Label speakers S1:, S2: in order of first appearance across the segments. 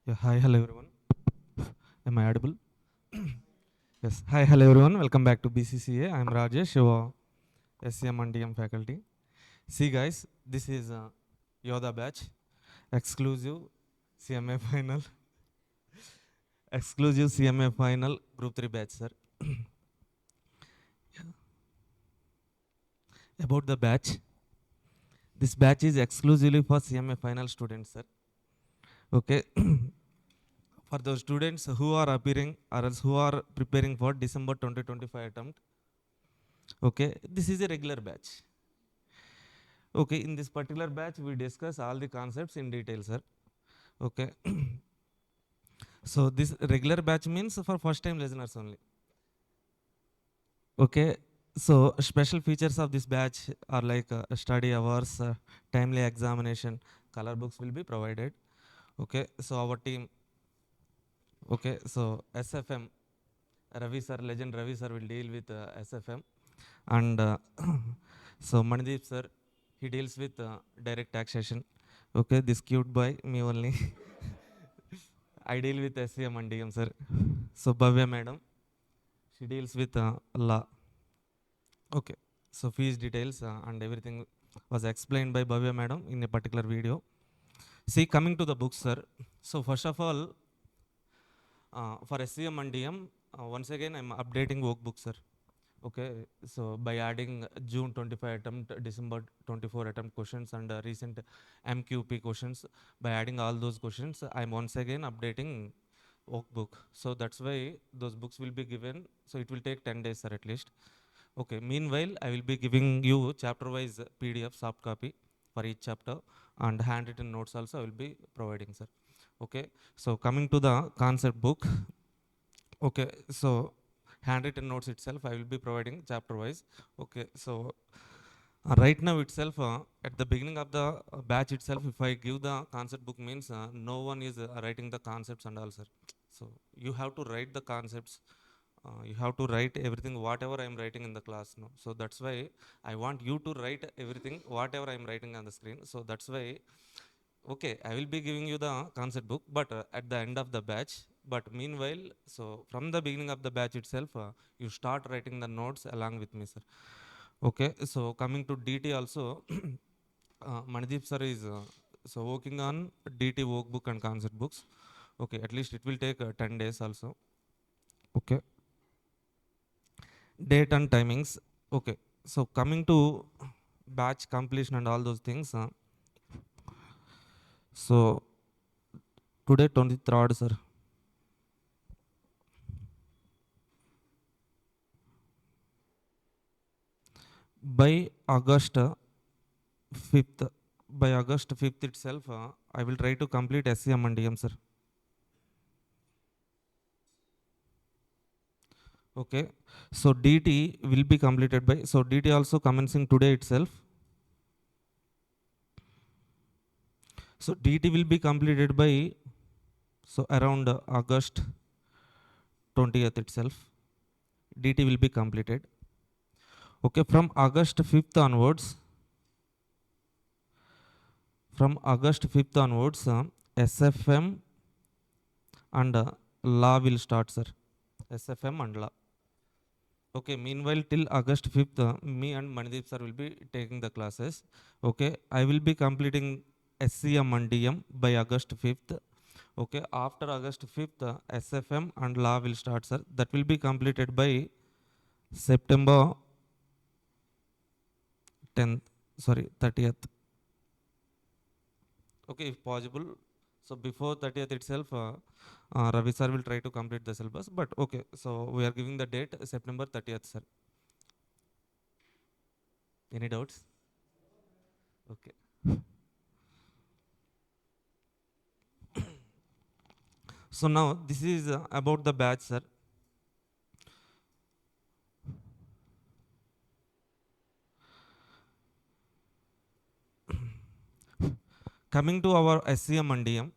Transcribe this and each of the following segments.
S1: Yeah, hi, hello everyone. Am I audible? Yes. Hi, hello everyone. Welcome back to BCCA. I'm Rajesh, your SCM and DM faculty. See, guys, this is Yoda batch, exclusive CMA final, exclusive CMA final, Group 3 batch, sir. About the batch, this batch is exclusively for CMA final students, sir. Okay. For those students who are appearing or else who are preparing for December 2025 attempt, okay, this is a regular batch. Okay, in this particular batch, we discuss all the concepts in detail, sir. Okay. So this regular batch means for first time listeners only. Okay. So special features of this batch are like study hours, timely examination, color books will be provided. Okay. So our team, okay. So SFM, Ravi sir, legend Ravi sir will deal with SFM. And so Mandeep sir, he deals with direct taxation. Okay, this cute boy, me only. I deal with SCM and DM, sir. So Bhavya madam, she deals with law. Okay, so fees details and everything was explained by Bhavya madam in a particular video. See, coming to the books, sir. So first of all, for SCM and DM, once again I'm updating workbook, sir. Okay, so by adding June 25 attempt, December 24 attempt questions and recent MQP questions, by adding all those questions, I'm once again updating workbook. So that's why those books will be given. So it will take 10 days, sir, at least. Okay, meanwhile, I will be giving you chapter-wise PDF soft copy for each chapter and handwritten notes also I will be providing, sir. Okay, so coming to the concept book. Okay, so handwritten notes itself I will be providing chapter wise. Okay, so right now itself, at the beginning of the batch itself, if I give the concept book means no one is writing the concepts and all, sir. So you have to write the concepts. You have to write everything whatever I am writing in the class. No, so that's why I want you to write everything whatever I am writing on the screen. So that's why. Okay, I will be giving you the concept book, but at the end of the batch. But meanwhile, so from the beginning of the batch itself, you start writing the notes along with me, sir. Okay, so coming to DT also, Mandeep sir is so working on DT workbook and concept books. Okay, at least it will take 10 days also. Okay, date and timings. Okay, so coming to batch completion and all those things. So today 23rd, sir. By August 5th, by August 5th itself, I will try to complete SCM and DM, sir. Okay, so DT will be completed by, so DT also commencing today itself. So DT will be completed by, so around August 20th itself. DT will be completed. Okay, from August 5th onwards, SFM and law will start, sir. SFM and law. Okay, meanwhile, till August 5th, me and Mandeep sir will be taking the classes. Okay, I will be completing SCM and DM by August 5th. Okay, after August 5th, SFM and law will start, sir. That will be completed by September 10th, sorry, 30th. Okay, if possible. So before 30th itself, Ravi sir will try to complete the syllabus. But okay, so we are giving the date September 30th, sir. Any doubts? Okay. So now this is about the batch, sir. Coming to our SCM and DM.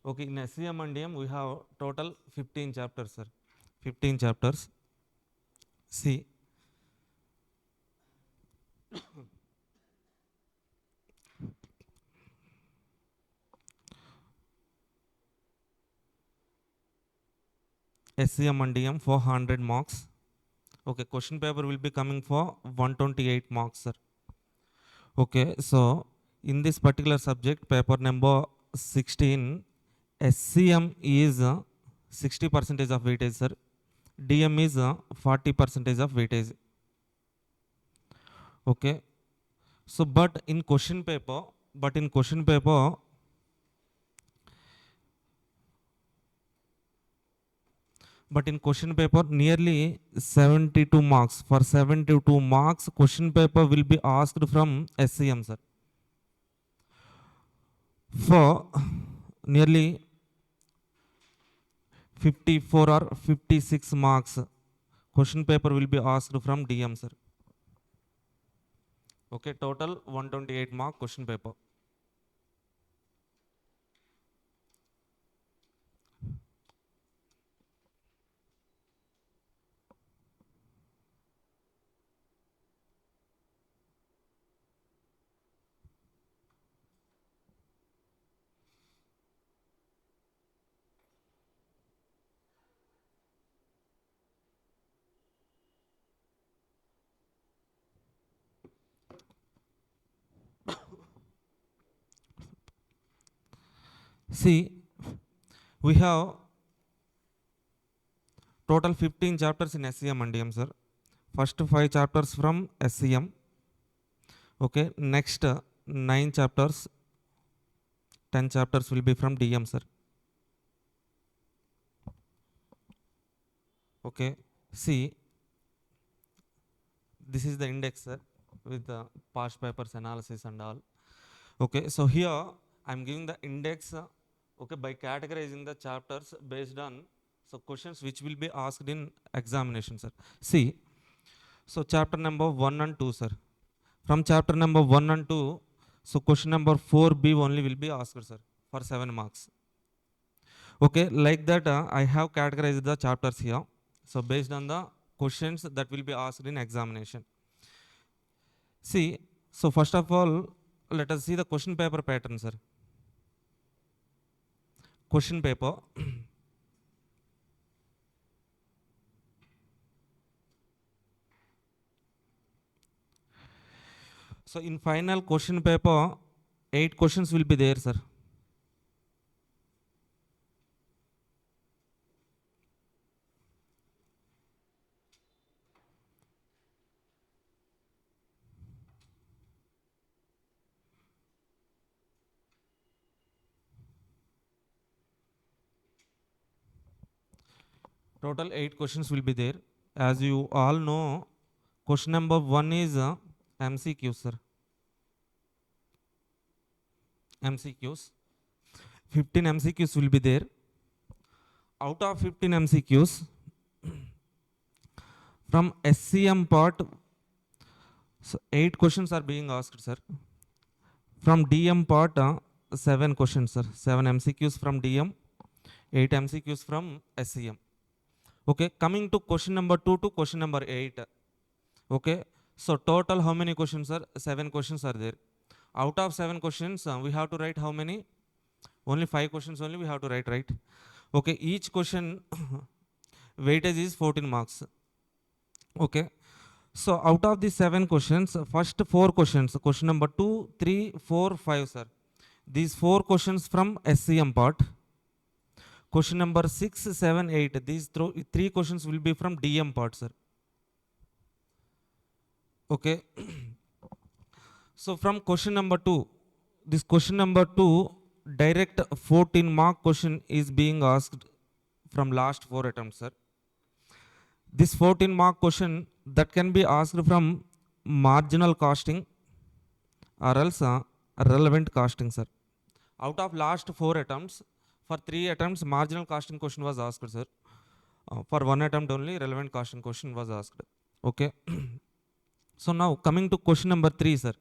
S1: Okay, in SCM and DM we have total 15 chapters, sir. 15 chapters. See, SCM and DM for 100 marks. Okay, question paper will be coming for 128 marks, sir. Okay, so in this particular subject, paper number 16, SCM is 60 percentage of weightage, sir. DM is 40 percentage of weightage. Okay, so but in question paper, nearly 72 marks. For 72 marks, question paper will be asked from SCM, sir. For nearly 54 or 56 marks, question paper will be asked from DM, sir. Okay, total 128 mark question paper. See, we have total 15 chapters in SCM and DM, sir. First 5 chapters from SCM. Okay, next 9 chapters, 10 chapters will be from DM, sir. Okay, see, this is the index, sir, with the past papers analysis and all. Okay, so here I'm giving the index, okay, by categorizing the chapters based on so questions which will be asked in examination, sir. See, so chapter number 1 and 2, sir. From chapter number 1 and 2, so question number 4B only will be asked, sir, for 7 marks. Okay, like that I have categorized the chapters here. So based on the questions that will be asked in examination. See, so first of all, let us see the question paper pattern, sir. Question paper. So in final question paper, 8 questions will be there, sir. Total 8 questions will be there. As you all know, question number 1 is MCQ, sir. MCQs. 15 MCQs will be there. Out of 15 MCQs, from SCM part, so 8 questions are being asked, sir. From DM part, 7 questions, sir. 7 MCQs from DM, 8 MCQs from SCM. Okay, coming to question number 2 to question number 8. Okay, so total how many questions, sir? 7 questions are there. Out of 7 questions, we have to write how many? Only 5 questions only we have to write, right? Okay, each question weightage is 14 marks. Okay, so out of these 7 questions, first 4 questions, question number 2, 3, 4, 5, sir. These 4 questions from SCM part. Question number 6, 7, 8. These 3 questions will be from DM part, sir. Okay. So from question number 2, this question number 2, direct 14 mark question is being asked from last 4 attempts, sir. This 14 mark question that can be asked from marginal costing or else relevant costing, sir. Out of last 4 attempts, for 3 attempts marginal costing question was asked, sir. For 1 attempt only relevant costing question was asked. Okay. So now coming to question number 3, sir.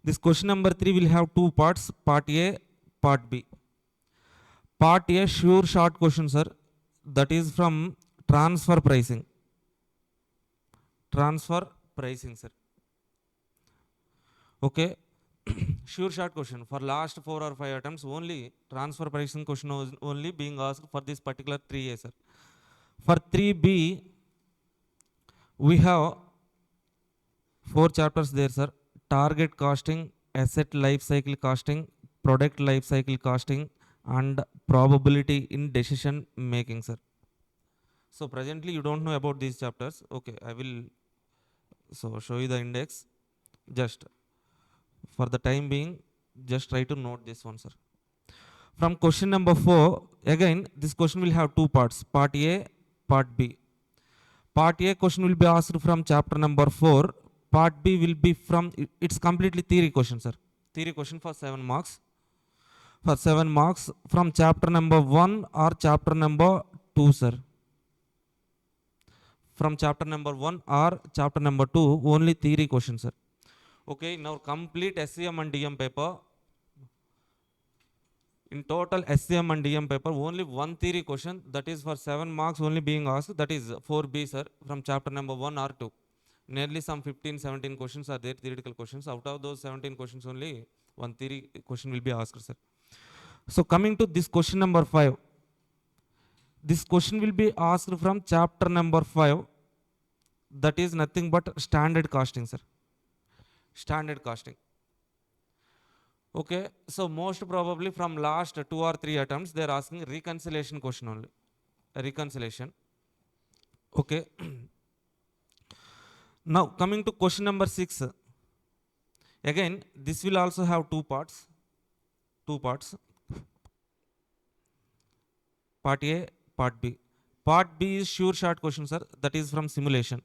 S1: This question number 3 will have 2 parts, part A, part B. Part A, sure short question, sir. That is from transfer pricing. Transfer pricing, sir. Okay. Sure short question. For last 4 or 5 attempts, only transfer pricing question was only being asked for this particular 3A, sir. For 3B, we have 4 chapters there, sir. Target costing, asset life cycle costing, product life cycle costing, and probability in decision making, sir. So presently you don't know about these chapters. Okay, I will show you the index. Just for the time being, just try to note this one, sir. From question number 4, again, this question will have two parts, part A, part B. Part A question will be asked from chapter number 4. Part B will be from, it's completely theory question, sir. Theory question for 7 marks. For 7 marks from chapter number 1 or chapter number 2, sir. From chapter number 1 or chapter number 2, only theory question, sir. Okay, now complete SCM and DM paper. In total SCM and DM paper, only one theory question, that is for 7 marks only being asked, that is 4B, sir, from chapter number 1 or 2. Nearly some 15, 17 questions are there, theoretical questions. Out of those 17 questions, only one theory question will be asked, sir. So coming to this question number 5. This question will be asked from chapter number 5. That is nothing but standard costing, sir. Standard costing. Okay, so most probably from last 2 or 3 attempts, they are asking reconciliation question only. Reconciliation. Okay. Now coming to question number 6. Again, this will also have two parts. Two parts. Part A, part B. Part B is sure short question, sir. That is from simulation.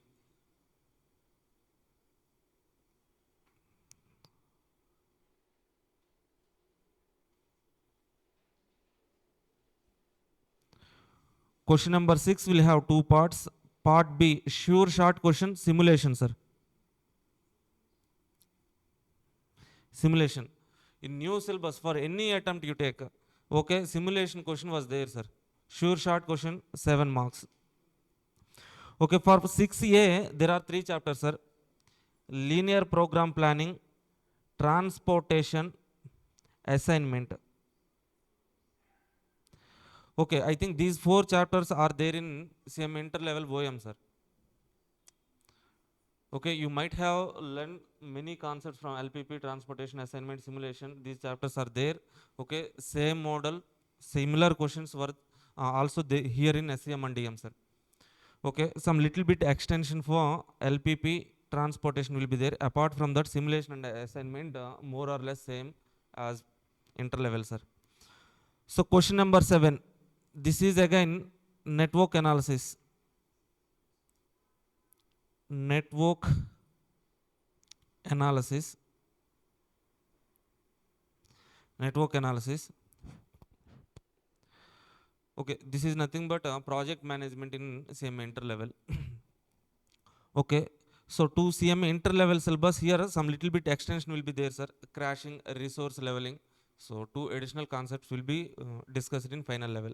S1: Question number 6 will have two parts. Part B, sure short question, simulation, sir. Simulation. In new syllabus, for any attempt you take, okay, simulation question was there, sir. Sure short question, 7 marks. Okay, for 6A, there are 3 chapters, sir. Linear program planning, transportation, assignment. Okay, I think these 4 chapters are there in CMA inter-level OM, sir. Okay, you might have learned many concepts from LPP, transportation, assignment, simulation. These chapters are there. Okay, same model, similar questions were also here in SCM and DM, sir. Okay, some little bit extension for LPP, transportation will be there. Apart from that, simulation and assignment more or less same as inter-level, sir. So question number 7. This is again network analysis. Network analysis. Network analysis. Okay, this is nothing but project management in CMA inter-level. Okay, so to CMA inter-level syllabus, here some little bit extension will be there, sir. Crashing, resource leveling. So 2 additional concepts will be discussed in final level.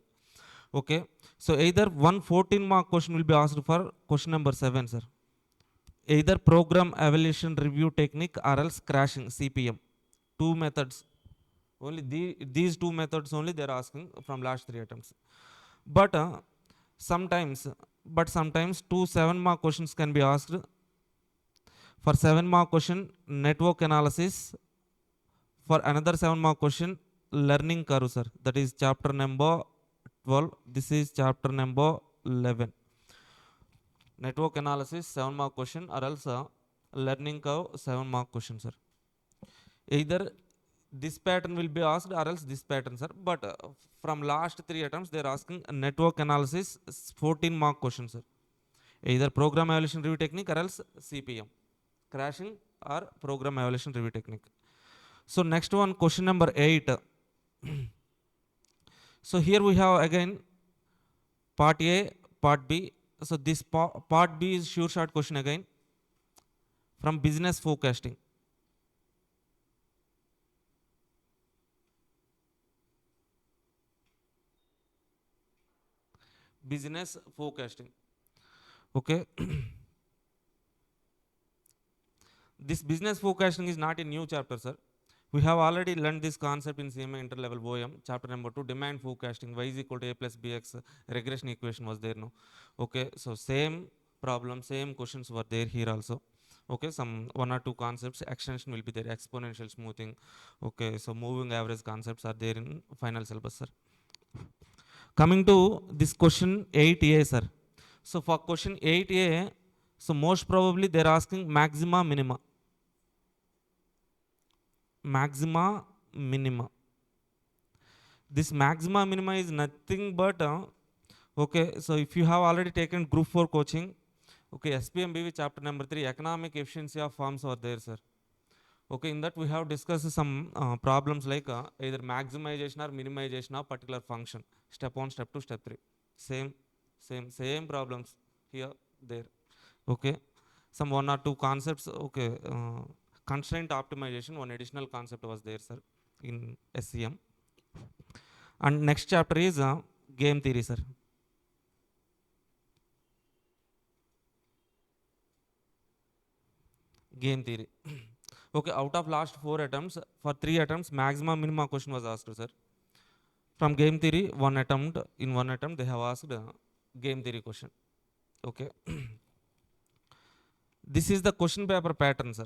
S1: Okay, so either 114-mark question will be asked for question number 7, sir. Either program evaluation review technique or else crashing, CPM. 2 methods. Only these 2 methods only they are asking from last 3 attempts. But sometimes 2 7-mark questions can be asked. For 7-mark question, network analysis. For another 7-mark question, learning curve, sir. That is chapter number 12. This is chapter number 11. Network analysis, 7-mark question, or else learning curve, 7-mark question, sir. Either this pattern will be asked or else this pattern, sir. But from last 3 attempts, they are asking network analysis, 14-mark question, sir. Either program evaluation review technique or else CPM. Crashing or program evaluation review technique. So next one, question number 8. So here we have again part A, part B. So this part B is sure short question again from business forecasting. Business forecasting. Okay. This business forecasting is not a new chapter, sir. We have already learned this concept in CMA interlevel OM, chapter number 2, demand forecasting, y is equal to a plus bx, regression equation was there, no? Okay, so same problem, same questions were there here also. Okay, some one or two concepts, extension will be there, exponential smoothing. Okay, so moving average concepts are there in final syllabus, sir. Coming to this question 8a, sir. So for question 8a, so most probably they're asking maxima, minima. Maxima, minima. This maxima, minima is nothing but, okay, so if you have already taken group 4 coaching, okay, SPMBV chapter number 3, economic efficiency of firms are there, sir. Okay, in that we have discussed some problems like either maximization or minimization of particular function. Step 1, step 2, step 3. Same problems here, there. Okay, some one or two concepts. Okay, constraint optimization, one additional concept was there, sir, in SCM. And next chapter is game theory, sir. Game theory. Okay, out of last 4 attempts, for 3 attempts, maximum minimum question was asked, sir. From game theory, in one attempt, they have asked game theory question. Okay. This is the question paper pattern, sir.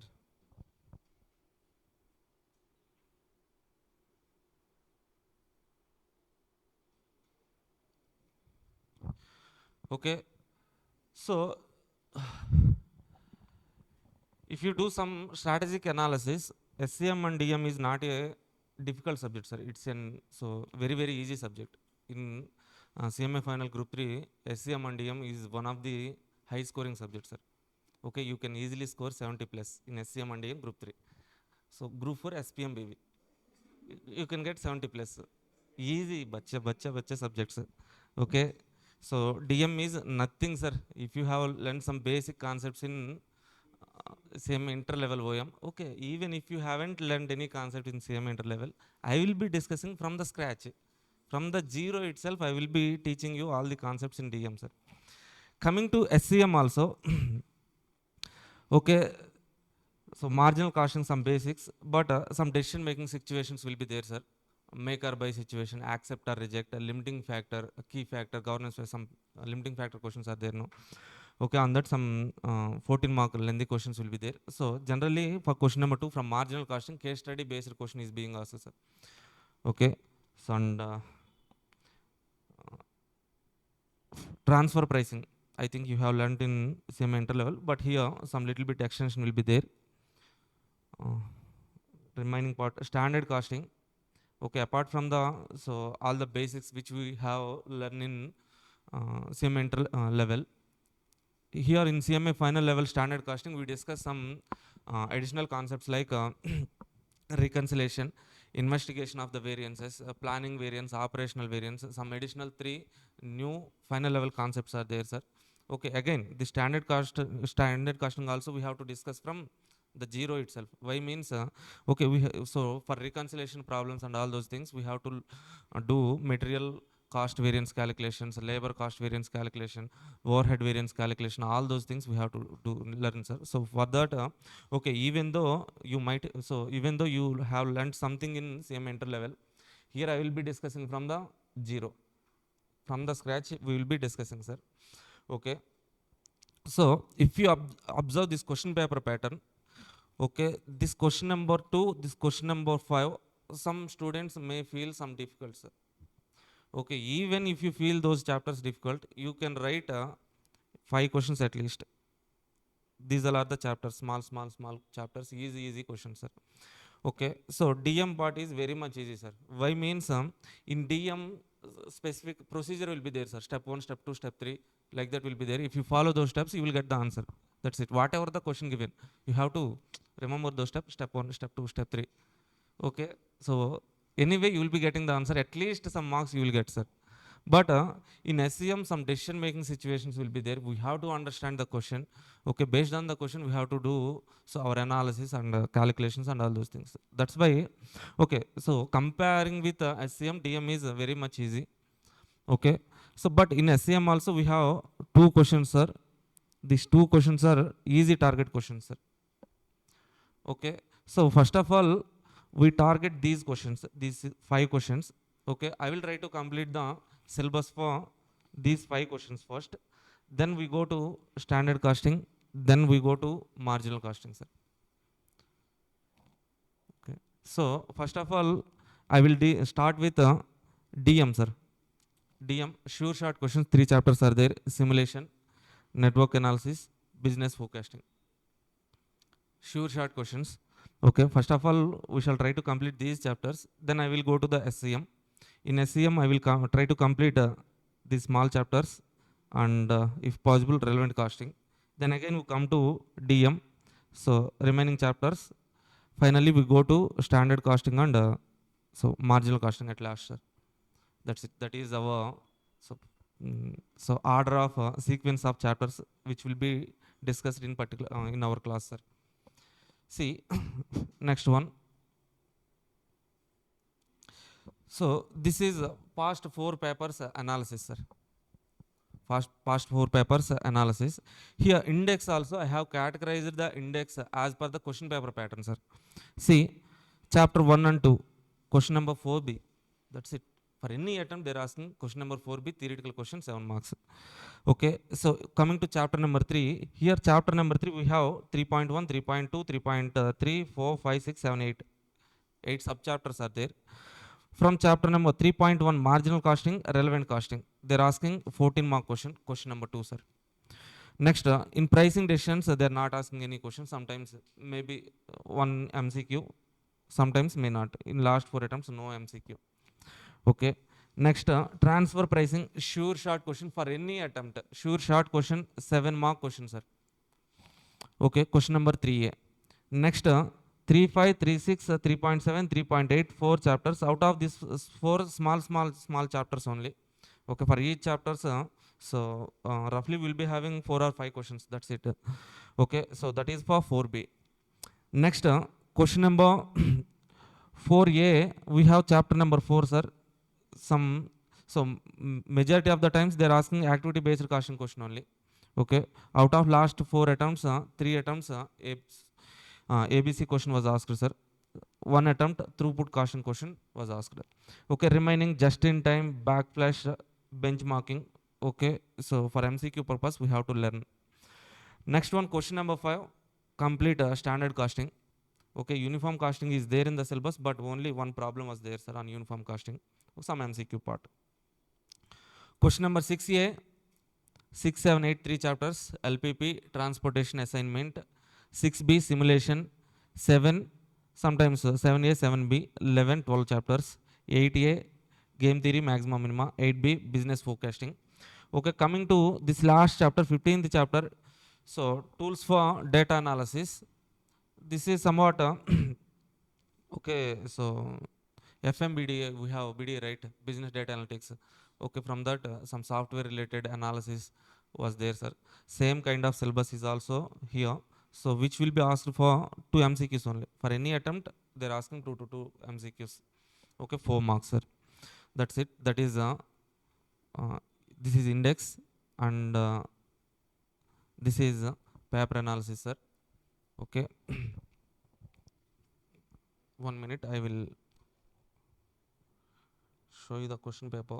S1: Okay. So, if you do some strategic analysis, SCM and DM is not a difficult subject, sir. It's an very easy subject. In CMA final group 3, SCM and DM is one of the high scoring subjects, sir. Okay, you can easily score 70 plus in SCM and DM group 3. So group 4 SPM BV, you can get 70 plus. Easy, bacha subjects. Okay, so DM is nothing, sir. If you have learned some basic concepts in same inter-level OM, okay, even if you haven't learned any concept in same inter-level, I will be discussing from the scratch. From the zero itself, I will be teaching you all the concepts in DM, sir. Coming to SCM also, okay, so marginal costing, some basics, but some decision making situations will be there, sir. Make or buy situation, accept or reject, a limiting factor, a key factor, governance, some limiting factor questions are there, no? Okay, on that some 14 mark lengthy questions will be there. So generally for question number 2, from marginal costing, case study based question is being asked, sir. Okay, so and transfer pricing, I think you have learned in same inter level, but here some little bit extension will be there. Remaining part, standard costing. Okay, apart from the all the basics which we have learned in same inter level, here in CMA final level standard costing, we discuss some additional concepts like reconciliation, investigation of the variances, planning variance, operational variance, some additional 3 new final level concepts are there, sir. Okay, again, the standard costing also we have to discuss from the zero itself. Why means, okay, so for reconciliation problems and all those things, we have to do material cost variance calculations, labor cost variance calculation, overhead variance calculation, all those things we have to do learn, sir. So for that, okay, even though you have learned something in same inter level, here I will be discussing from the zero, from the scratch we will be discussing, sir. Okay, so if you observe this question paper pattern, okay, this question number 2, this question number 5, some students may feel some difficult, sir. Okay, even if you feel those chapters difficult, you can write 5 questions at least. These are the chapters, small chapters, easy questions, sir. Okay, so DM part is very much easy, sir. Why means, in DM specific procedure will be there, sir. Step 1, step 2, step 3, like that will be there. If you follow those steps, you will get the answer. That's it. Whatever the question given, you have to remember those steps. Step 1, step 2, step 3. Okay, so anyway you will be getting the answer, at least some marks you will get, sir. But in SCM, some decision making situations will be there. We have to understand the question. Okay, based on the question, we have to do our analysis and calculations and all those things. That's why, okay, so comparing with SCM, DM is very much easy. Okay, so but in SCM also we have 2 questions, sir. These 2 questions are easy target questions, sir. Okay, so first of all, we target these questions, these 5 questions. Okay, I will try to complete the syllabus for these 5 questions first, then we go to standard costing, then we go to marginal costing, sir. Okay, so first of all I will start with DM, sir. DM sure short questions, 3 chapters are there: simulation, network analysis, business forecasting. Sure short questions. Okay, first of all we shall try to complete these chapters, then I will go to the SCM. In SCM I will try to complete these small chapters and if possible relevant costing. Then again we come to DM, so remaining chapters. Finally we go to standard costing and so marginal costing at last, sir. That's it. That is our so, so order of sequence of chapters which will be discussed in particular in our class, sir. See, next one. So this is past 4 papers analysis, sir. Past 4 papers analysis. Here index also I have categorized the index as per the question paper pattern, sir. See, chapter 1 and 2, question number 4B. That's it. For any attempt they are asking question number 4B, theoretical question, 7 marks. Okay, so coming to chapter number 3, here chapter number 3 we have 3.1, 3.2, 3.3, 4, 5, 6, 7, 8. 8 sub-chapters are there. From chapter number 3.1, marginal costing, relevant costing, they are asking 14 mark question, question number 2, sir. Next, in pricing decisions, they are not asking any question. Sometimes maybe one MCQ, sometimes may not. In last 4 attempts, no MCQ. Okay. Next, transfer pricing, sure short question for any attempt. Sure short question, 7 mark question, sir. Okay, question number 3A. Next, 3.5, 3.6, 3.7, 3.8, 4 chapters. Out of these 4 small chapters only. Okay, for each chapters, so roughly we'll be having 4 or 5 questions. That's it. Okay, so that is for 4B. Next, question number 4A, we have chapter number 4, sir. Majority of the times they are asking activity based costing question only. Okay, out of last 4 attempts, 3 attempts ABC question was asked, sir. 1 attempt throughput costing question was asked. Okay, remaining just in time, backflash, benchmarking. Okay, so for MCQ purpose we have to learn. Next one, question number 5, complete standard costing. Okay, uniform costing is there in the syllabus, but only one problem was there, sir, on uniform costing. Some MCQ part. Question number 6A, 6, 7, 8, 3 chapters, LPP, transportation assignment, 6B, simulation, 7, sometimes 7A, 7B, 11, 12 chapters, 8A, game theory, maximum minima, 8B, business forecasting. Okay, coming to this last chapter, 15th chapter, so tools for data analysis. This is somewhat, okay, so FMBDA, we have BDA, right? Business data analytics. Okay, from that, some software related analysis was there, sir. Same kind of syllabus is also here. So, which will be asked for 2 MCQs only. For any attempt, they are asking 2 MCQs. Okay, 4 marks, sir. That's it. That is, this is index and this is paper analysis, sir. Okay. 1 minute, I will show you the question paper.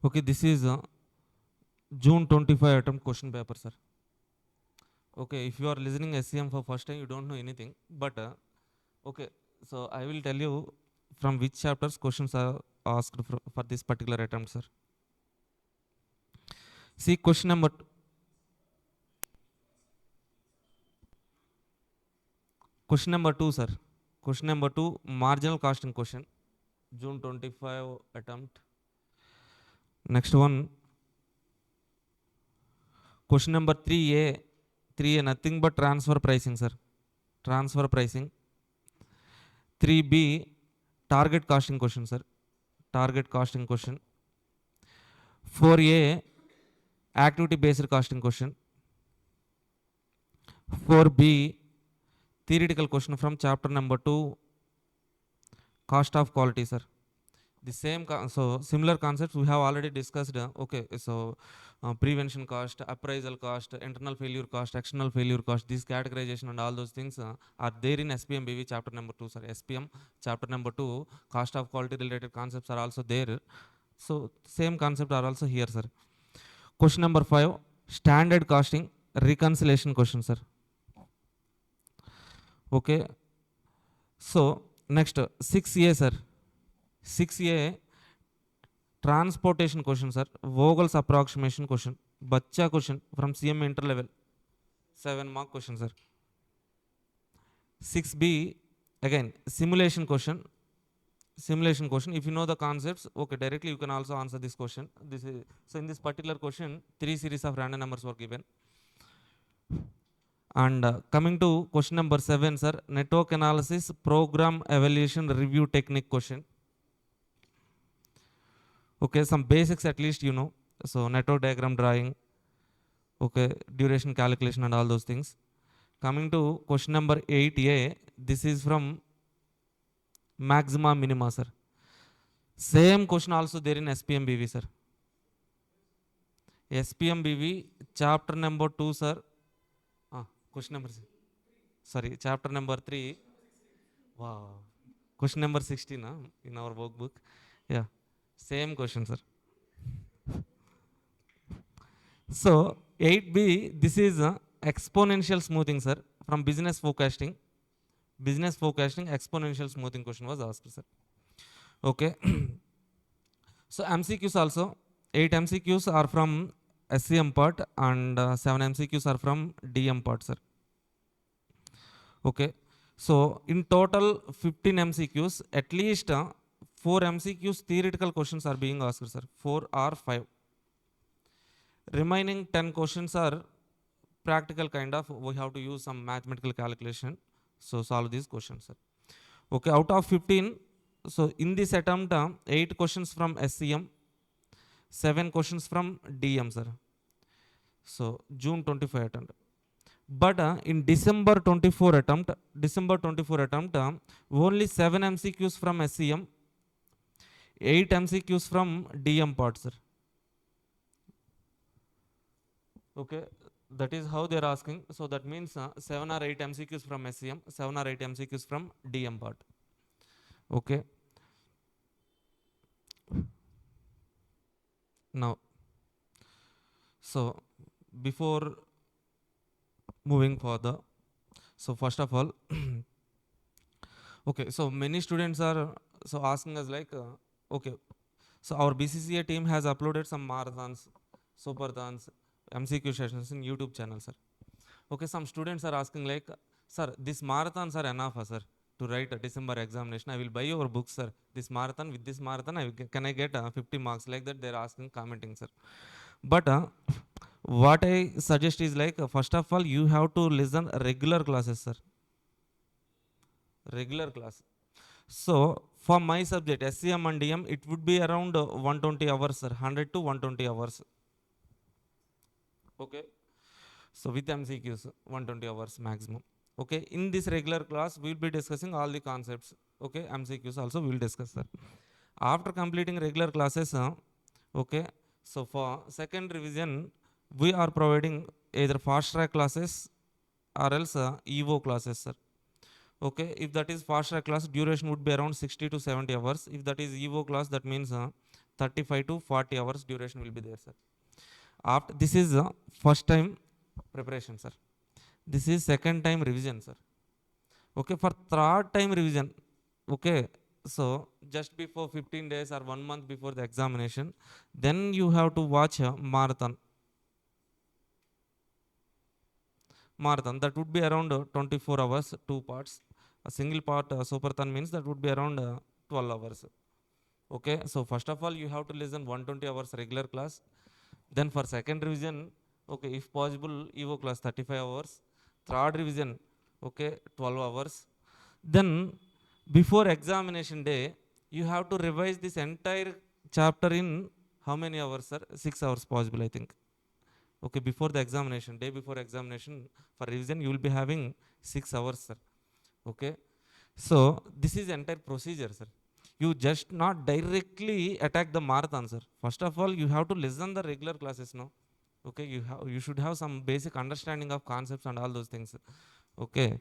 S1: Okay, this is June 25 attempt question paper, sir. Okay, if you are listening SCM for first time, you don't know anything. But okay, so I will tell you from which chapters questions are asked for this particular attempt, sir. See, question number 2, sir. Question number 2, marginal costing question, June 25 attempt. Next one, Question number 3A nothing but transfer pricing, sir. Transfer pricing. 3B target costing question, sir. Target costing question. 4A activity based costing question. 4B theoretical question from chapter number 2 cost of quality, sir. The same so similar concepts we have already discussed. Okay, so prevention cost, appraisal cost, internal failure cost, external failure cost, this categorization and all those things are there in SPM BV chapter number 2, sir. SPM chapter number 2 cost of quality related concepts are also there. So same concept are also here, sir. Question number 5 standard costing reconciliation question, sir. Okay, so next 6A, sir. 6A transportation question, sir. Vogel's approximation question. Bacha question from CMA interlevel. 7-mark question, sir. 6B again simulation question. Simulation question. If you know the concepts, okay, directly you can also answer this question. This is so in this particular question, 3 series of random numbers were given. And coming to question number 7, sir. Network analysis program evaluation review technique question. Okay, some basics at least you know. So network diagram drawing, okay, duration calculation and all those things. Coming to question number 8A, this is from maxima minima, sir. Same question also there in SPM BV, sir. SPM BV chapter number 2, sir. Question number, sorry, chapter number 3. Wow. Question number 16 in our workbook. Yeah, same question, sir. So 8B, this is exponential smoothing, sir, from business forecasting. Business forecasting exponential smoothing question was asked, sir. Okay. So MCQs also, 8 MCQs are from SCM part and 7 MCQs are from DM part, sir. Okay. So in total 15 MCQs, at least 4 MCQs theoretical questions are being asked, sir. 4 or 5. Remaining 10 questions are practical kind of, we have to use some mathematical calculation. So solve these questions, sir. Okay, out of 15, so in this attempt, 8 questions from SCM, 7 questions from DM, sir. So June 25 attempt. But in December 24 attempt, only 7 MCQs from SCM, 8 MCQs from DM part, sir. Okay, that is how they are asking. So that means 7 or 8 MCQs from SCM, 7 or 8 MCQs from DM part. Okay. Now, so before moving further, so first of all, okay, so many students are so asking us like, okay, so our BCCA team has uploaded some marathons, superthons, MCQ sessions in YouTube channel, sir. Okay, some students are asking like, sir, these marathons are enough, sir, to write a December examination. I will buy your books, sir. This marathon, with this marathon, can I get 50 marks? Like that they're asking, commenting, sir. But what I suggest is like, first of all, you have to listen regular classes, sir. Regular class. So for my subject, SCM and DM, it would be around 120 hours, sir. 100 to 120 hours. Okay. So with MCQs, 120 hours maximum. Okay. In this regular class, we will be discussing all the concepts. Okay. MCQs also we will discuss, sir. After completing regular classes, okay. So for second revision, we are providing either fast track classes or else EVO classes, sir. Okay, if that is fast track class, duration would be around 60 to 70 hours. If that is EVO class, that means 35 to 40 hours duration will be there, sir. After this is first time preparation, sir. This is second time revision, sir. Okay, for third time revision, okay, so just before 15 days or 1 month before the examination, then you have to watch a marathon. Marathon, that would be around 24 hours, 2 parts. A single part superthon means that would be around 12 hours. Okay, so first of all, you have to listen 120 hours regular class. Then for second revision, Okay, if possible, EVO class 35 hours, third revision, okay, 12 hours. Then before examination day, you have to revise this entire chapter in how many hours, sir? 6 hours possible, I think. Okay, before the examination, day before examination, for revision, you will be having 6 hours, sir. Okay, so this is entire procedure, sir. You just not directly attack the marathon, sir. First of all, you have to listen the regular classes, no? Okay, you should have some basic understanding of concepts and all those things. Okay,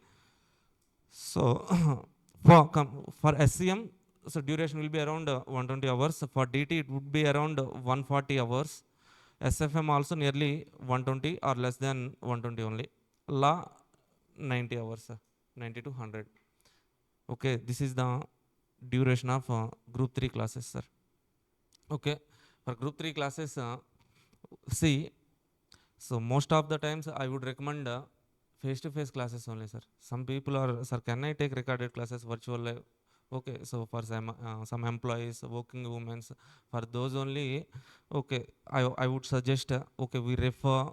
S1: so for SCM, so duration will be around 120 hours. For DT, it would be around 140 hours. SFM also nearly 120 or less than 120 only. Law 90 hours, 90 to 100. Okay, this is the duration of group 3 classes, sir. Okay, for group 3 classes, see, so most of the times I would recommend face-to-face classes only, sir. Some people are, sir, can I take recorded classes virtual live? Okay, so for some employees, working women, for those only, okay, I would suggest, okay, we refer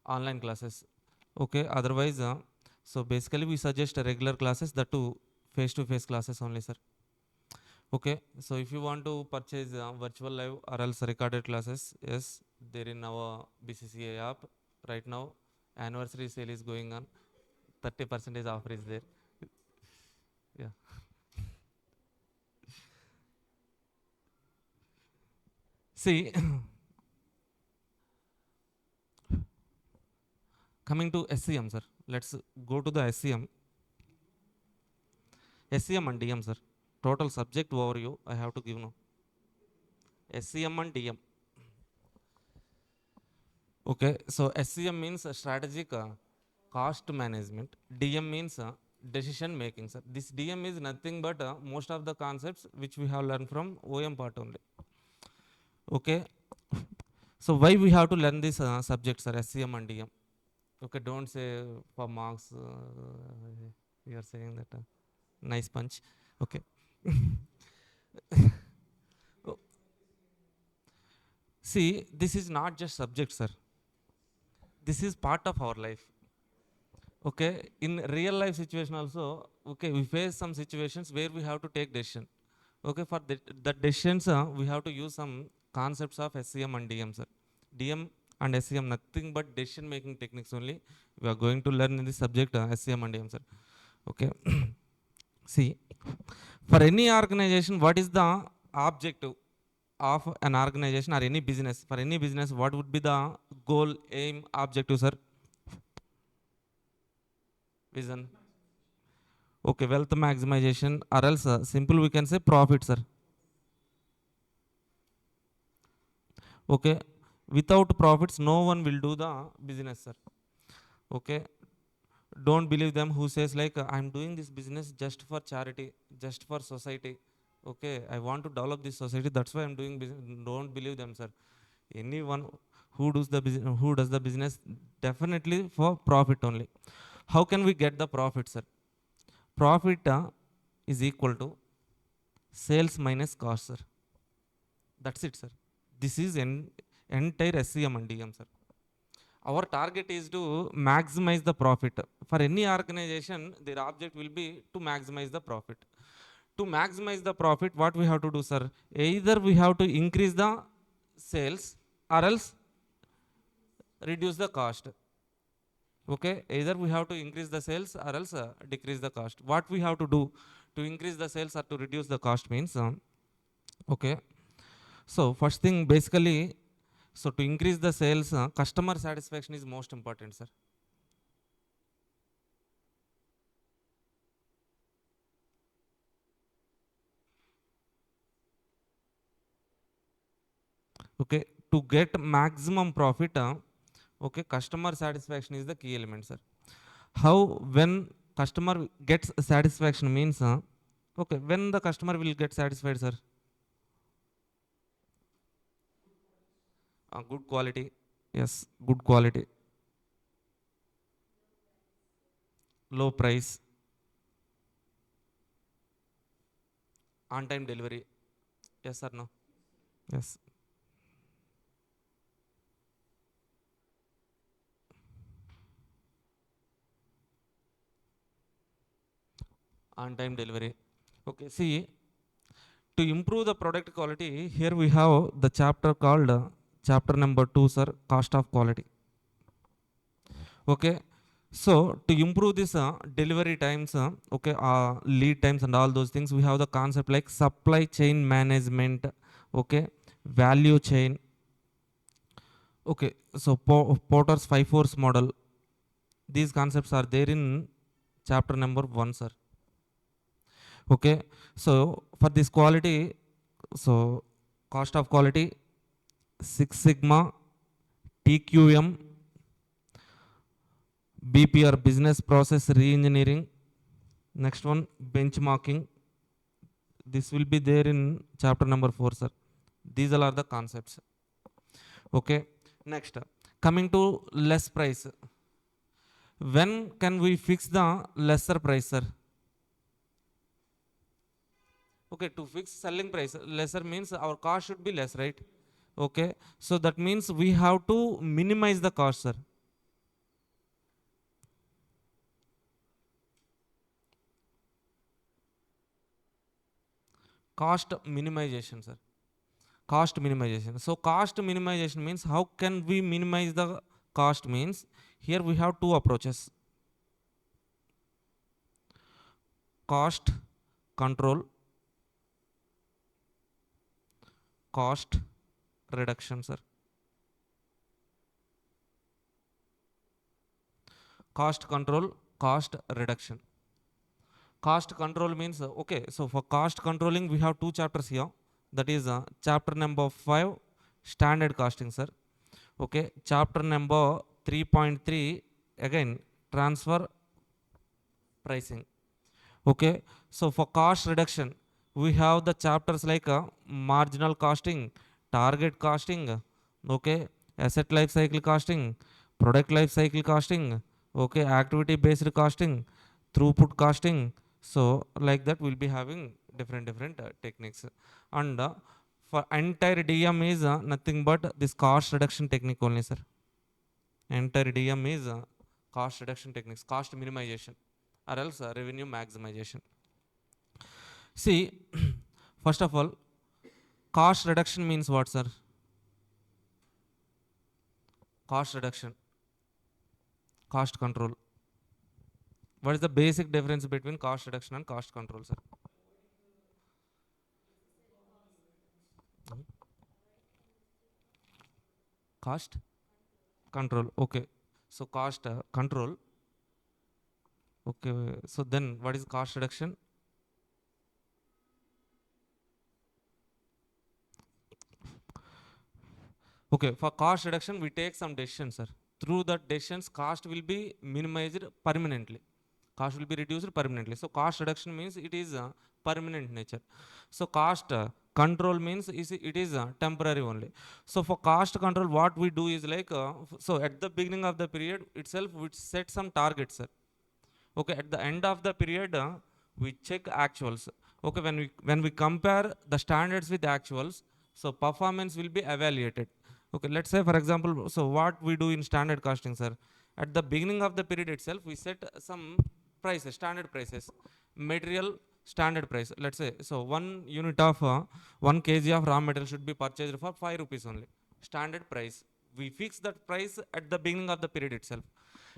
S1: online classes. Okay, otherwise, so basically we suggest regular classes, that to face-to-face classes only, sir. Okay, so if you want to purchase virtual live or else recorded classes, yes, they're in our BCCA app right now. Anniversary sale is going on. 30% offer is there. Yeah. See, coming to SCM, sir. Let's go to the SCM. SCM and DM, sir. Total subject overview I have to give now. SCM and DM. Okay, so SCM means strategic cost management. DM means decision making, sir. This DM is nothing but most of the concepts which we have learned from OM part only. Okay, so why we have to learn this subject, sir? SCM and DM. Okay, don't say for marks. You are saying that nice punch. Okay. Oh, see, this is not just subject, sir. This is part of our life. Okay, in real life situation also, okay, we face some situations where we have to take decision. Okay, for the decisions, we have to use some concepts of SCM and DM, sir. DM and SCM nothing but decision making techniques only we are going to learn in this subject, SCM and DM, sir. Okay. See, for any organization, what is the objective of an organization or any business? For any business, what would be the goal, aim, objective, sir? Vision. Okay, wealth maximization, or else simple we can say profit, sir. Okay, without profits, no one will do the business, sir. Okay, don't believe them who says like I'm doing this business just for charity, just for society. Okay, I want to develop this society. That's why I'm doing business. Don't believe them, sir. Anyone who does the business definitely for profit only. How can we get the profit, sir? Profit is equal to sales minus cost, sir. That's it, sir. This is entire SCM and DM, sir. Our target is to maximize the profit. For any organization, their object will be to maximize the profit. To maximize the profit, what we have to do, sir? Either we have to increase the sales or else reduce the cost. Okay, either we have to increase the sales or else decrease the cost. What we have to do to increase the sales or to reduce the cost means, okay, so first thing basically, so to increase the sales, customer satisfaction is most important, sir. Okay, to get maximum profit, okay, customer satisfaction is the key element, sir. How, when customer gets satisfaction means, okay, when the customer will get satisfied, sir? Good quality. Yes, good quality. Low price. On time delivery. Yes or no? Yes. on time delivery. Okay, see, to improve the product quality, here we have the chapter called chapter number 2, sir, cost of quality. Okay, so to improve this delivery times, okay, lead times and all those things, we have the concept like supply chain management, okay, value chain. Okay, so Porter's 5 force model, these concepts are there in chapter number 1, sir. Okay, so for this quality, so cost of quality, Six Sigma, TQM, BPR, business process reengineering. Next one, benchmarking. This will be there in chapter number 4, sir. These all are the concepts. Okay, next, coming to less price. When can we fix the lesser price, sir? Okay, to fix selling price, lesser means our cost should be less, right? Okay, so that means we have to minimize the cost, sir. Cost minimization, sir. Cost minimization. So cost minimization means how can we minimize the cost means here we have two approaches. Cost control, cost reduction, sir. Cost control, cost reduction. Cost control means, okay, so for cost controlling, we have two chapters here. That is chapter number 5, standard costing, sir. Okay, chapter number 3.3, again, transfer pricing. Okay, so for cost reduction, we have the chapters like marginal costing, target costing, okay, asset life cycle costing, product life cycle costing, okay, activity based costing, throughput costing. So like that we'll be having different techniques. And for entire DM is nothing but this cost reduction technique only, sir. Entire DM is cost reduction techniques, cost minimization, or else revenue maximization. See, first of all, cost reduction means what, sir? Cost reduction, cost control. What is the basic difference between cost reduction and cost control, sir? Cost control. Okay. So cost control. Okay. So then what is cost reduction? Okay. For cost reduction, we take some decisions, sir. Through that decisions, cost will be minimized permanently. Cost will be reduced permanently. So cost reduction means it is permanent nature. So cost control means it is temporary only. So for cost control, what we do is like, so at the beginning of the period itself, we set some targets, sir. Okay, at the end of the period, we check actuals. Okay, when we compare the standards with actuals, so performance will be evaluated. Okay, let's say for example, so what we do in standard costing, sir, at the beginning of the period itself, we set some prices, standard prices, material standard price. Let's say, so 1 unit of 1 kg of raw material should be purchased for 5 rupees only. Standard price. We fix that price at the beginning of the period itself.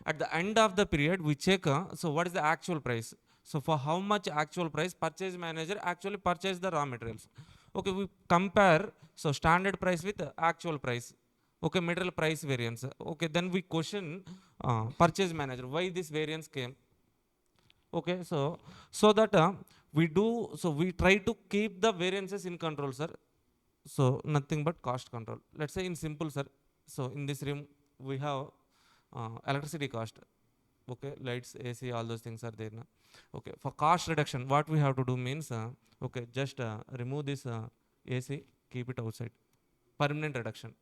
S1: At the end of the period, we check, so what is the actual price? So for how much actual price purchase manager actually purchased the raw materials. Okay, we compare, so standard price with actual price. Okay, material price variance. Okay, then we question purchase manager, why this variance came. Okay, so that we try to keep the variances in control, sir. So nothing but cost control. Let's say in simple, sir. So in this room we have electricity cost. Okay, lights, AC, all those things are there now. Okay, for cost reduction, what we have to do means, okay, just remove this AC, keep it outside. Permanent reduction.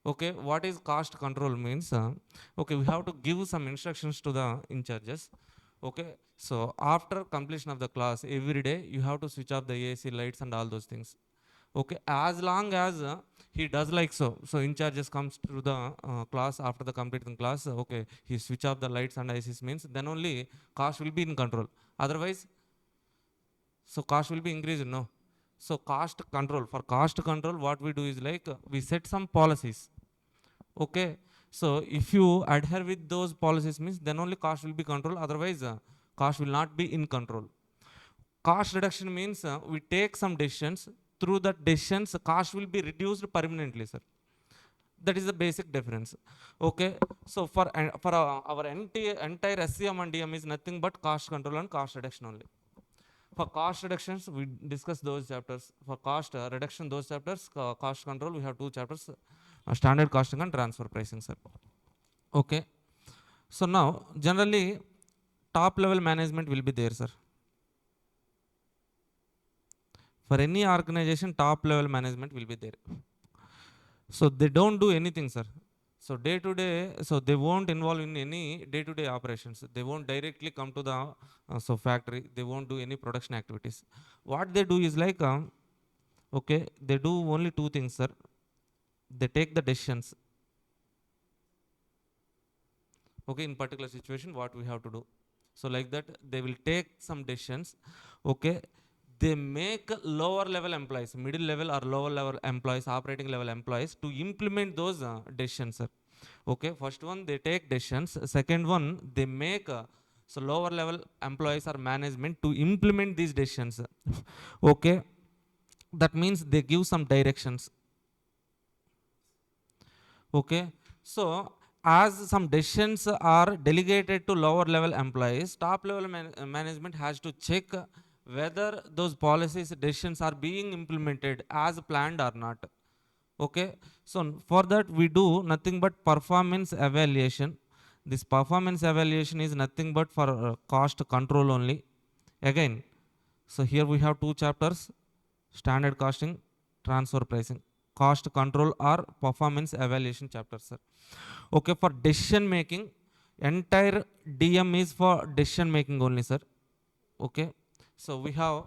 S1: Okay, what is cost control means? Okay, we have to give some instructions to the in charges. Okay, so after completion of the class, every day you have to switch off the AC, lights, and all those things. Okay, as long as he does like so in charges comes to the class after the completing class. Okay, he switch off the lights and ICs means then only cost will be in control. Otherwise, So cost will be increased, no? So cost control, for cost control, what we do is like we set some policies. Okay, so if you adhere with those policies means then only cost will be controlled, otherwise cost will not be in control. Cost reduction means we take some decisions, through that decisions cost will be reduced permanently, sir. That is the basic difference. Okay, so for our entire SCM and DM is nothing but cost control and cost reduction only. For cost reductions, we discuss those chapters. For cost reduction, those chapters, cost control, we have two chapters, standard costing and transfer pricing, sir. Okay. So now, generally, top level management will be there, sir. For any organization, top level management will be there. So they don't do anything, sir. So day to day, so they won't involve in any day to day operations. They won't directly come to the so factory. They won't do any production activities. What they do is like, okay, they do only two things, sir. They take the decisions. Okay, in particular situation, what we have to do. So like that, they will take some decisions. Okay, they make lower level employees, middle level or lower level employees, operating level employees to implement those decisions, sir. Okay, first one, they take decisions. Second one, they make so lower level employees or management to implement these decisions. Okay, that means they give some directions. Okay, so as some decisions are delegated to lower level employees, top level management has to check whether those policies decisions are being implemented as planned or not. Okay, so for that we do nothing but performance evaluation. This performance evaluation is nothing but for cost control only. Again, so here we have two chapters, standard costing, transfer pricing, cost control or performance evaluation chapter, sir. Okay, for decision making, entire DM is for decision making only, sir. Okay, so we have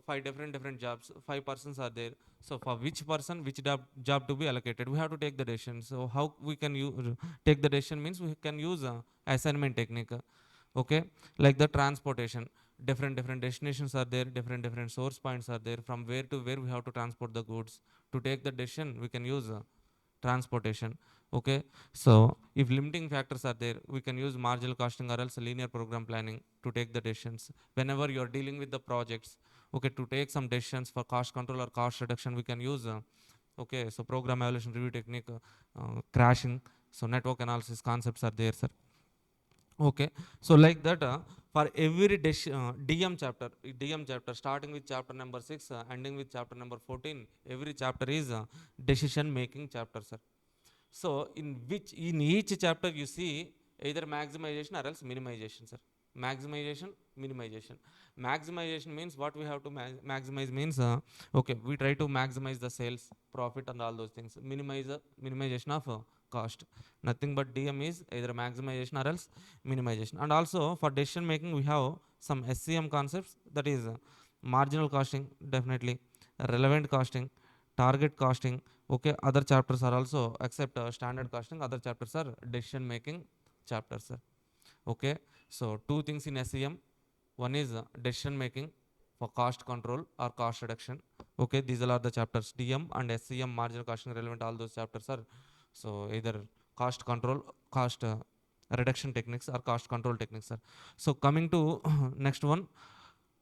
S1: five different jobs, 5 persons are there. So for which person, which job to be allocated, we have to take the decision. So how we can take the decision means we can use assignment technique. Okay, like the transportation, different destinations are there, different source points are there, from where to where we have to transport the goods. To take the decision, we can use transportation. Okay, so if limiting factors are there, we can use marginal costing or else linear program planning to take the decisions. Whenever you are dealing with the projects, okay, to take some decisions for cost control or cost reduction, we can use okay, so program evaluation review technique, crashing, so network analysis concepts are there, sir. Okay, so like that, for every DM chapter, starting with chapter number 6, ending with chapter number 14, every chapter is decision making chapter, sir. So in each chapter you see either maximization or else minimization, sir. Maximization, minimization. Maximization means what we have to maximize means okay, we try to maximize the sales, profit and all those things. Minimization of cost. Nothing but DM is either maximization or else minimization. And also for decision making we have some SCM concepts, that is marginal costing, definitely relevant costing, target costing. Okay, other chapters are also except standard costing, other chapters are decision making chapters, sir. Okay, so two things in SCM, one is decision making for cost control or cost reduction. Okay, these are the chapters, DM and SCM, marginal costing, relevant, all those chapters are so either cost control, cost reduction techniques or cost control techniques, sir. So coming to next one,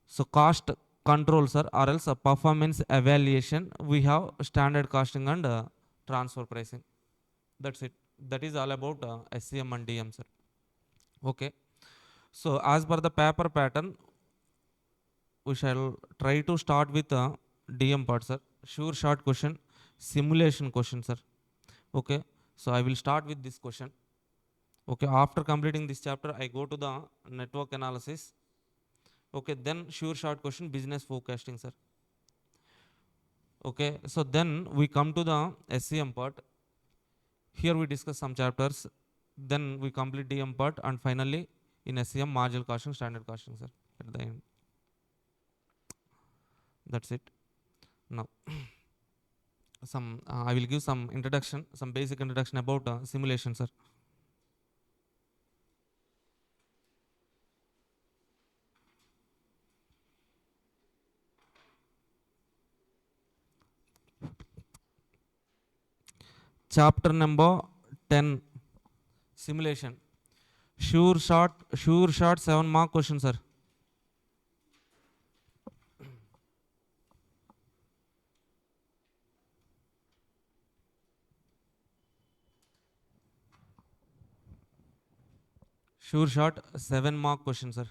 S1: so cost control, sir, or else a performance evaluation, we have standard costing and transfer pricing. That's it. That is all about SCM and DM, sir. Okay, so as per the paper pattern, we shall try to start with DM part, sir. Sure short question, simulation question, sir. Okay, so I will start with this question. Okay, after completing this chapter, I go to the network analysis. Okay, then sure short question, business forecasting, sir. Okay, so then we come to the SCM part. Here we discuss some chapters, then we complete DM part, and finally in SCM, marginal costing, standard costing, sir, at the end. That's it. Now, I will give some introduction, some basic introduction about simulation, sir. chapter number 10, simulation. Sure shot 7 mark question, sir. Sure shot 7 mark question, sir.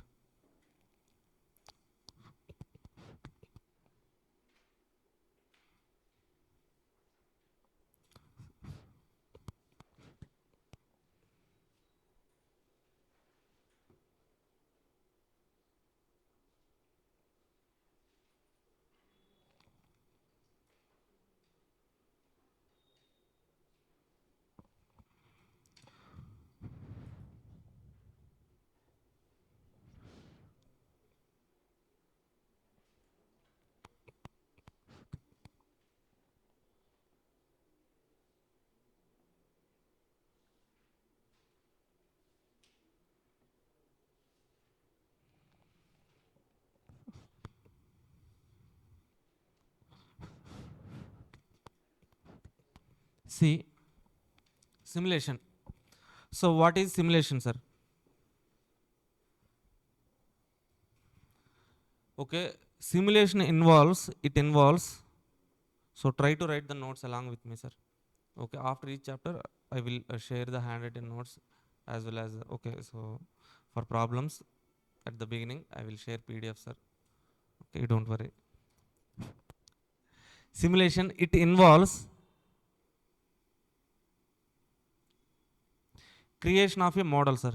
S1: See, simulation. So what is simulation, sir? Okay, simulation involves, so try to write the notes along with me, sir. Okay, after each chapter I will share the handwritten notes as well as okay, so for problems at the beginning I will share PDF, sir. Okay, don't worry. Simulation, it involves creation of a model, sir.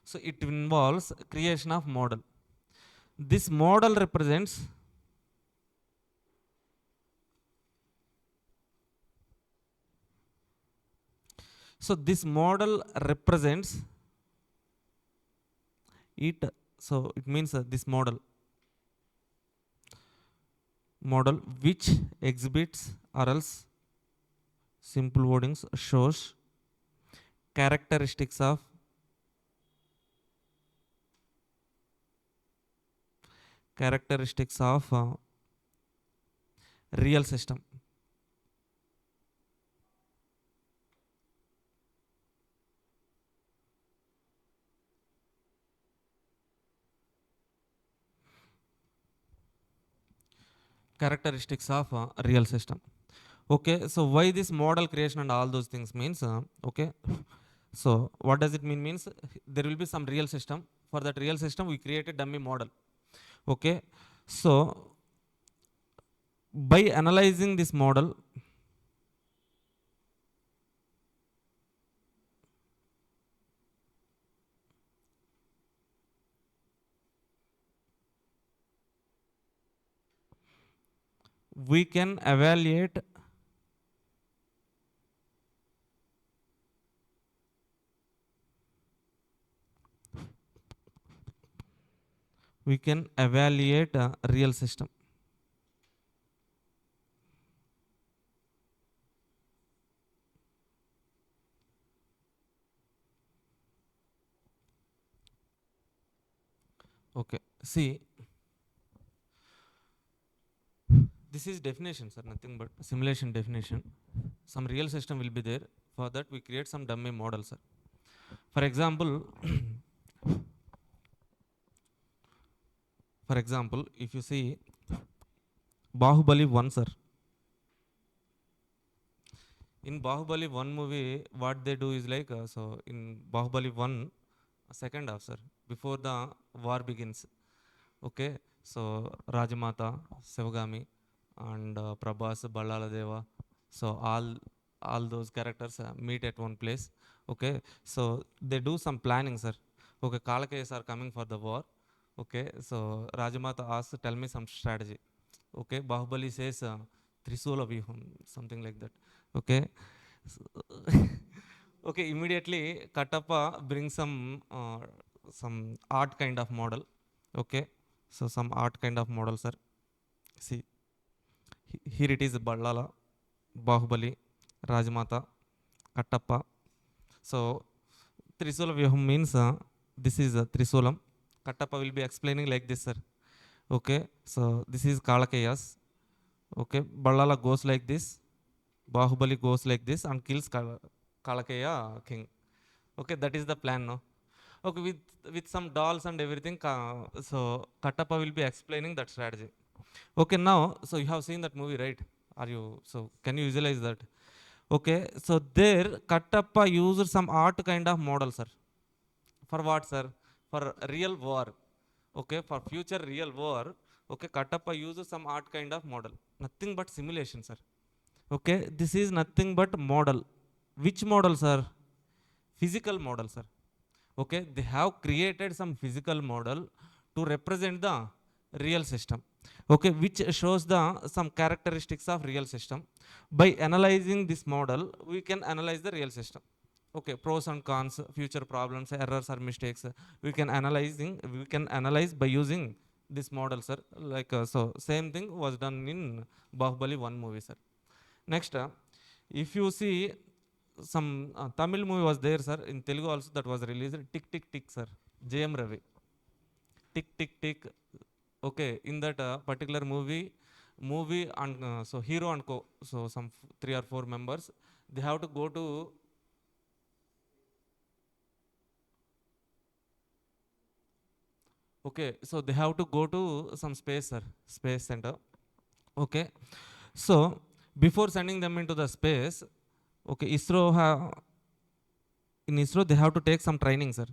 S1: So it involves creation of model. This model represents, so this model represents it, so it means this model which exhibits or else simple wordings shows characteristics of real system. Characteristics of real system. Okay, so why this model creation and all those things means, okay, so what does it means there will be some real system. For that real system we create a dummy model. Okay, so by analyzing this model, we can evaluate a real system. Okay, see, this is definition, sir, nothing but simulation definition. Some real system will be there. For that we create some dummy model, sir. For example, if you see Bahubali 1, sir. In Bahubali 1 movie, what they do is like, so in Bahubali 1, second half, sir, before the war begins. Okay, so Rajamata, Sivagami, and Prabhas, Ballala Deva, so all those characters meet at one place. Okay, so they do some planning, sir. Okay, Kalakayas are coming for the war. Okay, so Rajamata asks, tell me some strategy. Okay, Bahubali says, Trisula Vihum, something like that. Okay, so okay, immediately Katappa brings some art kind of model. Okay, so some art kind of model, sir. See, here it is Ballala, Bahubali, Rajmata, Kattappa. So Trisula Vyaham means this is Trisulam. Kattappa will be explaining like this, sir. Okay, so this is Kalakayas. Okay, Ballala goes like this, Bahubali goes like this and kills Kalakaya king. Okay, that is the plan, no? Okay, with some dolls and everything, so Kattappa will be explaining that strategy. Okay, now, so you have seen that movie, right? Are you, so can you visualize that? Okay, so there Kattappa used some art kind of model, sir. For what, sir? For real war. Okay, for future real war. Okay, Kattappa uses some art kind of model. Nothing but simulation, sir. Okay, this is nothing but model. Which model, sir? Physical model, sir. Okay, they have created some physical model to represent the real system. Okay, which shows the some characteristics of real system. By analyzing this model, we can analyze the real system. Okay, pros and cons, future problems, errors or mistakes, we can analyze by using this model, sir. Like so same thing was done in Bahubali 1 movie, sir. Next, if you see some Tamil movie was there, sir, in Telugu also that was released, Tick Tick Tick, sir, JM Ravi. Tick Tick Tick. Okay, in that particular movie and so hero and co, so some 3 or 4 members, they have to go to, okay, so they have to go to some space, sir, space center. Okay, so before sending them into the space, okay, in ISRO they have to take some training, sir.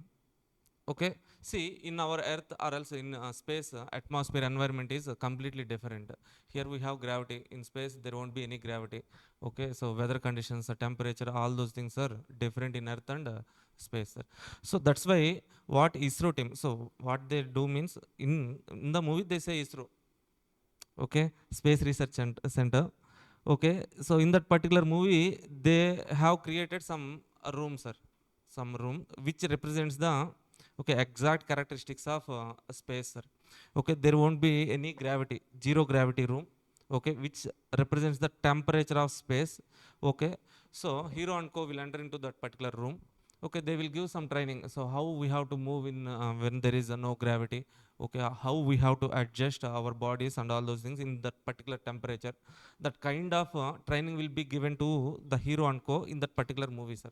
S1: Okay, see, in our earth or else in space, atmosphere environment is completely different. Here we have gravity. In space there won't be any gravity. Okay, so weather conditions, temperature, all those things are different in earth and space, sir. So that's why what ISRO team, so what they do means, in the movie they say ISRO. Okay, space research center. Okay, so in that particular movie they have created some room, sir, some room which represents the, okay, exact characteristics of space, sir. Okay, there won't be any gravity, zero gravity room. Okay, which represents the temperature of space. Okay, so hero and co will enter into that particular room. Okay, they will give some training, so how we have to move in when there is no gravity. Okay, how we have to adjust our bodies and all those things in that particular temperature. That kind of training will be given to the hero and co in that particular movie, sir.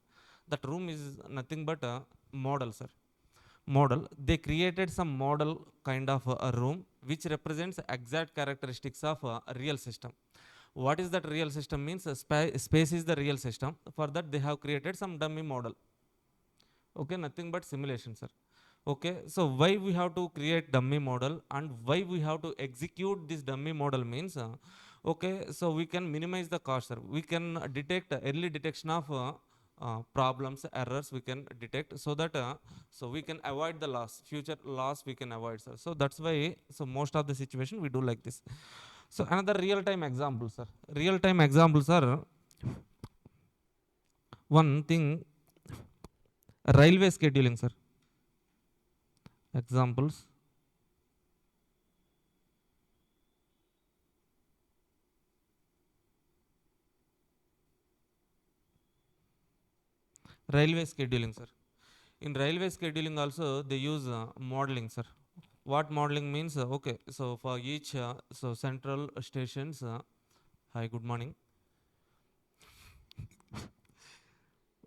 S1: That room is nothing but a model, sir. Model, they created some model kind of a room which represents exact characteristics of a real system. What is that real system means? Space is the real system. For that they have created some dummy model. Okay, nothing but simulation, sir. Okay, so why we have to create dummy model and why we have to execute this dummy model means, okay, so we can minimize the cost, sir. We can detect early detection of problems, errors we can detect, so that so we can avoid the loss, future loss we can avoid, sir. So that's why, so most of the situation we do like this. So another real time example, sir. Real time examples are, one thing, railway scheduling, sir. Examples, railway scheduling, sir. In railway scheduling also they use modeling, sir. What modeling means? Okay, so for each so central stations, hi, good morning.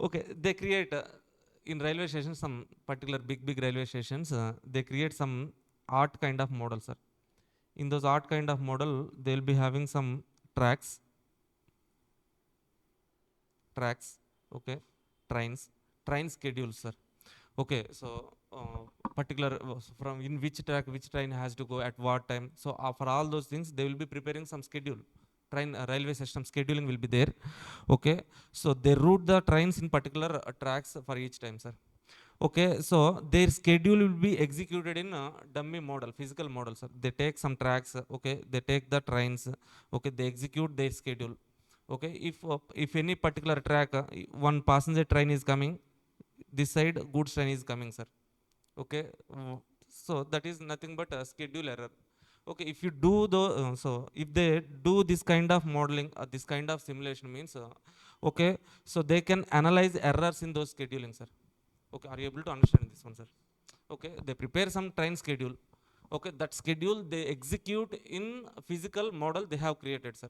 S1: Okay, they create in railway stations, some particular big railway stations, they create some art kind of model, sir. In those art kind of model they'll be having some tracks, tracks. Okay, trains, train schedules, sir. Okay, so particular from in which track which train has to go at what time. So for all those things they will be preparing some schedule. Train railway system scheduling will be there. Okay, so they route the trains in particular tracks for each time, sir. Okay, so their schedule will be executed in dummy model, physical model, sir. They take some tracks, okay, they take the trains, okay, they execute their schedule. Okay, if any particular track, one passenger train is coming, this side goods train is coming, sir. Okay, so that is nothing but a schedule error. Okay, if you do the so if they do this kind of modeling, this kind of simulation means, Okay, so they can analyze errors in those scheduling, sir. Okay, are you able to understand this one, sir? Okay, they prepare some train schedule. Okay, that schedule they execute in physical model they have created, sir.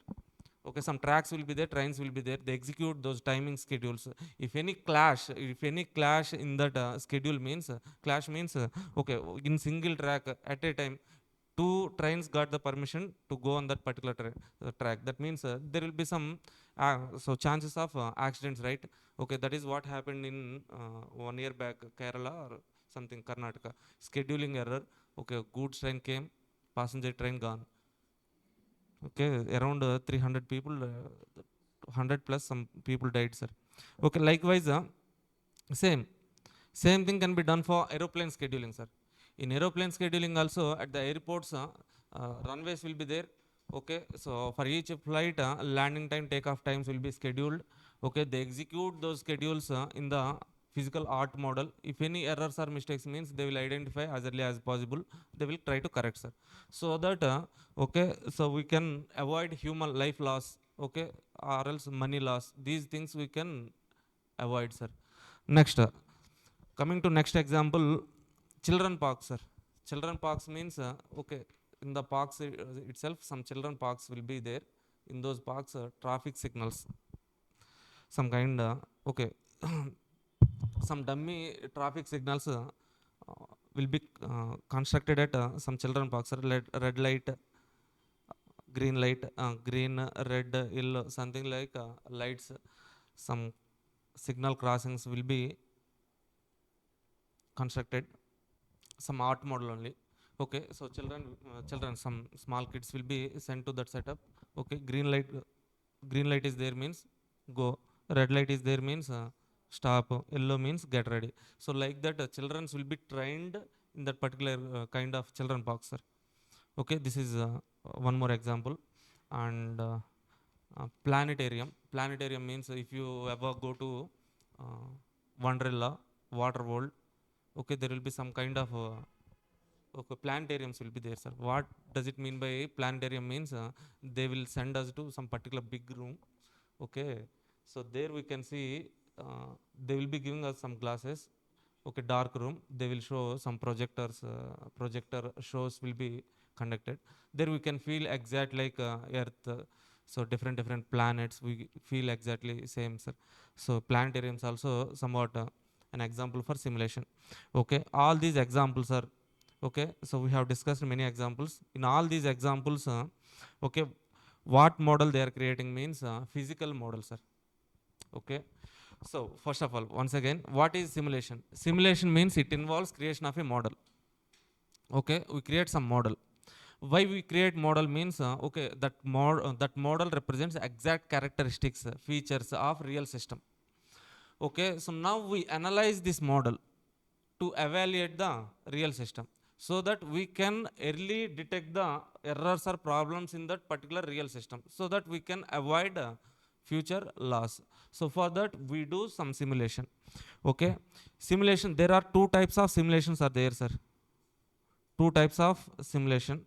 S1: Okay, some tracks will be there, trains will be there, they execute those timing schedules. If any clash in that schedule means clash means okay, in single track at a time two trains got the permission to go on that particular track. That means there will be some so chances of accidents, right? Okay, that is what happened in 1 year back, Kerala or something, Karnataka. Scheduling error. Okay, goods train came, passenger train gone. Okay, around 300 people, 100 plus some people died, sir. Okay, likewise same same thing can be done for aeroplane scheduling, sir. In aeroplane scheduling also, at the airports runways will be there. Okay, so for each flight landing time, takeoff times will be scheduled. Okay, they execute those schedules in the physical art model. If any errors or mistakes means, they will identify as early as possible, they will try to correct, sir. So that okay, so we can avoid human life loss. Okay, or else money loss, these things we can avoid, sir. Next coming to next example, children parks, sir. Children parks means okay, in the parks itself some children parks will be there. In those parks traffic signals, some kind okay, some dummy traffic signals will be constructed at some children parks, sir. Red light, green light, green, red, yellow, something like lights, some signal crossings will be constructed, some art model only. Okay, so children, some small kids will be sent to that setup. Okay, green light is there means go, red light is there means stop, yellow means get ready. So like that children will be trained in that particular kind of children box, sir. Okay, this is one more example. And planetarium means if you ever go to uh, Wonderla, water world. Okay, there will be some kind of okay, planetariums will be there, sir. What does it mean by planetarium means they will send us to some particular big room. Okay, so there we can see they will be giving us some glasses. Okay, dark room, they will show some projectors, projector shows will be conducted. There we can feel exact like earth, so different planets we feel exactly same, sir. So planetariums also somewhat an example for simulation. Okay, all these examples are okay, so we have discussed many examples. In all these examples okay, what model they are creating means physical model, sir. Okay, so first of all, once again, what is simulation? Simulation means it involves creation of a model. Okay, we create some model. Why we create model means okay, that model represents exact characteristics, features of real system. Okay, so now we analyze this model to evaluate the real system, so that we can early detect the errors or problems in that particular real system, so that we can avoid future loss. So for that we do some simulation. Okay, simulation, there are two types of simulations are there, sir. Two types of simulation.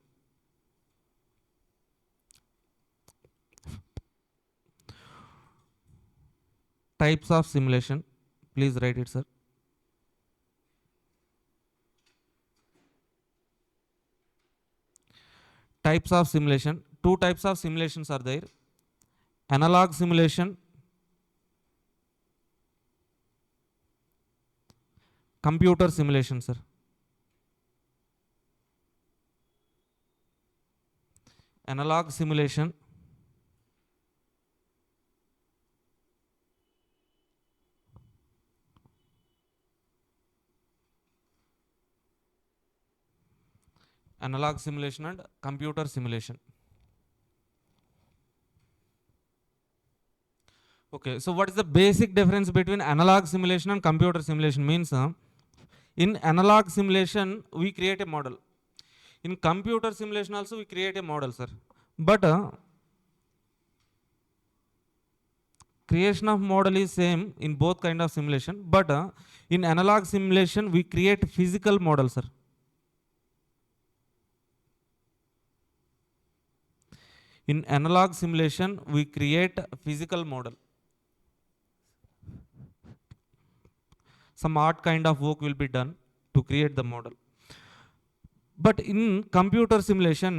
S1: Types of simulation, please write it, sir. Types of simulation, two types of simulations are there: analog simulation, computer simulation, sir. Analog simulation, analog simulation and computer simulation. Okay, so what is the basic difference between analog simulation and computer simulation means in analog simulation we create a model. In computer simulation also we create a model, sir. But creation of model is same in both kind of simulation, but in analog simulation we create physical model, sir. In analog simulation we create physical model. some art kind of work will be done to create the model. But in computer simulation,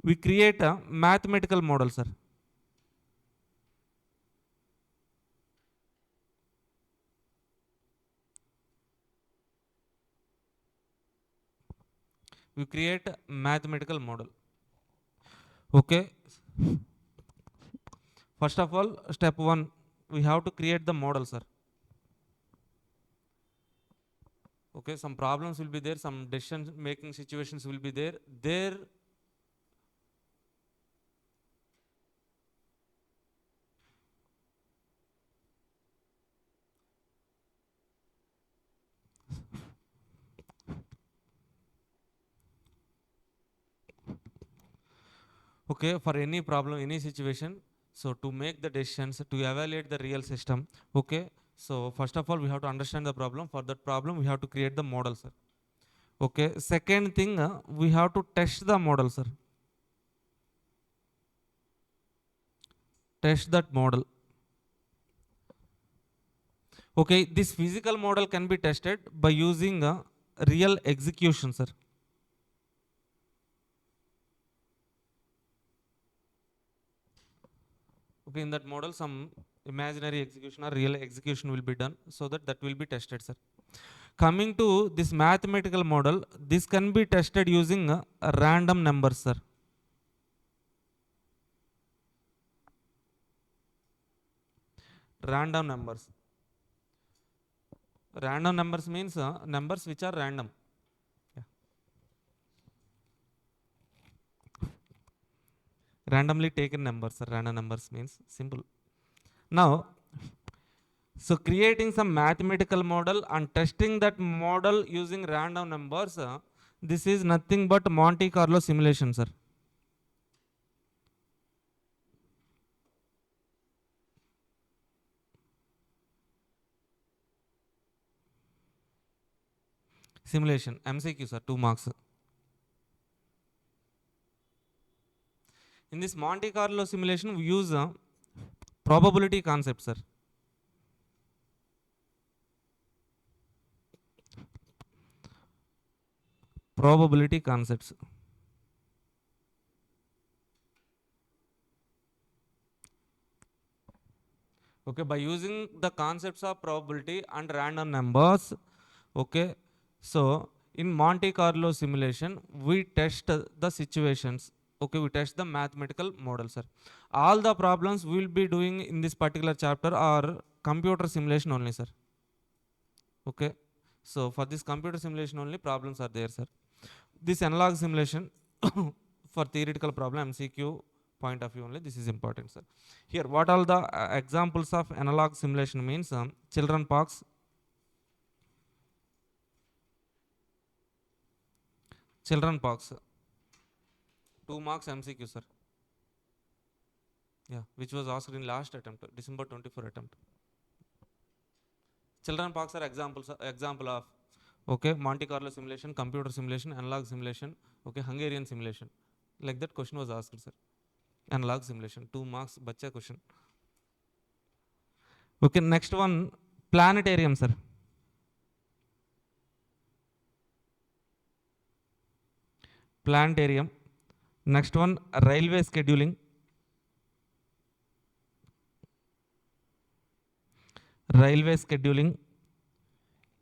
S1: we create a mathematical model, sir. We create a mathematical model. Okay. First of all, step one, we have to create the model, sir. Okay, some problems will be there, some decision making situations will be there. Okay, for any problem, any situation, so to make the decisions, to evaluate the real system, okay, so first of all, we have to understand the problem. For that problem, we have to create the model, sir. Okay, second thing, we have to test the model, sir. Test that model. Okay, this physical model can be tested by using a real execution, sir. Okay, in that model, some imaginary execution or real execution will be done, so that will be tested, sir. Coming to this mathematical model, this can be tested using a random numbers, sir. Random numbers. Random numbers means numbers which are random. Yeah. Randomly taken numbers, sir. Random numbers means simple. Now, so creating some mathematical model and testing that model using random numbers, this is nothing but Monte Carlo simulation, sir. Simulation, MCQ, sir, 2 marks. In this Monte Carlo simulation, we use probability concept, sir. Probability concepts. Okay, by using the concepts of probability and random numbers, okay, so in Monte Carlo simulation, we test the situations. Okay, we test the mathematical model, sir. All the problems we will be doing in this particular chapter are computer simulation only, sir. Okay, so for this computer simulation only problems are there, sir. This analog simulation for theoretical problem MCQ point of view only, this is important, sir. Here, what are the examples of analog simulation means? Children pox, children pox, 2 marks MCQ, sir. Yeah, which was asked in last attempt, December 24 attempt. Children pox are example of, okay, Monte Carlo simulation, computer simulation, analog simulation, okay, Hungarian simulation. Like that question was asked, sir. Analog simulation, 2 marks, bacha question. Okay, next one, planetarium, sir. Planetarium. Next one, railway scheduling. Railway scheduling.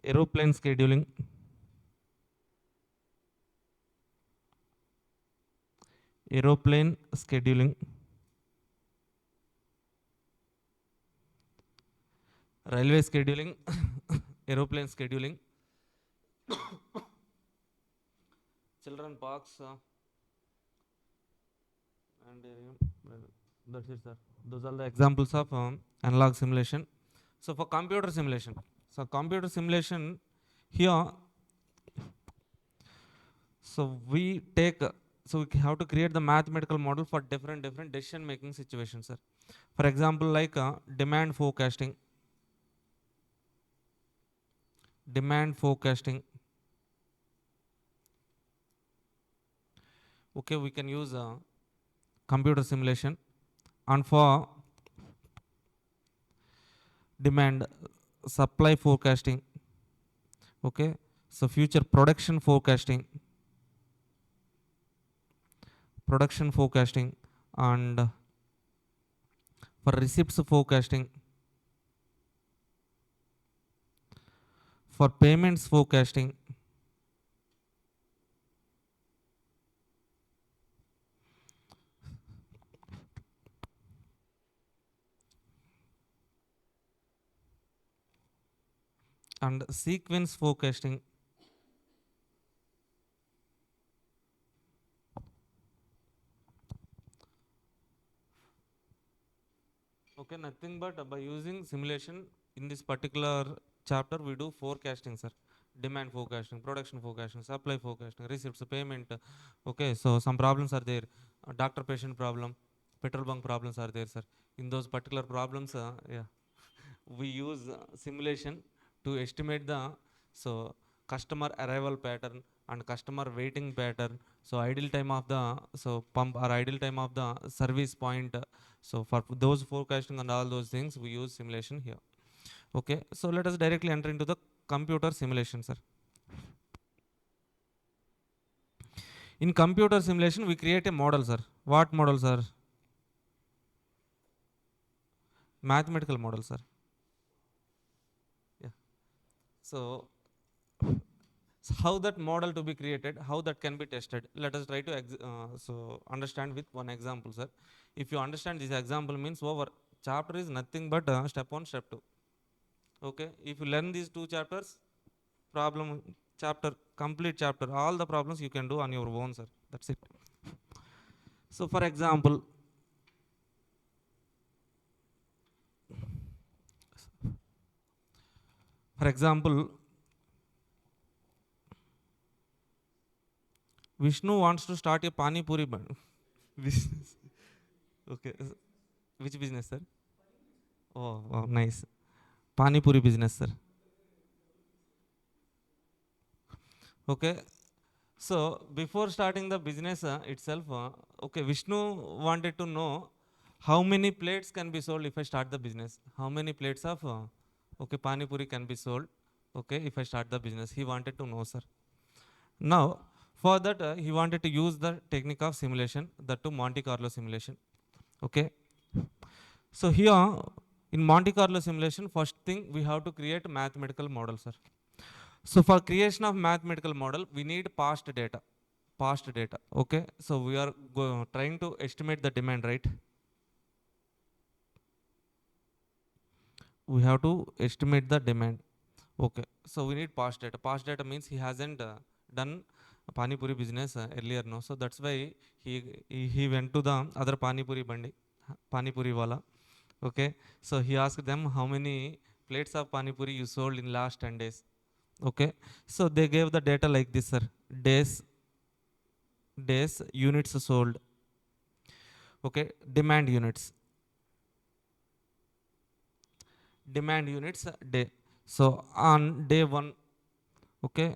S1: Aeroplane scheduling. Aeroplane scheduling. Railway scheduling. Aeroplane scheduling. Children parks. And that's it, sir. Those are the examples of analog simulation. So for computer simulation, here, so we take, so we have to create the mathematical model for different decision making situations, sir. For example, like demand forecasting. Demand forecasting. Okay, we can use computer simulation. And for demand, supply forecasting. Okay, so future production forecasting, and for receipts forecasting, for payments forecasting, and sequence forecasting. Okay, nothing but by using simulation in this particular chapter, we do forecasting, sir. Demand forecasting, production forecasting, supply forecasting, receipts, payment. Okay, so some problems are there. Doctor patient problem, petrol bunk problems are there, sir. In those particular problems, yeah, we use simulation to estimate the so customer arrival pattern and customer waiting pattern, so idle time of the so pump or idle time of the service point. So for those forecasting and all those things, we use simulation here. Okay, so let us directly enter into the computer simulation, sir. In computer simulation, we create a model, sir. What model, sir? Mathematical model, sir. Yeah. So how that model to be created, how that can be tested, let us try to so understand with one example, sir. If you understand this example means over, chapter is nothing but step 1, step 2. Okay, if you learn these two chapters, problem chapter, complete chapter, all the problems you can do on your own, sir. That's it. So for example, for example Vishnu wants to start a pani puri business. Okay, which business, sir? Oh, wow, nice. Pani puri business, sir. Okay, so before starting the business itself, okay, Vishnu wanted to know how many plates can be sold if I start the business. How many plates of okay pani puri can be sold? Okay, if I start the business, he wanted to know, sir. Now, for that, he wanted to use the technique of simulation, that to Monte Carlo simulation. Okay, so here in Monte Carlo simulation, first thing we have to create mathematical model, sir. So for creation of mathematical model, we need past data. Past data. Okay. So we are trying to estimate the demand, right? We have to estimate the demand. Okay. So we need past data. Past data means he hasn't done pani puri business earlier, no. So that's why he went to the other pani puri bandi, pani puri wala. Okay. So he asked them how many plates of pani puri you sold in last 10 days. Okay, so they gave the data like this, sir. Days, units sold. Okay, demand units day. So on day 1, okay,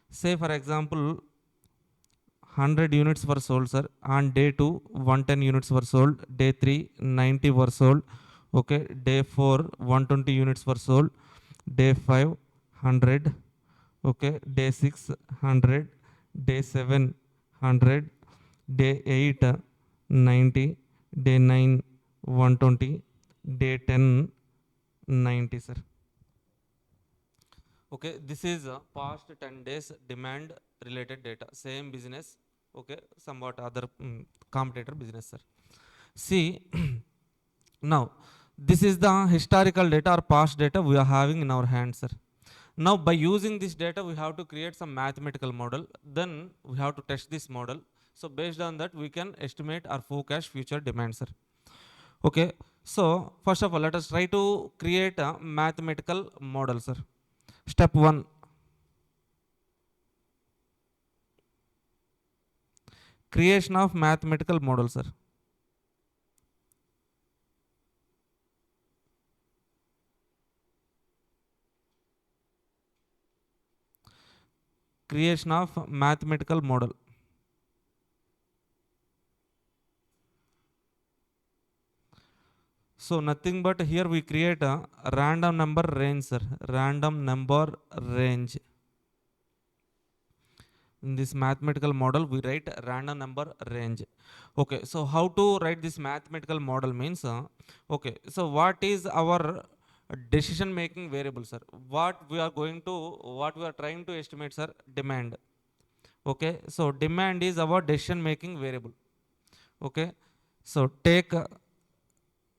S1: say for example 100 units were sold, sir. On day 2, 110 units were sold. Day 3, 90 were sold. Okay, day 4, 120 units were sold. Day 5, 100. Okay, day 6, 100. Day 7, 100. Day 8, 90. Day 9, 120. Day 10, 90, sir. Okay, this is past 10 days demand related data, same business. Okay, somewhat other competitor business, sir. See, now this is the historical data or past data we are having in our hands, sir. Now by using this data, we have to create some mathematical model, then we have to test this model. So based on that, we can estimate or forecast future demand, sir. Okay, so first of all, let us try to create a mathematical model, sir. Step 1, creation of mathematical model, sir. Creation of mathematical model. So nothing but here we create a random number range, sir. Random number range. In this mathematical model we write random number range. Okay, so how to write this mathematical model means okay, so what is our decision making variable, sir? What we are trying to estimate, sir? Demand. Okay, so demand is our decision making variable. Okay, so take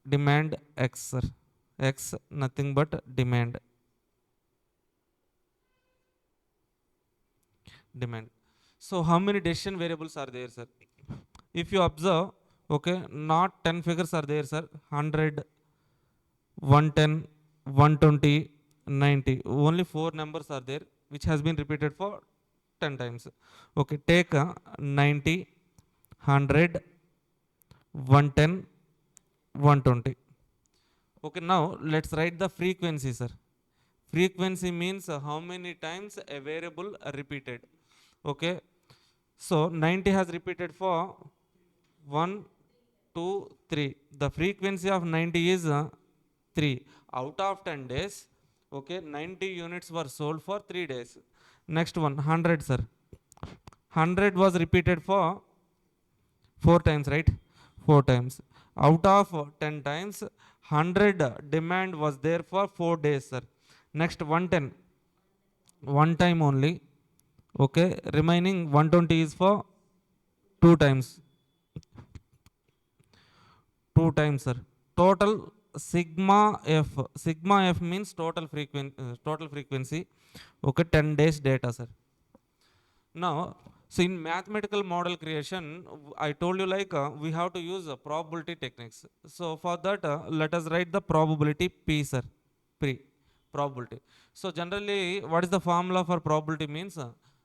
S1: demand x, sir. X nothing but demand. Demand. So how many decision variables are there, sir? If you observe, okay, not 10 figures are there, sir. 100, 110, 120, 90. Only 4 numbers are there, which has been repeated for 10 times. Okay, take 90, 100, 110, 120. Okay, now let's write the frequency, sir. Frequency means how many times a variable repeated. Okay, so 90 has repeated for 1, 2, 3. The frequency of 90 is 3. Out of 10 days, okay, 90 units were sold for 3 days. Next one, 100, sir. 100 was repeated for 4 times, right? 4 times. Out of 10 times, 100 demand was there for 4 days, sir. Next, 110. One time only. Okay, remaining 120 is for 2 times. 2 times, sir. Total sigma f. Sigma f means total frequency. Okay, 10 days data, sir. Now, so in mathematical model creation, I told you like we have to use probability techniques. So for that, let us write the probability P, sir. P, probability. So generally, what is the formula for probability means?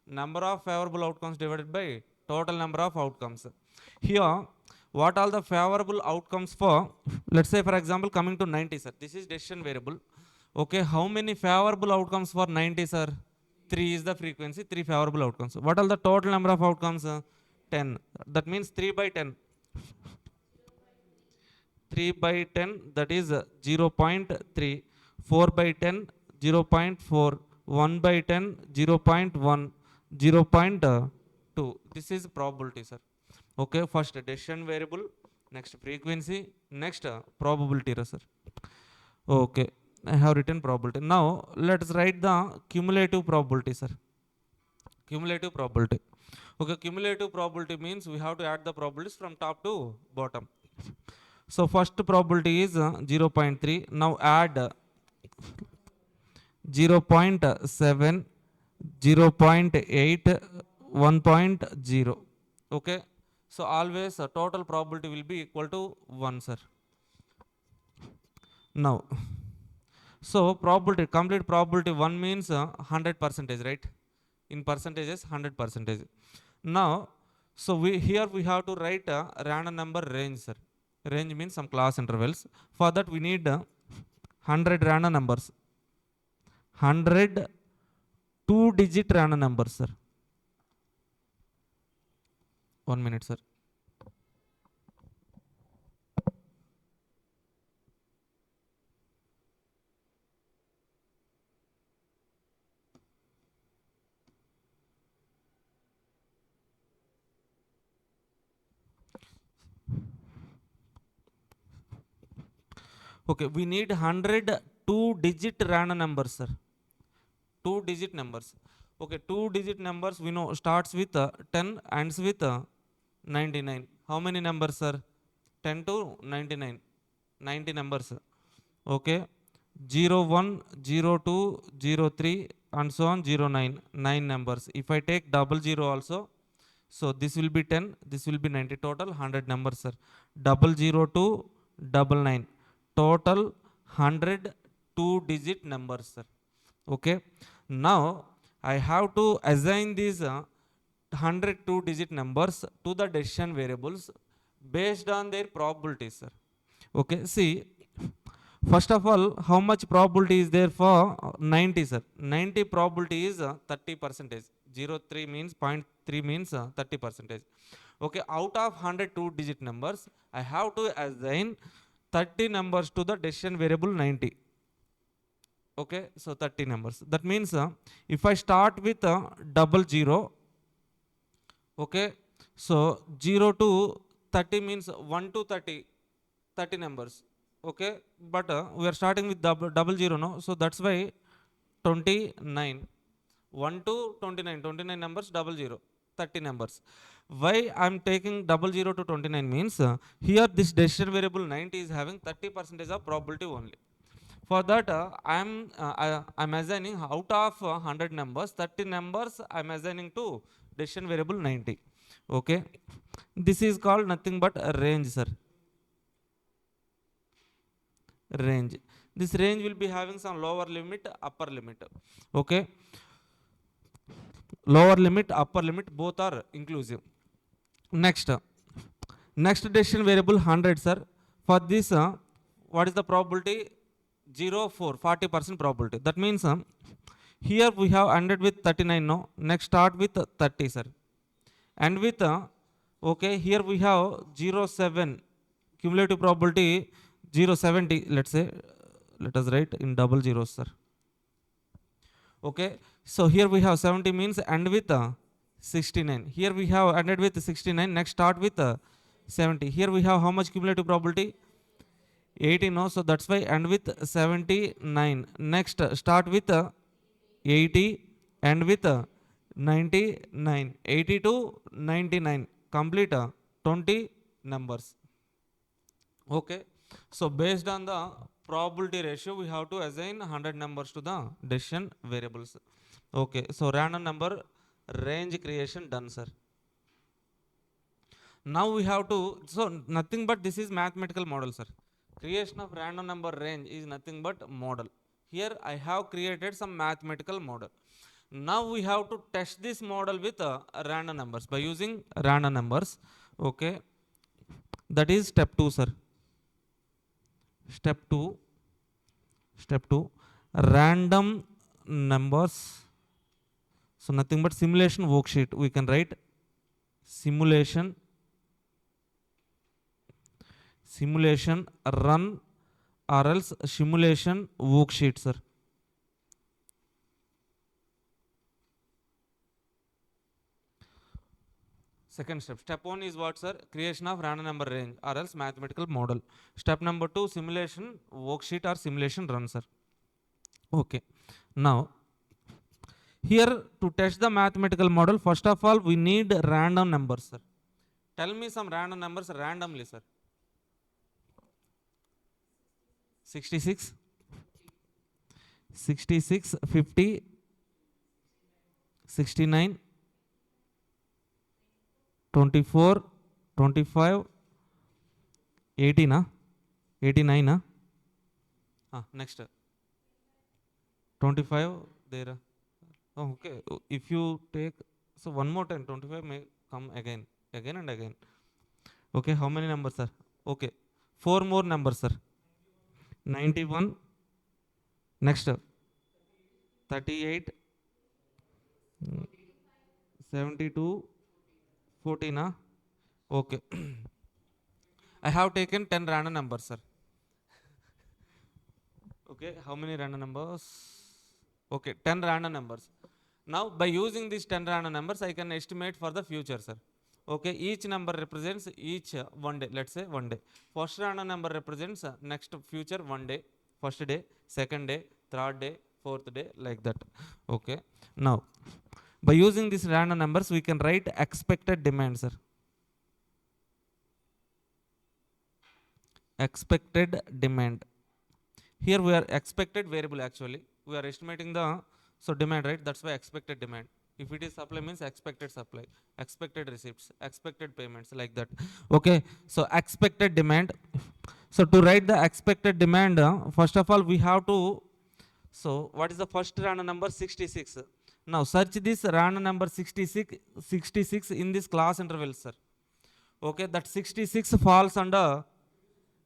S1: Number of favorable outcomes divided by total number of outcomes. Here, what are the favorable outcomes for, let's say for example, coming to 90, sir. This is decision variable. Okay, how many favorable outcomes for 90, sir? 3 is the frequency, 3 favorable outcomes. What are the total number of outcomes? 10. That means 3 by 10. 3 by 10, that is 0.3. 4 by 10, 0.4. 1 by 10, 0.1. 0.2. This is probability, sir. Okay, first decision variable, next frequency, next probability, sir. Okay, I have written probability. Now let's write the cumulative probability, sir. Cumulative probability. Okay, cumulative probability means we have to add the probabilities from top to bottom. So first probability is 0.3. Now add 0.7, 0.8, 1.0. Okay, so always total probability will be equal to 1, sir. Now, so probability, complete probability 1 means 100 percentage, right? In percentages, 100 percentage. Now, so here we have to write a random number range, sir. Range means some class intervals. For that we need 100 random numbers. 100 2-digit random numbers, sir. 1 minute, sir. Okay, we need 100 2-digit random numbers, sir. 2-digit numbers. Okay, 2-digit numbers we know starts with 10, ends with 99. How many numbers, sir? 10 to 99. 90 numbers. Okay, 0, 1, 0, 2, 0, 3, and so on, 0, 9. 9 numbers. If I take 00 also, so this will be 10, this will be 90. Total 100 numbers, sir. 002, 99. Total 100 2-digit numbers, sir. Okay, now I have to assign these 100 2-digit numbers to the decision variables based on their probabilities, sir. Okay, see, first of all, how much probability is there for 90, sir? 90 probability is 30 percentage. 03 means 0.3 means 30 percentage. Okay, out of 100 2-digit numbers, I have to assign 30 numbers to the decision variable 90. Okay, so 30 numbers. That means if I start with 00, okay, so 0 to 30 means 1 to 30, 30 numbers. Okay, but we are starting with double zero, no? So that's why 29. 1 to 29, 29 numbers, 00, 30 numbers. Why I'm taking 00 to 29 means here this decision variable 90 is having 30% of probability only. For that, I'm assigning out of 100 numbers, 30 numbers I'm assigning to decision variable 90. Okay, this is called nothing but a range, sir. Range. This range will be having some lower limit, upper limit. Okay, lower limit, upper limit, both are inclusive. Next decision variable 100, sir. For this, what is the probability? 0, 4, 40% probability. That means here we have ended with 39 now. Next start with 30, sir. And with, okay, here we have 0, 7. Cumulative probability 0, 70, let's say. Let us write in double zeros, sir. Okay, so here we have 70 means end with 69. Here we have ended with 69. Next start with 70. Here we have how much cumulative probability? 80, no? So that's why end with 79. Next start with 80, end with 99. 80 to 99. Complete 20 numbers. Okay, so based on the probability ratio, we have to assign 100 numbers to the decision variables. Okay, so random number range creation done, sir. Now we have to, so nothing but this is mathematical model, sir. Creation of random number range is nothing but model. Here I have created some mathematical model. Now we have to test this model with random numbers by using random numbers. Okay, that is step 2, sir. Step 2, random numbers. So nothing but simulation worksheet. We can write simulation run or else simulation worksheet, sir. Second step. Step 1 is what, sir? Creation of random number range or else mathematical model. Step number 2, simulation worksheet or simulation run, sir. Okay. Now, here to test the mathematical model, first of all, we need random numbers, sir. Tell me some random numbers randomly, sir. 66, 50, 69, 24, 25, 18, 89. Next. 25 there. Oh, okay. If you take, so one more time, 25 may come again and again. Okay, how many numbers, sir? Okay, 4 more numbers, sir. 91. Next, 38, 72, 14. Okay. I have taken 10 random numbers, sir. Okay, how many random numbers? Okay, 10 random numbers. Now, by using these 10 random numbers, I can estimate for the future, sir. Okay, each number represents each one day. Let's say one day. First random number represents next future one day. First day, second day, third day, fourth day, like that. Okay. Now, by using these random numbers, we can write expected demand, sir. Expected demand. Here we are expected variable actually. We are estimating the demand, right? That's why expected demand. If it is supply means expected supply, expected receipts, expected payments, like that. Okay, so expected demand. So to write the expected demand, first of all we have to, so what is the first random number? 66. Now search this random number 66 in this class interval, sir. Okay, that 66 falls under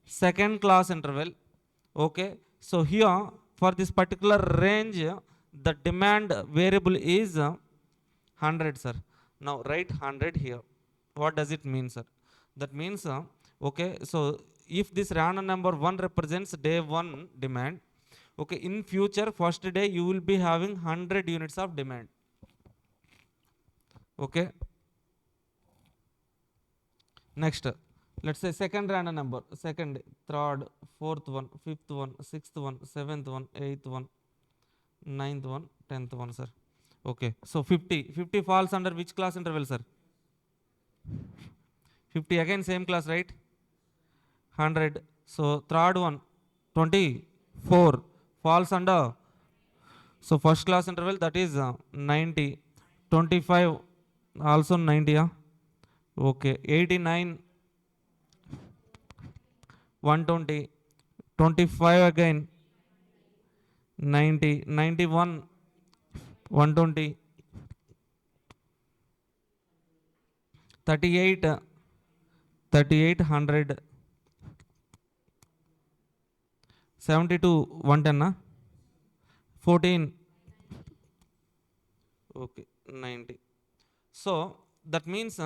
S1: second class interval. Okay, so here for this particular range, the demand variable is 100, sir. Now write 100 here. What does it mean, sir? That means, okay, so if this random number 1 represents day 1 demand, okay, in future first day you will be having 100 units of demand. Okay, next let's say second random number, second, third, fourth one, fifth one, sixth one, seventh one, eighth one, ninth one, 10th one, sir. Okay, so 50 falls under which class interval, sir? 50 again same class, right? 100. So third one 24 falls under, so first class interval, that is 90. 25 also 90, yeah? Okay, 89, 120, 25 again 90, 91, 120, 38, 38, 100, 72, 110, 14, okay, 90. So that means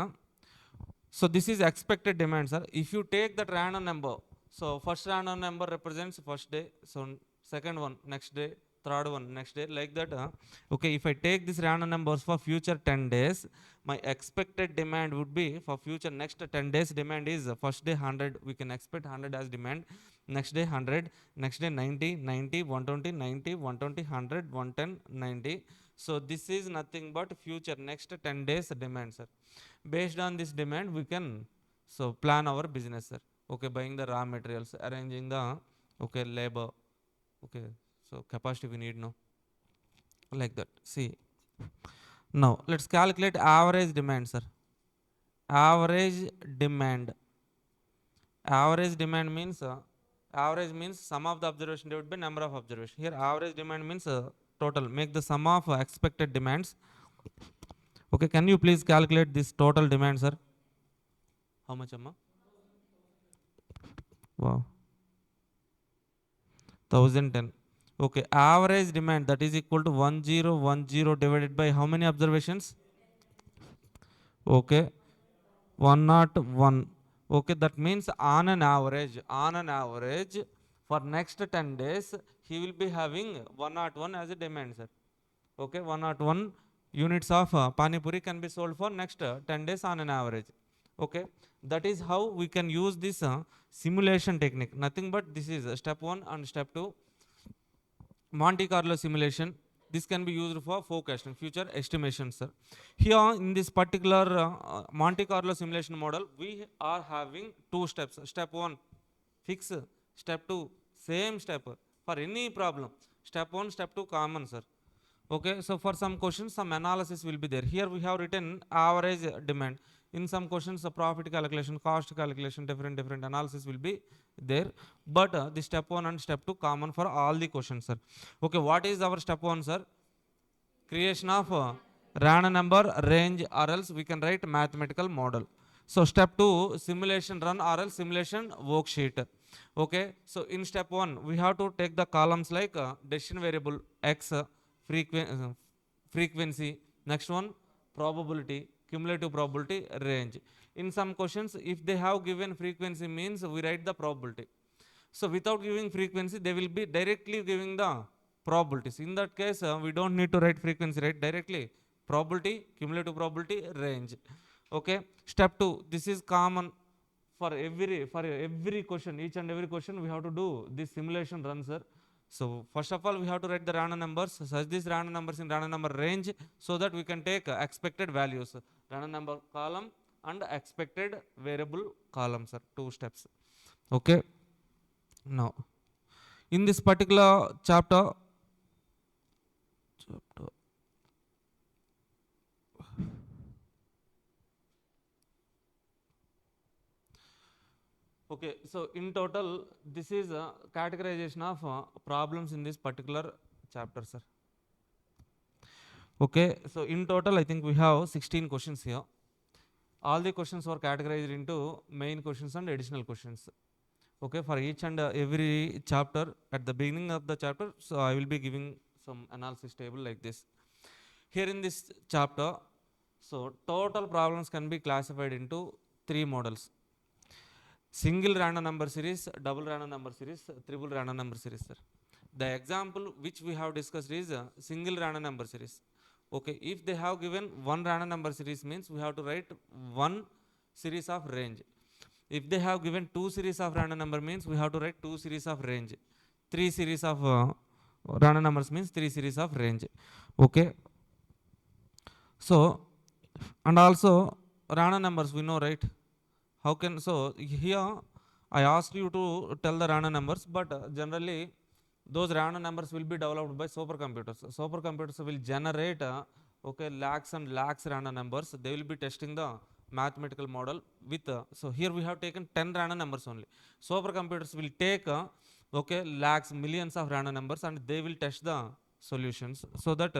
S1: so this is expected demand, sir. If you take that random number, so first random number represents first day, so second one next day, third one next day, like that. Okay, if I take this random numbers for future 10 days, my expected demand would be for future next 10 days demand is first day 100, we can expect 100 as demand, next day 100, next day 90, 90, 120, 90, 120, 100, 110, 90. So this is nothing but future next 10 days demand, sir. Based on this demand we can so plan our business, sir. Okay, buying the raw materials, arranging the, okay, labor, okay, so capacity we need, no, like that. See, now let's calculate average demand, sir. Average demand, average demand means average means sum of the observation divided by number of observation. Here average demand means total, make the sum of expected demands. Okay, can you please calculate this total demand, sir? How much, amma? Wow, 1010. Okay, average demand, that is equal to 1010 divided by how many observations? Okay, 101. Okay, that means on an average, for next 10 days, he will be having 101 as a demand, sir. Okay, 101 units of pani puri can be sold for next 10 days on an average. Okay, that is how we can use this simulation technique. Nothing but this is step 1 and step 2, Monte Carlo simulation. This can be used for forecasting, future estimations, sir. Here in this particular Monte Carlo simulation model, we are having two steps. Step 1, fix. Step 2, same step for any problem. Step 1, step 2, common, sir. Okay, so for some questions, some analysis will be there. Here we have written average demand. In some questions, the profit calculation, cost calculation, different analysis will be there. But the step 1 and step 2 common for all the questions, sir. Okay, what is our step 1, sir? Creation of random number range, or else we can write mathematical model. So step 2, simulation run or else simulation worksheet. Okay, so in step 1 we have to take the columns like decision variable x, frequency, next one probability, cumulative probability, range. In some questions, if they have given frequency means we write the probability. So without giving frequency, they will be directly giving the probabilities. In that case, we don't need to write frequency, right? Directly probability, cumulative probability, range. Okay. Step 2, this is common for every question, each and every question we have to do this simulation run, sir. So first of all, we have to write the random numbers, such these random numbers in random number range, so that we can take expected values, random number column and expected variable column, sir. Two steps. Okay. Now, in this particular chapter, okay, so in total, this is a categorization of problems in this particular chapter, sir. Okay, so in total, I think we have 16 questions here. All the questions were categorized into main questions and additional questions. Okay, for each and every chapter, at the beginning of the chapter, so I will be giving some analysis table like this. Here in this chapter, so total problems can be classified into 3 models. single random number series, double random number series, triple random number series, sir. The example which we have discussed is single random number series. Okay, if they have given one random number series, means we have to write one series of range. If they have given two series of random number, means we have to write two series of range. Three series of random numbers means three series of range. Okay, so and also random numbers we know, right? How can, so here I asked you to tell the random numbers, but generally those random numbers will be developed by supercomputers. Supercomputers will generate okay, lakhs and lakhs random numbers. They will be testing the mathematical model with so here we have taken 10 random numbers only. Supercomputers will take okay, lakhs, millions of random numbers, and they will test the solutions, so that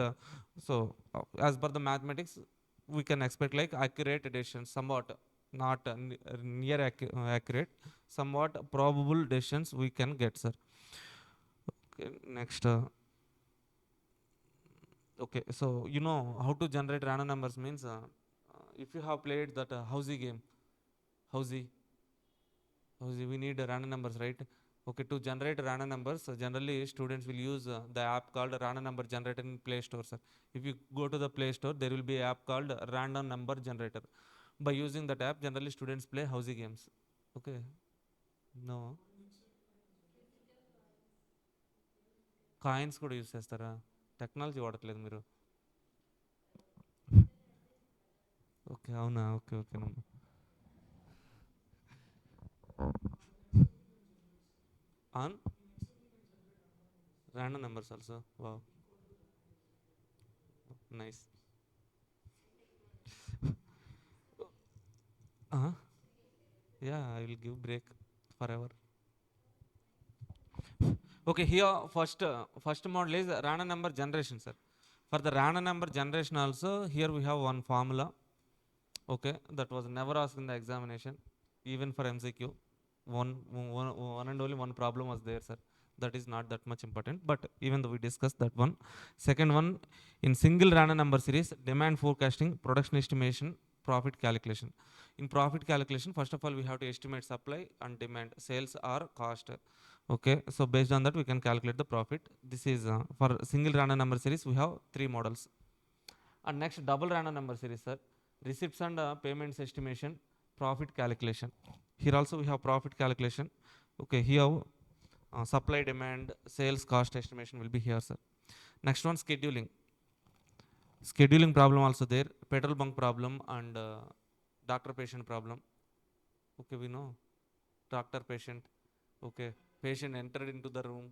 S1: as per the mathematics we can expect like accurate decisions, somewhat not near accurate, somewhat probable decisions we can get, sir. Okay, next okay, so you know how to generate random numbers, means if you have played that housey game, housey housey, we need random numbers, right? Okay, to generate random numbers, generally students will use the app called random number generator in Play Store, sir. If you go to the Play Store, there will be an app called random number generator. By using that app, generally students play housey games. Okay, no, coins కూడా use చేస్తారా? Technology వాడట్లేదు మీరు. Okay, అవునా, okay ఓకేనమ్మా. On random numbers also, wow, nice. uh yeah, I will give break forever. Okay, here first model is random number generation, sir. For the random number generation also, here we have one formula. Okay, that was never asked in the examination, even for MCQ. One and only one problem was there, sir. That is not that much important, but even though we discussed that one. Second one, in single random number series, demand forecasting, production estimation, profit calculation. In profit calculation, first of all, we have to estimate supply and demand, sales or cost. Okay, so based on that, we can calculate the profit. This is for single random number series, we have three models. And next, double random number series, sir. Receipts and payments estimation, profit calculation. Here also we have profit calculation. Okay, here supply, demand, sales, cost estimation will be here, sir. Next one, scheduling. Scheduling problem also there. Petrol bunk problem and doctor patient problem. Okay, we know doctor patient. Okay, patient entered into the room.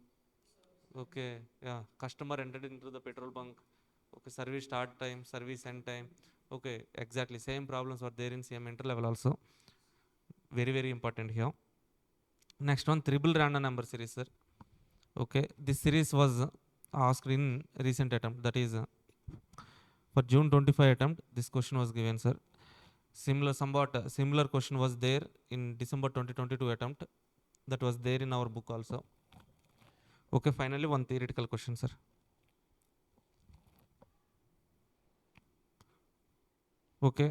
S1: Okay, yeah, customer entered into the petrol bunk. Okay, service start time, service end time. Okay, exactly same problems were there in CM interlevel also. Very very important here. Next one, triple random number series, sir. Okay, this series was asked in recent attempt, that is for June 25 attempt. This question was given, sir. Similar, somewhat similar question was there in December 2022 attempt. That was there in our book also. Okay, finally one theoretical question, sir. Okay,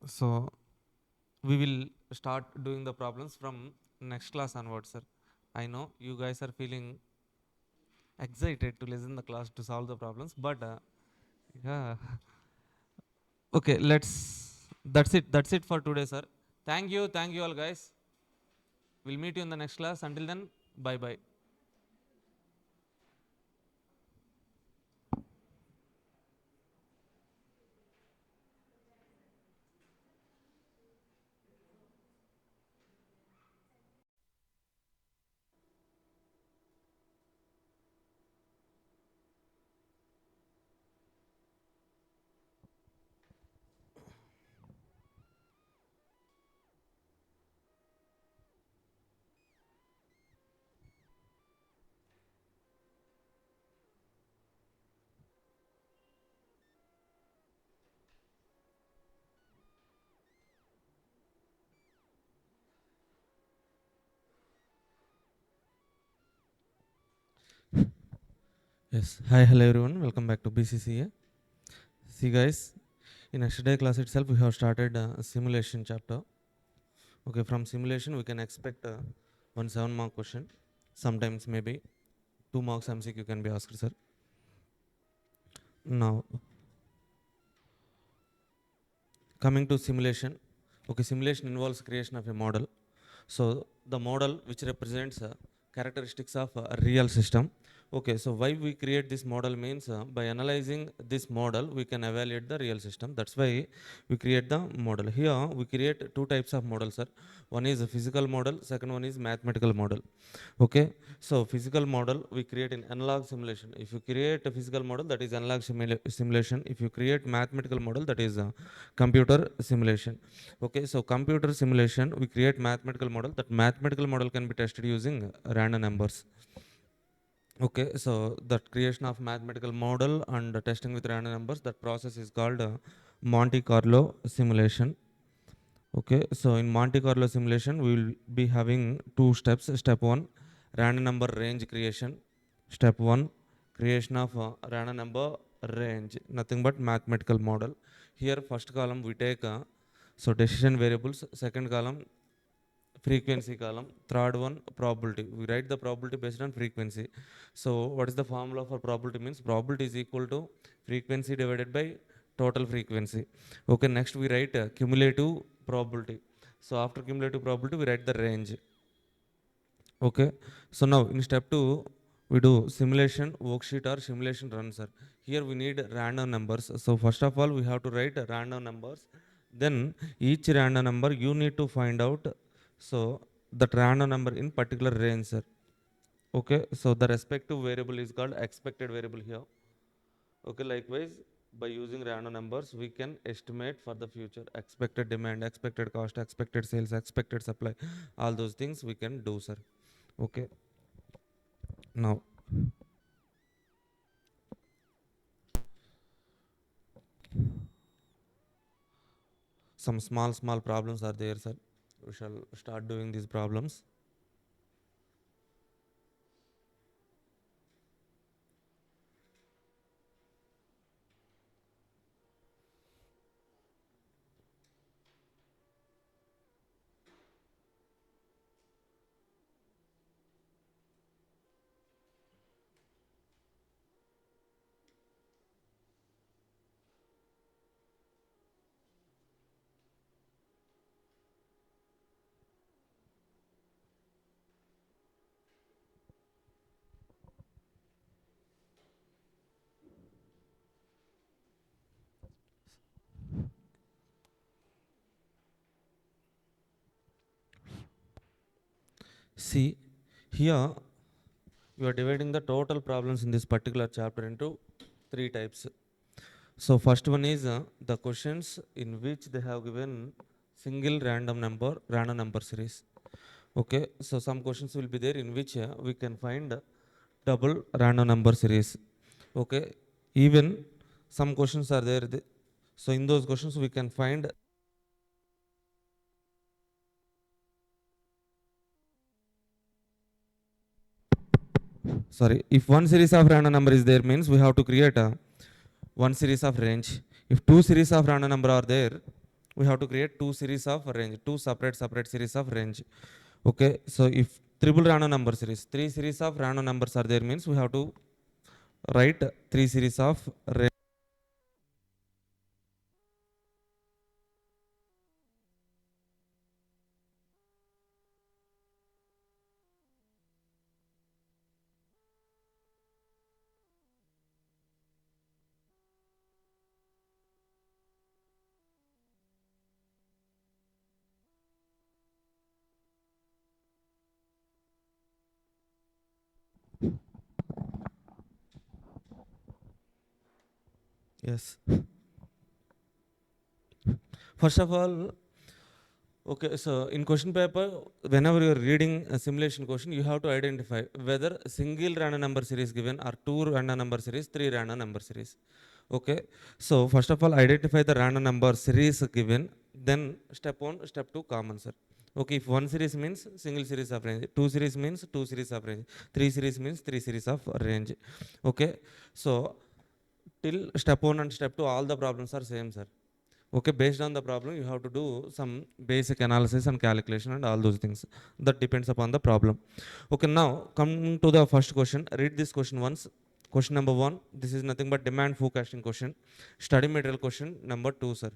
S1: so we will start doing the problems from next class onwards, sir. I know you guys are feeling excited to listen the class to solve the problems, but yeah. Okay, that's it for today, sir. Thank you all, guys. We'll meet you in the next class. Until then, bye bye. Yes, hi, hello everyone. Welcome back to BCCA. See, guys, in yesterday class itself, we have started a simulation chapter. Okay, from simulation we can expect one 7-mark question. Sometimes maybe 2 marks MCQ can be asked, sir. Now, coming to simulation. Okay, simulation involves creation of a model. So the model which represents characteristics of a real system. Okay, so why we create this model means by analyzing this model we can evaluate the real system. That's why we create the model. Here we create two types of models, sir. One is a physical model, second one is mathematical model. Okay, so physical model we create in analog simulation. If you create a physical model, that is analog simulation. If you create mathematical model, that is computer simulation. Okay, so computer simulation we create mathematical model. That mathematical model can be tested using random numbers. Okay, so that creation of mathematical model and testing with random numbers, that process is called Monte Carlo simulation. Okay, so in Monte Carlo simulation, we will be having two steps. Step 1, random number range creation. Step 1, creation of random number range, nothing but mathematical model. Here, first column we take so decision variables, second column frequency column, third one probability. We write the probability based on frequency. So what is the formula for probability? Means probability is equal to frequency divided by total frequency. Okay, next we write cumulative probability. So after cumulative probability we write the range. Okay, so now in step 2 we do simulation worksheet or simulation run, sir. Here we need random numbers. So first of all we have to write random numbers. Then each random number you need to find out so that random number in particular range, sir. Okay, so the respective variable is called expected variable here. Okay, likewise by using random numbers we can estimate for the future expected demand, expected cost, expected sales, expected supply, all those things we can do, sir. Okay, now some small problems are there, sir. We shall start doing these problems. See, here we are dividing the total problems in this particular chapter into three types. So first one is the questions in which they have given single random number series. Okay, so some questions will be there in which we can find double random number series. Okay, even some questions are there. So in those questions we can find, sorry, if one series of random number is there means we have to create a one series of range. If two series of random number are there, we have to create two series of range, two separate series of range. Okay, so if triple random number series, three series of random numbers are there means we have to write three series of range. Yes. First of all, okay, so in question paper, whenever you are reading a simulation question, you have to identify whether single random number series given or two random number series, three random number series. Okay, so first of all, identify the random number series given, then step 1, step 2, common, sir. Okay, if one series means single series of range, two series means two series of range, three series means three series of range. Okay, so till step 1 and step 2, all the problems are same, sir. Okay, based on the problem, you have to do some basic analysis and calculation and all those things. That depends upon the problem. Okay, now coming to the first question, read this question once. Question number 1, this is nothing but demand forecasting question. Study material question number 2, sir.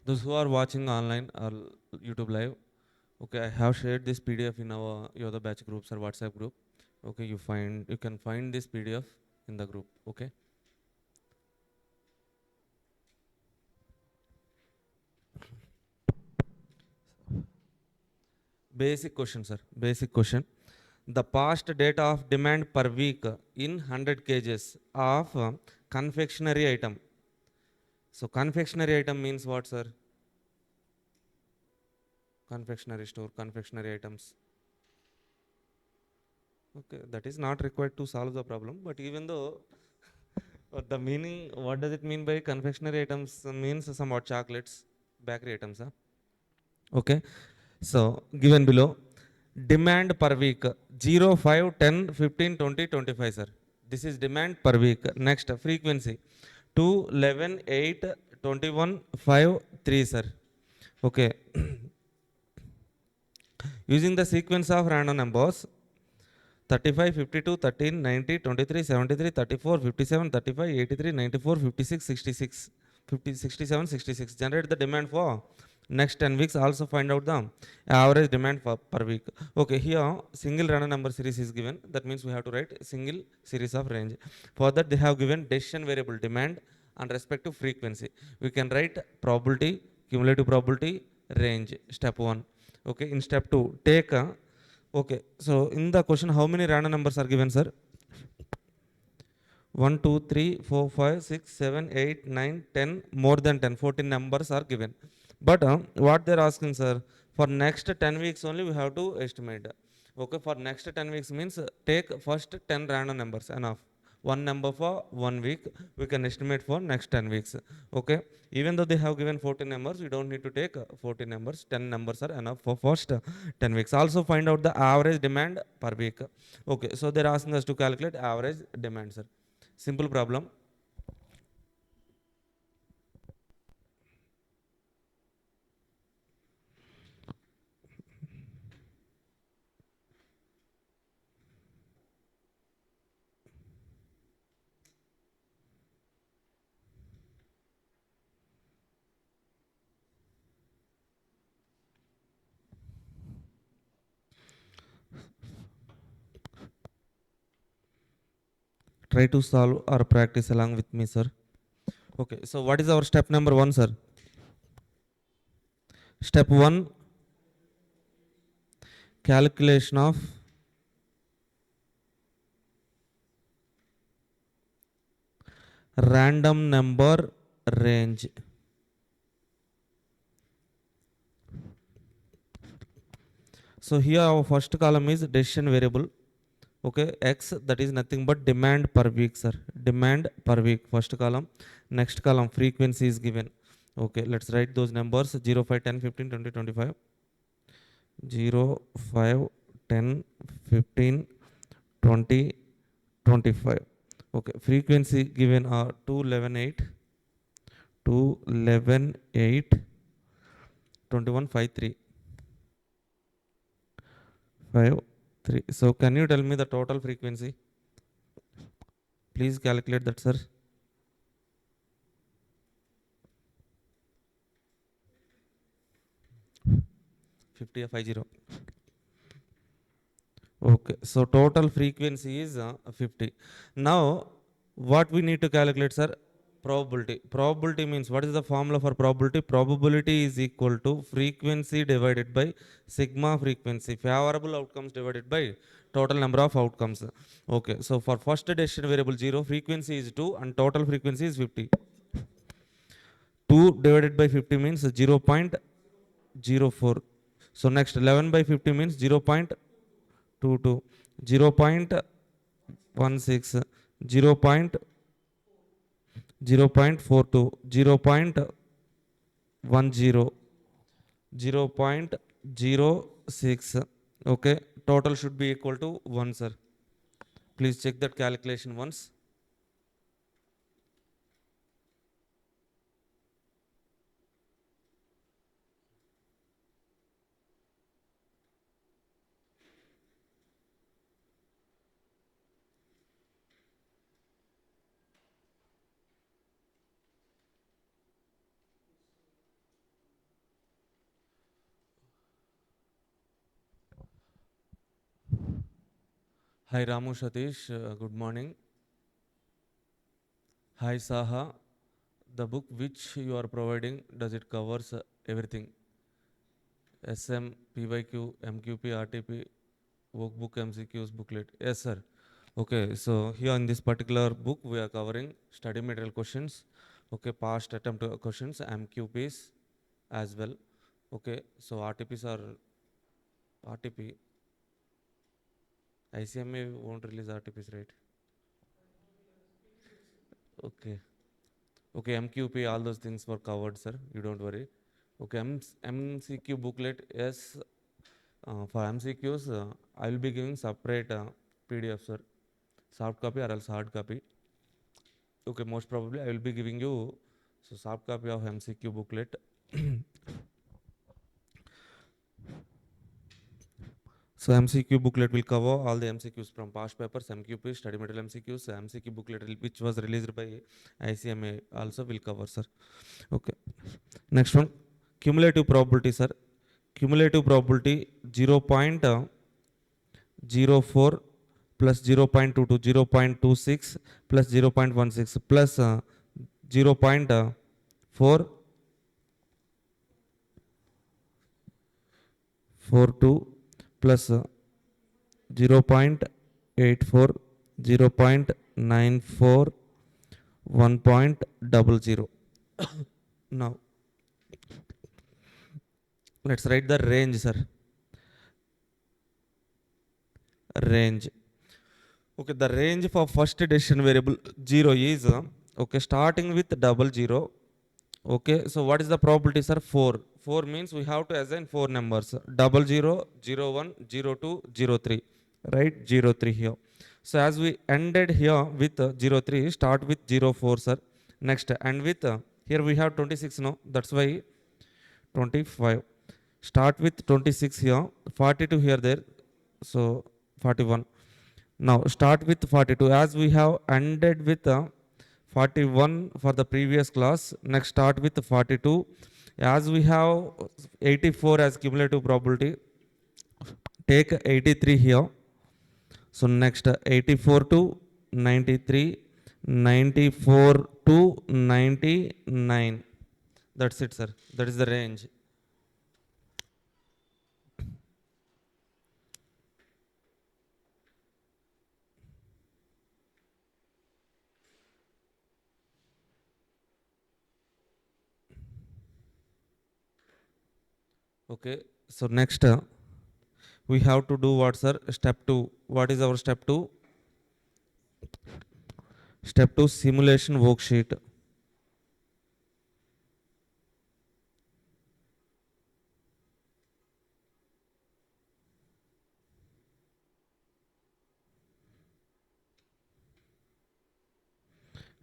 S1: Those who are watching online or YouTube live, okay, I have shared this PDF in our your other batch groups or WhatsApp group. Okay, you can find this PDF in the group. Okay. Basic question, sir. Basic question. The past data of demand per week in 100 kgs of confectionery item. So confectionery item means what, sir? Confectionery store, confectionery items. Okay, that is not required to solve the problem. But even though the meaning, what does it mean by confectionery items? Means somewhat chocolates, bakery items. Huh? Okay. So given below, demand per week 0, 5, 10, 15, 20, 25, sir. This is demand per week. Next, frequency 2, 11, 8, 21, 5, 3, sir. Okay. Using the sequence of random numbers 35, 52, 13, 90, 23, 73, 34, 57, 35, 83, 94, 56, 66, 50, 67, 66. Generate the demand for next 10 weeks. Also find out the average demand for per week. Okay, here single random number series is given. That means we have to write single series of range. For that they have given decision variable demand and respective frequency. We can write probability, cumulative probability, range. Step 1. Okay, in step 2, take okay, so in the question, how many random numbers are given, sir? 1, 2, 3, 4, 5, 6, 7, 8, 9, 10, more than 10, 14 numbers are given. But what they're asking, sir, for next 10 weeks only we have to estimate. Okay, for next 10 weeks means take first 10 random numbers, enough. One number for 1 week, we can estimate for next 10 weeks. Okay, even though they have given 14 numbers, we don't need to take 14 numbers, 10 numbers are enough for first 10 weeks. Also find out the average demand per week. Okay, so they're asking us to calculate average demand, sir. Simple problem. Try to solve or practice along with me, sir. Okay, so what is our step number 1, sir? Step 1, calculation of random number range. So here our first column is decision variable. Okay, X, that is nothing but demand per week, sir. Demand per week, first column. Next column, frequency is given. Okay, let's write those numbers 0, 5, 10, 15, 20, 25. 0, 5, 10, 15, 20, 25. Okay, frequency given are 2, 11, 8, 2, 11, 8, 21, 5, 3. 5, 3. So can you tell me the total frequency? Please calculate that, sir. 50 or 50. Okay, so total frequency is 50. Now, what we need to calculate, sir? Probability. Probability means, what is the formula for probability? Probability is equal to frequency divided by sigma frequency. Favorable outcomes divided by total number of outcomes. Okay, so for first decision variable 0, frequency is 2 and total frequency is 50. 2 divided by 50 means 0.04. So next 11 by 50 means 0.22, 0.16, 0.42, 0.10, 0.06. Okay, total should be equal to 1, sir. Please check that calculation once. Hi Ramu Satish, good morning. Hi Saha, the book which you are providing, does it covers everything? SM, PYQ, MQP, RTP, workbook, MCQs, booklet. Yes, sir. Okay, so here in this particular book, we are covering study material questions. Okay, past attempt questions, MQPs as well. Okay, so RTPs are RTP. ICMA won't release RTPs, right? Okay. Okay, MQP, all those things were covered, sir. You don't worry. Okay, MCQ booklet, yes. For MCQs, I will be giving separate PDF, sir. Soft copy or else hard copy. Okay, most probably I will be giving you soft copy of MCQ booklet. So MCQ booklet will cover all the MCQs from past papers, MQP, study material MCQs, MCQ booklet which was released by ICMA also will cover, sir. Okay. Next one, cumulative probability, sir. Cumulative probability 0.04 plus 0.22, 0.26 plus 0.16 plus 0.442 plus 0.84, 0.94, 1.00. Now, let's write the range, sir. Range. Okay, the range for first decision variable 0 is, okay, starting with 00. Okay, so what is the probability, sir? 4. 4 means we have to assign 4 numbers: 00, 01, 02, 03. Right? 03 here. So as we ended here with 03, start with 04, sir. Next, and with here we have 26, no? That's why 25. Start with 26 here, 42 here, there. So 41. Now start with 42. As we have ended with 41 for the previous class, next start with 42. As we have 84 as cumulative probability, take 83 here. So next 84 to 93, 94 to 99. That's it, sir. That is the range. Okay. So next we have to do what, sir? Step 2. What is our step 2? Step 2, simulation worksheet.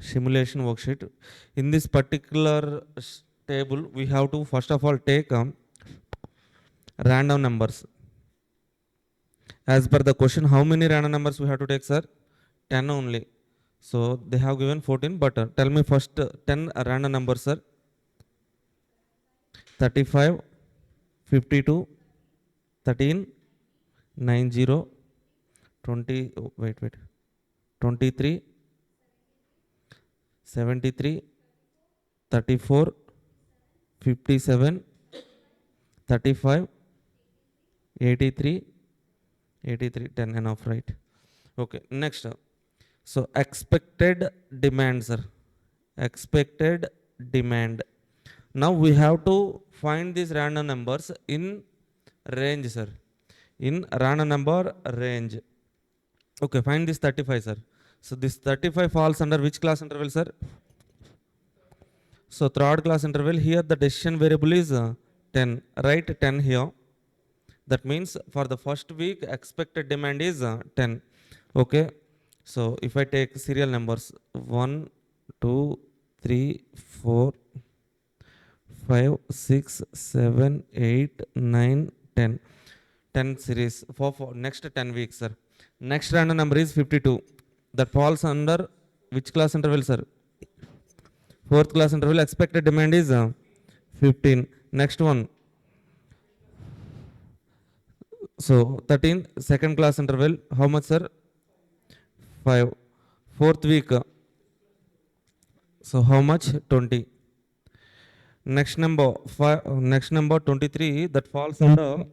S1: Simulation worksheet. In this particular table, we have to first of all take random numbers. As per the question, how many random numbers we have to take, sir? 10 only. So they have given 14, but tell me first 10 random numbers, sir. 35, 52, 13, 90, 20, oh, wait, 23, 73, 34, 57, 35, 83, 83, 10, enough, right? Okay, next. So expected demand, sir. Expected demand. Now we have to find these random numbers in range, sir. In random number range. Okay, find this 35, sir. So this 35 falls under which class interval, sir? So third class interval. Here the decision variable is 10. Write 10 here. That means for the first week expected demand is 10. Okay, so if I take serial numbers 1 2 3 4 5 6 7 8 9 10, 10 series for next 10 weeks, sir. Next random number is 52. That falls under which class interval, sir? Fourth class interval. Expected demand is 15. Next one, so 13, second class interval. How much, sir? 5. Fourth week. So how much? 20. Next number, next number 23. That falls under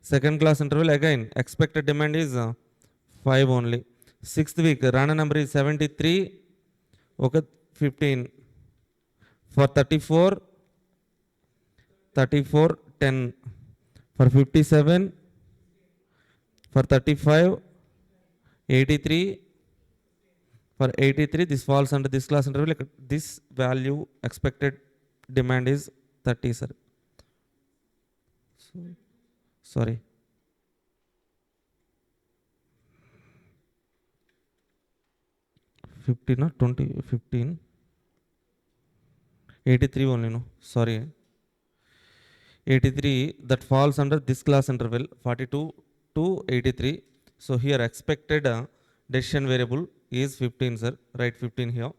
S1: second class interval again. Expected demand is 5 only. Sixth week. Random number is 73. Okay, 15. For 34, 34, 10. For 57, for 35, 83. For 83, this falls under this class interval. Like this value expected demand is 30, sir. So, sorry. 15 or 20, 15. 83 only, no. Sorry. 83, that falls under this class interval, 42 to 83. So here expected decision variable is 15, sir. Write 15 here.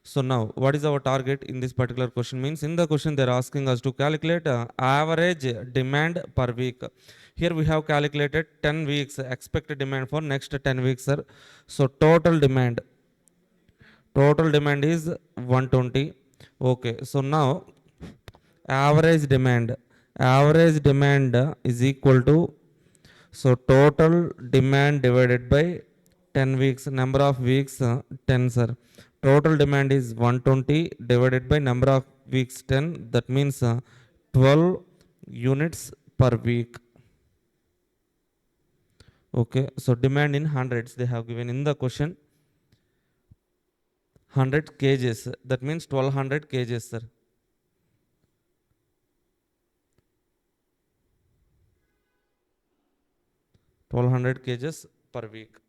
S1: So now, what is our target in this particular question? Means in the question they're asking us to calculate average demand per week. Here we have calculated 10 weeks expected demand for next 10 weeks, sir. So total demand is 120. Okay, so now average demand is equal to, so total demand divided by 10 weeks, number of weeks 10, sir. Total demand is 120 divided by number of weeks 10, that means 12 units per week. Okay, so demand in hundreds they have given in the question. 100 kgs, that means 1200 kgs, sir. 1200 kgs per week.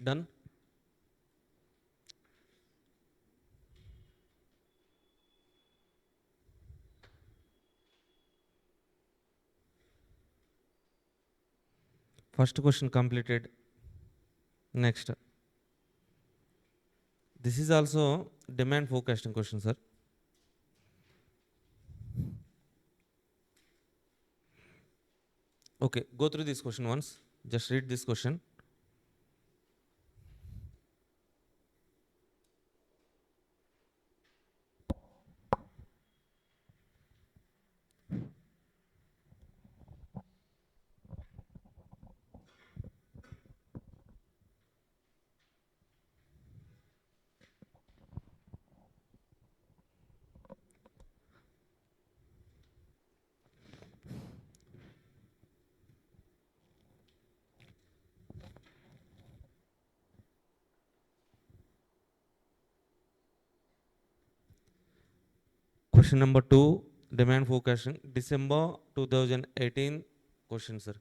S1: Done. First question completed. Next, this is also demand forecasting question, sir. Okay, go through this question once. Just read this question. Question number 2, demand forecasting, December 2018 question, sir.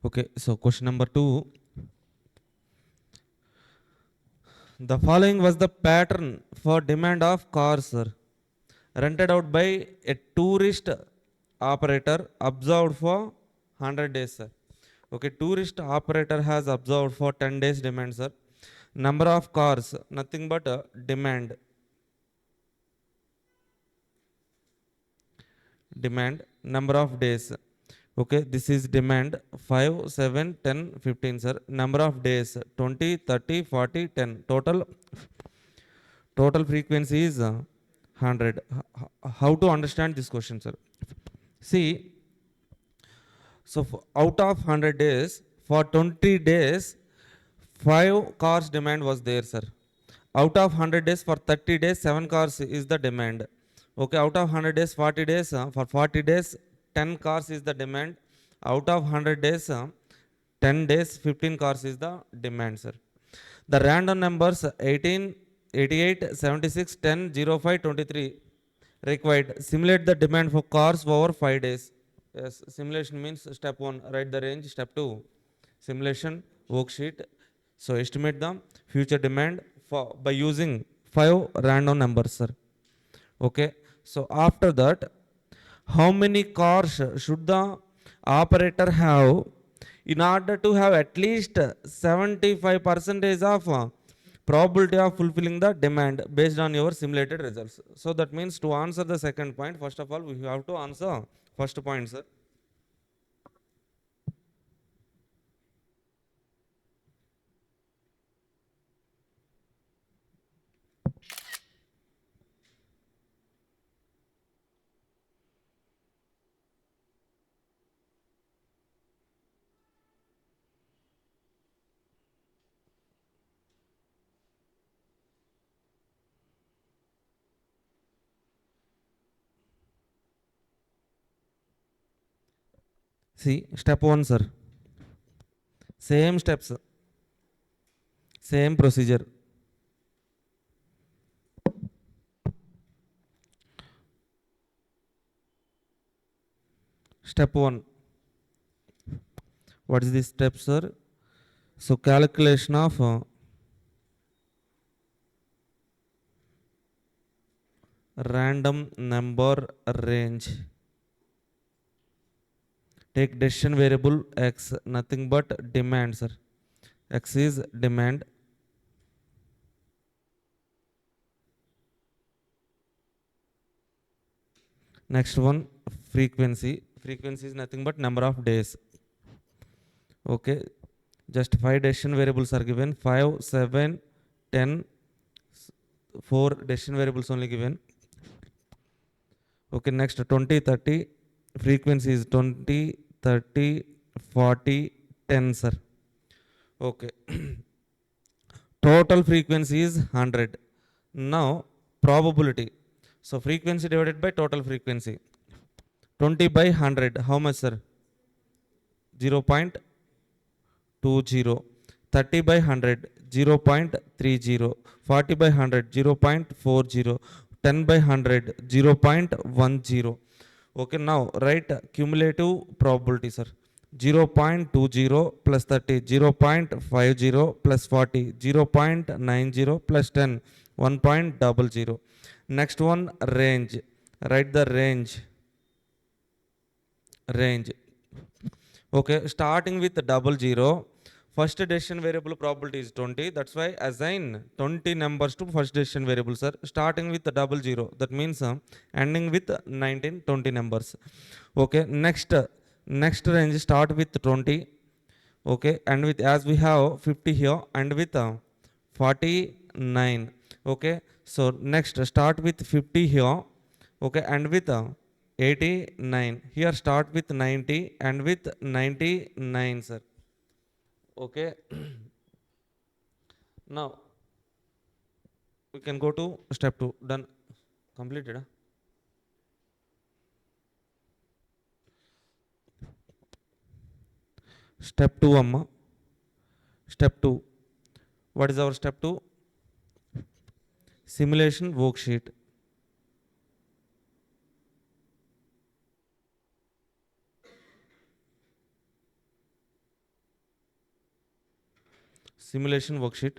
S1: Okay, so question number 2. The following was the pattern for demand of cars, sir, rented out by a tourist operator observed for 100 days, sir. Okay, tourist operator has observed for 10 days demand, sir. Number of cars, nothing but demand, number of days. Okay, this is demand 5, 7, 10, 15, sir. Number of days 20, 30, 40, 10. Total frequency is 100. How to understand this question, sir? See, so out of 100 days, for 20 days, 5 cars demand was there, sir. Out of 100 days, for 30 days, 7 cars is the demand. Okay, out of 100 days, 40 days, for 40 days, 10 cars is the demand. Out of 100 days, 10 days, 15 cars is the demand, sir. The random numbers 18, 88, 76, 10, 05, 23 required. Simulate the demand for cars over 5 days. Yes, simulation means step 1, write the range. Step 2, simulation worksheet. So estimate the future demand for by using 5 random numbers, sir. Okay. So after that, how many cars should the operator have in order to have at least 75 percentage of probability of fulfilling the demand based on your simulated results? So that means to answer the second point, first of all, we have to answer first point, sir. See, step 1, sir. Same steps, same procedure. Step 1. What is this step, sir? So calculation of random number range. Take decision variable x, nothing but demand, sir. X is demand. Next one, frequency. Frequency is nothing but number of days. Okay, just 5 decision variables are given. 5, 7, 10, 4 decision variables only given. Okay, next 20, 30. Frequency is 20, 30, 40, 10, sir. Okay. Total frequency is 100. Now, probability. So, frequency divided by total frequency. 20 by 100. How much, sir? 0.20. 30 by 100. 0.30. 40 by 100. 0.40. 10 by 100. 0.10. Okay, now write cumulative probability, sir. 0.20 plus 30, 0.50 plus 40, 0.90 plus 10, 1.00. Next one, range. Write the range. Range. Okay, starting with 00. First decision variable probability is 20. That's why assign 20 numbers to first decision variable, sir. Starting with 00. That means ending with 19, 20 numbers. Okay, next range start with 20. Okay, and with as we have 50 here and with 49. Okay, so next start with 50 here. Okay, and with 89. Here start with 90 and with 99, sir. Okay. Now we can go to step 2. Done. Completed. Step 2, Amma. Step 2. What is our step 2? Simulation worksheet. simulation worksheet.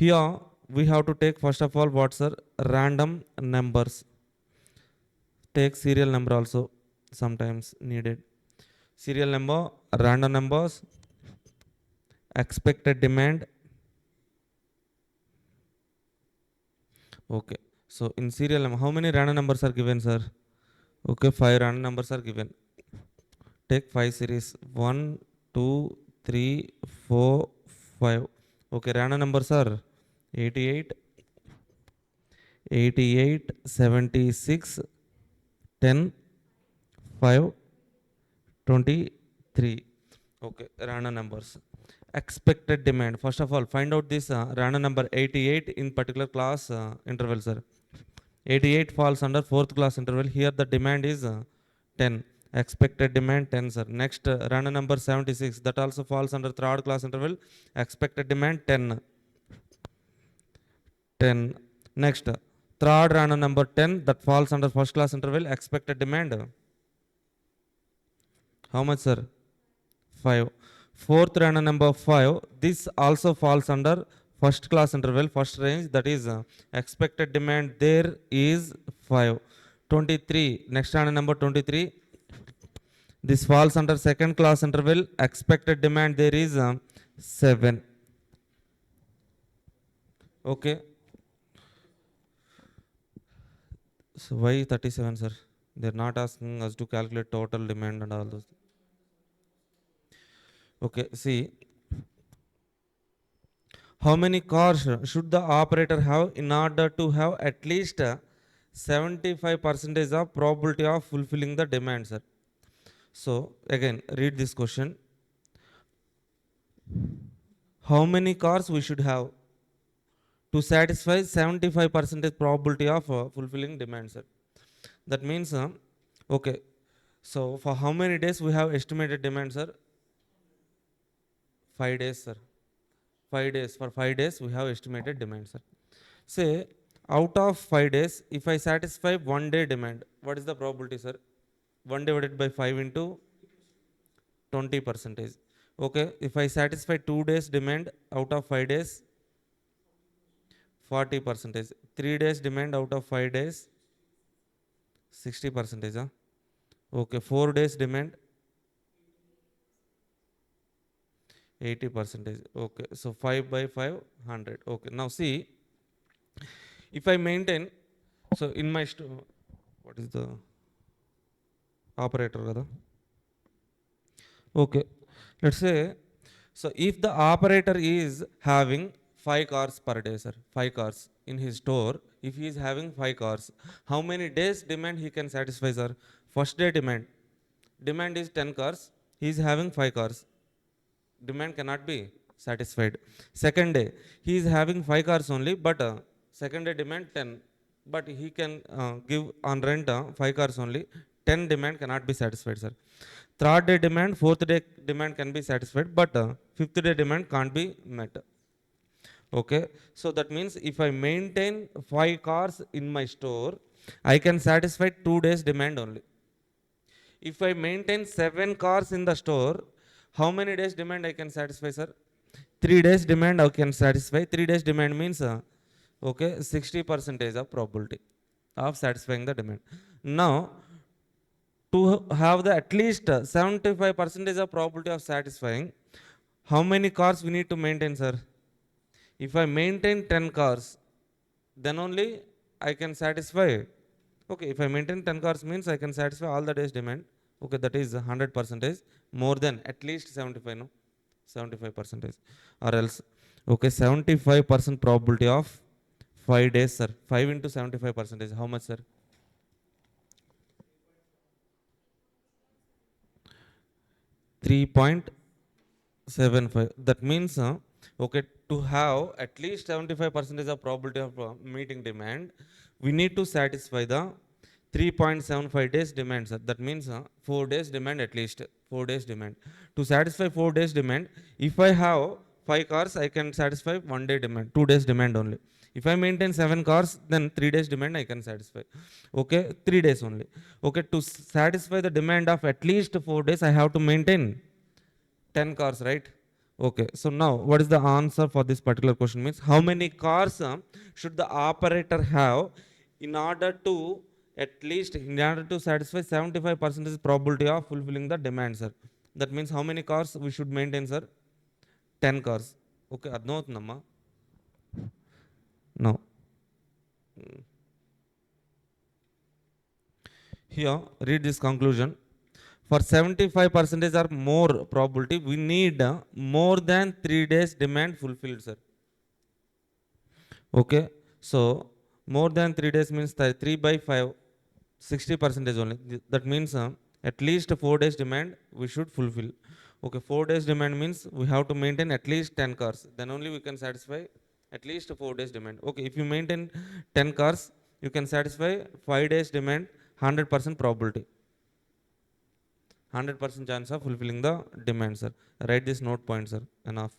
S1: Here we have to take first of all what's are random numbers. Take serial number also sometimes needed. Serial number, random numbers, expected demand. Okay, so in serial number, how many random numbers are given, sir? Okay, 5 random numbers are given. Take 5 series, 1, 2, 3, 4, 5. Okay, random numbers are 88, 88, 76, 10, 5, 23. Okay, random numbers. Expected demand. First of all, find out this random number 88 in particular class interval, sir. 88 falls under fourth class interval. Here the demand is 10. Expected demand 10, sir. Next, random number 76. That also falls under third class interval. Expected demand 10. 10. Next, third random number 10. That falls under first class interval. Expected demand. How much, sir? 5. Fourth random number 5. This also falls under first class interval, first range. That is expected demand there is 5. 23. Next random number 23. This falls under second class interval. Expected demand there is 7. Okay. So why 37, sir? They're not asking us to calculate total demand and all those. Okay, see, how many cars should the operator have in order to have at least 75% of probability of fulfilling the demand, sir? So again, read this question. How many cars we should have to satisfy 75% probability of fulfilling demand, sir? That means, okay, so for how many days we have estimated demand, sir? 5 days, sir. 5 days. For 5 days we have estimated demand, sir. Say out of 5 days, if I satisfy 1 day demand, what is the probability, sir? 1 divided by 5 into 20%. Okay, if I satisfy 2 days demand out of 5 days, 40%. 3 days demand out of 5 days, 60%. Huh? Okay, 4 days demand, 80%. Okay, so 5 by 5, 100. Okay, now see, if I maintain, so in my what is the operator, rather? Okay, let's say, so if the operator is having 5 cars per day, sir, 5 cars in his store, if he is having 5 cars, how many days demand he can satisfy, sir? First day demand is 10 cars, he is having 5 cars, demand cannot be satisfied. Second day, he is having 5 cars only, but second day demand 10, but he can give on rent 5 cars only, 10 demand cannot be satisfied, sir. Third day demand, fourth day demand can be satisfied, but fifth day demand can't be met. Okay, so that means if I maintain 5 cars in my store, I can satisfy 2 days demand only. If I maintain 7 cars in the store, how many days demand I can satisfy, sir? 3 days demand I can satisfy. 3 days demand means okay, 60% of probability of satisfying the demand. Now, to have the at least 75% of probability of satisfying, how many cars we need to maintain, sir? If I maintain 10 cars, then only I can satisfy. Okay, if I maintain 10 cars means I can satisfy all the days demand. Okay, that is 100%, more than at least 75, no? 75%, or else, okay, 75% probability of 5 days, sir. 5 into 75%, how much, sir? 3.75. That means, okay, to have at least 75% of probability of meeting demand, we need to satisfy the 3.75 days demand, sir. That means 4 days demand at least. 4 days demand. To satisfy 4 days demand, if I have 5 cars, I can satisfy 1 day demand, 2 days demand only. If I maintain 7 cars, then 3 days demand I can satisfy. Okay, 3 days only. Okay, to satisfy the demand of at least 4 days, I have to maintain 10 cars, right? Okay, so now what is the answer for this particular question means how many cars should the operator have in order to at least in order to satisfy 75% probability of fulfilling the demand, sir. That means how many cars we should maintain, sir? 10 cars. Okay, అర్థమవుతుందమ్మా? No. Here, read this conclusion. For 75% or more probability, we need more than 3 days demand fulfilled, sir. Okay, so more than 3 days means 3 by 5, 60% only. That means at least 4 days demand we should fulfill. Okay, 4 days demand means we have to maintain at least 10 cars. Then only we can satisfy at least 4 days demand. Okay, if you maintain 10 cars, you can satisfy 5 days demand, 100% probability. 100% chance of fulfilling the demand, sir. Write this note point, sir. Enough.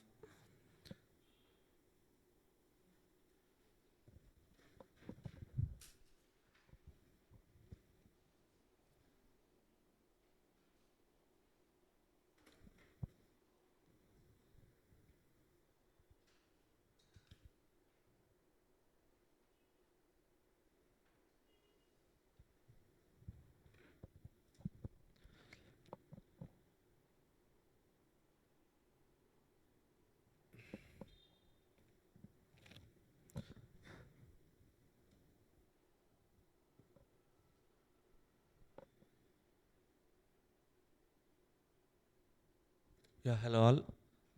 S1: Yeah, hello all.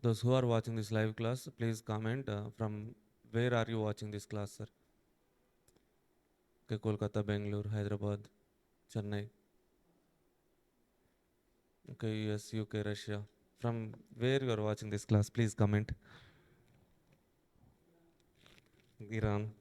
S1: Those who are watching this live class, please comment from where are you watching this class, sir? Okay, Kolkata, Bangalore, Hyderabad, Chennai. Okay, US, UK, Russia. From where you are watching this class, please comment. Iran.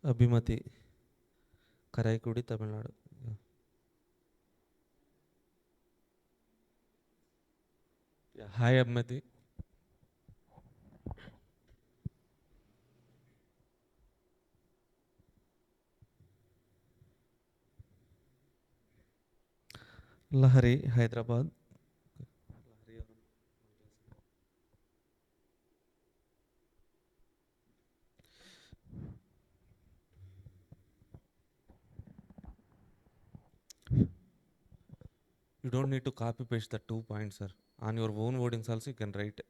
S1: Abhimati, Karaikudi, Tamil Nadu. Yeah. Yeah. Hi, Abhimati. Lahari, Hyderabad. You don't need to copy paste the 2 points, sir. On your own wordings also you can write.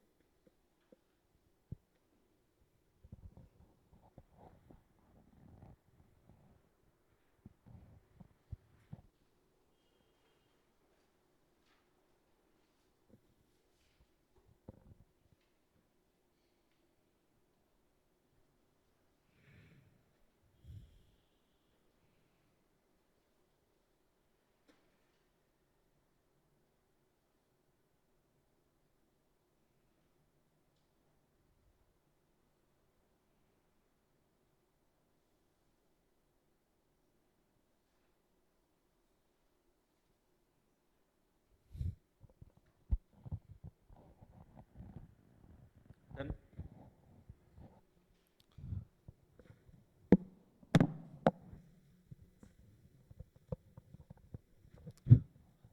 S1: Done.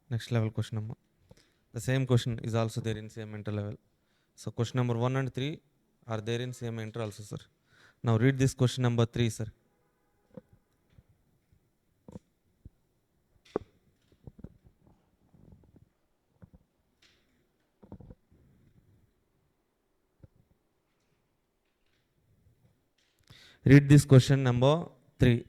S1: Next level question number. The same question is also there in same mental level. So question number 1 and 3 are there in same enter also, sir. Now read this question number 3, sir. Read this question number 3.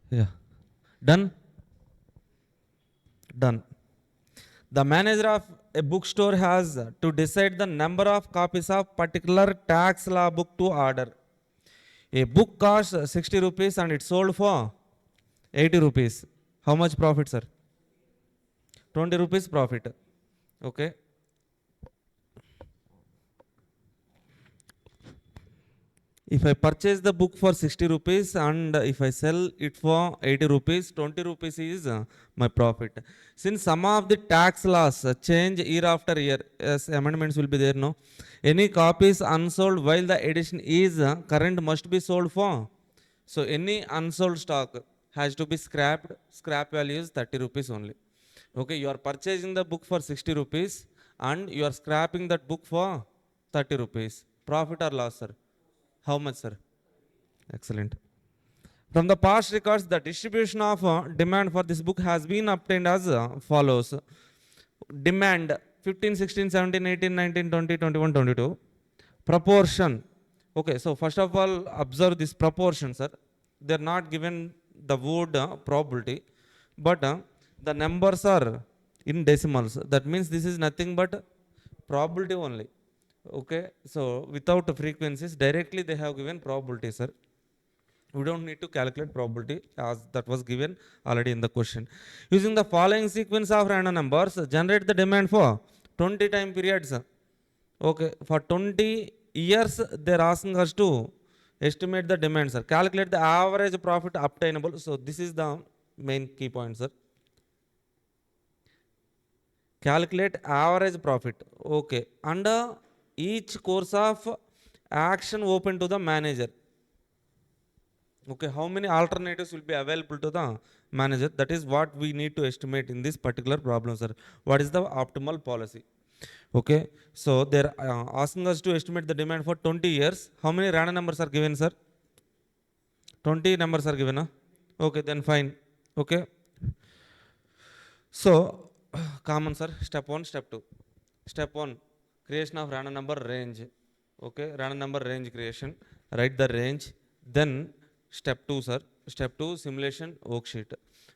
S1: Yeah. Done? Done. The manager of a bookstore has to decide the number of copies of particular tax law book to order. A book costs 60 rupees and it's sold for 80 rupees. How much profit, sir? 20 rupees profit. Okay. If I purchase the book for 60 rupees and if I sell it for 80 rupees, 20 rupees is my profit. Since some of the tax laws change year after year, as amendments will be there, no? Any copies unsold while the edition is current must be sold for. So any unsold stock has to be scrapped. Scrap value is 30 rupees only. Okay, you are purchasing the book for 60 rupees and you are scrapping that book for 30 rupees. Profit or loss, sir? How much, sir? Excellent. From the past records, the distribution of demand for this book has been obtained as follows. Demand 15, 16, 17, 18, 19, 20, 21, 22. Proportion. Okay, so first of all, observe this proportion, sir. They are not given the word probability, but the numbers are in decimals. That means this is nothing but probability only. Okay, so without frequencies, directly they have given probability, sir. We don't need to calculate probability as that was given already in the question. Using the following sequence of random numbers, generate the demand for 20 time periods. Okay, for 20 years they're asking us to estimate the demand, sir. Calculate the average profit obtainable. So this is the main key point, sir. Calculate average profit. Okay, under each course of action open to the manager. Okay, how many alternatives will be available to the manager? That is what we need to estimate in this particular problem, sir. What is the optimal policy? Okay, so they're asking us to estimate the demand for 20 years. How many random numbers are given, sir? 20 numbers are given, huh? Okay, then fine. Okay, so common, sir. Step 1, step 2. Step 1, creation of random number range. Okay, random number range creation. Write the range. Then step 2, sir. Step 2, simulation worksheet.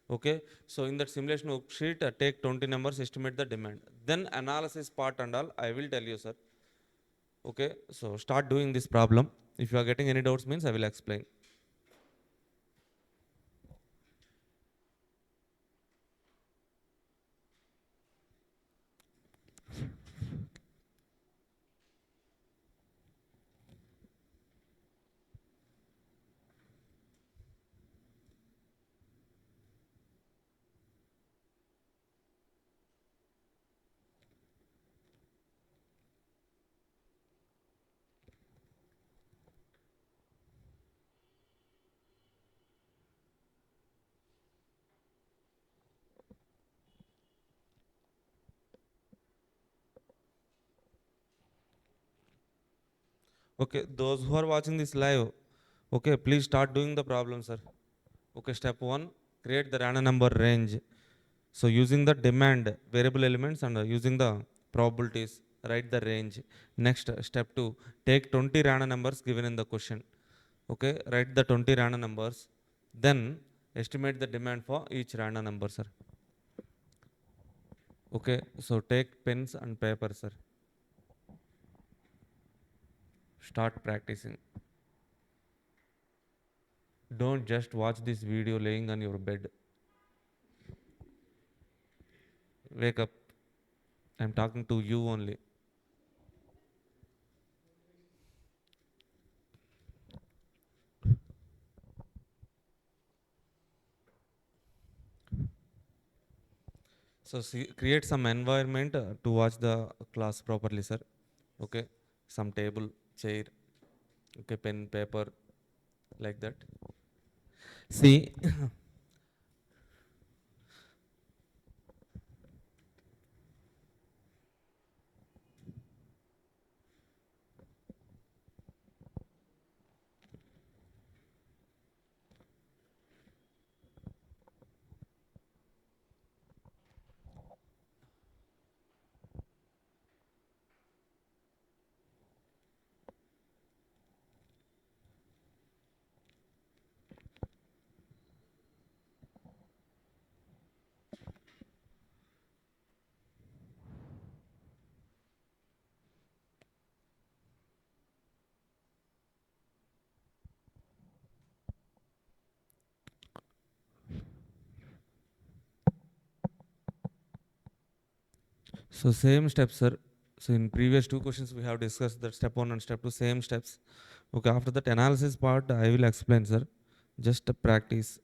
S1: Okay, so in that simulation worksheet, take 20 numbers, estimate the demand. Then analysis part and all, I will tell you, sir. Okay, so start doing this problem. If you are getting any doubts, means I will explain. Okay, those who are watching this live, okay, please start doing the problem, sir. Okay, step 1, create the random number range. So using the demand variable elements and using the probabilities, write the range. Next, step 2, take 20 random numbers given in the question. Okay, write the 20 random numbers. Then estimate the demand for each random number, sir. Okay, so take pens and paper, sir. Start practicing. Don't just watch this video laying on your bed. Wake up. I'm talking to you only. So see, create some environment to watch the class properly, sir. Okay, some table, chair, okay, pen, paper, like that. See, So same steps, sir. So in previous two questions we have discussed that step one and step two, same steps. Okay, after that analysis part I will explain, sir. Just practice.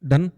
S1: Done?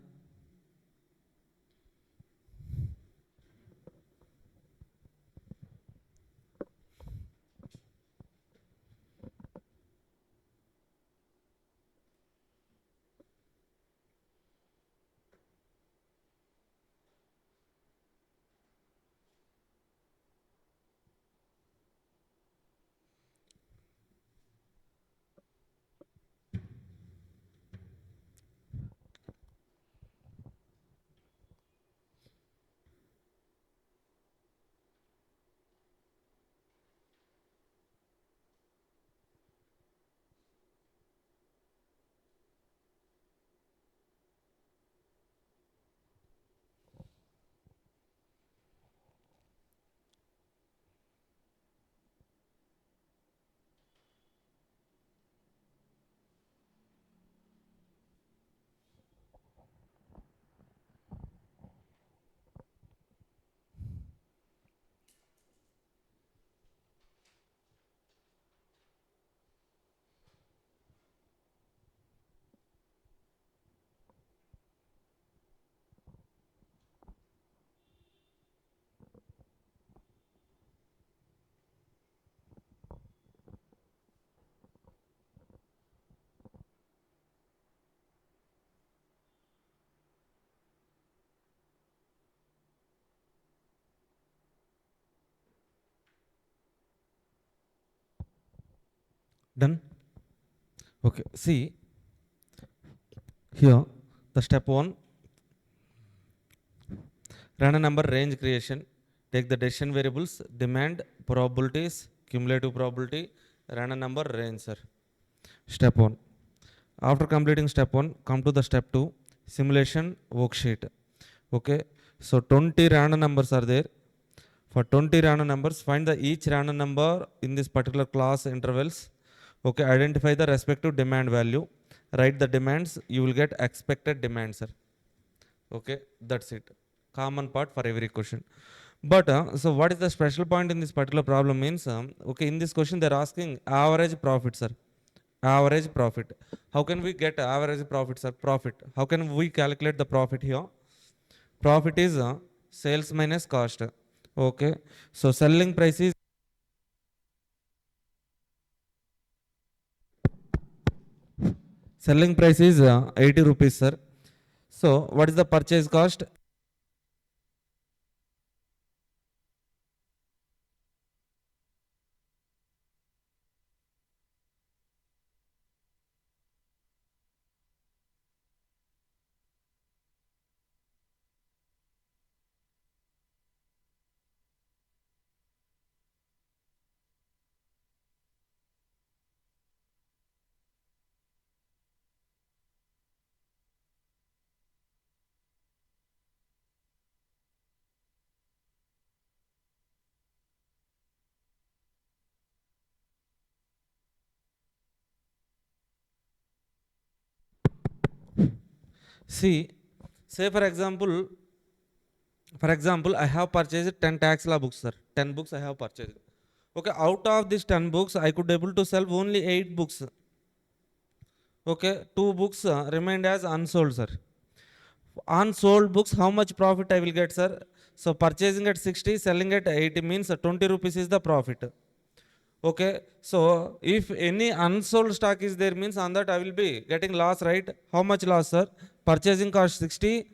S1: Done? Okay, see here the step one, random number range creation. Take the decision variables, demand, probabilities, cumulative probability, random number range, sir. Step one. After completing step one, come to the step two, simulation worksheet. Okay, so 20 random numbers are there. For 20 random numbers, find the each random number in this particular class intervals. Okay, identify the respective demand value. Write the demands, you will get expected demand, sir. Okay, that's it. Common part for every question. But so what is the special point in this particular problem means, okay, in this question they're asking average profit, sir. Average profit. How can we get average profit, sir? Profit. How can we calculate the profit here? Profit is sales minus cost. Okay. So selling price is 80 rupees, sir. So what is the purchase cost? See, say for example, I have purchased 10 tax law books, sir. 10 books I have purchased. Okay, out of these 10 books, I could able to sell only 8 books. Okay, 2 books remained as unsold, sir. Unsold books, how much profit I will get, sir? So purchasing at 60, selling at 80 means 20 rupees is the profit. Okay, so if any unsold stock is there means on that I will be getting loss, right? How much loss, sir? Purchasing cost 60.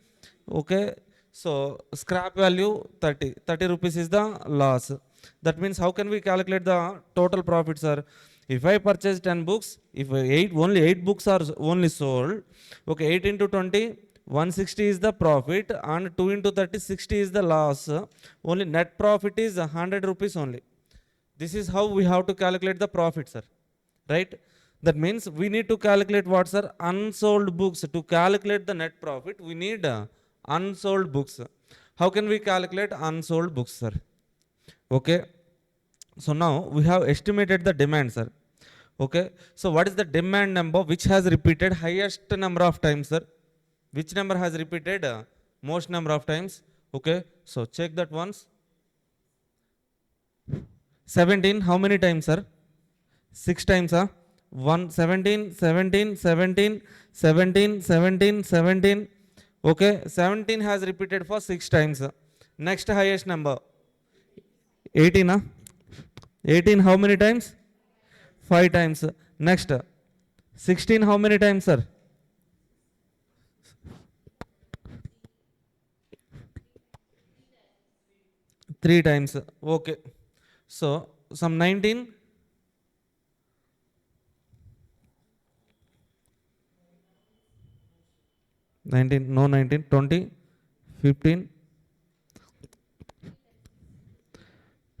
S1: Okay, so scrap value 30 rupees is the loss. That means how can we calculate the total profit, sir? If I purchase 10 books, if only 8 books are only sold, okay, 8 into 20, 160 is the profit, and 2 into 30, 60 is the loss. Only net profit is 100 rupees only. This is how we have to calculate the profit, sir. Right? That means we need to calculate what, sir? Unsold books. To calculate the net profit, we need unsold books. How can we calculate unsold books, sir? Okay. So now we have estimated the demand, sir. Okay. So what is the demand number which has repeated highest number of times, sir? Which number has repeated most number of times? Okay. So check that once. 17, how many times, sir? 6 times, huh? 1, 17, 17, 17, 17, 17, 17. Okay, 17 has repeated for 6 times. Next highest number, 18, huh? 18, how many times? 5 times. Next, 16, how many times, sir? 3 times. Okay. So, some 19. 19, no 19, 20, 15,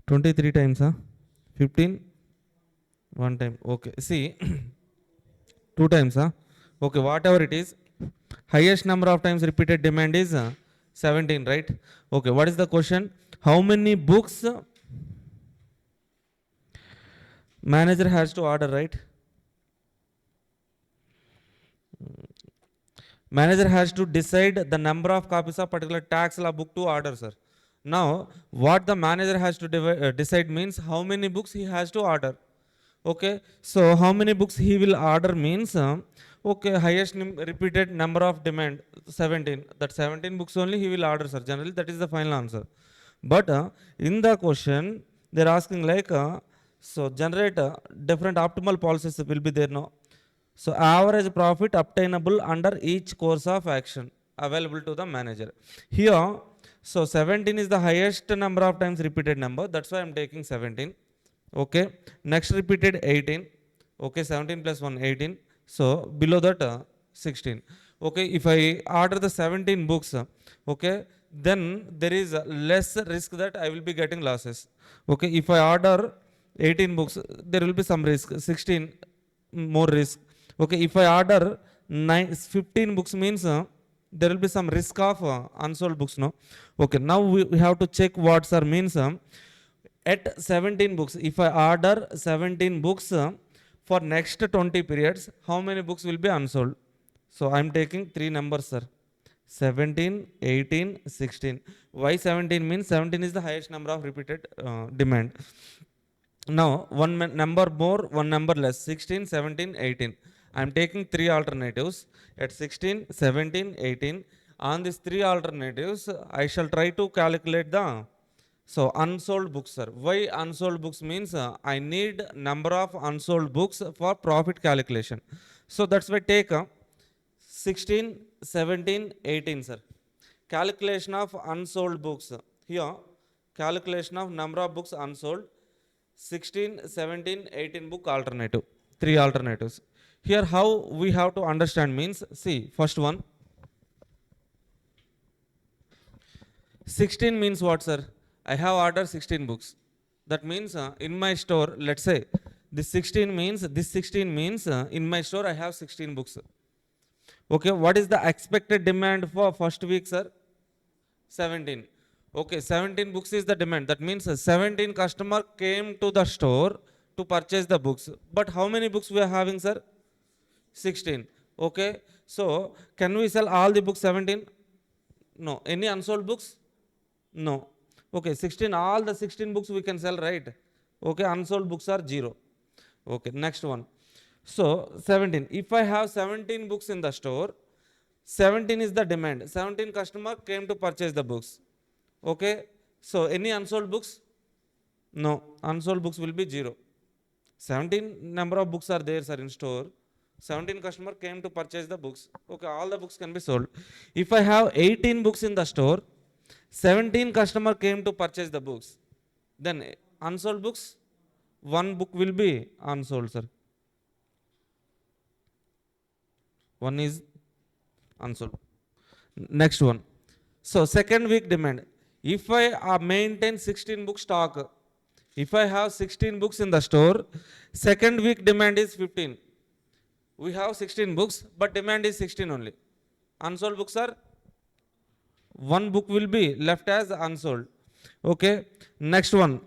S1: 23 times, huh? 15, 1 time. Okay, see, 2 times, huh? Okay, whatever it is, highest number of times repeated demand is 17, right? Okay, what is the question? How many books manager has to order, right? Manager has to decide the number of copies of particular tax law book to order, sir. Now, what the manager has to decide means how many books he has to order. Okay, so how many books he will order means, okay, highest repeated number of demand 17. That 17 books only he will order, sir. Generally, that is the final answer. But in the question, they're asking like, so generate different optimal policies will be there now. So average profit obtainable under each course of action available to the manager. Here, so 17 is the highest number of times repeated number. That's why I'm taking 17. Okay. Next repeated 18. Okay, 17 plus 1, 18. So below that 16. Okay, if I order the 17 books, okay, then there is less risk that I will be getting losses. Okay, if I order 18 books, there will be some risk. 16 more risk. Okay, if I order 15 books means there will be some risk of unsold books, no? Okay, now we have to check what sir means. At 17 books, if I order 17 books for next 20 periods, how many books will be unsold? So I am taking 3 numbers, sir. 17, 18, 16. Why 17 means 17 is the highest number of repeated demand. Now, one number more, one number less. 16, 17, 18. I am taking 3 alternatives at 16, 17, 18. On these 3 alternatives, I shall try to calculate the unsold books, sir. Why unsold books means I need number of unsold books for profit calculation. So that's why take 16, 17, 18, sir. Calculation of unsold books. Here, calculation of number of books unsold. 16, 17, 18 book alternative. 3 alternatives. Here how we have to understand means, see, first one. 16 means what, sir? I have ordered 16 books. That means in my store, let's say, this 16 means in my store I have 16 books. Okay, what is the expected demand for first week, sir? 17. Okay, 17 books is the demand. That means 17 customer came to the store to purchase the books. But how many books we are having, sir? 16. Okay, so can we sell all the books 17? No. Any unsold books? No. Okay, 16, all the 16 books we can sell, right? Okay, unsold books are 0. Okay, next one. So 17, if I have 17 books in the store, 17 is the demand. 17 customer came to purchase the books. Okay, so any unsold books? No, unsold books will be 0. 17 number of books are there, sir, in store. 17 customer came to purchase the books. Okay, all the books can be sold. If I have 18 books in the store, 17 customer came to purchase the books. Then unsold books, one book will be unsold, sir. One is unsold. Next one. So second week demand. If I maintain 16 book stock, if I have 16 books in the store, second week demand is 15. We have 16 books, but demand is 16 only. Unsold books are, one book will be left as unsold. Okay. Next one.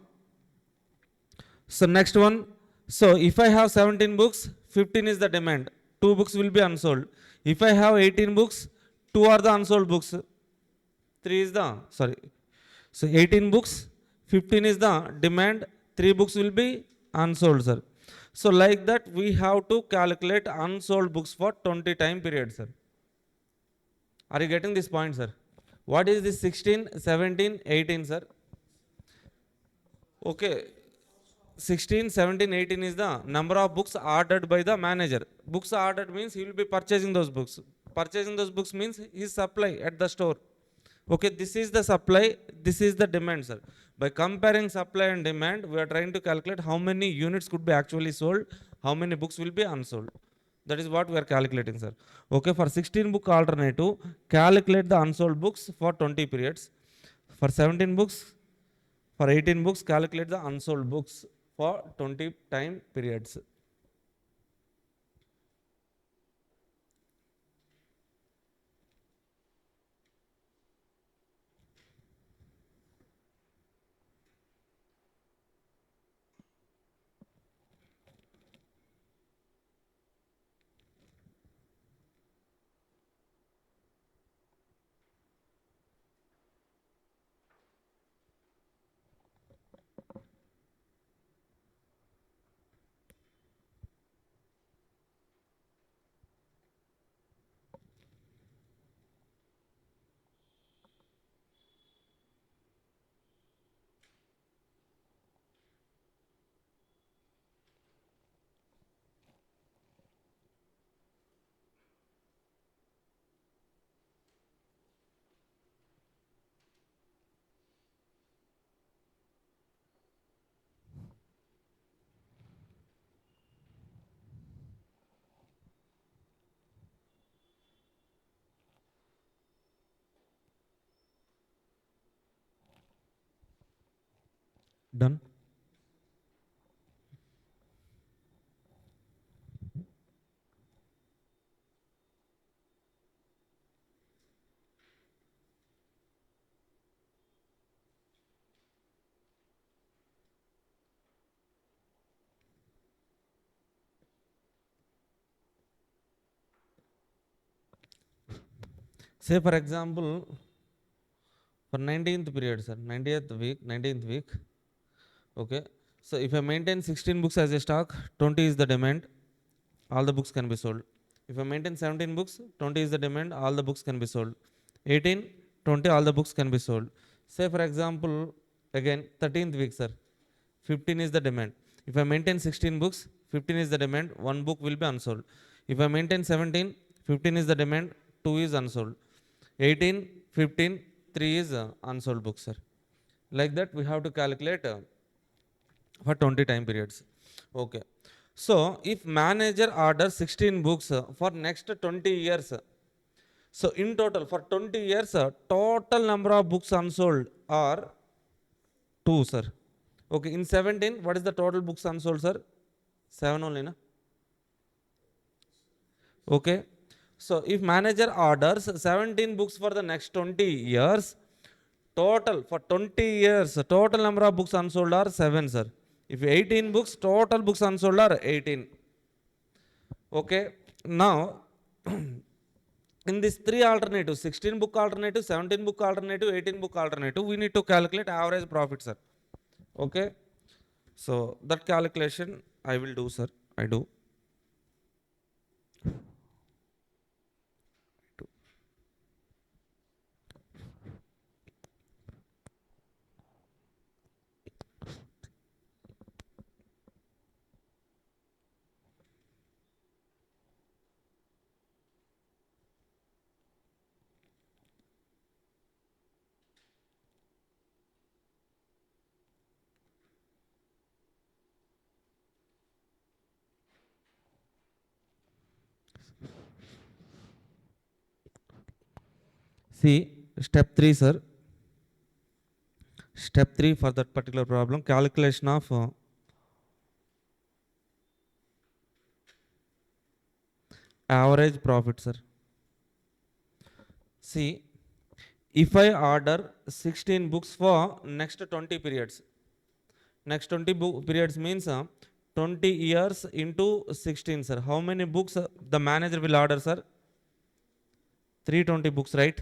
S1: So next one. So if I have 17 books, 15 is the demand. 2 books will be unsold. If I have 18 books, 2 are the unsold books. 3 is the, sorry. So 18 books, 15 is the demand. 3 books will be unsold, sir. So like that we have to calculate unsold books for 20 time period, sir. Are you getting this point, sir? What is this 16, 17, 18, sir? Okay. 16, 17, 18 is the number of books ordered by the manager. Books ordered means he will be purchasing those books. Purchasing those books means his supply at the store. Okay, this is the supply, this is the demand, sir. By comparing supply and demand, we are trying to calculate how many units could be actually sold, how many books will be unsold. That is what we are calculating, sir. Okay, for 16 book alternative, calculate the unsold books for 20 periods. For 17 books, for 18 books, calculate the unsold books for 20 time periods. Done. Say for example, for 19th period, sir, 90th week, 19th week. Okay. So if I maintain 16 books as a stock, 20 is the demand, all the books can be sold. If I maintain 17 books, 20 is the demand, all the books can be sold. 18, 20, all the books can be sold. Say for example, again 13th week, sir, 15 is the demand. If I maintain 16 books, 15 is the demand, one book will be unsold. If I maintain 17, 15 is the demand, 2 is unsold. 18, 15, 3 is unsold books, sir. Like that we have to calculate for 20 time periods. Okay. So if manager orders 16 books for next 20 years, so in total for 20 years, total number of books unsold are 2, sir. Okay, in 17, what is the total books unsold, sir? 7 only, na? Okay. So if manager orders 17 books for the next 20 years, total for 20 years, total number of books unsold are 7, sir. If 18 books, total books unsold are 18. Okay. Now, in these three alternatives, 16 book alternative, 17 book alternative, 18 book alternative, we need to calculate average profit, sir. Okay. So that calculation I will do, sir. I do. See, step 3, sir. Step 3 for that particular problem, calculation of average profit, sir. See, if I order 16 books for next 20 periods, next 20 periods means 20 years into 16, sir. How many books the manager will order, sir? 320 books, right?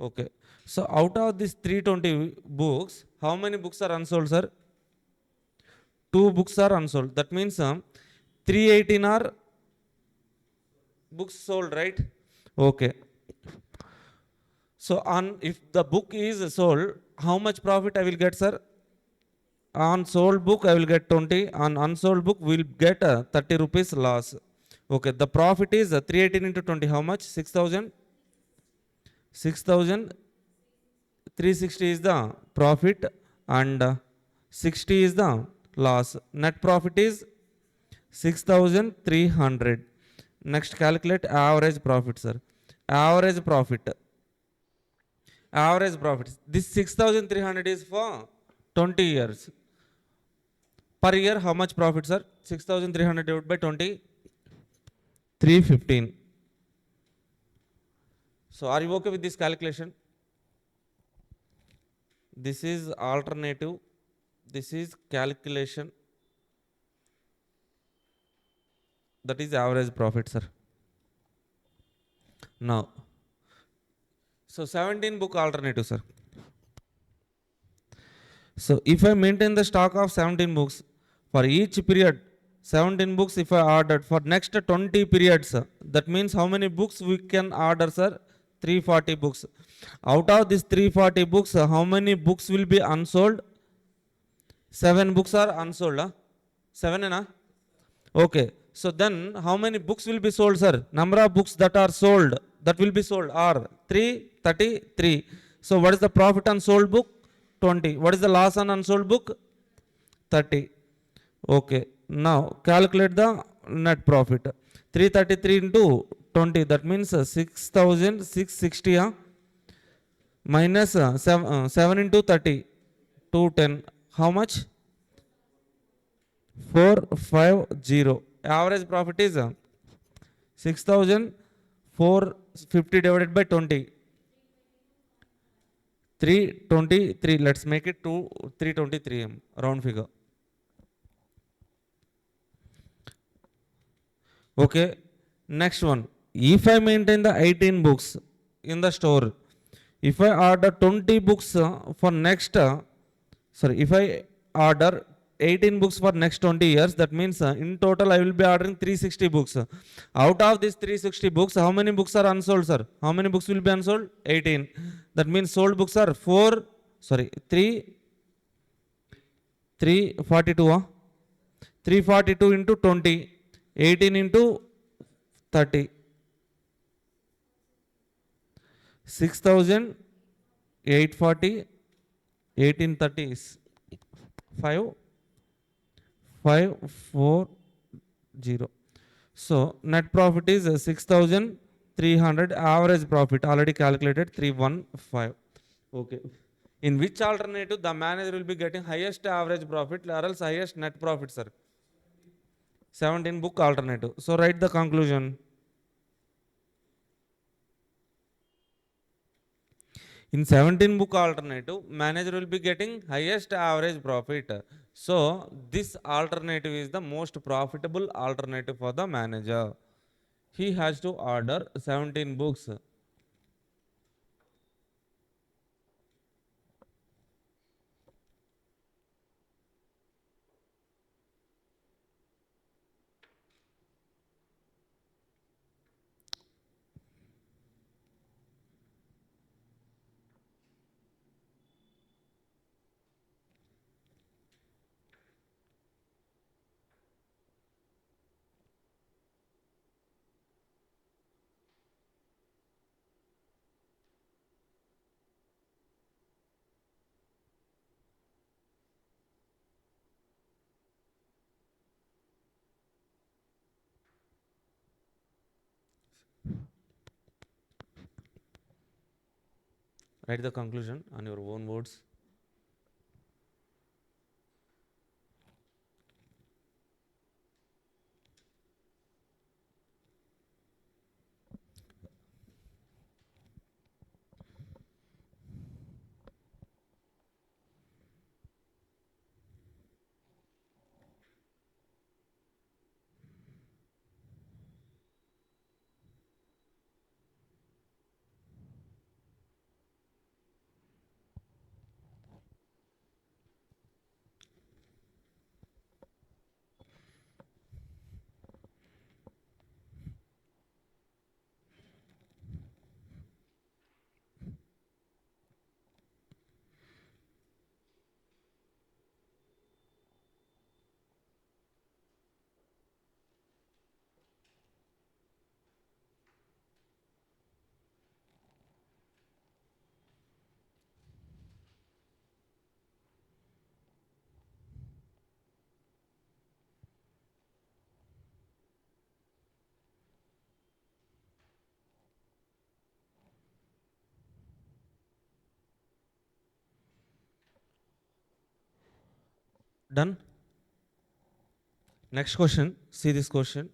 S1: Okay. So out of these 320 books, how many books are unsold, sir? 2 books are unsold. That means 318 are books sold, right? Okay. So if the book is sold, how much profit I will get, sir? On sold book I will get 20. On unsold book we will get 30 rupees loss. Okay. The profit is 318 into 20. How much? 6,000. 6,360 is the profit and 60 is the loss. Net profit is 6,300. Next, calculate average profit, sir. Average profit. Average profit. This 6,300 is for 20 years. Per year, how much profit, sir? 6,300 divided by 20. 315. So, are you okay with this calculation? This is alternative. This is calculation. That is average profit, sir. Now, so 17 book alternative, sir. So if I maintain the stock of 17 books for each period, 17 books if I ordered for next 20 periods, that means how many books we can order, sir? 340 books. Out of these 340 books, how many books will be unsold? 7 books are unsold. 7 na? Okay. So then how many books will be sold, sir? Number of books that are sold, that will be sold are 333. So what is the profit on sold book? 20. What is the loss on unsold book? 30. Okay. Now calculate the net profit. 333 into 20. That means 6,660 minus 7 into 30. 210. How much? 450. Average profit is 6,450 divided by 20. 323. Let's make it to 323 round figure. Okay. Next one. If I maintain the 18 books in the store, if I order 20 books for next, if I order 18 books for next 20 years, that means in total I will be ordering 360 books. Out of these 360 books, how many books are unsold, sir? How many books will be unsold? 18. That means sold books are 342. 342 into 20, 18 into 30. 6,840, 1830 is 5,540. So net profit is 6,300. Average profit already calculated 315. Okay. In which alternative the manager will be getting highest average profit or else highest net profit, sir? 17 book alternative. So write the conclusion. In 17 book alternative, manager will be getting highest average profit. So this alternative is the most profitable alternative for the manager. he has to order 17 books. Write the conclusion on your own words. Done. Next question. See this question.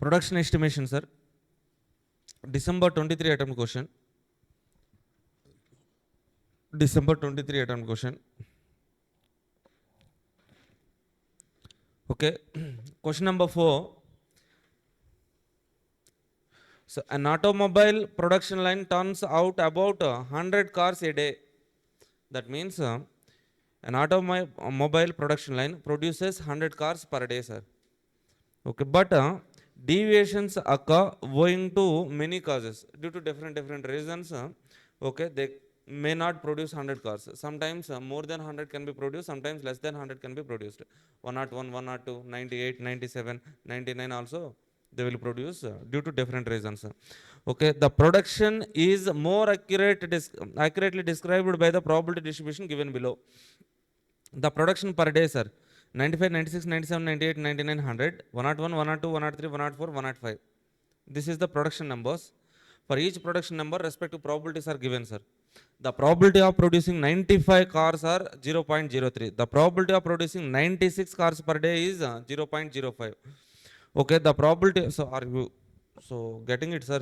S1: Production estimation, sir. December 23 attempt question. December 23 attempt question. Okay. Question number 4. So an automobile production line turns out about 100 cars a day. That means an automobile production line produces 100 cars per day, sir. Okay, but deviations occur owing to many causes due to different reasons. Okay, they may not produce 100 cars. Sometimes more than 100 can be produced, sometimes less than 100 can be produced. 101, 102, 98, 97, 99 also they will produce due to different reasons. Okay, the production is more accurately described by the probability distribution given below. The production per day, sir, 95, 96, 97, 98, 99, 100, 101, 102, 103, 104, 105. This is the production numbers. For each production number, respective probabilities are given, sir. The probability of producing 95 cars are 0.03. The probability of producing 96 cars per day is 0.05. Okay, the probability, so are you, so getting it, sir?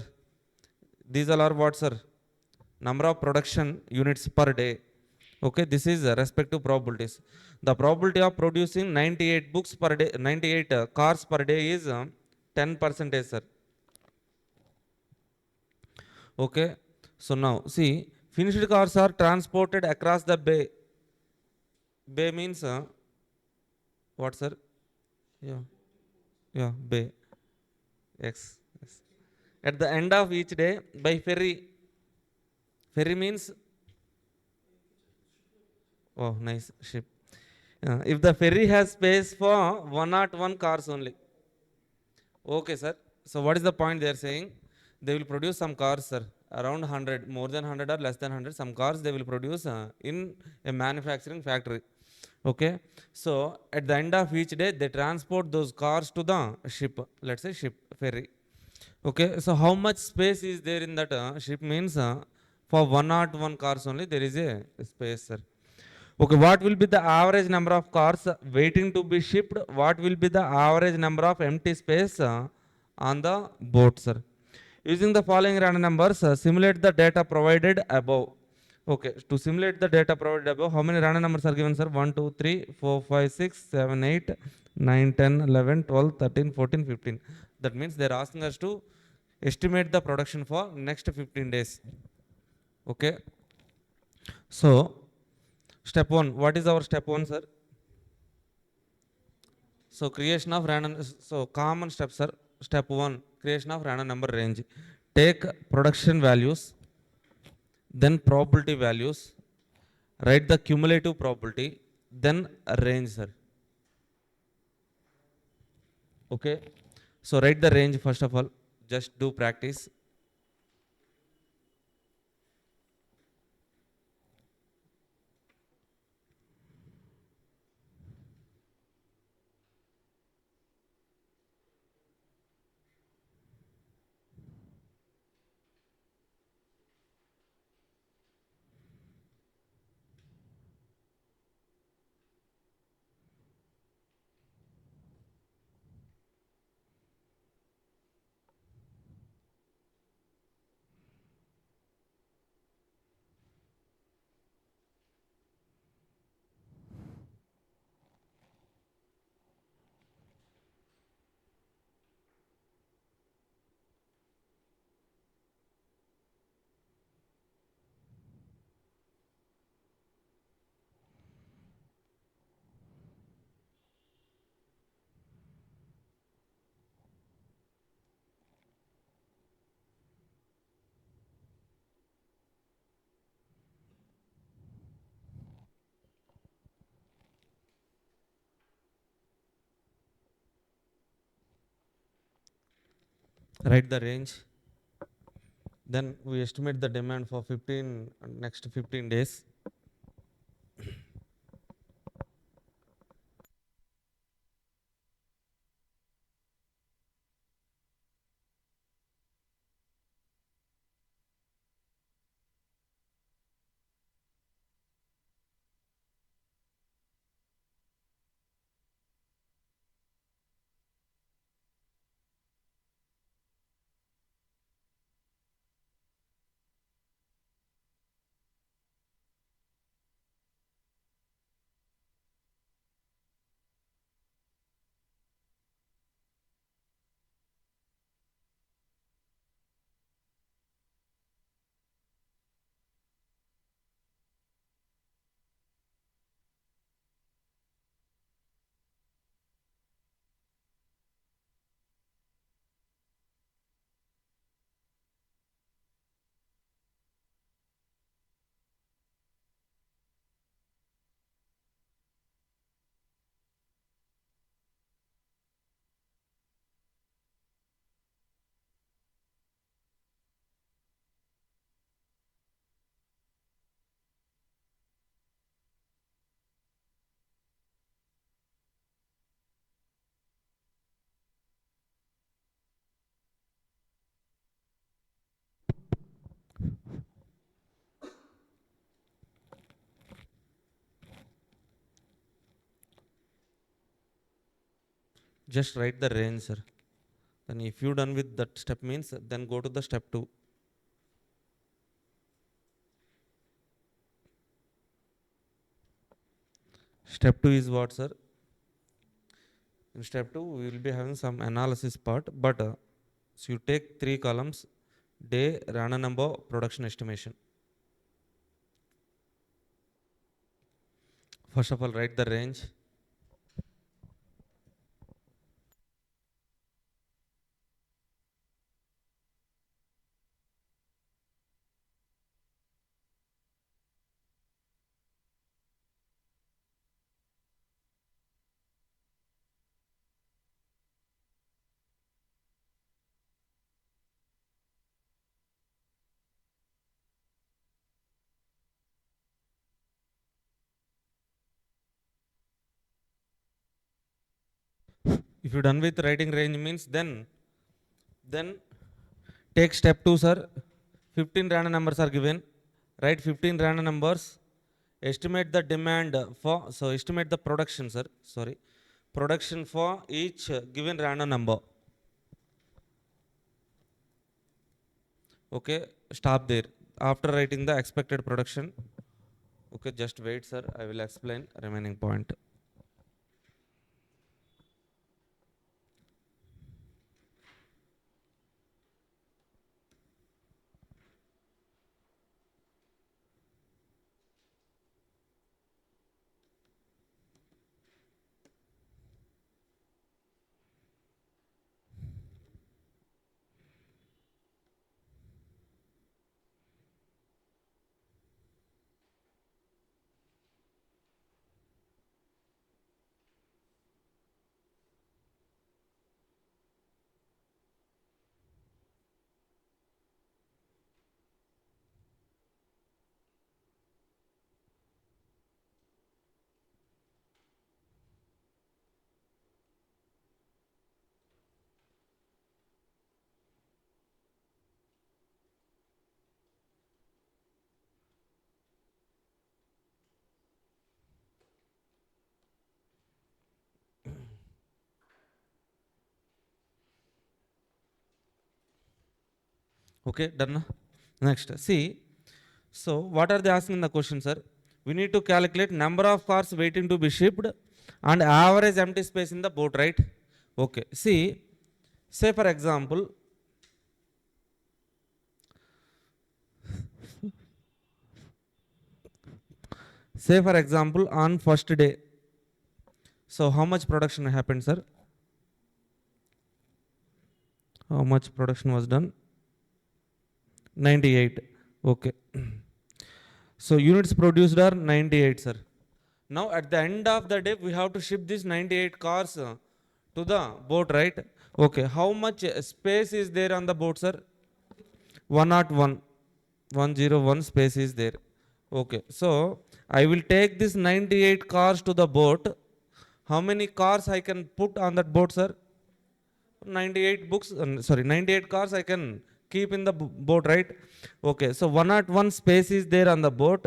S1: These all are what, sir? Number of production units per day. Okay, this is respective probabilities. The probability of producing 98 books per day, 98 cars per day is 10%, sir. Okay, so now see, finished cars are transported across the bay. Bay means what, sir? Yeah, yeah, bay. Yes. At the end of each day by ferry. Ferry means, oh, nice, ship. If the ferry has space for 101 cars only. Okay, sir. So what is the point they are saying? They will produce some cars, sir, around 100, more than 100 or less than 100. Some cars they will produce in a manufacturing factory. Okay, so at the end of each day they transport those cars to the ship, let's say ship ferry. Okay, so how much space is there in that ship means for 101 cars only there is a space, sir. Okay, what will be the average number of cars waiting to be shipped? What will be the average number of empty space on the boat, sir? Using the following random numbers, simulate the data provided above. Okay, to simulate the data provided above, how many random numbers are given, sir? 1, 2, 3, 4, 5, 6, 7, 8, 9, 10, 11, 12, 13, 14, 15. That means they're asking us to estimate the production for next 15 days. Okay, so step 1, what is our step 1, sir? So creation of random, so common steps are step 1, creation of random number range. Take production values, then probability values, write the cumulative probability, then range, sir. Okay, so write the range first of all, just do practice. Write the range, then we estimate the demand for 15 next 15 days. Just write the range, sir. Then if you done with that step means then go to the step 2. Step 2 is what, sir? In step 2 we will be having some analysis part, but so you take 3 columns: day, random number, production estimation. First of all, write the range. If you done with writing range means then take step 2, sir. 15 random numbers are given. Write 15 random numbers. Estimate the demand for, so estimate the production, sir. Sorry. Production for each given random number. Okay, stop there. After writing the expected production, okay, just wait, sir. I will explain remaining point. Okay, done. Next, see. So what are they asking in the question, sir? We need to calculate number of cars waiting to be shipped and average empty space in the boat, right? Okay. See, say for example, on first day. So how much production happened, sir? How much production was done? 98. Okay. So units produced are 98, sir. Now at the end of the day, we have to ship these 98 cars to the boat, right? Okay. How much space is there on the boat, sir? 101. 101 space is there. Okay. So I will take this 98 cars to the boat. How many cars I can put on that boat, sir? 98 books, 98 cars I can keep in the boat, right? Okay, so 101 space is there on the boat.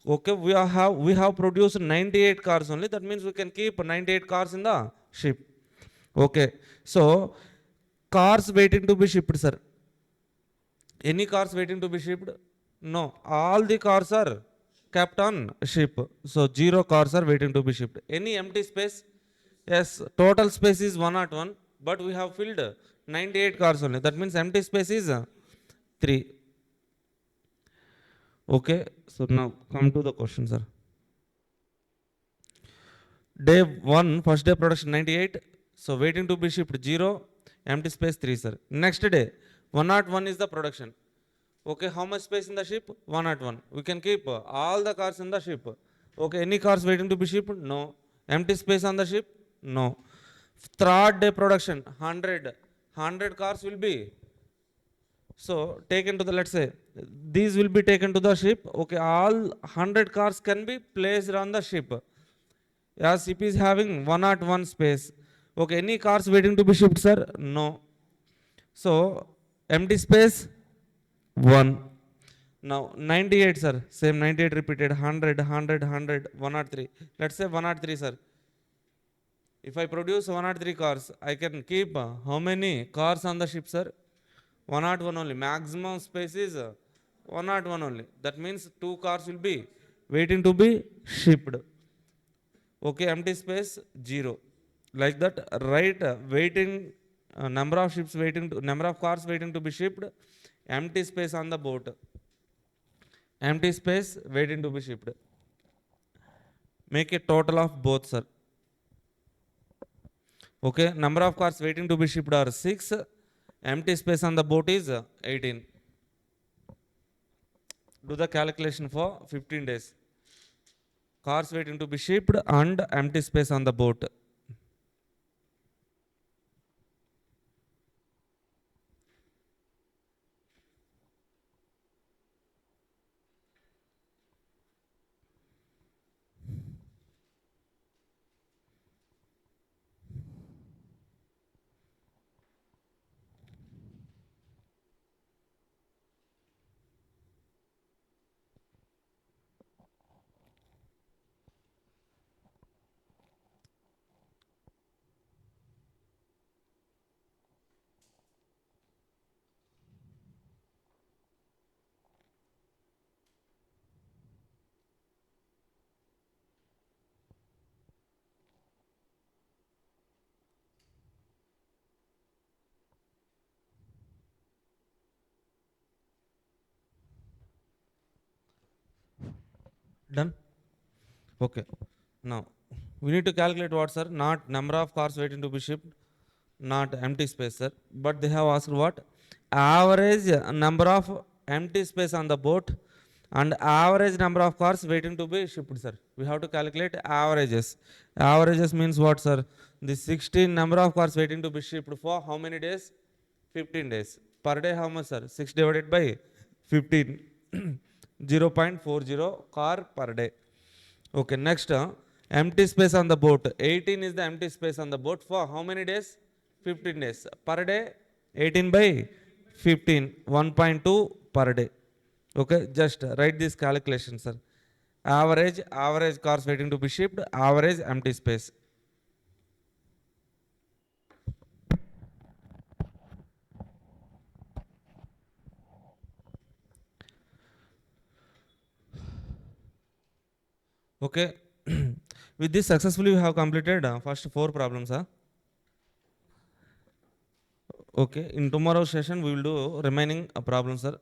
S1: Okay, we have produced 98 cars only. That means we can keep 98 cars in the ship. Okay, so cars waiting to be shipped, sir. Any cars waiting to be shipped? No, all the cars are kept on ship. So 0 cars are waiting to be shipped. Any empty space? Yes, total space is 101, but we have filled 98 cars only. That means empty space is 3. Okay, so now come to the question, sir. Day 1, first day production 98. So waiting to be shipped 0, empty space 3, sir. Next day, 101 is the production. Okay, how much space in the ship? 101. We can keep all the cars in the ship. Okay, any cars waiting to be shipped? No. Empty space on the ship? No. Third day production 100. 100 cars will be so taken to the, let's say, these will be taken to the ship. Okay, all 100 cars can be placed on the ship. Yeah, ship is having 101 space. Okay, any cars waiting to be shipped, sir? No. So empty space 1. Now 98, sir. Same 98 repeated. 100, 100, 100, 103. Let's say 103, sir. If I produce 103 cars, I can keep how many cars on the ship, sir? 101 only. Maximum space is 101 only. That means 2 cars will be waiting to be shipped. Okay, empty space 0. Like that, right? Waiting number of ships waiting to number of cars waiting to be shipped. Empty space on the boat. Empty space waiting to be shipped. Make a total of both, sir. Okay, number of cars waiting to be shipped are 6. Empty space on the boat is 18. Do the calculation for 15 days. Cars waiting to be shipped and empty space on the boat. Done. Okay. Now we need to calculate what, sir? Not number of cars waiting to be shipped, not empty space, sir. But they have asked what? Average number of empty space on the boat and average number of cars waiting to be shipped, sir. We have to calculate averages. Averages means what, sir? The 16 number of cars waiting to be shipped for how many days? 15 days. Per day how much, sir? 6 divided by 15. 0.40 car per day. Okay, next, empty space on the boat. 18 is the empty space on the boat for how many days? 15 days. Per day, 18 by 15, 1.2 per day. Okay, just write this calculation, sir. Average cars waiting to be shipped, average empty space. Okay, with this successfully we have completed first 4 problems. Okay, in tomorrow's session we will do remaining problems, sir.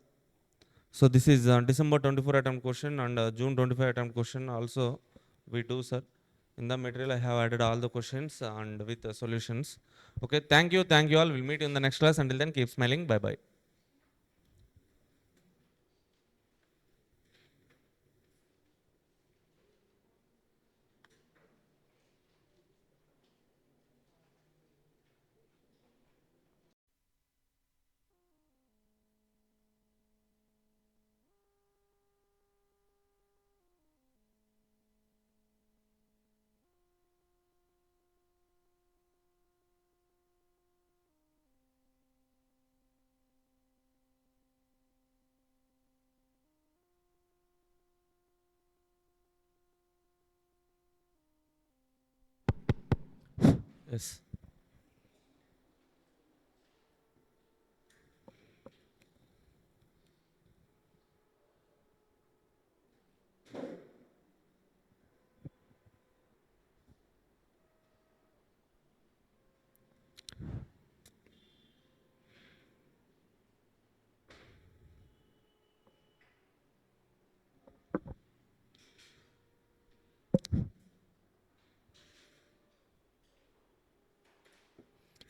S1: So this is December 24 attempt question and June 25 attempt question also we do, sir. In the material I have added all the questions and with the solutions. Okay, thank you all. We'll meet you in the next class. Until then, keep smiling. Bye bye. Yes.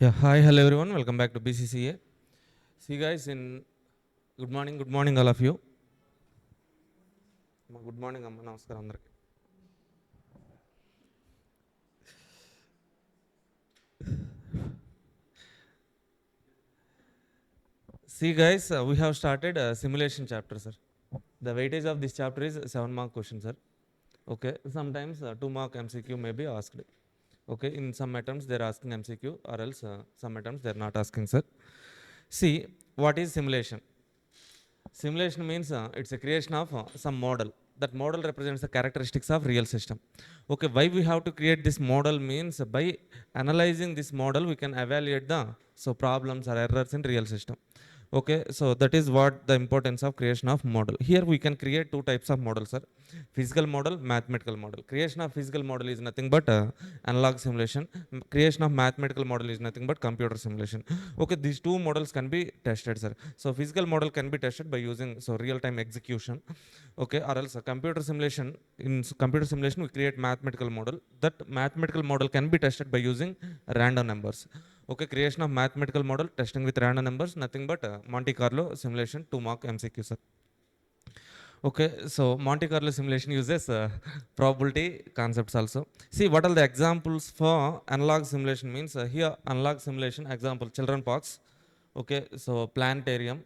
S1: Yeah. Hi, hello everyone. Welcome back to BCCA. See guys, in good morning all of you. Good morning, Amma. Namaskaram andariki. See guys, we have started a simulation chapter, sir. The weightage of this chapter is 7-mark question, sir. Okay, sometimes 2-mark MCQ may be asked. Okay, in some attempts they're asking MCQ or else some attempts they're not asking, sir. See, what is simulation? Simulation means it's a creation of some model. That model represents the characteristics of real system. Okay, why we have to create this model means by analyzing this model we can evaluate the problems or errors in real system. Okay, so that is what the importance of creation of model. Here we can create 2 types of models, sir. Physical model, mathematical model. Creation of physical model is nothing but analog simulation. Creation of mathematical model is nothing but computer simulation. Okay, these 2 models can be tested, sir. So physical model can be tested by using real-time execution. Okay, or else computer simulation. In computer simulation we create mathematical model. That mathematical model can be tested by using random numbers. Okay, creation of mathematical model, testing with random numbers, nothing but Monte Carlo simulation, 2-mark MCQ, sir. Okay, so Monte Carlo simulation uses probability concepts also. See, what are the examples for analog simulation means? Here, analog simulation example, children parks. Okay, so planetarium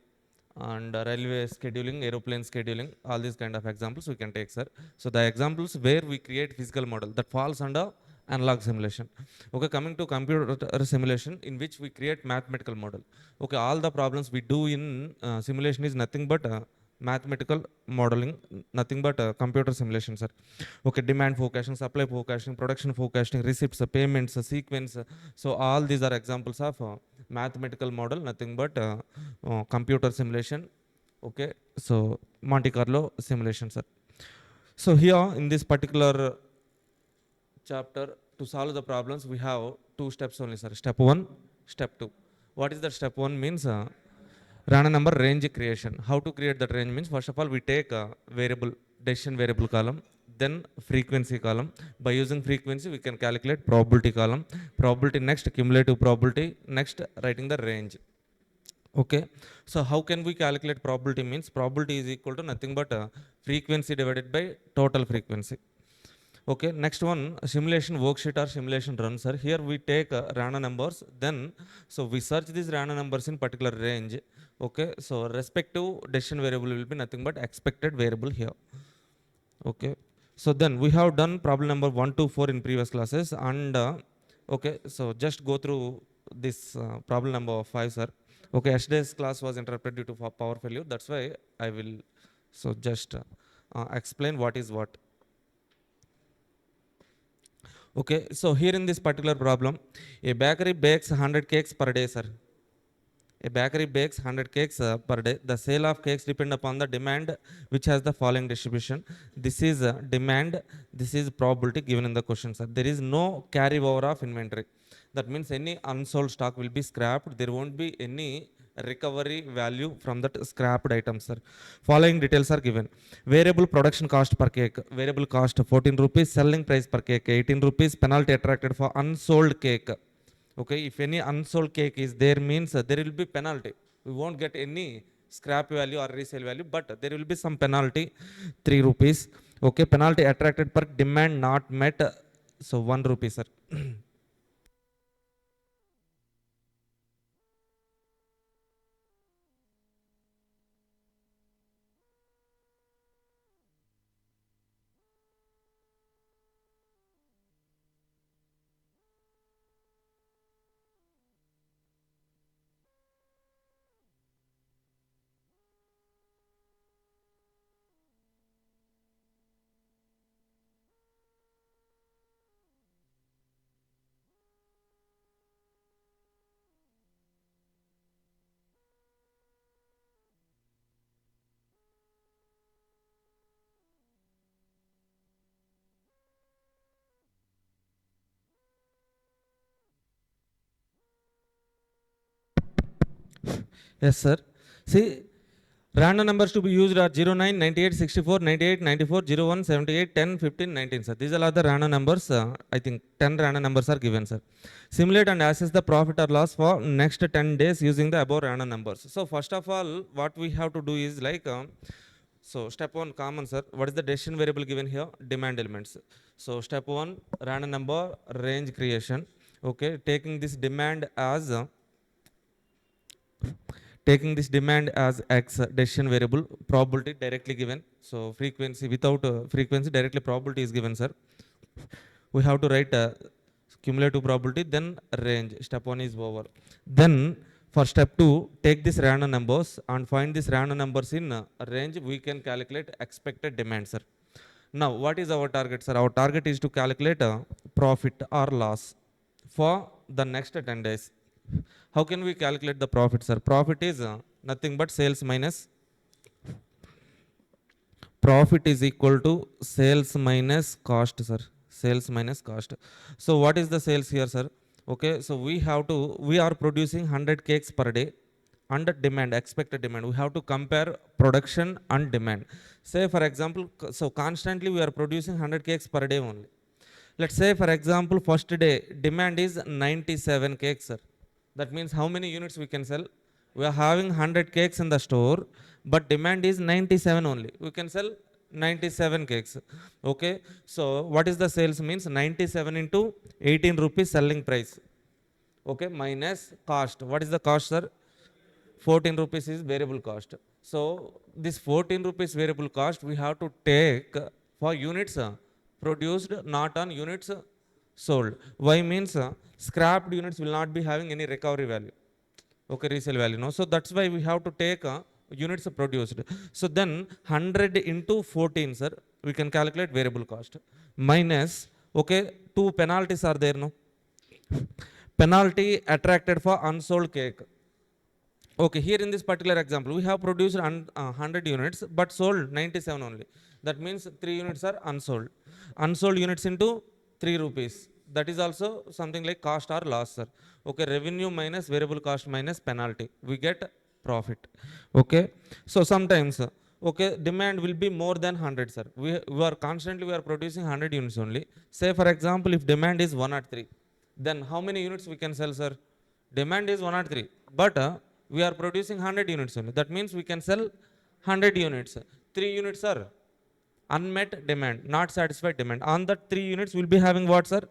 S1: and railway scheduling, aeroplane scheduling, all these kind of examples we can take, sir. So the examples where we create physical model that falls under analog simulation. Okay, coming to computer simulation in which we create mathematical model. Okay, all the problems we do in simulation is nothing but mathematical modeling, nothing but computer simulation, sir. Okay, demand forecasting, supply forecasting, production forecasting, receipts, payments, sequence. So all these are examples of mathematical model, nothing but computer simulation. Okay, so Monte Carlo simulation, sir. So here in this particular chapter, to solve the problems we have 2 steps only, sir. Step 1, step 2. What is that? Step 1 means random number range creation. How to create that range means, first of all we take a variable, decision variable column, then frequency column. By using frequency, we can calculate probability column. Probability next, cumulative probability next, writing the range. Okay, so how can we calculate probability? Means probability is equal to nothing but frequency divided by total frequency. Okay, next one, simulation worksheet or simulation run, sir. Here we take random numbers, then so we search these random numbers in particular range. Okay, so respective decision variable will be nothing but expected variable here. Okay, so then we have done problem number 1 to 4 in previous classes, and okay, so just go through this problem number 5, sir. Okay, yesterday's class was interrupted due to power failure. That's why I will so just explain what is what. Okay, so here in this particular problem, a bakery bakes 100 cakes per day, sir. A bakery bakes 100 cakes per day. The sale of cakes depend upon the demand, which has the following distribution. This is demand, this is probability given in the question, sir. There is no carryover of inventory. That means any unsold stock will be scrapped. There won't be any recovery value from that scrapped items, sir. Following details are given. Variable production cost per cake. Variable cost 14 rupees. Selling price per cake 18 rupees. Penalty attracted for unsold cake. Okay, if any unsold cake is there, means there will be penalty. We won't get any scrap value or resale value, but there will be some penalty, 3 rupees. Okay, penalty attracted per demand not met, so 1 rupee, sir. Yes, sir. See, random numbers to be used are 09, 98, 64, 98, 94, 01, 78, 10, 15, 19, sir. These are all the random numbers. I think 10 random numbers are given, sir. Simulate and assess the profit or loss for next 10 days using the above random numbers. So first of all, what we have to do is like, so step 1, common, sir. What is the decision variable given here? Demand elements. So step 1, random number, range creation. Okay, taking this demand as taking this demand as x decision variable, probability directly given. So frequency, without frequency, directly probability is given, sir. We have to write cumulative probability, then range. Step 1 is over. Then for step 2, take this random numbers and find this random numbers in range. We can calculate expected demand, sir. Now what is our target, sir? Our target is to calculate profit or loss for the next 10 days. How can we calculate the profit, sir? Profit is nothing but sales minus profit is equal to sales minus cost, sir. Sales minus cost. So what is the sales here, sir? Okay, so we are producing 100 cakes per day under demand, expected demand. We have to compare production and demand. Say for example, so constantly we are producing 100 cakes per day only. Let's say for example, first day demand is 97 cakes, sir. That means how many units we can sell? We are having 100 cakes in the store, but demand is 97 only. We can sell 97 cakes. Okay, so what is the sales? Means 97 into 18 rupees selling price. Okay, minus cost. What is the cost, sir? 14 rupees is variable cost. So this 14 rupees variable cost we have to take for units produced, not on units sold. Why? Means scrapped units will not be having any recovery value. Okay, resale value, no. So that's why we have to take units produced. So then 100 into 14, sir, we can calculate variable cost minus, okay, 2 penalties are there, no. Penalty attracted for unsold cake. Okay, here in this particular example, we have produced 100 units but sold 97 only. That means 3 units are unsold. Unsold units into 3 rupees. That is also something like cost or loss, sir. Okay, revenue minus variable cost minus penalty. We get profit. Okay, so sometimes Okay, demand will be more than 100, sir. We are constantly, we are producing 100 units only. Say for example, if demand is 103, then how many units we can sell, sir? Demand is 103, but we are producing 100 units only. That means we can sell 100 units. 3 units are unmet demand, not satisfied demand. On that 3 units will be having what, sir?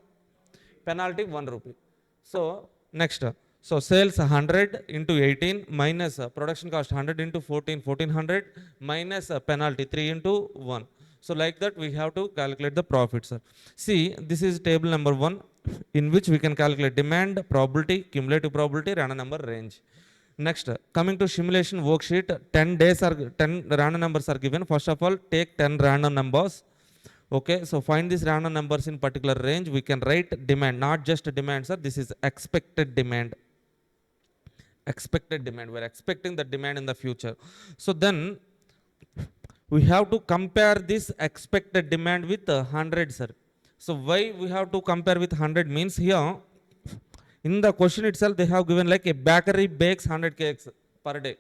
S1: Penalty 1 rupee. So next, so sales 100 into 18 minus production cost 100 into 14, 1400 minus penalty 3 into 1. So like that we have to calculate the profit, sir. See, this is table number 1, in which we can calculate demand, probability, cumulative probability, random number, range. Next, coming to simulation worksheet, 10 days are 10 random numbers are given. First of all, take 10 random numbers. Okay, so find these random numbers in particular range. We can write demand, not just demand, sir. This is expected demand. Expected demand. We're expecting the demand in the future. So then we have to compare this expected demand with 100, sir. So why we have to compare with 100 means, here in the question itself they have given like a bakery bakes 100 cakes per day.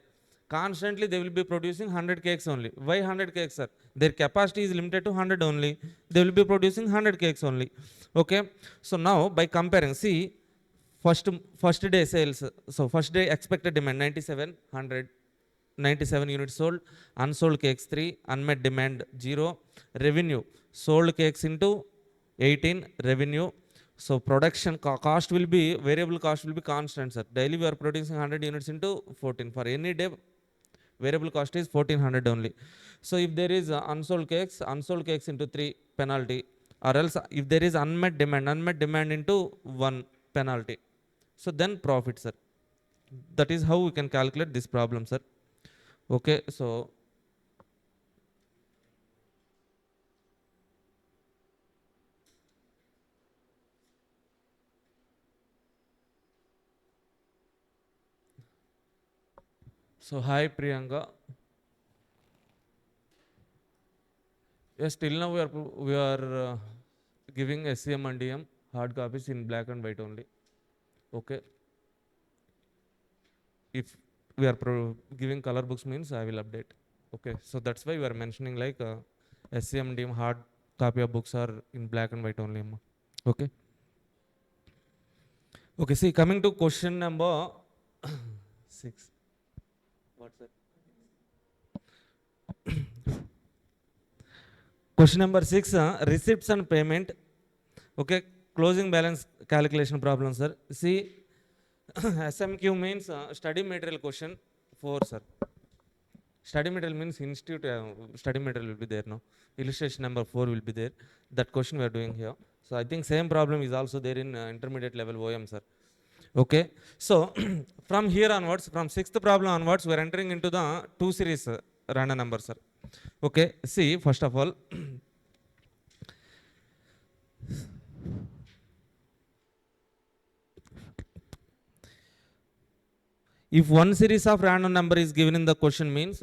S1: Constantly they will be producing 100 cakes only. Why 100 cakes, sir? Their capacity is limited to 100 only. They will be producing 100 cakes only. Okay, so now by comparing, see, first day sales, so first day expected demand 9700, 97 units sold. Unsold cakes 3, unmet demand 0. Revenue, sold cakes into 18 revenue. So production cost will be, variable cost will be constant, sir. Daily we are producing 100 units into 14. For any day, variable cost is 1400 only. So if there is unsold cakes into 3 penalty, or else if there is unmet demand into 1 penalty. So then profit, sir. That is how we can calculate this problem, sir. Okay, so hi Priyanka. Yes, till now we are giving SCM and DM hard copies in black and white only. Okay, if we are giving color books means I will update. Okay, so that's why we are mentioning like SCM DM hard copy of books are in black and white only. Okay. Okay, see, coming to question number 6. What's that? Question number 6, receipts and payment. Okay, closing balance calculation problem, sir. See, SMQ means study material question 4, sir. Study material means institute study material will be there, no? Illustration number 4 will be there. That question we are doing here. So I think same problem is also there in intermediate level OM, sir. Okay, so from here onwards, from 6th problem onwards, we are entering into the 2 series random numbers, sir. Okay, see, first of all, if one series of random number is given in the question means,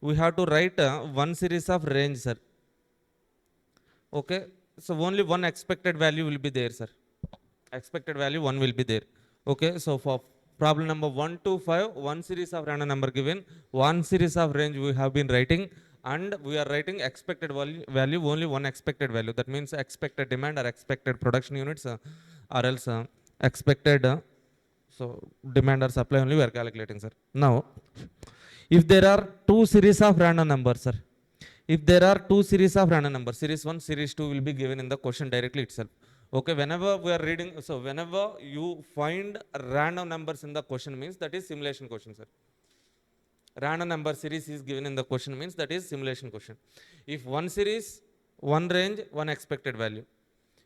S1: we have to write one series of range, sir. Okay, so only one expected value will be there, sir. Expected value 1 will be there. Okay, so for problem number 1 to 5, one series of random number given, one series of range we have been writing, and we are writing expected value only one expected value. That means expected demand or expected production units, or else expected so demand or supply only we are calculating, sir. Now, if there are two series of random numbers, sir, if there are two series of random numbers, series 1, series 2 will be given in the question directly itself. Okay, whenever we are reading, so whenever you find random numbers in the question means that is simulation question, sir. Random number series is given in the question means that is simulation question. If one series, one range, one expected value.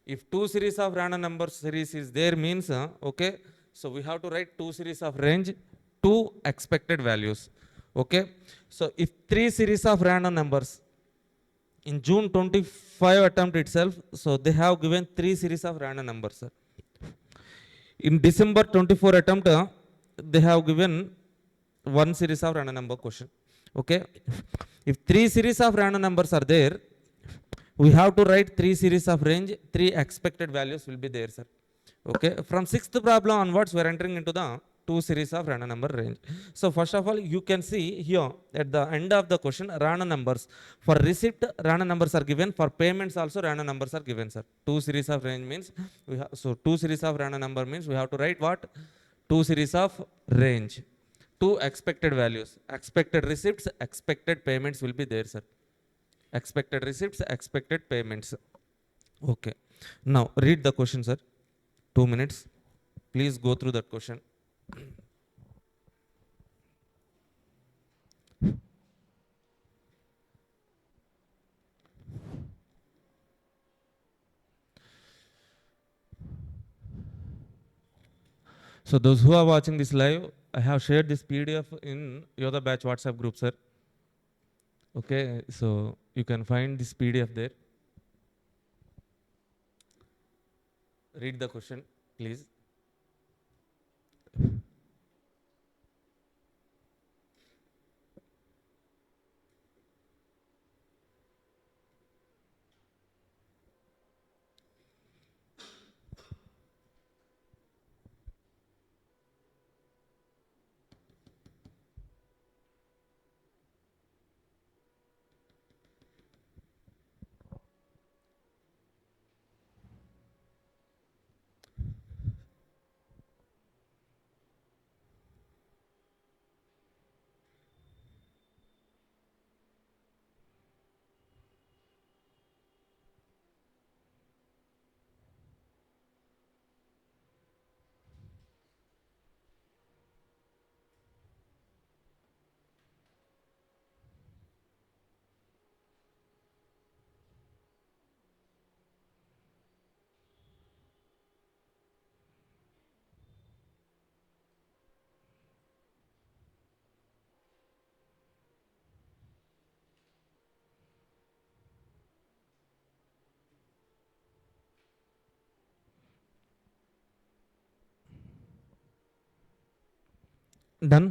S1: If two series of random number series is there means, okay, so we have to write two series of range, two expected values. Okay, so if three series of random numbers in June 25 attempt itself, so they have given three series of random numbers, sir. In December 24 attempt, they have given one series of random number question. Okay, if three series of random numbers are there, we have to write three series of range, three expected values will be there, sir. Okay, from 6th problem onwards we are entering into the two series of random number range. So first of all, you can see here at the end of the question, random numbers. For receipt, random numbers are given. For payments also, random numbers are given, sir. Two series of range means, so two series of random number means we have to write what? Two series of range. Two expected values. Expected receipts, expected payments will be there, sir. Expected receipts, expected payments. Okay. Now read the question, sir. 2 minutes. Please go through that question. So those who are watching this live, I have shared this PDF in your batch WhatsApp group, sir. Okay, so you can find this PDF there. Read the question, please. Done.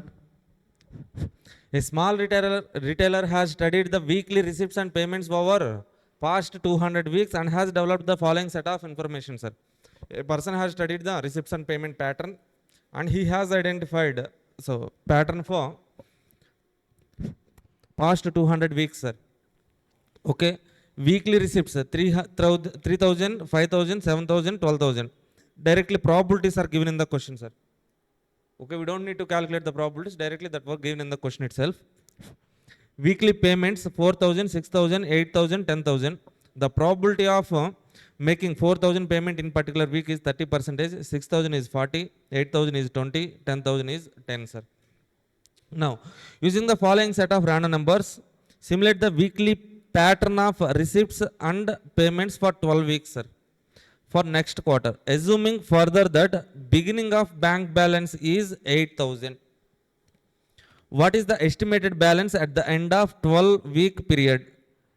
S1: A small retailer has studied the weekly receipts and payments over past 200 weeks and has developed the following set of information, sir. A person has studied the receipts and payment pattern and he has identified so pattern for past 200 weeks, sir. Okay, weekly receipts 3,000, 5,000, 7,000, 12,000. Directly probabilities are given in the question, sir. Okay, we don't need to calculate the probabilities, directly that were given in the question itself. Weekly payments 4,000, 6,000, 8,000, 10,000. The probability of making 4,000 payment in particular week is 30%, 6,000 is 40, 8,000 is 20, 10,000 is 10, sir. Now, using the following set of random numbers, simulate the weekly pattern of receipts and payments for 12 weeks, sir. For next quarter, assuming further that beginning of bank balance is 8,000. What is the estimated balance at the end of 12-week period?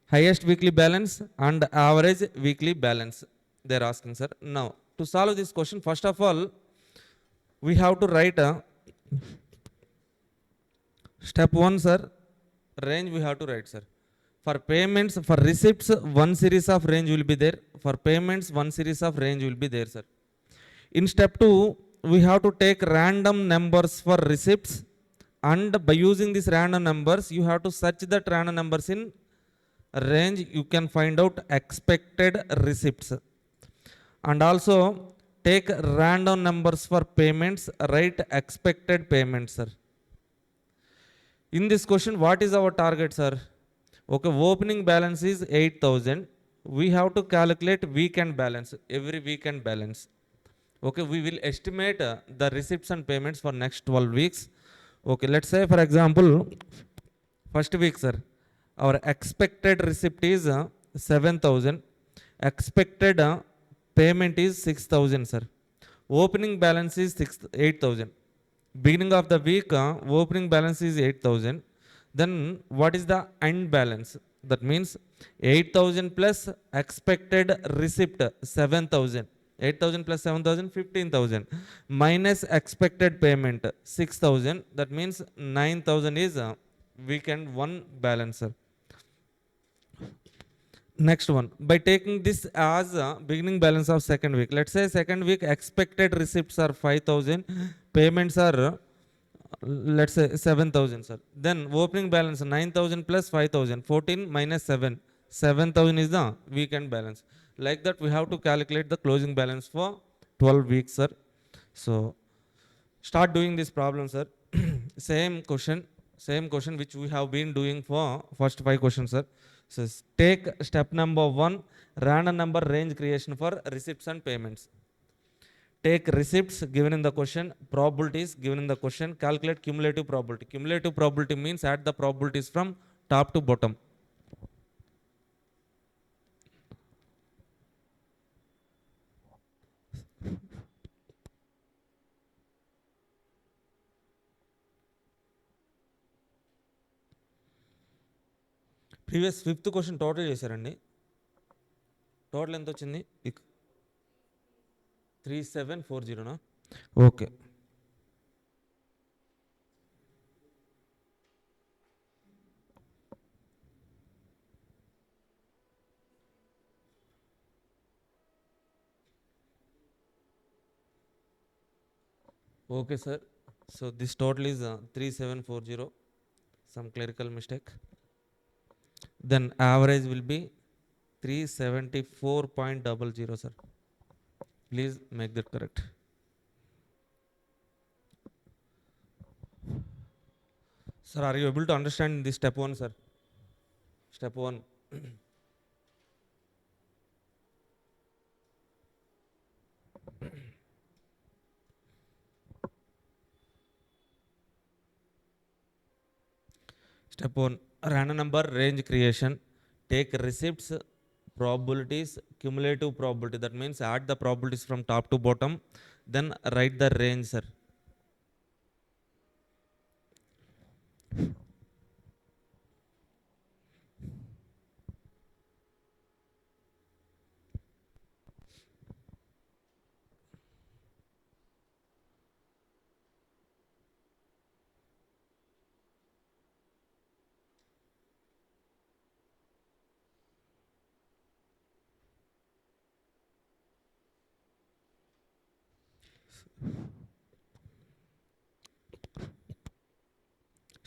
S1: Highest weekly balance and average weekly balance. They are asking, sir. Now, to solve this question, first of all, we have to write a step 1, sir. Range we have to write, sir. For payments, for receipts, one series of range will be there. For payments, one series of range will be there, sir. In step 2, we have to take random numbers for receipts, and by using these random numbers, you have to search that random numbers in range. You can find out expected receipts. And also take random numbers for payments, write expected payments, sir. In this question, what is our target, sir? Okay, opening balance is 8,000. We have to calculate weekend balance, every weekend balance. Okay, we will estimate the receipts and payments for next 12 weeks. Okay, let's say for example, first week, sir, our expected receipt is 7,000. Expected payment is 6,000, sir. Opening balance is 8,000. Beginning of the week, opening balance is 8,000. Then what is the end balance? That means 8,000 plus expected receipt 7,000. 8,000 plus 7,000, 15,000. Minus expected payment 6,000. That means 9,000 is weekend one balance, sir. Next one, by taking this as beginning balance of second week. Let's say second week expected receipts are 5,000, Payments are let's say 7,000, sir. Then opening balance 9,000 plus 5,000, 14 minus 7, 7,000 is the weekend balance. Like that we have to calculate the closing balance for 12 weeks, sir. So start doing this problem, sir. Same question which we have been doing for first 5 questions, sir. So take step number 1, random number range creation for receipts and payments. Take receipts given in the question, probabilities given in the question, calculate cumulative probability. Cumulative probability means add the probabilities from top to bottom. Previous 5th question total చేశారండి. Total ఎంత వచ్చింది? 3740నా? Okay. Okay sir. So this total is 3740. Some clerical mistake. Then average will be 374.00, sir. Please make that correct. Sir, are you able to understand this step 1, sir? Step 1. Step 1, random number range creation. Take receipts, probabilities, cumulative probability. That means add the probabilities from top to bottom. Then write the range, sir.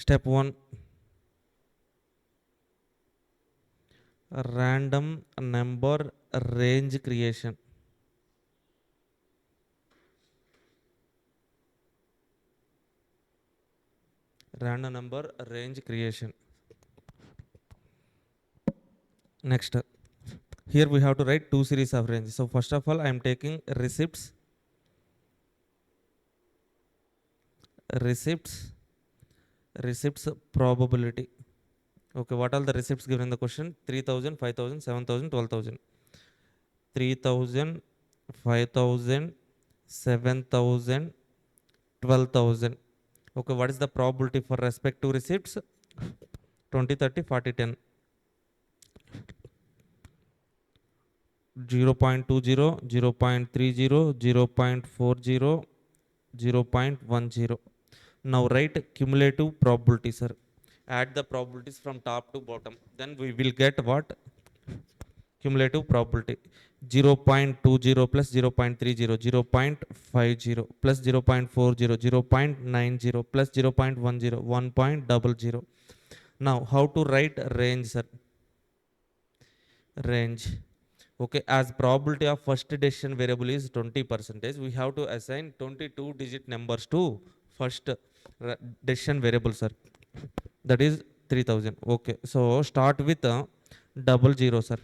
S1: Step 1, random number range creation. Random number range creation. Next, here we have to write 2 series of ranges. So first of all, I am taking receipts probability. Okay, what are the receipts given in the question? 3,000, 5,000, 7,000, 12,000. 3,000, 5,000, 7,000, 12,000. Okay, what is the probability for respective receipts? 20, 30, 40, 10. 0.20, 0.30, 0.40, 0.10. Now write cumulative probability, sir. Add the probabilities from top to bottom. Then we will get what? Cumulative probability. 0.20 plus 0.30, 0.50 plus 0.40, 0.90 plus 0.10, 1.00. Now how to write range, sir? Range. Okay, as probability of first decision variable is 20%, we have to assign 22 digit numbers to first decision variable, sir. That is 3,000. Okay, so start with 00, sir.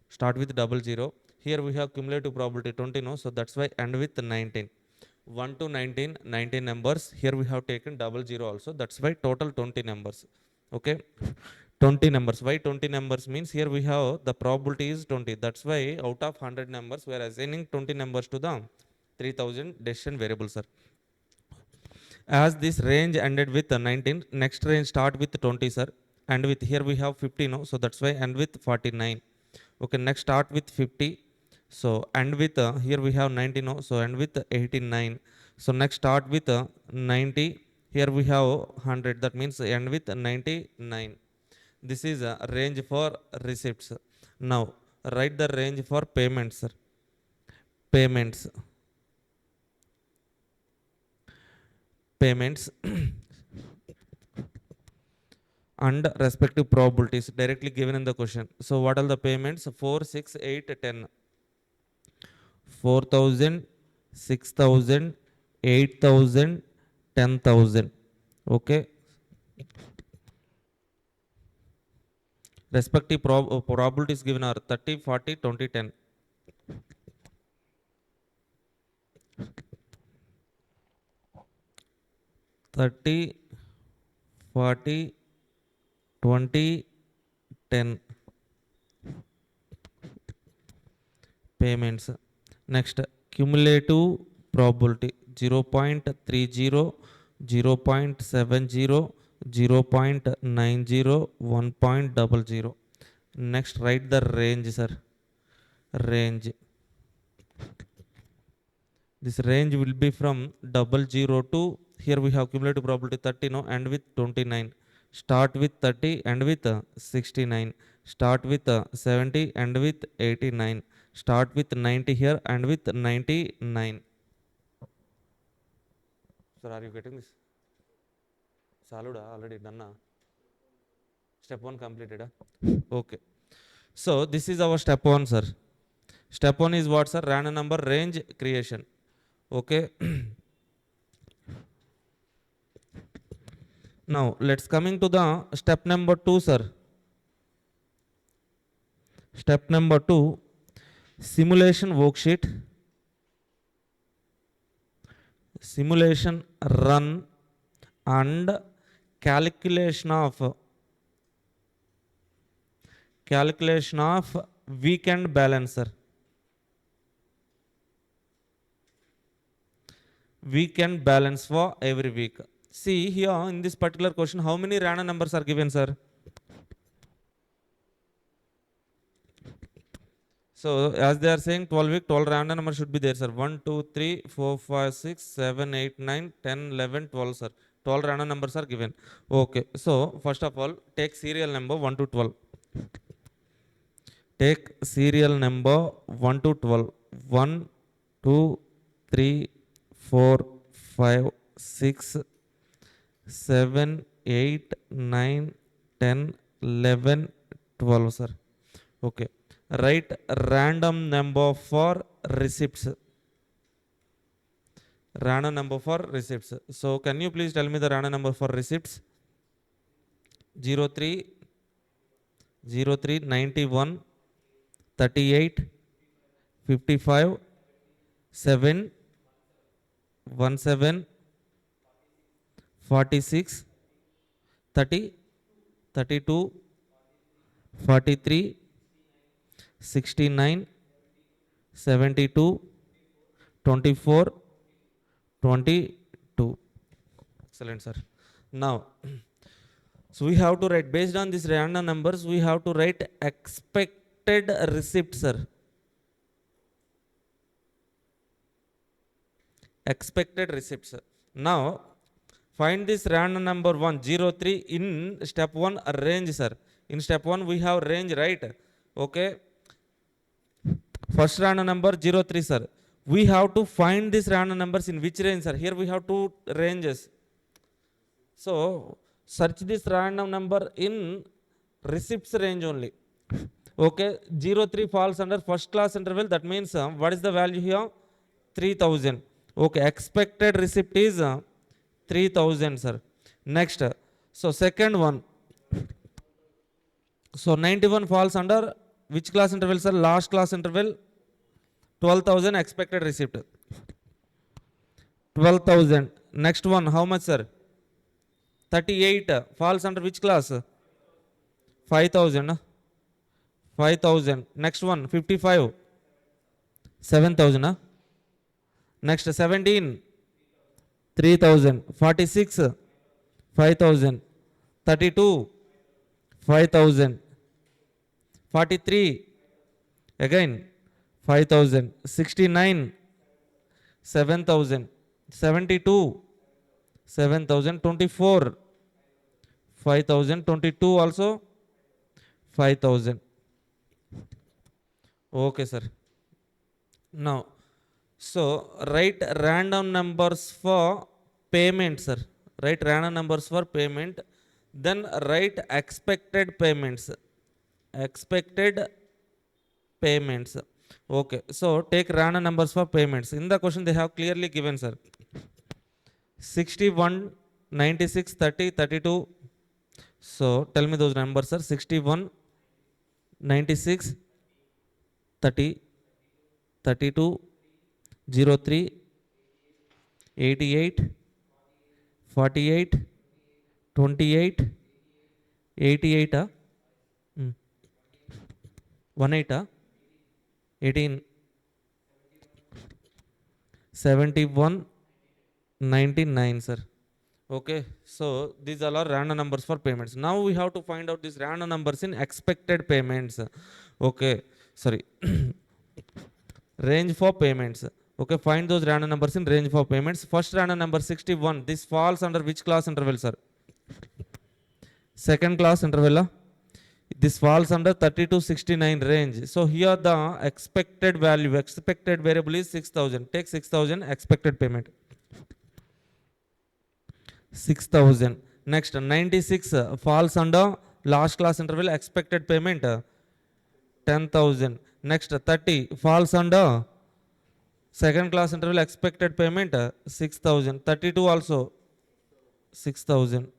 S1: Start with 00. Here we have cumulative probability 20, no? So that's why end with 19. 1 to 19, 19 numbers. Here we have taken 00 also. That's why total 20 numbers. Okay, 20 numbers. Why 20 numbers means here we have the probability is 20. That's why out of 100 numbers we are assigning 20 numbers to the 3,000 decision variable, sir. As this range ended with 19, next range start with 20, sir. And with here we have 50, no? So that's why end with 49. Okay, next start with 50. So end with here we have 90, no? So end with 89. So next start with 90. Here we have 100. That means end with 99. This is a range for receipts. Now write the range for payments, sir. Payments. payments and respective probabilities directly given in the question. So what are the payments? 4, 6, 8, 10. 4,000, 6,000, 8,000, 10,000. Okay. Respective probabilities given are 30, 40, 20, 10. 30, 40, 20, 10 payments. Next, cumulative probability 0.30, 0.70, 0.90, 1.00. Next, write the range, sir. Range. This range will be from 00 to, here we have cumulative probability 30, no, and with 29. Start with 30 and with 69. Start with 70 and with 89. Start with 90 here and with 99. Sir, are you getting this? Saluda already done. Step 1 completed. Okay. So this is our step 1, sir. Step 1 is what, sir? Random number range creation. Okay. Now let's coming to the step number 2, sir. Step number 2, simulation worksheet, simulation run and calculation of weekend balancer. Weekend balance for every week. See here in this particular question, how many random numbers are given, sir? So as they are saying 12 week, 12 random numbers should be there, sir. 1, 2, 3, 4, 5, 6, 7, 8, 9, 10, 11, 12, sir. 12 random numbers are given. Okay. So first of all, take serial number 1 to 12. Take serial number 1 to 12. 1, 2, 3, 4, 5, 6, 7, 8, 9, 10, 11, 12, sir. Okay. Write random number for receipts. Random number for receipts. So can you please tell me the random number for receipts? 03, 03, 91, 38, 55, 7, 17, 46, 30, 32, 43, 69, 72, 24, 22. Excellent, sir. Now, so we have to write, based on these random numbers, we have to write expected receipt, sir. Expected receipts. Now, find this random number 103 in step 1 range, sir. In step 1 we have range, right? Okay. First random number 03, sir. We have to find these random numbers in which range, sir? Here we have two ranges. So search this random number in receipts range only. Okay. 03 falls under first class interval. That means what is the value here? 3000. Okay. Expected receipt is 3000, sir. Next. So second one. So 91 falls under which class interval, sir? Last class interval. 12,000 expected receipt. 12,000. Next one, how much, sir? 38 falls under which class? 5,000. 5,000. Next one, 55. 7,000. Next, 17. 3,000. 46. 5,000. 32. 5,000. 43. Again 5,000. 69. 7,000. 72. 7,000. 24. 5,000. 22 also 5,000. Okay, sir. Now, so write random numbers for payment, sir. Write random numbers for payment. Then write expected payments. Expected payments. Okay, so take random numbers for payments. In the question they have clearly given, sir. 61, 96, 30, 32. So tell me those numbers, sir. 61, 96, 30, 32, 03, 88, 48, 28, 88, 18, 18, 71, 99, sir. Okay, so these all are random numbers for payments. Now we have to find out these random numbers in expected payments. Okay, sorry. Range for payments. Okay, find those random numbers in range for payments. First random number 61. This falls under which class interval, sir? Second class interval. This falls under 30 to 69 range. So here the expected value, expected variable is 6000. Take 6000 expected payment. 6000. Next 96 falls under last class interval expected payment 10,000. Next 30 falls under second class interval expected payment 6,000. 32 also 6,000.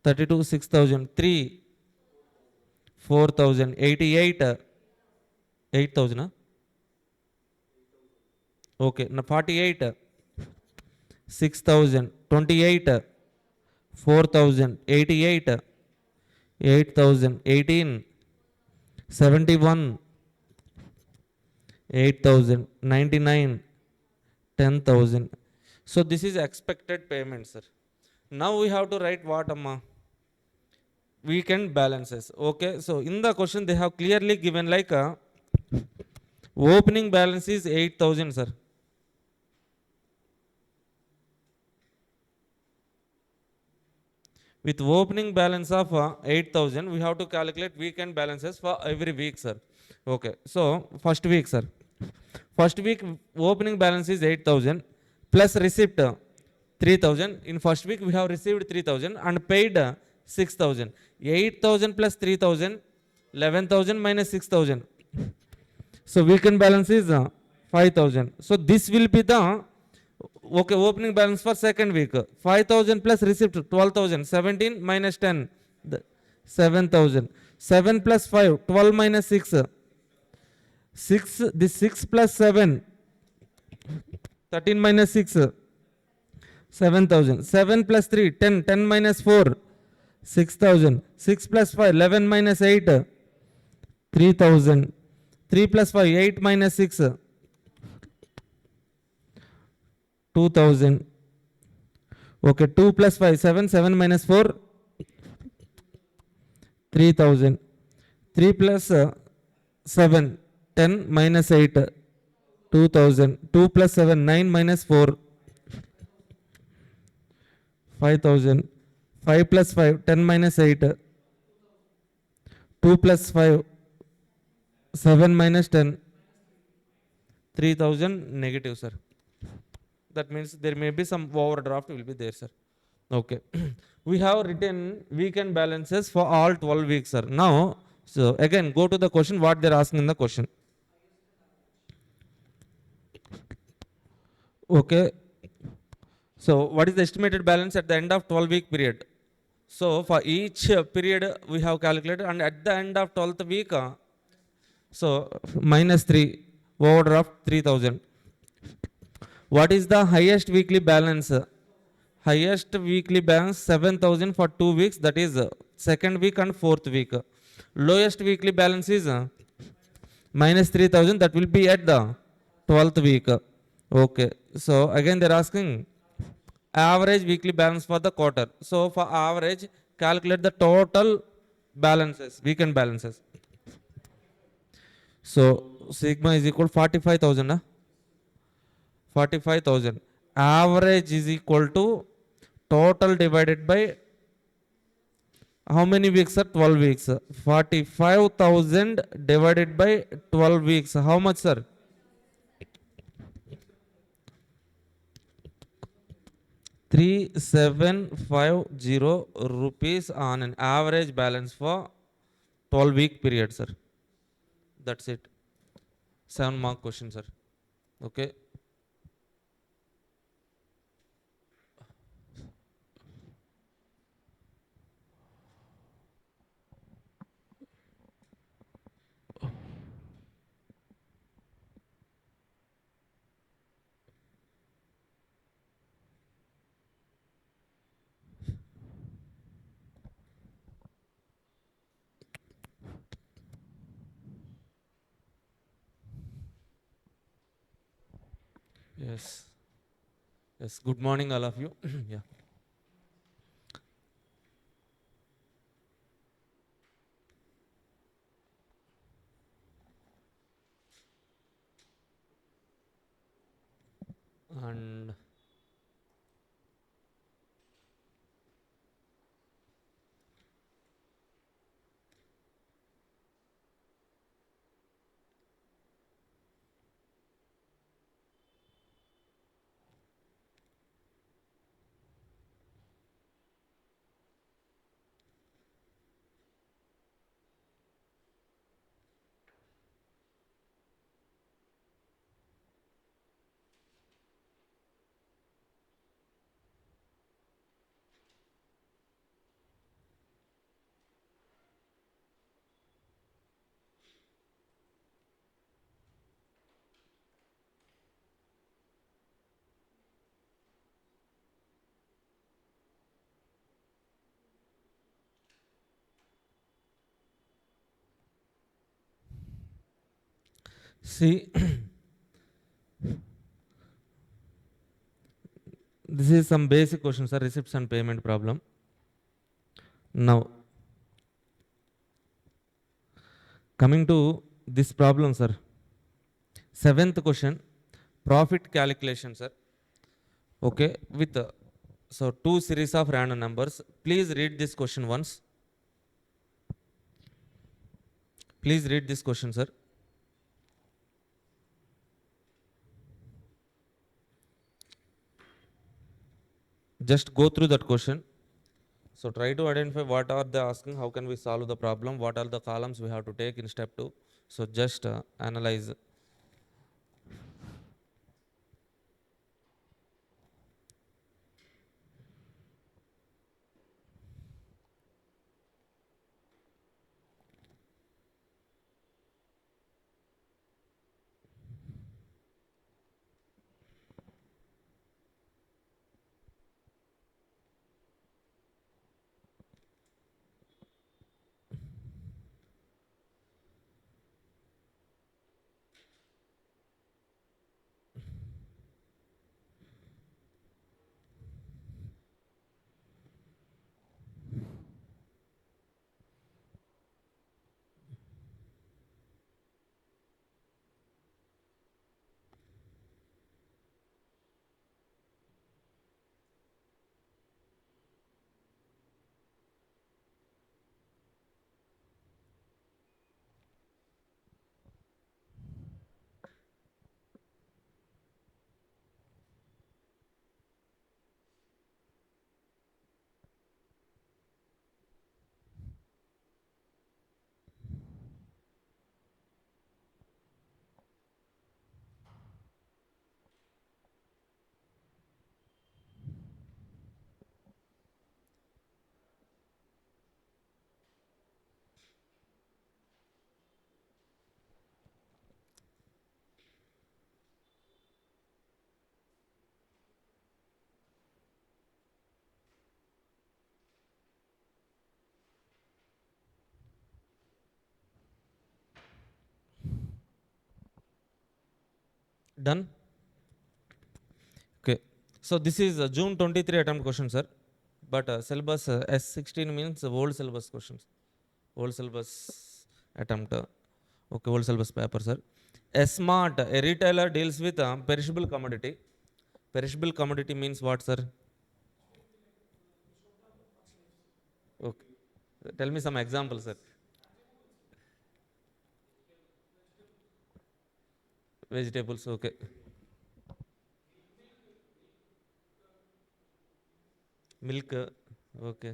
S1: 32 6,000. 3 4,000. 88 8,000. Okay, now 48 6,000. 28 4,000. 88 8,000. 18 71 8,000. 99 10,000. So this is expected payment, sir. Now we have to write what, amma? Weekend balances. Okay, so in the question they have clearly given like opening balance is 8,000, sir. With opening balance of 8,000, we have to calculate weekend balances for every week, sir. Okay, so first week, sir. First week opening balance is 8,000 plus receipt 3,000. In first week we have received 3,000 and paid 6,000. 8,000 plus 3,000, 11,000 minus 6,000. So weekend balance is 5,000. So this will be the opening balance for second week. 5,000 plus receipt 12,000. 17 minus 10, 7,000. 7 plus 5, 12 minus 6. 6, this 6 plus 7, 13 minus 6, 7,000. 7 plus 3, 10, 10 minus 4, 6,000. 6 plus 5, 11 minus 8, 3,000. 3 plus 5, 8 minus 6, 2,000. Okay, 2 plus 5, 7, 7 minus 4, 3,000. 3 plus 7, 10 minus 8, 2,000. 2 plus 7, 9 minus 4, 5,000. 5 plus 5, 10 minus 8, 2 plus 5, 7 minus 10, 3,000 negative, sir. That means there may be some overdraft will be there, sir. Okay. We have written weekend balances for all 12 weeks, sir. Now, so again, go to the question, what they're asking in the question. Okay. So, what is the estimated balance at the end of 12-week period? So, for each period we have calculated, and at the end of 12th week, so minus 3, overdraft 3,000. What is the highest weekly balance? Highest weekly balance 7,000 for 2 weeks, that is second week and fourth week. Lowest weekly balance is minus 3,000, that will be at the 12th week. Okay, so again they're asking average weekly balance for the quarter. So for average, calculate the total balances, weekend balances. So sigma is equal to 45,000. 45,000. Average is equal to total divided by how many weeks, sir? 12 weeks. 45,000 divided by 12 weeks. How much, sir? 3750 rupees on an average balance for 12-week period, sir. That's it. 7 mark question, sir. Okay. Yes. Yes. Good morning, all of you. Yeah. And see, this is some basic questions, sir. Receipts and payment problem. Now, coming to this problem, sir. Seventh question, profit calculation, sir. Okay, with so two series of random numbers. Please read this question once. Please read this question, sir. Just go through that question. So try to identify what are they asking, how can we solve the problem, what are the columns we have to take in step 2. So just analyze. Done? Okay. So this is a June 23 attempt question, sir. But syllabus S16 means old syllabus questions. Old syllabus attempt. Okay, old syllabus paper, sir. Smart, a retailer deals with perishable commodity. Perishable commodity means what, sir? Okay. Tell me some examples, sir. Vegetables, okay. milk. Okay.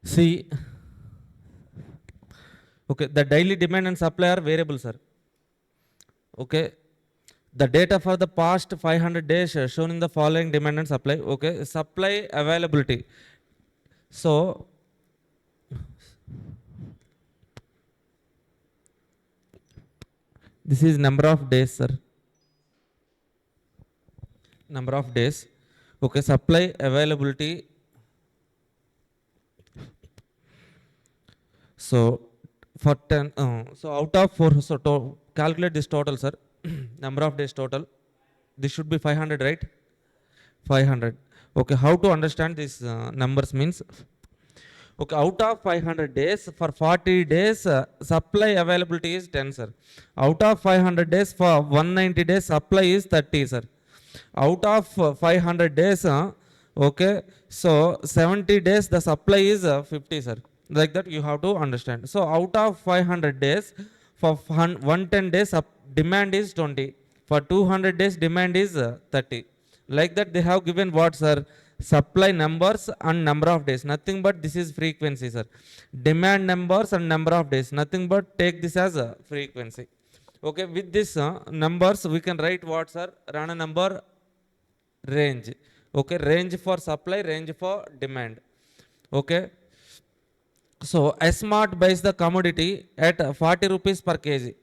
S1: See, okay, the daily demand and supply are variable, sir. Okay, the data for the past 500 days shown in the following demand and supply. Okay, supply availability. So, this is number of days, sir. Number of days. Okay, supply availability. So, for 10, so out of 4, so calculate this total, sir. Number of days total. This should be 500, right? 500. Okay, how to understand these numbers means, okay, out of 500 days, for 40 days, supply availability is 10, sir. Out of 500 days, for 190 days, supply is 30, sir. Out of 500 days, okay, so 70 days, the supply is 50, sir. Like that, you have to understand. So, out of 500 days, for 110 days, demand is 20. For 200 days, demand is 30. Like that, they have given what, sir? Supply numbers and number of days. Nothing but this is frequency, sir. Demand numbers and number of days. Nothing but take this as a frequency. Okay, with this numbers, we can write what, sir? Random number range. Okay, range for supply, range for demand. Okay, so smart buys the commodity at 40 rupees per kg.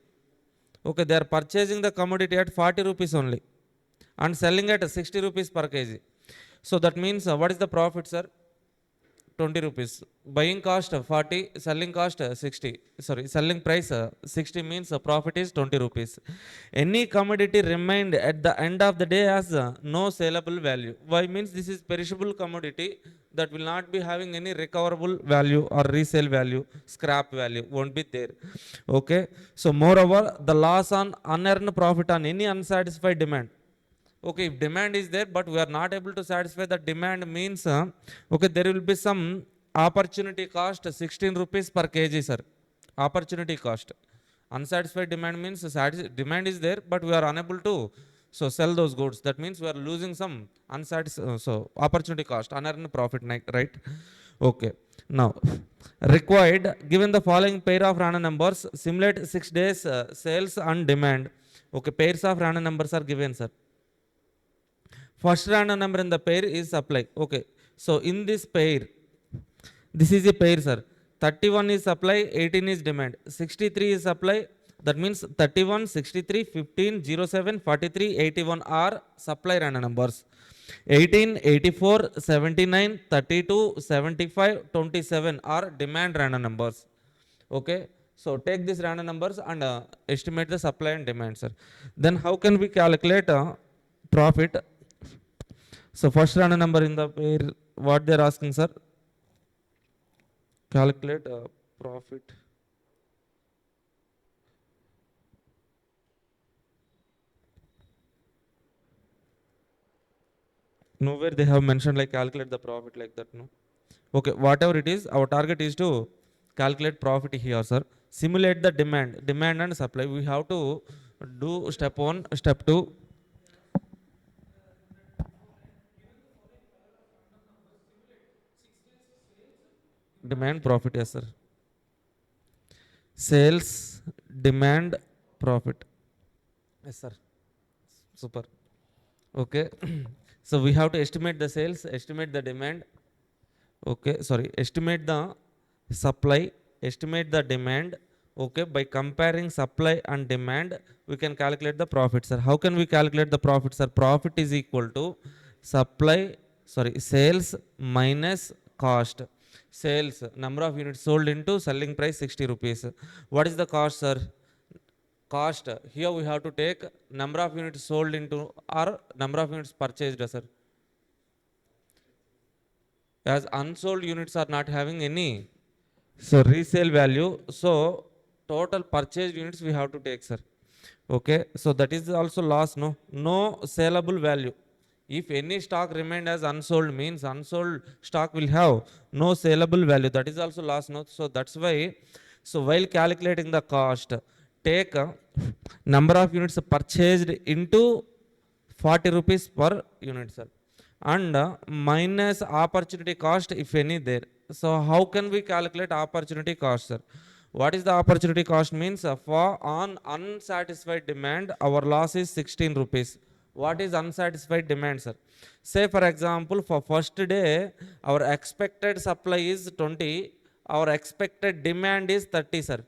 S1: Okay, they are purchasing the commodity at 40 rupees only and selling at 60 rupees per kg. So that means what is the profit, sir? 20 rupees. Buying cost 40, selling cost 60. Sorry, selling price 60 means profit is 20 rupees. Any commodity remained at the end of the day as no saleable value. Why means this is perishable commodity that will not be having any recoverable value or resale value, scrap value won't be there. Okay. So moreover, the loss on unearned profit on any unsatisfied demand. Okay, if demand is there, but we are not able to satisfy the demand means, okay, there will be some opportunity cost 16 rupees per kg, sir. Opportunity cost. Unsatisfied demand means demand is there, but we are unable to so sell those goods. That means we are losing some so opportunity cost, unearned profit, right? Okay. Now, required, given the following pair of random numbers, simulate 6 days sales and demand. Okay, pairs of random numbers are given, sir. First random number in the pair is supply. Okay. So in this pair, this is a pair, sir. 31 is supply, 18 is demand. 63 is supply. That means 31, 63, 15, 07, 43, 81 are supply random numbers. 18, 84, 79, 32, 75, 27 are demand random numbers. Okay. So take these random numbers and estimate the supply and demand, sir. Then how can we calculate profit? So first random number in the pair, what they are asking, sir? Calculate profit. Nowhere they have mentioned like calculate the profit like that, no? Okay, whatever it is, our target is to calculate profit here, sir. Simulate the demand and supply. We have to do step 1, step 2. Demand, profit, yes, sir. Sales, demand, profit. Yes, sir. Super. Okay. So we have to estimate the sales, estimate the demand. Okay, sorry, estimate the supply, estimate the demand. Okay, by comparing supply and demand, we can calculate the profit, sir. How can we calculate the profit, sir? Profit is equal to supply, sorry, sales minus cost. Sales, number of units sold into selling price 60 rupees. What is the cost, sir? Cost, here we have to take number of units sold into or number of units purchased, sir. As unsold units are not having any so resale value, so total purchased units we have to take, sir. Okay, so that is also loss, no saleable value. If any stock remained as unsold, means unsold stock will have no saleable value. That is also loss, no? So that's why, so while calculating the cost, take number of units purchased into 40 rupees per unit, sir, and minus opportunity cost if any there. So how can we calculate opportunity cost, sir? What is the opportunity cost? Means for on unsatisfied demand our loss is 16 rupees. What is unsatisfied demand, sir? Say for example, for first day our expected supply is 20, our expected demand is 30, sir.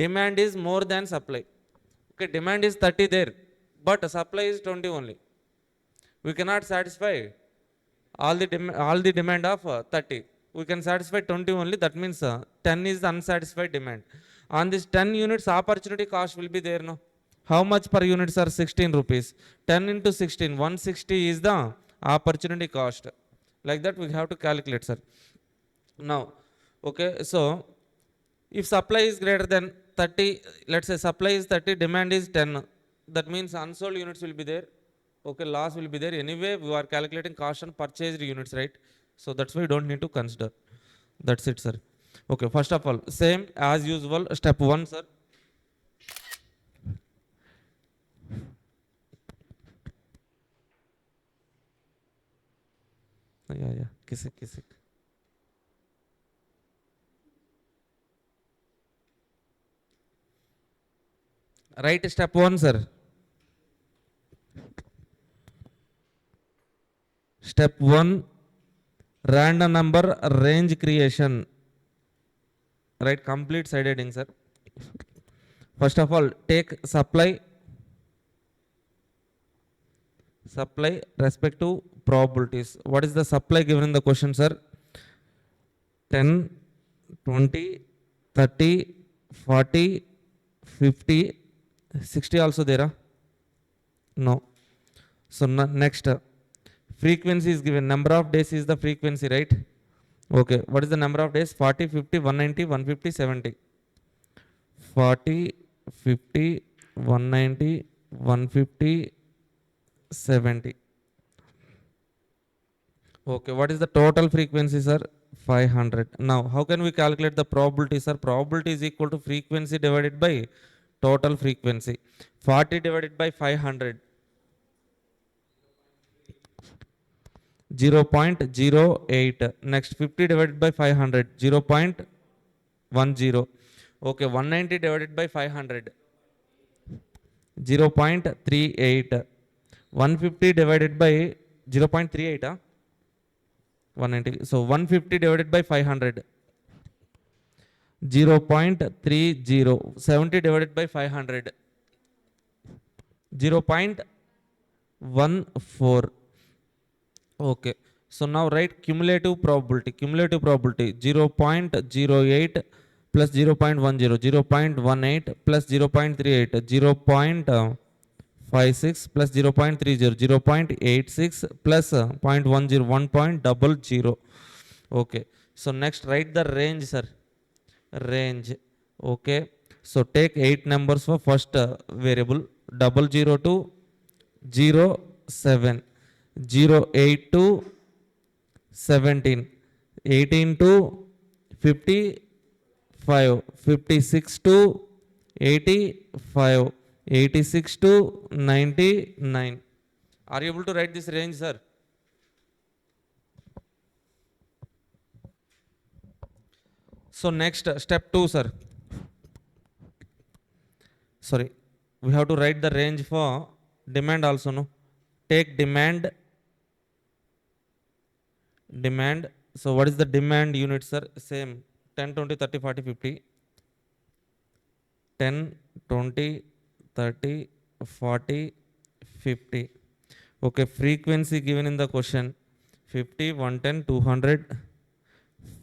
S1: Demand is more than supply. Okay, demand is 30 there, but supply is 20 only. We cannot satisfy all the demand of 30. We can satisfy 20 only. That means 10 is the unsatisfied demand. On this 10 units, opportunity cost will be there, no? How much per units are 16 rupees? 10 into 16, 160 is the opportunity cost. Like that we have to calculate, sir. Now, okay, so if supply is greater than 30, let's say supply is 30, demand is 10, that means unsold units will be there. Okay, loss will be there. Anyway, we are calculating cost on purchased units, right? So that's why we don't need to consider. That's it, sir. Okay, first of all, same as usual, step 1, sir. Yeah, kisik. Right, step 1, sir. Step 1, random number range creation. Right, complete side heading, sir. First of all, take supply respect to probabilities. What is the supply given in the question, sir? 10, 20, 30, 40, 50, 60 also there? No. So next, frequency is given. Number of days is the frequency, right? Okay, what is the number of days? 40, 50, 190, 150, 70. 40, 50, 190, 150, 70. Okay, what is the total frequency, sir? 500. Now, how can we calculate the probability, sir? Probability is equal to frequency divided by total frequency. 40 divided by 500. 0.08. Next, 50 divided by 500. 0.10. Okay, 190 divided by 500. 0.38. 150 divided by 0.38. 190. So 150 divided by 500. 0.30. 70 divided by 500. 0.14. Okay. So now write cumulative probability. 0.08 plus 0.10. 0.18 plus 0.38. 0.56 plus 0.30. 0.86 plus 0.10. 1.00. Okay. So next write the range, sir. Range. Okay. So take 8 numbers for first variable. 00 to 07. 08 to 17. 18 to 55. 56 to 85. 86 to 99. Are you able to write this range, sir? So next, step 2, sir. Sorry, we have to write the range for demand also, no? Take demand. So what is the demand unit, sir? Same, 10, 20, 30, 40, 50. 10, 20, 30, 40, 50. Okay, frequency given in the question. 50, 110, 200.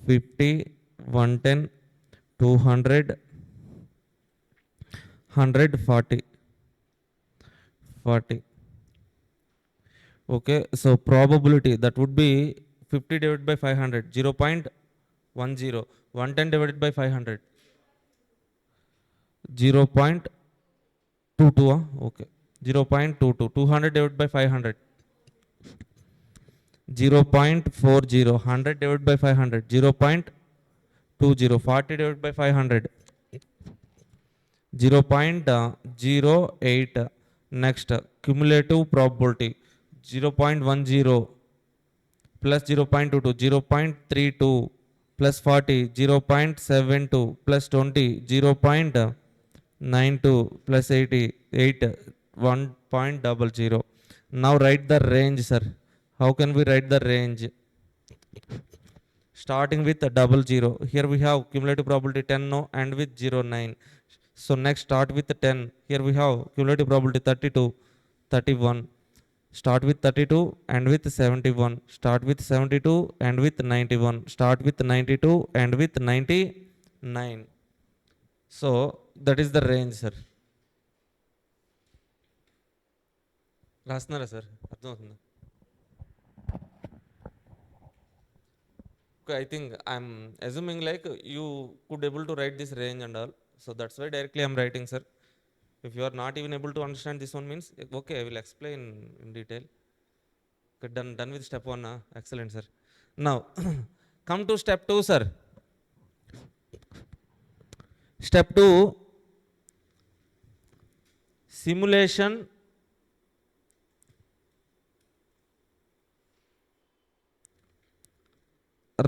S1: 50, 110, 200, 100, 40. 40. Okay, so probability that would be 50 divided by 500. 0.10. 110 divided by 500. 0.22. Okay, 0.22. 200 divided by 500. 0.40, 100 divided by 500, 0.20, 40 divided by 500, 0.08. Next, cumulative probability, 0.10 plus 0.22, 0.32 plus 40, 0.72 plus 20, 0.92 plus 80, 8, 1.00. Now write the range, sir. How can we write the range? Starting with a 00. Here we have cumulative probability 10 no and with 0.9. So next start with 10. Here we have cumulative probability 32, 31. Start with 32 and with 71. Start with 72 and with 91. Start with 92 and with 99. So that is the range, sir. రాస్తున్నారా sir అర్థమవుతుందా? Okay, I think I'm assuming like you could able to write this range and all. So that's why directly I'm writing, sir. If you are not even able to understand this one means, okay, I will explain in detail. Okay, done with step 1. Excellent, sir. Now, come to step 2, sir. Step 2, simulation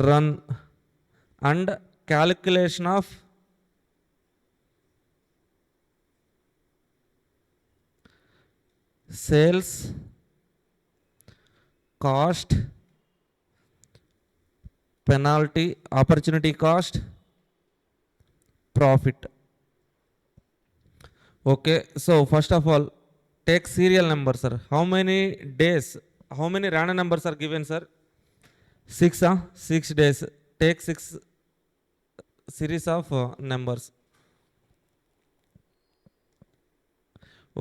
S1: run and calculation of sales cost, penalty, opportunity cost, profit. Okay, so first of all, take serial number, sir. How many days, how many random numbers are given, sir? 6, 6 days. Take 6 series of numbers.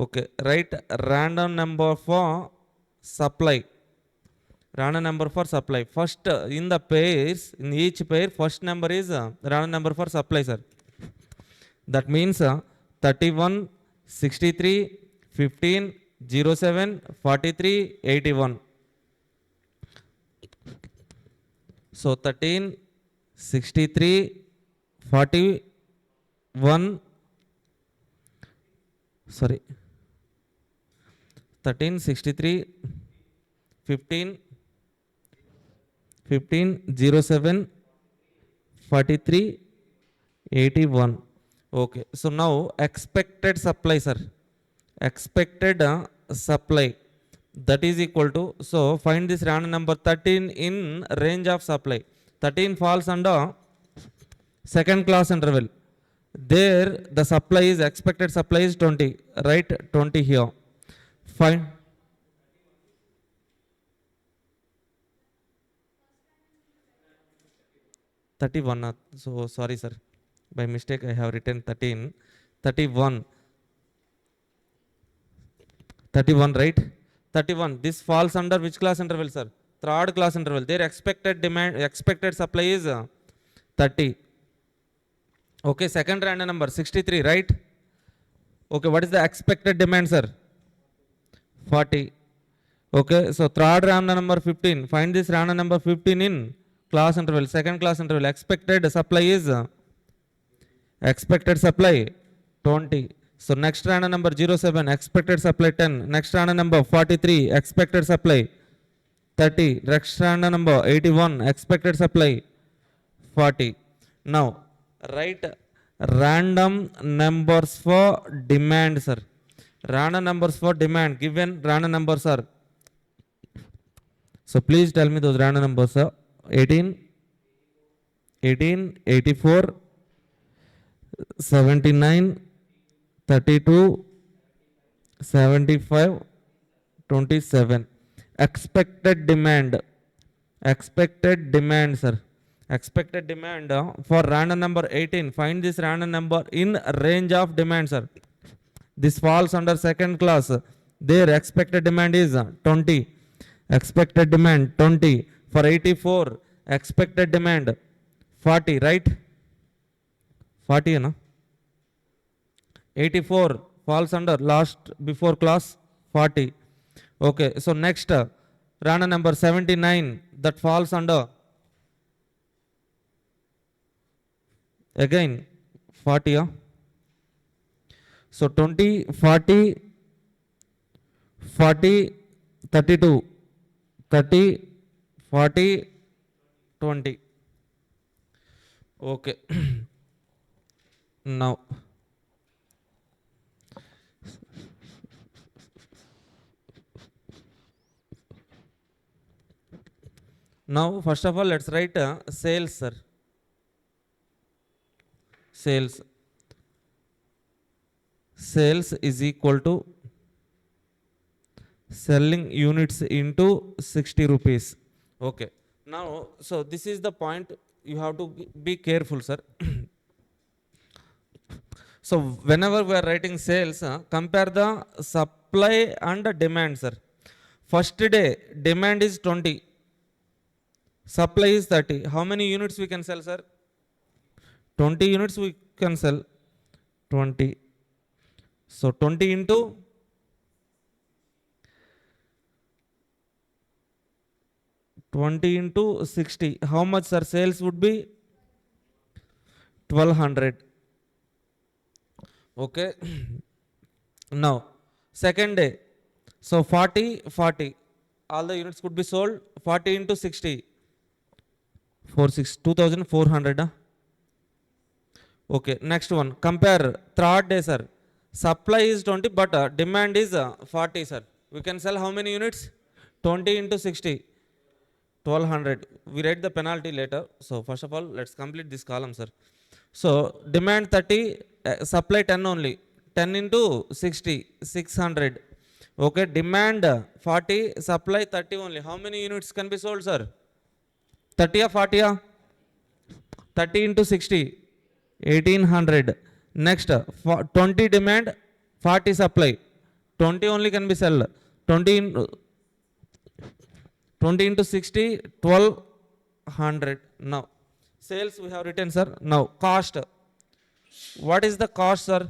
S1: Okay, write random number for supply. Random number for supply. First, in the pairs, in each pair, first number is random number for supply, sir. That means 31, 63, 15, 07, 43, 81. So 13, 63, 41, sorry, 13, 63, 15, 07, 43, 81. Okay, so now expected supply, sir. Expected supply, that is equal to, so find this random number 13 in range of supply. 13 falls under second class interval. There the supply is, expected supply is 20. Write 20 here. Find 31. So sorry, sir, by mistake I have written 13. 31, 31, right? 31, this falls under which class interval, sir? Third class interval. Their expected demand, expected supply is 30. Okay, second random number 63, right? Okay, what is the expected demand, sir? 40. Okay, so third random number 15. Find this random number 15 in class interval, second class interval. Expected supply is 20. So next random number 07, expected supply 10. Next random number 43, expected supply 30. Next random number 81, expected supply 40. Now write random numbers for demand, sir. Random numbers for demand. Given random numbers are, so please tell me those random numbers, sir. 18, 84, 79, 32, 75, 27. Expected demand. Expected demand, sir. Expected demand for random number 18. Find this random number in range of demand, sir. This falls under second class. Their expected demand is 20. Expected demand 20. For 84, expected demand 40, right? 40, na? 84 falls under last before class 40. Okay, so next Random number 79, that falls under, again 40. So 20, 40, 40, 32, 30, 40, 20. Okay. Now, first of all, let's write sales, sir. Sales. Sales is equal to selling units into 60 rupees. Okay. Now, so this is the point you have to be careful, sir. So whenever we are writing sales, compare the supply and demand, sir. First day, demand is 20. Supply is 30. How many units we can sell, sir? 20 units we can sell. 20. So 20 into 60. How much, sir? Sales would be 1200. Okay. Now, second day. So 40, 40. All the units could be sold. 40 into 60. 2400. Okay. Next one. Compare. Third day, sir. Supply is 20, but demand is 40, sir. We can sell how many units? 20 into 60. 1200. We write the penalty later. So first of all, let's complete this column, sir. So demand 30, supply 10 only. 10 into 60, 600. Okay, demand 40, supply 30 only. How many units can be sold, sir? 30 or 40? 30 into 60, 1800. Next, 20 demand, 40 supply. 20 only can be sold. 20 into 60, 1200. Now, sales we have written, sir. Now, cost. What is the cost, sir?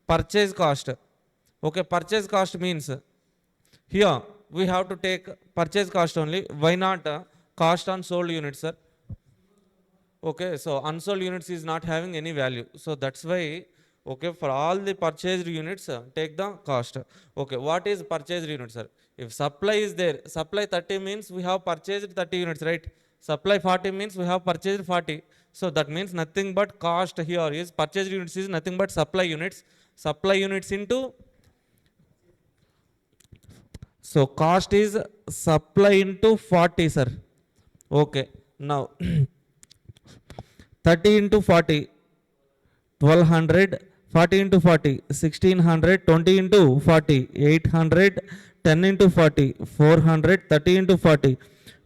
S1: Purchase cost. Okay, purchase cost means here we have to take purchase cost only. Why not cost on sold units, sir? Okay, so unsold units is not having any value. So that's why, okay, for all the purchased units, take the cost. Okay, what is purchased units, sir? If supply is there, supply 30 means we have purchased 30 units, right? Supply 40 means we have purchased 40. So that means nothing but cost here is purchased units is nothing but supply units. Supply units into, so cost is supply into 40, sir. Okay, now 30 into 40, 1200, 40 into 40, 1600, 20 into 40, 800, 10 into 40, 400, 30 into 40,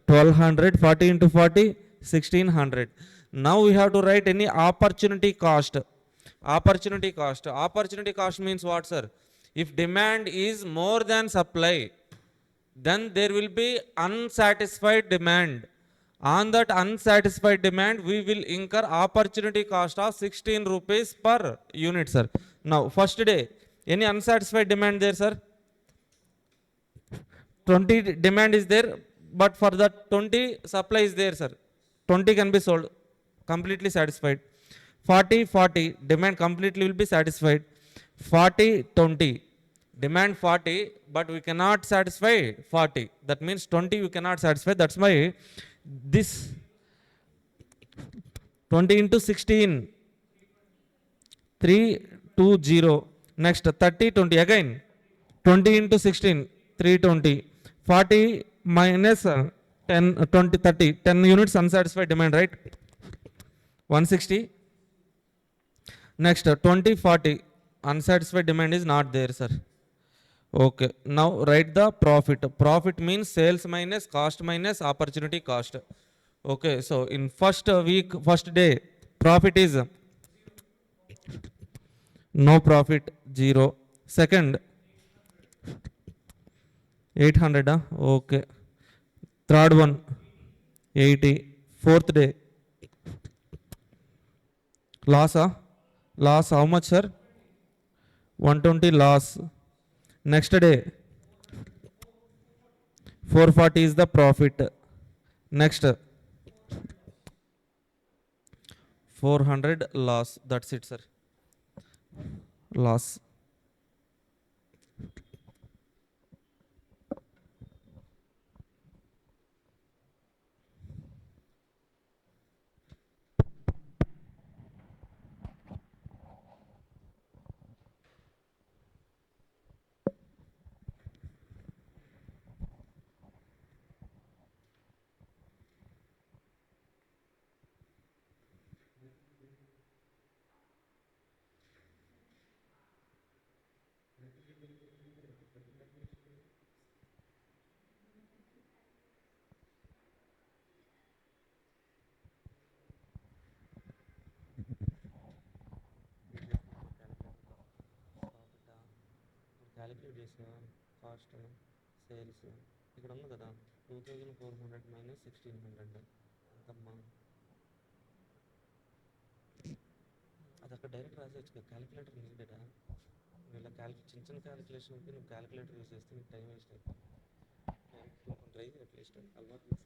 S1: 1200, 40 into 40, 1600. Now we have to write any opportunity cost. Opportunity cost. Opportunity cost means what, sir? If demand is more than supply, then there will be unsatisfied demand. On that unsatisfied demand, we will incur opportunity cost of 16 rupees per unit, sir. Now, first day, any unsatisfied demand there, sir? 20 demand is there, but for that 20 supply is there, sir. 20 can be sold, completely satisfied. 40, 40, demand completely will be satisfied. 40, 20, demand 40, but we cannot satisfy 40. That means 20 you cannot satisfy. That's why this 20 into 16, 320. Next 30, 20 again. 20 into 16, 320. 40 minus 10, 20, 30. 10 units unsatisfied demand, right? 160. Next 20, 40. Unsatisfied demand is not there, sir. Okay. Now write the profit. Profit means sales minus cost minus opportunity cost. Okay. So in first week, first day, profit is no profit, 0. Second, 800. Okay. Third one, 80. Fourth day, loss. Loss how much, sir? 120 loss. Next day, 440 is the profit. Next, 400 loss. That's it, sir. Loss. Calculate చేసిన cost sales ఇక్కడ ఉంది కదా 2400 minus 1600 ఎంతమ్మా అది అక్కడ direct రాసేయచ్చు calculator నీడెడా ఇలా చిన్న చిన్న క్యాలిక్యులేషన్కి నువ్వు క్యాలిక్యులేటర్ యూస్ చేస్తే నీకు టైం వేస్ట్ అయిపోతుంది ట్రై అట్లీస్ట్ అలవాటు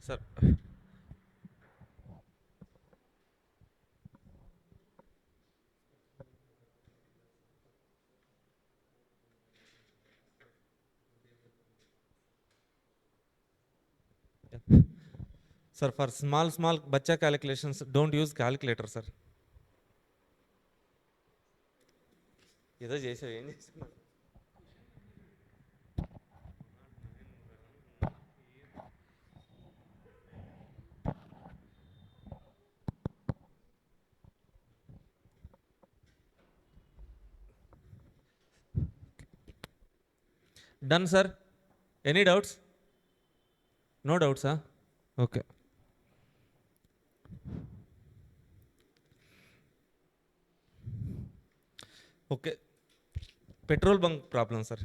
S1: sir Sir, for small bacha calculations, don't use calculator, sir. ఏదో చేసావు ఏం చేసావు Done, sir. Any doubts? No doubts, huh? Okay. Okay. Petrol bunk problem, sir.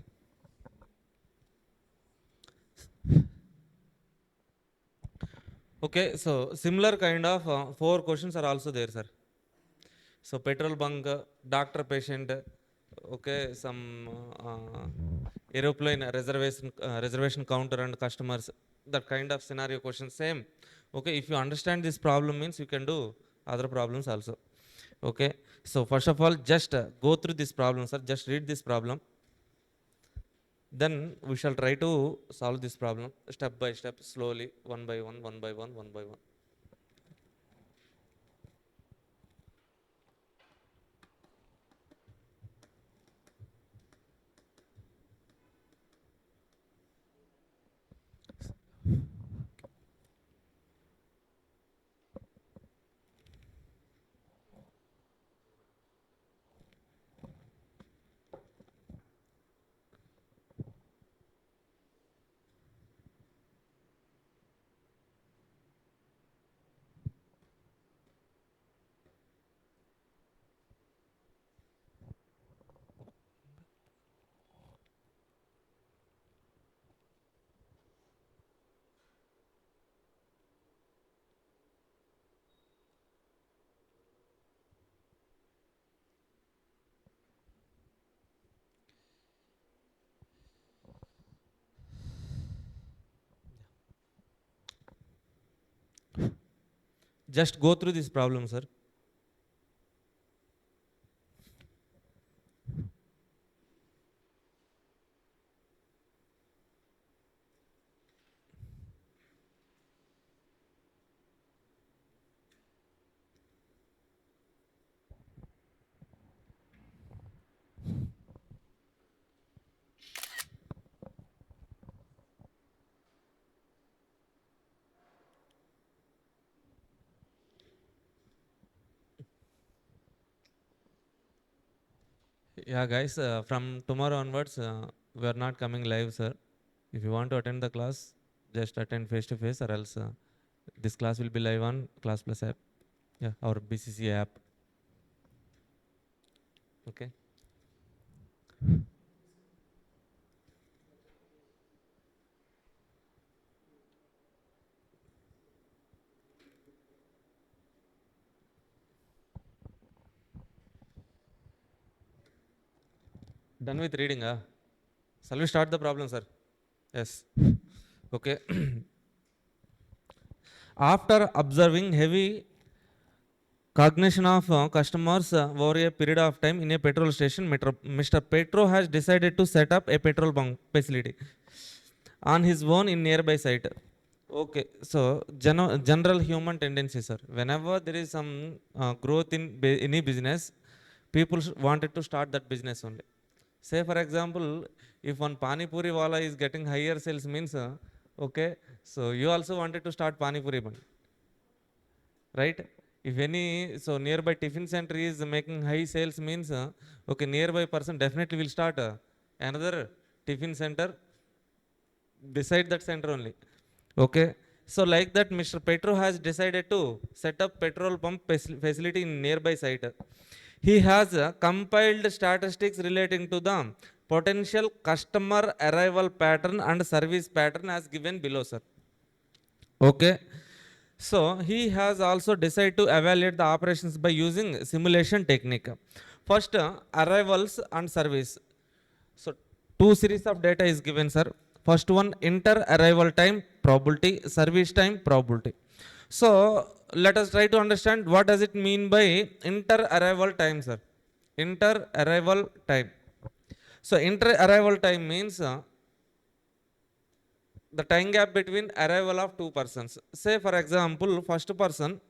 S1: Okay, so similar kind of 4 questions are also there, sir. So petrol bunk, doctor, patient, okay, some aeroplane reservation counter and customers, that kind of scenario questions same. Okay, if you understand this problem means you can do other problems also. Okay, so first of all just go through this problem, sir. Just read this problem, then we shall try to solve this problem step by step, slowly, one by one, one by one, one by one. Just go through this problem, sir. Yeah, guys, from tomorrow onwards, we are not coming live, sir. If you want to attend the class, just attend face to face, or else this class will be live on Class Plus app. Yeah, our BCCA app. Okay. Done with reading, shall we start the problem, sir? Yes. Okay. After observing heavy cognition of customers over a period of time in a petrol station, Mr. Petro has decided to set up a petrol bunk facility on his own in nearby site. Okay, so general human tendency, sir. Whenever there is some growth in any business, people wanted to start that business only. Say for example, if one pani puri wala is getting higher sales means, okay, so you also wanted to start pani puri bun, right? If any, so nearby tiffin center is making high sales means, okay, nearby person definitely will start another tiffin center beside that center only. Okay, so like that, Mr. Petro has decided to set up petrol pump facility in nearby site. He has compiled statistics relating to the potential customer arrival pattern and service pattern as given below, sir. Okay, so he has also decided to evaluate the operations by using simulation technique. First, arrivals and service. So two series of data is given, sir. First one, inter arrival time probability, service time probability. So let us try to understand what does it mean by inter arrival time, sir. Inter arrival time. So inter arrival time means the time gap between arrival of two persons. Say for example, first person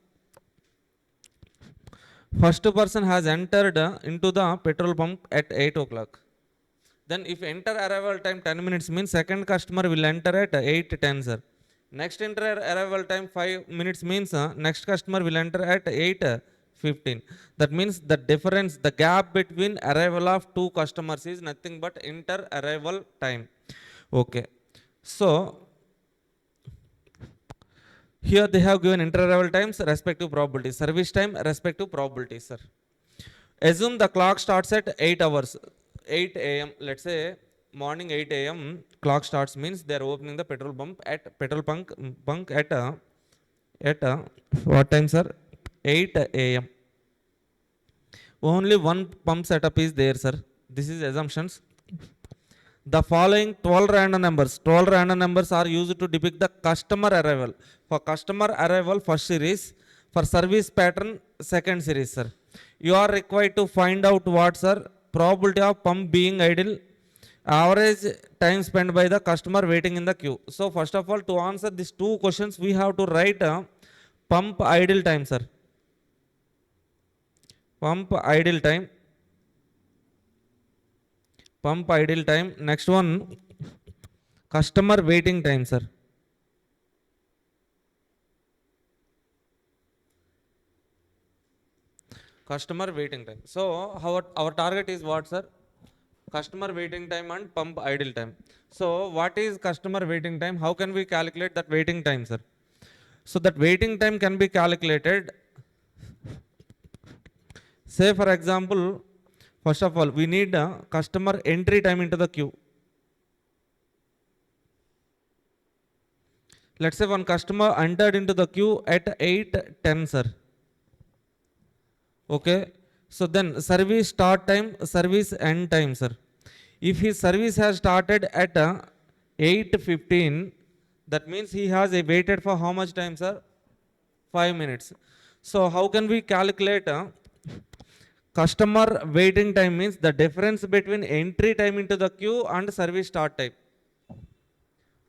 S1: has entered into the petrol pump at 8 o'clock. Then if enter arrival time 10 minutes means second customer will enter at 8:10, sir. Next enter arrival time 5 minutes means next customer will enter at 8:15. That means the difference, the gap between arrival of two customers is nothing but enter arrival time. Okay. So here they have given inter arrival times respective probability, service time respective probability, sir. Assume the clock starts at 8 hours, 8 a.m. Let's say morning 8 a.m. clock starts means they are opening the petrol pump at what time, sir? 8 a.m. Only one pump setup is there, sir. This is assumptions. The following 12 random numbers are used to depict the customer arrival. For customer arrival, first series. For service pattern, second series, sir. You are required to find out what, sir? Probability of pump being idle, average time spent by the customer waiting in the queue. So first of all, to answer these two questions, we have to write pump idle time, sir. Pump idle time. Pump idle time. Next one, customer waiting time, sir. Customer waiting time. So our target is what, sir? Customer waiting time and pump idle time. So what is customer waiting time? How can we calculate that waiting time, sir? So that waiting time can be calculated. Say for example, first of all, we need customer entry time into the queue. Let's say one customer entered into the queue at 8:10, sir. Okay, so then service start time, service end time, sir. If his service has started at 8:15, that means he has waited for how much time, sir? 5 minutes. So how can we calculate customer waiting time? Means the difference between entry time into the queue and service start time.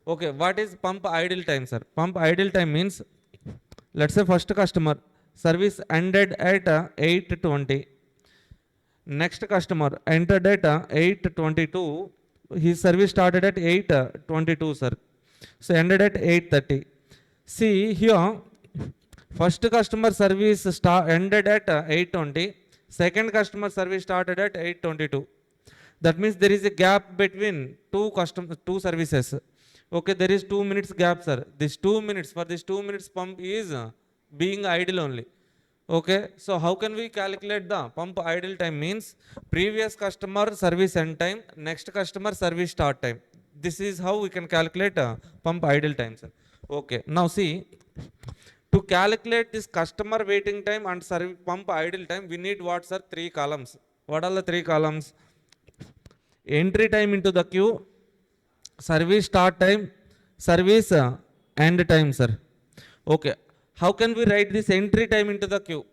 S1: Okay, what is pump idle time, sir? Pump idle time means, let's say first customer service ended at 8:20. Next customer entered at 8:22. His service started at 8:22, sir. So ended at 8:30. See here, first customer service ended at 8:20. Second customer service started at 8:22. That means there is a gap between two services. Okay, there is 2 minutes gap, sir. This 2 minutes, for this 2 minutes pump is being idle only. Okay, so how can we calculate the pump idle time? Means previous customer service end time, next customer service start time. This is how we can calculate pump idle time, sir. Okay, now see, to calculate this customer waiting time and pump idle time, we need what, sir? 3 columns. What are the 3 columns? Entry time into the queue, service start time, service end time, sir. Okay. How can we write this entry time into the queue?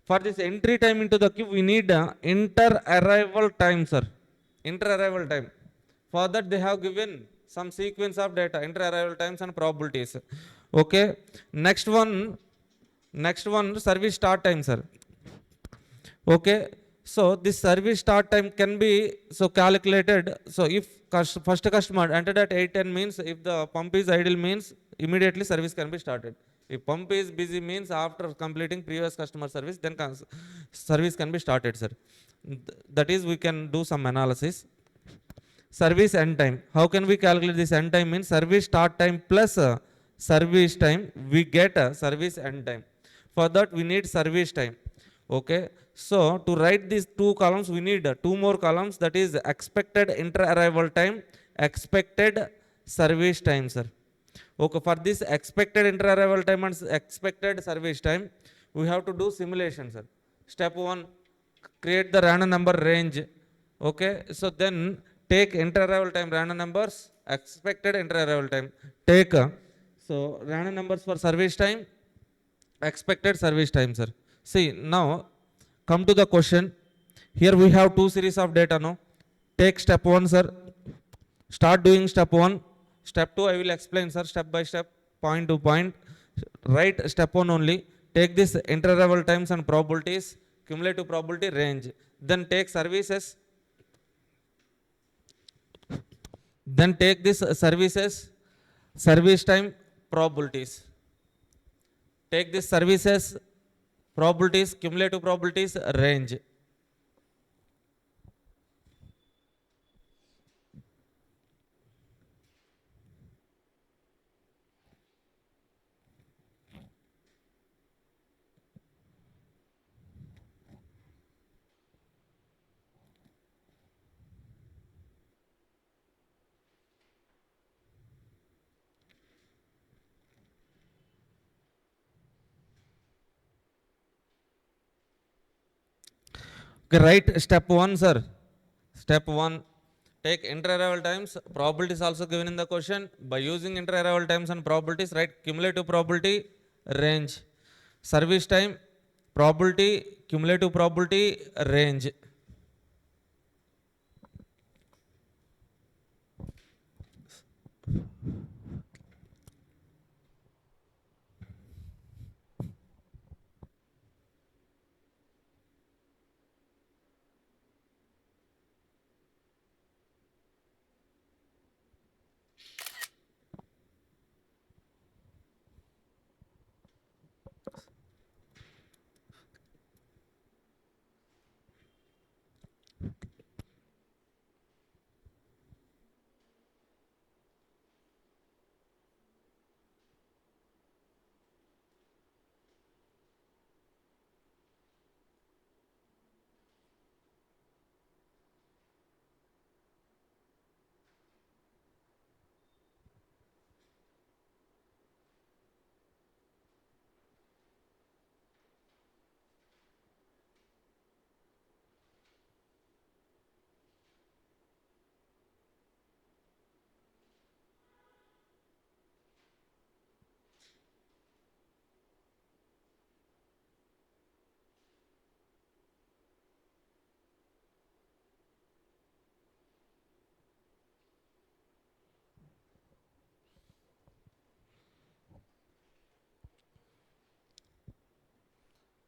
S1: For this entry time into the queue, we need inter-arrival time, sir. Inter-arrival time. For that, they have given some sequence of data, inter-arrival times and probabilities. Okay. Next one, service start time, sir. Okay. So this service start time can be so calculated. So if first customer entered at 8:10 means if the pump is idle means immediately service can be started. If pump is busy means after completing previous customer service, then service can be started, sir. That is, we can do some analysis. Service end time. How can we calculate this end time? Means service start time plus service time. We get service end time. For that, we need service time. Okay. So to write these two columns, we need two more columns. That is expected inter-arrival time, expected service time, sir. Okay, for this expected inter-arrival time and expected service time, we have to do simulation, sir. Step 1, create the random number range. Okay, so then take inter-arrival time random numbers, expected inter-arrival time. Take so random numbers for service time, expected service time, sir. See, now come to the question. Here we have two series of data, no? Take step 1, sir. Start doing step 1. Step 2, I will explain, sir, step by step, point to point. Write step 1 only. Take this inter-arrival times and probabilities, cumulative probability range. Then take services. Then take this services, service time, probabilities. Take this services, probabilities, cumulative probabilities, range. Okay, write step 1, sir. Step 1, take inter-arrival times, probabilities also given in the question. By using inter-arrival times and probabilities, write cumulative probability, range. Service time, probability, cumulative probability, range.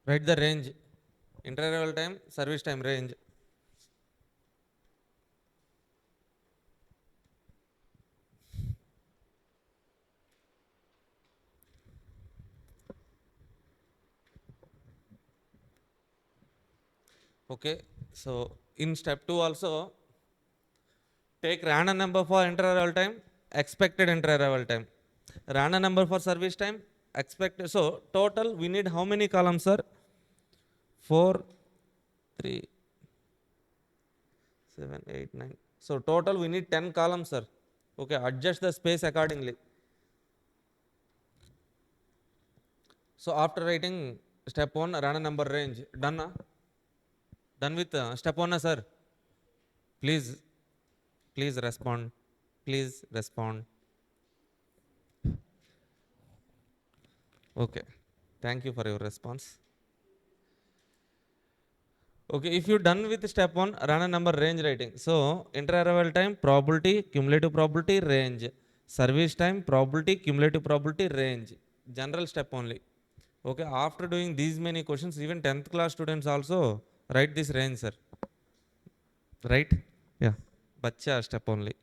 S1: Write the range. Inter-arrival time, service time, range. Okay, so in step 2 also, take random number for inter-arrival time, expected inter-arrival time. Random number for service time, expected. So total we need how many columns, sir? 4, 3, 7, 8, 9. So total we need 10 columns, sir. Okay, adjust the space accordingly. So after writing step 1, random number range, done? Done with step 1, sir? Please Please respond. Please respond. Okay. Thank you for your response. Okay, if you're done with step one, random number range writing. So, inter-arrival time, probability, cumulative probability, range. Service time, probability, cumulative probability, range. General step only. Okay, after doing these many questions, even 10th class students also write this range, sir. Right? Yeah. Bacha step only.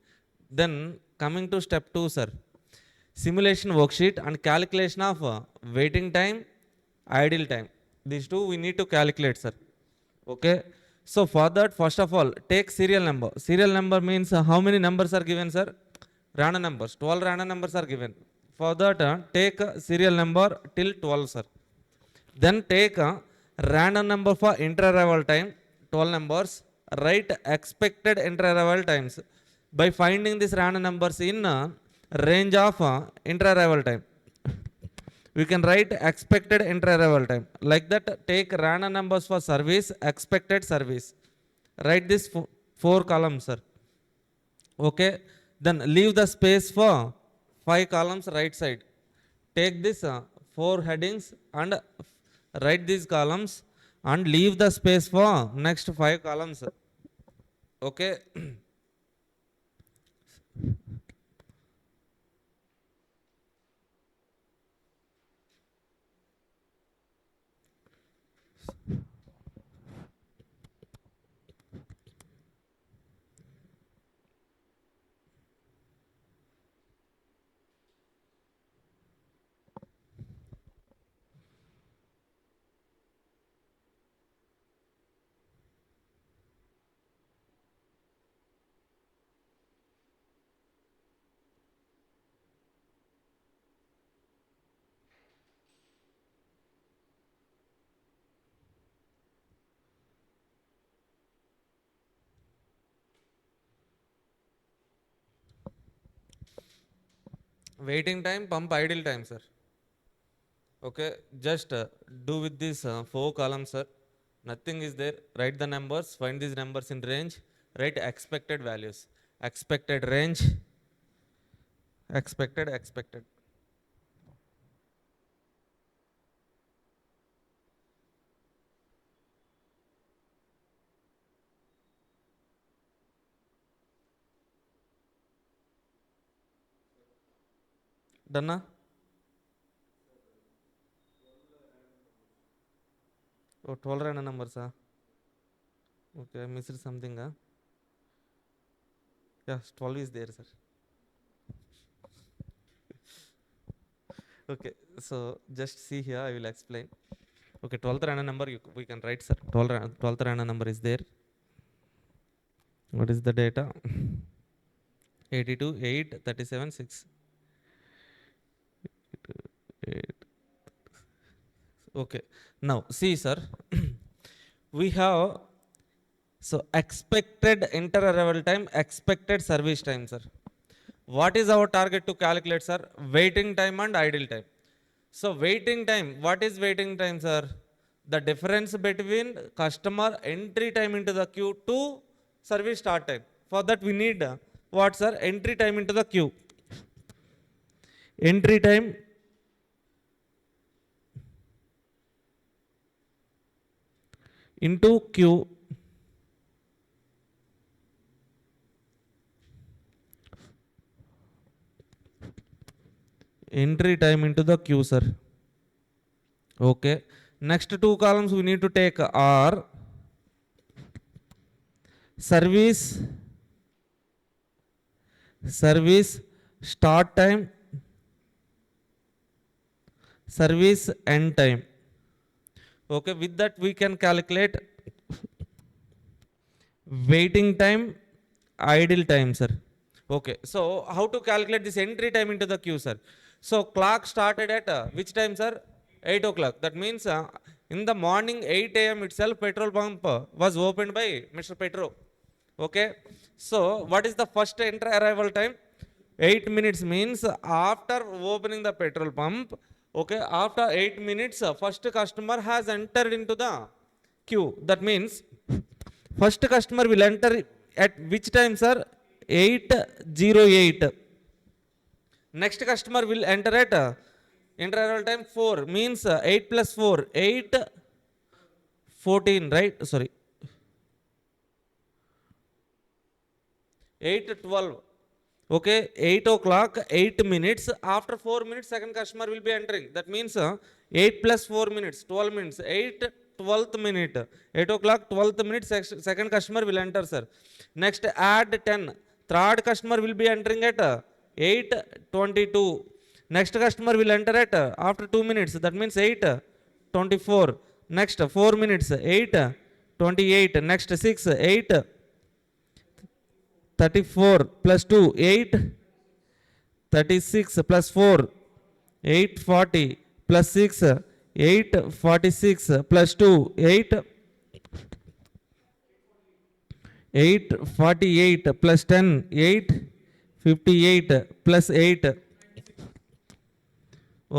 S1: Then, coming to step two, sir. Simulation worksheet and calculation of waiting time, idle time. These two we need to calculate, sir. Okay. So for that, first of all, take serial number. Serial number means how many numbers are given, sir? Random numbers. 12 random numbers are given. For that, take serial number till 12, sir. Then take random number for inter-arrival time, 12 numbers. Write expected inter-arrival times by finding these random numbers in range of inter-arrival time. We can write expected inter-arrival time. Like that, take random numbers for service, expected service. Write this four columns, sir. Okay. Then leave the space for 5 columns right side. Take this four headings and write these columns and leave the space for next 5 columns. Okay. Waiting time, pump idle time, sir. Okay, just do with these 4 columns, sir. Nothing is there. Write the numbers, find these numbers in range, write expected values. Expected range, expected. Done? Oh, 12 random numbers. Okay, I missed something. Yeah, 12 is there, sir. Okay, so just see here, I will explain. Okay, 12th random number we can write, sir. 12th random number is there. What is the data? 82, 8, 37, 6. 8. Okay, now see, sir. We have so expected inter-arrival time, expected service time, sir. What is our target to calculate, sir? Waiting time and idle time. So waiting time, what is waiting time, sir? The difference between customer entry time into the queue to service start time. For that we need what, sir? Entry time into the queue. Entry time into queue. Entry time into the queue, sir. Okay. Next 2 columns we need to take are service start time, service end time. Okay, with that we can calculate waiting time, idle time, sir. Okay, so how to calculate this entry time into the queue, sir? So clock started at which time, sir? 8 o'clock. That means in the morning 8 a.m. itself, petrol pump was opened by Mr. Petro. Okay, so what is the first enter arrival time? 8 minutes means after opening the petrol pump, okay, after 8 minutes, first customer has entered into the queue. That means first customer will enter at which time, sir? 8:08. Next customer will enter at interval time 4, means 8 plus 4, 8:14, right? Sorry, 8:12. Okay, 8 o'clock, 8 minutes. After 4 minutes, second customer will be entering. That means 8 plus 4 minutes, 12 minutes, 8 12th minute, 8 o'clock, 12th minute, second customer will enter, sir. Next, add 10. Third customer will be entering at 8:22. Next customer will enter at after 2 minutes. That means 8:24. Next, 4 minutes, 8:28. Next, 6, 8:34 plus 2, 8:36 plus 4, 8:40 plus 6, 8:46 plus 2, 8:48 plus 10, 8:58 plus 8.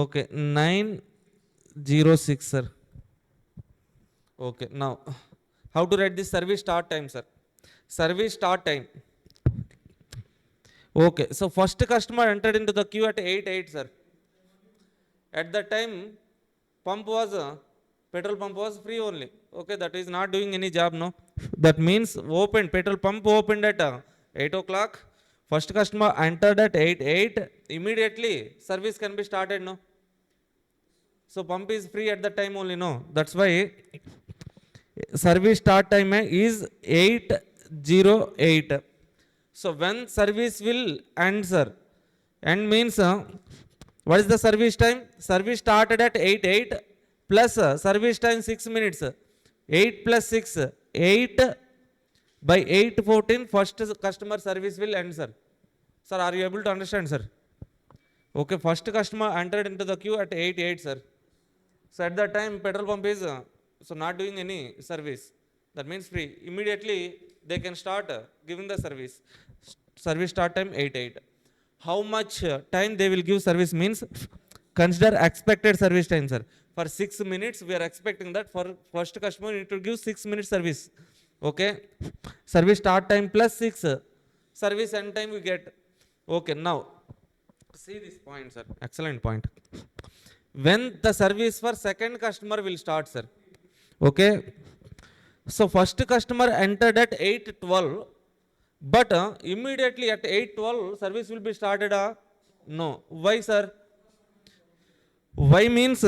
S1: Okay, 9:06, sir. Okay, now how to write this service start time, sir? Service start time. Okay, so first customer entered into the queue at 8:08, sir. At that time, petrol pump was free only. Okay, that is not doing any job, no. That means petrol pump opened at 8 o'clock. First customer entered at 8:08. Immediately, service can be started, no. So pump is free at that time only, no. That's why service start time is 8:08. So when service will end, sir? End means what is the service time? Service started at 8:08 plus service time 6 minutes. 8 plus 6, 8 by 8:14. First customer service will end, sir. Sir, are you able to understand, sir? Okay, first customer entered into the queue at 8:08, sir. So at that time, petrol pump is so not doing any service. That means free. Immediately they can start giving the service. Service start time 8:08. How much time they will give service means consider expected service time, sir. For 6 minutes, we are expecting that for first customer need to give 6 minutes service. Okay, service start time plus 6, service end time we get. Okay, now see this point, sir. Excellent point. When the service for second customer will start, sir? Okay, so first customer entered at 8:12, but immediately at 8:12 service will be started. No. Why, sir? Why means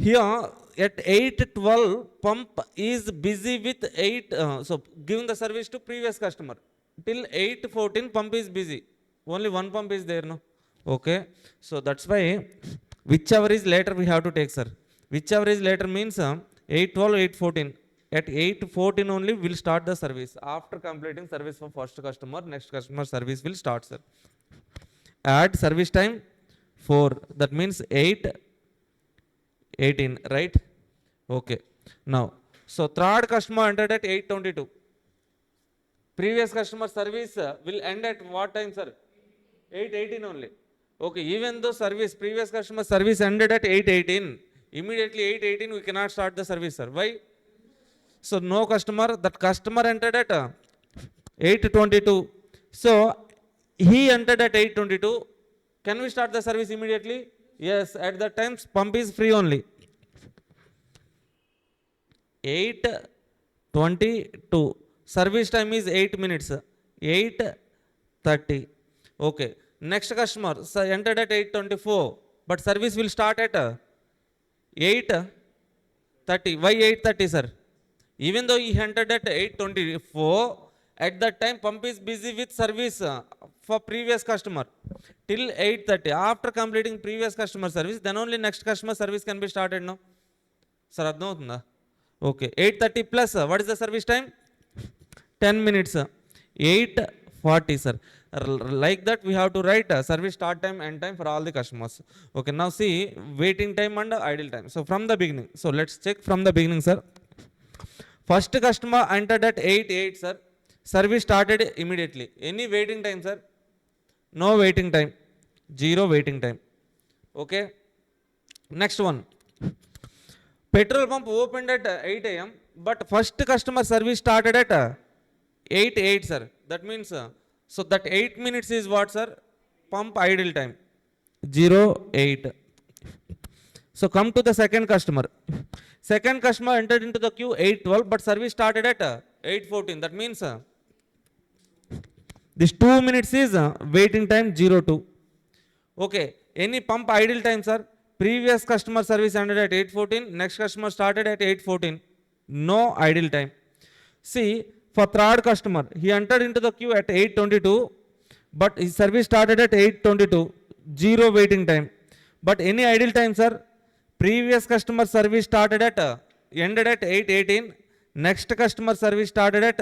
S1: here at 8:12 pump is busy with 8, so giving the service to previous customer. Till 8:14 pump is busy. Only one pump is there, no. Okay, so that's why whichever is later we have to take, sir. Whichever is later means 8:12, 8:14. At 8:14 only will start the service. After completing service for first customer, next customer service will start, sir. Add service time 4. That means 8:18, right? Okay. Now, so third customer entered at 8:22. Previous customer service will end at what time, sir? 8:18 only. Okay, even though previous customer service ended at 8:18, immediately 8:18 we cannot start the service, sir. Why? So no customer, that customer entered at 8:22. So he entered at 8:22. Can we start the service immediately? Yes, at that time pump is free only. 8:22. Service time is 8 minutes. 8:30. Okay. Next customer entered at 8:24, but service will start at 8:30. Why 8:30, sir? Even though he entered at 8:24, at that time pump is busy with service for previous customer till 8:30. After completing previous customer service, then only next customer service can be started, no? Sir, adno avutunda? Okay, 8:30 plus what is the service time? 10 minutes. 8:40, sir. Like that we have to write service start time, end time for all the customers. Okay, now see waiting time and idle time. So from the beginning, so let's check from the beginning, sir. First customer entered at 8:08, sir. Service started immediately. Any waiting time, sir? No waiting time. Zero waiting time. Okay. Next one. Petrol pump opened at 8 a.m. but first customer service started at 8:08, sir. That means So that 8 minutes is what, sir? Pump idle time. 0.8. So come to the second customer. Second customer entered into the queue 8:12, but service started at 8:14. That means this 2 minutes is waiting time 0.2. Okay. Any pump idle time, sir? Previous customer service ended at 8:14. Next customer started at 8:14. No idle time. See, for third customer, he entered into the queue at 8:22, but his service started at 8:22. Zero waiting time. But any idle time, sir? Previous customer service started at ended at 8:18. Next customer service started at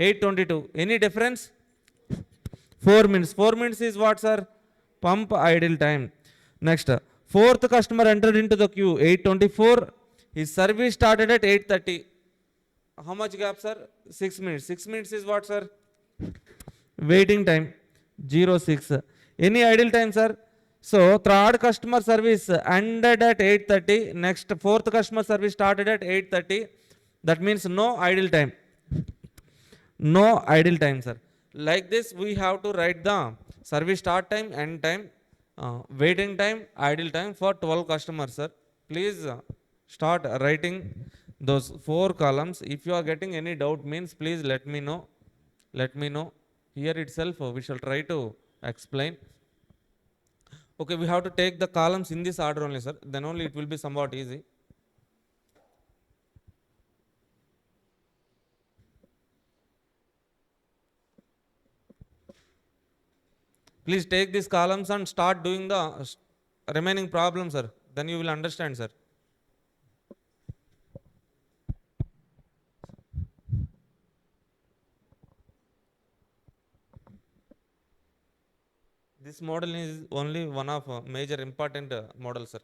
S1: 8:22. Any difference? 4 minutes. 4 minutes is what, sir? Pump idle time. Next, fourth customer entered into the queue 8:24. His service started at 8:30. How much gap, sir? 6 minutes. 6 minutes is what, sir? Waiting time 0.6. Any idle time, sir? So third customer service ended at 8:30. Next, fourth customer service started at 8:30. That means no idle time. No idle time, sir. Like this, we have to write the service start time, end time, waiting time, idle time for 12 customers, sir. Please start writing those 4 columns. If you are getting any doubt, means please let me know. Let me know. Here itself, we shall try to explain. Okay, we have to take the columns in this order only, sir. Then only it will be somewhat easy. Please take these columns and start doing the remaining problems, sir. Then you will understand, sir. This model is only one of major important models, sir.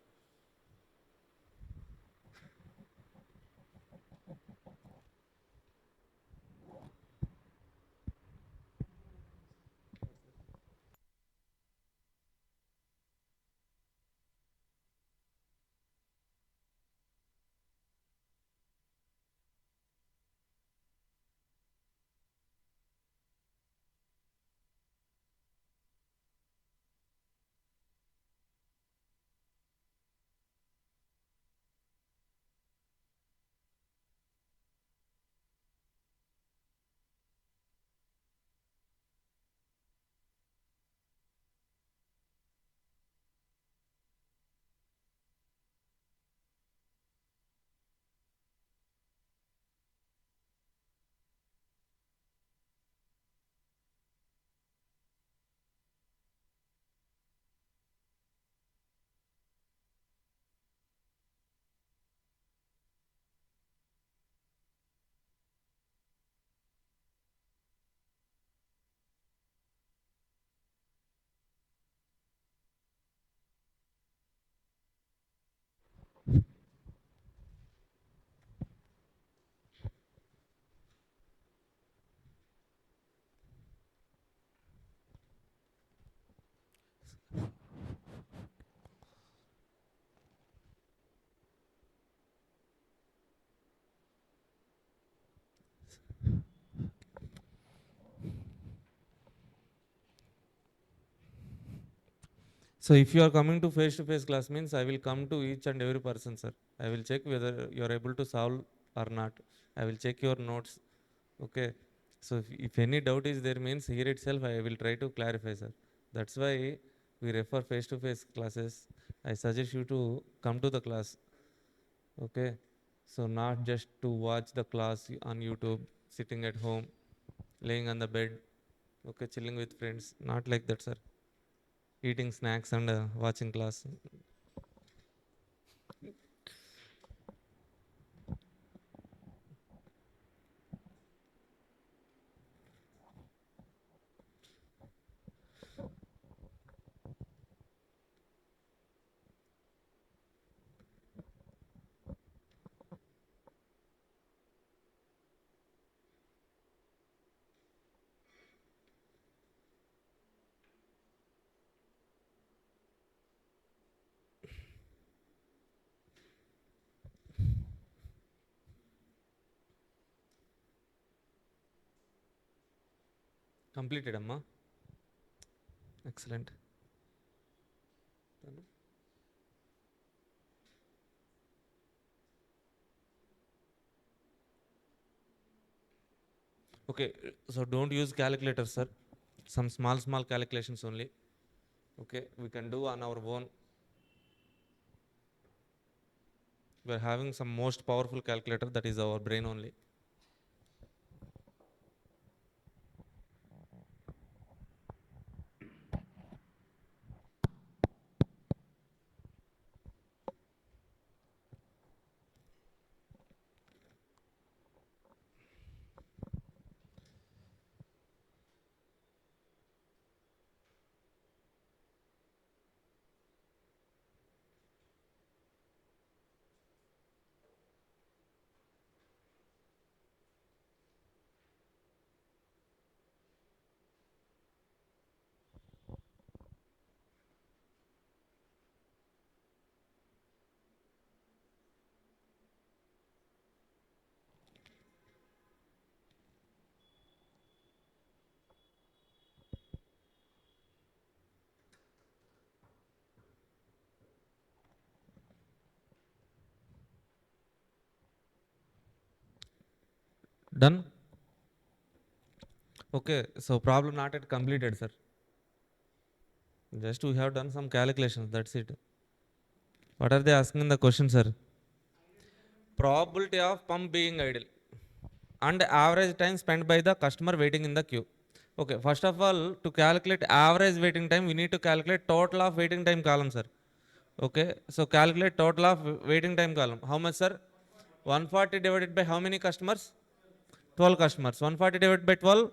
S1: So if you are coming to face class, means I will come to each and every person, sir. I will check whether you are able to solve or not. I will check your notes. Okay. So if any doubt is there, means here itself I will try to clarify, sir. That's why we refer face classes. I suggest you to come to the class. Okay. So not just to watch the class on YouTube, sitting at home, laying on the bed, okay, chilling with friends. Not like that, sir. Eating snacks and watching class. Completed, Amma. Excellent. Okay, so don't use calculator, sir. Some small calculations only. Okay, we can do on our own. We are having some most powerful calculator, that is our brain only. Done? Okay, so problem not yet completed, sir. Just we have done some calculations, that's it. What are they asking in the question, sir? Probability of pump being idle and average time spent by the customer waiting in the queue. Okay, first of all, to calculate average waiting time, we need to calculate total of waiting time column, sir. Okay, so calculate total of waiting time column. How much, sir? 140 divided by how many customers? 12 customers. 140 divided by 12,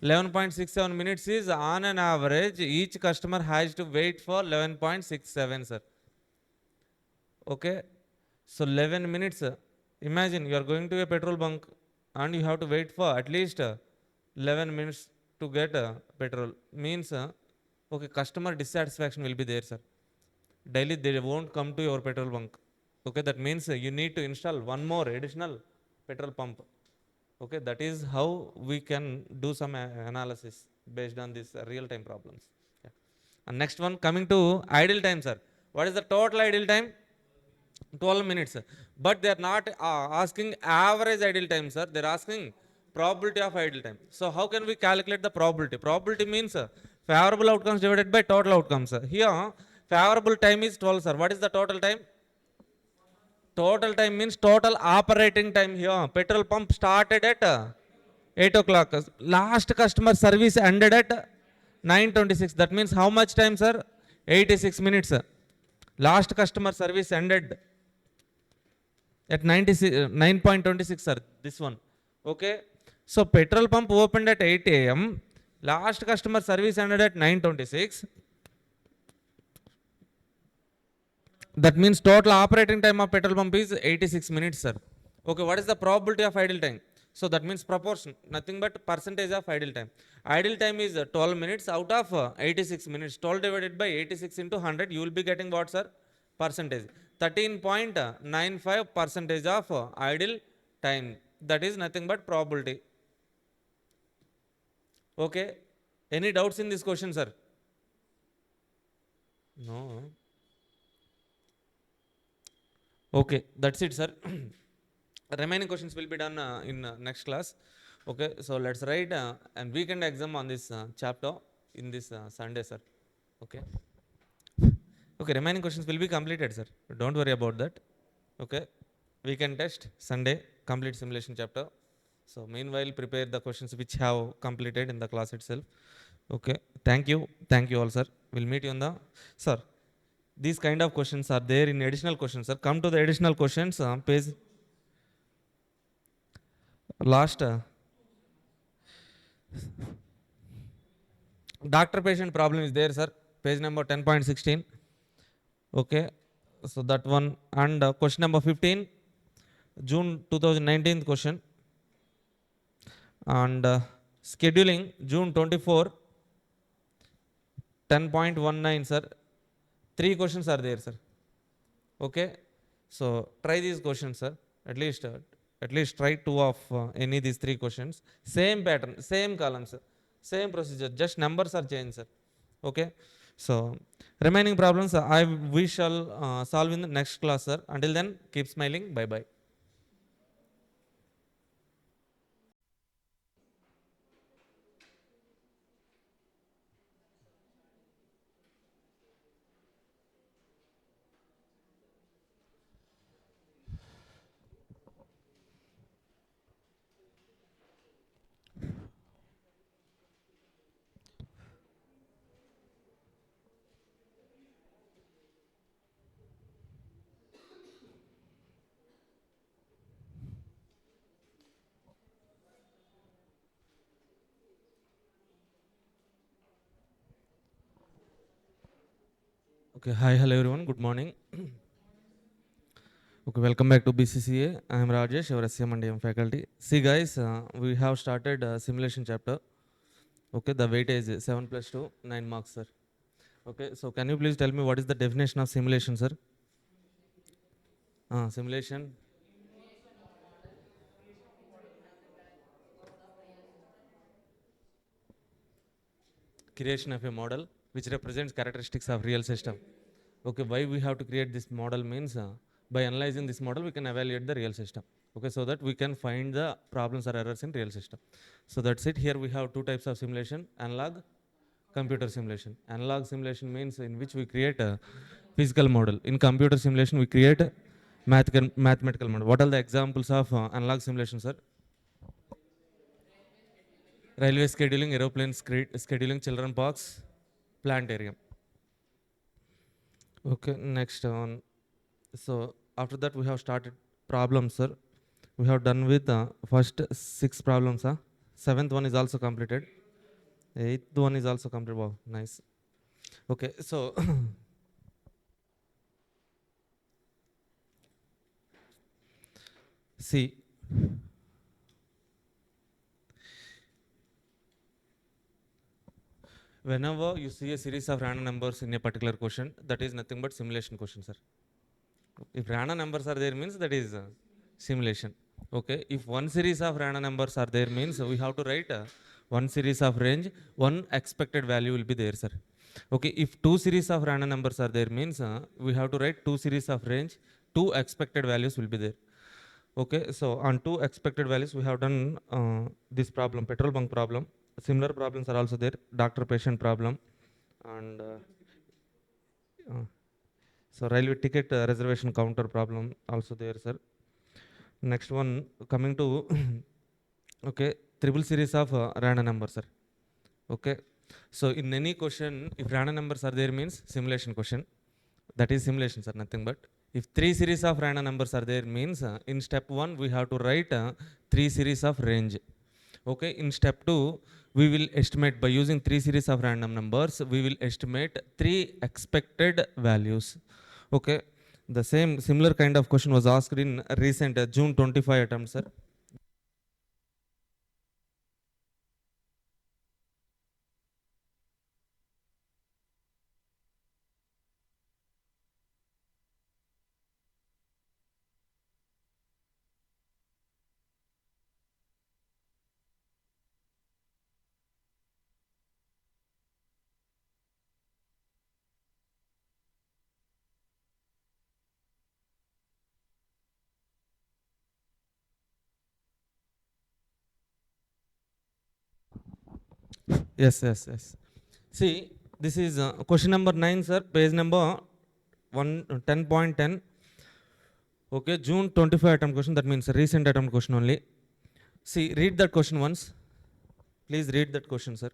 S1: 11.67 minutes is on an average. Each customer has to wait for 11.67, sir. Okay, so 11 minutes. Imagine you are going to a petrol bunk and you have to wait for at least 11 minutes to get petrol. Means, okay, customer dissatisfaction will be there, sir. Daily they won't come to your petrol bunk. Okay, that means you need to install one more additional petrol pump. Okay, that is how we can do some analysis based on these real time problems. Yeah. And next one, coming to idle time, sir. What is the total idle time? 12 minutes. But they are not asking average idle time, sir. They are asking probability of idle time. So how can we calculate the probability? Probability means favorable outcomes divided by total outcomes. Here, favorable time is 12, sir. What is the total time? Total time means total operating time here. Petrol pump started at 8 o'clock. Last customer service ended at 9:26. That means how much time, sir? 86 minutes. Last customer service ended at 9.26, sir. This one. Okay. So petrol pump opened at 8 a.m. Last customer service ended at 9:26. That means total operating time of petrol pump is 86 minutes, sir. Okay, what is the probability of idle time? So that means proportion, nothing but percentage of idle time. Idle time is 12 minutes out of 86 minutes. 12 divided by 86 into 100, you will be getting what, sir? Percentage. 13.95 percentage of idle time. That is nothing but probability. Okay. Any doubts in this question, sir? No. Okay, that's it, sir. Remaining questions will be done in next class. Okay, so let's write an weekend exam on this chapter in this Sunday, sir. Okay. Okay, remaining questions will be completed, sir. Don't worry about that. Okay, weekend test Sunday, complete simulation chapter. So meanwhile, prepare the questions which have completed in the class itself. Okay, thank you all, sir. We'll meet you on the, sir. These kind of questions are there in additional questions, sir. Come to the additional questions, page last. Doctor patient problem is there, sir. Page number 10.16. Okay, so that one. And question number 15, June 2019 question. And scheduling June 24, 10.19, sir. 3 questions are there, sir. Okay, so try these questions, sir. At least try 2 of any of these 3 questions. Same pattern, same columns. Same procedure, just numbers are changed, sir. Okay, so remaining problems we shall solve in the next class, sir. Until then, keep smiling. Bye bye. Okay, hi, hello everyone, good morning. Okay, welcome back to BCCA. I am Rajesh, your SCM and DM faculty. See guys, we have started simulation chapter. Okay, the weightage is 7 plus 2, 9 marks, sir. Okay, so can you please tell me what is the definition of simulation, sir? Simulation, creation of a model which represents characteristics of real system. Okay, why we have to create this model means by analyzing this model we can evaluate the real system. Okay, so that we can find the problems or errors in real system. So that's it. Here we have two types of simulation: analog, computer simulation. Analog simulation means in which we create a physical model. In computer simulation we create a mathematical model. What are the examples of analog simulation, sir? Railway scheduling, aeroplane scheduling, children parks, planetarium. Okay, next one. So after that we have started problems, sir. We have done with first 6 problems. Seventh one is also completed. Eighth one is also completed. Wow, nice. Okay, so see, whenever you see a series of random numbers in a particular question, that is nothing but simulation question, sir. If random numbers are there means that is simulation. Okay, if one series of random numbers are there means we have to write one series of range, one expected value will be there, sir. Okay, if two series of random numbers are there means we have to write two series of range, two expected values will be there. Okay, so on two expected values we have done this problem, petrol bunk problem. Similar problems are also there, doctor patient problem, and uh, so railway ticket reservation counter problem also there, sir. Next one coming to okay, triple series of random numbers, sir. Okay, so in any question, if random numbers are there means simulation question. That is simulation, sir, nothing but. If three series of random numbers are there means in step 1 we have to write three series of range. Okay, in step 2 we will estimate by using three series of random numbers, we will estimate three expected values. Okay, the same similar kind of question was asked in recent June 25 attempt, sir. Yes, yes, yes. See, this is question number 9, sir, page number 10.10. Okay, June 25 attempt question, that means recent attempt question only. See, read that question once. Please read that question, sir.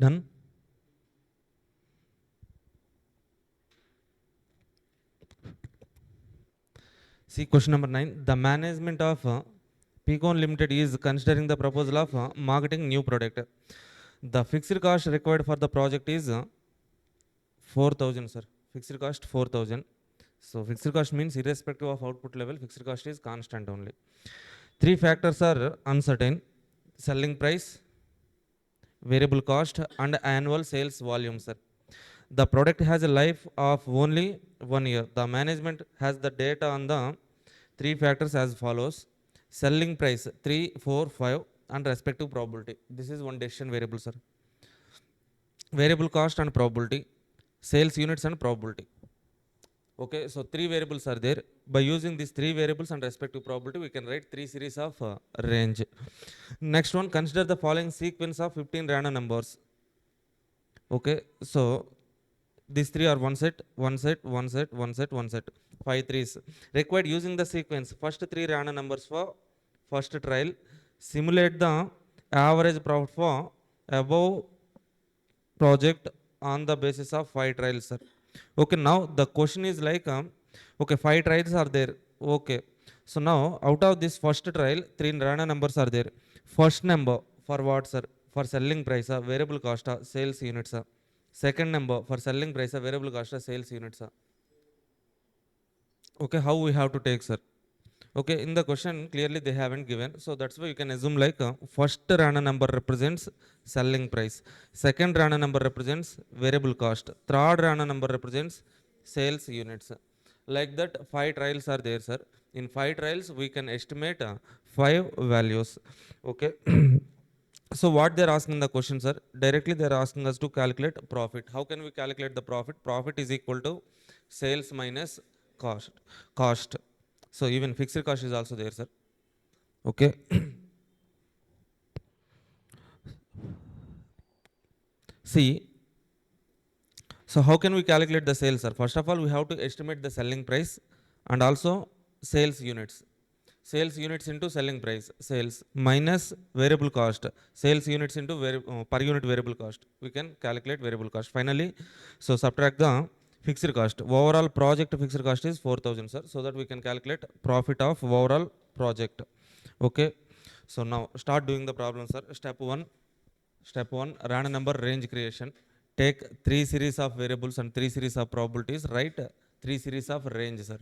S1: Done. See question number 9. The management of Pecon Limited is considering the proposal of marketing new product. The fixed cost required for the project is 4,000, sir. Fixed cost 4,000. So fixed cost means irrespective of output level, fixed cost is constant only. Three factors are uncertain: selling price, variable cost, and annual sales volume, sir. The product has a life of only 1 year. The management has the data on the three factors as follows: selling price 3, 4, 5, and respective probability. This is one decision variable, sir. Variable cost and probability, sales units and probability. Okay, so three variables are there. By using these three variables and respective probability, we can write three series of range. Next one, consider the following sequence of 15 random numbers. Okay, so these three are one set, one set, one set, one set, one set. 5 threes. Required using the sequence. First three random numbers for first trial. Simulate the average profit for above project on the basis of 5 trials, sir. Okay, now the question is like, okay, 5 trials are there. Okay, so now out of this first trial, three random numbers are there. First number for what, sir? For selling price, variable cost, sales units. Second number for selling price, variable cost, sales units. Okay, how we have to take, sir? Okay, in the question clearly they haven't given, so that's why you can assume like first random number represents selling price, second random number represents variable cost, third random number represents sales units. Like that, 5 trials are there, sir. In 5 trials we can estimate 5 values. Okay. So what they're asking the question, sir, directly they're asking us to calculate profit. How can we calculate the profit? Profit is equal to sales minus cost. So even fixed cost is also there, sir. Okay. See, so how can we calculate the sales, sir? First of all, we have to estimate the selling price and also sales units. Sales units into selling price, sales minus variable cost, sales units into per unit variable cost. We can calculate variable cost. Finally, so subtract the fixed cost. Overall project fixed cost is 4,000, sir. So that we can calculate profit of overall project. Okay. So now start doing the problem, sir. Step one, random number range creation. Take three series of variables and three series of probabilities. Write three series of range, sir.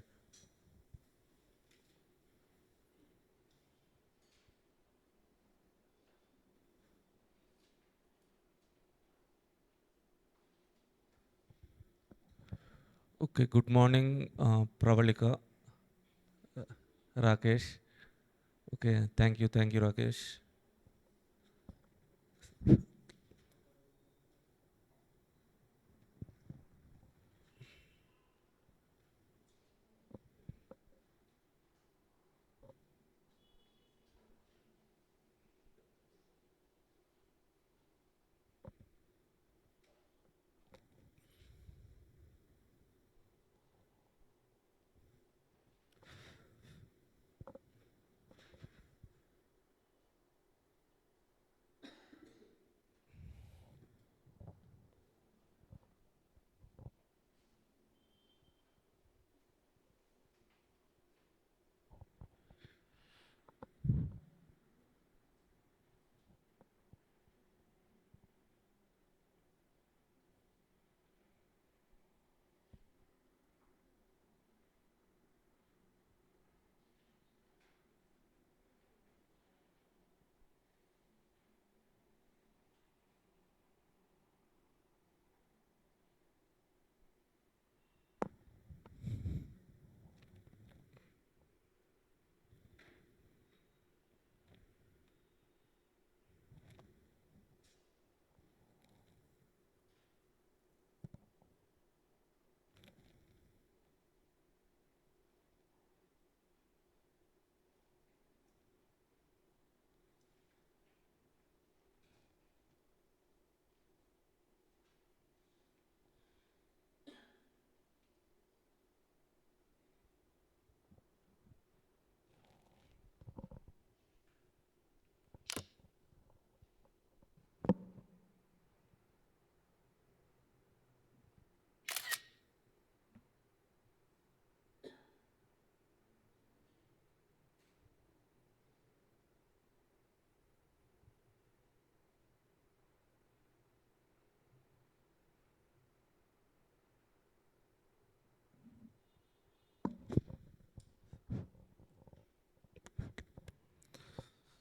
S1: Okay, good morning, Pravalika, Rakesh. Okay, thank you, Rakesh.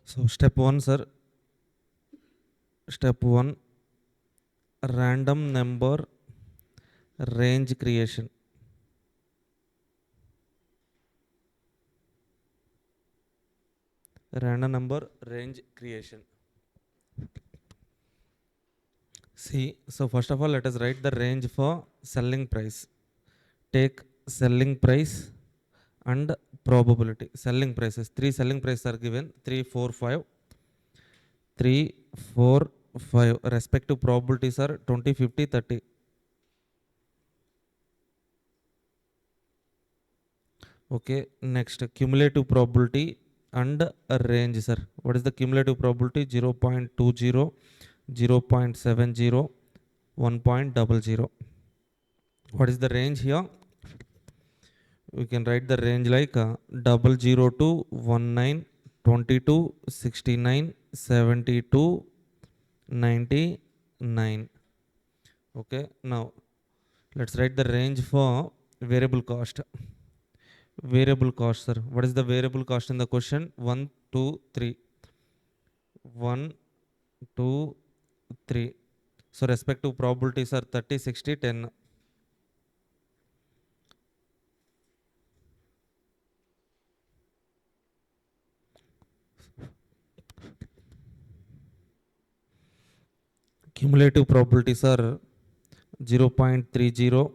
S1: So step 1 sir, step 1, random number range creation. Random number range creation. See, so first of all, let us write the range for selling price. Take selling price and probability. Selling prices, three selling prices are given, 3, 4, 5. 3, 4, 5. Respective probabilities are 20, 50, 30. Okay, next cumulative probability and a range, sir. What is the cumulative probability? 0.20, 0.70, 1.00. What is the range here? We can write the range like 00 to 19, 22, 69, 72, 99. Okay, now let's write the range for variable cost. Variable cost, sir. What is the variable cost in the question? 1, 2, 3. 1, 2, 3. So respective probabilities are 30, 60, 10. Cumulative probabilities are 0.30,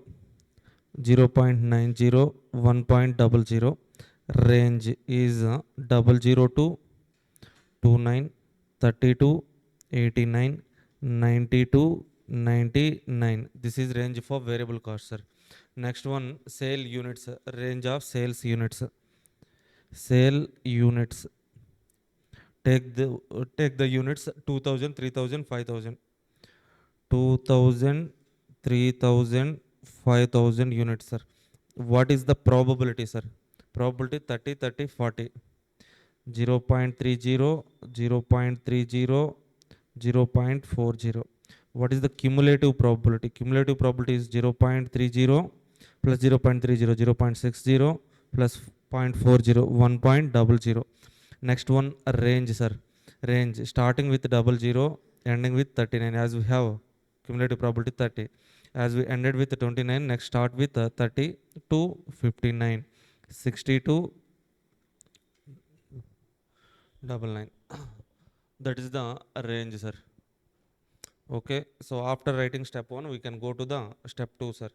S1: 0.90, 1.00. Range is 00 to 29, 32, 89, 92, 99. This is range for variable cost, sir. Next one, sale units, range of sales units. Sale units. Take the units 2000, 3000, 5000. 2000, 3000, 5000 units, sir. What is the probability, sir? Probability 30, 30, 40. 0.30, 0.30, 0.40. What is the cumulative probability? Cumulative probability is 0.30 plus 0.30, 0.60 plus 0.40, 1.00. Next one, range, sir. Range starting with 00, ending with 39. As we have cumulative probability 30. As we ended with 29, next start with 30 to 59, 60 to 99. That is the range, sir. Okay, so after writing step 1, we can go to the step 2, sir.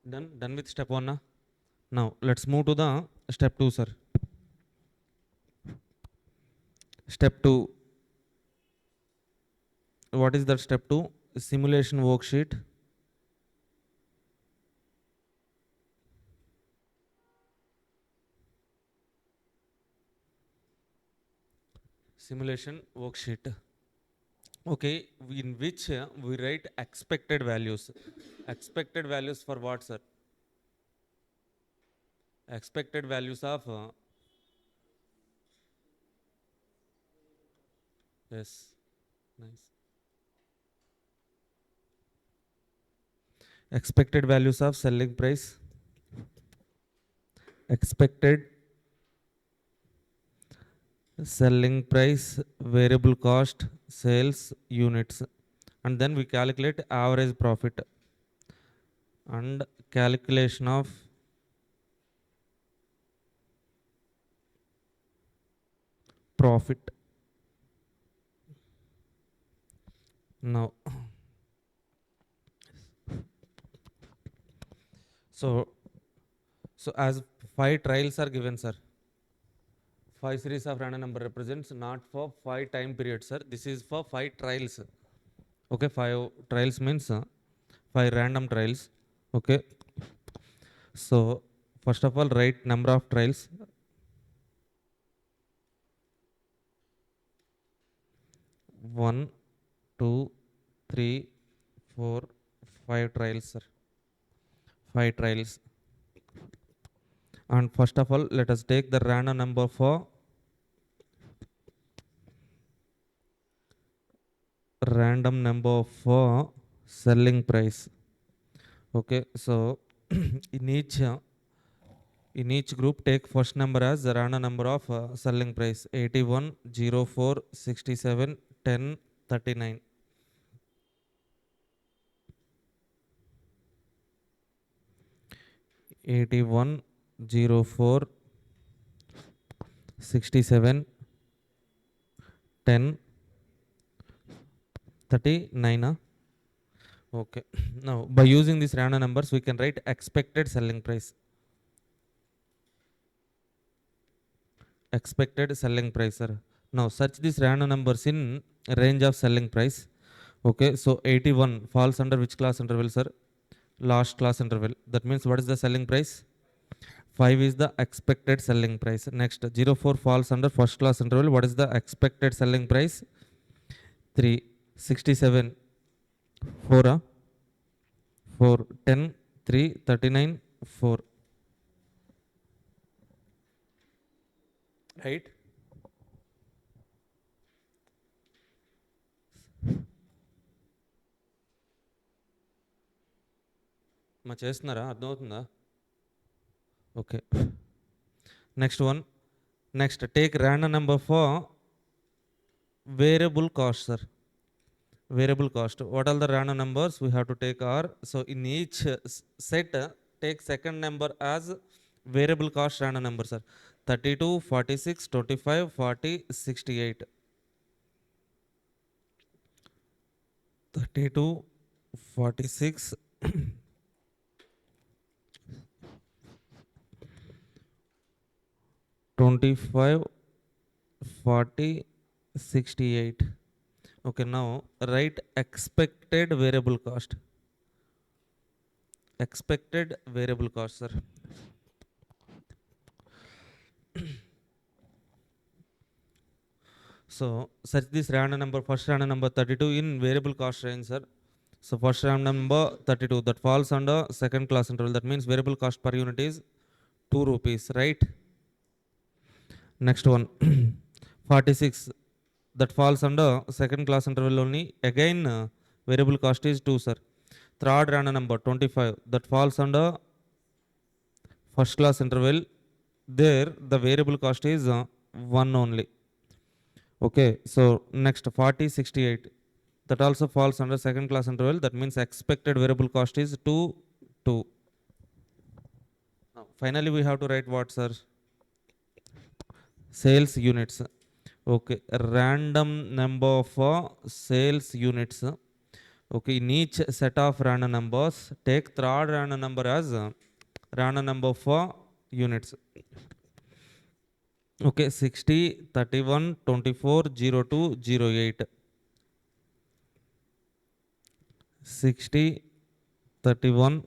S1: Done with step 1. Now let's move to the step 2, sir. Step 2. What is that step 2? Simulation worksheet. Simulation worksheet. Okay, in which we write expected values. Expected values for what, sir? Expected values of yes, nice. Expected values of selling price. Expected selling price, variable cost, sales units, and then we calculate average profit and calculation of profit. Now, so as 5 trials are given, sir. 5 series of random number represents not for 5 time periods, sir. This is for 5 trials. Okay, 5 trials means 5 random trials. Okay, so first of all write number of trials. 1, 2, 3, 4, 5 trials, sir. 5 trials. And first of all let us take the random number for selling price. Okay, so in each group take first number as the random number of selling price: 81, 04, 67, 10, 39. 81, 04, 67, 10, 39. Okay, now by using these random numbers we can write expected selling price. Expected selling price, sir. Now search these random numbers in range of selling price. Okay, so 81 falls under which class interval, sir? Last class interval. That means what is the selling price? 5 is the expected selling price. Next, 04 falls under first class interval. What is the expected selling price? 3. 67, 4, 4, 10, 3, 39, 4. Right? మా చేస్తున్నారా? అర్థమవుతుందా? Okay. Next one. Next, take random number for variable cost, sir. Variable cost. What are the random numbers we have to take are, so in each set take second number as variable cost random number, sir. 32, 46, 25, 40, 68. 32, 46, 25, 40, 68. Okay, now write expected variable cost. Expected variable cost, sir. So search this random number, first random number 32 in variable cost range, sir. So first random number 32 that falls under second class interval. That means variable cost per unit is 2 rupees, right? Next one 46 that falls under second class interval only. Again variable cost is 2, sir. Third random number 25 that falls under first class interval. There the variable cost is 1 only. Okay, so next 40, 68 that also falls under second class interval. That means expected variable cost is 2, 2. Now finally we have to write what, sir? Sales units. Okay, random number for sales units. Okay, in each set of random numbers take third random number as random number for units. Okay, 60, 31, 24, 02, 08. 60, 31,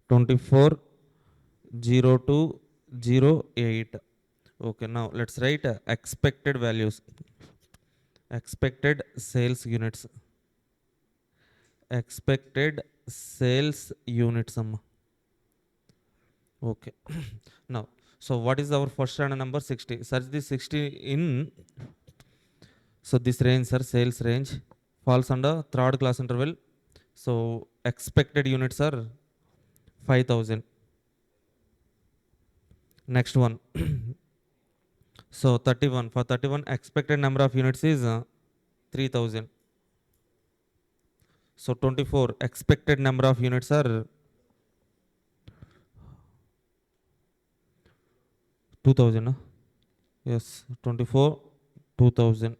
S1: 24, 02, 08. Okay, now let's write expected values. Expected sales units. Expected sales units. Okay. Now, so what is our first random number? 60. Search this 60 in, so this range, sir, sales range falls under third class interval. So expected units are 5,000. Next one. So 31, for 31 expected number of units is 3,000. So 24 expected number of units are 2,000. Yes, 24, 2,000,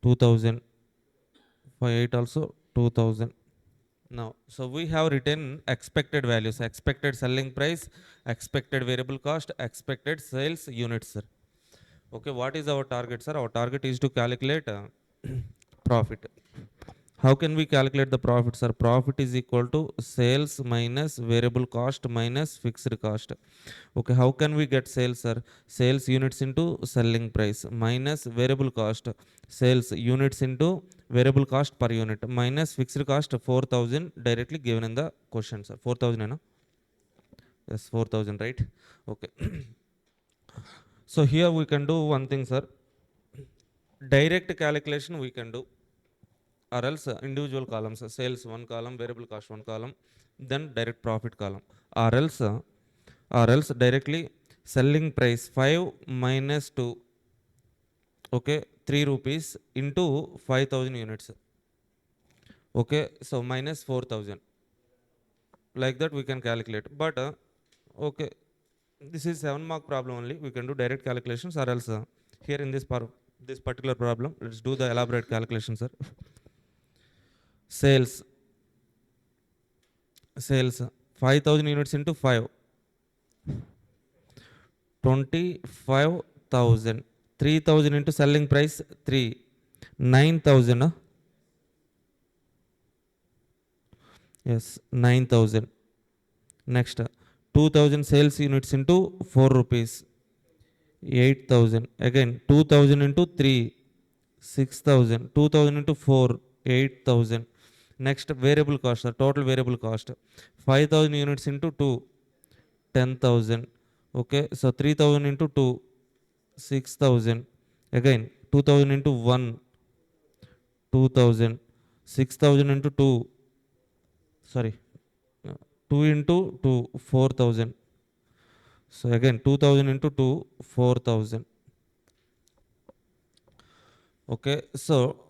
S1: 2,000. For 8 also 2,000. Now, so we have written expected values, expected selling price, expected variable cost, expected sales units, sir. Okay, what is our target, sir? Our target is to calculate profit. How can we calculate the profit, sir? Profit is equal to sales minus variable cost minus fixed cost. Okay, how can we get sales, sir? Sales units into selling price minus variable cost. Sales units into variable cost per unit minus fixed cost 4,000 directly given in the question, sir. 4,000, you know? Yes, 4,000, right? Okay. So here we can do one thing, sir. Direct calculation we can do, or else individual columns, sales one column, variable cost one column, then direct profit column, or else directly selling price 5 minus 2, okay, 3 rupees into 5,000 units, okay, so minus 4,000, like that we can calculate. But okay, this is 7 mark problem only, we can do direct calculations, or else here in this particular problem, let's do the elaborate calculations, sir. Sales, 5,000 units into 5, 25,000. 3,000 into selling price 3, 9,000. Yes, 9,000. Next, 2,000 sales units into 4 rupees, 8,000. Again, 2,000 into 3, 6,000. 2,000 into 4, 8,000. Next, variable cost, the total variable cost, 5,000 units into 2, 10,000. Okay, so 3,000 into 2, 6,000. Again, 2,000 into 1, 2,000. 6,000 into 2, sorry, 2 into 2, 4,000. So again, 2,000 into 2, 4,000. Okay, so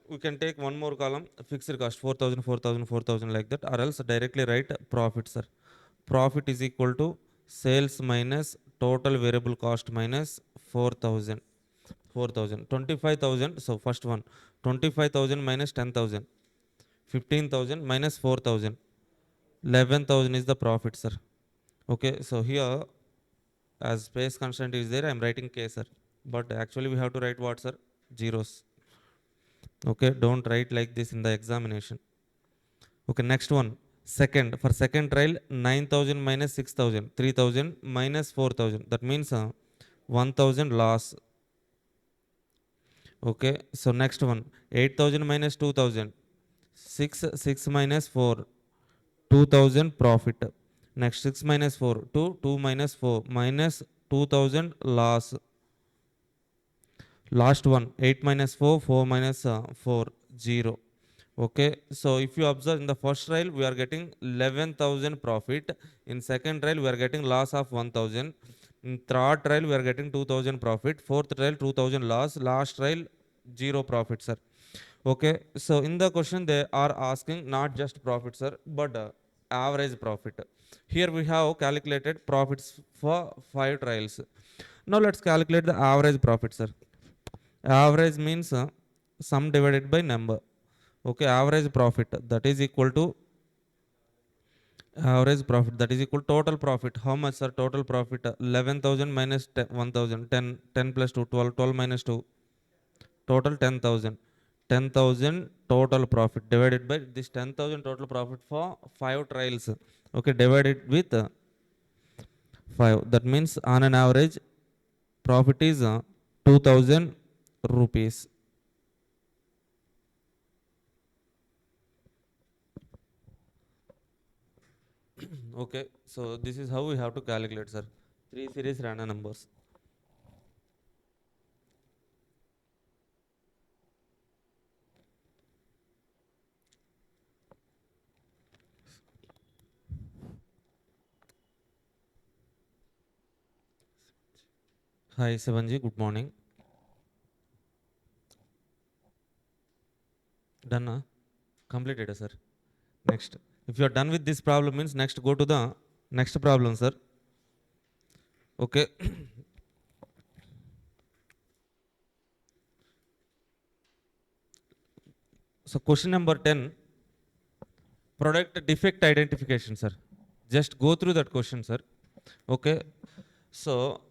S1: we can take one more column, fixed cost 4,000, 4,000, 4,000, like that, or else directly write profit, sir. Profit is equal to sales minus total variable cost minus 4,000. 4,000. 25,000. So first one, 25,000 minus 10,000. 15,000 minus 4,000. 11,000 is the profit, sir. Okay, so here as space constraint is there, I am writing K, sir. But actually we have to write what, sir? Zeros. Okay, don't write like this in the examination. Okay, next one. Second, for second trial, 9,000 minus 6,000. 3,000 minus 4,000. That means 1,000 loss. Okay, so next one, 8,000 minus 2,000. 6 minus 4, 2,000 profit. Next 6 minus 4, 2, 2 minus 4, minus 2,000 loss. Last one, 8 minus 4, 4 minus 4, 0. Okay, so if you observe in the first trial, we are getting 11,000 profit. In second trial, we are getting loss of 1,000. In third trial, we are getting 2,000 profit. Fourth trial, 2,000 loss. Last trial, 0 profit, sir. Okay, so in the question, they are asking not just profit, sir, but average profit. Here we have calculated profits for 5 trials. Now let's calculate the average profit, sir. Average means sum divided by number. Okay, average profit that is equal to total profit. How much, sir? Total profit 11,000 minus 1,000. 10 plus 2, 12. 12 minus 2, total 10,000. 10,000 total profit divided by this 10,000 total profit for 5 trials. Okay, divided with 5. That means on an average profit is 2,000 rupees. Okay, so this is how we have to calculate, sir. 3 series random numbers. Hi, Sevanji, good morning. Done, completed, sir. Next. If you are done with this problem, means next go to the next problem, sir. Okay. So question number 10. Product defect identification, sir. Just go through that question, sir. Okay. So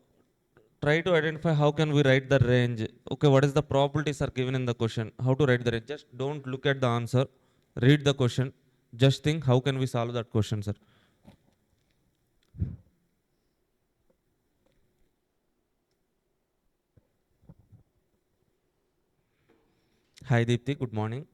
S1: try to identify how can we write the range. Okay, what is the probabilities are given in the question, how to write the range. Just don't look at the answer, read the question, just think how can we solve that question, sir. Hi Deepthi, good morning.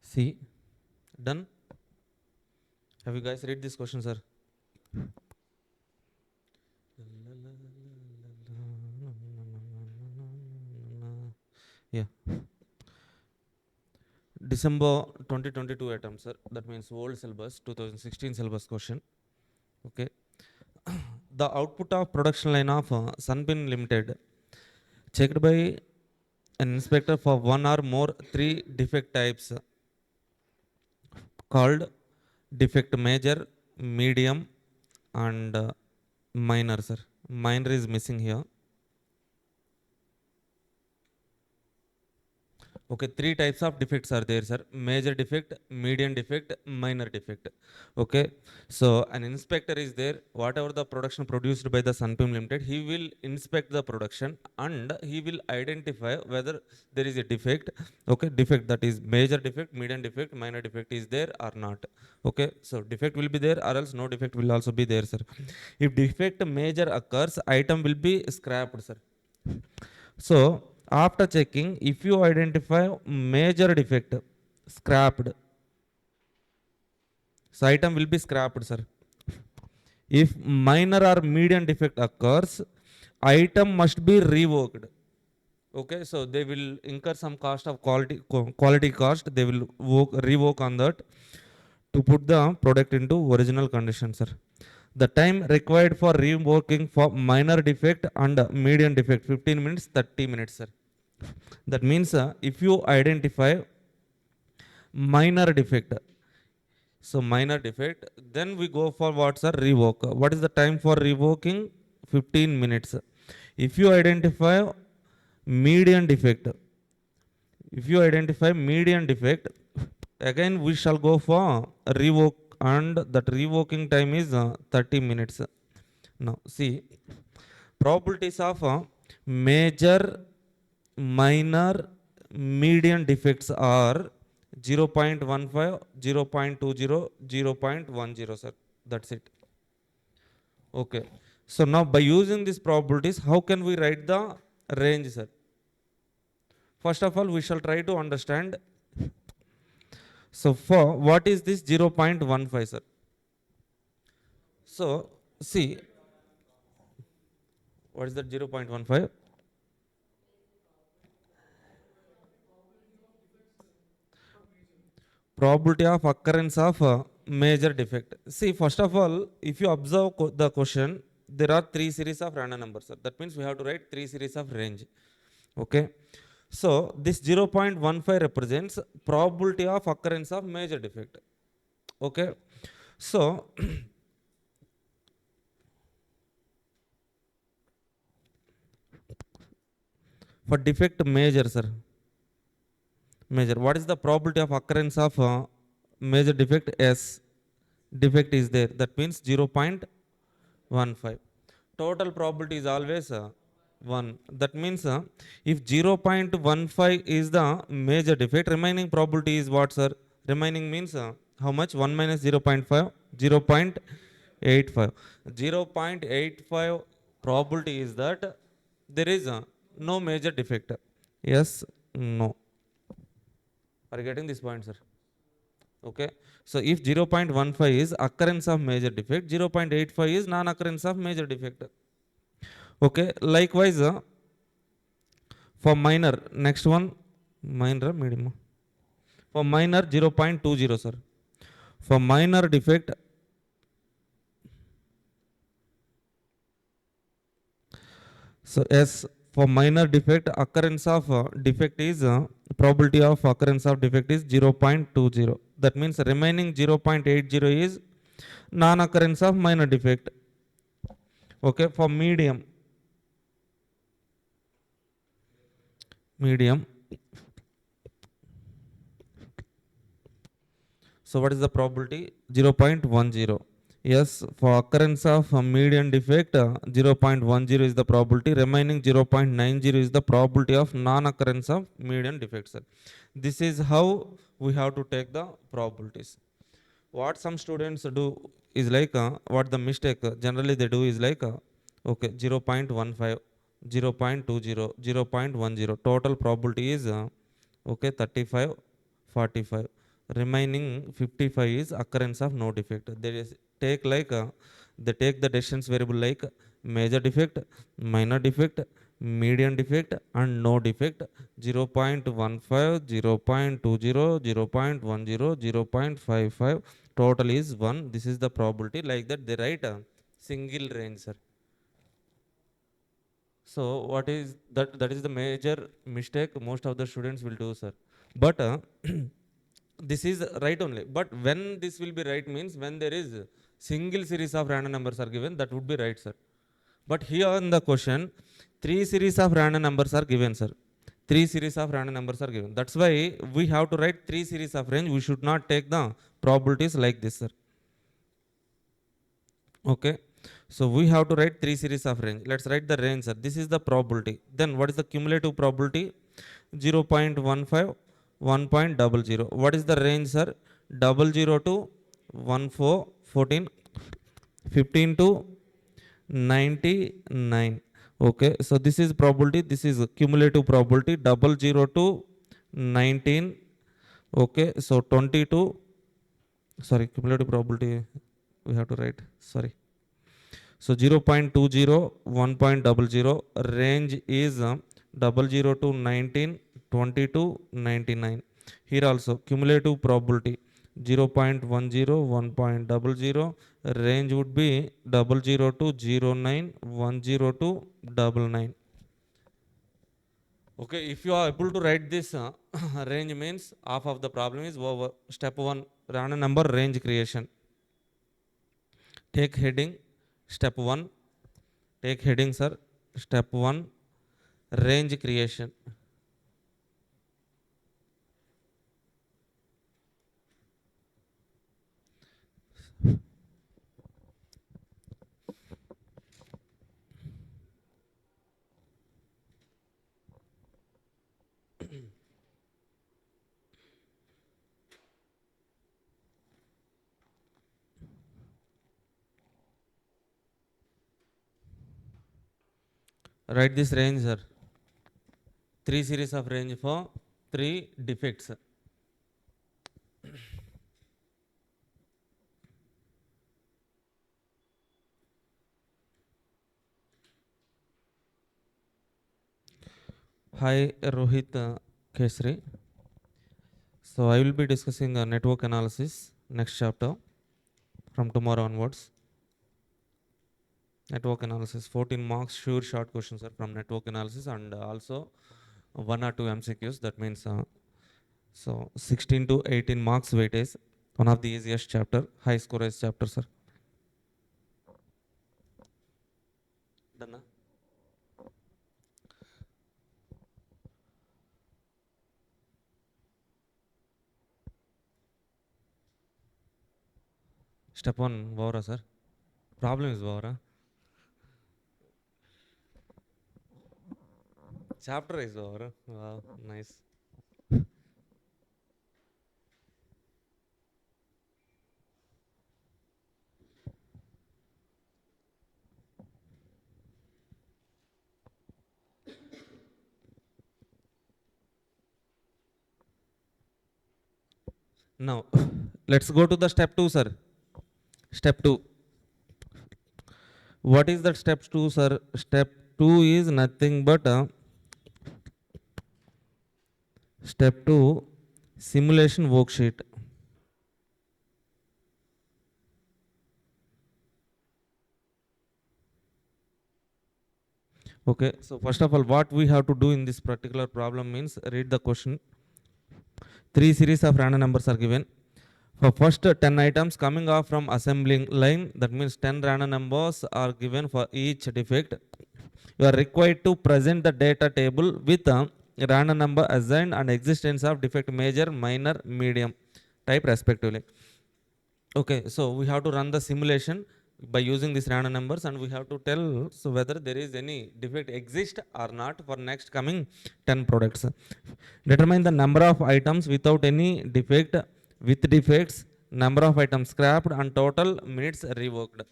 S1: See, done. Have you guys read this question, sir? Yeah. December 2022 attempt, sir. That means old syllabus, 2016 syllabus question. Okay. The output of production line of Sunbeam Limited checked by an inspector for one or more three defect types called defect major, medium, and minor, sir. Minor is missing here. Okay, three types of defects are there, sir. Major defect, medium defect, minor defect. Okay, so an inspector is there. Whatever the production produced by the Sunbeam Limited, he will inspect the production and he will identify whether there is a defect. Okay, defect, that is major defect, medium defect, minor defect is there or not. Okay, so defect will be there or else no defect will also be there, sir. If defect major occurs, item will be scrapped, sir. So after checking, if you identify major defect, scrapped, so item will be scrapped, sir. If minor or medium defect occurs, item must be revoked. Okay, so they will incur some cost of quality cost. They will revoke on that to put the product into original condition, sir. The time required for reworking for minor defect and medium defect 15 minutes, 30 minutes, sir. That means if you identify minor defect, so minor defect, then we go for what's a revoke. What is the time for revoking? 15 minutes. If you identify median defect, again we shall go for revoke, and that revoking time is 30 minutes. Now see, probabilities of major minor median defects are 0.15, 0.20, 0.10, sir. That's it. Okay. So now by using these probabilities, how can we write the range, sir? First of all, we shall try to understand. So for what is this 0.15, sir? So see, what is that 0.15? Probability of occurrence of a major defect. See, first of all, if you observe the question, there are three series of random numbers, sir. That means we have to write three series of range. Okay. So this 0.15 represents probability of occurrence of major defect. Okay. So for defect major, sir. Major. What is the probability of occurrence of major defect? S. Defect is there. That means 0.15. Total probability is always 1. That means if 0.15 is the major defect, remaining probability is what, sir? Remaining means how much? 1 minus 0.5? 0.85. 0.85 probability is that there is no major defect. Yes, no. Are you getting this point, sir? Okay. So if 0.15 is occurrence of major defect, 0.85 is non-occurrence of major defect. Okay. Likewise, for minor, next one, minor, medium. For minor, 0.20, sir. For minor defect, so yes, for minor defect, occurrence of defect is, probability of occurrence of defect is 0.20. That means remaining 0.80 is non-occurrence of minor defect. Okay, for medium. So what is the probability? 0.10. Yes, for occurrence of a median defect, 0.10 is the probability. Remaining 0.90 is the probability of non-occurrence of median defects. This is how we have to take the probabilities. What some students do is like, what the mistake generally they do is like, okay, 0.15, 0.20, 0.10. Total probability is, okay, 35, 45. Remaining 55 is occurrence of no defect. They take like, they take the decisions variable like major defect, minor defect, median defect, and no defect. 0.15, 0.20, 0.10, 0.55. Total is 1. This is the probability. Like that, they write a single range, sir. So what is that? That is the major mistake most of the students will do, sir. But this is right only. But when this will be right means when there is single series of random numbers are given, that would be right, sir. But here in the question, three series of random numbers are given, sir. Three series of random numbers are given. That's why we have to write three series of range. We should not take the probabilities like this, sir. Okay. So we have to write three series of range. Let's write the range, sir. This is the probability. Then what is the cumulative probability? 0.15, 1.00. What is the range, sir? 00 to 14, 14, 15 to 99. Okay. So this is probability. This is cumulative probability. 00 to 19. Okay. So 22. Sorry, cumulative probability we have to write. Sorry. So 0.20, 1.00, range is 00 to 19, 20 to 99. Here also cumulative probability 0.10, 1.00, range would be 00 to 09, 10 to 99. Okay, if you are able to write this range means half of the problem is over. Step 1, random number range creation. Take heading, step 1. Take heading, sir. Step 1, range creation. Write this range, sir. 3 series of range for 3 defects. Hi, Rohit Kesri. So I will be discussing network analysis next chapter from tomorrow onwards. Network analysis, 14 marks, sure short questions are from network analysis, and also 1 or 2 MCQs. That means so 16 to 18 marks weightage. One of the easiest chapter, high scoreage chapter, sir. Done? Step 1, Vora, sir. Problem is Vora. Chapter is Vora. Wow, nice. Now, let's go to the step 2, sir. Step 2. What is that step 2, sir? Step 2 is nothing but step 2 simulation worksheet. Okay, so first of all, what we have to do in this particular problem means read the question. 3 series of random numbers are given. For first 10 items coming off from assembling line, that means 10 random numbers are given for each defect. You are required to present the data table with a random number assigned and existence of defect major, minor, medium type respectively. Okay, so we have to run the simulation by using these random numbers, and we have to tell so whether there is any defect exist or not for next coming 10 products. Determine the number of items without any defect, with defects, number of items scrapped, and total minutes reworked.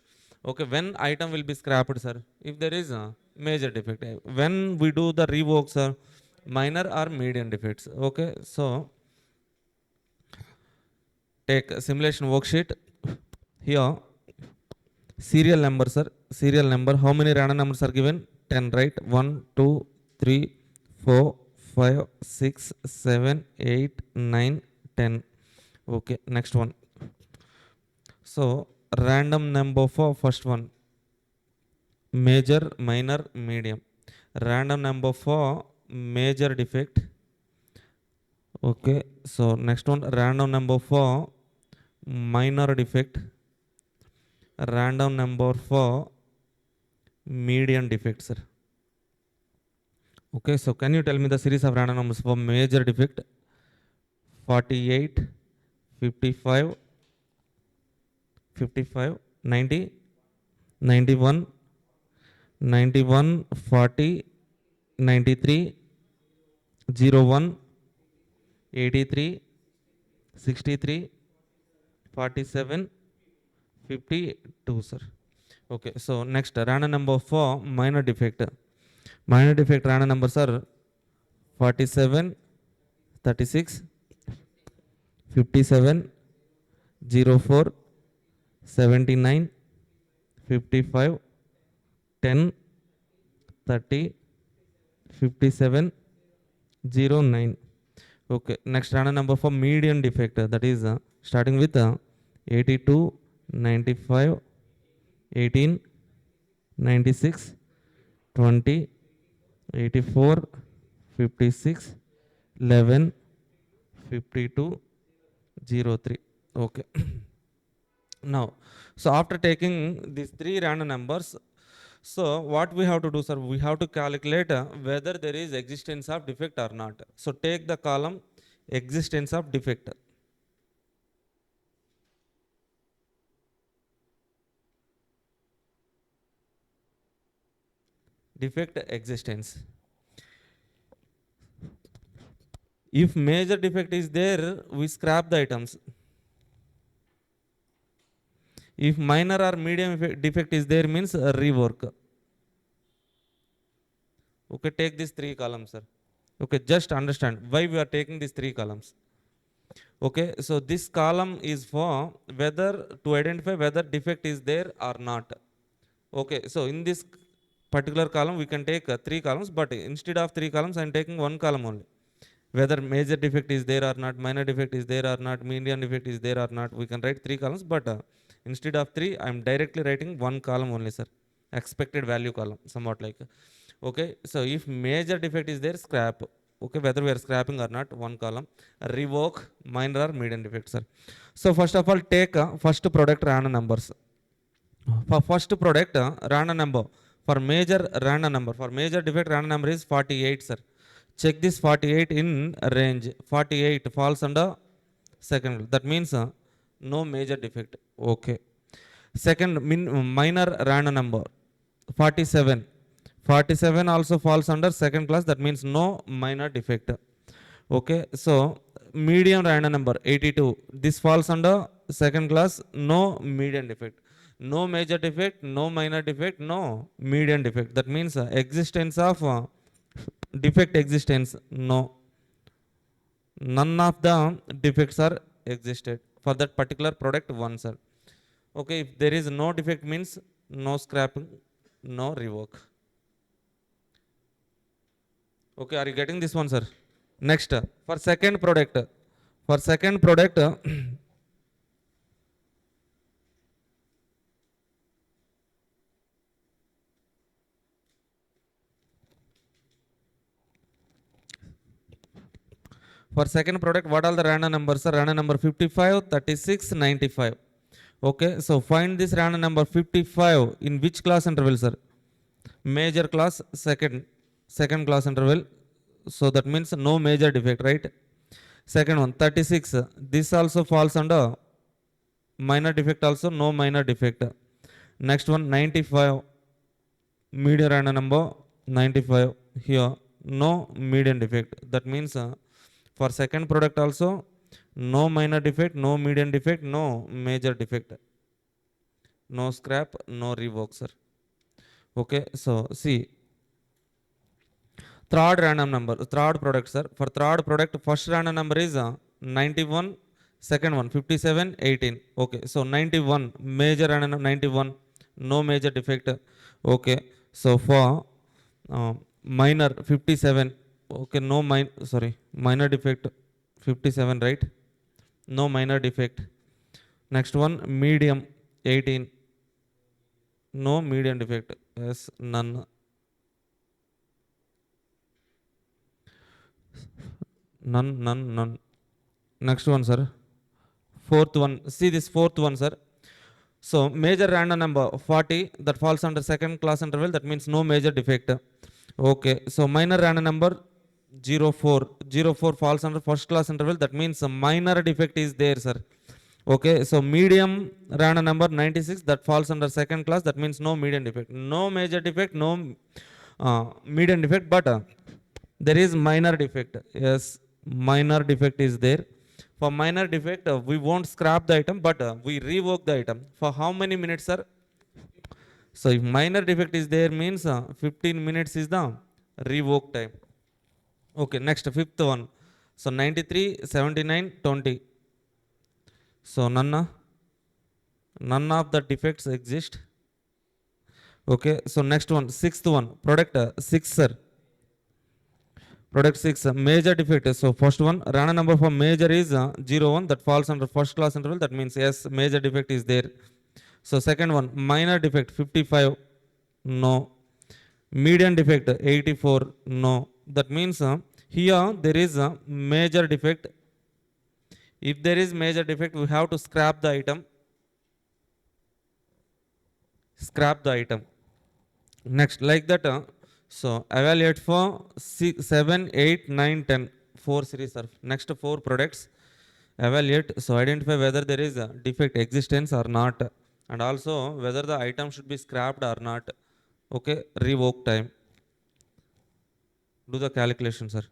S1: Okay, when item will be scrapped, sir? If there is a major defect. When we do the rework, sir? Minor or medium defects. Okay, so take a simulation worksheet. Here serial number, sir. Serial number. How many random numbers are given? 10, right? 1, 2, 3, 4, 5, 6, 7, 8, 9, 10. Okay, next one. So random number for first one. Major, minor, medium. Random number for major defect. Okay, so next one, random number for minor defect. Random number for median defect, sir. Okay, so can you tell me the series of random numbers for major defect? 48, 55, 55, 90, 91, 91, 40, 93, 01, 83, 63, 47, 52, sir. Okay, so next random number for minor defect. Minor defect random numbers are 47, 36, 57, 04, 79, 55, 10, 30, 57, 09. Okay, next random number for median defect, that is starting with 82, 95, 18, 96, 20, 84, 56, 11, 52, 03. Okay. Now, so after taking these 3 random numbers, so what we have to do, sir? We have to calculate whether there is existence of defect or not. So take the column existence of defect. Defect existence. If major defect is there, we scrap the items. If minor or medium defect is there, means rework. Okay, take these 3 columns, sir. Okay, just understand why we are taking these 3 columns. Okay, so this column is for whether to identify whether defect is there or not. Okay, so in this particular column we can take 3 columns, but instead of 3 columns I am taking 1 column only. Whether major defect is there or not, minor defect is there or not, median defect is there or not, we can write 3 columns, but instead of 3 I am directly writing 1 column only, sir. Expected value column, somewhat like. Okay, so if major defect is there, scrap. Okay, whether we are scrapping or not, 1 column. Revoke minor or median defect, sir. So first of all, take first product random numbers. For first product random number, for major random number, for major defect random number is 48, sir. Check this 48 in range. 48 falls under second. That means no major defect. Okay. Second minor random number 47. 47 also falls under second class. That means no minor defect. Okay. So medium random number 82. This falls under second class. No median defect. No major defect, no minor defect, no median defect. That means existence of defect existence, no. None of the defects are existed for that particular product one, sir. Okay, if there is no defect means no scrapping, no revoke. Okay, are you getting this one, sir? Next, for second product, for second product for second product, what are the random numbers? Random number 55, 36, 95. Okay, so find this random number 55 in which class interval, sir? Major class, second class interval. So that means no major defect, right? Second one, 36. This also falls under minor defect, also no minor defect. Next one, 95. Median random number 95. Here, no median defect. That means for second product also no minor defect, no median defect, no major defect. No scrap, no revoke, sir. Okay, so see, third random number, third product, sir. For third product, first random number is 91, second one 57, 18. Okay, so 91, major random number 91, no major defect. Okay, so for minor 57, okay, no minor defect 57, right? No minor defect. Next one, medium 18, no median defect. Yes, none. None. Next one, sir. Fourth one. See this fourth one, sir. So major random number 40 that falls under second class interval. That means no major defect. Okay. So minor random number 04. 04 falls under first class interval. That means a minor defect is there, sir. Okay. So medium random number 96 that falls under second class. That means no median defect. No major defect. No median defect. But there is minor defect. Yes. Minor defect is there. For minor defect, we won't scrap the item, but we revoke the item. For how many minutes, sir? So if minor defect is there means 15 minutes is the revoke time. Okay, next fifth one. So 93, 79, 20. So none of the defects exist. Okay, so next one, sixth one, product 6, sir. Product 6, major defect. So first one, random number for major is 01 that falls under first class interval. That means yes, major defect is there. So second one, minor defect 55, no. Median defect 84, no. That means here there is a major defect. If there is major defect, we have to scrap the item. Scrap the item. Next, like that. So evaluate for 6, 7, 8, 9, 10. 4 series are next 4 products. Evaluate. So identify whether there is a defect existence or not, and also whether the item should be scrapped or not. Okay, revoke time. Do the calculation, sir.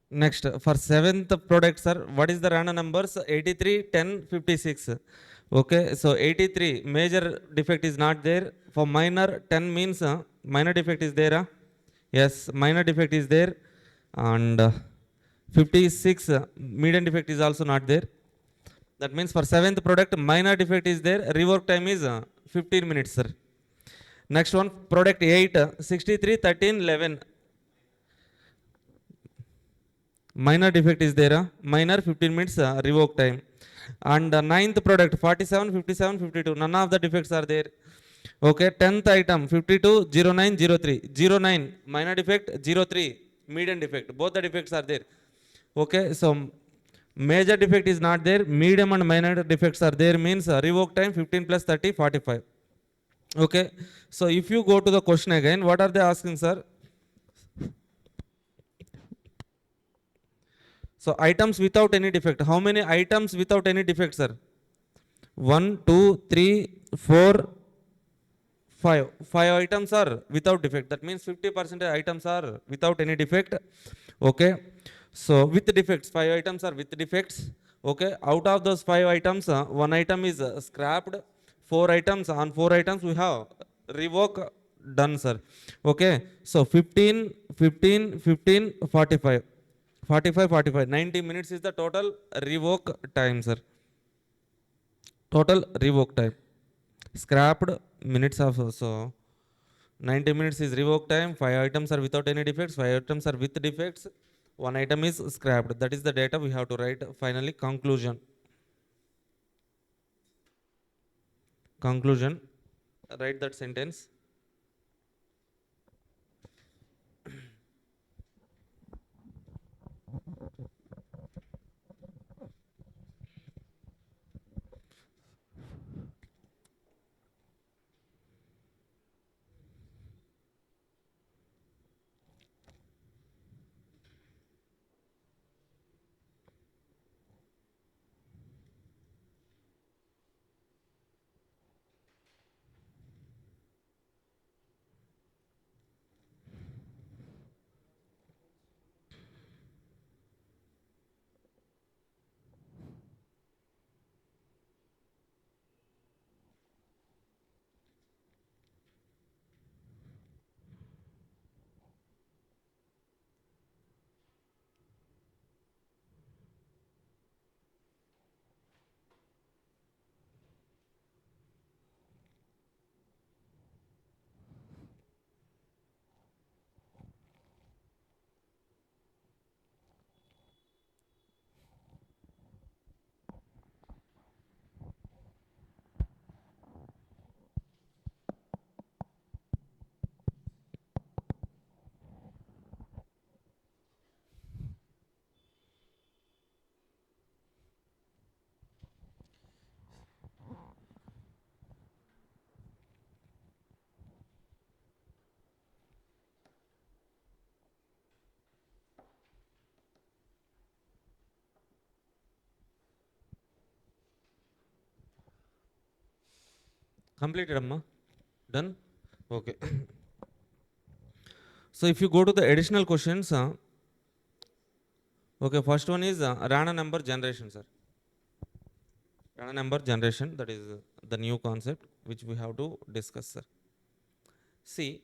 S1: Next, for seventh product, sir, what is the random numbers? 83, 10, 56. Okay, so 83 major defect is not there. For minor, 10 means minor defect is there. Yes, minor defect is there. And 56 median defect is also not there. That means for seventh product, minor defect is there. Rework time is 15 minutes, sir. Next one, product 8, 63, 13, 11. Minor defect is there. Minor 15 minutes revoke time. And ninth product 47, 57, 52. None of the defects are there. Okay, 10th item 52, 09, 03. 09 minor defect, 03 median defect. Both the defects are there. Okay, so major defect is not there. Medium and minor defects are there, means revoke time 15 plus 30, 45. Okay, so if you go to the question again, what are they asking, sir? So items without any defect. How many items without any defect, sir? 1, 2, 3, 4, 5. 5 items are without defect. That means 50% items are without any defect. Okay. So with defects, 5 items are with defects. Okay. Out of those 5 items, 1 item is scrapped. 4 items, on 4 items we have revoke done, sir. Okay. So 15, 15, 15, 45. 45, 45. 90 minutes is the total revoke time, sir. Total revoke time. Scrapped minutes of, so 90 minutes is revoke time. 5 items are without any defects. 5 items are with defects. 1 item is scrapped. That is the data we have to write. Finally, conclusion. Conclusion. Write that sentence. Completed, Amma? Done? Okay. So if you go to the additional questions, okay, first one is random number generation, sir. Random number generation, that is the new concept which we have to discuss, sir. See,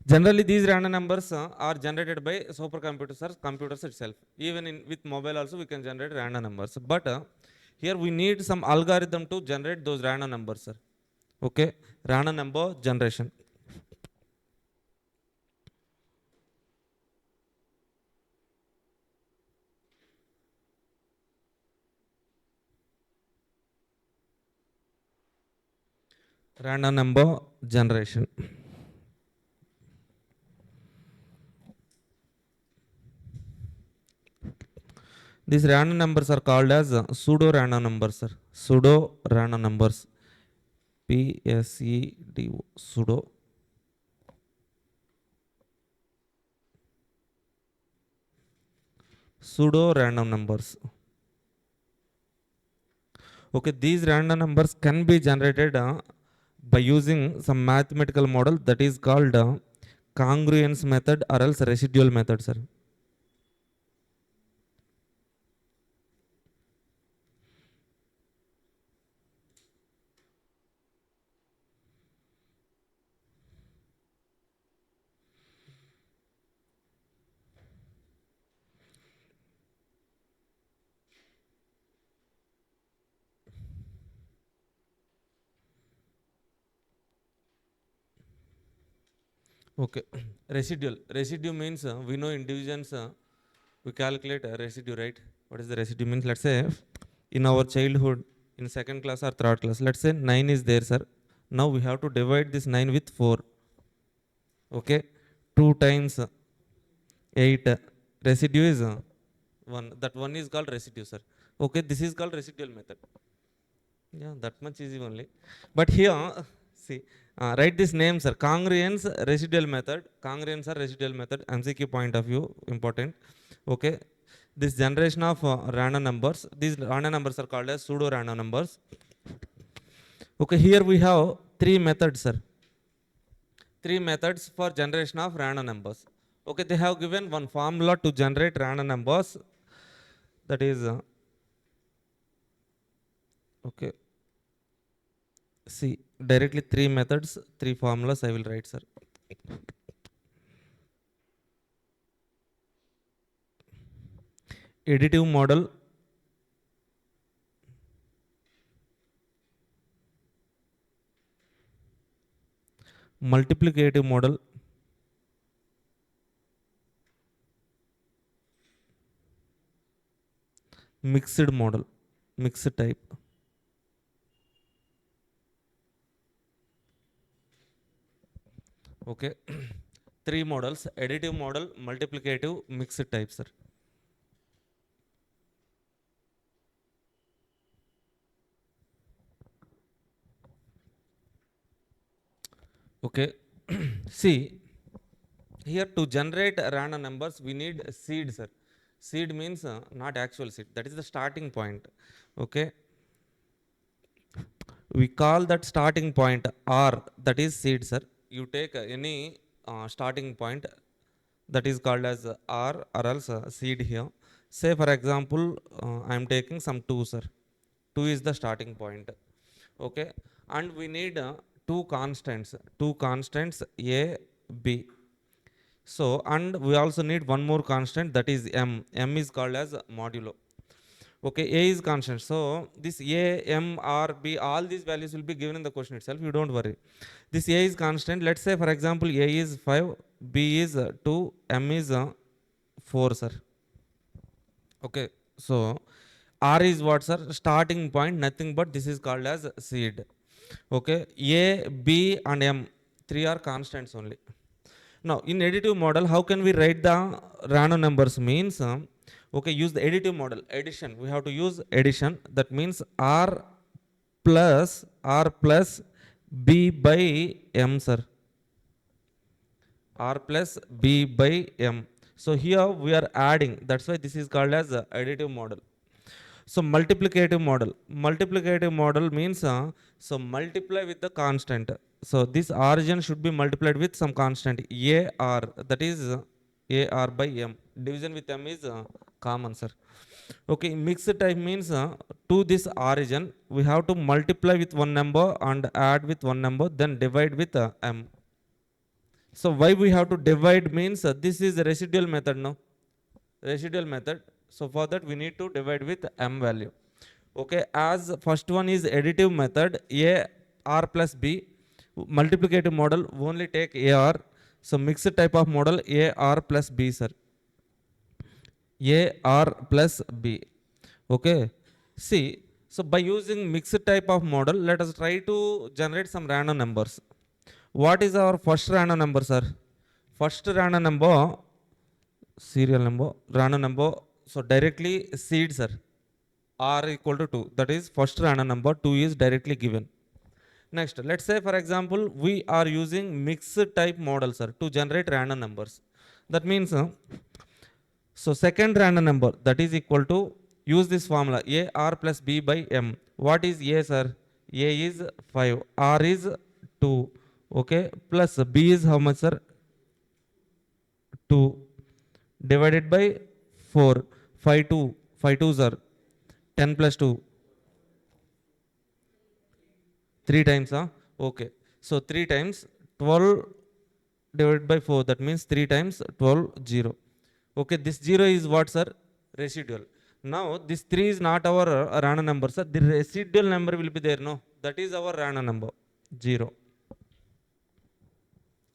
S1: generally these random numbers are generated by supercomputers or computers itself. Even with mobile also we can generate random numbers. But here we need some algorithm to generate those random numbers, sir. Okay, random number generation. Random number generation. These random numbers are called as pseudo random numbers, sir. Pseudo random numbers. PSEDO. Pseudo pseudo random numbers. Okay, these random numbers can be generated by using some mathematical model that is called congruence method or else residual method, sir. Okay, residue means we know in divisions we calculate a residue, right? What is the residue means? Let's say in our childhood in second class or third class, let's say 9 is there, sir. Now we have to divide this 9 with 4. Okay, 2 times 8 residue is 1. That 1 is called residue, sir. Okay, this is called residual method. Yeah, that much easy only. But here, see, write this name, sir. Congruence residual method. Congruence or residual method. MCQ point of view, important. Okay. This generation of random numbers. These random numbers are called as pseudo random numbers. Okay, here we have 3 methods, sir. 3 methods for generation of random numbers. Okay, they have given one formula to generate random numbers. That is, okay. See, directly 3 methods, 3 formulas I will write, sir. Additive model, multiplicative model, mixed model, mixed type. Okay, 3 models: additive model, multiplicative, mixed type, sir. Okay, see, here to generate random numbers, we need seed, sir. Seed means not actual seed. That is the starting point. Okay, we call that starting point R. That is seed, sir. You take any starting point that is called as R or else seed here. Say for example, I am taking some 2, sir. 2 is the starting point. Okay, and we need two constants A, B. So, and we also need one more constant, that is M. M is called as modulo. Okay, A is constant. So, this A, M, R, B, all these values will be given in the question itself. You don't worry. This A is constant. Let's say, for example, A is 5, B is 2, M is 4, sir. Okay, so R is what, sir? Starting point, nothing but this is called as seed. Okay, A, B, and M, 3 are constants only. Now, in additive model, how can we write the random numbers? Means, okay, use the additive model, addition. We have to use addition. That means R plus B by M, sir. R plus B by M. So here we are adding. That's why this is called as additive model. So multiplicative model. Multiplicative model means so multiply with the constant. So this origin should be multiplied with some constant A R. That is A R by M. Division with M is common, sir. Okay, mixed type means to this origin we have to multiply with one number and add with one number, then divide with M. So why we have to divide means this is the residual method, no? Residual method. So for that we need to divide with M value. Okay, as first one is additive method, A R plus B. Multiplicative model only take A R. So mixed type of model A R plus B, sir. A R plus B. Okay. See, so by using mixed type of model, let us try to generate some random numbers. What is our first random number, sir? First random number, serial number, random number. So directly seed, sir. R equal to 2. That is first random number. 2 is directly given. Next, let's say for example, we are using mixed type model, sir, to generate random numbers. That means So second random number, that is equal to, use this formula, A R plus B by M. What is A, sir? A is 5, R is 2, okay, plus B is how much, sir? 2 divided by 4. 5 2, 5 2s are 10 plus 2, 3 times, huh? Okay. So 3 times 12 divided by 4, that means 3 times 12, 0. Okay, this 0 is what, sir? Residual. Now this 3 is not our random number, sir. The residual number will be there, no? That is our random number, 0.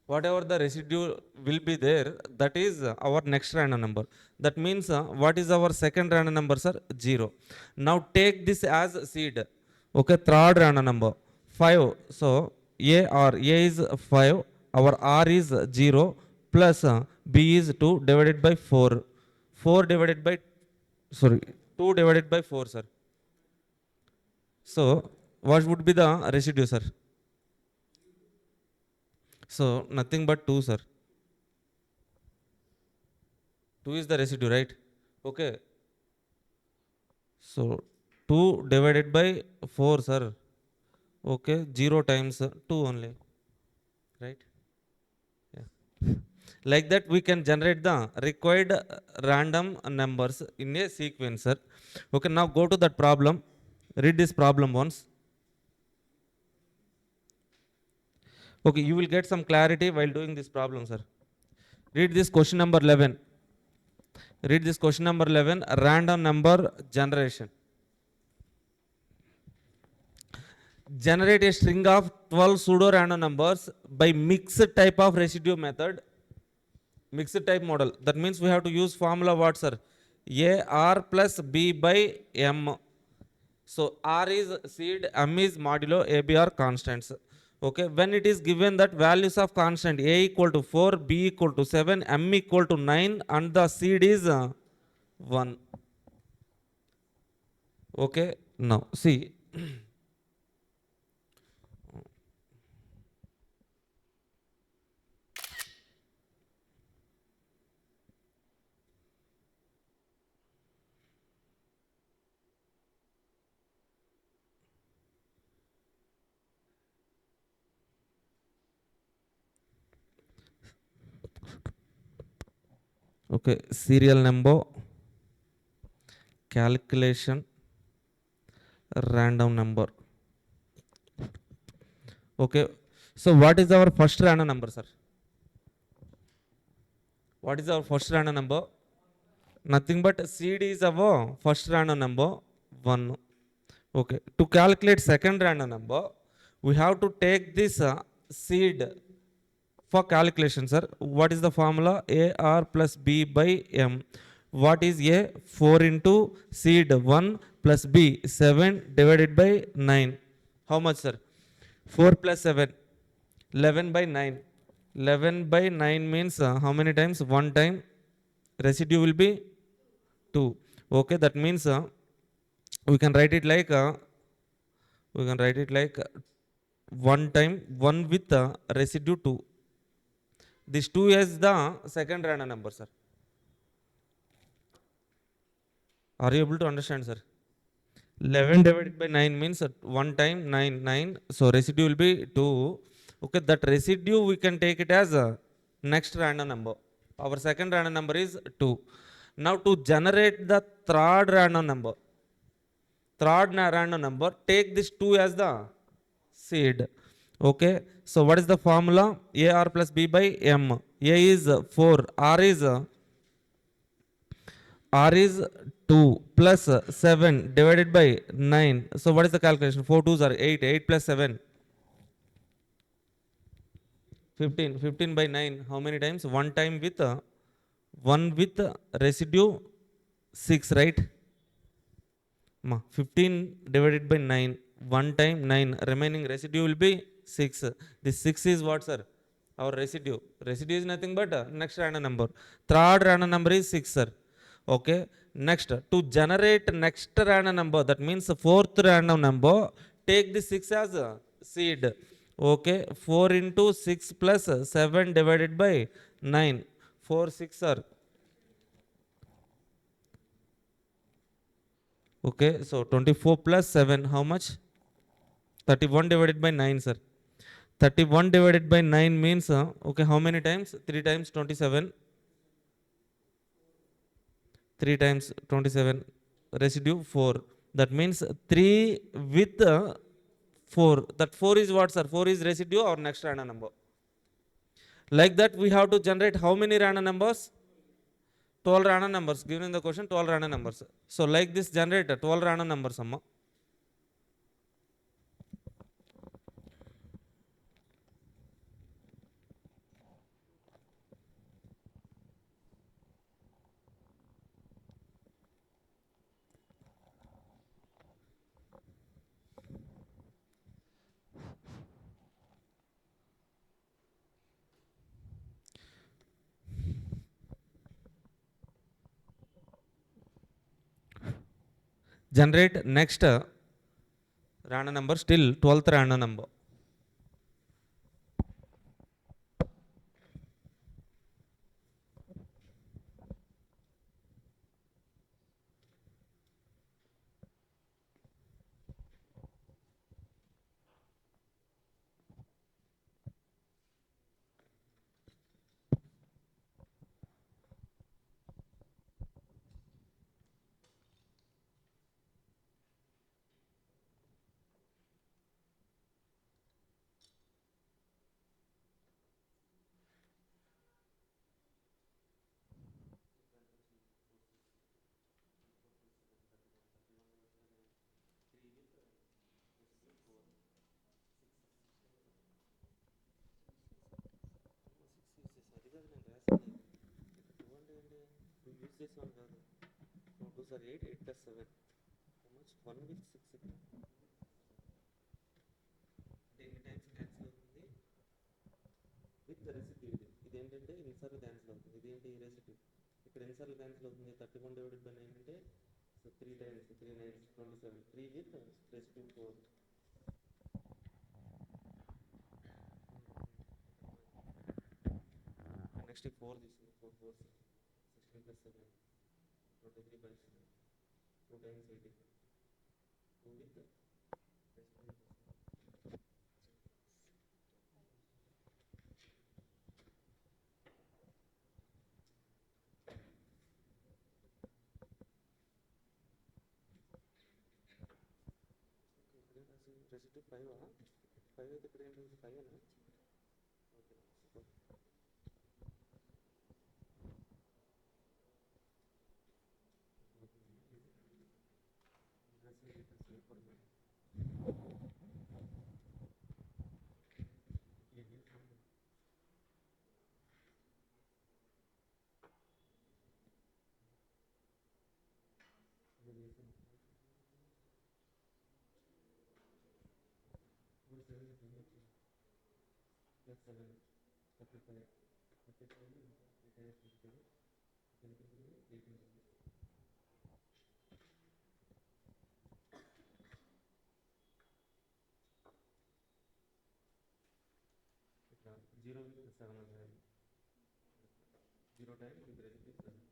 S1: Whatever the residue will be there, that is our next random number. That means what is our second random number, sir? 0. Now take this as seed. Okay, third random number, 5. So A is 5, our R is 0, plus B is 2 divided by 4. 4 divided by, sorry, 2 divided by 4, sir. So what would be the residue, sir? So nothing but 2, sir. 2 is the residue, right? Okay. So 2 divided by 4, sir. Okay, 0 times 2 only, right? Yeah. Like that we can generate the required random numbers in a sequence, sir. Okay, now go to that problem. Read this problem once. Okay, you will get some clarity while doing this problem, sir. Read this question number 11. Read this question number 11, random number generation. Generate a string of 12 pseudo random numbers by mixed type of residue method, mixed type model. That means we have to use formula what, sir? A R plus B by M. So R is seed, M is modulo, A B are constants. Okay, when it is given that values of constant A equal to 4, B equal to 7, M equal to 9, and the seed is 1. Okay, now see. Okay, serial number, calculation, random number. Okay, so what is our first random number, sir? What is our first random number? Nothing but seed is our first random number, 1. Okay, to calculate second random number, we have to take this seed for calculation, sir. What is the formula? A R plus B by M. What is A? 4 into seed 1 plus B 7 divided by 9. How much, sir? 4 plus 7, 11 by 9. 11 by 9 means how many times? 1 time. Residue will be 2. Okay, that means we can write it like 1 time 1 with residue 2. This 2 is the second random number, sir. Are you able to understand, sir? 11 divided by 9 means 1 time 9, 9. So residue will be 2. Okay, that residue we can take it as a next random number. Our second random number is 2. Now to generate the third random number, take this 2 as the seed. Okay, so what is the formula? A R plus B by M. A is 4, R is 2 plus 7 divided by 9. So what is the calculation? 4 2s are 8. 8 plus 7, 15. 15 by 9. How many times? 1 time with 1 with residue 6, right? 15 divided by 9. 1 time 9. Remaining residue will be 6. This 6 is what, sir? Our residue. Residue is nothing but next random number. Third random number is 6, sir. Okay, next to generate next random number, that means fourth random number, take the 6 as a seed. Okay, 4 into 6 plus 7 divided by 9. 4 6 are Okay, so 24 plus 7, how much? 31 divided by 9, sir. 31 divided by 9 means, okay, how many times? 3 times 27. 3 times 27, residue 4. That means 3 with 4. That 4 is what, sir? 4 is residue or next random number. Like that, we have to generate how many random numbers? 12 random numbers. Given in the question, 12 random numbers. So, like this, generate 12 random numbers. Amma. Generate next random number, still 12th random number. This one, 2 are 8, 8 plus 7. How much? 1 with 6. Eన్ని times cancel అవుతుంది with residue. ఇది ఏంటంటే ఎన్నిసార్లు cancel అవుతుంది, ఇదేంటి residue. ఇక్కడ ఎన్నిసార్లు cancel అవుతుంది? 31 divided by 9 అంటే so 3 times 3 9 27. 3 with residue 4. Next 4 తీసుకుంది. 4 4 16 plus 7 23 by 7. 2 times 80. 2 with residue. Residue 5. 5 అయితే ఇక్కడ ఏంటి? 5 అనా? ఓకే. Plus 7, 35, 35, 18. ఇక్కడ 0 with 7 ఉంది. 0 time with residue 7.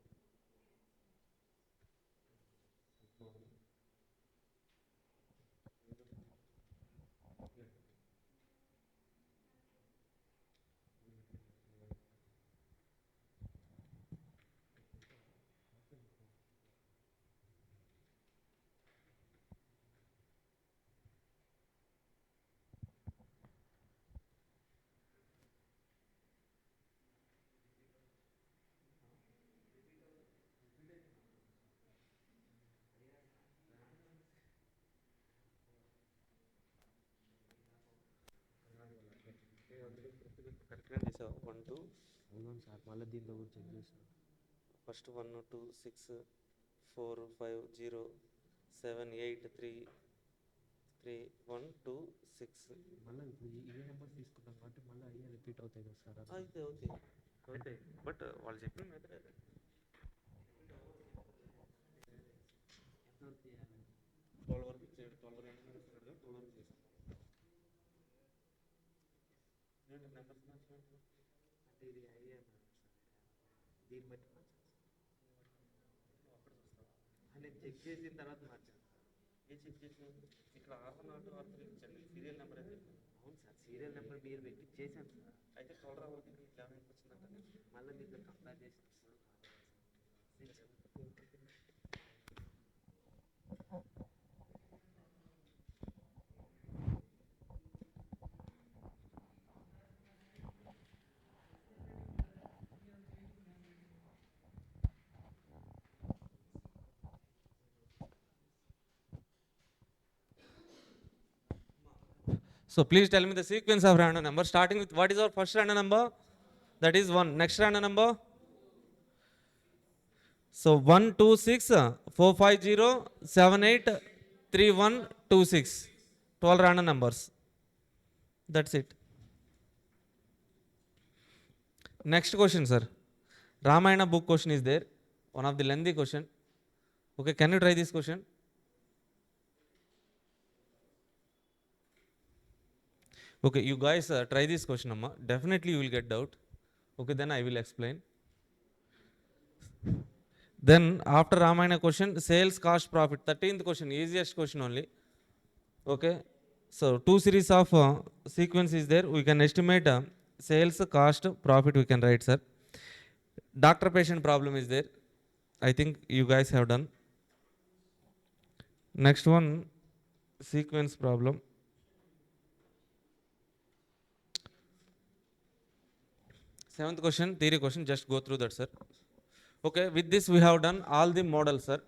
S1: కరెక్ట్గా చేసావు. 1 2. అవును సార్, మళ్ళీ దీంట్లో కూడా చెక్ చేసాను. ఫస్ట్ 1 2 6 4 5 0 7 8 3 3 1 2 6. మళ్ళీ ఇప్పుడు ఇవే నెంబర్స్ తీసుకుంటాం కాబట్టి మళ్ళీ అయ్యే రిపీట్ అవుతాయి కదా సార్? అయితే అవుతాయి బట్ వాళ్ళు చెప్పిన మెథడ్ 12 వరకు 12 రెండు నెంబర్స్ 12 వరకు చేసాం. నెంబర్స్ మార్చినట్టు అంటే ఇది ఐడియా దీన్ని బట్టి మార్చాలి. అక్కడ చూస్తావా? నేను చెక్ చేసిన తర్వాత మార్చాను. ఏ చెక్ చేసాను ఇక్కడ R1 R2 R3 ఇచ్చాను సీరియల్ నెంబర్ అయితే అవును సార్ సీరియల్ నెంబర్ మీరు పెట్టి చేశాను సార్ అయితే 12 రావాలి 11 వచ్చిందంట మళ్ళీ మీకు కంపేర్ చేసి So please tell me the sequence of random number starting with what is our first random number? That is 1. Next random number? So 1, 2, 6, 4, 5, 0, 7, 8, 3, 1, 2, 6. 12 random numbers. That's it. Next question, sir. Ramayana book question is there. One of the lengthy question. Okay, can you try this question? Okay, you guys try this question, Amma. Definitely you will get doubt. Okay, then I will explain. Then after Ramayana question, sales cost profit. 13th question, easiest question only. Okay, so two series of sequence is there. We can estimate sales cost profit. We can write, sir. Doctor patient problem is there. I think you guys have done. Next one, sequence problem. Seventh question, theory question. Just go through that, sir. Okay, with this we have done all the models, sir.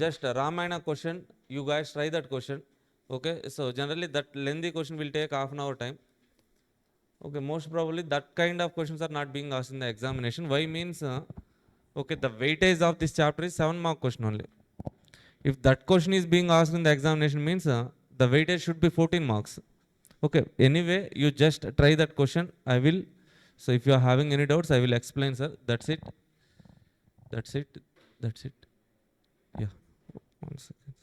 S1: Just Ramayana question, you guys try that question. Okay, so generally that lengthy question will take half an hour time. Okay, most probably that kind of questions are not being asked in the examination. Why means, okay, the weightage of this chapter is 7 mark question only. If that question is being asked in the examination means, the weightage should be 14 marks. Okay, anyway, you just try that question. I will, so if you are having any doubts, I will explain, sir. That's it. That's it. That's it. Yeah. 1 second.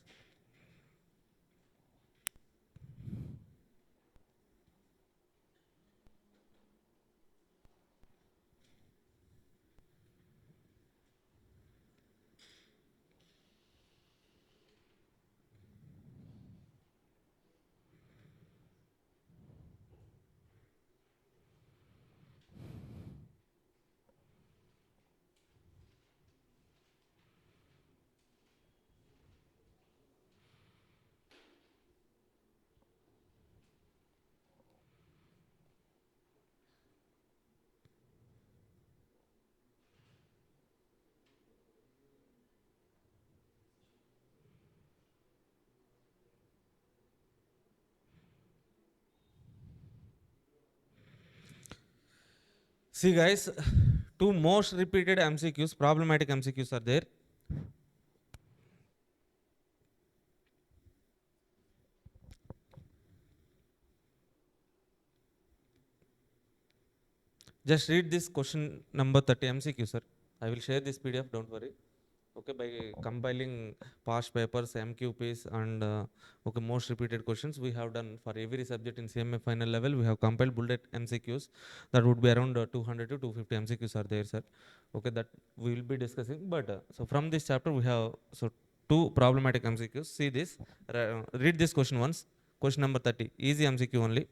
S1: See guys, two most repeated MCQs, problematic MCQs are there. Just read this question number 30 MCQ, sir. I will share this PDF, don't worry. Okay, by compiling past papers, MQPs and okay, most repeated questions we have done for every subject in CMA final level. We have compiled bullet MCQs that would be around 200 to 250 MCQs are there, sir. Okay, that we will be discussing. But so from this chapter we have so two problematic MCQs. See this, read this question once. Question number 30, easy MCQ only.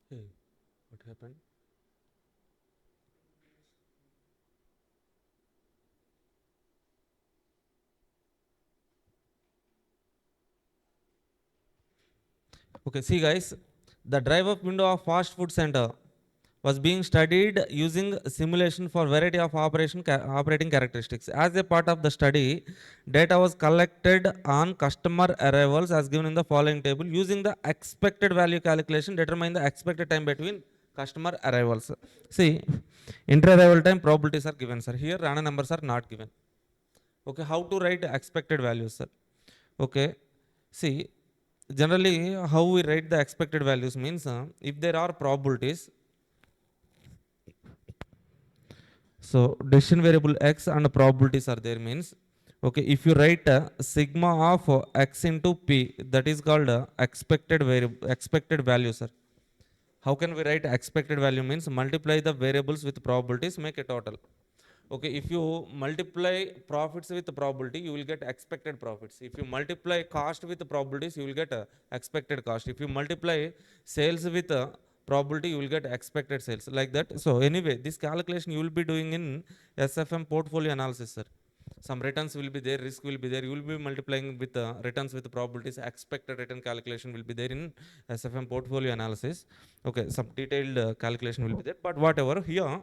S1: Hey, what happened? Okay, see guys, the drive-up window of fast food center was being studied using simulation for variety of operating characteristics. As a part of the study, data was collected on customer arrivals as given in the following table. Using the expected value calculation, determine the expected time between customer arrivals. See, inter-arrival time probabilities are given, sir. Here, random numbers are not given. Okay, how to write expected values, sir? Okay, see, generally how we write the expected values means if there are probabilities, so decision variable x and probabilities are there means, okay, if you write sigma of x into p, that is called expected variable, expected value, sir. How can we write expected value means multiply the variables with probabilities, make a total. Okay, if you multiply profits with the probability, you will get expected profits. If you multiply cost with the probabilities, you will get expected cost. If you multiply sales with probability, you will get expected sales, like that. So anyway, this calculation you will be doing in SFM portfolio analysis, sir. Some returns will be there, risk will be there. You will be multiplying with returns with probabilities. Expected return calculation will be there in SFM portfolio analysis. Okay, some detailed calculation will be there. But whatever here,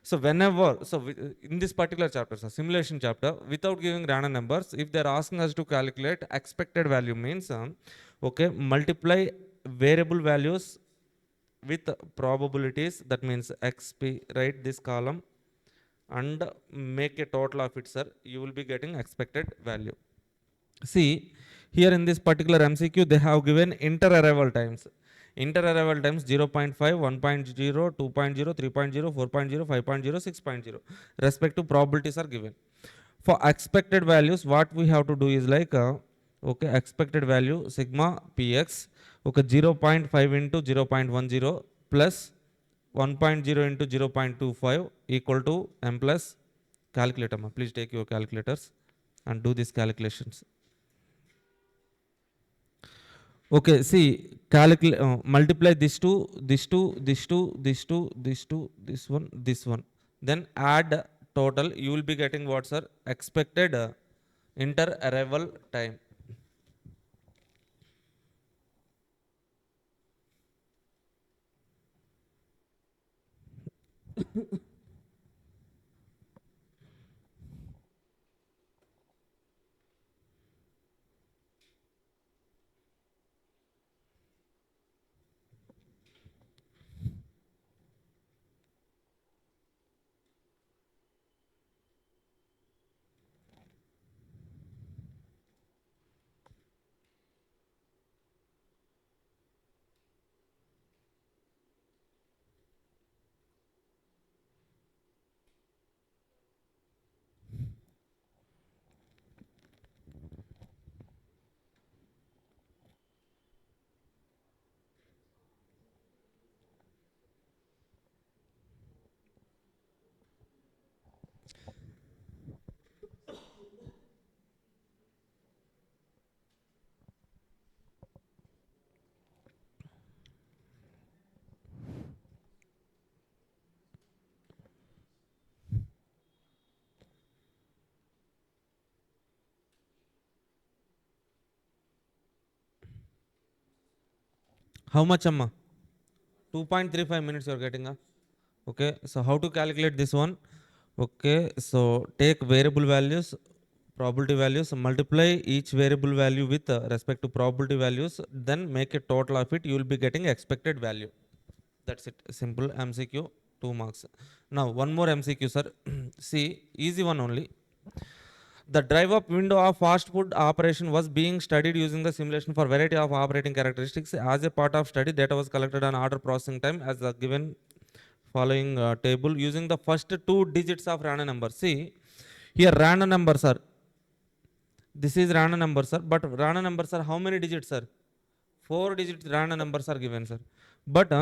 S1: so whenever, so in this particular chapter, so simulation chapter, without giving random numbers, if they're asking us to calculate expected value means, okay, multiply variable values with probabilities. That means XP, write this column and make a total of it, sir. You will be getting expected value. See, here in this particular MCQ, they have given inter-arrival times. Inter-arrival times 0.5, 1.0, 2.0, 3.0, 4.0, 5.0, 6.0. Respective probabilities are given. For expected values, what we have to do is like, okay, expected value sigma px, okay, 0.5 into 0.10 plus 1.0 into 0.25 equal to m plus calculator. Please take your calculators and do these calculations. Okay, see, multiply this two, this two, this two, this two, this two, this one. Then add total. You will be getting what, sir? Expected inter-arrival time. How much, Amma? 2.35 minutes you are getting. Okay, so how to calculate this one? Okay, so take variable values, probability values, multiply each variable value with respect to probability values, then make a total of it. You will be getting expected value. That's it. Simple MCQ, 2 marks. Now, one more MCQ, sir. See, easy one only. The drive-up window of fast food operation was being studied using the simulation for variety of operating characteristics. As a part of study, data was collected on order processing time as the given following table using the first two digits of random number. See, here random numbers are, this is random number, sir, but random numbers are how many digits, sir? 4 digits random numbers are given, sir. But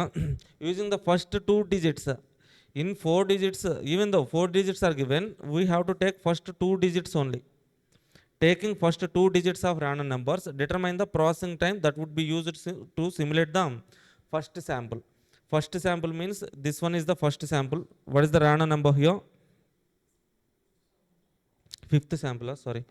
S1: using the first two digits, in 4 digits, even though 4 digits are given, we have to take first two digits only. Taking first two digits of random numbers, determine the processing time that would be used to simulate the first sample. First sample means this one is the first sample. What is the random number here? Fifth sample, sorry.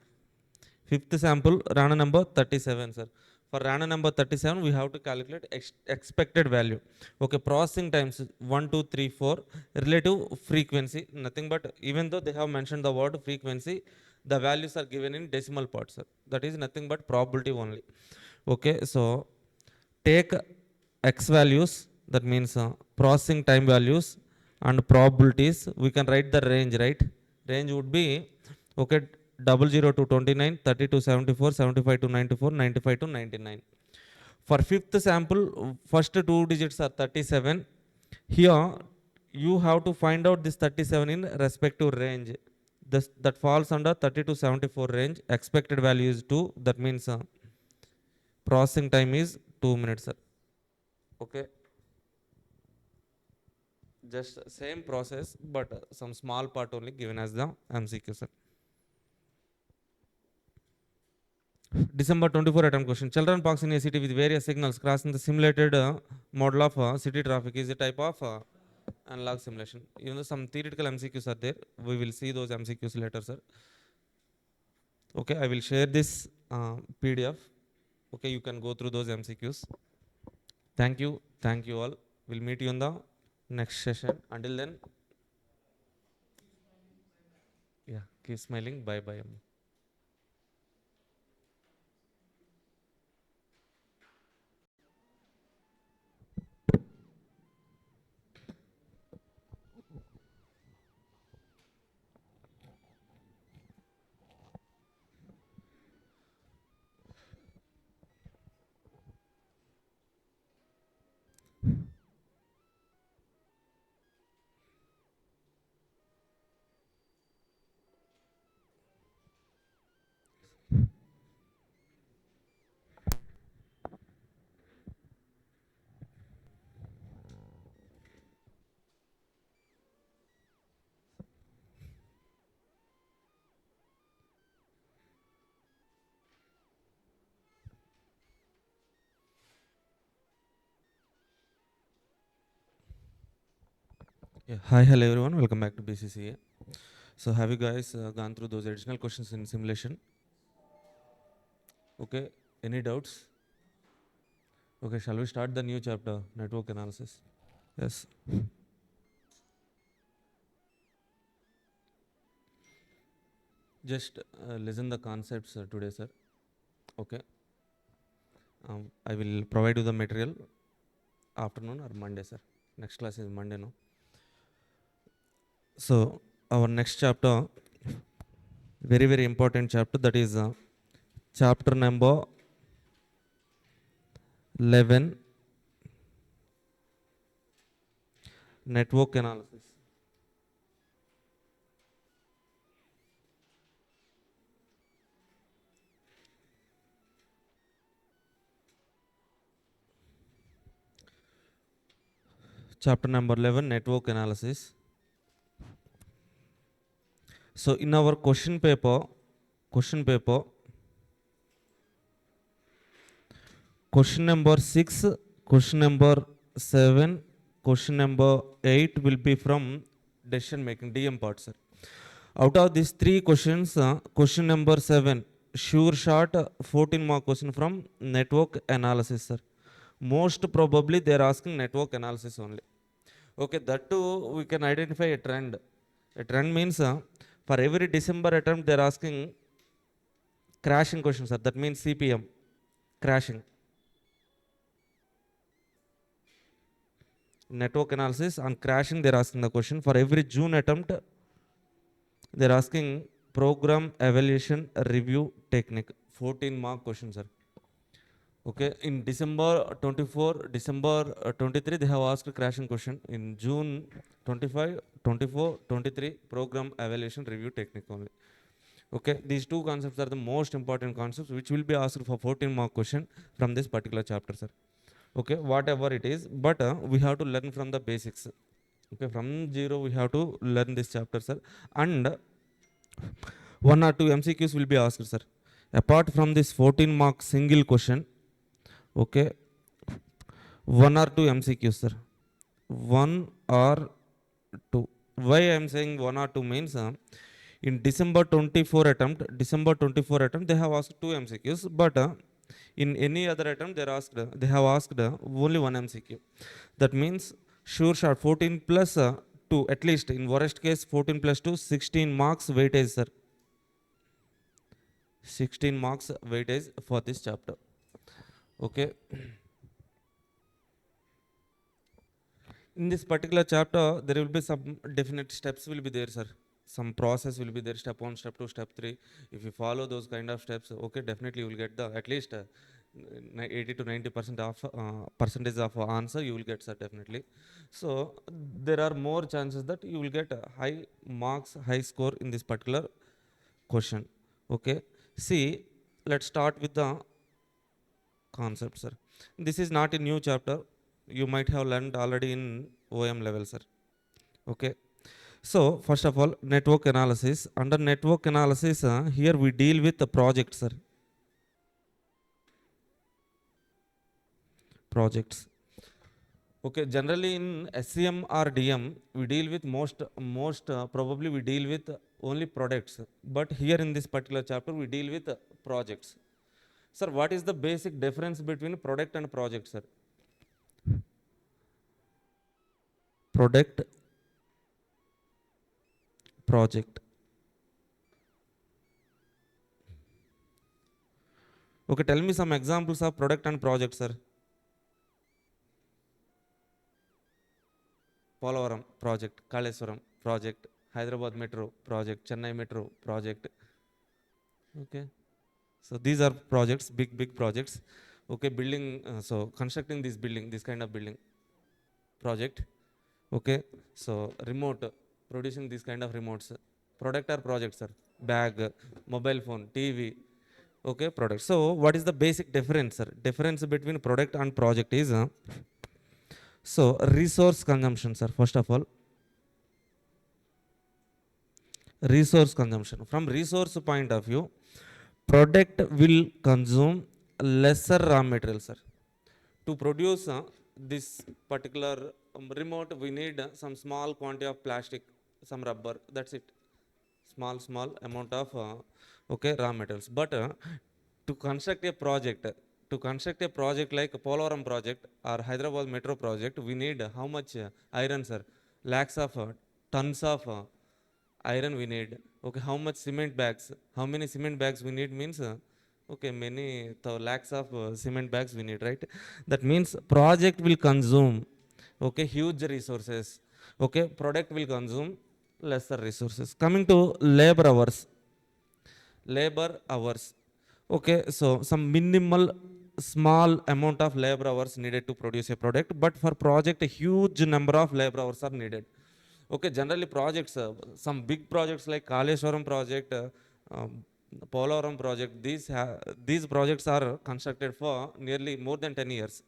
S1: Fifth sample, random number 37, sir. For random number 37, we have to calculate expected value. Okay, processing times 1, 2, 3, 4. Relative frequency, nothing but, even though they have mentioned the word frequency, the values are given in decimal parts, sir. That is nothing but probability only. Okay, so take x values, that means processing time values and probabilities. We can write the range, right? Range would be, okay, 00 to 29, 30 to 74, 75 to 94, 95 to 99. For fifth sample, first two digits are 37. Here, you have to find out this 37 in respective range. That falls under 30 to 74 range. Expected value is 2. That means processing time is 2 minutes, sir. Okay. Just same process, but some small part only given as the MCQ, sir. December 24 attempt question. Children parks in a city with various signals crossing the simulated model of city traffic is a type of analog simulation. Even though some theoretical MCQs are there, we will see those MCQs later, sir. Okay, I will share this PDF. Okay, you can go through those MCQs. Thank you. Thank you all. We'll meet you in the next session. Until then, yeah, keep smiling. Bye bye. Yeah. Hi, hello everyone. Welcome back to BCCA. So, have you guys gone through those additional questions in simulation? Okay. Any doubts? Okay. Shall we start the new chapter, network analysis? Yes. Just listen the concepts today, sir. Okay. I will provide you the material afternoon or Monday, sir. Next class is Monday, no? So, our next chapter, very, very important chapter, that is chapter number 11, network analysis. Chapter number 11, network analysis. So, in our question paper, question number 6, question number 7, question number 8 will be from decision making, DM part, sir. Out of these three questions, question number 7, sure shot 14 mark question from network analysis, sir. Most probably they are asking network analysis only. Okay, that too we can identify a trend. A trend means for every December attempt they are asking crashing questions, sir. That means CPM, crashing. Network analysis on crashing they are asking the question. For every June attempt they are asking program evaluation review technique, 14 mark question, sir. Okay, in December 24, December 23, they have asked crashing question. In June 25, 24, 23, program evaluation review technique only. Okay, these two concepts are the most important concepts which will be asked for 14 mark question from this particular chapter, sir. Okay, whatever it is, but we have to learn from the basics. Okay, from zero we have to learn this chapter, sir. And one or two MCQs will be asked, sir. Apart from this 14 mark single question, okay, one or two MCQs, sir. One or two. Why I am saying one or two means in December 24 attempt, they have asked two MCQs, but in any other attempt they have asked only one MCQ. That means sure shot 14 plus 2, at least in worst case 14 plus 2, 16 marks weightage, sir. 16 marks weightage for this chapter. Okay. In this particular chapter, there will be some definite steps will be there, sir. some process will be there, step 1, step 2, step 3. If you follow those kind of steps, okay, definitely you will get the at least 80 to 90% of percentage of answer you will get, sir, definitely. So there are more chances that you will get high marks, high score in this particular question. Okay, see, let's start with the concept, sir. This is not a new chapter, you might have learned already in OM level, sir. Okay, so first of all, network analysis. Under network analysis, here we deal with the project, sir. Projects. Okay, generally in SCM or DM, we deal with most probably we deal with only products. But here in this particular chapter, we deal with projects. Sir, what is the basic difference between product and project, sir? Product, project. Okay, tell me some examples of product and project, sir. Polavaram project, Kaleswaram project, Hyderabad Metro project, Chennai Metro project. Okay, so these are projects, big projects. Okay, building, so constructing this building, this kind of building project. Okay, so remote, producing this kind of remotes. Product or project, sir? Bag, mobile phone, TV. Okay, product. So what is the basic difference, sir? Difference between product and project is so resource consumption, sir. First of all, resource consumption. From resource point of view, product will consume lesser raw material, sir. To produce this particular remote, we need some small quantity of plastic, some rubber. That's it. Small amount of okay, raw materials. But to construct a project, like a Polavaram project or Hyderabad Metro project, we need how much iron, sir? Lakhs of tons of iron we need. Okay, how much cement bags? How many cement bags we need means okay, many lakhs of cement bags we need, right? That means project will consume okay, huge resources. Okay, product will consume lesser resources. Coming to labor hours. Labor hours. Okay, so some minimal small amount of labor hours needed to produce a product, but for project a huge number of labor hours are needed. Okay, generally projects, some big projects like Kaleshwaram project, Polavaram project, these projects are constructed for nearly more than 10 years.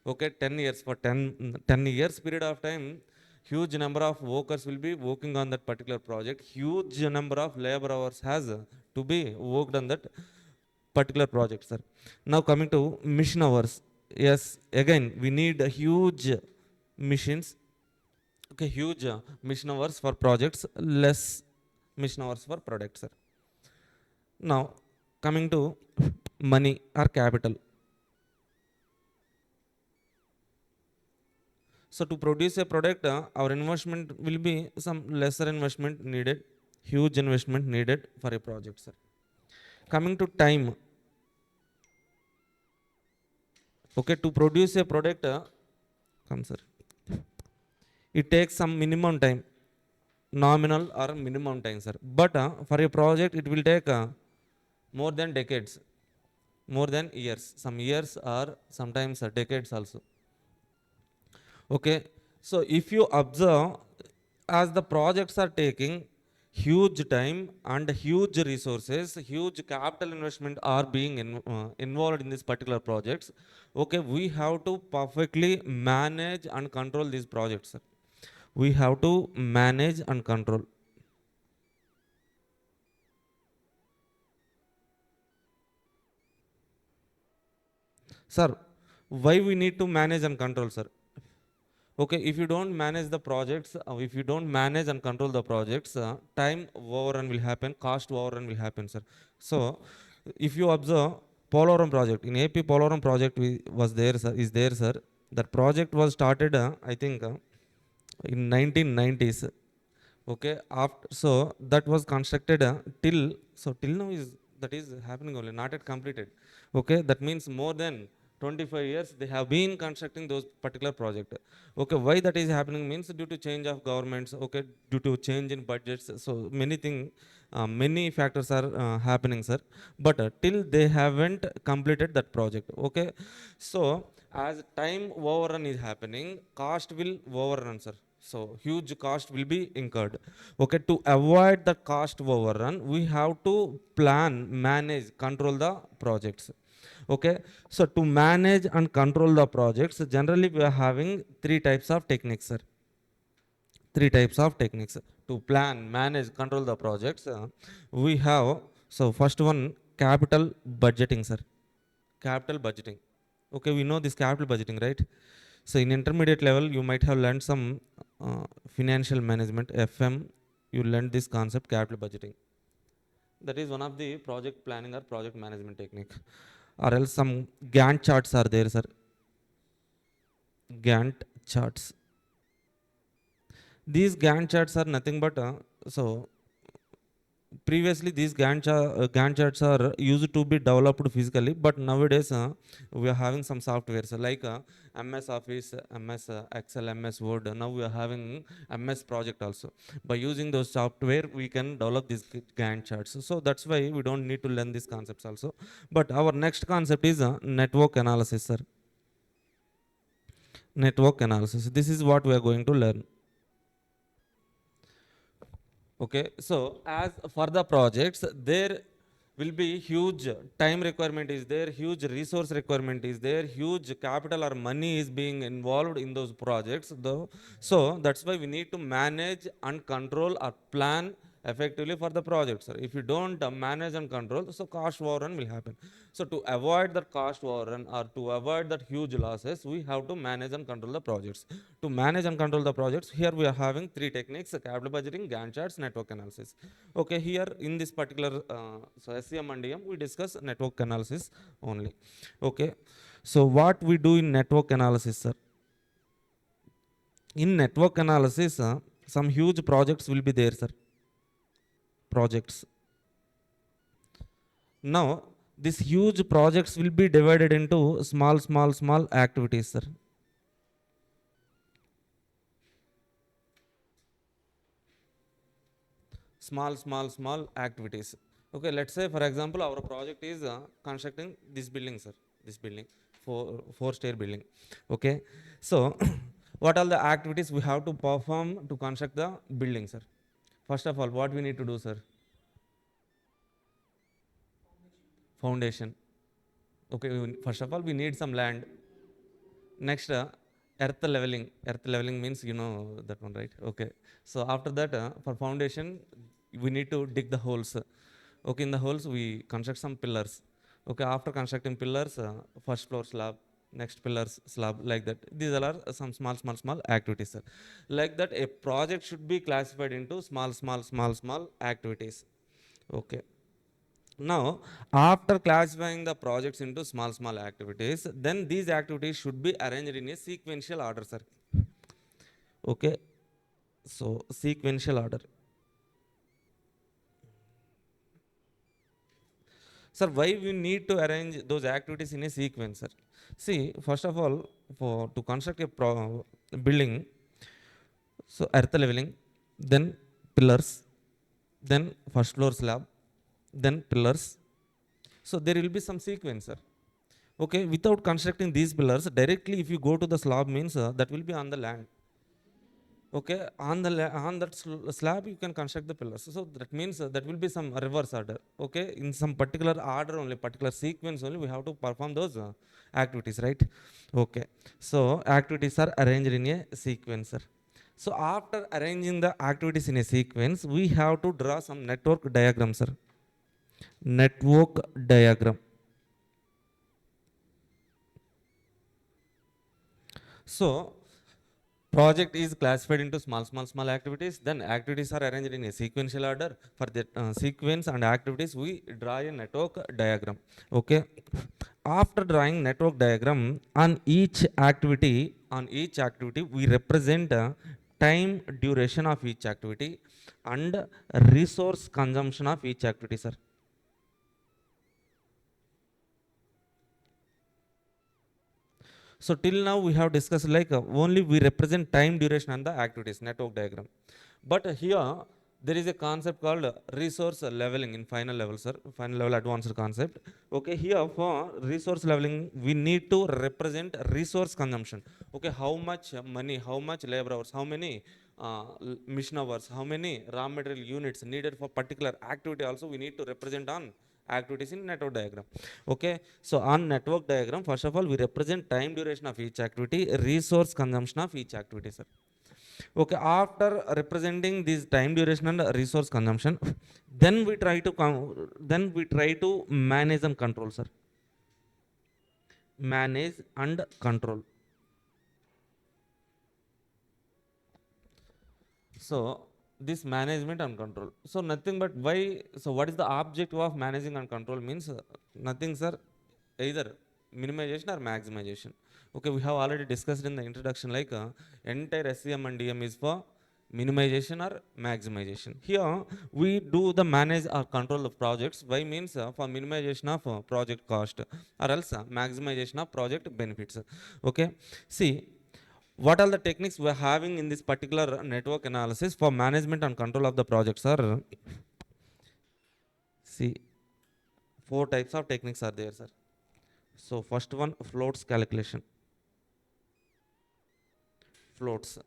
S1: Okay, 10 years, for 10 years period of time, huge number of workers will be working on that particular project. Huge number of labor hours has to be worked on that particular project, sir. Now coming to mission hours. Yes, again, we need a huge machines. Okay, huge mission hours for projects, less mission hours for products, sir. Now, coming to money or capital. So to produce a product, our investment will be some lesser investment needed, huge investment needed for a project, sir. Coming to time. Okay, to produce a product, come, sir. It takes some minimum time, nominal or minimum time, sir. But for a project, it will take more than decades, more than years. Some years or sometimes decades also. Okay, so if you observe, as the projects are taking huge time and huge resources, huge capital investment are being involved in these particular projects. Okay, we have to perfectly manage and control these projects, sir. We have to manage and control. Sir, why we need to manage and control, sir? Okay, if you don't manage the projects, if you don't manage and control the projects, time overrun will happen, cost overrun will happen, sir. So, if you observe Polavaram project, in AP Polavaram project was there, sir, is there, sir. That project was started, I think, in 1990s. Okay, after, so that was constructed till, so till now is, that is happening only, not yet completed. Okay, that means more than 25 years they have been constructing those particular project. Okay, why that is happening means due to change of governments, okay, due to change in budgets, so many things, many factors are happening, sir, but till they haven't completed that project. Okay, so as time overrun is happening, cost will overrun, sir. So huge cost will be incurred. Okay, to avoid the cost overrun, we have to plan, manage, control the projects. Okay, so to manage and control the projects, generally we are having three types of techniques, sir. Three types of techniques to plan, manage, control the projects. We have, so first one, capital budgeting, sir. Capital budgeting. Okay, we know this capital budgeting, right? So in intermediate level, you might have learned some financial management, FM. You learned this concept, capital budgeting. That is one of the project planning or project management technique. Or else some Gantt charts are there, sir. Gantt charts. These Gantt charts are nothing but so previously these Gantt charts are used to be developed physically, but nowadays we are having some software, so like MS Office, MS Excel, MS Word. Now we are having MS Project also. By using those software, we can develop these Gantt charts. So that's why we don't need to learn these concepts also. But our next concept is network analysis, sir. Network analysis. This is what we are going to learn. Okay, so as for the projects, there will be huge time requirement is there, huge resource requirement is there, huge capital or money is being involved in those projects though. So that's why we need to manage and control or plan effectively for the project, sir. If you don't manage and control, so cost overrun will happen. So to avoid that cost overrun or to avoid that huge losses, we have to manage and control the projects. To manage and control the projects, here we are having three techniques: capital budgeting, Gantt charts, network analysis. Okay, here in this particular so SCM and DM, we discuss network analysis only. Okay, so what we do in network analysis, sir? In network analysis, some huge projects will be there, sir. Projects. Now, these huge projects will be divided into small activities, sir. Small activities. Okay, let's say for example, our project is constructing this building, sir. This building, four-stair building. Okay, so what are the activities we have to perform to construct the building, sir? First of all, what we need to do, sir? Foundation. Okay, first of all, we need some land. Next, earth leveling. Earth leveling means you know that one, right? Okay, so after that, for foundation, we need to dig the holes. Okay, in the holes we construct some pillars. Okay, after constructing pillars, first floor slab, next pillars slab, like that. These are some small activities, sir. Like that, a project should be classified into small activities. Okay, now, after classifying the projects into small activities, then these activities should be arranged in a sequential order, sir. Okay, so sequential order. Sir, why we need to arrange those activities in a sequence, sir? See, first of all, to construct a building, so earth leveling, then pillars, then first floor slab, then pillars. So there will be some sequence, sir. Okay, without constructing these pillars, directly if you go to the slab means that will be on the land. Okay, on that slab you can construct the pillars. So that means that will be some reverse order. Okay, in some particular order only, particular sequence only, we have to perform those activities, right? Okay, so activities are arranged in a sequence, sir. So after arranging the activities in a sequence, we have to draw some network diagram, sir. Network diagram. So project is classified into small activities. Then activities are arranged in a sequential order. For the sequence and activities, we draw a network diagram. Okay. After drawing network diagram on each activity, we represent time duration of each activity and resource consumption of each activity, sir. So till now we have discussed like only we represent time duration and the activities network diagram. But here there is a concept called resource leveling in final level, sir. Final level advanced concept. Okay, here for resource leveling, we need to represent resource consumption. Okay, how much money, how much labor hours, how many mission hours, how many raw material units needed for particular activity also we need to represent on activities in network diagram. Okay, so on network diagram, first of all, we represent time duration of each activity, resource consumption of each activity, sir. Okay, after representing this time duration and resource consumption, then we try to manage and control, sir. Manage and control. So this management and control. So nothing but why? So what is the objective of managing and control means? Nothing, sir. Either minimization or maximization. Okay, we have already discussed in the introduction like entire SCM and DM is for minimization or maximization. Here we do the manage or control of projects. Why means for minimization of project cost or else maximization of project benefits. Okay, see what are the techniques we are having in this particular network analysis for management and control of the projects are, see, four types of techniques are there, sir. So first one, floats calculation. Floats,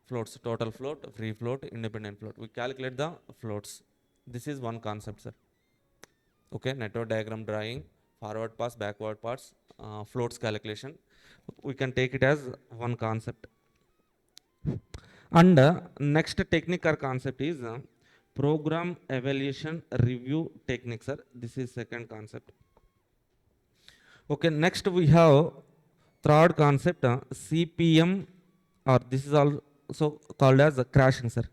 S1: floats, total float, free float, independent float. We calculate the floats. This is one concept, sir. Okay, network diagram drawing, forward pass, backward pass, floats calculation. We can take it as one concept. And next technique or concept is program evaluation review technique, sir. This is second concept. Okay, next we have third concept, CPM, or this is also called as crashing, sir.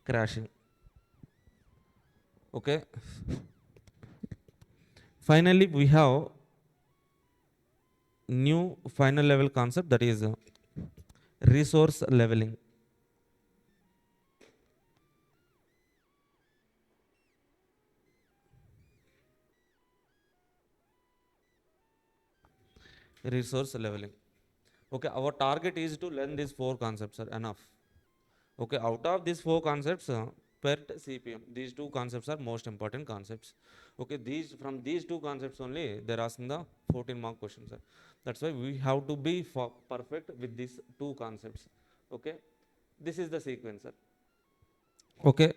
S1: Crashing. Okay. Finally, we have new final level concept, that is resource leveling. Resource leveling. Okay, our target is to learn these four concepts, sir. Enough. Okay, out of these four concepts, PERT, CPM, these two concepts are most important concepts. Okay, these from these two concepts only they're asking the 14-mark questions, sir. That's why we have to be perfect with these two concepts. Okay, this is the sequence, sir. Okay,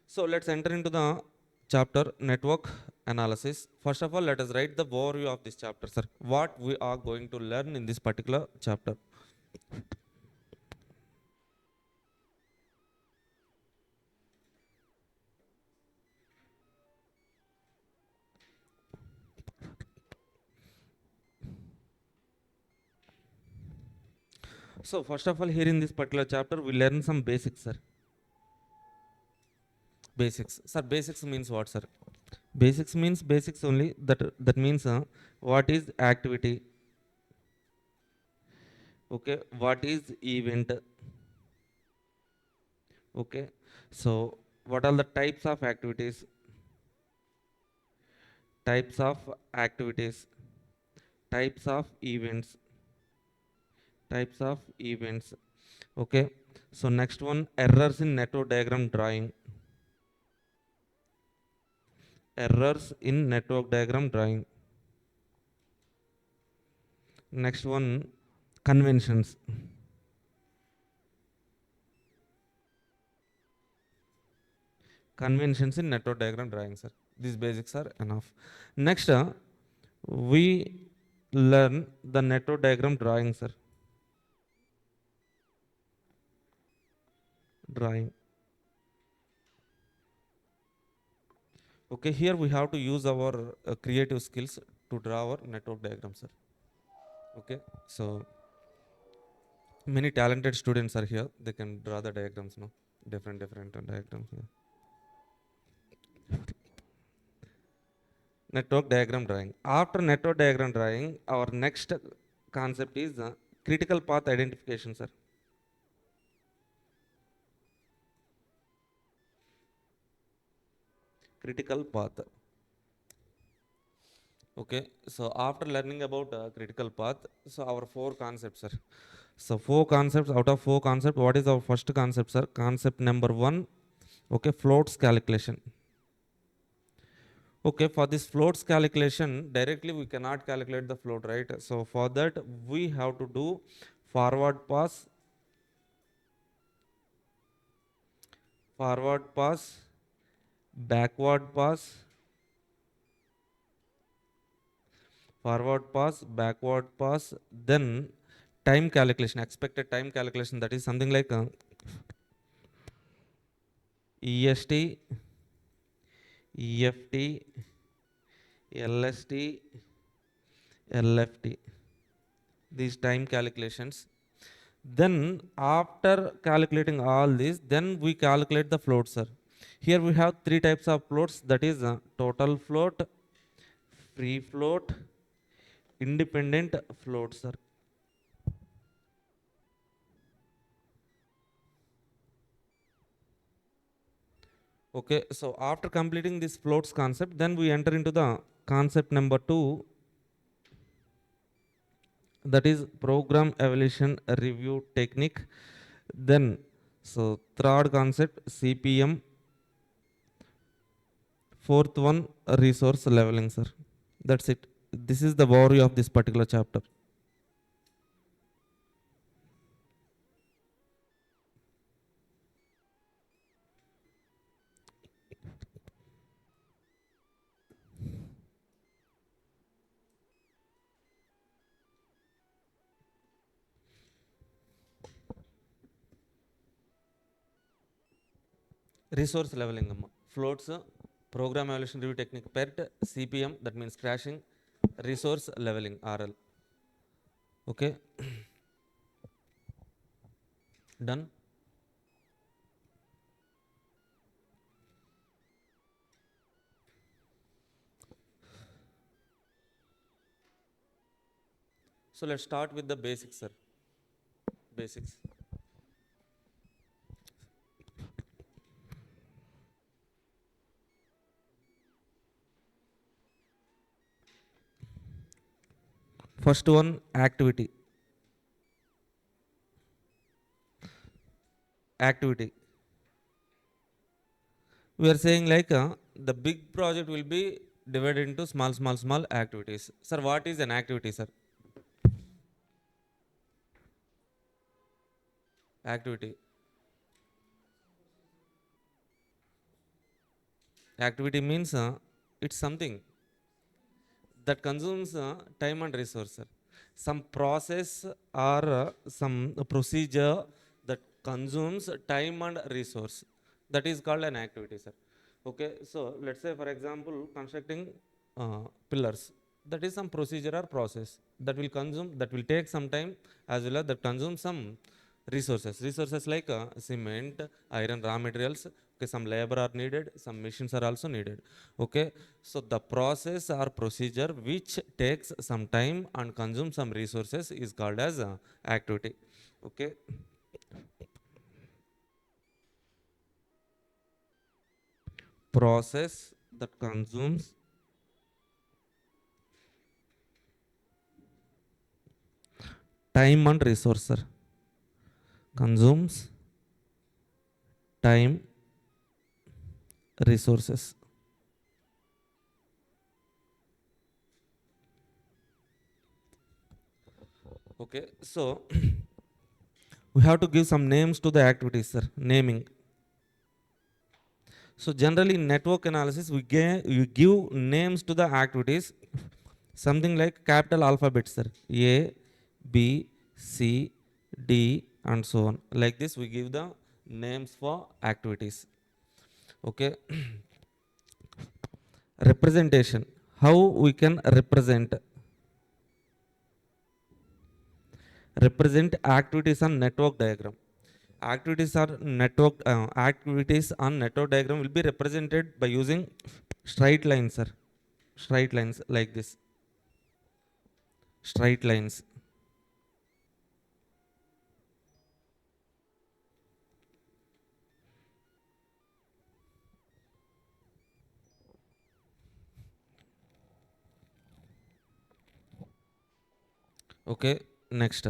S1: so let's enter into the chapter network analysis. First of all, let us write the overview of this chapter, sir. What we are going to learn in this particular chapter. So first of all, here in this particular chapter, we learn some basics, sir. Basics, sir. Basics means what, sir? Basics means basics only. That means what is activity? Okay, what is event? Okay, so what are the types of activities? Types of activities, types of events, types of events. Okay, so next one, errors in network diagram drawing. Errors in network diagram drawing. Next one, conventions. Conventions in network diagram drawing, sir. These basics are enough. Next, we learn the network diagram drawing, sir. Drawing. Okay, here we have to use our creative skills to draw our network diagram, sir. Okay, so many talented students are here. They can draw the diagrams, no? Different diagrams here. Network diagram drawing. After network diagram drawing, our next concept is critical path identification, sir. Critical path. Okay, so after learning about critical path, so our four concepts, sir. So four concepts, out of four concepts, what is our first concept, sir? Concept number one, okay, floats calculation. Okay, for this floats calculation, directly we cannot calculate the float, right? So for that, we have to do forward pass, backward pass, backward pass, then time calculation, expected time calculation, that is something like EST, EFT, LST, LFT, these time calculations. Then after calculating all this, then we calculate the float, sir. Here we have three types of floats, that is total float, free float, independent float, sir. Okay, so after completing this floats concept, then we enter into the concept number two, that is program evaluation review technique. Then, so third concept CPM, fourth one resource leveling, sir. That's it. This is the worry of this particular chapter. Resource leveling, floats, program evaluation review technique, PERT, CPM, that means crashing, resource leveling, RL. Okay, done. So let's start with the basics, sir. Basics. First one, activity. Activity. We are saying like the big project will be divided into small activities. Sir, what is an activity, sir? Activity. Activity means it's something that consumes time and resource, sir. Some process or some procedure that consumes time and resource. That is called an activity, sir. Okay, so let's say for example, constructing pillars. That is some procedure or process that will consume, that will take some time, as well as that consumes some resources. Resources like cement, iron, raw materials. Okay, some labor are needed, some machines are also needed. Okay, so the process or procedure which takes some time and consumes some resources is called as activity. Okay, process that consumes time and resource, sir. Consumes time, resources. Okay, so we have to give some names to the activities, sir. Naming. So generally in network analysis, we give names to the activities, something like capital alphabet, sir. A, B, C, D, and so on. Like this, we give the names for activities. Okay. Representation. How we can represent activities on network diagram. Activities on network diagram will be represented by using straight lines, sir. Straight lines like this. Straight lines. Okay, next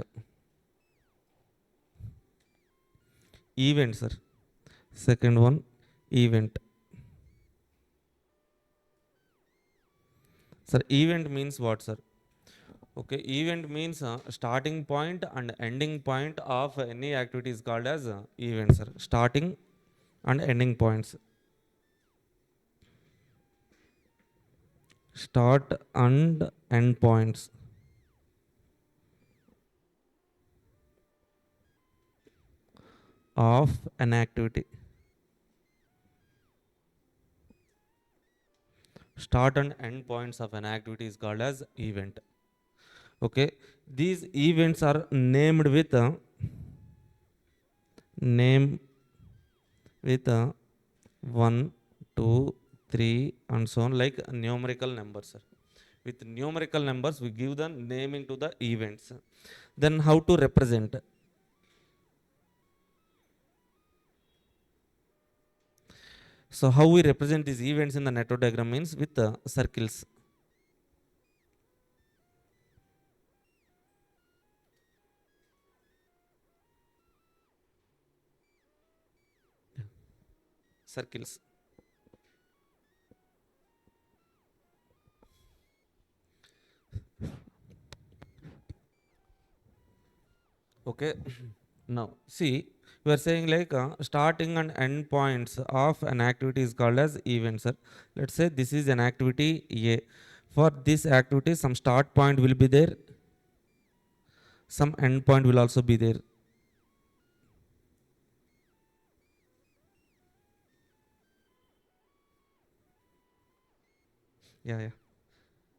S1: event, sir. Second one, event. Sir, event means what, sir? Okay, event means starting point and ending point of any activity is called as event, sir. Starting and ending points. Start and end points of an activity. Start and end points of an activity is called as event. Okay, these events are named with name with 1, 2, 3 and so on, like numerical numbers, sir. With numerical numbers we give the naming to the events. Then how to represent? So how we represent these events in the network diagram means with circles. Circles. Okay. Now see, we are saying like starting and end points of an activity is called as event, sir. Let's say this is an activity A. For this activity some start point will be there, some end point will also be there. Yeah.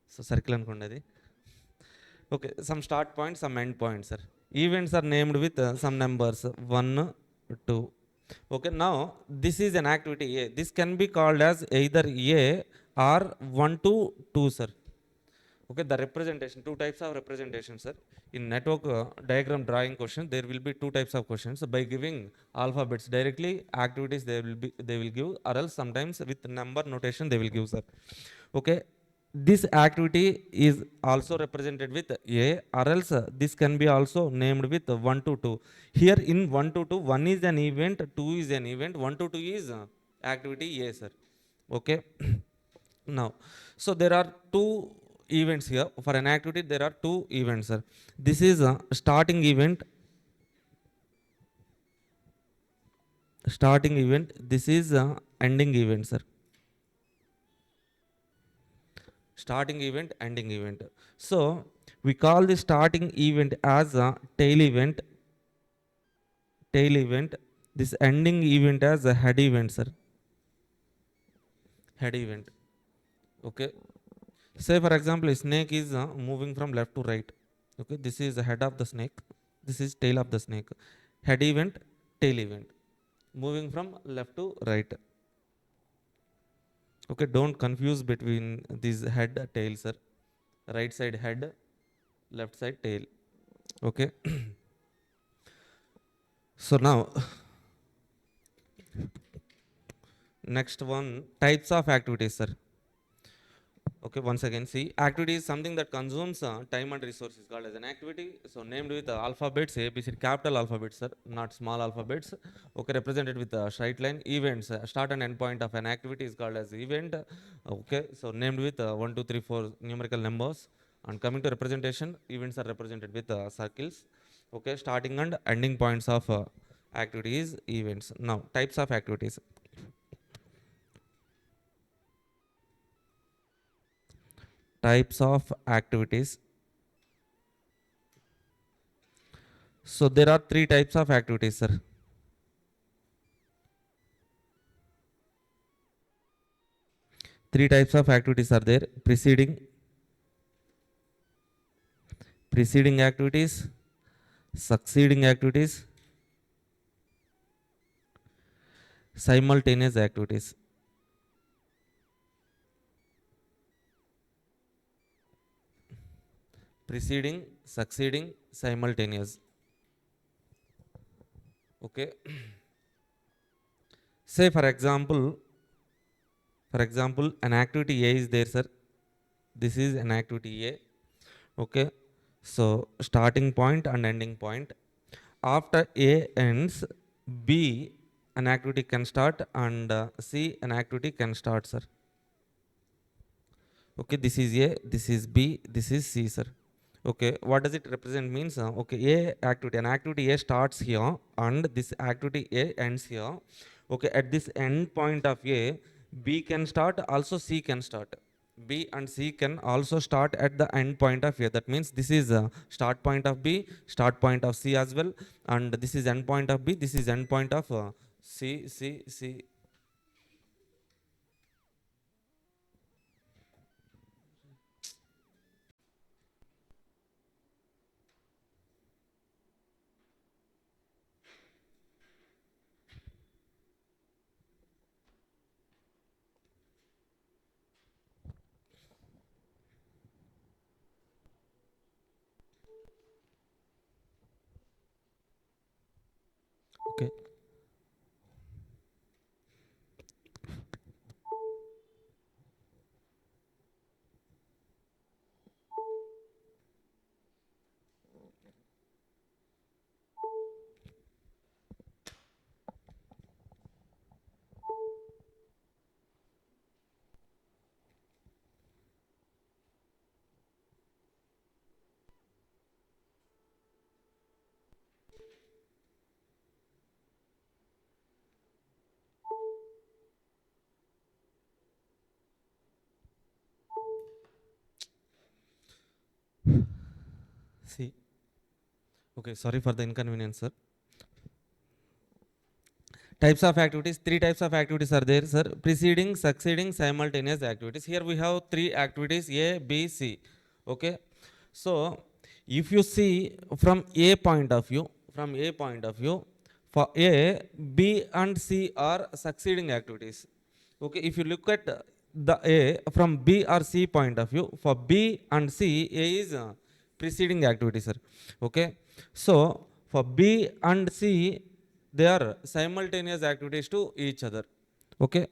S1: So circle అనుకోండి అది. Okay, some start point, some end points, sir. Events are named with some numbers 1, 2. Okay, now this is an activity A. This can be called as either A or 1 to 2, sir. Okay, the representation, two types of representation, sir. In network diagram drawing question, there will be two types of questions. By giving alphabets directly, activities they will give, or else sometimes with number notation they will give, sir. Okay, this activity is also represented with A, or else this can be also named with 1 to 2. Here in 1 to 2, 1 is an event, 2 is an event, 1 to 2 is activity A, sir. Okay. Now, so there are two events here. For an activity there are two events, sir. This is a starting event. This is a ending event, sir. Starting event, ending event. So we call the starting event as a tail event. This ending event as a head event, sir. Head event. Okay, say for example a snake is moving from left to right. Okay, this is the head of the snake, this is tail of the snake. Head event, tail event, moving from left to right. Okay, don't confuse between these head tail, sir. Right side head, left side tail. Okay. So now next one, types of activities, sir. Okay, once again, see, activity is something that consumes time and resources called as an activity. So named with alphabets, A, B, C, capital alphabets, sir, not small alphabets. Okay, represented with a straight line. Events, start and end point of an activity is called as event. Okay, so named with 1, 2, 3, 4 numerical numbers. And coming to representation, events are represented with circles. Okay, starting and ending points of activities, events. Now, types of activities. Types of activities. So there are three types of activities, sir. Three types of activities are there: preceding activities, succeeding activities, simultaneous activities. Preceding, succeeding, simultaneous. Okay. Say for example, an activity A is there, sir. This is an activity A. Okay. So starting point and ending point. After A ends, B an activity can start, and C an activity can start, sir. Okay, this is A, this is B, this is C, sir. Okay, what does it represent means? Okay, an activity A starts here, and this activity A ends here. Okay, at this end point of A, B can start, also C can start. B and C can also start at the end point of A. That means this is start point of B, start point of C as well, and this is end point of B, this is end point of C. Okay. See. Okay, sorry for the inconvenience, sir. Types of activities, three types of activities are there, sir. Preceding, succeeding, simultaneous activities. Here we have three activities, A, B, C. Okay, so if you see from A point of view, for A, B and C are succeeding activities. Okay, if you look at the A from B or C point of view, for B and C, A is preceding activity, sir. Okay, so for B and C, they are simultaneous activities to each other. Okay,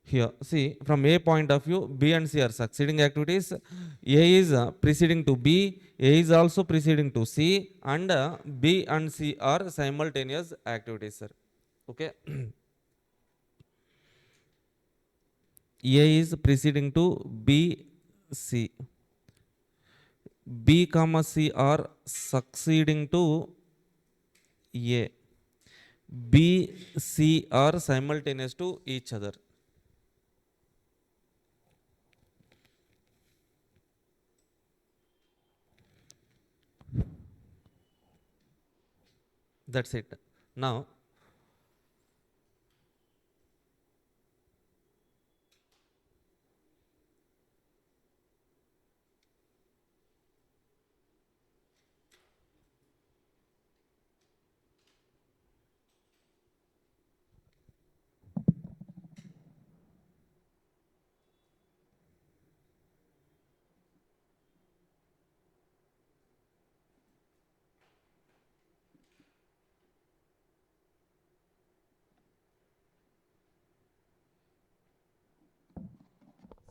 S1: here see, from A point of view, B and C are succeeding activities. A is preceding to B, A is also preceding to C, and B and C are simultaneous activities, sir. Okay. A is preceding to B, C. B comma C are succeeding to A. B, C are simultaneous to each other. That's it. Now,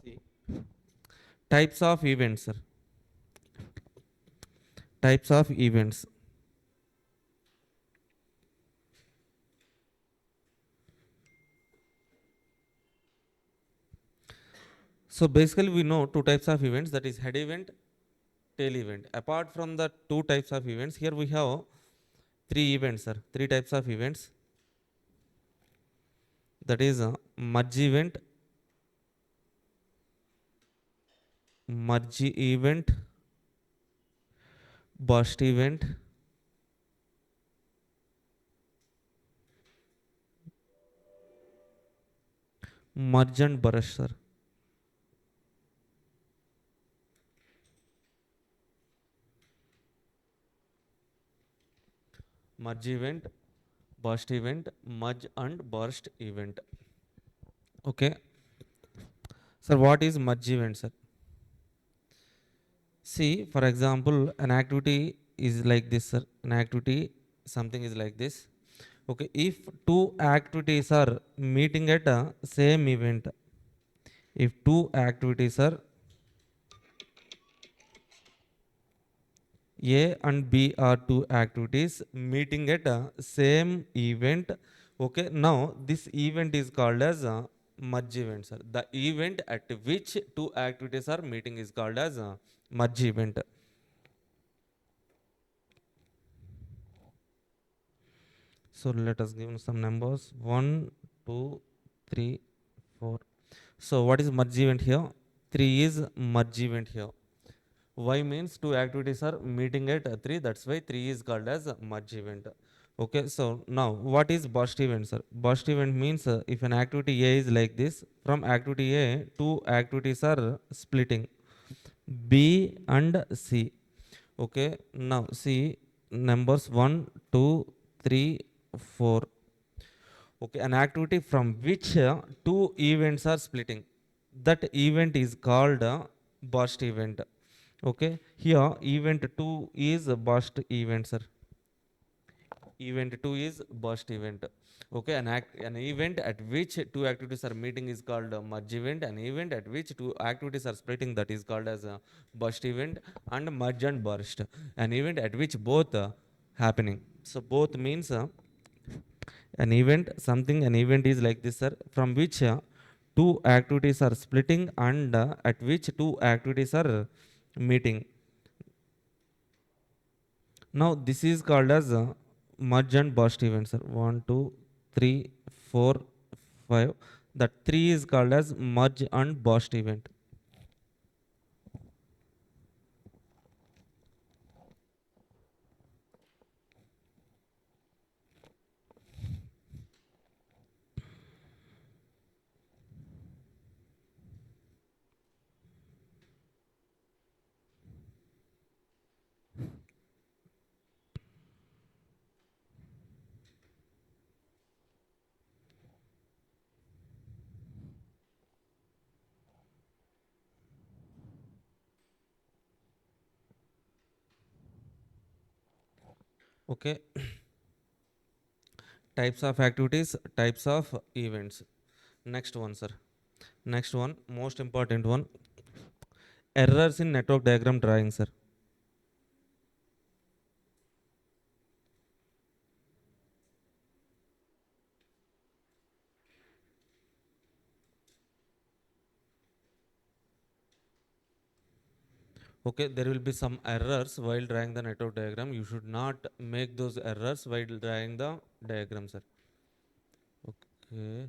S1: see, types of events, sir. Types of events. So basically, we know two types of events, that is head event, tail event. Apart from the two types of events, here we have three events, sir. Three types of events. That is merge event, burst event, merge and burst, sir. Merge event, burst event, merge and burst event. Okay. Sir, what is merge event, sir? See, for example, an activity is like this, sir. An activity, something is like this. Okay, if two activities are meeting at a same event, if two activities are A and B are two activities meeting at a same event. Okay, now this event is called as a merge event, sir. The event at which two activities are meeting is called as a merge event. So let us give some numbers 1, 2, 3, 4. So what is merge event here? 3 is merge event here. Y means two activities are meeting at 3, that's why 3 is called as a merge event. Okay, so now what is burst event, sir? Burst event means if an activity A is like this, from activity A, two activities are splitting, B and C. Okay, now see numbers 1, 2, 3, 4. Okay, an activity from which two events are splitting, that event is called burst event. Okay, here event 2 is a burst event, sir. Event 2 is burst event. Okay, an event at which two activities are meeting is called a merge event. An event at which two activities are splitting, that is called as a burst event. And merge and burst, an event at which both happening. So both means an event, something, an event is like this, sir, from which two activities are splitting and at which two activities are meeting. Now this is called as merge and burst event, sir. 1, 2, 3, 4, 5. That 3 is called as merge and burst event. Okay, types of activities, types of events. Next one, sir. Next one, most important one, errors in network diagram drawing, sir. Okay, there will be some errors while drawing the network diagram. You should not make those errors while drawing the diagram, sir. Okay.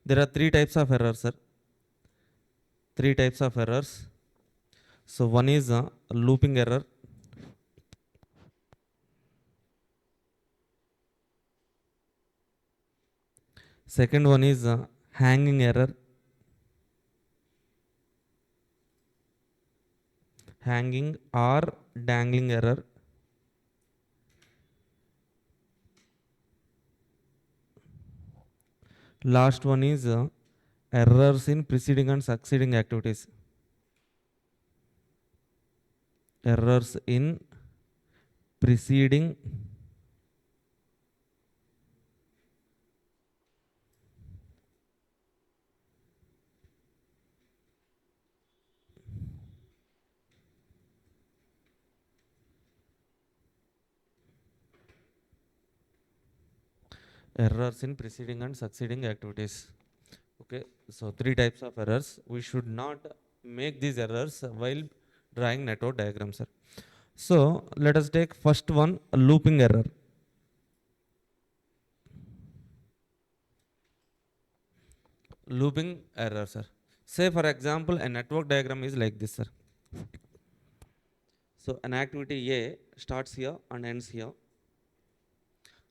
S1: There are three types of errors, sir. Three types of errors. So one is looping error. Second one is hanging error. Hanging or dangling error. Last one is errors in preceding and succeeding activities. Errors in preceding errors in preceding and succeeding activities. Okay, so three types of errors. We should not make these errors while drawing network diagrams, sir. So let us take first one, a looping error. Looping error, sir. Say for example, a network diagram is like this, sir. So an activity A starts here and ends here.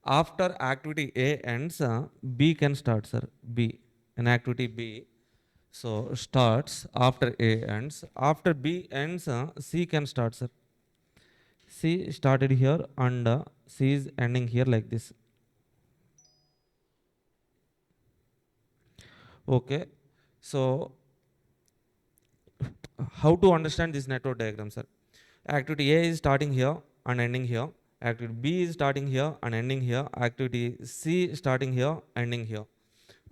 S1: After activity A ends, B can start, sir. B, an activity B. So starts after A ends. After B ends, C can start, sir. C started here and C is ending here like this. Okay. So how to understand this network diagram, sir? Activity A is starting here and ending here. Activity B is starting here and ending here. Activity C is starting here, ending here.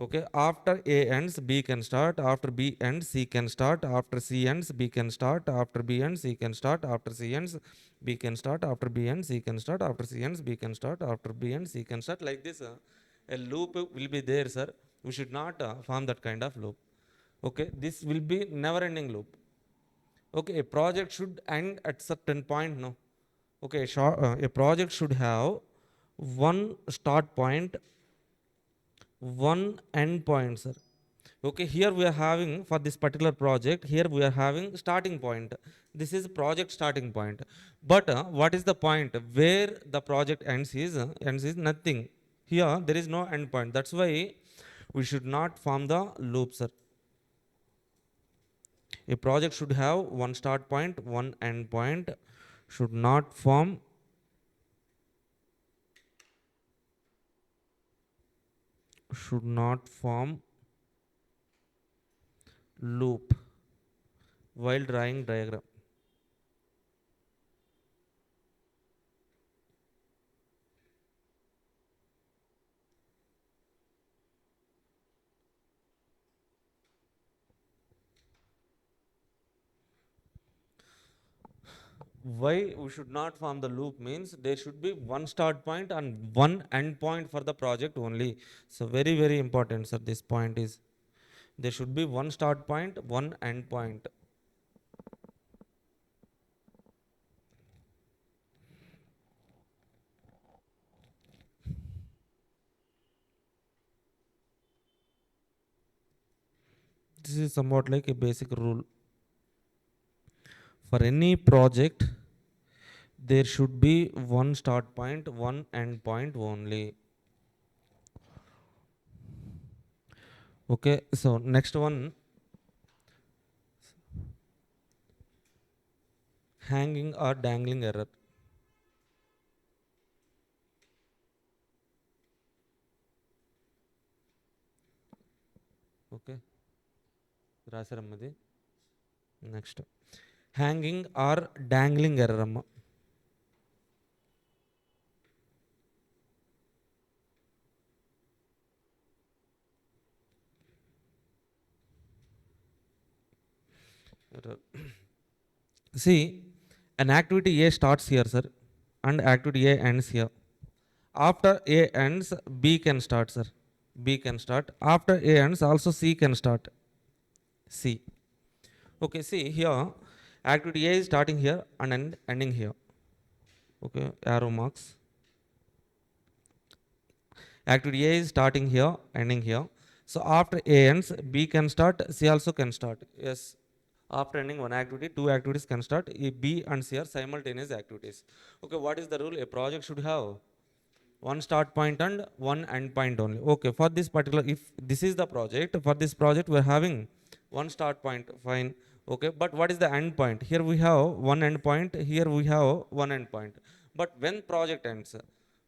S1: Okay, after A ends, B can start. After B ends, C can start. After C ends, B can start. After B ends, C can start. After C ends, B can start. After B ends, C can start. After C ends, B can start. After B ends, C can start. Like this, a loop will be there, sir. We should not form that kind of loop. Okay, this will be never-ending loop. Okay, a project should end at certain point. No. Okay, a project should have one start point, one end point, sir. Okay, here we are having for this particular project, here we are having starting point. This is project starting point. But what is the point where the project ends is nothing. Here there is no end point. That's why we should not form the loop, sir. A project should have one start point, one end point, should not form loop while drawing diagram. Why we should not form the loop means there should be one start point and one end point for the project only. So very important, sir. This point is there should be one start point, one end point. This is somewhat like a basic rule for any project. There should be one start point, one end point only. Okay, so next one, hanging or dangling error. Okay, రాసారమ్మది next hanging or dangling error అమ్మ. See, an activity A starts here, sir, and activity A ends here. After A ends, B can start, sir. B can start. After A ends, also C can start. C. Okay, see here, activity A is starting here and ending here. Okay, arrow marks. Activity A is starting here, ending here. So after A ends, B can start, C also can start. Yes. After ending one activity, two activities can start. B and C are simultaneous activities. Okay, what is the rule? A project should have one start point and one end point only. Okay, for this particular, if this is the project, for this project we are having one start point, fine. Okay, but what is the end point? Here we have one end point, here we have one end point. But when project ends,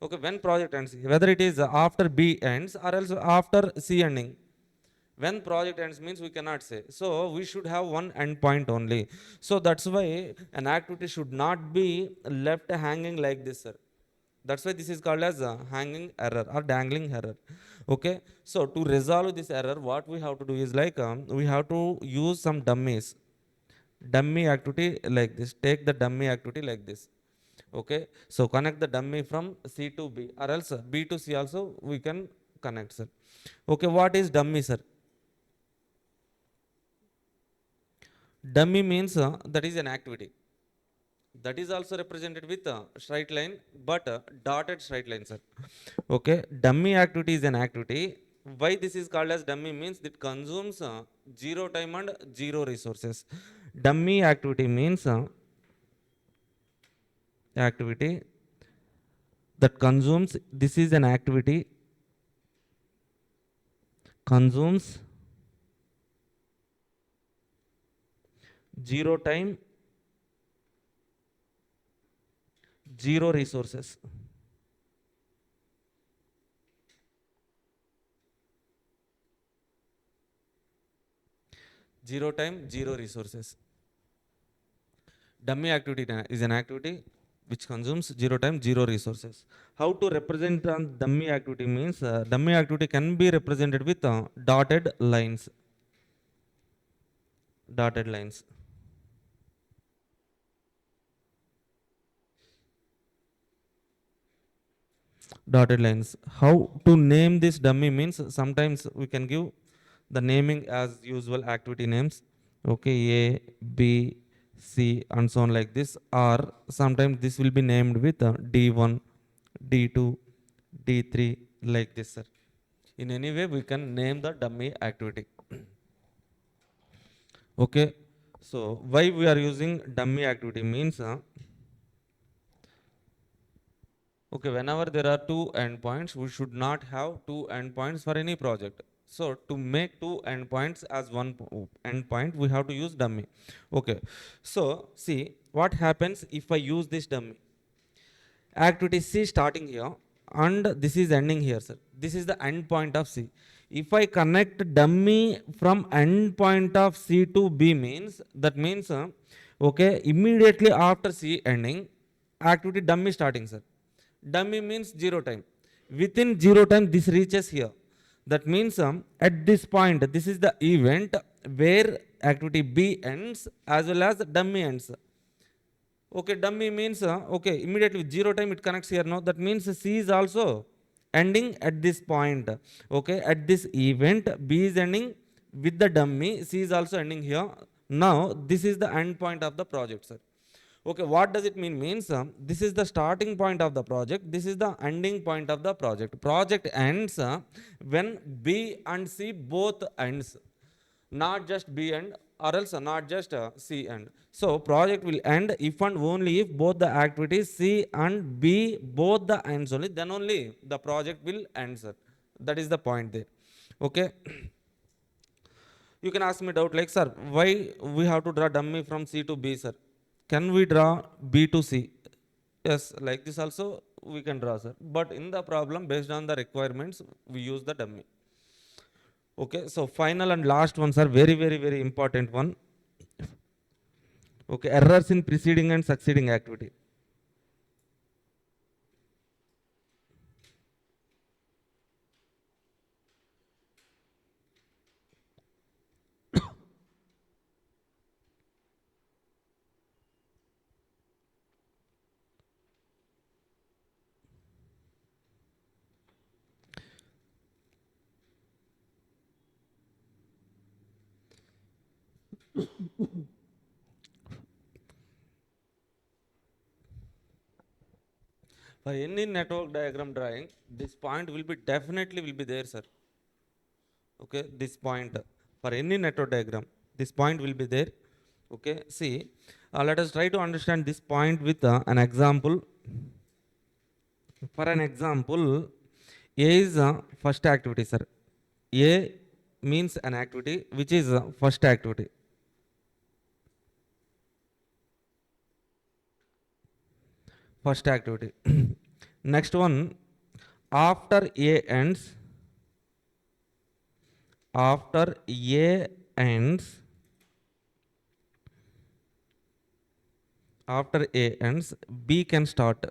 S1: okay, when project ends, whether it is after B ends or else after C ending, when project ends means we cannot say. So we should have one end point only. So that's why an activity should not be left hanging like this, sir. That's why this is called as a hanging error or dangling error. Okay. So to resolve this error, what we have to do is like we have to use some dummies. Dummy activity like this. Take the dummy activity like this. Okay. So connect the dummy from C to B or else B to C also we can connect, sir. Okay. What is dummy, sir? Dummy means that is an activity. That is also represented with a straight line, but dotted straight line, sir. Okay, dummy activity is an activity. Why this is called as dummy means it consumes zero time and zero resources. Dummy activity means activity that consumes, this is an activity, consumes zero time, zero resources. Zero time, zero resources. Dummy activity is an activity which consumes 0 time, 0 resources. How to represent on dummy activity means dummy activity can be represented with dotted lines. Dotted lines. Dotted lines. How to name this dummy means sometimes we can give the naming as usual activity names. Okay, A, B, C, and so on like this. Or sometimes this will be named with D1, D2, D3 like this, sir. In any way, we can name the dummy activity. Okay, so why we are using dummy activity means okay, whenever there are two endpoints, we should not have two endpoints for any project. So to make two endpoints as one endpoint, we have to use dummy. Okay, so see what happens if I use this dummy. Activity C starting here and this is ending here, sir. This is the endpoint of C. If I connect dummy from endpoint of C to B means, that means, okay, immediately after C ending, activity dummy starting, sir. Dummy means 0 time. Within 0 time, this reaches here. That means at this point, this is the event where activity B ends as well as dummy ends. Okay, dummy means, okay, immediately with 0 time it connects here now. That means C is also ending at this point. Okay, at this event, B is ending with the dummy, C is also ending here. Now, this is the end point of the project, sir. Okay, what does it mean? Means this is the starting point of the project, this is the ending point of the project. Project ends when B and C both ends, not just B end or else not just C end. So project will end if and only if both the activities C and B both the ends only, then only the project will end, sir. That is the point there. Okay. You can ask me doubt like, sir, why we have to draw dummy from C to B, sir? Can we draw B to C? Yes, like this also we can draw, sir. But in the problem, based on the requirements, we use the dummy. Okay, so final and last ones are very, very, very important one. Okay, errors in preceding and succeeding activity. For any network diagram drawing, this point will be definitely will be there, sir. Okay, this point for any network diagram, this point will be there. Okay, see, let us try to understand this point with an example. For an example, A is first activity, sir. A means an activity which is first activity. First activity. Next one, after A ends, after A ends, after A ends, B can start.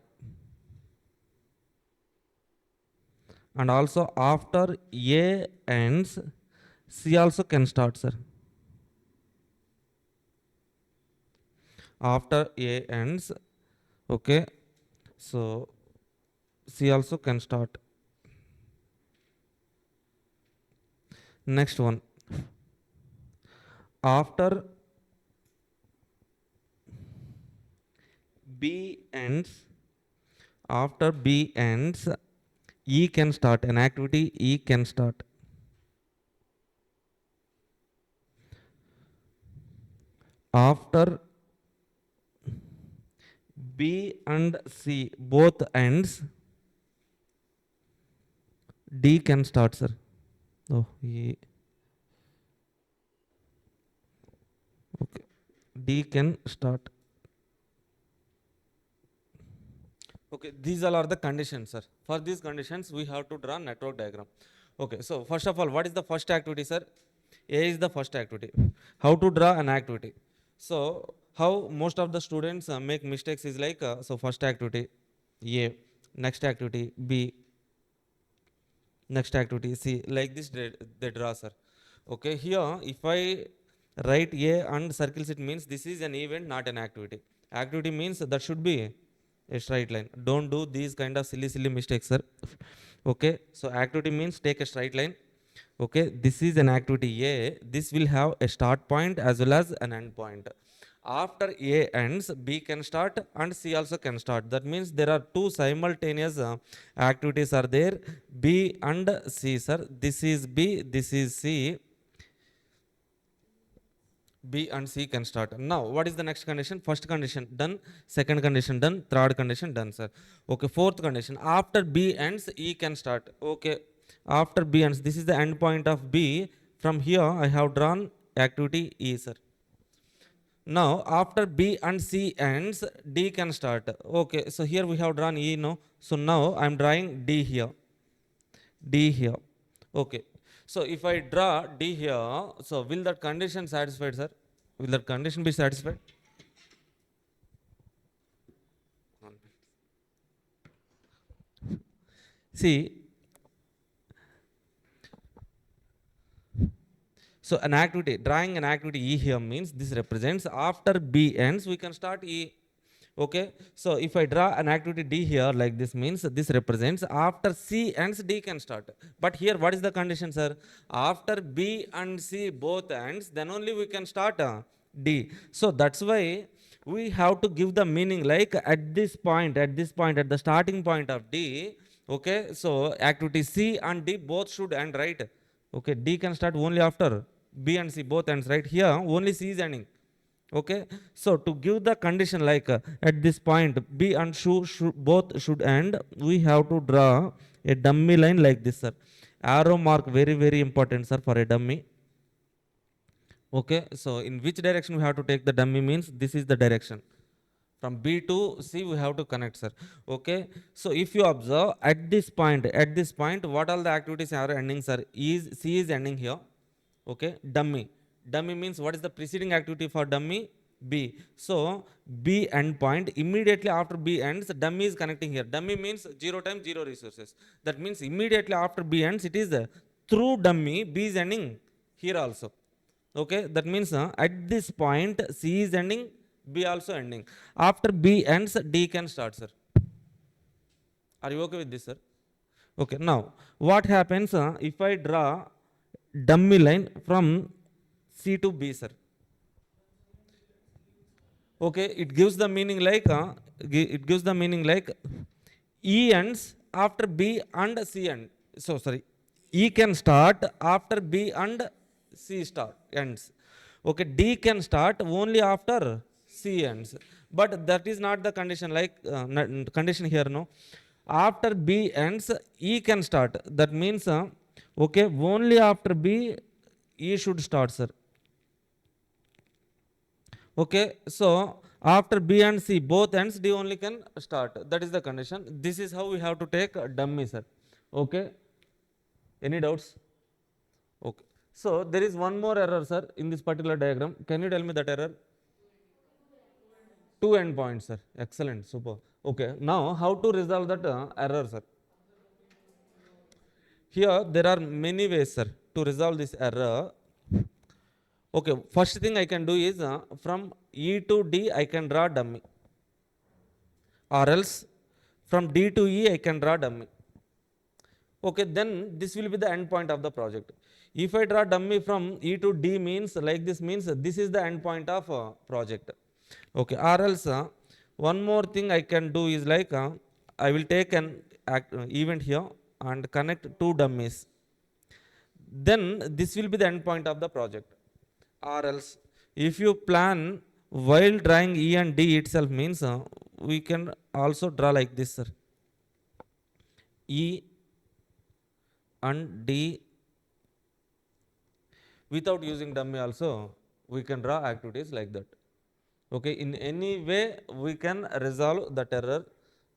S1: And also after A ends, C also can start, sir. After A ends, okay, so C also can start. Next one, after B ends, after B ends, E can start, an activity E can start. After B and C both ends, D can start, sir. Oh, E. Okay. D can start. Okay, these all are the conditions, sir. For these conditions, we have to draw network diagram. Okay, so first of all, what is the first activity, sir? A is the first activity. How to draw an activity? So, how most of the students make mistakes is like, so first activity A, next activity B, next activity C, like this they draw, sir. Okay, here if I write A and circles, it means this is an event, not an activity. Activity means that should be a straight line. Don't do these kind of silly mistakes, sir. Okay, so activity means take a straight line. Okay, this is an activity A. This will have a start point as well as an end point. After A ends, B can start and C also can start. That means there are two simultaneous activities are there, B and C, sir. This is B, this is C. B and C can start. Now, what is the next condition? First condition done, second condition done, third condition done, sir. Okay, fourth condition. After B ends, E can start. Okay, after B ends, this is the end point of B. From here, I have drawn activity E, sir. Now, after B and C ends, D can start. Okay, so here we have drawn E, no? So now I am drawing D here. D here. Okay. So if I draw D here, so will that condition satisfied, sir? Will that condition be satisfied? See, so an activity, drawing an activity E here means this represents after B ends, we can start E. Okay, so if I draw an activity D here like this means this represents after C ends, D can start. But here what is the condition, sir? After B and C both ends, then only we can start D. So that's why we have to give the meaning like at this point, at the starting point of D. Okay, so activity C and D both should end, right? Okay, D can start only after B and C both ends, right? Here only C is ending. Okay, so to give the condition like at this point B and both should end, we have to draw a dummy line like this, sir. Arrow mark very important, sir, for a dummy. Okay, so in which direction we have to take the dummy means this is the direction. From B to C we have to connect, sir. Okay, so if you observe at this point, what all the activities are ending, sir? C is ending here. Okay, dummy means what is the preceding activity for dummy? B. So B end point, immediately after B ends, dummy is connecting here. Dummy means 0 times 0 resources. That means immediately after B ends, it is through dummy B is ending here also. Okay, that means at this point C is ending, B also ending. After B ends, D can start, sir. Are you okay with this, sir? Okay, now what happens if I draw dummy line from C to B, sir? Okay, it gives the meaning like E ends after B and C end. So sorry, E can start after B and C start ends. Okay, D can start only after C ends. But that is not the condition. Like condition here, no. After B ends, E can start. That means okay, only after B E should start, sir. Okay, so after B and C both ends, D only can start. That is the condition. This is how we have to take dummy, sir. Okay, any doubts? Okay, so there is one more error, sir, in this particular diagram. Can you tell me that error? Two endpoints, sir. Excellent, super. Okay, now how to resolve that error, sir? Here there are many ways, sir, to resolve this error. Okay, first thing I can do is from E to D I can draw dummy, or else from D to E I can draw dummy. Okay, then this will be the end point of the project. If I draw dummy from E to D means like this means this is the end point of project. Okay, or else one more thing I can do is like I will take an event here and connect two dummies. Then this will be the end point of the project. Or else if you plan while drawing E and D itself means we can also draw like this, sir. E and D without using dummy also we can draw activities like that. Okay, in any way we can resolve that error.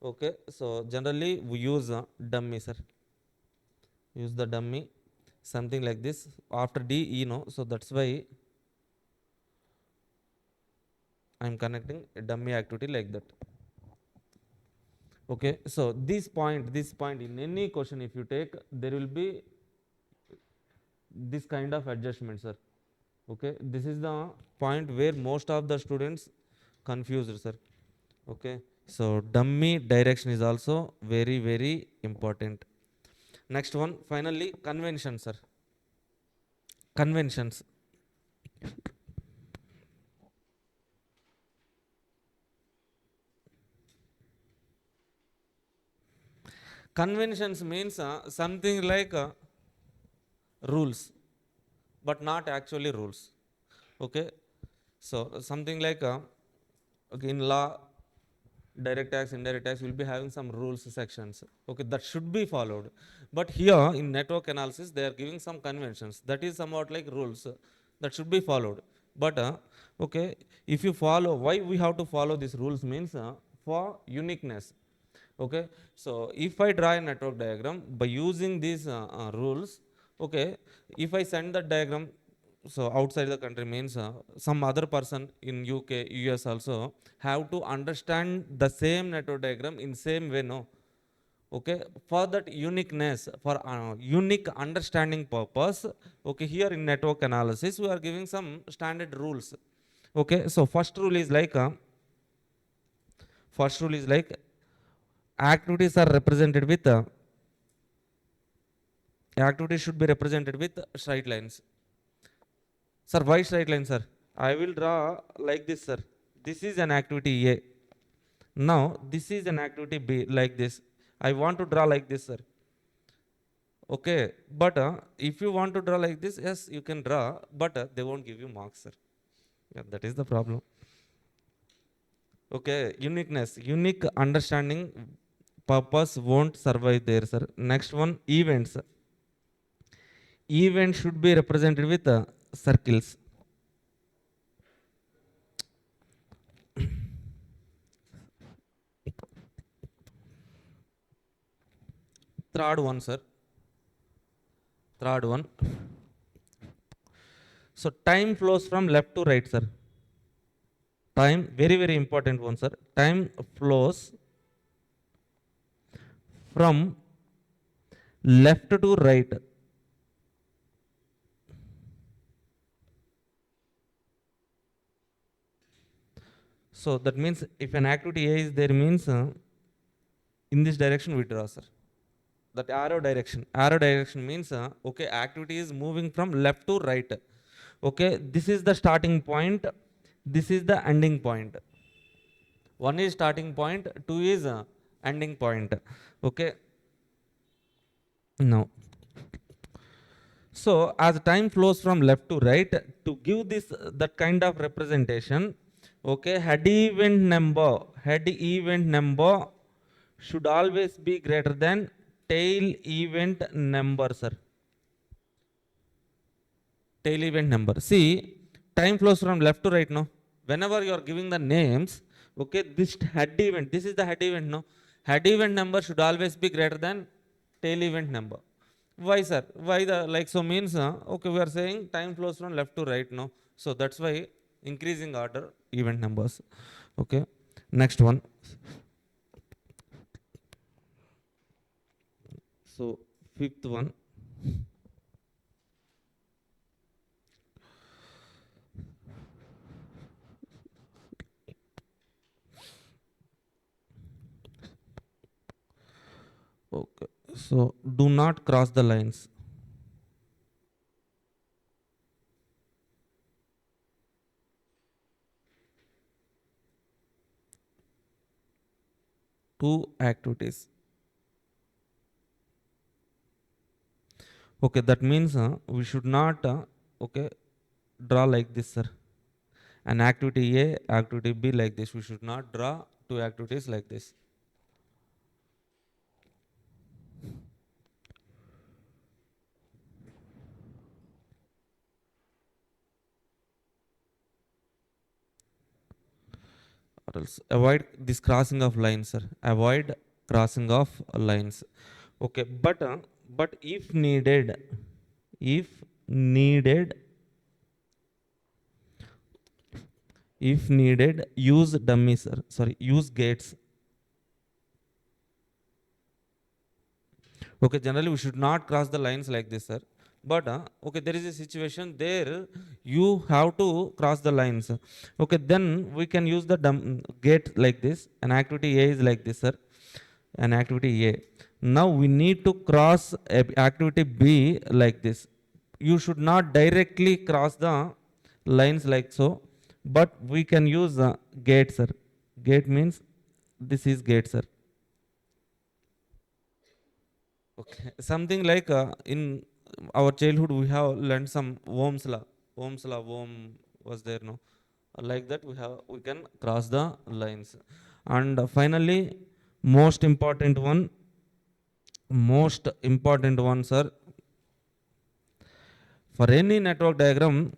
S1: Okay, so generally we use dummy, sir. Use the dummy, something like this. After D, E, no, so that's why I'm connecting a dummy activity like that. Okay, so this point in any question, if you take, there will be this kind of adjustment, sir. Okay, this is the point where most of the students confused, sir. Okay, so dummy direction is also very, very important. Next one, finally, conventions, sir. Conventions. Conventions means something like rules, but not actually rules. Okay, so something like okay, in law, direct tax, indirect tax will be having some rules sections. Okay, that should be followed. But here in network analysis, they are giving some conventions. That is somewhat like rules that should be followed. But okay, if you follow, why we have to follow these rules means for uniqueness. Okay, so if I draw a network diagram by using these rules, okay, if I send that diagram, so outside the country means some other person in UK, US also have to understand the same network diagram in same way, no? Okay, for that uniqueness, for unique understanding purpose, okay, here in network analysis we are giving some standard rules. Okay, so first rule is like activities are represented with activities should be represented with straight lines. Sir, why straight line, sir? I will draw like this, sir. This is an activity A. Now, this is an activity B, like this. I want to draw like this, sir. Okay, but if you want to draw like this, yes, you can draw, but they won't give you marks, sir. Yeah, that is the problem. Okay, uniqueness, unique understanding purpose won't survive there, sir. Next one, events. Event should be represented with circles. Third one, sir. Third one. So time flows from left to right, sir. Time, very, very important one, sir. Time flows from left to right. So that means if an activity A is there means in this direction we draw, sir. That arrow direction. Arrow direction means okay, activity is moving from left to right. Okay, this is the starting point. This is the ending point. One is starting point, two is ending point. Okay. Now, so as time flows from left to right, to give this that kind of representation, okay, head event number should always be greater than tail event number, sir. Tail event number. See, time flows from left to right, no? Whenever you are giving the names, okay, this head event, this is the head event, no? Head event number should always be greater than tail event number. Why, sir? Why the like so means, okay, we are saying time flows from left to right, no? So that's why increasing order event numbers. Okay, next one. So fifth one. Okay, so do not cross the lines. Two activities. Okay, that means we should not okay, draw like this, sir. An activity A, activity B like this. We should not draw two activities like this. Or else avoid this crossing of lines, sir. Avoid crossing of lines. Okay, but if needed, if needed, use dummy, sir. Sorry, use gates. Okay, generally we should not cross the lines like this, sir. But okay, there is a situation there you have to cross the lines. Okay, then we can use the gate like this. An activity A is like this, sir. An activity A. Now we need to cross activity B like this. You should not directly cross the lines like so, but we can use gate, sir. Gate means this is gate, sir. Okay, something like in our childhood we have learned some Ohm's law. Ohm's law, Ohm was there, no? Like that we can cross the lines. And finally, most important one, sir. For any network diagram,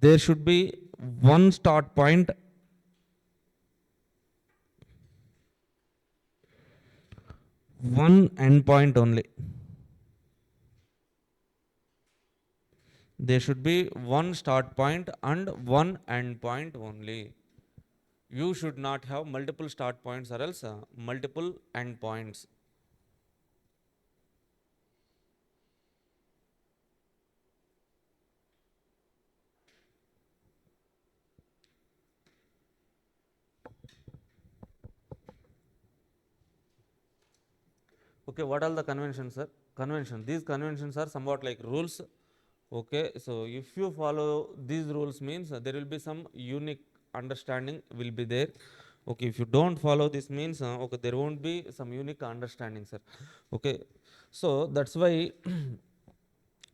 S1: there should be one start point, one end point only. There should be one start point and one end point only. You should not have multiple start points or else multiple end points. Okay, what are the conventions, sir? Convention. These conventions are somewhat like rules. Okay, so if you follow these rules means there will be some unique understanding will be there. Okay, if you don't follow this means okay, there won't be some unique understanding, sir. Okay, so that's why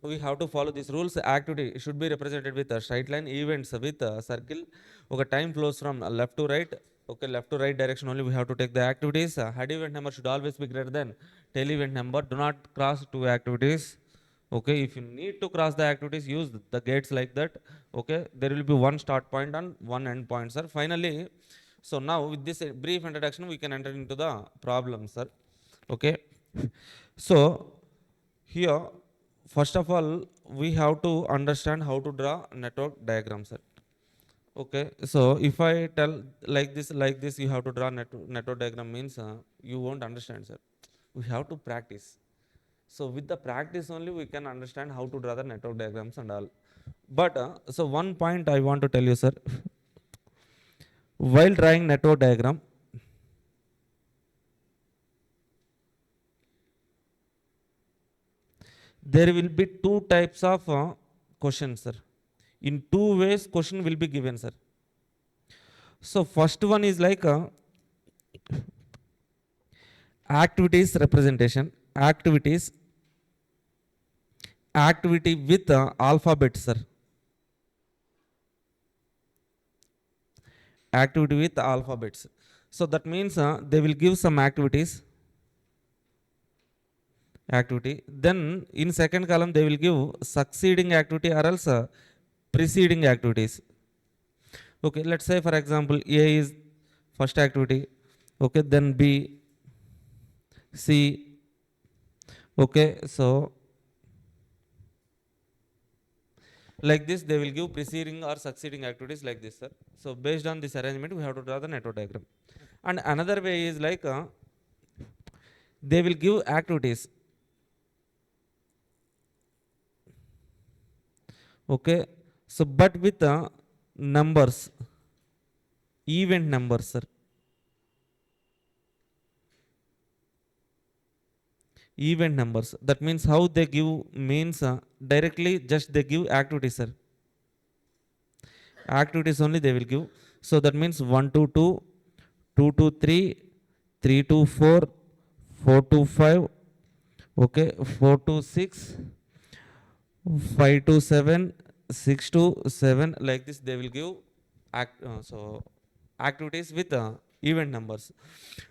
S1: we have to follow these rules. Activity should be represented with a straight line, events with a circle. Okay, time flows from left to right. Okay, left to right direction only we have to take the activities. Head event number should always be greater than tail event number. Do not cross two activities. Okay, if you need to cross the activities, use the gates like that. Okay, there will be one start point and one end point, sir. Finally, so now with this brief introduction we can enter into the problem, sir. Okay, so here first of all we have to understand how to draw network diagram, sir. Okay, so if I tell like this you have to draw network diagram means you won't understand, sir. We have to practice. So with the practice only we can understand how to draw the network diagrams and all. But so one point I want to tell you, sir. While drawing network diagram, there will be two types of questions, sir. In two ways question will be given, sir. So first one is like activities representation, activity with alphabets, sir. Activity with alphabets. So that means they will give some activity. Then in second column they will give succeeding activity or else preceding activities. Okay, let's say for example A is first activity. Okay, then B, C. Okay, so like this they will give preceding or succeeding activities like this, sir. So based on this arrangement we have to draw the network diagram. And another way is like they will give activities. Okay, so but with numbers, event numbers, sir. Event numbers, that means how they give means directly just they give activities, sir. Activities only they will give. So that means 1 to 2, 2 to 3, 3 to 4, 4 to 5, okay, 4 to 6, 5 to 7, 6 to 7, like this they will give so activities with event numbers.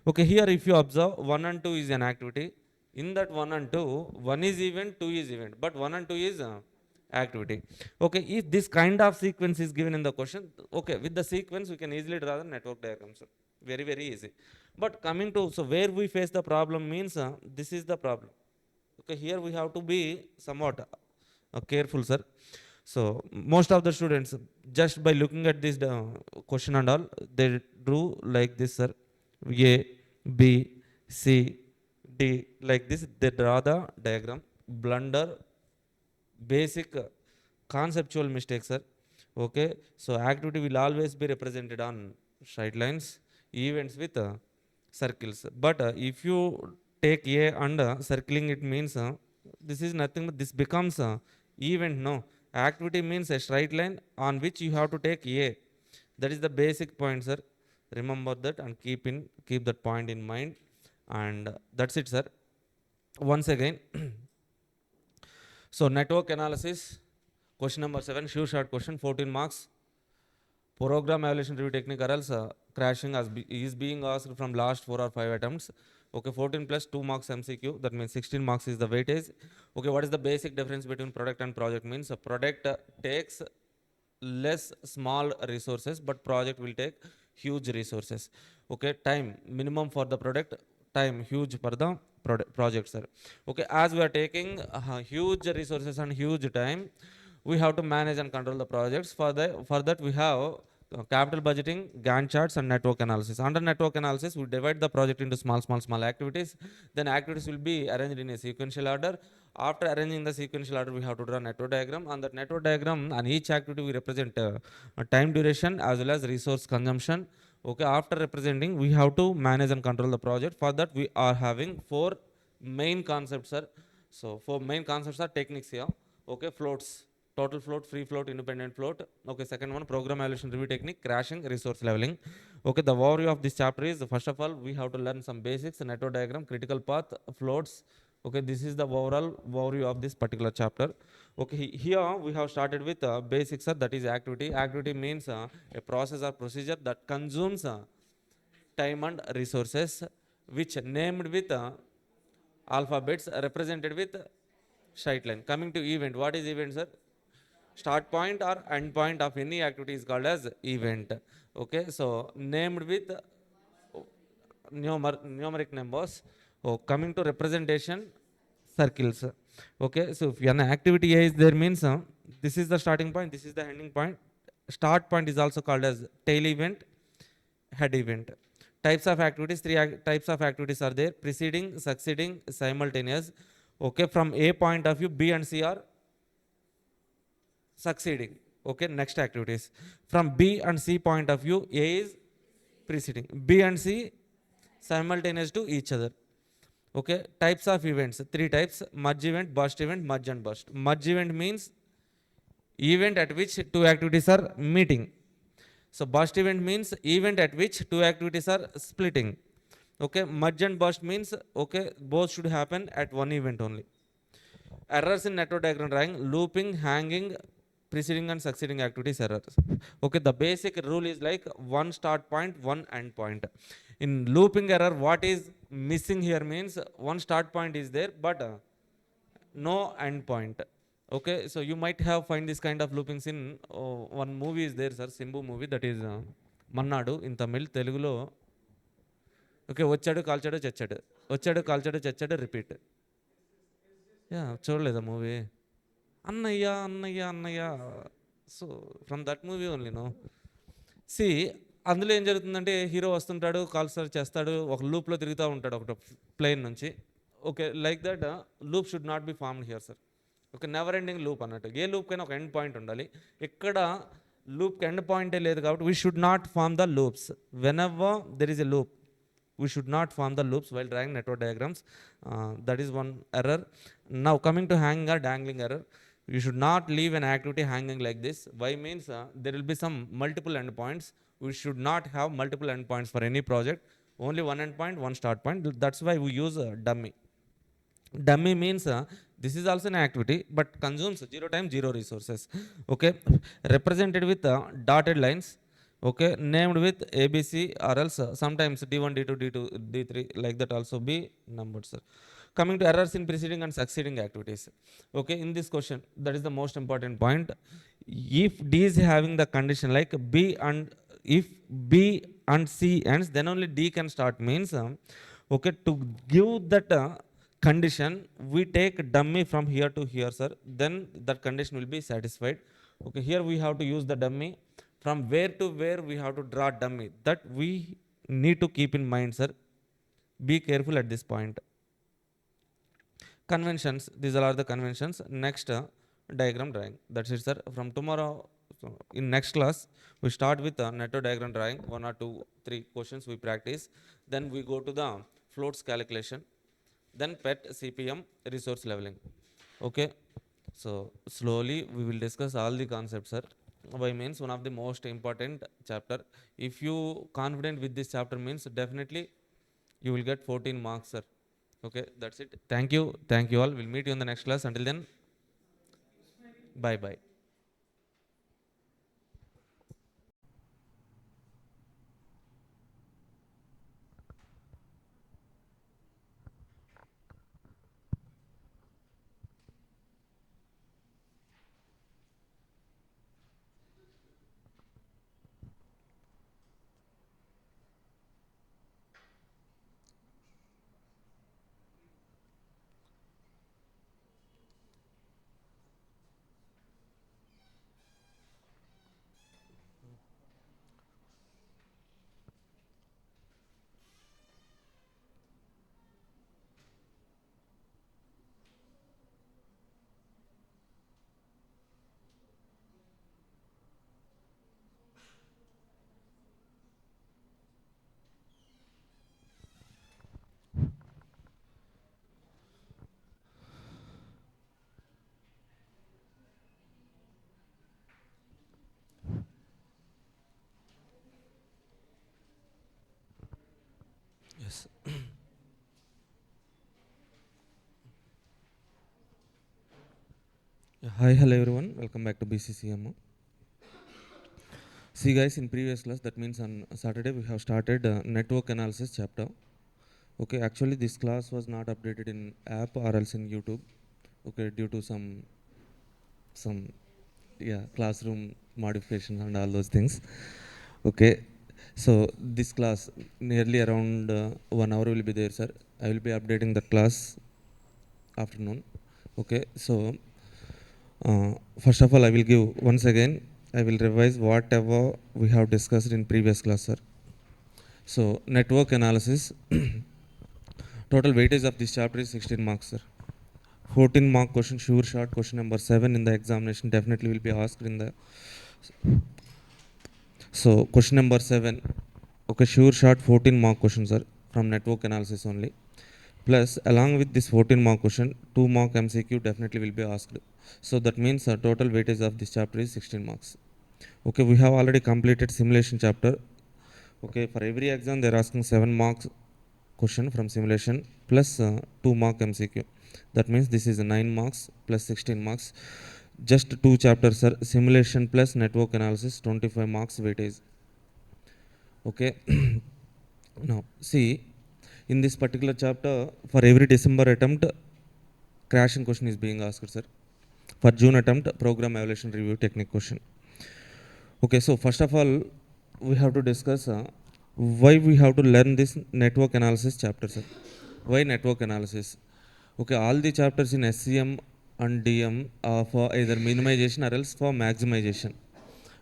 S1: Okay, here if you observe 1 and 2 is an activity. In that 1 and 2, 1 is event, 2 is event, but 1 and 2 is activity. Okay, if this kind of sequence is given in the question, okay, with the sequence we can easily draw the network diagram, sir. Very, very easy. But coming to, so where we face the problem means this is the problem. Okay, here we have to be somewhat careful, sir. So most of the students, just by looking at this question and all, they drew like this, sir. A, B, C, D, like this. They draw the diagram. Blunder, basic conceptual mistake, sir. Okay, so activity will always be represented on straight lines, events with circles. But if you take A and circling it means this is nothing but this becomes event. No, activity means a straight line on which you have to take A. That is the basic point, sir. Remember that and keep that point in mind. And that's it, sir. Once again, so network analysis, question number 7, sure short question, 14 marks. Program evaluation review technique or else crashing is being asked from last 4 or 5 attempts. Okay, 14 plus 2 marks MCQ, that means 16 marks is the weightage. Okay, what is the basic difference between product and project? Means a product takes less small resources, but project will take huge resources. Okay, time minimum for the product, time huge for the project, sir. Okay, as we are taking huge resources and huge time, we have to manage and control the projects. For that we have capital budgeting, Gantt charts, and network analysis. Under network analysis, we divide the project into small activities. Then activities will be arranged in a sequential order. After arranging the sequential order, we have to draw a network diagram. On that network diagram, on each activity we represent time duration as well as resource consumption. Okay, after representing, we have to manage and control the project. For that, we are having 4 main concepts, sir. So 4 main concepts are techniques here. Okay, floats, total float, free float, independent float. Okay, second one, program evaluation review technique, crashing, resource leveling. Okay, the overview of this chapter is, first of all, we have to learn some basics, network diagram, critical path, floats. Okay, this is the overall overview of this particular chapter. Okay, here we have started with basics, sir, that is activity. Activity means a process or procedure that consumes time and resources, which named with alphabets, represented with straight line. Coming to event, what is event, sir? Start point or end point of any activity is called as event. Okay, so named with numeric numbers. Oh, coming to representation, circles. Okay, so if an activity A is there means this is the starting point, this is the ending point. Start point is also called as tail event, head event. Types of activities, 3 types of activities are there: preceding, succeeding, simultaneous. Okay, from A point of view, B and C are succeeding. Okay, next activities. From B and C point of view, A is preceding, B and C simultaneous to each other. Okay, types of events, 3 types: merge event, burst event, merge and burst. Merge event means event at which 2 activities are meeting. So burst event means event at which 2 activities are splitting. Okay, merge and burst means okay, both should happen at one event only. Errors in network diagram drawing: looping, hanging, preceding and succeeding activities errors. Okay, the basic rule is like one start point, one end point. In looping error, what is missing here means one start point is there, but no end point. Okay, so you might have find this kind of loopings in one movie is there, sir, Simbu movie, that is Mannadu in Tamil. Telugulo okay, వచ్చాడు కాల్చాడు చచ్చాడు, వచ్చాడు కాల్చాడు చచ్చాడు, repeat. Yeah, చూడలేదా movie? అన్నయ్య అన్నయ్య అన్నయ్య. So from that movie only no. See అందులో ఏం జరుగుతుందంటే హీరో వస్తుంటాడు, కాల్సర్ చేస్తాడు, ఒక లూప్లో తిరుగుతూ ఉంటాడు ఒక ప్లేన్ నుంచి. Okay, like that loop should not be formed here, sir. Okay, never ending loop అన్నట్టు. ఏ లూప్కైనా ఒక ఎండ్ పాయింట్ ఉండాలి. ఇక్కడ లూప్కి ఎండ్ పాయింటే లేదు కాబట్టి we should not form the loops. Whenever there is a loop, we should not form the loops while drawing network diagrams. That is one error. Now coming to hanging or dangling error, you should not leave an activity hanging like this. Why means there will be some multiple endpoints. We should not have multiple endpoints for any project. Only one endpoint, one start point. That's why we use dummy. Dummy means this is also an activity but consumes 0 time, 0 resources. Okay, represented with dotted lines. Okay, named with ABC or else sometimes D1, D2, D2, D3, like that also be numbered, sir. Coming to errors in preceding and succeeding activities. Okay, in this question, that is the most important point. If D is having the condition like B and if B and C ends, then only D can start means okay, to give that condition we take dummy from here to here, sir, then that condition will be satisfied. Okay, here we have to use the dummy. From where to where we have to draw dummy, that we need to keep in mind, sir. Be careful at this point. Conventions, these are the conventions. Next, diagram drawing. That's it, sir. From tomorrow, so in next class, we start with netto diagram drawing. 1 or 2, 3 questions we practice. Then we go to the floats calculation. Then PET, CPM, resource leveling. Okay. So slowly we will discuss all the concepts, sir. Why means one of the most important chapter. If you confident with this chapter means definitely you will get 14 marks, sir. Okay, that's it. Thank you. Thank you all. We'll meet you in the next class. Until then, bye bye. Yes. Yeah, hi, hello everyone. Welcome back to BCCM. See guys, in previous class, that means on Saturday we have started network analysis chapter. Okay, actually this class was not updated in app or else in YouTube. Okay, due to some yeah classroom modifications and all those things. Okay, so this class nearly around 1 hour will be there, sir. I will be updating the class afternoon. Okay, so first of all, I will give once again. I will revise whatever we have discussed in previous class, sir. So network analysis. Total weightage of this chapter is 16 marks, sir. 14 mark question, sure shot. Question number 7 in the examination definitely will be asked in the. So question number 7. Okay, sure shot 14 mark questions, sir, from network analysis only. Plus, along with this 14 mark question, 2 mark MCQ definitely will be asked. So that means total weightage of this chapter is 16 marks. Okay, we have already completed simulation chapter. Okay, for every exam they are asking 7 marks question from simulation plus 2 mark MCQ. That means this is 9 marks plus 16 marks. Just 2 chapters, sir. Simulation plus network analysis, 25 marks weightage. Okay. Now, see, in this particular chapter, for every December attempt, crashing question is being asked, sir. For June attempt, program evaluation review technique question. Okay, so first of all, we have to discuss why we have to learn this network analysis chapter, sir. Why network analysis? Okay, all the chapters in SCM and DM are for either minimization or else for maximization.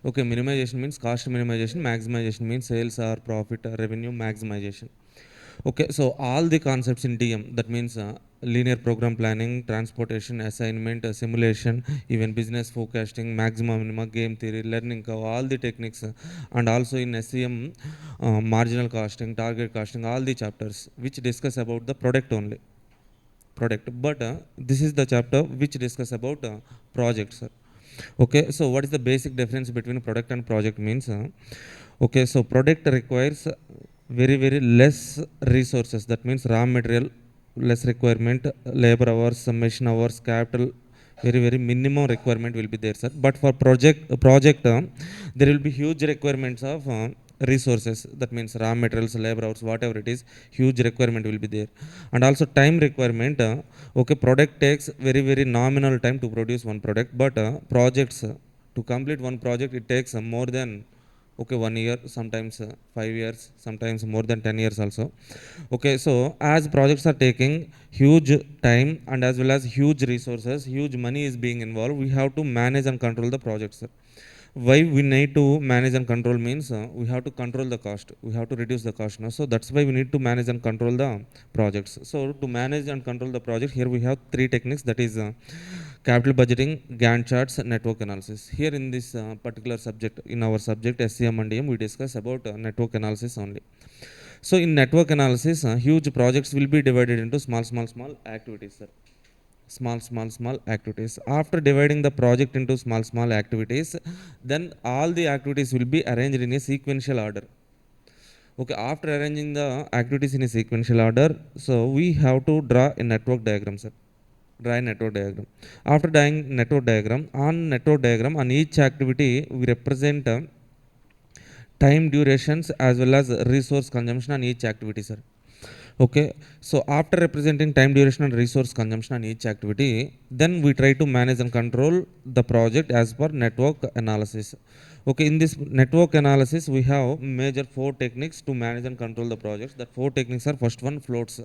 S1: Okay, minimization means cost minimization, maximization means sales or profit or revenue maximization. Okay, so all the concepts in DM, that means linear program planning, transportation, assignment, simulation, even business forecasting, maximum minima, game theory, learning curve, all the techniques, and also in SCM, marginal costing, target costing, all the chapters which discuss about the product only. Product, but this is the chapter which discuss about projects. Okay, so what is the basic difference between product and project means? Okay, so product requires very less resources. That means raw material, less requirement, labor hours, machine hours, capital, very minimum requirement will be there, sir. But for project, there will be huge requirements of resources. That means raw materials, labor hours, whatever it is, huge requirement will be there. And also time requirement. Okay, product takes very nominal time to produce one product, but projects to complete one project it takes more than Okay, 1 year, sometimes 5 years, sometimes more than 10 years also. Okay, so as projects are taking huge time and as well as huge resources, huge money is being involved, we have to manage and control the projects. Why we need to manage and control means we have to control the cost, we have to reduce the cost now, so that's why we need to manage and control the projects. So to manage and control the project, here we have three techniques, that is capital budgeting, Gantt charts, network analysis. Here in this particular subject, in our subject SCM and DM, we discuss about network analysis only. So in network analysis, huge projects will be divided into small activities, sir. Small activities. After dividing the project into small activities, then all the activities will be arranged in a sequential order. Okay, after arranging the activities in a sequential order, so we have to draw a network diagram, sir. Draw a network diagram. After drawing network diagram on each activity, we represent time durations as well as resource consumption on each activity, sir. Okay, so after representing time duration and resource consumption on each activity, then we try to manage and control the project as per network analysis. Okay, in this network analysis, we have major four techniques to manage and control the projects. That four techniques are: first one, floats,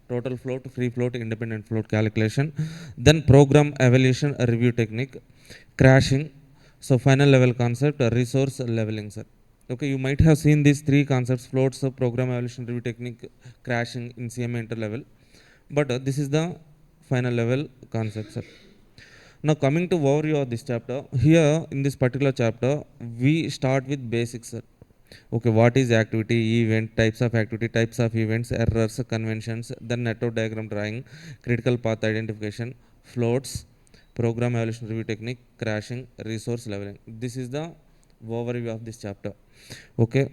S1: total float, free float, independent float calculation; then program evaluation review technique, crashing; so final level concept, resource leveling, sir. Okay, you might have seen these three concepts: floats, program evaluation review technique, crashing in CMA interlevel. But this is the final level concept, sir. Now coming to overview of this chapter, here in this particular chapter, we start with basics, sir. Okay, what is activity, event, types of activity, types of events, errors, conventions, then network diagram drawing, critical path identification, floats, program evaluation review technique, crashing, resource leveling. This is the overview of this chapter. Okay,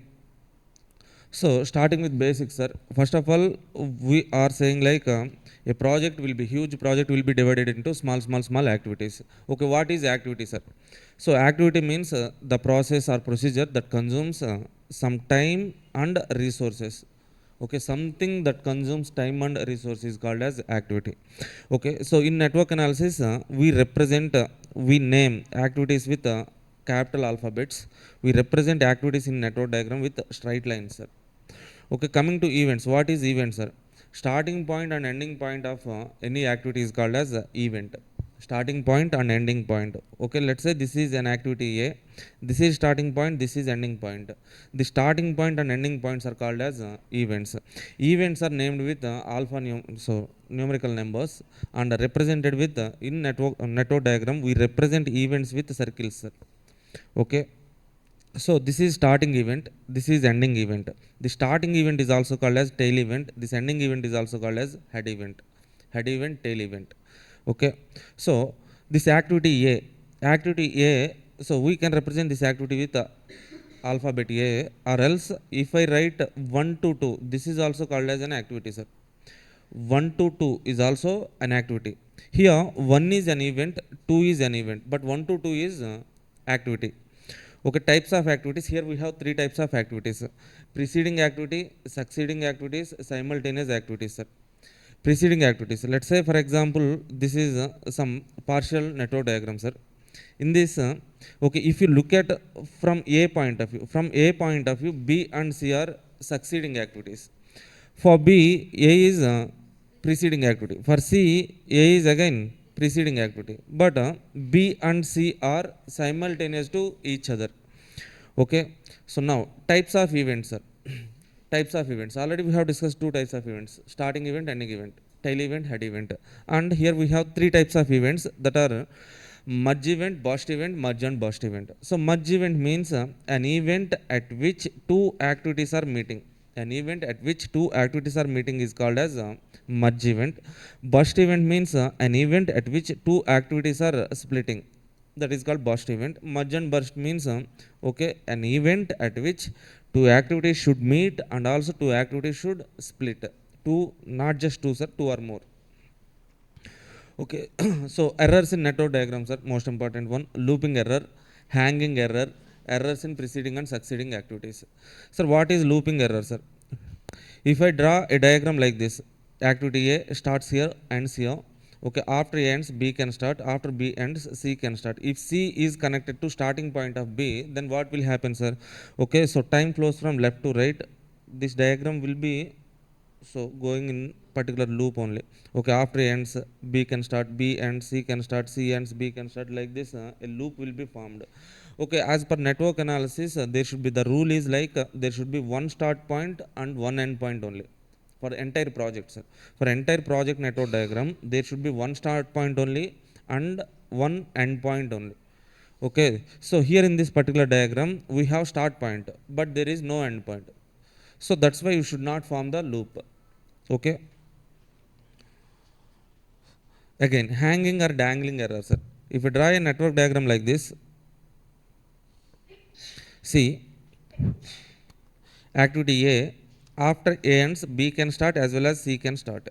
S1: so starting with basics, sir. First of all, we are saying like a project will be huge. Project will be divided into small activities. Okay, what is activity, sir? So activity means the process or procedure that consumes some time and resources. Okay, something that consumes time and resources is called as activity. Okay, so in network analysis, we name activities with capital alphabets. We represent activities in network diagram with straight lines, sir. Okay, coming to events. What is event, sir? Starting point and ending point of any activity is called as event. Starting point and ending point. Okay, let's say this is an activity A. This is starting point, this is ending point. The starting point and ending points are called as events. Events are named with numerical numbers and are represented with in network diagram. We represent events with circles, sir. Okay, so this is starting event, this is ending event. The starting event is also called as tail event. This ending event is also called as head event. Head event, tail event. Okay, so this activity A, so we can represent this activity with alphabet A, or else if I write 1 to 2, this is also called as an activity, sir. 1 to 2 is also an activity. Here 1 is an event, 2 is an event, but 1 to 2 is activity. Okay, types of activities. Here we have three types of activities: preceding activity, succeeding activities, simultaneous activities, sir. Preceding activities. Let's say, for example, this is some partial network diagram, sir. In this, okay, if you look at from A point of view, B and C are succeeding activities. For B, A is preceding activity. For C, A is again preceding activity. But B and C are simultaneous to each other. Okay. So now types of events, sir. Types of events. Already we have discussed two types of events: starting event, ending event, tail event, head event. And here we have three types of events, that are merge event, burst event, merge and burst event. So merge event means an event at which two activities are meeting. An event at which two activities are meeting is called as merge event. Burst event means an event at which two activities are splitting. That is called burst event. Merge and burst means okay, an event at which two activities should meet and also two activities should split. Two, not just two, sir, two or more. Okay, so errors in network diagrams are most important one: looping error, hanging error, errors in preceding and succeeding activities. Sir, what is looping error, sir? If I draw a diagram like this, activity A starts here, ends here. Okay, after A ends, B can start. After B ends, C can start. If C is connected to starting point of B, then what will happen, sir? Okay, so time flows from left to right. This diagram will be so going in particular loop only. Okay, after A ends, B can start. B ends, C can start. C ends, B can start. Like this, a loop will be formed. Okay, as per network analysis, there should be, the rule is like there should be one start point and one end point only for entire project, sir. For entire project network diagram, there should be one start point only and one end point only. Okay, so here in this particular diagram, we have start point, but there is no end point. So that's why you should not form the loop. Okay. Again, hanging or dangling error, sir. If you draw a network diagram like this, see, activity A, after A ends, B can start as well as C can start.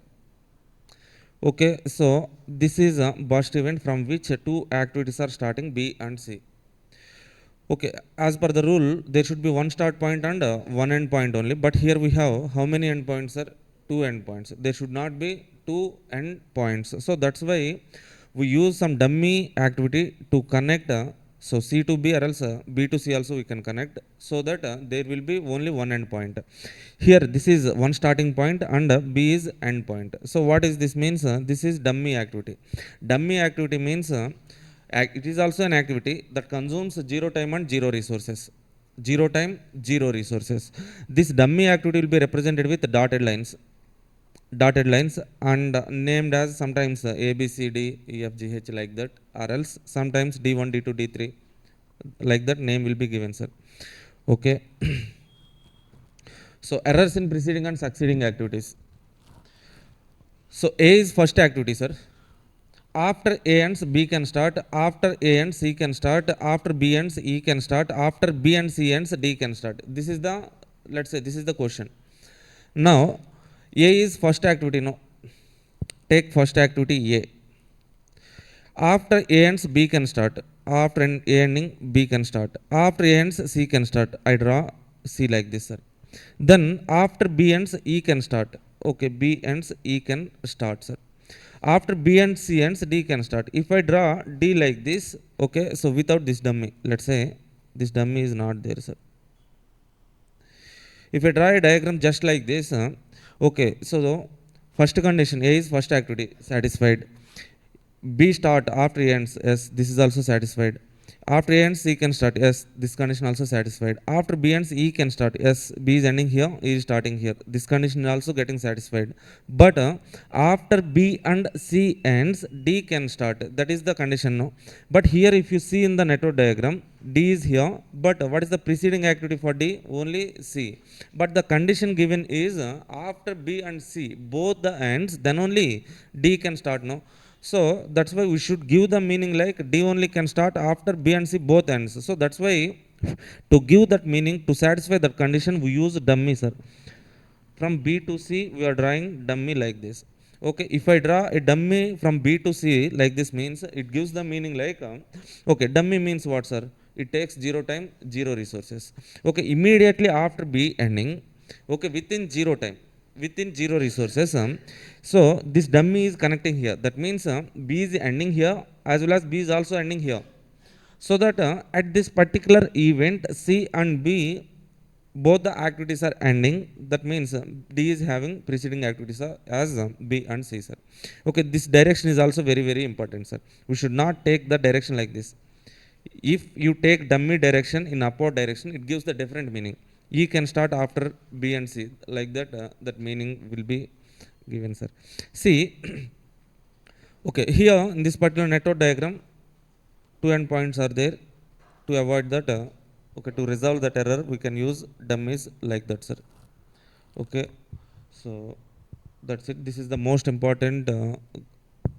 S1: Okay, so this is a burst event from which two activities are starting, B and C. Okay, as per the rule, there should be one start point and one end point only. But here we have how many end points, sir? Two end points. There should not be two end points. So that's why we use some dummy activity to connect. So C to B or else B to C also we can connect, so that there will be only one end point. Here this is one starting point and B is end point. So what is this means? This is dummy activity. Dummy activity means it is also an activity that consumes zero time and zero resources. Zero time, zero resources. This dummy activity will be represented with dotted lines. Dotted lines and named as sometimes A, B, C, D, E, F, G, H, like that, or else sometimes D1, D2, D3, like that name will be given, sir. Okay. So errors in preceding and succeeding activities. So A is first activity, sir. After A ends, B can start. After A ends, C can start. After B ends, E can start. After B and C ends, D can start. This is the, let's say, this is the question. Now, A is first activity. No, take first activity A. After A ends, B can start. After A ending, B can start. After A ends, C can start. I draw C like this, sir. Then after B ends, E can start. Okay, B ends, E can start, sir. After B and C ends, D can start. If I draw D like this, okay, so without this dummy, let's say this dummy is not there, sir. If I draw a diagram just like this, okay, so the first condition, A is first activity, satisfied. B start after A ends, yes, this is also satisfied. After A ends, C can start, yes, this condition also satisfied. After B ends, E can start, yes, B is ending here, E is starting here. This condition is also getting satisfied. But after B and C ends, D can start. That is the condition, no? But here if you see in the network diagram, D is here, but what is the preceding activity for D? Only C. But the condition given is after B and C, both the ends, then only D can start, no? So that's why we should give the meaning like D only can start after B and C both ends. So that's why to give that meaning, to satisfy that condition, we use dummy, sir. From B to C, we are drawing dummy like this. Okay, if I draw a dummy from B to C like this means it gives the meaning like, okay, dummy means what, sir? It takes zero time, zero resources. Okay, immediately after B ending, okay, within zero time, within zero resources, so this dummy is connecting here. That means B is ending here as well as B is also ending here. So that at this particular event, C and B, both the activities are ending. That means D is having preceding activities as B and C, sir. Okay, this direction is also very, very important, sir. We should not take the direction like this. If you take dummy direction in upward direction, it gives the different meaning. E can start after B and C, like that, that meaning will be given, sir. See, okay, here in this particular network diagram, two endpoints are there. To avoid that, okay, to resolve that error, we can use dummies like that, sir. Okay, so that's it. This is the most important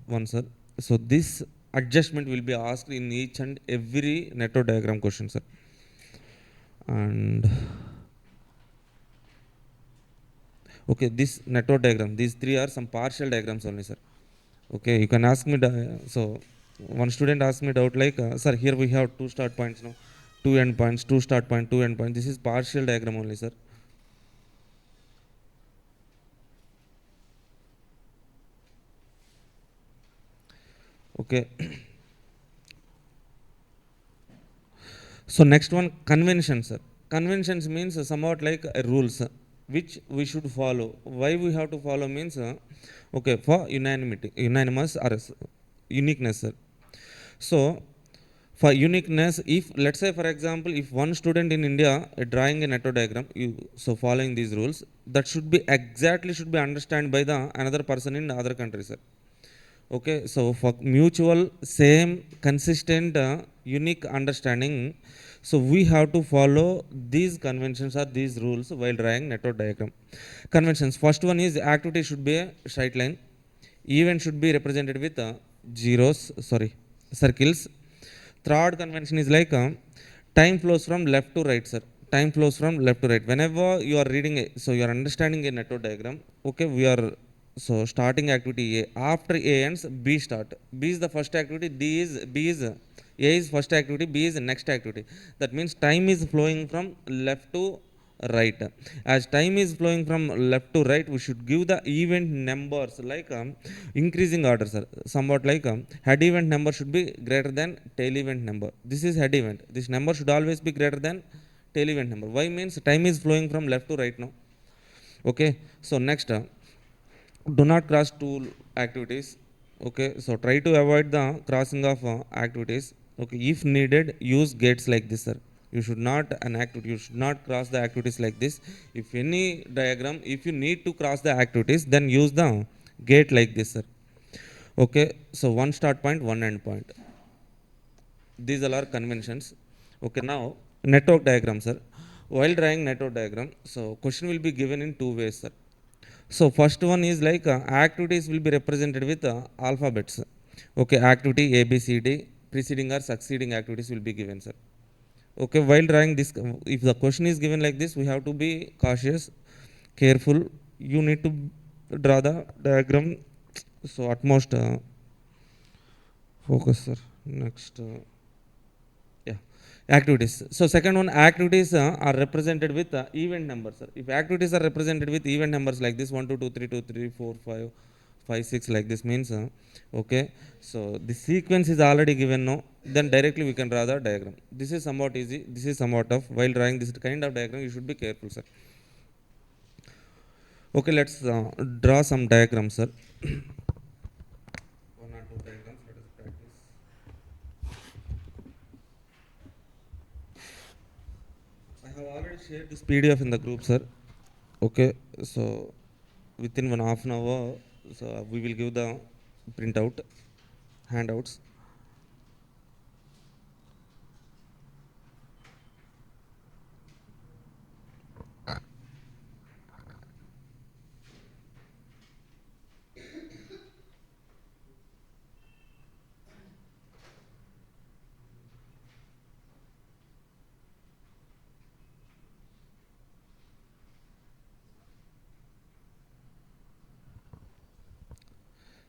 S1: one, sir. So this adjustment will be asked in each and every network diagram question, sir. And okay, this network diagram, these three are some partial diagrams only, sir. Okay, you can ask me. So one student asked me doubt like, sir, here we have two start points now, two end points, two start point, two end point. This is partial diagram only, sir. Okay. So next one, conventions, sir. Conventions means somewhat like rules which we should follow. Why we have to follow means okay, for unanimous or uniqueness, sir. So for uniqueness, if let's say for example, if one student in India drawing a network diagram, so following these rules, that should be exactly should be understood by the another person in other countries, sir. Okay, so for mutual same consistent unique understanding, so we have to follow these conventions or these rules while drawing network diagram. Conventions, first one is activity should be a straight line, event should be represented with zeros, sorry, circles. Third convention is like time flows from left to right, sir. Time flows from left to right. Whenever you are reading, so you are understanding a network diagram. Okay, we are so starting activity A. After A ends, B start. B is the first activity. B is A is first activity. B is next activity. That means time is flowing from left to right. As time is flowing from left to right, we should give the event numbers like increasing order, sir. Somewhat like head event number should be greater than tail event number. This is head event. This number should always be greater than tail event number. Why means time is flowing from left to right now. Okay, so next do not cross two activities. Okay, so try to avoid the crossing of activities. Okay, if needed, use gates like this, sir. You should not an activity, you should not cross the activities like this. If any diagram, if you need to cross the activities, then use the gate like this, sir. Okay, so one start point, one end point. These all are conventions. Okay, now network diagram, sir. While drawing network diagram, so question will be given in two ways, sir. So first one is like activities will be represented with alphabets. Okay, activity A, B, C, D, preceding or succeeding activities will be given, sir. Okay, while drawing this, if the question is given like this, we have to be cautious, careful. You need to draw the diagram. So utmost focus, sir. Next, yeah, activities. So second one, activities are represented with event numbers, sir. If activities are represented with event numbers like this, 1 2 2 3 2 3 4 5 5 6 like this means okay, so the sequence is already given now, then directly we can draw the diagram. This is somewhat easy, this is somewhat tough. While drawing this kind of diagram, you should be careful, sir. Okay, let's draw some diagrams, sir. One or two diagrams, let us practice. I have already shared this PDF in the group, sir. Okay, so within 1/2 an hour, so we will give the printout, handouts.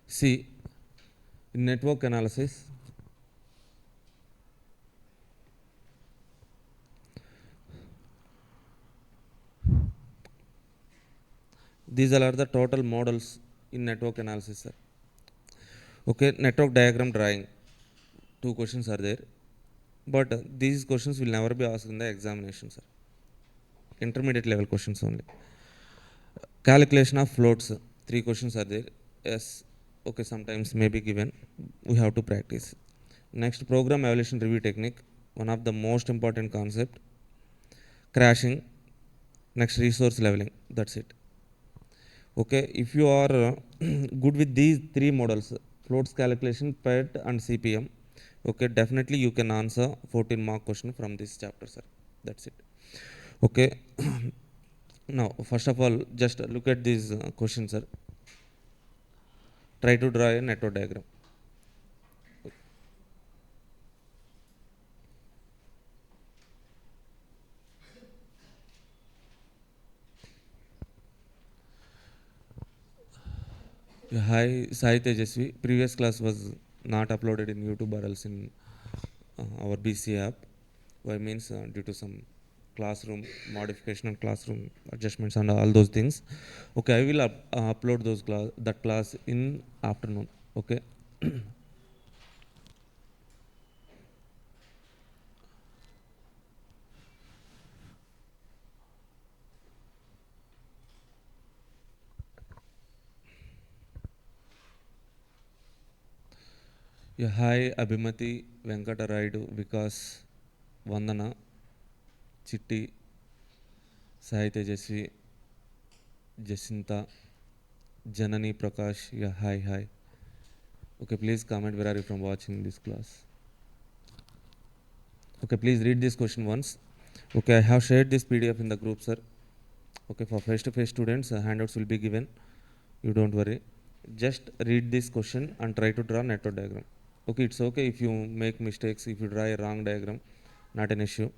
S1: See, in network analysis, these are the total models in network analysis, sir. Okay, network diagram drawing. Two questions are there, but these questions will never be asked in the examination, sir. Intermediate level questions only. Calculation of floats. Three questions are there. Yes. Okay, sometimes may be given. We have to practice. Next, program evaluation review technique. One of the most important concept. Crashing. Next, resource leveling. That's it. Okay, if you are good with these three models, floats calculation, PET and CPM, okay, definitely you can answer 14 mark question from this chapter, sir. That's it. Okay. Now, first of all, just look at these questions, sir. Try to draw a network diagram. Hi, Sai Tejasvi. Previous class was not uploaded in YouTube or else in our BCA app. Why means due to some classroom modification and classroom adjustments and all those things. Okay, I will upload that class in afternoon. Okay. Yeah, hi Abhimati, Venkataraidu, Vikas, Vandana, Chitti, Sai Tejasvi, Jacinta, Janani Prakash. Yeah, hi. Okay, please comment where are you from watching this class. Okay, please read this question once. Okay, I have shared this PDF in the group, sir. Okay, for face-to-face students, handouts will be given. You don't worry. Just read this question and try to draw network diagram. Okay, it's okay if you make mistakes, if you draw a wrong diagram, not an issue.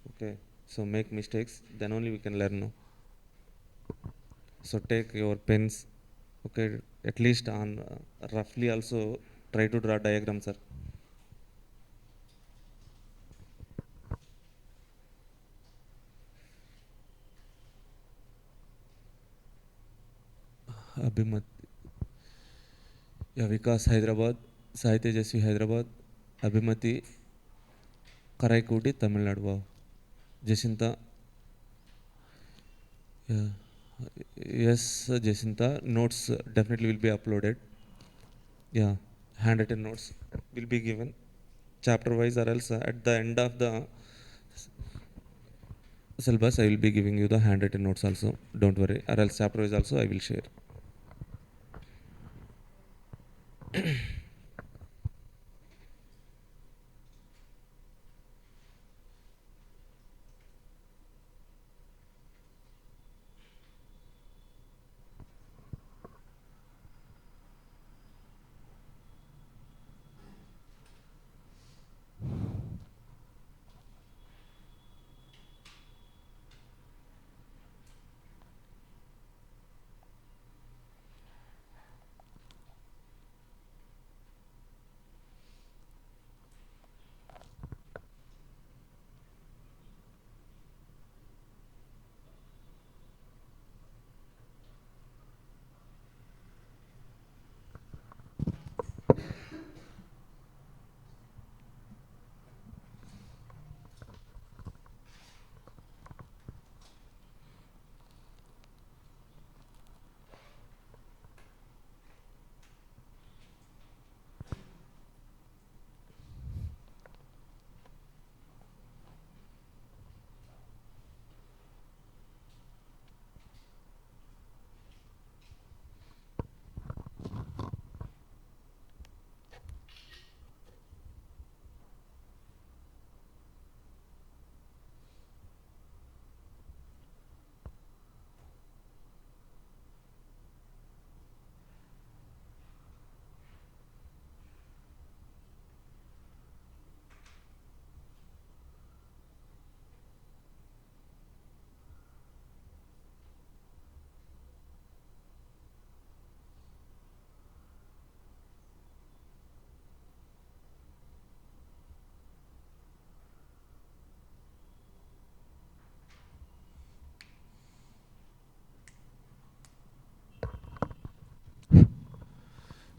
S1: Okay, so make mistakes, then only we can learn. No? So take your pens, okay, at least on roughly also try to draw diagrams, sir. Abhimat, yeah, Vikas Hyderabad, Sai Tejasvi Hyderabad, Abhimati Karaikudi Tamil Nadu. Wow. Jacinta, yeah, yes, Jacinta, notes definitely will be uploaded. Yeah, handwritten notes will be given chapter wise, or else at the end of the syllabus I will be giving you the handwritten notes also. Don't worry, or else chapter wise also I will share.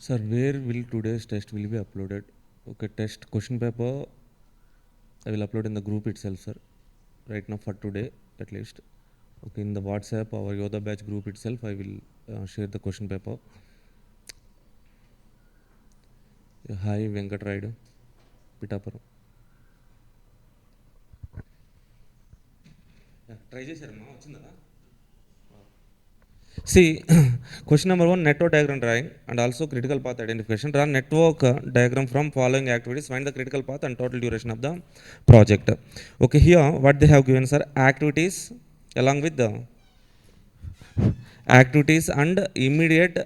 S1: Sir, where will today's test will be uploaded? Okay, test question paper I will upload in the group itself, sir. Right now for today, at least. Okay, in the WhatsApp our Yoda batch group itself, I will share the question paper. Yeah, hi Venkat Raidu, Pitapuram. Yeah, try చేశారమ్మా వచ్చిందా? See, question number 1, network diagram drawing and also critical path identification. Draw network diagram from following activities. Find the critical path and total duration of the project. Okay, here what they have given, sir, activities along with the activities and immediate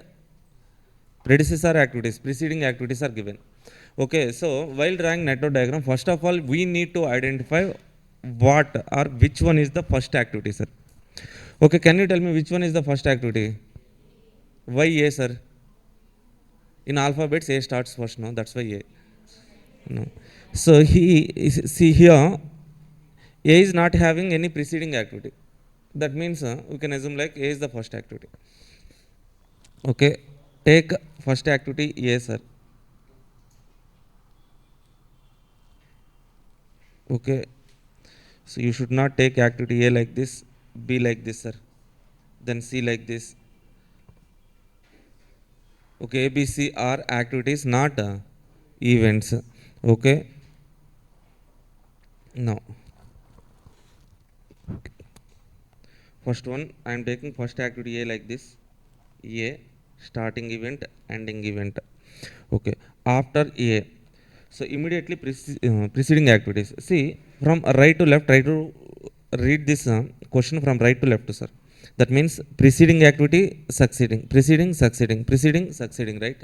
S1: predecessor activities, preceding activities are given. Okay, so while drawing network diagram, first of all, we need to identify what or which one is the first activity, sir. Okay, can you tell me which one is the first activity? Why A, sir? In alphabets, A starts first, no? That's why A. No. So see here, A is not having any preceding activity. That means we can assume like A is the first activity. Okay, take first activity A, sir. Okay, so you should not take activity A like this, B like this, sir. Then C like this. Okay, A, B, C are activities not events. Okay, now first one I am taking first activity A like this. A, starting event, ending event. Okay, after A, so immediately preceding activities. See, from right to left, try to read this question from right to left, sir. That means preceding activity, succeeding, preceding, succeeding, preceding, succeeding, right?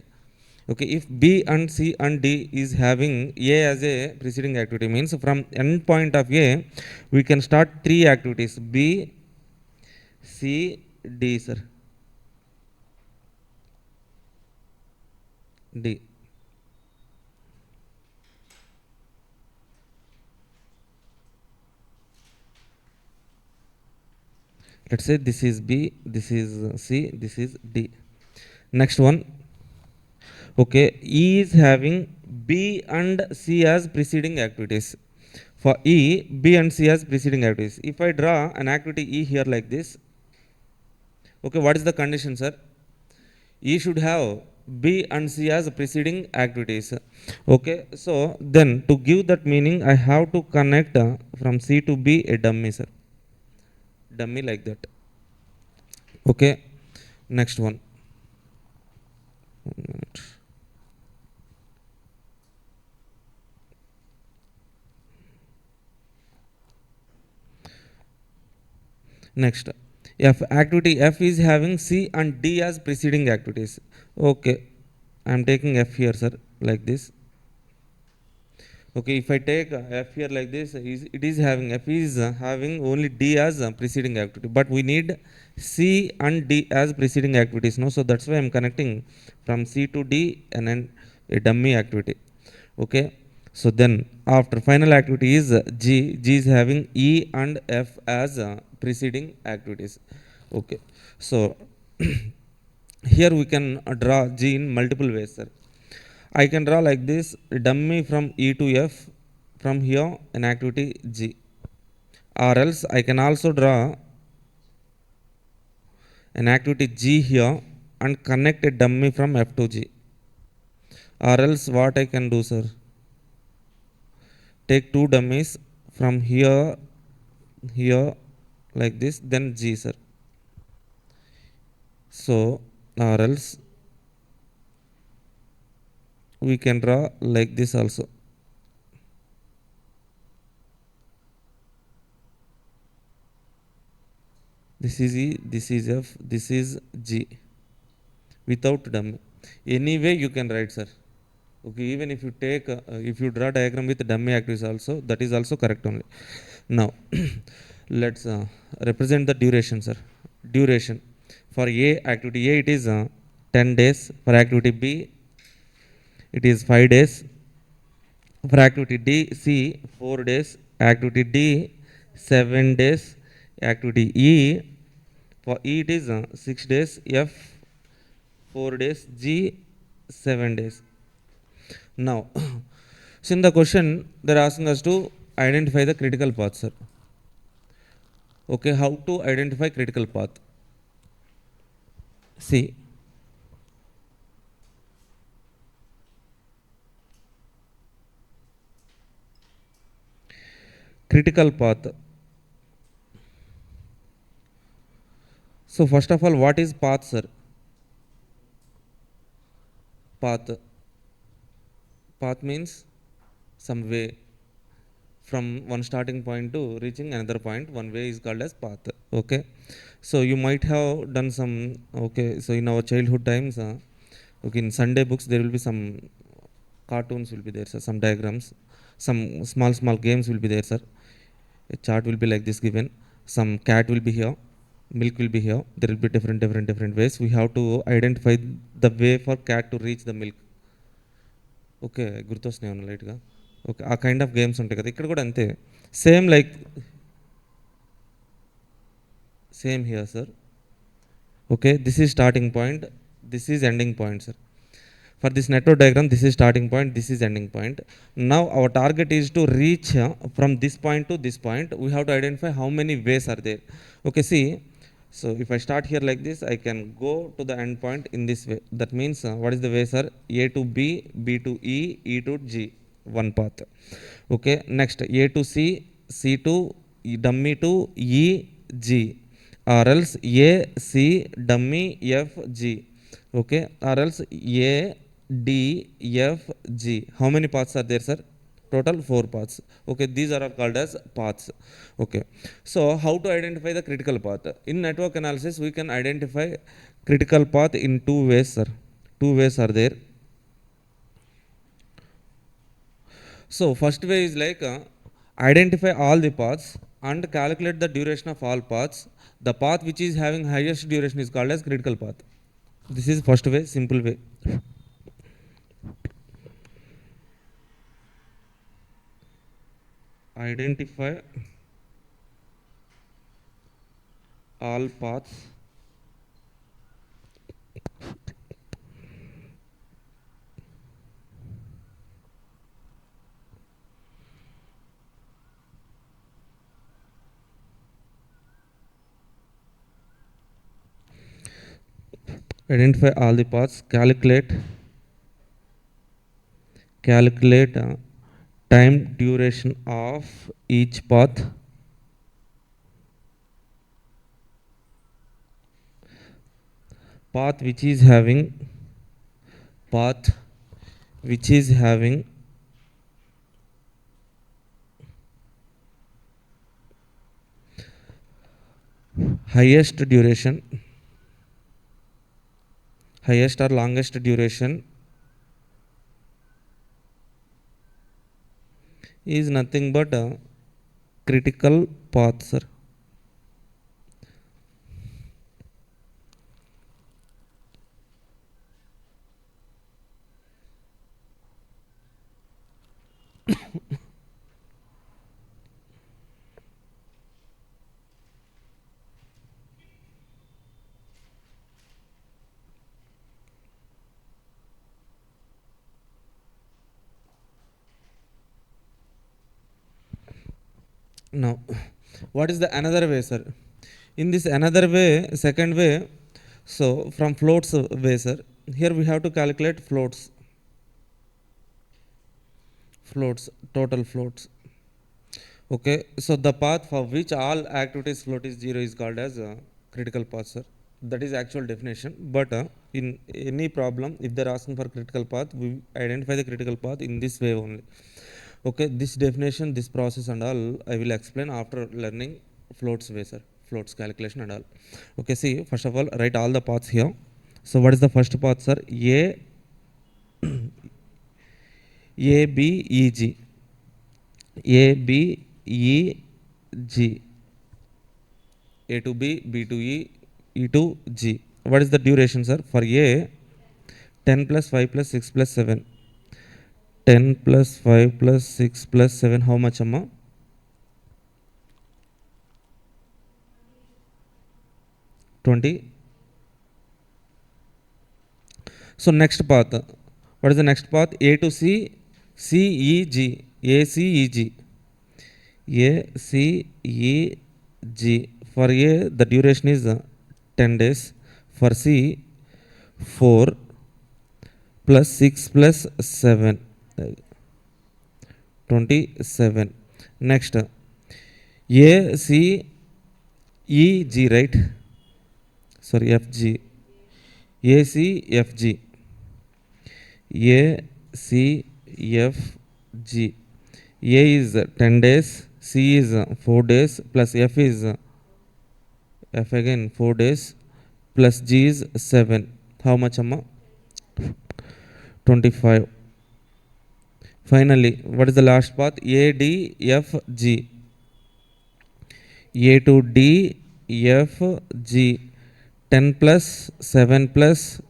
S1: Okay, if B and C and D is having A as a preceding activity, means from end point of A we can start three activities: B, C, D, sir. D. Let's say this is B, this is C, this is D. Next one. Okay, E is having B and C as preceding activities. For E, B and C as preceding activities. If I draw an activity E here like this, okay, what is the condition, sir? E should have B and C as preceding activities. Okay, so then to give that meaning, I have to connect from C to B a dummy, sir. Dummy like that. Okay, next one. 1 minute. Next, F activity F is having C and D as preceding activities. Okay, I am taking F here, sir, like this. Okay, if I take F here like this, it is having F is having only D as preceding activity, but we need C and D as preceding activities, no? So that's why I am connecting from C to D and then a dummy activity. Okay, so then after final activity is G. G is having E and F as preceding activities. Okay, so here we can draw G in multiple ways, sir. I can draw like this: dummy from E to F, from here an activity G, or else I can also draw an activity G here and connect a dummy from F to G, or else what I can do, sir, take two dummies from here like this, then G, sir. So, or else we can draw like this also. This is E, this is F, this is G without dummy. Anyway, you can write, sir. Okay, even if you take, if you draw diagram with dummy activities also, that is also correct only. Now, let's represent the duration, sir. Duration. For A, activity A, it is 10 days. For activity B, it is 5 days. For activity D, C, 4 days. Activity D, 7 days. Activity E, for E it is 6 days. F, 4 days. G, 7 days. Now, so in the question, they are asking us to identify the critical path, sir. Okay, how to identify critical path? See, critical path. So first of all, what is path, sir? Path. Path means some way from one starting point to reaching another point. One way is called as path. Okay, so you might have done some. Okay, so in our childhood times, okay, in Sunday books there will be some cartoons will be there, sir. Some diagrams, some small games will be there, sir. A chart will be like this given. Some cat will be here, milk will be here. There will be different ways. We have to identify the way for cat to reach the milk. Okay గుర్తొస్తున్నాయి ఏమన్నా లైట్గా. Okay, ఆ kind of games ఉంటాయి కదా, ఇక్కడ కూడా అంతే. Same like same here, sir. Okay, this is starting point, this is ending point, sir. For this network diagram, this is starting point, this is ending point. Now our target is to reach from this point to this point. We have to identify how many ways are there. Okay, see, So if I start here like this, I can go to the endpoint in this way. That means what is the way, sir? A to B, B to E, E to G, one path. Okay, next A to C, C to dummy to E, G, or else A, C, dummy, F, G. Okay, or else A, D, F, G. How many paths are there, sir? Total 4 paths. Okay, these are called as paths. Okay, so how to identify the critical path? In network analysis, we can identify critical path in two ways, sir. Two ways are there. So first way is like identify all the paths and calculate the duration of all paths. The path which is having highest duration is called as critical path. This is first way, simple way. Identify all paths identify all the paths, calculate time duration of each path, path which is having path which is having highest duration, highest or longest duration is nothing but a critical path, sir. Now, what is the another way, sir? In this another way, second way, so from floats way, sir, here we have to calculate floats, total floats. Okay, so the path for which all activities float is 0 is called as critical path, sir. That is actual definition. But in any problem, if they're asking for critical path, we identify the critical path in this way only. Okay, this definition, this process and all, I will explain after learning floats way, sir. Floats calculation and all. Okay, see, first of all, write all the paths here. So what is the first path, sir? A, B, E, G. A, B, E, G. A to B, B to E, E to G. What is the duration, sir? For A, 10 plus 5 plus 6 plus 7. 10 plus 5 plus 6 plus 7, how much, amma? 20. So next path. What is the next path? A to C, C, E, G. A, C, E, G. A, C, E, G. For A, the duration is 10 days. For C, 4 plus 6 plus 7. 27. Next, A, C, E, G, right? Sorry, F, G. A, C, F, G. A, C, F, G. A is 10 days, C is 4 days, plus F is F again 4 days, plus G is 7. How much, amma? 25. Finally, what is the last path? A, D, F, G. A to D, F, G. 10 plus 7 plus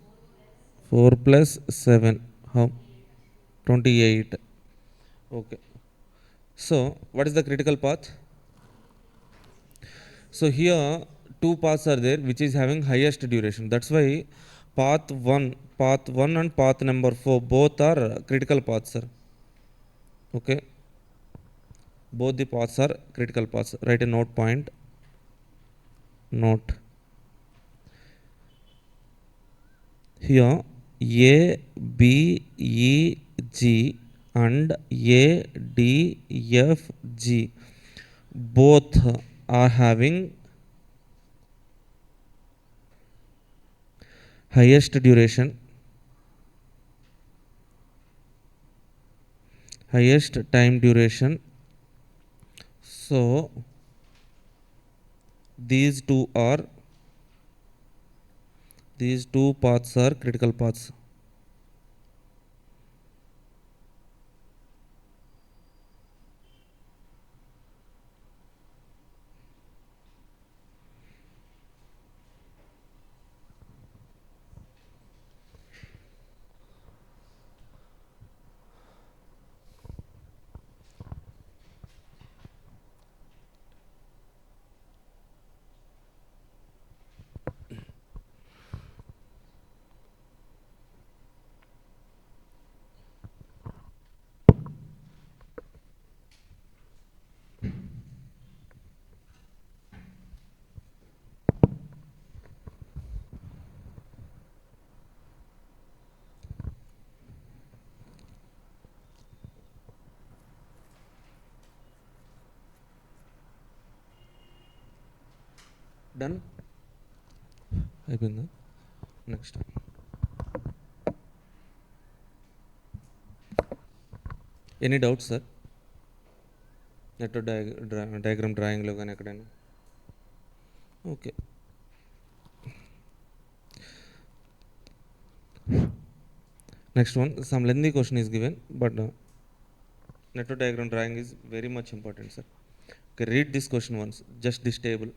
S1: 4 plus 7. How? 28. Okay. So, what is the critical path? So, here two paths are there which is having highest duration. That's why path 1 and path number 4 both are critical paths, sir. Okay. Both the paths are critical paths. Write a note point. Note. Here A, B, E, G and A, D, F, G both are having highest duration, highest time duration. So these two are, these two paths are critical paths. Done. అయిపోయిందా? Next. Any doubts, sir? Network diagram drawing లో కానీ ఎక్కడైనా? Okay. Next one, some lengthy question is given, but network diagram drawing is very much important, sir. Okay, read this question once, just this table.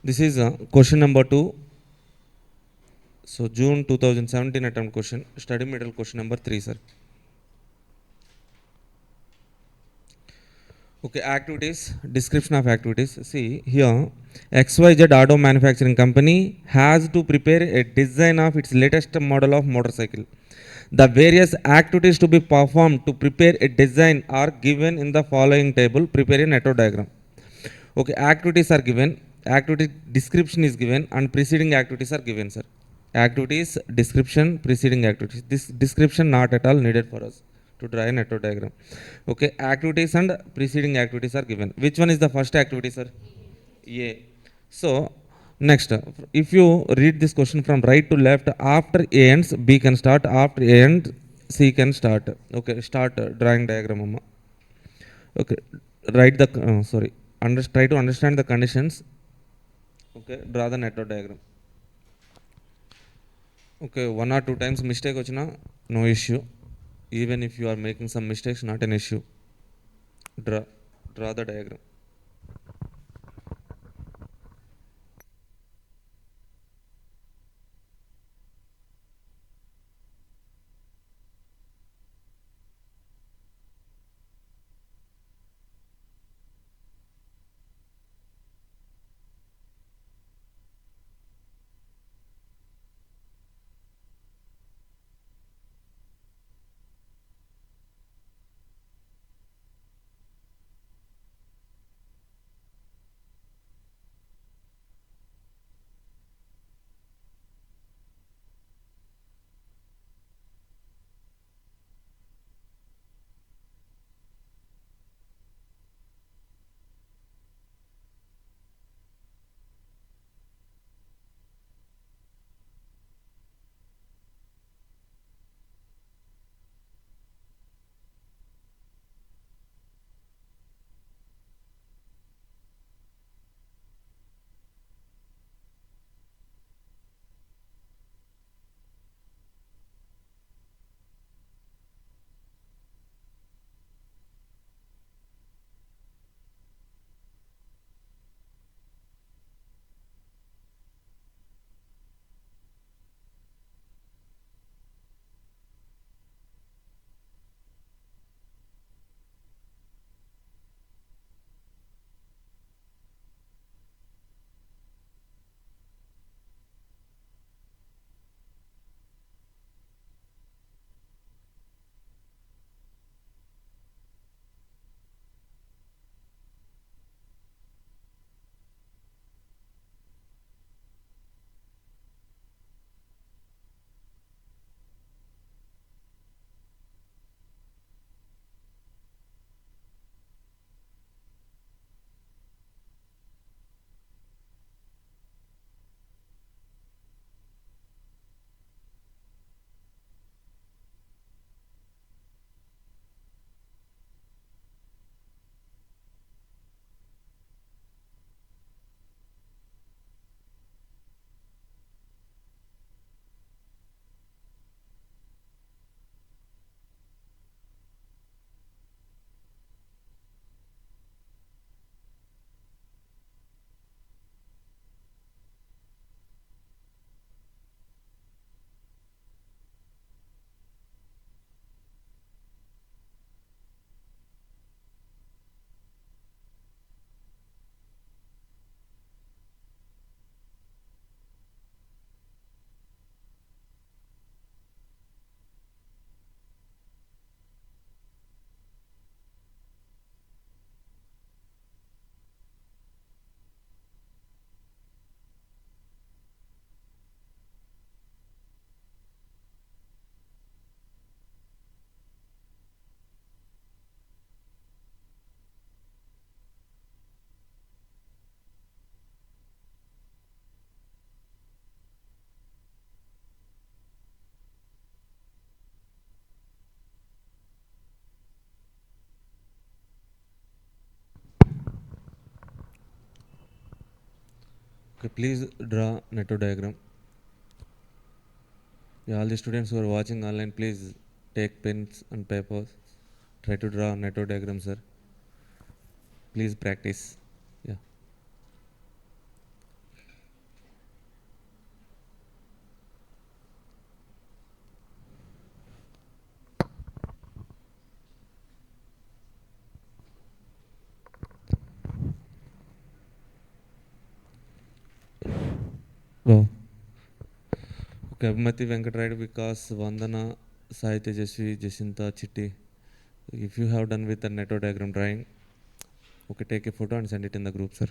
S1: This is question number 2. So June 2017 attempt question, study middle question number 3, sir. Okay, activities, description of activities. See here, XYZ Auto Manufacturing Company has to prepare a design of its latest model of motorcycle. The various activities to be performed to prepare a design are given in the following table. Prepare a network diagram. Okay, activities are given, activity description is given, and preceding activities are given, sir. Activities, description, preceding activities. This description not at all needed for us to draw a network diagram. Okay, activities and preceding activities are given. Which one is the first activity, sir? A. So next, if you read this question from right to left, after A ends, B can start. After A ends, C can start. Okay, start drawing diagram, amma. Okay, write the sorry. Try to understand the conditions. Okay, draw the network diagram. Okay, one or two times mistake ochina, no issue. Even if you are making some mistakes, not an issue. Draw the diagram. Okay, please draw network diagram. Yeah, all the students who are watching online, please take pens and papers. Try to draw network diagram, sir. Please practice. Yeah. Oh. Okay, Abhimati Venkatrayadu, Vikas, Vandana, Sai Tejasvi, Jacinta, Chitti. If you have done with the network diagram drawing, okay, take a photo and send it in the group, sir.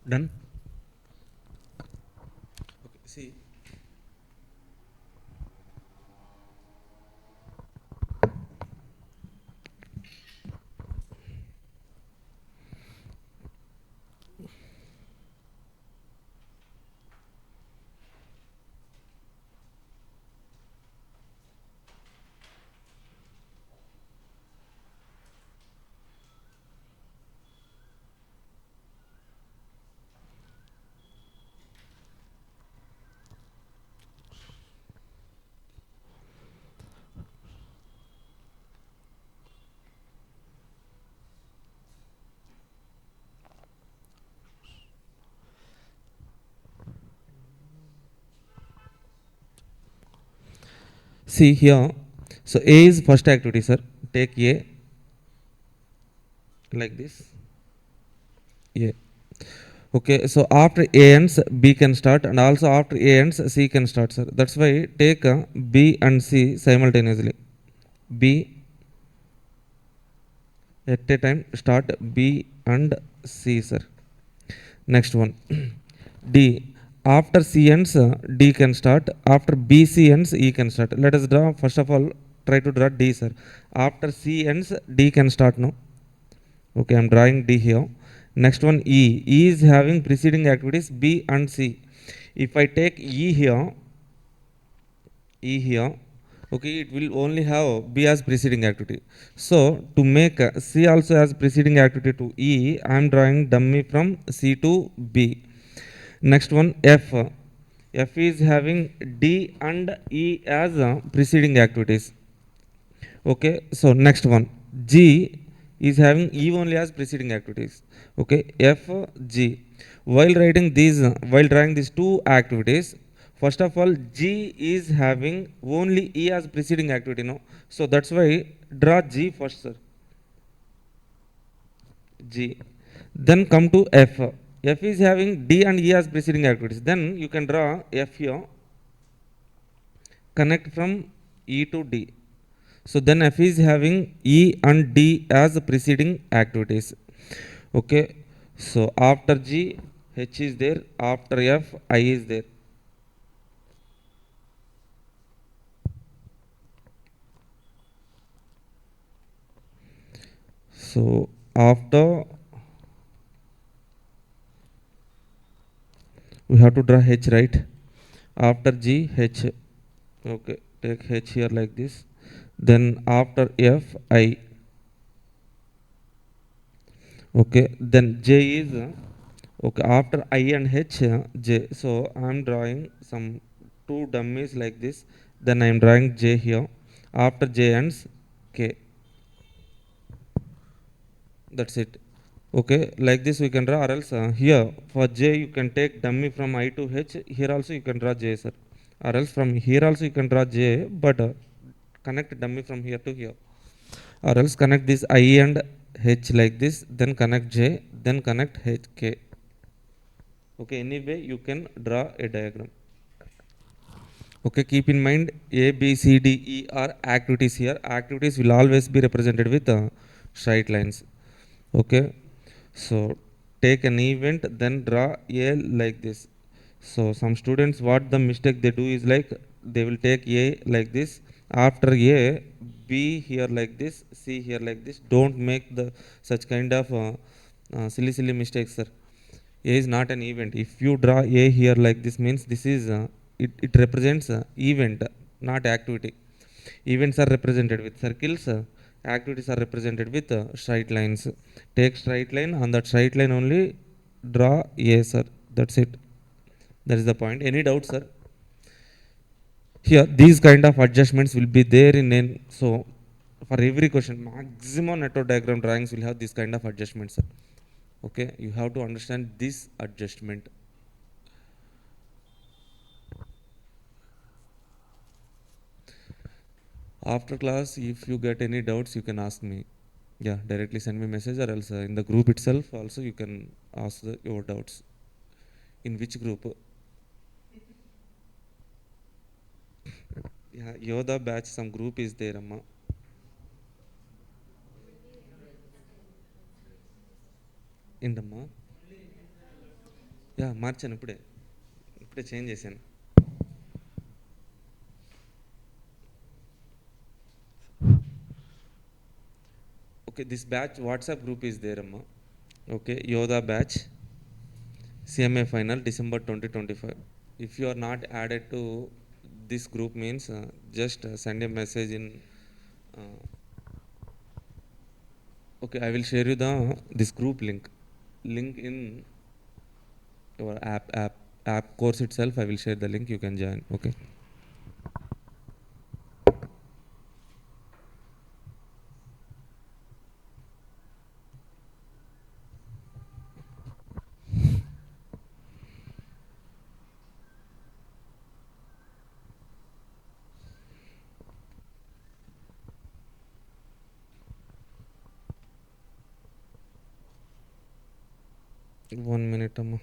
S1: Done? Okay, see. See here. So A is first activity, sir. Take A like this. A. Okay, so after A ends, B can start, and also after A ends, C can start, sir. That's why take B and C simultaneously. B at a time, start B and C, sir. Next one. D. After C ends, D can start. After BC ends, E can start. Let us draw, first of all, try to draw D, sir. After C ends, D can start now. Okay, I am drawing D here. Next one, E. E is having preceding activities B and C. If I take E here, okay, it will only have B as preceding activity. So, to make C also as preceding activity to E, I am drawing dummy from C to B. Next one, F. F is having D and E as preceding activities. Okay, so next one, G is having E only as preceding activities. Okay, F, G. While drawing these two activities, first of all, G is having only E as preceding activity, no? So that's why draw G first, sir. G. Then come to F. F is having D and E as preceding activities. Then you can draw F here, connect from E to D. So then F is having E and D as preceding activities. Okay. So after G, H is there. After F, I is there. So after we have to draw H, right? After G, H. Okay. Take H here like this. Then after F, I. Okay. Then J is okay. After I and H, J. So I am drawing some two dummies like this. Then I am drawing J here. After J ends K. That's it. Okay, like this we can draw, or else here for J you can take dummy from I to H. Here also you can draw J, sir. Or else from here also you can draw J, but connect dummy from here to here. Or else connect this I and H like this, then connect J, then connect H K. Okay, anyway you can draw a diagram. Okay, keep in mind A, B, C, D, E are activities here. Activities will always be represented with straight lines. Okay, so take an event, then draw A like this. So some students, what the mistake they do is like they will take A like this. After A, B here like this, C here like this. Don't make the such kind of silly mistakes, sir. A is not an event. If you draw A here like this, means this is it represents event, not activity. Events are represented with circles. Activities are represented with straight lines. Take straight line, on that straight line only draw A, sir. That's it. That is the point. Any doubt, sir? Here, these kind of adjustments will be there in N. So, for every question, maximum network diagram drawings will have this kind of adjustments, sir. Okay, you have to understand this adjustment. After class, if you get any doubts, you can ask me. Yeah, directly send me message, or else in the group itself also you can ask your doubts. In which group? Yeah, Yoda batch, some group is there, Amma. ఏంటమ్మా? Yeah మార్చాను ఇప్పుడే change చేశాను. Okay, this batch WhatsApp group is there, Amma. Okay, Yoda batch, CMA final December 2025. If you are not added to this group, means just send a message in. Okay, I will share you this group link in your app course itself. I will share the link, you can join. Okay. One minute, Amma.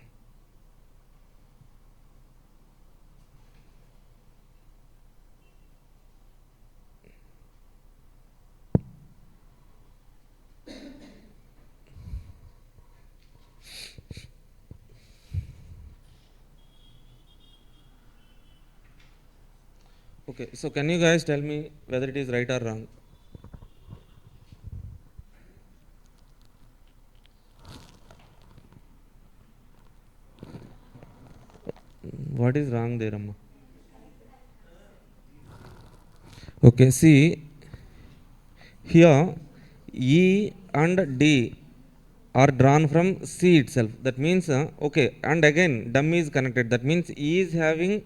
S1: Okay, so can you guys tell me whether it is right or wrong? What is wrong there, Amma? Okay, see here E and D are drawn from C itself. That means okay, and again dummy is connected. That means E is having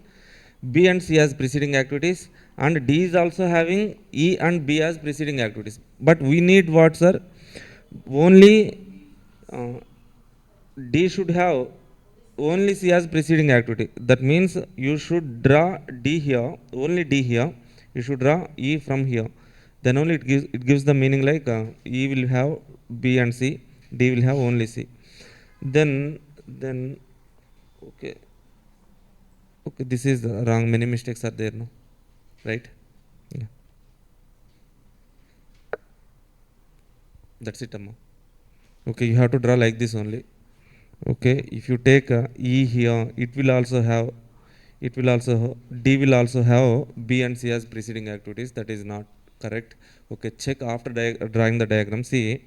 S1: B and C as preceding activities, and D is also having E and B as preceding activities. But we need what, sir? Only D should have only C as preceding activity. That means you should draw D here, only D here. You should draw E from here. Then only it gives the meaning like E will have B and C, D will have only C. Then okay. Okay, this is wrong. Many mistakes are there, no? Right? Yeah. That's it, Amma. Okay, you have to draw like this only. Okay, if you take E here, it will also have D will also have B and C as preceding activities. That is not correct. Okay, check after drawing the diagram. See,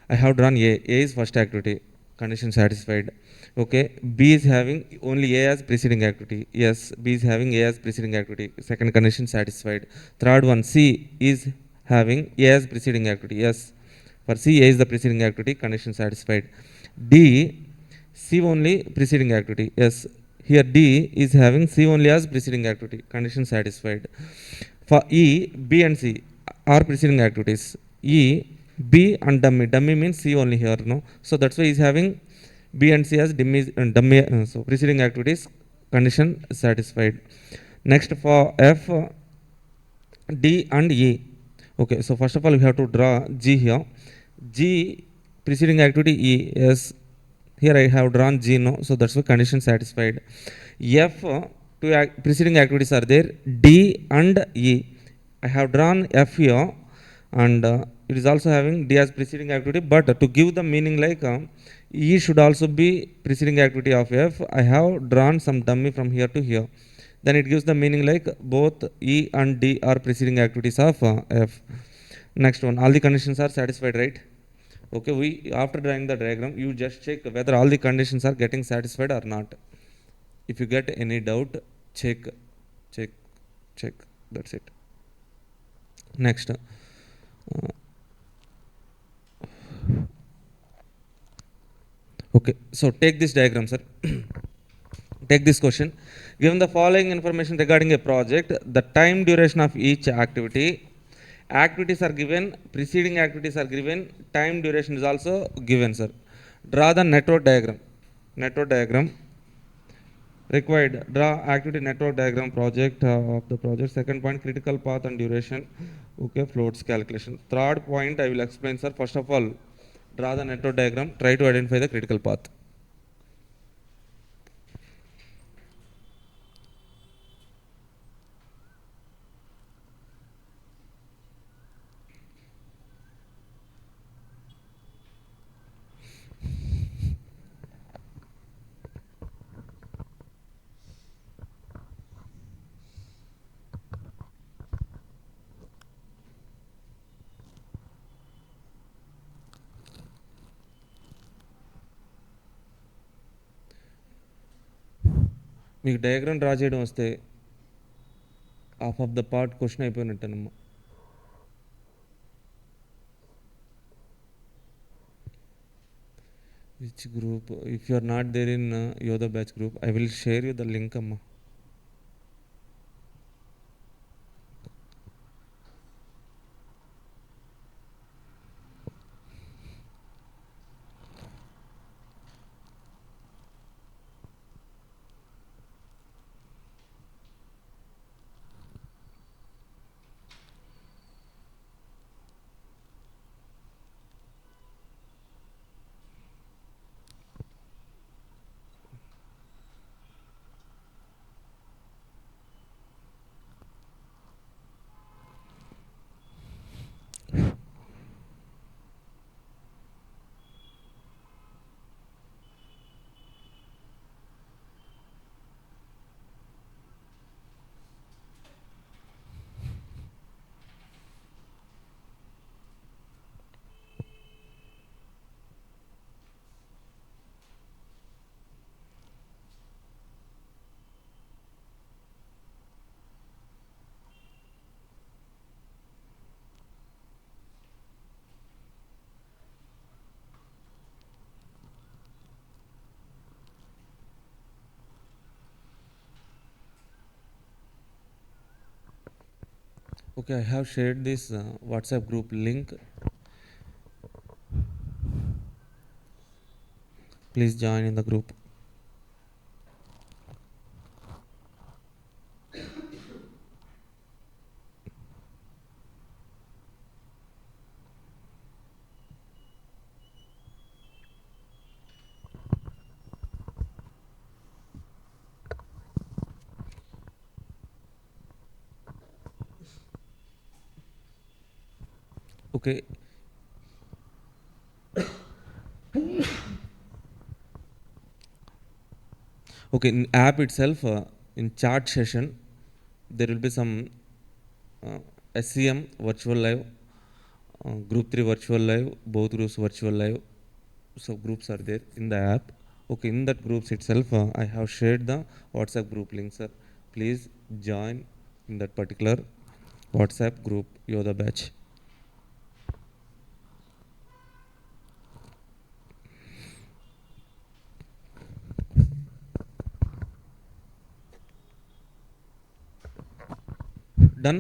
S1: I have drawn A. A is first activity. Condition satisfied. Okay, B is having only A as preceding activity. Yes, B is having A as preceding activity. Second condition satisfied. Third one, C is having A as preceding activity. Yes, for C, A is the preceding activity. Condition satisfied. D, C only preceding activity. Yes, here D is having C only as preceding activity. Condition satisfied. For E, B and C are preceding activities. E, B and dummy. Dummy means C only here, no? So that's why he's having B and C as dummy. So preceding activities condition satisfied. Next for F, D and E. Okay, so first of all we have to draw G here. G preceding activity E. Yes, here I have drawn G, no? So that's why condition satisfied. F, two preceding activities are there, D and E. I have drawn F here, and it is also having D as preceding activity, but to give the meaning like E should also be preceding activity of F, I have drawn some dummy from here to here. Then it gives the meaning like both E and D are preceding activities of F. Next one, all the conditions are satisfied, right? Okay, we after drawing the diagram, you just check whether all the conditions are getting satisfied or not. If you get any doubt, check, check, check. That's it. Next, okay. So take this diagram, sir. Take this question. Given the following information regarding a project, the time duration of each activity, activities are given, preceding activities are given, time duration is also given, sir. Draw the network diagram. Network diagram. Required, draw activity network diagram project of the project. Second point, critical path and duration. Okay, floats calculation. Third point, I will explain, sir. First of all, draw the network diagram. Try to identify the critical path. మీకు diagram draw చేయడం వస్తే half of the part question అయిపోయినట్టేనమ్మా. Which group? If you are not there in Yodha batch group, I will share you the link అమ్మా. Okay, I have shared this WhatsApp group link. Please join in the group. Okay. Okay, in app itself, in chat session, there will be some SCM virtual live, group 3 virtual live, both groups virtual live. So groups are there in the app. Okay, in that groups itself, I have shared the WhatsApp group link, sir. Please join in that particular WhatsApp group, Yoda batch. Done.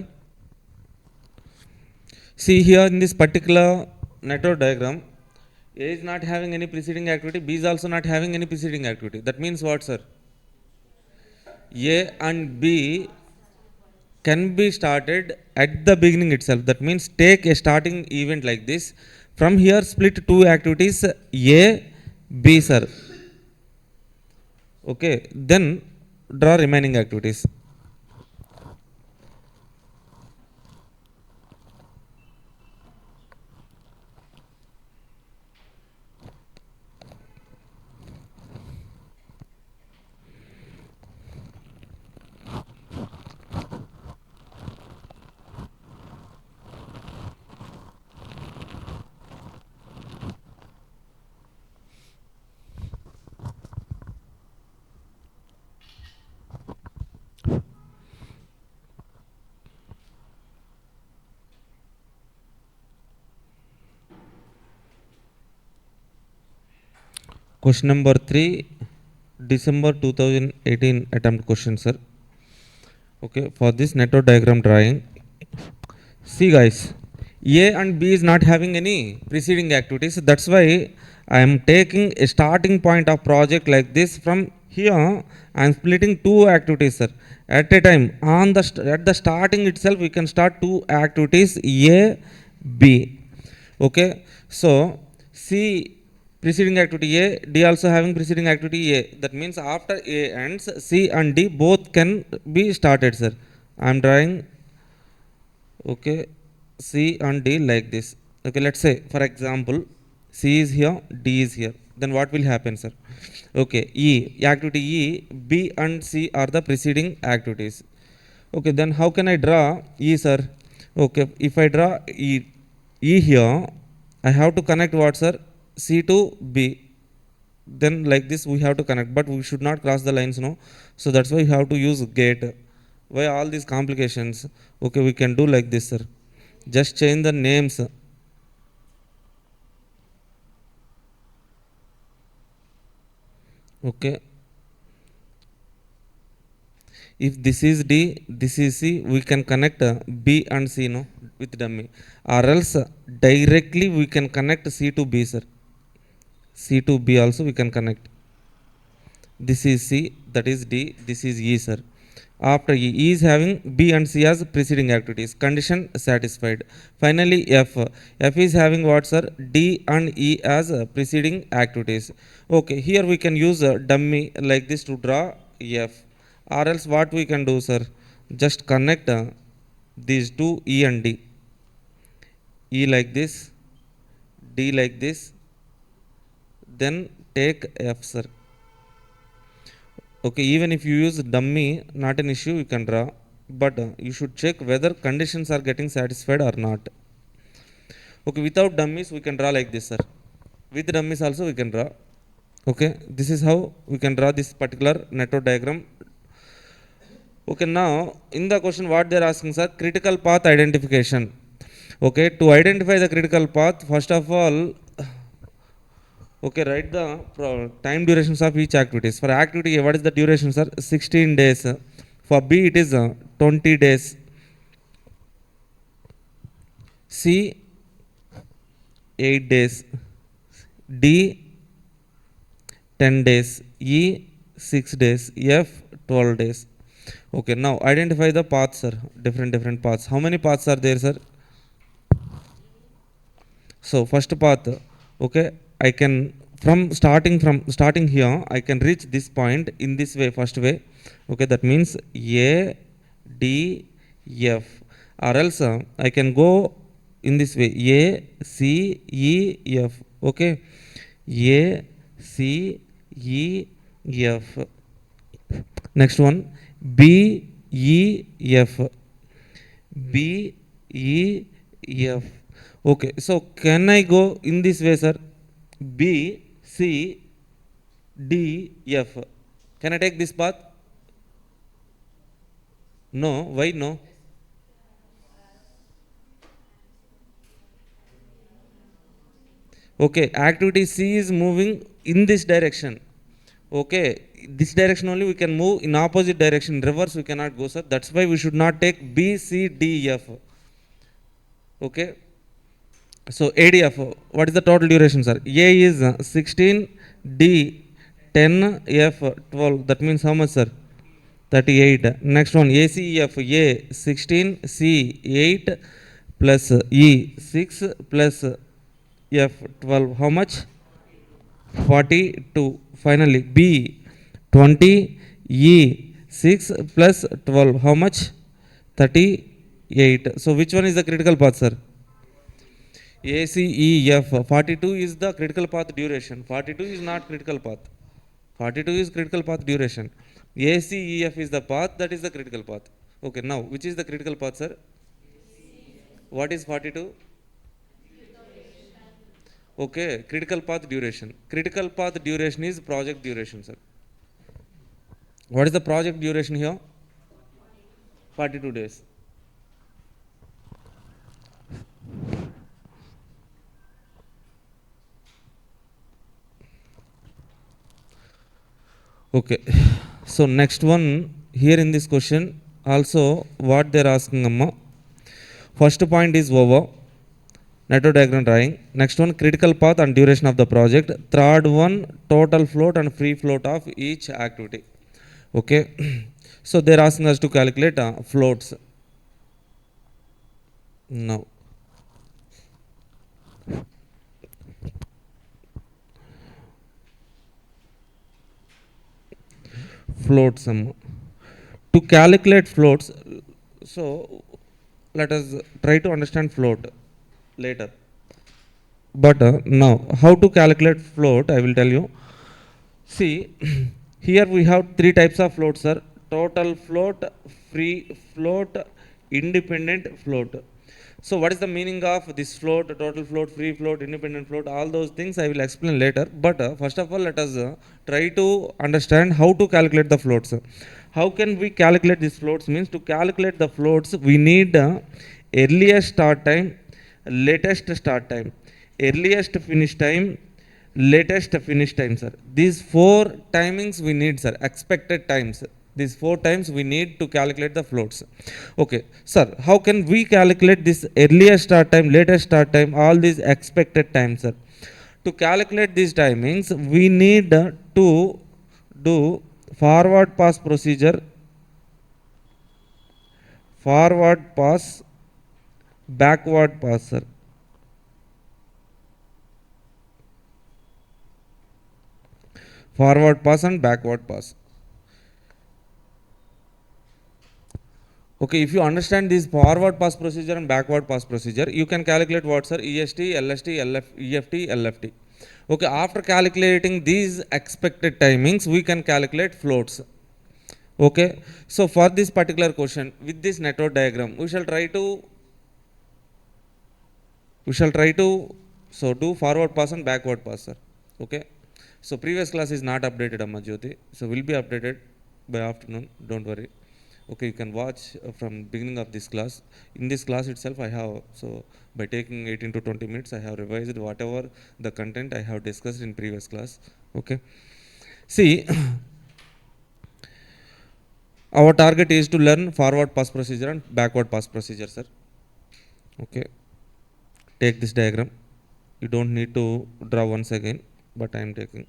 S1: See here in this particular network diagram, A is not having any preceding activity, B is also not having any preceding activity. That means what, sir? A and B can be started at the beginning itself. That means take a starting event like this. From here, split two activities A, B, sir. Okay, then draw remaining activities. Question number 3, December 2018 attempt question, sir. Okay, for this network diagram drawing, see guys, A and B is not having any preceding activities. That's why I am taking a starting point of project like this. From here, I am splitting two activities, sir. At a time, at the starting itself, we can start two activities A, B. Okay, so C preceding activity A, D also having preceding activity A. That means after A ends, C and D both can be started, sir. I am drawing, okay, C and D like this. Okay, let's say for example, C is here, D is here. Then what will happen, sir? Okay, activity E, B and C are the preceding activities. Okay, then how can I draw E, sir? Okay, if I draw E here, I have to connect what, sir? C to B. Then like this we have to connect, but we should not cross the lines, no? So that's why we have to use gate. Why all these complications? Okay, we can do like this, sir. Just change the names. Okay. If this is D, this is C, we can connect B and C, no, with dummy. Or else directly we can connect C to B, sir. C to B also we can connect. This is C, that is D, this is E, sir. After E is having B and C as preceding activities. Condition satisfied. Finally, F. F is having what, sir? D and E as preceding activities. Okay, here we can use a dummy like this to draw F. Or else what we can do, sir? Just connect these two E and D. E like this, D like this, then take F, sir. Okay, even if you use dummy, not an issue, you can draw, but you should check whether conditions are getting satisfied or not. Okay, without dummies we can draw like this, sir. With dummies also we can draw. Okay, this is how we can draw this particular network diagram. Okay, now in the question what they are asking, sir, critical path identification. Okay, to identify the critical path, first of all, okay, write the time durations of each activities. For activity A, what is the duration, sir? 16 days. For B, it is 20 days. C, 8 days. D, 10 days. E, 6 days. F, 12 days. Okay, now identify the paths, sir. Different paths. How many paths are there, sir? So first path, okay, I can from starting here, I can reach this point in this way, first way. Okay, that means A, D, F. Or else I can go in this way, A, C, E, F. Okay, A, C, E, F. Next one, B, E, F. B, E, F. Okay, so can I go in this way, sir? B, C, D, F. Can I take this path? No. Why no? Okay, activity C is moving in this direction. Okay, this direction only we can move, in opposite direction, reverse we cannot go, sir. That's why we should not take B, C, D, F. Okay, So ADF, what is the total duration, sir? A is 16, D 10, F 12. That means how much, sir? 38. Next one, ACEF, A 16, C 8, plus E 6, plus F 12. How much? 42. Finally, B 20, E 6 plus 12. How much? 38. So which one is the critical path, sir? ACEF. 42 is the critical path duration. 42 is not critical path. 42 is critical path duration. ACEF is the path, that is the critical path. Okay, now which is the critical path, sir? What is 42? Okay, critical path duration. Critical path duration is project duration, sir. What is the project duration here? 42 days. Okay, so next one here in this question, also what they're asking, Amma. First point is over. Network diagram drawing. Next one, critical path and duration of the project. Third one, total float and free float of each activity. Okay, so they're asking us to calculate floats. Now, float sum. To calculate floats, so let us try to understand float later. But now, how to calculate float, I will tell you. See, here we have three types of floats, sir. Total float, free float, independent float. So what is the meaning of this float, total float, free float, independent float, all those things I will explain later. But first of all, let us try to understand how to calculate the floats. How can we calculate these floats? Means to calculate the floats, we need earliest start time, latest start time, earliest finish time, latest finish time, sir. These four timings we need, sir. Expected times. These four times we need to calculate the floats. Okay, sir. How can we calculate this earliest start time, latest start time, all these expected times, sir? To calculate these timings, we need to do forward pass procedure, forward pass, backward pass, sir. Forward pass and backward pass. Okay, if you understand this forward pass procedure and backward pass procedure, you can calculate what, sir? EST, LST, EFT, LFT. Okay, after calculating these expected timings, we can calculate floats. Okay, so for this particular question, with this network diagram, we shall try to do forward pass and backward pass, sir. Okay, so previous class is not updated, Amma Jyoti, so will be updated by afternoon, don't worry. Okay, you can watch from beginning of this class. In this class itself I have, so by taking 18 to 20 minutes I have revised whatever the content I have discussed in previous class. Okay, see, our target is to learn forward pass procedure and backward pass procedure, sir. Okay, take this diagram. You don't need to draw once again, but I am taking.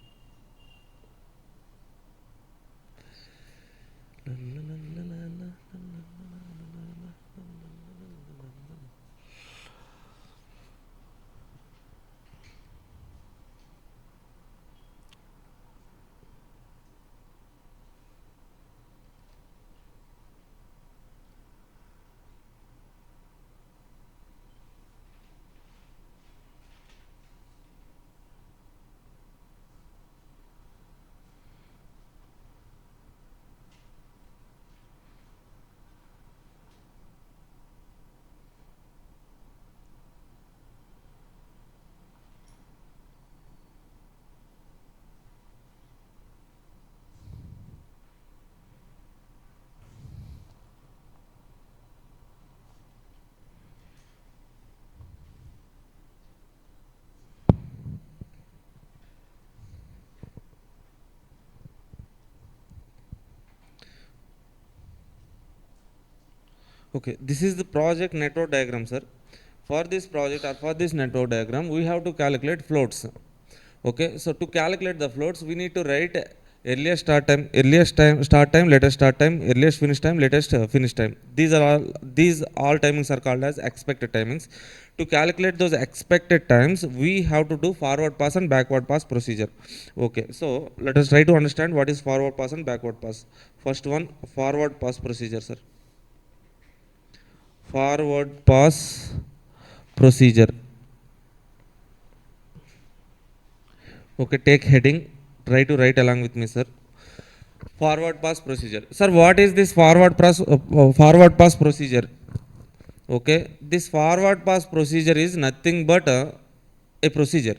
S1: Okay, this is the project network diagram, sir. For this project or for this network diagram, we have to calculate floats. Okay, so to calculate the floats, we need to write earliest time start time, latest start time, earliest finish time, latest finish time. These all timings are called as expected timings. To calculate those expected times, we have to do forward pass and backward pass procedure. Okay, so let us try to understand what is forward pass and backward pass. First one, forward pass procedure, sir. Forward pass procedure. Okay, take heading. Try to write along with me, sir. Forward pass procedure. Sir, what is this forward pass procedure? Okay, this forward pass procedure is nothing but a procedure.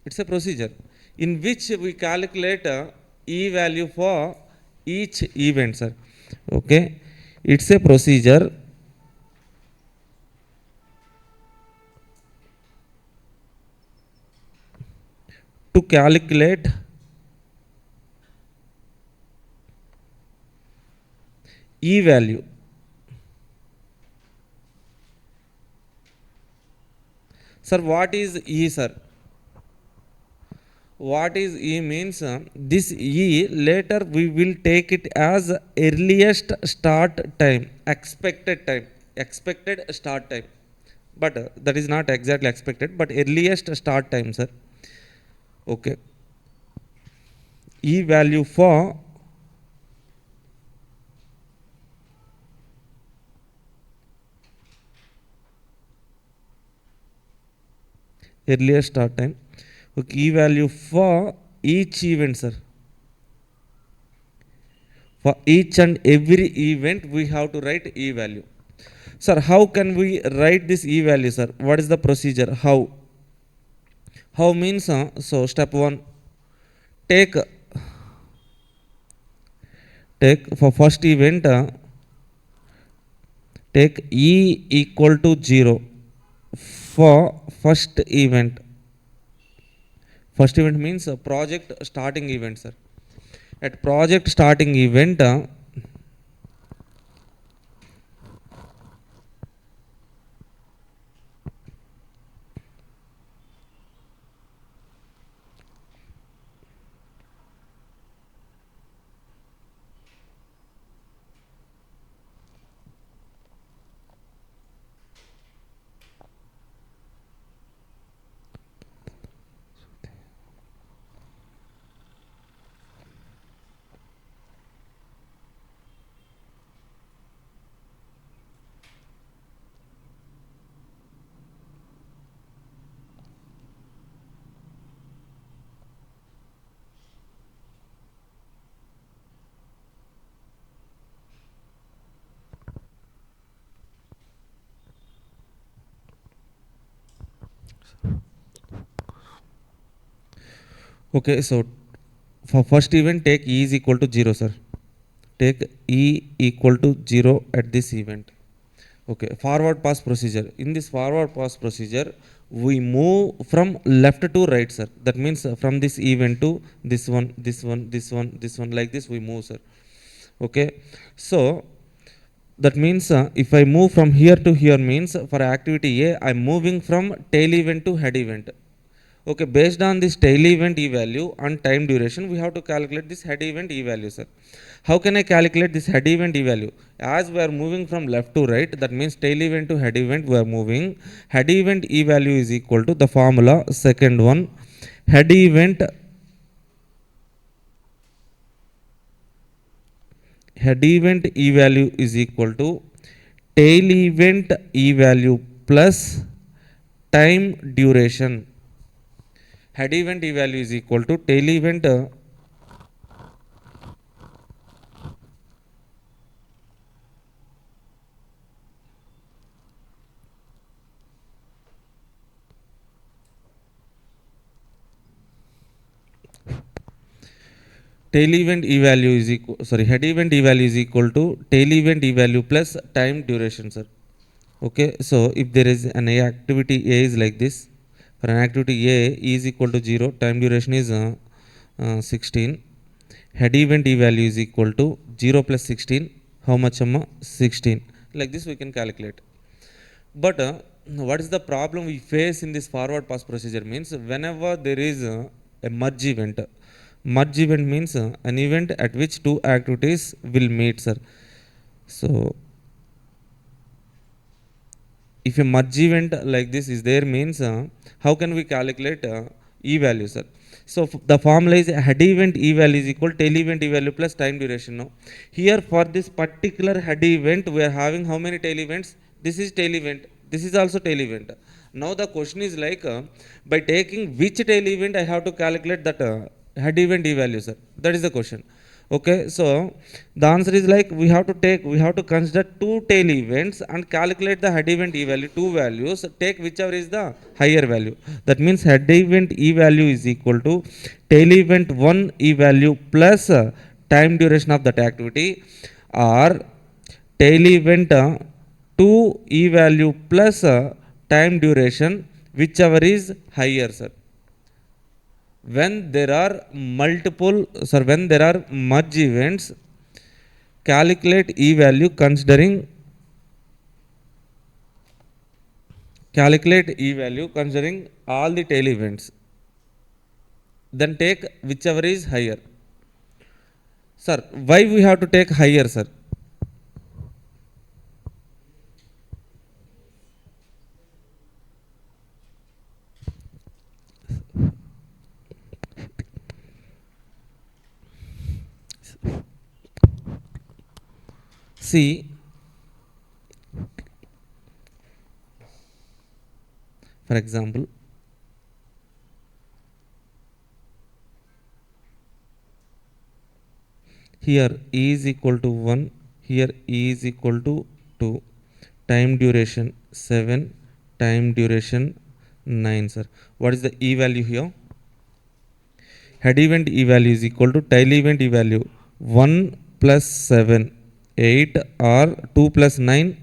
S1: It's a procedure in which we calculate e value for each event, sir. Okay, it's a procedure to calculate e value. Sir, what is e, sir? What is e means? This e later we will take it as earliest start time, expected start time. But that is not exactly expected, but earliest start time, sir. Okay. E value for earliest start time. Okay, e value for each event, sir. For each and every event, we have to write e value. Sir, how can we write this e value, sir? What is the procedure? How? How means, so step one, take for first event, take e equal to 0 for first event. First event means project starting event, sir. At project starting event, okay, so for first event, take e is equal to 0, sir. Take e equal to 0 at this event. Okay, forward pass procedure. In this forward pass procedure, we move from left to right, sir. That means from this event to this one, this one, this one, this one, like this we move, sir. Okay, so that means if I move from here to here means for activity A, I'm moving from tail event to head event. Okay, based on this tail event e value and time duration, we have to calculate this head event e value, sir. How can I calculate this head event e value? As we are moving from left to right, that means tail event to head event, we are moving. Head event e value is equal to the formula, second one, head event e value is equal to tail event e value plus time duration. Head event e value is equal to tail event tail event e value is equal, sorry, head event e value is equal to tail event e value plus time duration, sir. Okay, so if there is an activity A is like this, for an activity A is equal to 0, time duration is 16, head event e value is equal to 0 plus 16, how much, 16, like this we can calculate. But what is the problem we face in this forward pass procedure means whenever there is a merge event means an event at which two activities will meet, sir. So if a merge event like this is there means how can we calculate e value, sir? So the formula is head event e value is equal tail event e value plus time duration. Now here for this particular head event we are having how many tail events? This is tail event, this is also tail event. Now the question is like by taking which tail event I have to calculate that head event e value, sir. That is the question. Okay, so the answer is like we have to consider two tail events and calculate the head event e value, two values, take whichever is the higher value. That means head event e value is equal to tail event 1 e value plus time duration of that activity, or tail event 2 e value plus time duration, whichever is higher, sir. When there are when there are merge events, calculate e value considering all the tail events, then take whichever is higher. Sir, why we have to take higher, sir? See, for example, here e is equal to 1, here e is equal to 2, time duration 7, time duration 9, sir. What is the e value here? Head event e value is equal to tail event e value 1 plus 7 8, or 2 plus 9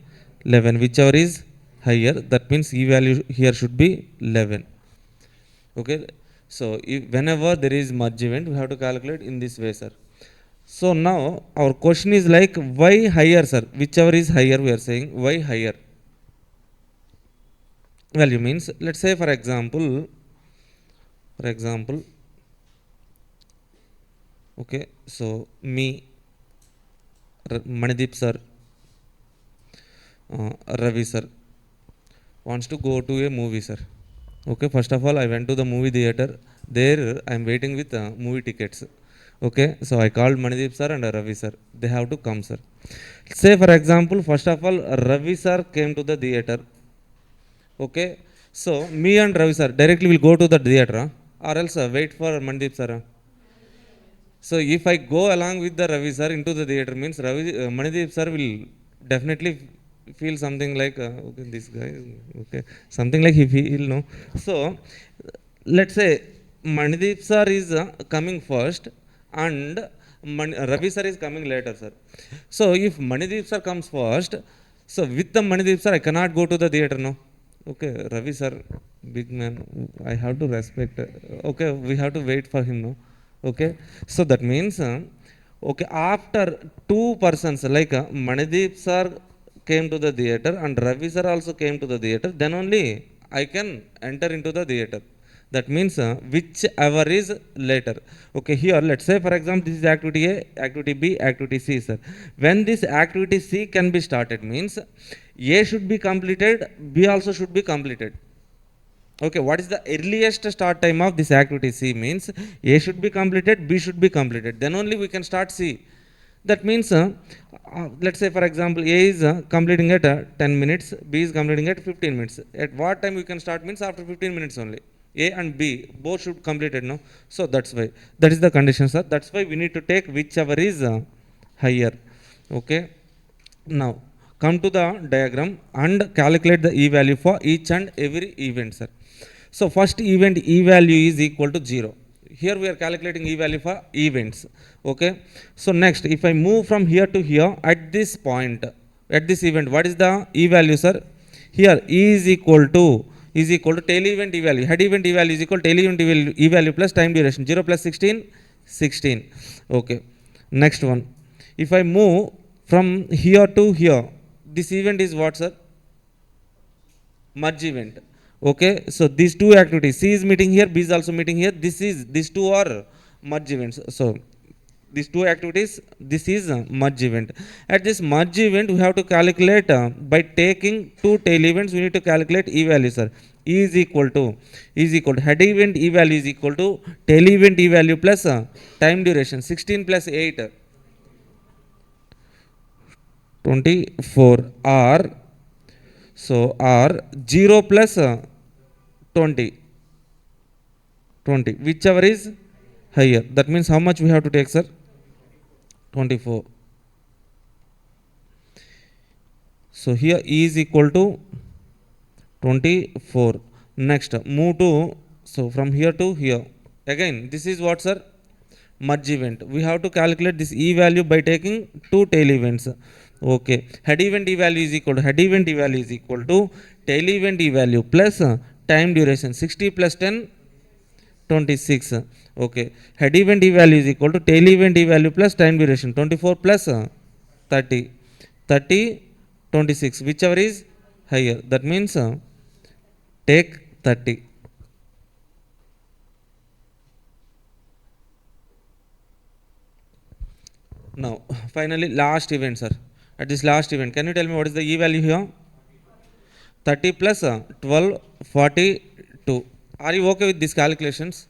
S1: 11, whichever is higher. That means e value here should be 11. Okay, so whenever there is merge event we have to calculate in this way, sir. So now our question is like why higher, sir? Whichever is higher we are saying why higher value means, let's say for example, okay, so me, Manideep sir, Ravi sir wants to go to a movie, sir. Okay, first of all I went to the movie theater. There I am waiting with movie tickets. Okay, so I called Manideep sir and Ravi sir. They have to come, sir. Say for example, first of all Ravi sir came to the theater. Okay, so me and Ravi sir directly will go to the theater, or else wait for Manideep sir. So if I go along with the Ravi sir into the theater means Manideep sir will definitely feel something like okay, this guy, okay, something like he feel, no. So let's say Manideep sir is coming first and Ravi sir is coming later, sir. So if Manideep sir comes first, so with the Manideep sir I cannot go to the theater, no. Okay, Ravi sir, big man, I have to respect. Okay, we have to wait for him, no. Okay, so that means okay, after two persons like Manideep sir came to the theater and Ravi sir also came to the theater, then only I can enter into the theater. That means whichever is later. Okay, here let's say for example this is activity A, activity B, activity C, sir. When this activity C can be started means A should be completed, B also should be completed. Okay, what is the earliest start time of this activity C means A should be completed, B should be completed, then only we can start C. That means let's say for example A is completing at 10 minutes, B is completing at 15 minutes. At what time we can start means after 15 minutes only. A and B both should complete it, no. So that's why, that is the condition, sir. That's why we need to take whichever is higher. Okay, now come to the diagram and calculate the e value for each and every event, sir. So first event e value is equal to 0. Here we are calculating e value for events. Okay, so next if I move from here to here at this point, at this event, what is the e value, sir? Here e is equal to tail event e value, head event e value is equal to tail event e value plus time duration, 0 plus 16. Okay, next one, if I move from here to here, this event is what, sir? merge event. Okay, so these two activities, C is meeting here, B is also meeting here. These two are merge events. So these two activities, this is a merge event. At this merge event, we have to calculate by taking two tail events. We need to calculate e value, sir. E is equal to head event e value is equal to tail event e value plus time duration. 16 plus 8, 24, or so or 0 plus 20, 20, whichever is higher. That means how much we have to take, sir? 24. So here E is equal to 24. Next, move to, so from here to here. Again, this is what, sir? Merge event. We have to calculate this E value by taking two tail events. Okay. Head event E value is equal to tail event E value plus time duration. 60 plus 10, 26. Okay. Head event E value is equal to tail event E value plus time duration. 24 plus 30. 30, 26. Whichever is higher. That means take 30. Now, finally, last event, sir. At this last event, can you tell me what is the E value here? 30 plus 12, 42. Are you okay with these calculations?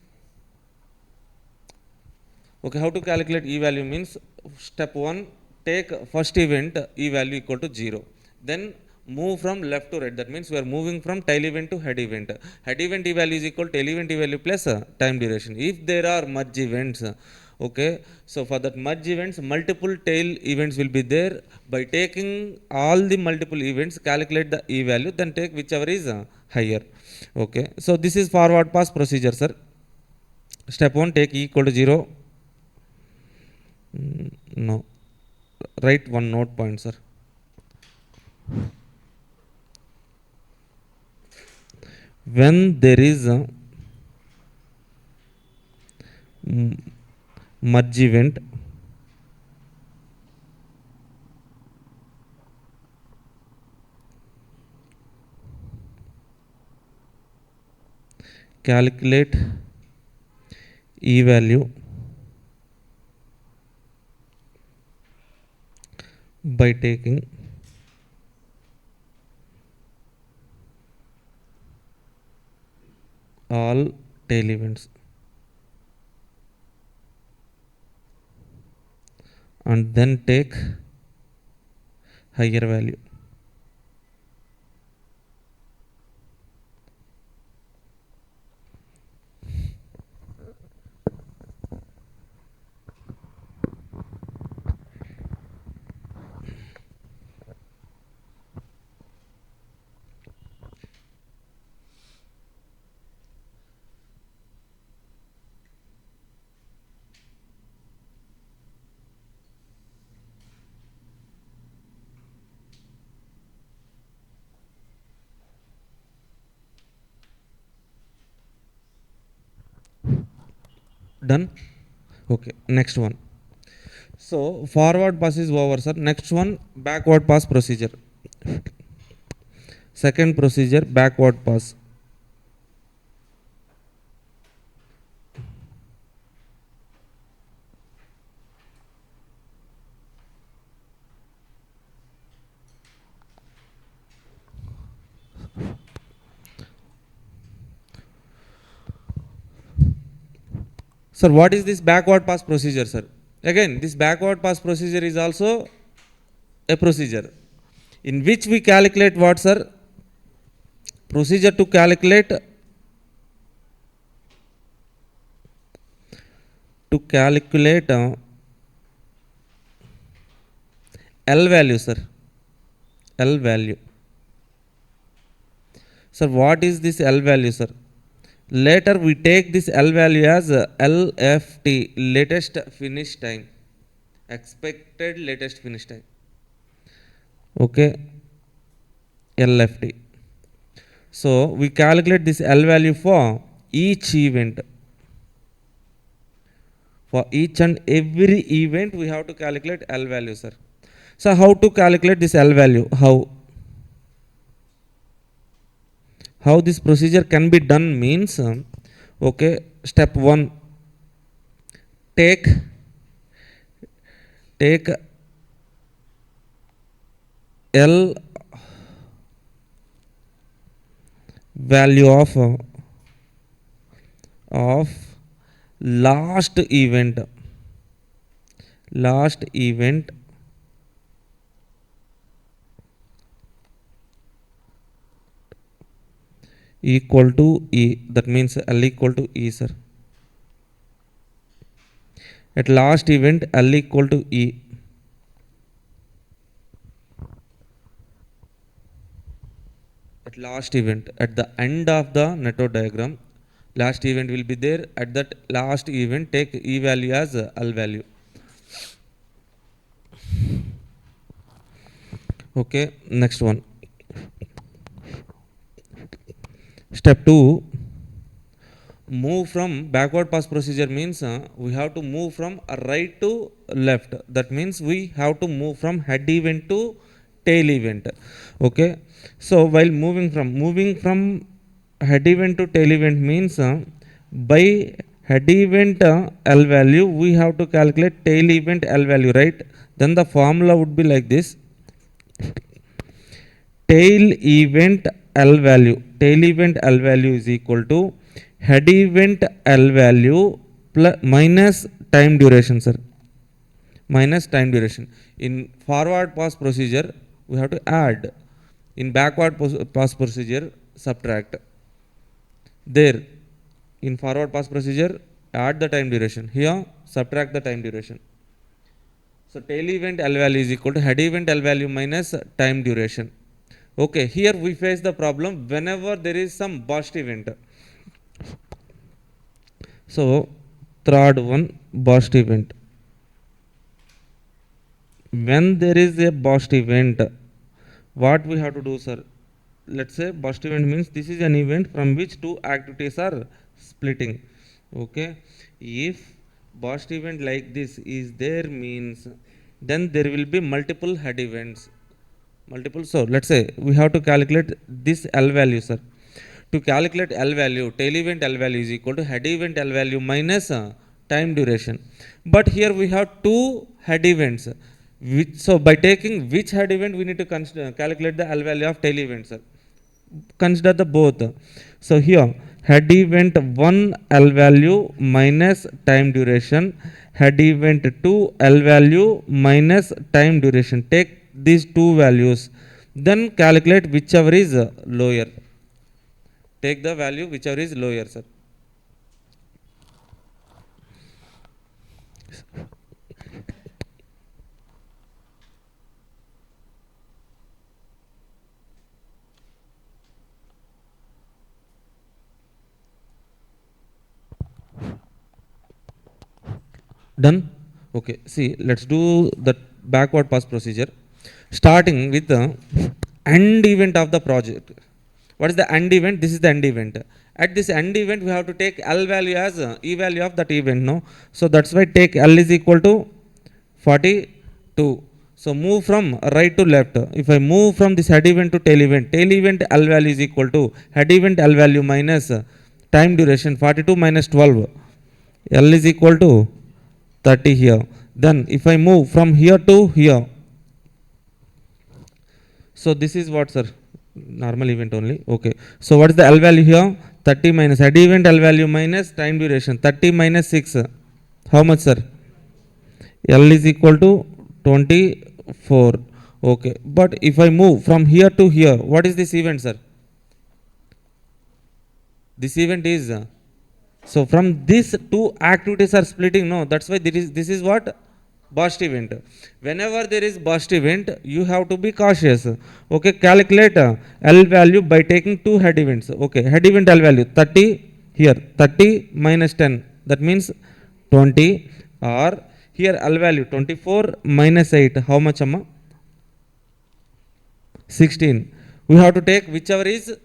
S1: Okay, how to calculate E value means step 1, take first event E value equal to 0. Then move from left to right. That means we are moving from tail event to head event. Head event E value is equal to tail event E value plus time duration. If there are merge events, okay, so for that merge events, multiple tail events will be there. By taking all the multiple events, calculate the E value, then take whichever is higher. Okay, so this is forward pass procedure, sir. Step 1, take E equal to 0. No, write one note point, sir. When there is a merge event, calculate E value by taking all tail events and then take higher value. Done? Okay, next one. So forward pass is over, sir. Next one, backward pass procedure. Second procedure, backward pass. Sir, what is this backward pass procedure, sir? Again, this backward pass procedure is also a procedure in which we calculate what, sir? Procedure to calculate L value, sir. L value. Sir, what is this L value, sir? Later we take this L value as LFT, latest finish time, expected latest finish time. Okay, LFT. So we calculate this L value for each event. For each and every event we have to calculate L value, sir. So how to calculate this L value? How? How this procedure can be done means, okay, step 1, take take L value of last event equal to E. That means L equal to E, sir. At last event L equal to E. At last event, at the end of the network diagram, last event will be there. At that last event, take E value as L value. Okay, next one. Step 2, move from backward pass procedure means we have to move from right to left. That means we have to move from head event to tail event. Okay, so while moving from head event to tail event means by head event L value we have to calculate tail event L value, right? Then the formula would be like this: tail event L value is equal to head event L value plus minus time duration, sir. Minus time duration. In forward pass procedure, we have to add. In backward pass procedure, subtract. There, in forward pass procedure, add the time duration. Here, subtract the time duration. So tail event L value is equal to head event L value minus time duration. Okay, here we face the problem whenever there is some burst event. So third one, burst event. When there is a burst event, what we have to do, sir? Let's say burst event means this is an event from which two activities are splitting. Okay, if burst event like this is there means then there will be multiple head events. So let's say we have to calculate this L value, sir. To calculate L value, tail event L value is equal to head event L value minus time duration. But here we have two head events. So by taking which head event we need to calculate the L value of tail event, sir. Consider the both. So here head event 1 L value minus time duration, head event 2 L value minus time duration. Take these two values, then calculate whichever is lower. Take the value whichever is lower, sir. Done? Okay, see, let's do the backward pass procedure. Starting with the end event of the project. What is the end event? This is the end event. At this end event, we have to take L value as E value of that event, no? So that's why take L is equal to 42. So move from right to left. If I move from this head event to tail event L value is equal to head event L value minus time duration 42 minus 12. L is equal to 30 here. Then if I move from here to here, so this is what, sir? Normal event only. Okay. So what is the L value here? 30 minus head event L value minus time duration. 30 minus 6. How much, sir? L is equal to 24. Okay. But if I move from here to here, what is this event, sir? This event is so from these two activities are splitting. No, that's why this is what? Burst event. Whenever there is burst event, you have to be cautious. Okay, calculate L value by taking two head events. Okay, head event L value 30 here, 30 minus 10. That means 20, or here L value 24 minus 8. How much, amma? 16. We have to take whichever is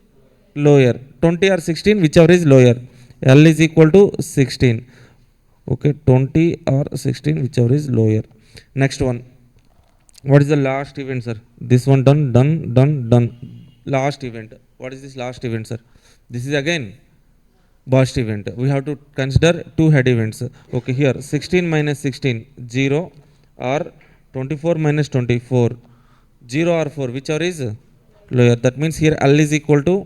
S1: lower. 20 or 16, whichever is lower. L is equal to 16. Okay, 20 or 16, whichever is lower. Next one. What is the last event, sir? This one done. last event. What is this last event, sir? This is again burst event. We have to consider two head events. Okay, here 16 minus 16, 0 or 24 minus 24, 0 or 4, whichever is lower. That means here L is equal to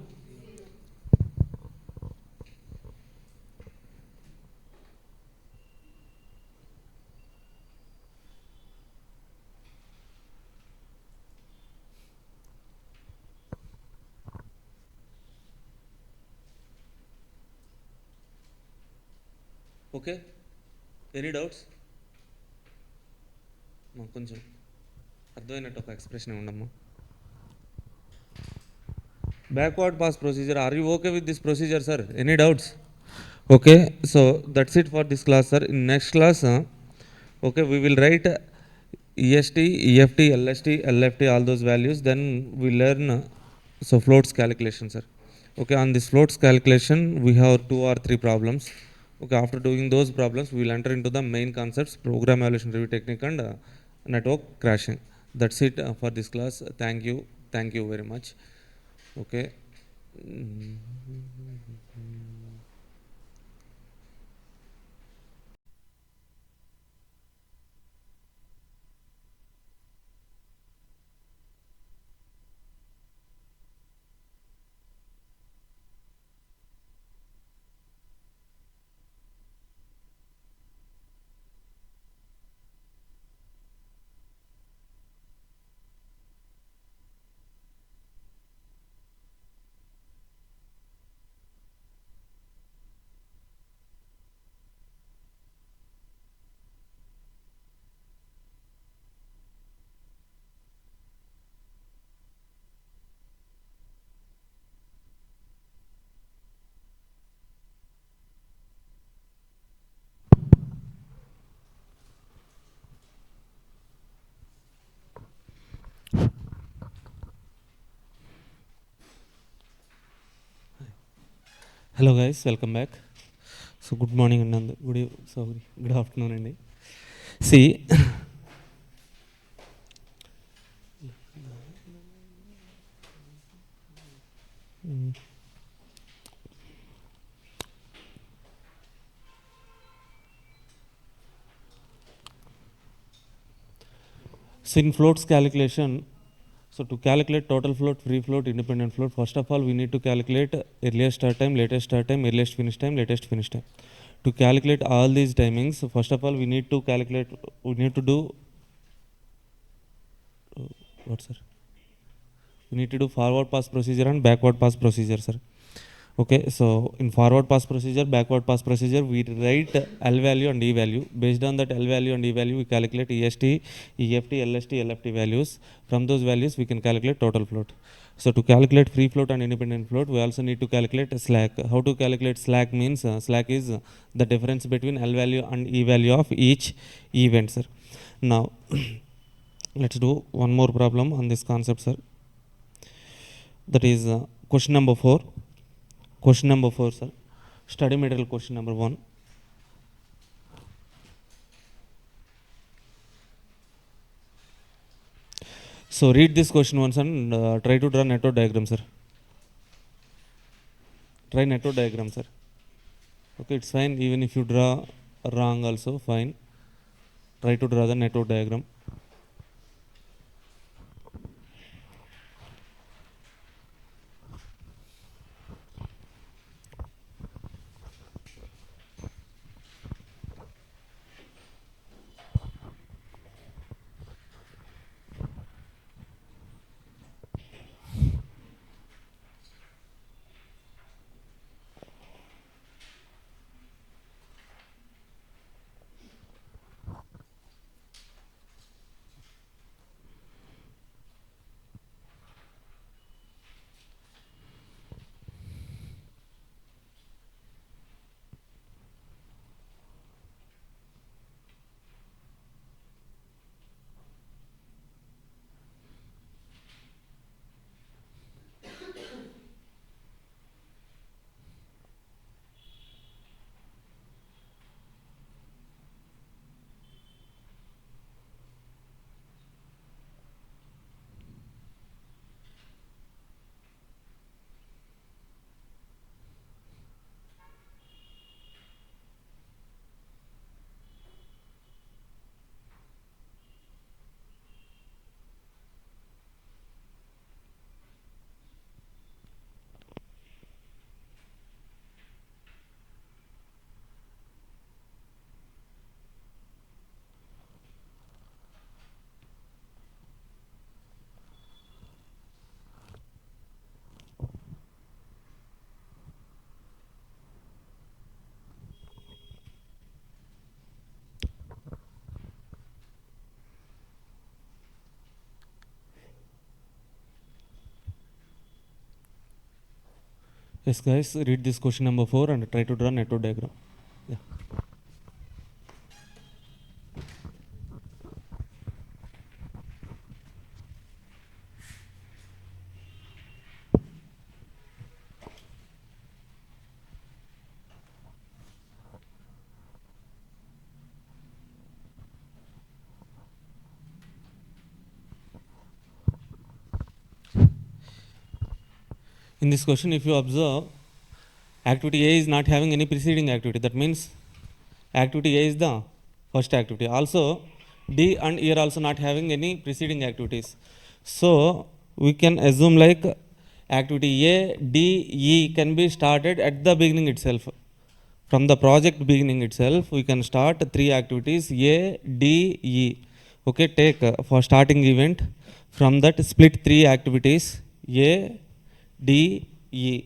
S1: okay. Any doubts? కొంచెం అర్థమైనట్టు ఒక expression ఉండమ్మా. Backward pass procedure. Are you okay with this procedure, sir? Any doubts? Okay, so that's it for this class, sir. In next class, okay, we will write EST, EFT, LST, LFT, all those values. Then we learn so floats calculation, sir. Okay, on this floats calculation, we have 2 or 3 problems. Okay, after doing those problems, we will enter into the main concepts, program evaluation review technique and network crashing. That's it for this class. Thank you very much. Okay. Hello guys, welcome back. So good morning and good afternoon అండి. See, so in floats calculation, so to calculate total float, free float, independent float, first of all we need to calculate earliest start time, latest start time, earliest finish time, latest finish time. To calculate all these timings, so first of all we need to do what, sir? We need to do forward pass procedure and backward pass procedure, sir. Okay, so in forward pass procedure, backward pass procedure, we write L value and E value. Based on that L value and E value, we calculate EST, EFT, LST, LFT values. From those values, we can calculate total float. So to calculate free float and independent float, we also need to calculate slack. How to calculate slack means slack is the difference between L value and E value of each event, sir. Now, let's do one more problem on this concept, sir. That is question number 4. Question number 4, sir. Study material question number 1. So read this question once and try to draw network diagram, sir. Try network diagram, sir. Okay, it's fine. Even if you draw wrong also, fine. Try to draw the network diagram. Yes, guys, read this question number 4 and try to draw network diagram. Yeah. In this question, if you observe, activity A is not having any preceding activity. That means activity A is the first activity. Also, D and E are also not having any preceding activities. So, we can assume like activity A, D, E can be started at the beginning itself. From the project beginning itself, we can start 3 activities A, D, E. Okay, take for starting event, from that split 3 activities A, D, E.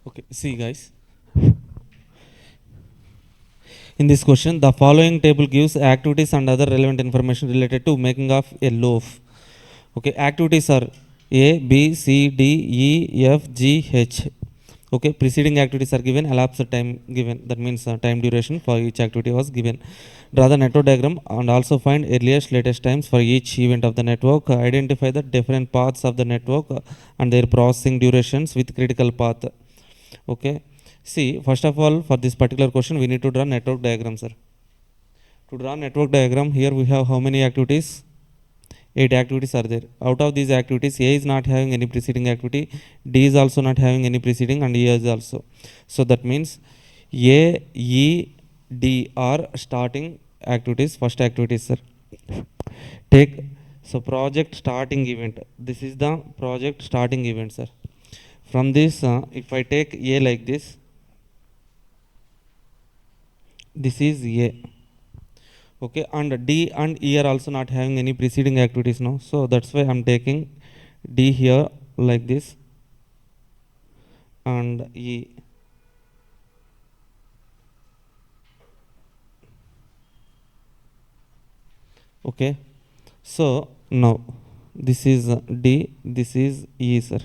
S1: Okay, see guys. In this question, the following table gives activities and other relevant information related to making of a loaf. Okay, activities are A, B, C, D, E, F, G, H. Okay, preceding activities are given, elapsed time given. That means time duration for each activity was given. Draw the network diagram and also find earliest, latest times for each event of the network. Identify the different paths of the network and their processing durations with critical path. Okay. See, first of all, for this particular question, we need to draw network diagram, sir. To draw network diagram, here we have how many activities? 8 activities are there. Out of these activities, A is not having any preceding activity, D is also not having any preceding, and E is also. So that means A, E, D are starting activities, first activities, sir. Take, so project starting event. This is the project starting event, sir. From this, if I take A like this is A. Okay, and D and E are also not having any preceding activities now. So that's why I'm taking D here like this and E. Okay, so now this is D, this is E, sir.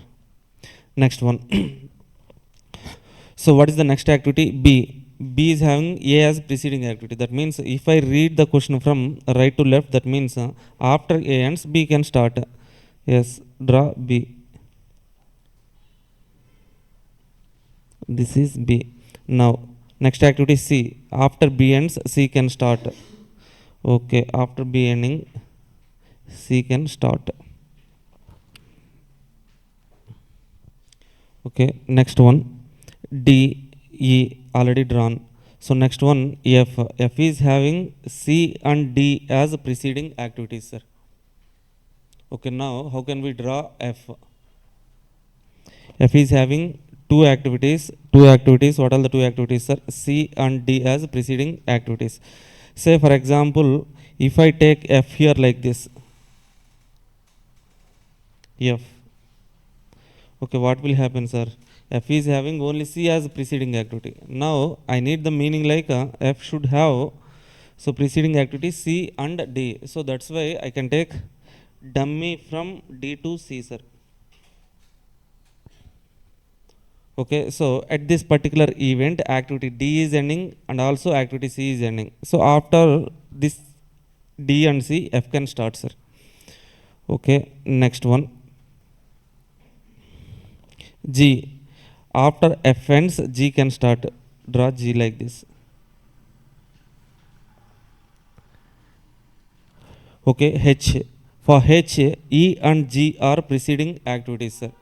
S1: Next one. So what is the next activity? B. B is having A as preceding activity. That means if I read the question from right to left, that means after A ends, B can start. Yes, draw B. This is B. Now, next activity C. After B ends, C can start. Okay, after B ending, C can start. Okay, next one. D, E already drawn. So next one, F. F is having C and D as preceding activities, sir. Okay, now how can we draw F? F is having two activities. Two activities. What are the two activities, sir? C and D as preceding activities. Say for example, if I take F here like this, F. Okay, what will happen, sir? F is having only C as preceding activity. Now I need the meaning like F should have so preceding activity C and D. So that's why I can take dummy from D to C, sir. Okay, so at this particular event, activity D is ending and also activity C is ending. So after this D and C, F can start, sir. Okay, next one. G. After F ends, G can start. Draw G like this. Okay, H. For H, E and G are preceding activities, sir.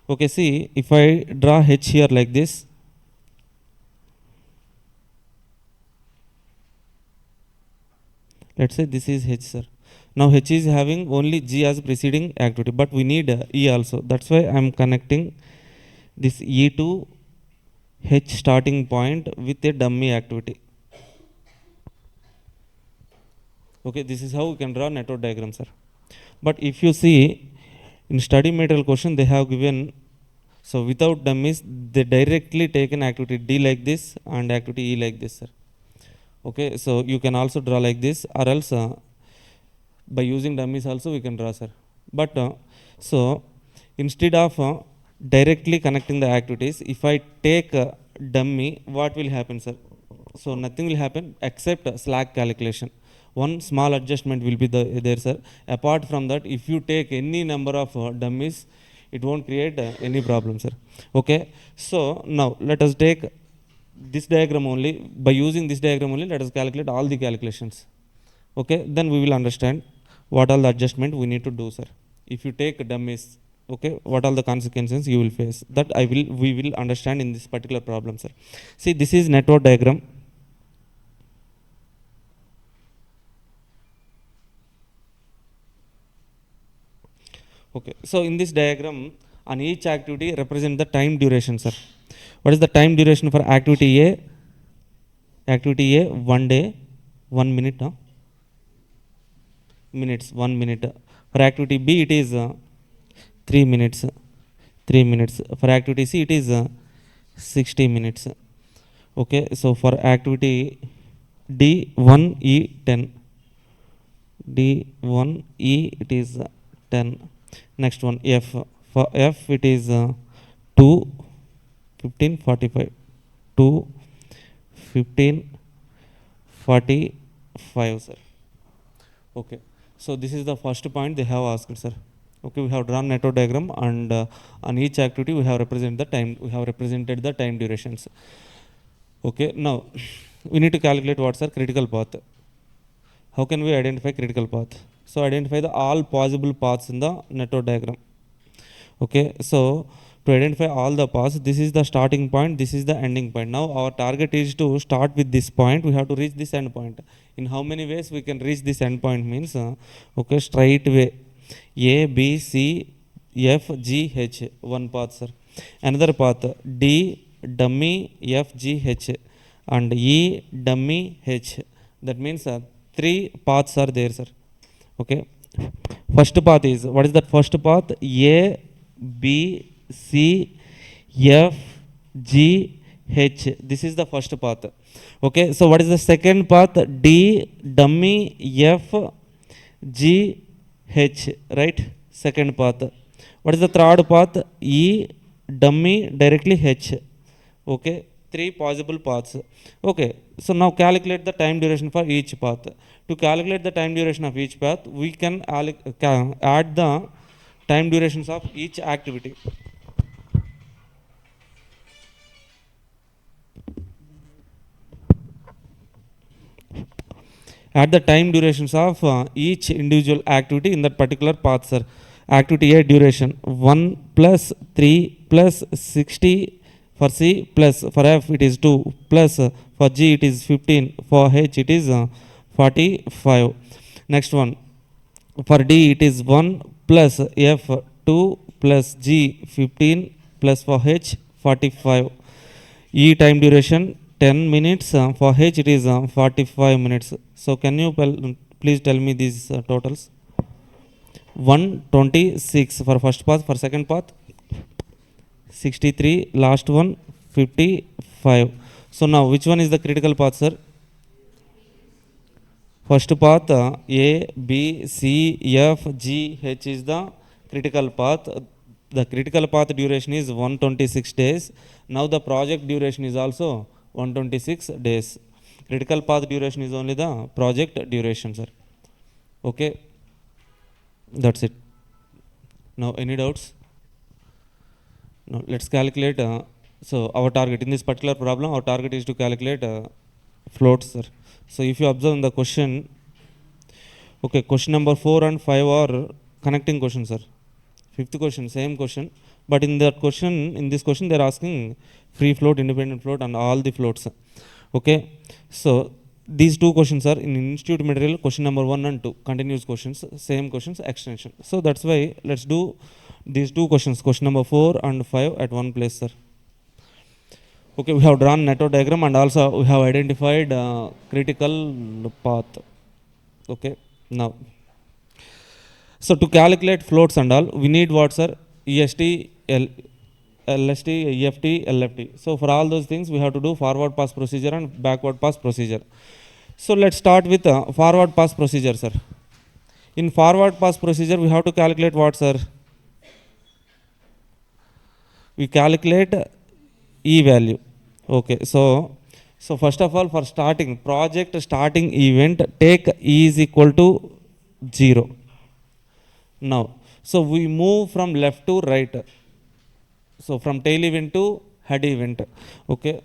S1: Okay, see, if I draw H here like this, let's say this is H, sir. Now H is having only G as preceding activity, but we need E also. That's why I'm connecting this E to H starting point with a dummy activity. Okay, this is how we can draw network diagram, sir. But if you see in study material question, they have given, so without dummies, they directly take an activity D like this and activity E like this, sir. Okay, so you can also draw like this, or else by using dummies also we can draw, sir. But so instead of directly connecting the activities, if I take a dummy, what will happen, sir? So nothing will happen except slack calculation. One small adjustment will be there, sir. Apart from that, if you take any number of dummies, it won't create any problem, sir. Okay, so now let us take this diagram only. By using this diagram only, let us calculate all the calculations. Okay, then we will understand what all the adjustment we need to do, sir. If you take dummies, okay, what all the consequences you will face, that we will understand in this particular problem, sir. See, this is network diagram. Okay, so in this diagram, on each activity represent the time duration, sir. What is the time duration for activity A? Activity A, 1 day, 1 minute, minutes, 1 minute. For activity B, it is 3 minutes, 3 minutes. For activity C, it is 60 minutes. Okay, so for activity D, 1E, 10. D1E, it is 10. Next one, F. For F, it is 2, 15, 45. 2, 15, 45, sir. Okay, so this is the first point they have asked, sir. Okay, we have drawn network diagram, and on each activity we have represented the time. We have represented the time durations. Okay, now we need to calculate what's our critical path. How can we identify critical path? So identify the all possible paths in the network diagram. Okay, so to identify all the paths, this is the starting point, this is the ending point. Now our target is to start with this point, we have to reach this end point. In how many ways we can reach this end point means, okay, straight way, A, B, C, F, G, H, one path, sir. Another path, D, dummy, F, G, H, and E, dummy, H. That means three paths are there, sir. Okay, first path is, what is that first path? A, B, C, F, G, H. This is the first path. Okay, so what is the second path? D, dummy, F, G, H, right? Second path. What is the third path? E, dummy, directly H. Okay, three possible paths. Okay, so now calculate the time duration for each path. To calculate the time duration of each path, we can add the time durations of each activity. Add the time durations of each individual activity in that particular path, sir. Activity A duration 1 plus 3 plus 60 for C, plus for F it is 2, plus for G it is 15, for H it is 45. Next one, for D it is 1 plus F 2 plus G 15 plus for H 45. E time duration 10 minutes, for H it is 45 minutes. So can you please tell me these totals? 126 for first path, for second path 63, last one 55. So now which one is the critical path, sir? First path, A, B, C, F, G, H is the critical path. The critical path duration is 126 days. Now the project duration is also 126 days. Critical path duration is only the project duration, sir. Okay, that's it. Now any doubts? Now let's calculate. So our target in this particular problem, our target is to calculate floats, sir. So if you observe in the question, Okay, question number 4 and 5 are connecting questions, sir. Fifth question, same question, but in this question, they're asking free float, independent float, and all the floats. Okay, so these two questions are in institute material, question number 1 and 2, continuous questions, same questions, extension. So that's why let's do these two questions, question number 4 and 5 at one place, sir. Okay, we have drawn network diagram and also we have identified critical path. Okay, now, so to calculate floats and all, we need what, sir? EST, LST, EFT, LFT. So for all those things, we have to do forward pass procedure and backward pass procedure. So let's start with forward pass procedure, sir. In forward pass procedure, we have to calculate what, sir? We calculate E value. Okay, so first of all, for starting project starting event, take E is equal to 0. Now, so we move from left to right. So from tail event to head event. Okay.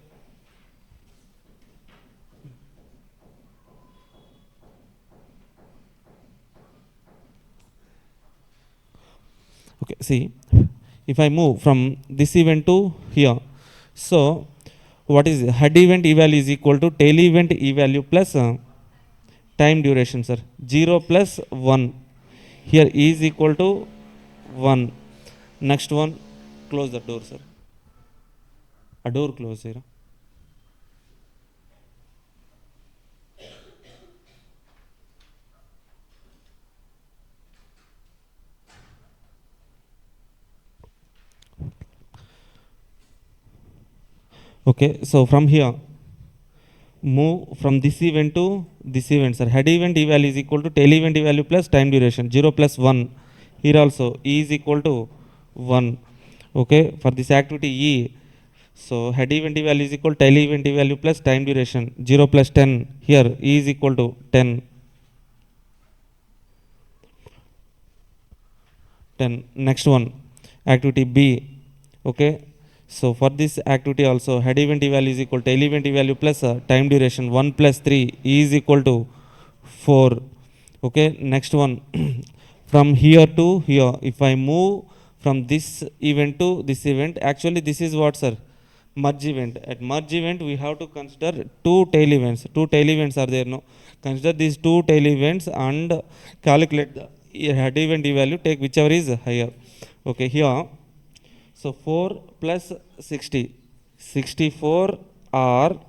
S1: Okay, see, if I move from this event to here, so what is it? Head event E value is equal to tail event E value plus time duration, sir. 0 plus 1. Here E is equal to 1. Next one, close the door, sir. A door close here. Okay, so from here, move from this event to this event, sir. Head event E value is equal to tail event E value plus time duration. 0 plus 1. Here also E is equal to 1. Okay, for this activity E, so head event E value is equal to tail event E value plus time duration. 0 plus 10. Here E is equal to 10. 10. Next one, activity B. Okay, so for this activity also, head event E value is equal to tail event E value plus time duration. 1 plus 3. E is equal to 4. Okay, next one, from here to here, if I move from this event to this event, actually this is what, sir? Merge event. At merge event, we have to consider two tail events. Two tail events are there, no? Consider these two tail events and calculate the head event E value, take whichever is higher. Okay, here, so 4 plus 60, 64, or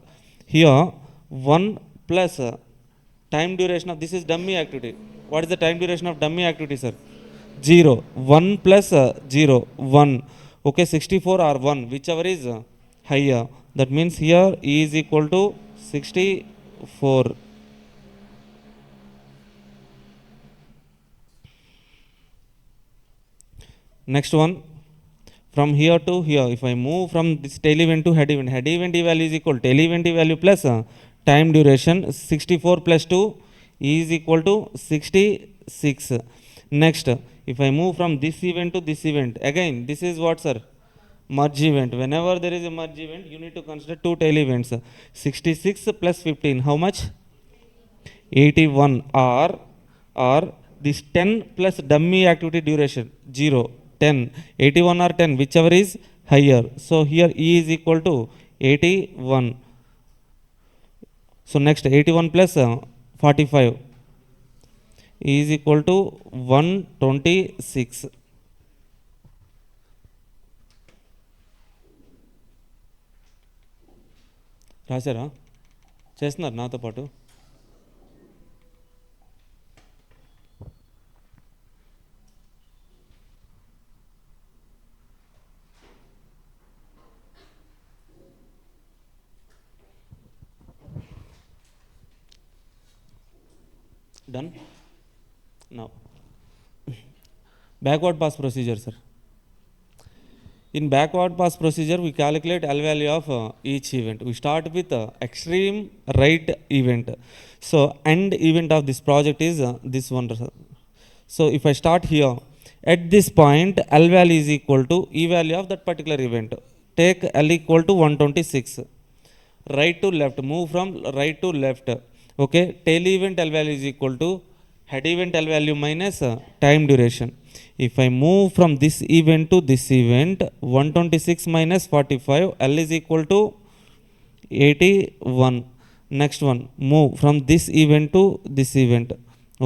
S1: here 1 plus time duration of this is dummy activity. What is the time duration of dummy activity, sir? 0. 1 plus 0, 1. Okay, 64 or 1, whichever is higher. That means here E is equal to 64. Next one, from here to here, if I move from this tail event to head event E value is equal to tail event E value plus time duration. 64 plus 2 is equal to 66. Next, if I move from this event to this event, again this is what, sir? Merge event. Whenever there is a merge event, you need to consider two tail events. 66 plus 15, how much? 81. Or this 10 plus dummy activity duration, 0, 10. 81 or 10, whichever is higher. So here E is equal to 81. So next, 81 plus 45 is equal to 126. రాశారా? చేస్తున్నారు నాతో పాటు? Done? Now, backward pass procedure, sir. In backward pass procedure, we calculate L value of each event. We start with extreme right event. So end event of this project is this one. So if I start here, at this point, L value is equal to E value of that particular event. Take L equal to 126. Right to left, move from right to left. Okay, tail event L value is equal to head event L value minus time duration. If I move from this event to this event, 126 minus 45, L is equal to 81. Next one, move from this event to this event.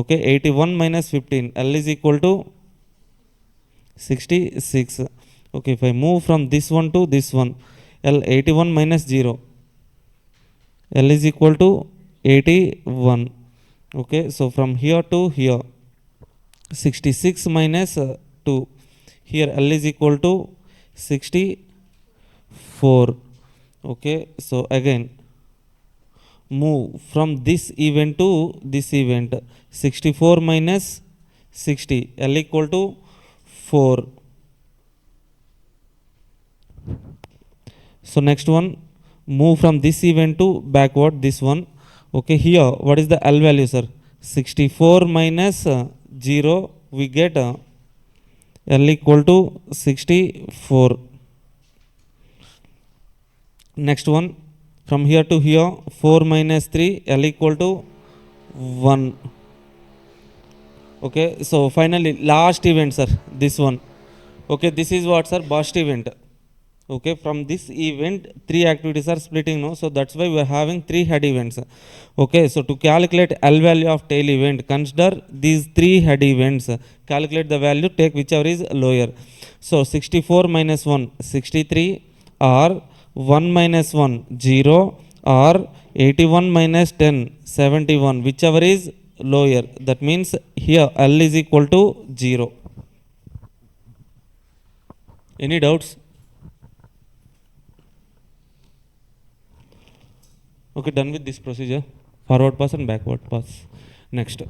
S1: Okay, 81 minus 15, L is equal to 66. Okay, if I move from this one to this one, L 81 minus 0, L is equal to 81. Okay, so from here to here, 66 minus 2, here L is equal to 64. Okay, so again move from this event to this event, 64 minus 60, L equal to 4. So next one, move from this event to backward this one. Okay, here what is the L value, sir? 64 minus 0, we get L equal to 64. Next one, from here to here, 4 minus 3, L equal to 1. Okay, so finally last event, sir, this one. Okay, this is what, sir? Burst event. Okay, from this event 3 activities are splitting now, so that's why we are having 3 head events. Okay, so to calculate L value of tail event, consider these 3 head events, calculate the value, take whichever is lower. So 64 minus 1, 63, or 1 minus 1, 0, or 81 minus 10, 71, whichever is lower. That means here L is equal to 0. Any doubts? Okay, done with this procedure. Forward pass and backward pass. Next.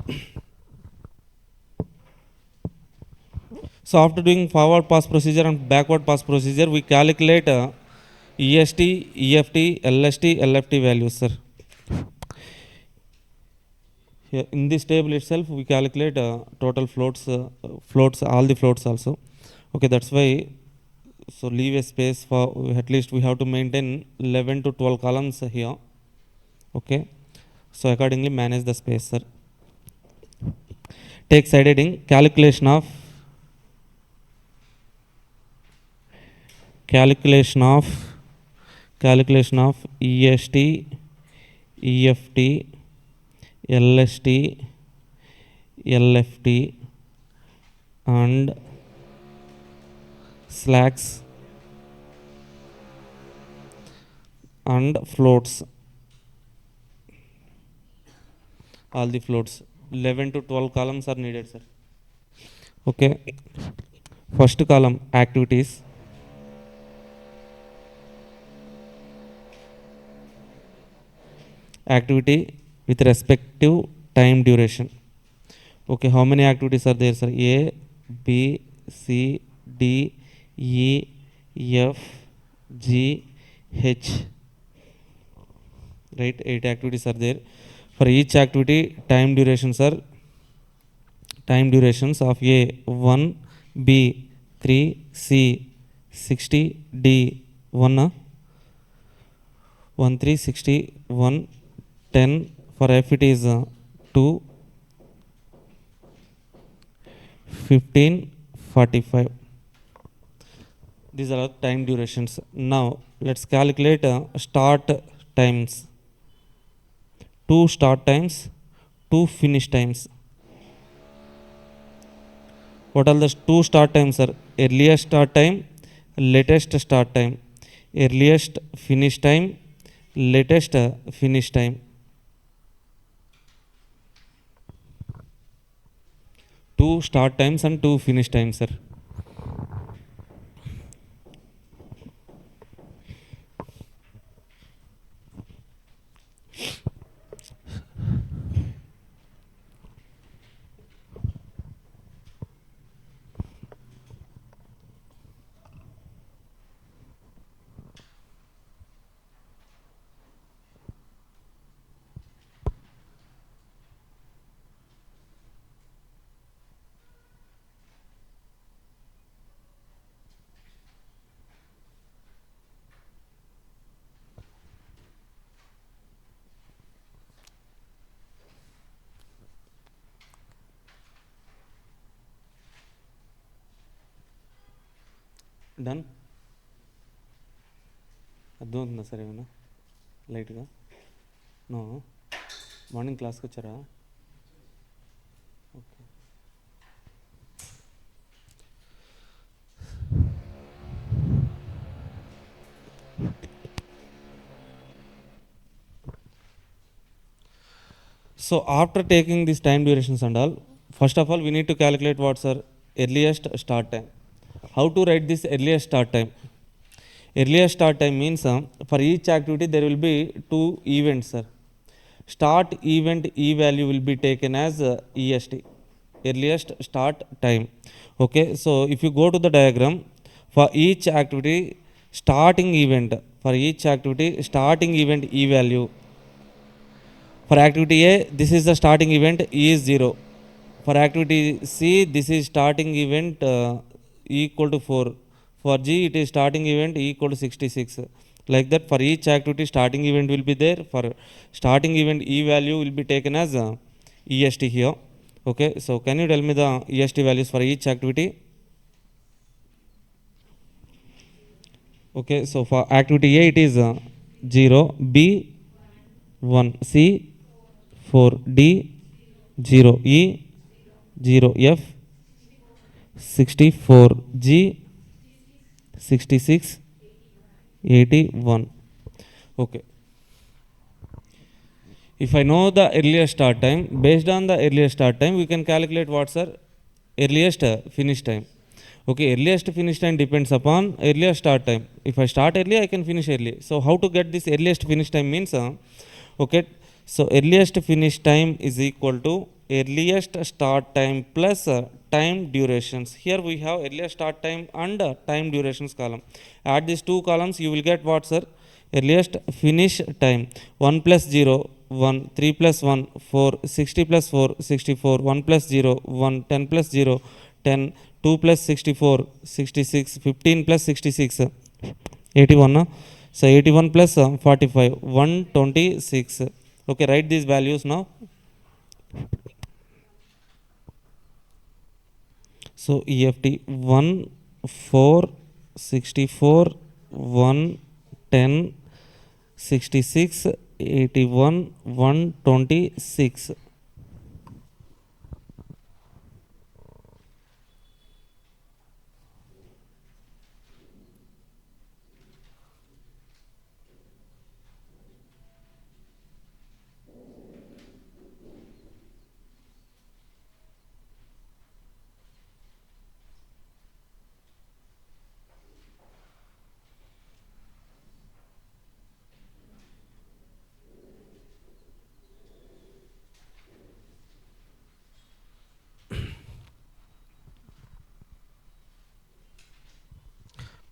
S1: So after doing forward pass procedure and backward pass procedure, we calculate EST, EFT, LST, LFT values, sir. Here in this table itself, we calculate total floats, all the floats also. Okay, that's why. So leave a space for, at least we have to maintain 11 to 12 columns here. Okay, so accordingly manage the space, sir. Take side heading, calculation of EST, EFT, LST, LFT, and slacks and floats. All the floats, 11 to 12 columns are needed, sir. Okay, first column, activities. Activity with respective time duration. Okay, how many activities are there, sir? A, B, C, D, E, F, G, H. Right, 8 activities are there. For each activity, time durations are of A 1, B 3, C 60, D 1, 1 3 60, 1 10. For F it is 2, 15, 45. These are time durations. Now let's calculate start times. 2 start times, 2 finish times. What are the 2 start times, sir? Earliest start time, latest start time. Earliest finish time, latest finish time. 2 start times and 2 finish times, sir. Done. అర్థమవుతుందా sir ఏమైనా లైట్గా? No. Morning క్లాస్కి వచ్చారా? Okay. So after taking these time durations and all, first of all we need to calculate what's our earliest start time. How to write this earliest start time? Earliest start time means for each activity there will be two events, sir. Start event E value will be taken as EST, earliest start time. Okay, so if you go to the diagram, for each activity starting event, for each activity starting event E value. For activity A, this is the starting event, E is 0. For activity C, this is starting event E equal to 4. For G, it is starting event E equal to 66. Like that, for each activity, starting event will be there. For starting event, E value will be taken as EST here. Okay, so can you tell me the EST values for each activity? Okay, so for activity A, it is 0, B 1, C 4, D 0, E 0, F 64, G 66, 81. Okay. If I know the earliest start time, based on the earliest start time, we can calculate what's our earliest finish time. Okay, earliest finish time depends upon earliest start time. If I start early, I can finish early. So how to get this earliest finish time means, okay, so earliest finish time is equal to earliest start time plus time durations. Here we have earliest start time and time durations column. Add these two columns, you will get what, sir? Earliest finish time. 1 plus 0, 1, 3 plus 1, 4, 60 plus 4, 64, 1 plus 0, 1, 10 plus 0, 10, 2 plus 64, 66, 15 plus 66, 81. So 81 plus 45, 126. Okay, write these values now. So EFT 1, 4, 64, 1, 10, 66, 81, 126.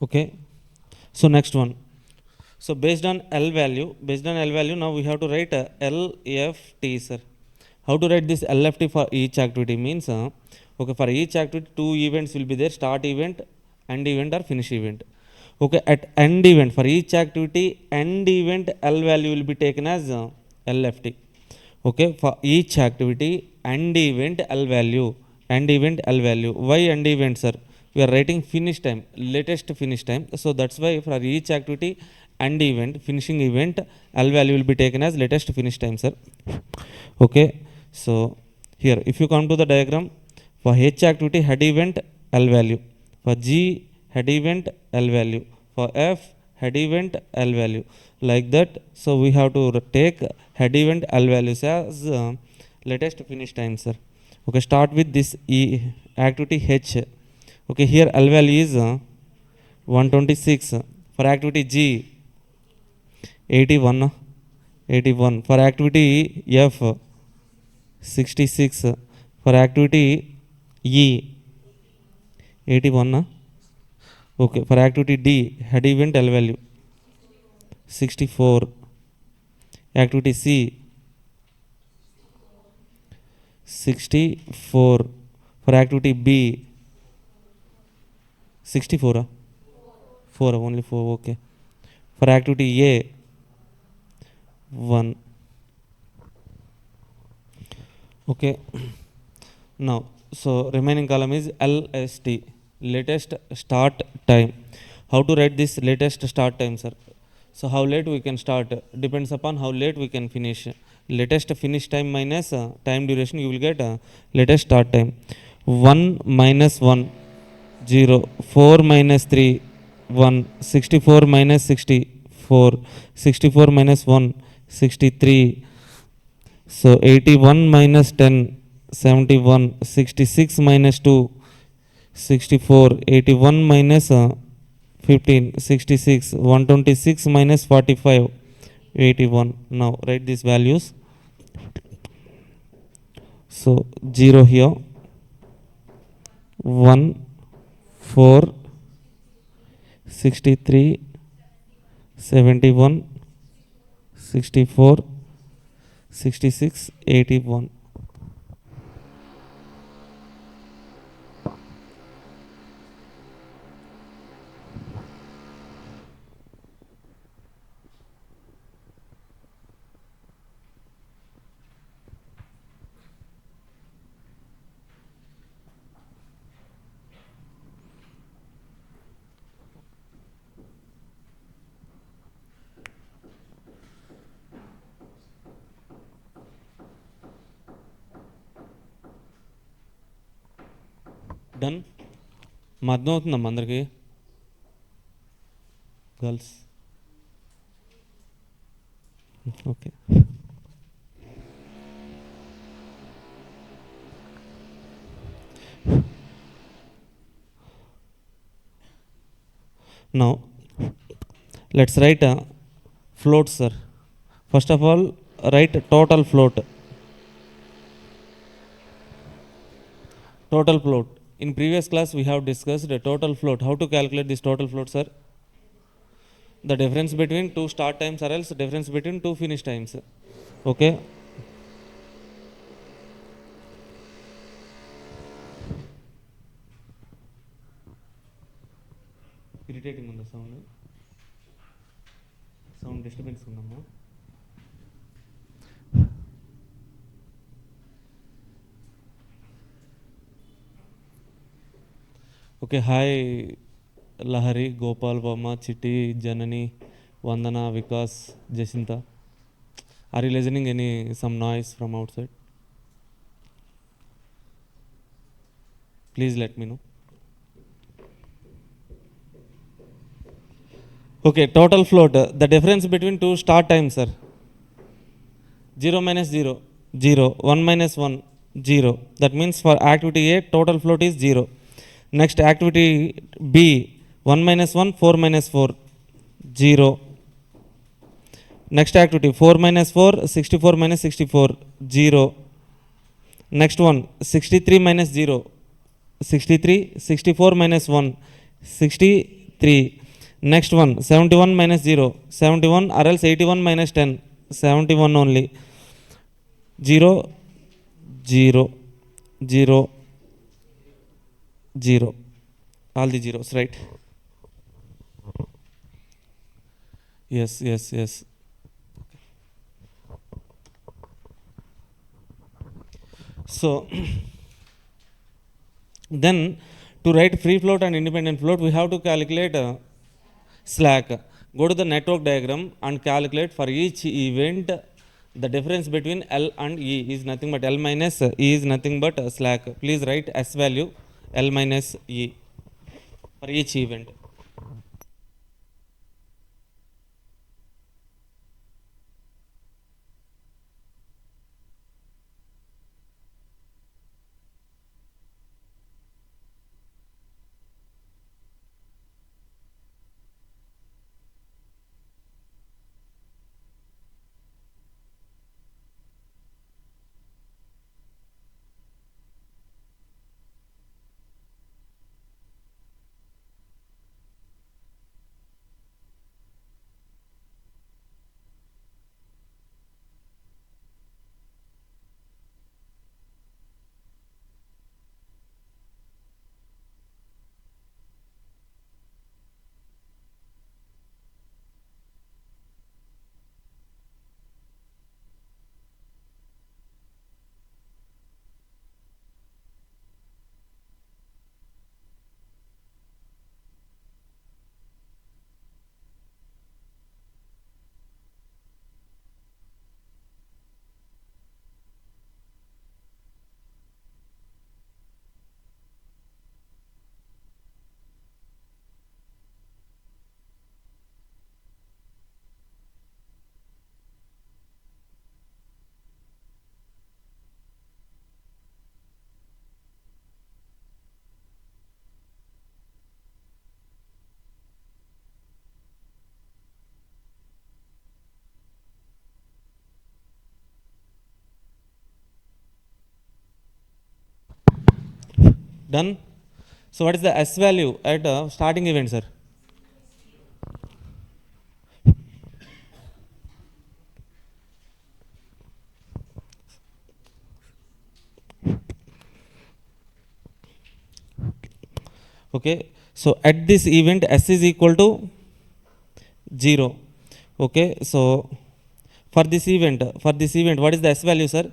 S1: Okay, so next one. So based on L value, now we have to write LFT, sir. How to write this LFT for each activity means, okay, for each activity two events will be there, start event, end event or finish event. Okay, at end event, for each activity end event L value will be taken as LFT. Okay, for each activity end event L value, why end event, sir? We are writing finish time, latest finish time, so that's why for each activity end event, finishing event, L value will be taken as latest finish time, sir. Okay, so here if you come to the diagram, for H activity head event L value, for G head event L value, for F head event L value, like that. So we have to take head event L values as latest finish time, sir. Okay, start with this activity H. Okay, here L value is 126. For activity G 81, 81. For activity F 66. For activity E 81. Okay, for activity D head event L value 64. Activity C 64. For activity B 64. 4, only 4. Okay. For activity A 1. Okay. Now, so remaining column is LST, latest start time. How to write this latest start time, sir? So how late we can start depends upon how late we can finish. Latest finish time minus time duration, you will get latest start time. 1 minus 1, 0. 4 minus 3, 1. 64 minus 60, 4. 64 minus 1, 63. So 81 minus 10, 71. 66 minus 2, 64. 81 minus 15, 66. 126 minus 45, 81. Now write these values. So 0 here, 1, 4, 63, 71, 64, 66, 81. Done? మా అర్థం అవుతుందమ్మా అందరికి? Girls okay. Now let's write a float, sir. First of all, write total float. Total float. In previous class we have discussed the total float. How to calculate this total float, sir? The difference between two start times or else difference between two finish times. Okay. Irritating on the sound disturbance undamma. Okay, hi Lahari, Gopal, Vama, Chitti, Janani, Vandana, Vikas, Jacinta. Are you listening any some noise from outside? Please let me know. Okay, total float. The difference between two start times, sir. 0 minus 0, 0. 1 minus 1, 0. That means for activity A, total float is 0. Next activity B, 1 minus 1, 4 minus 4, 0. Next activity 4 minus 4, 64 minus 64, 0. Next one 63 minus 0, 63. 64 minus 1, 63. Next one 71 minus 0, 71 or else 81 minus 10, 71 only. 0, 0, 0, 0. All the zeros, right? Yes, yes, yes. So then to write free float and independent float, we have to calculate slack. Go to the network diagram and calculate for each event the difference between L and E is nothing but L minus E is nothing but slack. Please write S value L minus E for each event. Done. So what is the S value at starting event, sir? Okay, so at this event S is equal to 0. Okay, so for this event what is the S value, sir?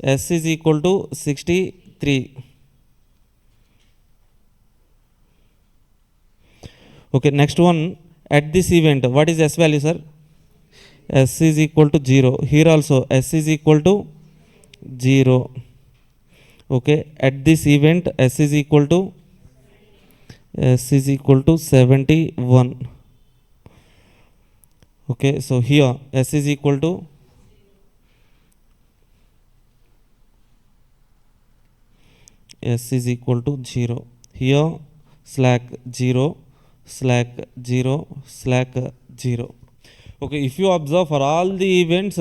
S1: S is equal to 63. Okay, next one, at this event what is S value, sir? S is equal to 0. Here also S is equal to 0. Okay, at this event S is equal to 71. Okay, so here S is equal to S is equal to 0. Here slack 0, slack 0, slack 0. Okay, if you observe for all the events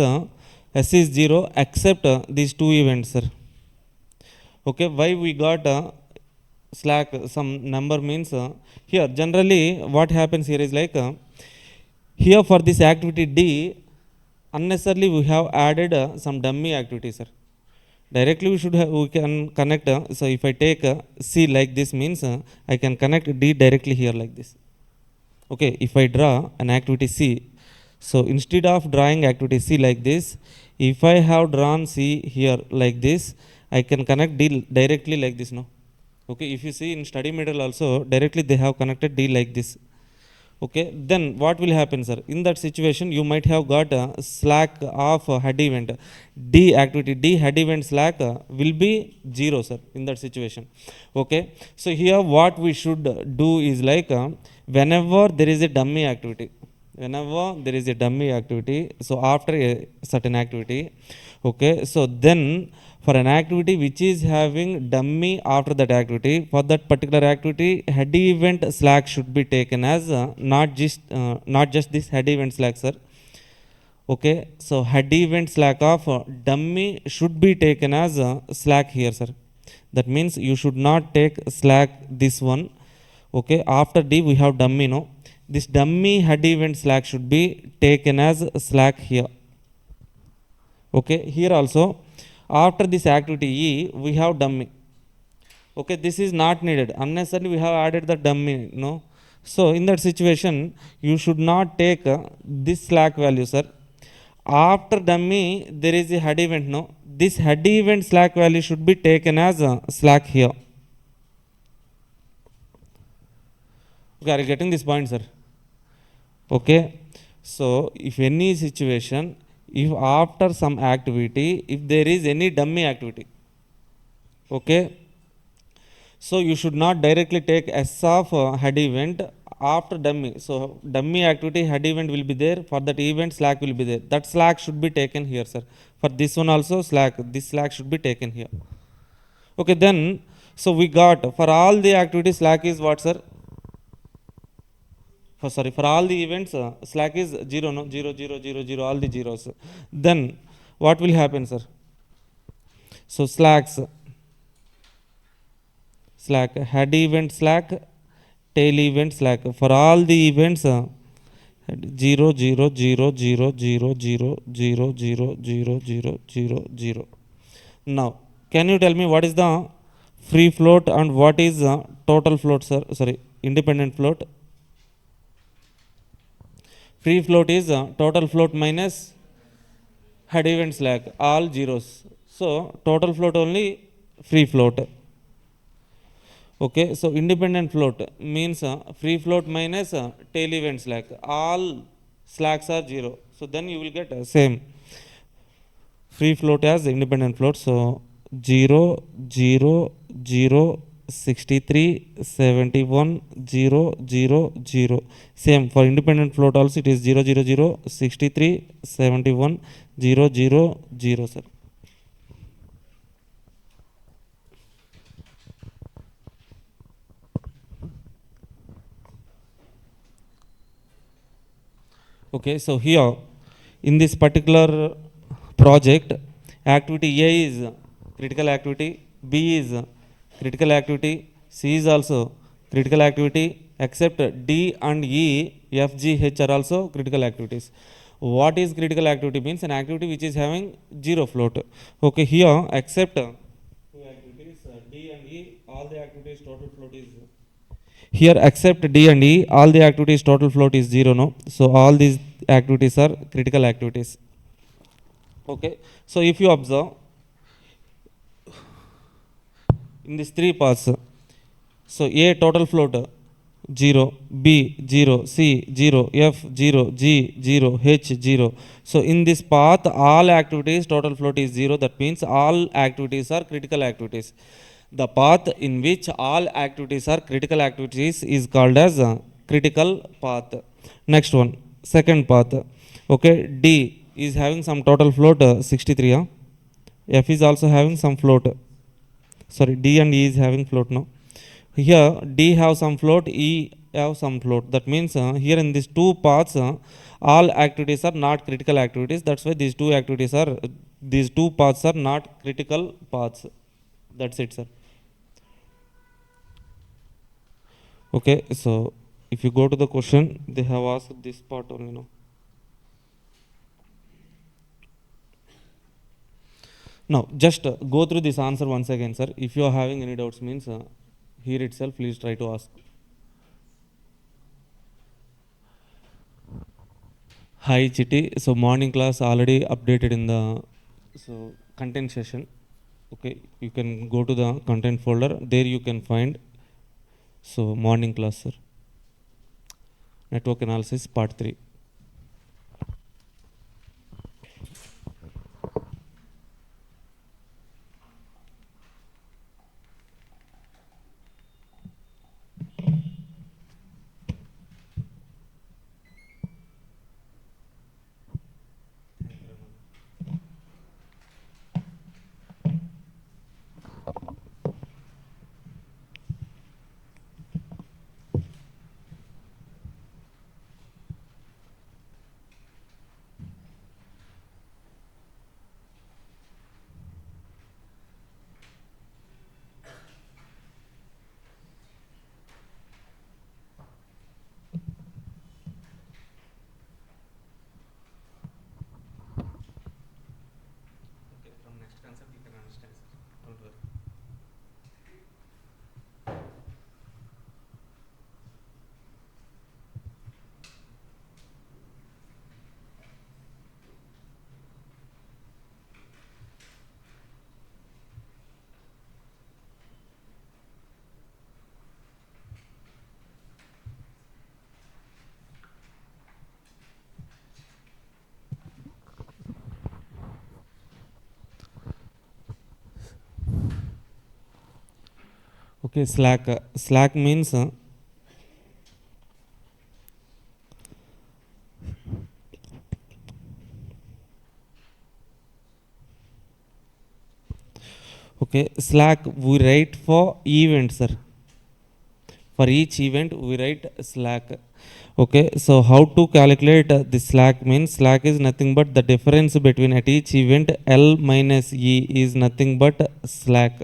S1: S is 0 except these two events, sir. Okay, why we got slack some number means here generally what happens here is like here for this activity D unnecessarily we have added some dummy activity, sir. Directly we can connect so if I take C like this means I can connect D directly here like this. Okay, if I draw an activity C, so instead of drawing activity C like this, if I have drawn C here like this, I can connect D directly like this, no? Okay, if you see in study material also directly they have connected D like this. Okay, then what will happen, sir? In that situation you might have got a slack of head event D activity D head event slack will be 0, sir, in that situation. Okay, so here what we should do is like whenever there is a dummy activity, so after a certain activity, okay, so then for an activity which is having dummy after that activity, for that particular activity head event slack should be taken as not just this head event slack, sir. Okay, so head event slack of dummy should be taken as slack here, sir. That means you should not take slack this one. Okay, after D we have dummy, no? This dummy head event slack should be taken as slack here. Okay, here also after this activity E we have dummy. Okay, this is not needed, unnecessarily we have added the dummy, no? So in that situation you should not take this slack value, sir. After dummy there is a head event, no? This head event slack value should be taken as slack here. Okay, are you getting this point, sir? Okay, so if any situation, if after some activity if there is any dummy activity, okay, so you should not directly take S of head event after dummy. So dummy activity head event will be there, for that event slack will be there, that slack should be taken here, sir. For this one also slack, this slack should be taken here. Okay, then so we got for all the activities slack is what, sir? For all the events slack is 0, no? 0 0 0 0, all the zeros. Then what will happen, sir? So slack head event slack, tail event slack, for all the events 0 0 0 0 0 0 0 0 0 0 0 0. Now can you tell me what is the free float and what is total float, sir? Sorry, independent float. Free float is total float minus head event slack, all zeros. So total float only free float. Okay, so independent float means free float minus tail event slack, all slacks are 0. So then you will get same free float as independent float. So 0 0 0 63 71 0 0 0. Same for independent float also it is 0 0 0 63 71 0 0 0, sir. Okay, so here in this particular project activity A is critical activity, B is critical activity. C is also critical activity, except D and E, F, G, H are also critical activities. What is critical activity? Means an activity which is having zero float. Okay, here except two activities, D and E, all the activities total float is here, except D and E, all the activities total float is zero. No, so all these activities are critical activities. Okay, so if you observe in these three paths, so A total float 0, B 0, C 0, F 0, G 0, H 0. So in this path all activities total float is 0. That means all activities are critical activities. The path in which all activities are critical activities is called as a critical path. Next one, second path. Okay, D is having some total float 63. F is also having some float. Sorry, D and E is having float now. Here D have some float, E have some float. That means here in these two paths, all activities are not critical activities. That's why these two paths are not critical paths. That's it, sir. Okay, so if you go to the question, they have asked this part only now. Now, just go through this answer once again, sir. If you are having any doubts, means here itself, please try to ask. Hi, Chitty. So morning class already updated in the content session. Okay, you can go to the content folder. There you can find morning class, sir. Network analysis part 3. Okay, from next concept you can understand, sir. Don't worry. Okay, slack. Slack means okay, slack we write for event, sir. For each event we write slack. Okay, so how to calculate the slack? Means slack is nothing but the difference between at each event L minus E is nothing but slack.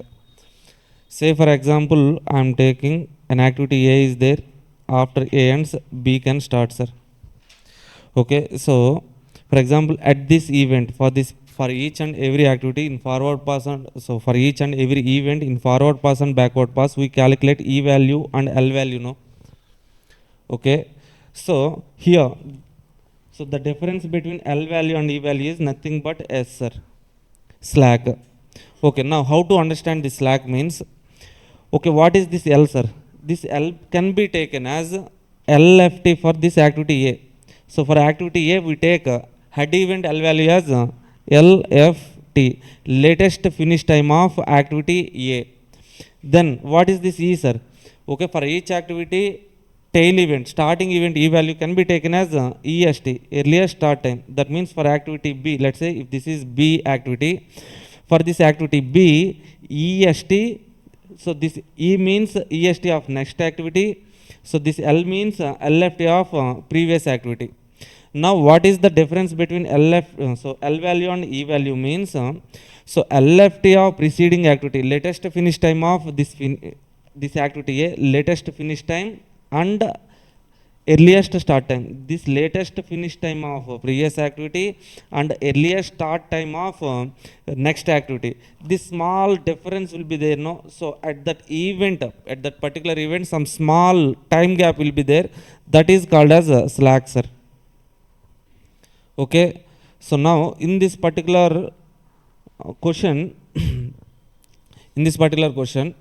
S1: Say for example, I am taking an activity A is there. After A ends, B can start, sir. Okay, so for example, at this event, for each and every activity in forward pass and for each and every event in forward pass and backward pass, we calculate E value and L value, no? Okay, so here, so the difference between L value and E value is nothing but S, sir. Slack. Okay, now how to understand this slack means? Okay, what is this L, sir? This L can be taken as LFT for this activity A. So for activity A, we take head event L value as LFT, latest finish time of activity A. Then what is this E, sir? Okay, for each activity, tail event, starting event E value can be taken as EST, earliest start time. That means for activity B, let's say if this is B activity, for this activity B, EST, so this E means EST of next activity. So this L means LFT of previous activity. Now what is the difference between so L value and E value means, So LFT of preceding activity, latest finish time of this activity A, latest finish time and earliest start time. This latest finish time of previous activity and earliest start time of next activity. This small difference will be there, no? So at that event, at that particular event, some small time gap will be there. That is called as slack, sir. Okay. So now in this particular question, in this particular question,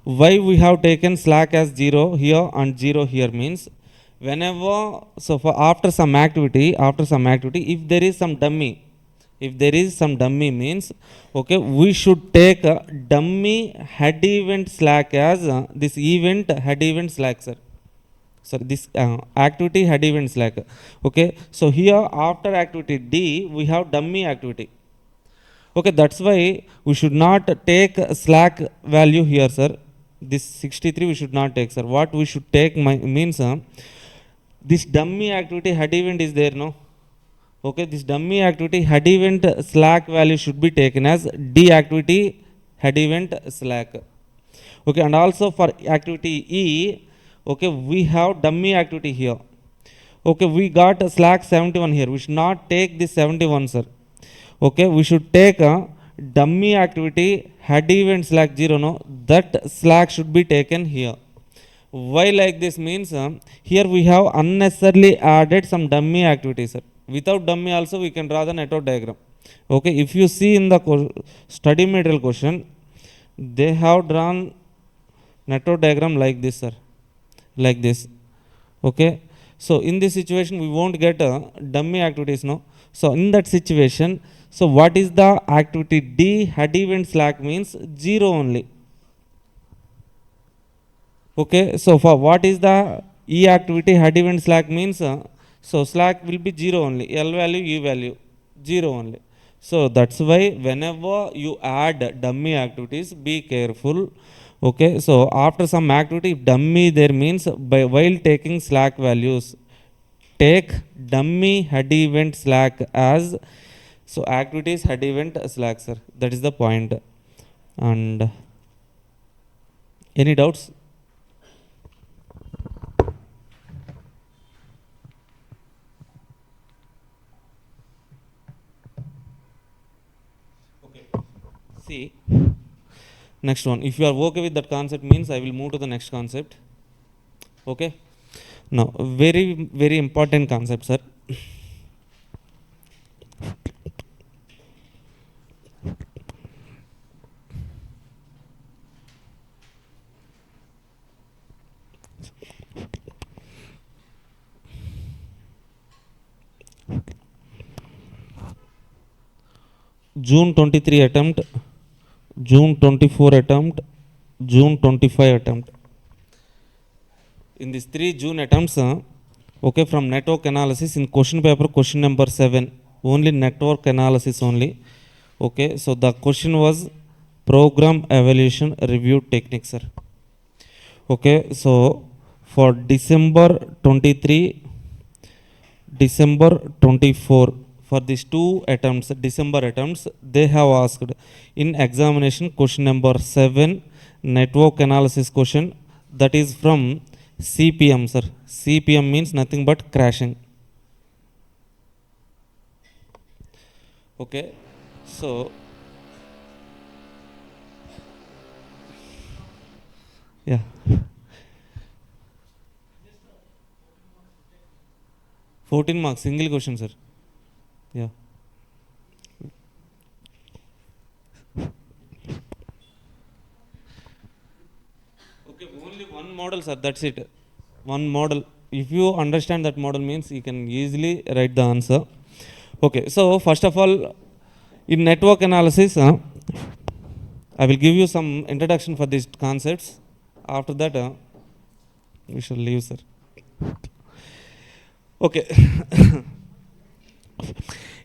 S1: why we have taken slack as 0 here and 0 here means whenever, so for after some activity, if there is some dummy, means, okay, we should take a dummy head event slack as this event head event slack, sir. So this activity head event slack. Okay, so here after activity D we have dummy activity. Okay, that's why we should not take slack value here, sir. This 63 we should not take, sir. What we should take means this dummy activity head event is there, no? Okay, this dummy activity head event slack value should be taken as D activity head event slack. Okay, and also for activity E, okay, we have dummy activity here. Okay, we got a slack 71 here. We should not take this 71, sir. Okay, we should take a dummy activity head event slack 0, no? That slack should be taken here. Why like this means here we have unnecessarily added some dummy activities, sir. Without dummy also we can draw the network diagram. Okay, if you see in the study material question, they have drawn network diagram like this, sir, like this. Okay, so in this situation we won't get dummy activities, no? So in that situation, so what is the activity D head event slack means 0 only. Okay, so for what is the E activity head event slack means so slack will be 0 only, L value, E value 0 only. So that's why whenever you add dummy activities, be careful. Okay, so after some activity, if dummy there means while taking slack values, take dummy head event slack as, so activities head event slack, sir. That is the point. And any doubts? Okay. See, next one. If you are okay with that concept means I will move to the next concept. Okay. Now, very, very important concept, sir. June 23 attempt, June 24 attempt, June 25 attempt. In these 3 June attempts, okay, from network analysis in question paper, question number 7, only network analysis only. Okay, so the question was program evaluation review techniques, sir. Okay, so for December 23, December 24, for these 2 attempts, December attempts, they have asked in examination question number 7, network analysis question, that is from CPM, sir. CPM means nothing but crashing. Okay, so yeah, 14 marks, single question, sir. Yeah. Okay, only one model, sir. That's it. One model. If you understand that model means you can easily write the answer. Okay, so first of all, in network analysis, I will give you some introduction for these concepts. After that, we shall leave, sir. Okay.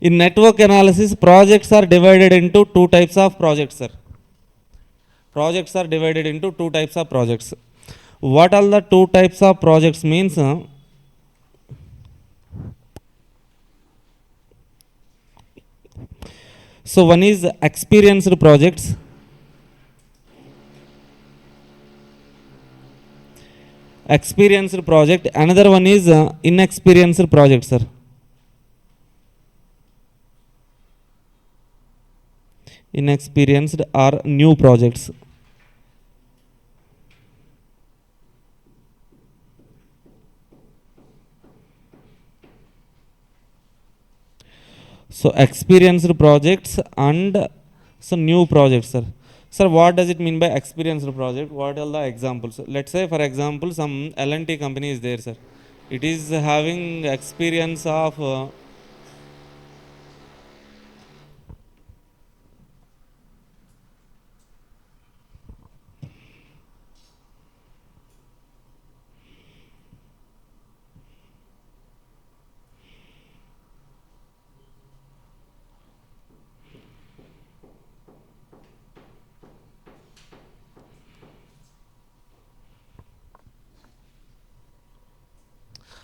S1: In network analysis, projects are divided into 2 types of projects, sir. Projects are divided into 2 types of projects. What are the 2 types of projects means? So one is experienced projects. Experienced project. Another one is inexperienced project, sir. Inexperienced or new projects. So experienced projects and so new projects, sir. Sir, what does it mean by experienced project? What are the examples? Let's say, for example, some L&T company is there, sir. It is having experience of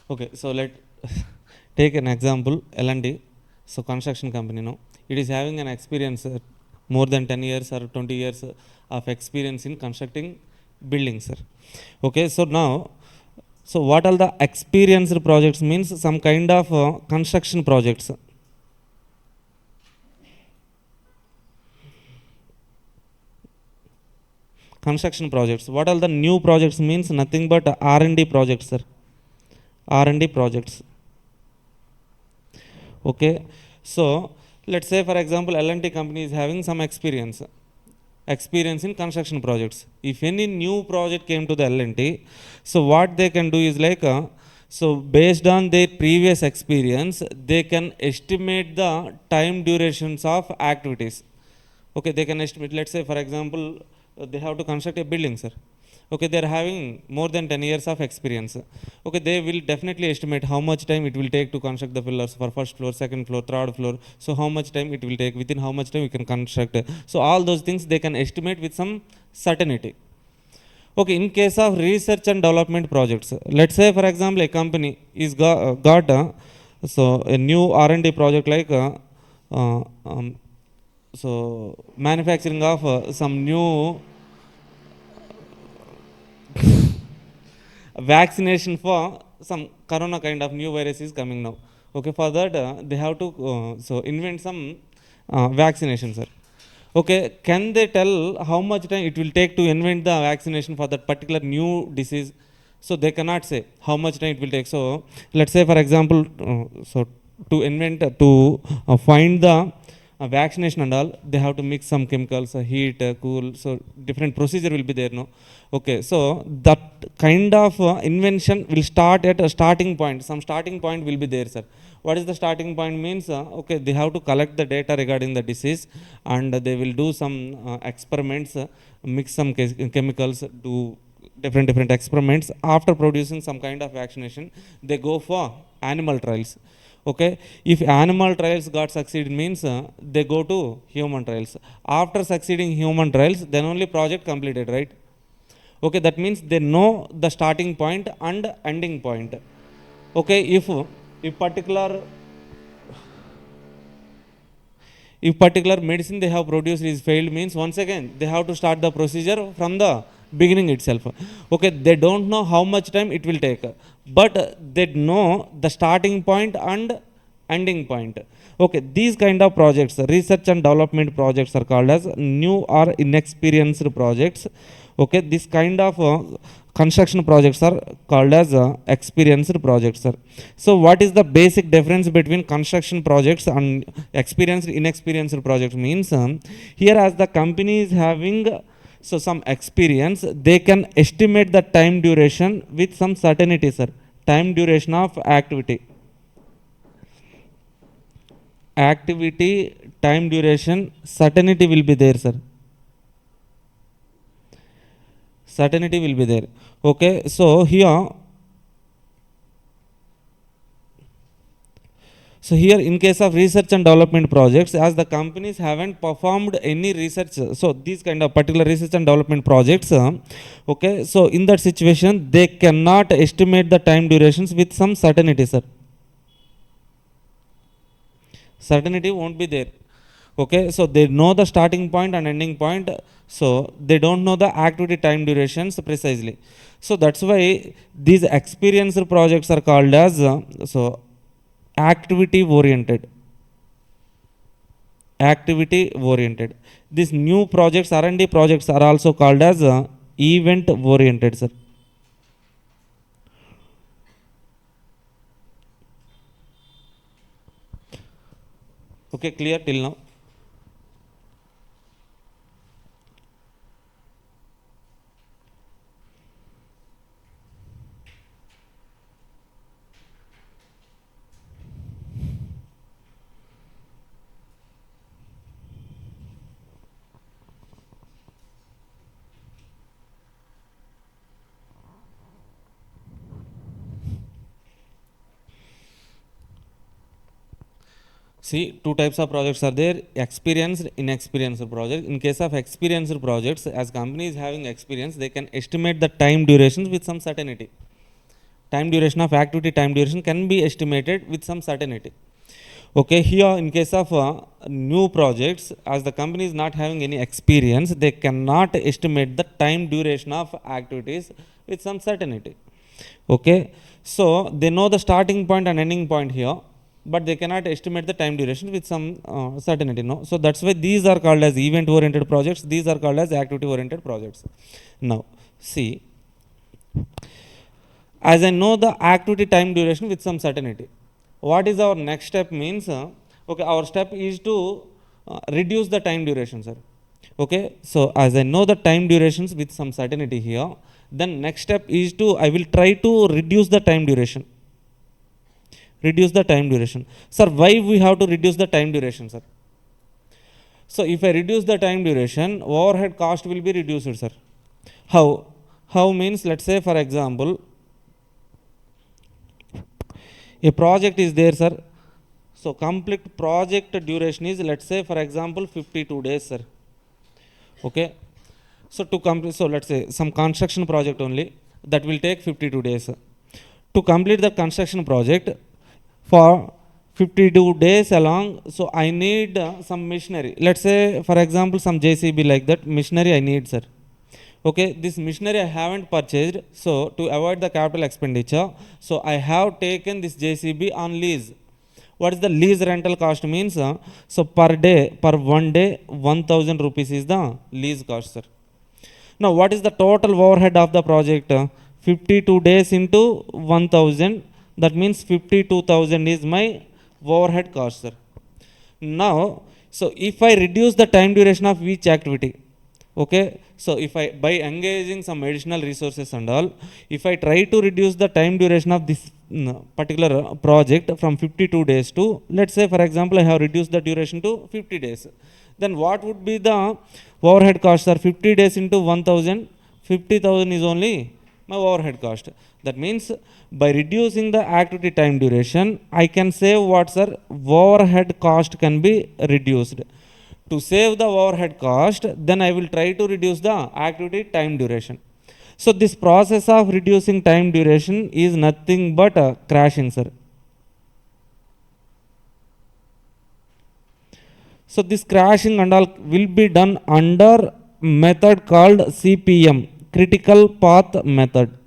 S1: okay. So let take an example, L&T. So construction company, no, it is having an experience more than 10 years or 20 years of experience in constructing buildings, sir. Okay, so now, so what are the experienced projects means some kind of construction projects. Construction projects. What are the new projects means nothing but R&D projects, sir. R&D projects. Okay, so let's say for example L&T company is having some experience in construction projects. If any new project came to the L&T, so what they can do is like so based on their previous experience, they can estimate the time durations of activities. Okay, they can estimate, let's say for example, they have to construct a building, sir. Okay, they are having more than 10 years of experience. Okay, they will definitely estimate how much time it will take to construct the pillars for first floor, second floor, third floor. So how much time it will take, within how much time we can construct. So all those things they can estimate with some certainty. Okay, in case of research and development projects, let's say for example a company is got so a new R&D project like uh, um, so manufacturing of some new vaccination for some corona kind of new virus is coming now. Okay, for that they have to so invent some vaccination, sir. Okay, can they tell how much time it will take to invent the vaccination for that particular new disease? So they cannot say how much time it will take. So let's say for example, so to invent find the vaccination and all, they have to mix some chemicals, heat, cool. So different procedure will be there, no? Okay, so that kind of invention will start at a starting point. Some starting point will be there, sir. What is the starting point means? Okay, they have to collect the data regarding the disease, and they will do some experiments, mix some chemicals, do different experiments. After producing some kind of vaccination, they go for animal trials. Okay, if animal trials got succeed means they go to human trials. After succeeding human trials, then only project completed, right? Okay, that means they know the starting point and ending point. Okay, if particular if particular medicine they have produced is failed means once again they have to start the procedure from the beginning itself. Okay, they don't know how much time it will take, but they know the starting point and ending point. Okay, these kind of projects, research and development projects, are called as new or inexperienced projects. Okay, this kind of construction projects are called as experienced projects, sir. So what is the basic difference between construction projects and experienced inexperienced projects means here, as the company is having so some experience, they can estimate the time duration with some certainty, sir. Time duration of activity time duration certainty will be there, sir. Certainty will be there. Okay, so here in case of research and development projects, as the companies haven't performed any research, so these kind of particular research and development projects, okay, so in that situation they cannot estimate the time durations with some certainty, sir. Certainty won't be there. Okay, so they know the starting point and ending point, so they don't know the activity time durations precisely. So that's why these experienced projects are called as so activity oriented. Activity oriented. These new projects, R&D projects, are also called as event oriented, sir. Okay, clear till now? See, two types of projects are there: experienced, inexperienced project. In case of experienced projects, as companies having experience, they can estimate the time durations with some certainty. Time duration of activity, time duration can be estimated with some certainty. Okay, here in case of new projects, as the company is not having any experience, they cannot estimate the time duration of activities with some certainty. Okay, so they know the starting point and ending point here, but they cannot estimate the time duration with some certainty. No, so that's why these are called as event oriented projects. These are called as activity oriented projects. Now, see, as I know the activity time duration with some certainty, what is our next step means, okay, our step is to reduce the time duration, sir. Okay, so as I know the time durations with some certainty here, then next step is to, I will try to reduce the time duration. Reduce the time duration. Sir, why we have to reduce the time duration, sir? So if I reduce the time duration, overhead cost will be reduced, sir. How? How means, let's say for example, a project is there, sir. So complete project duration is, let's say for example, 52 days, sir. Okay, so to complete, so let's say some construction project only, that will take 52 days. To complete the construction project for 52 days along, so I need some machinery, let's say for example some JCB, like that machinery I need, sir. Okay, this machinery I haven't purchased, so to avoid the capital expenditure, so I have taken this JCB on lease. What is the lease rental cost means, so per day, per one day, 1000 rupees is the lease cost, sir. Now what is the total overhead of the project? 52 days into 1000, that means 52,000 is my overhead cost, sir. Now, so if I reduce the time duration of each activity, okay, so if I, by engaging some additional resources and all, if I try to reduce the time duration of this particular project from 52 days to, let's say for example I have reduced the duration to 50 days, then what would be the overhead cost, sir? 50 days into 1000, 50,000 is only my overhead cost. That means by reducing the activity time duration, I can save what, sir? Overhead cost can be reduced. To save the overhead cost, then I will try to reduce the activity time duration. So this process of reducing time duration is nothing but crashing, sir. So this crashing and all will be done under method called CPM, critical path method.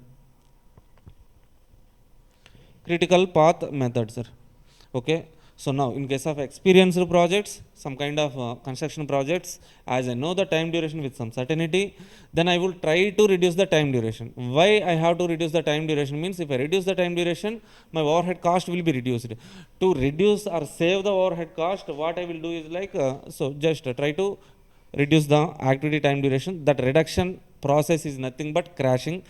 S1: Critical path method, sir. Okay, so now in case of experienced projects, some kind of construction projects, as I know the time duration with some certainty, then I will try to reduce the time duration. Why I have to reduce the time duration means, if I reduce the time duration, my overhead cost will be reduced. To reduce or save the overhead cost, what I will do is like, so just try to reduce the activity time duration. That reduction process is nothing but crashing.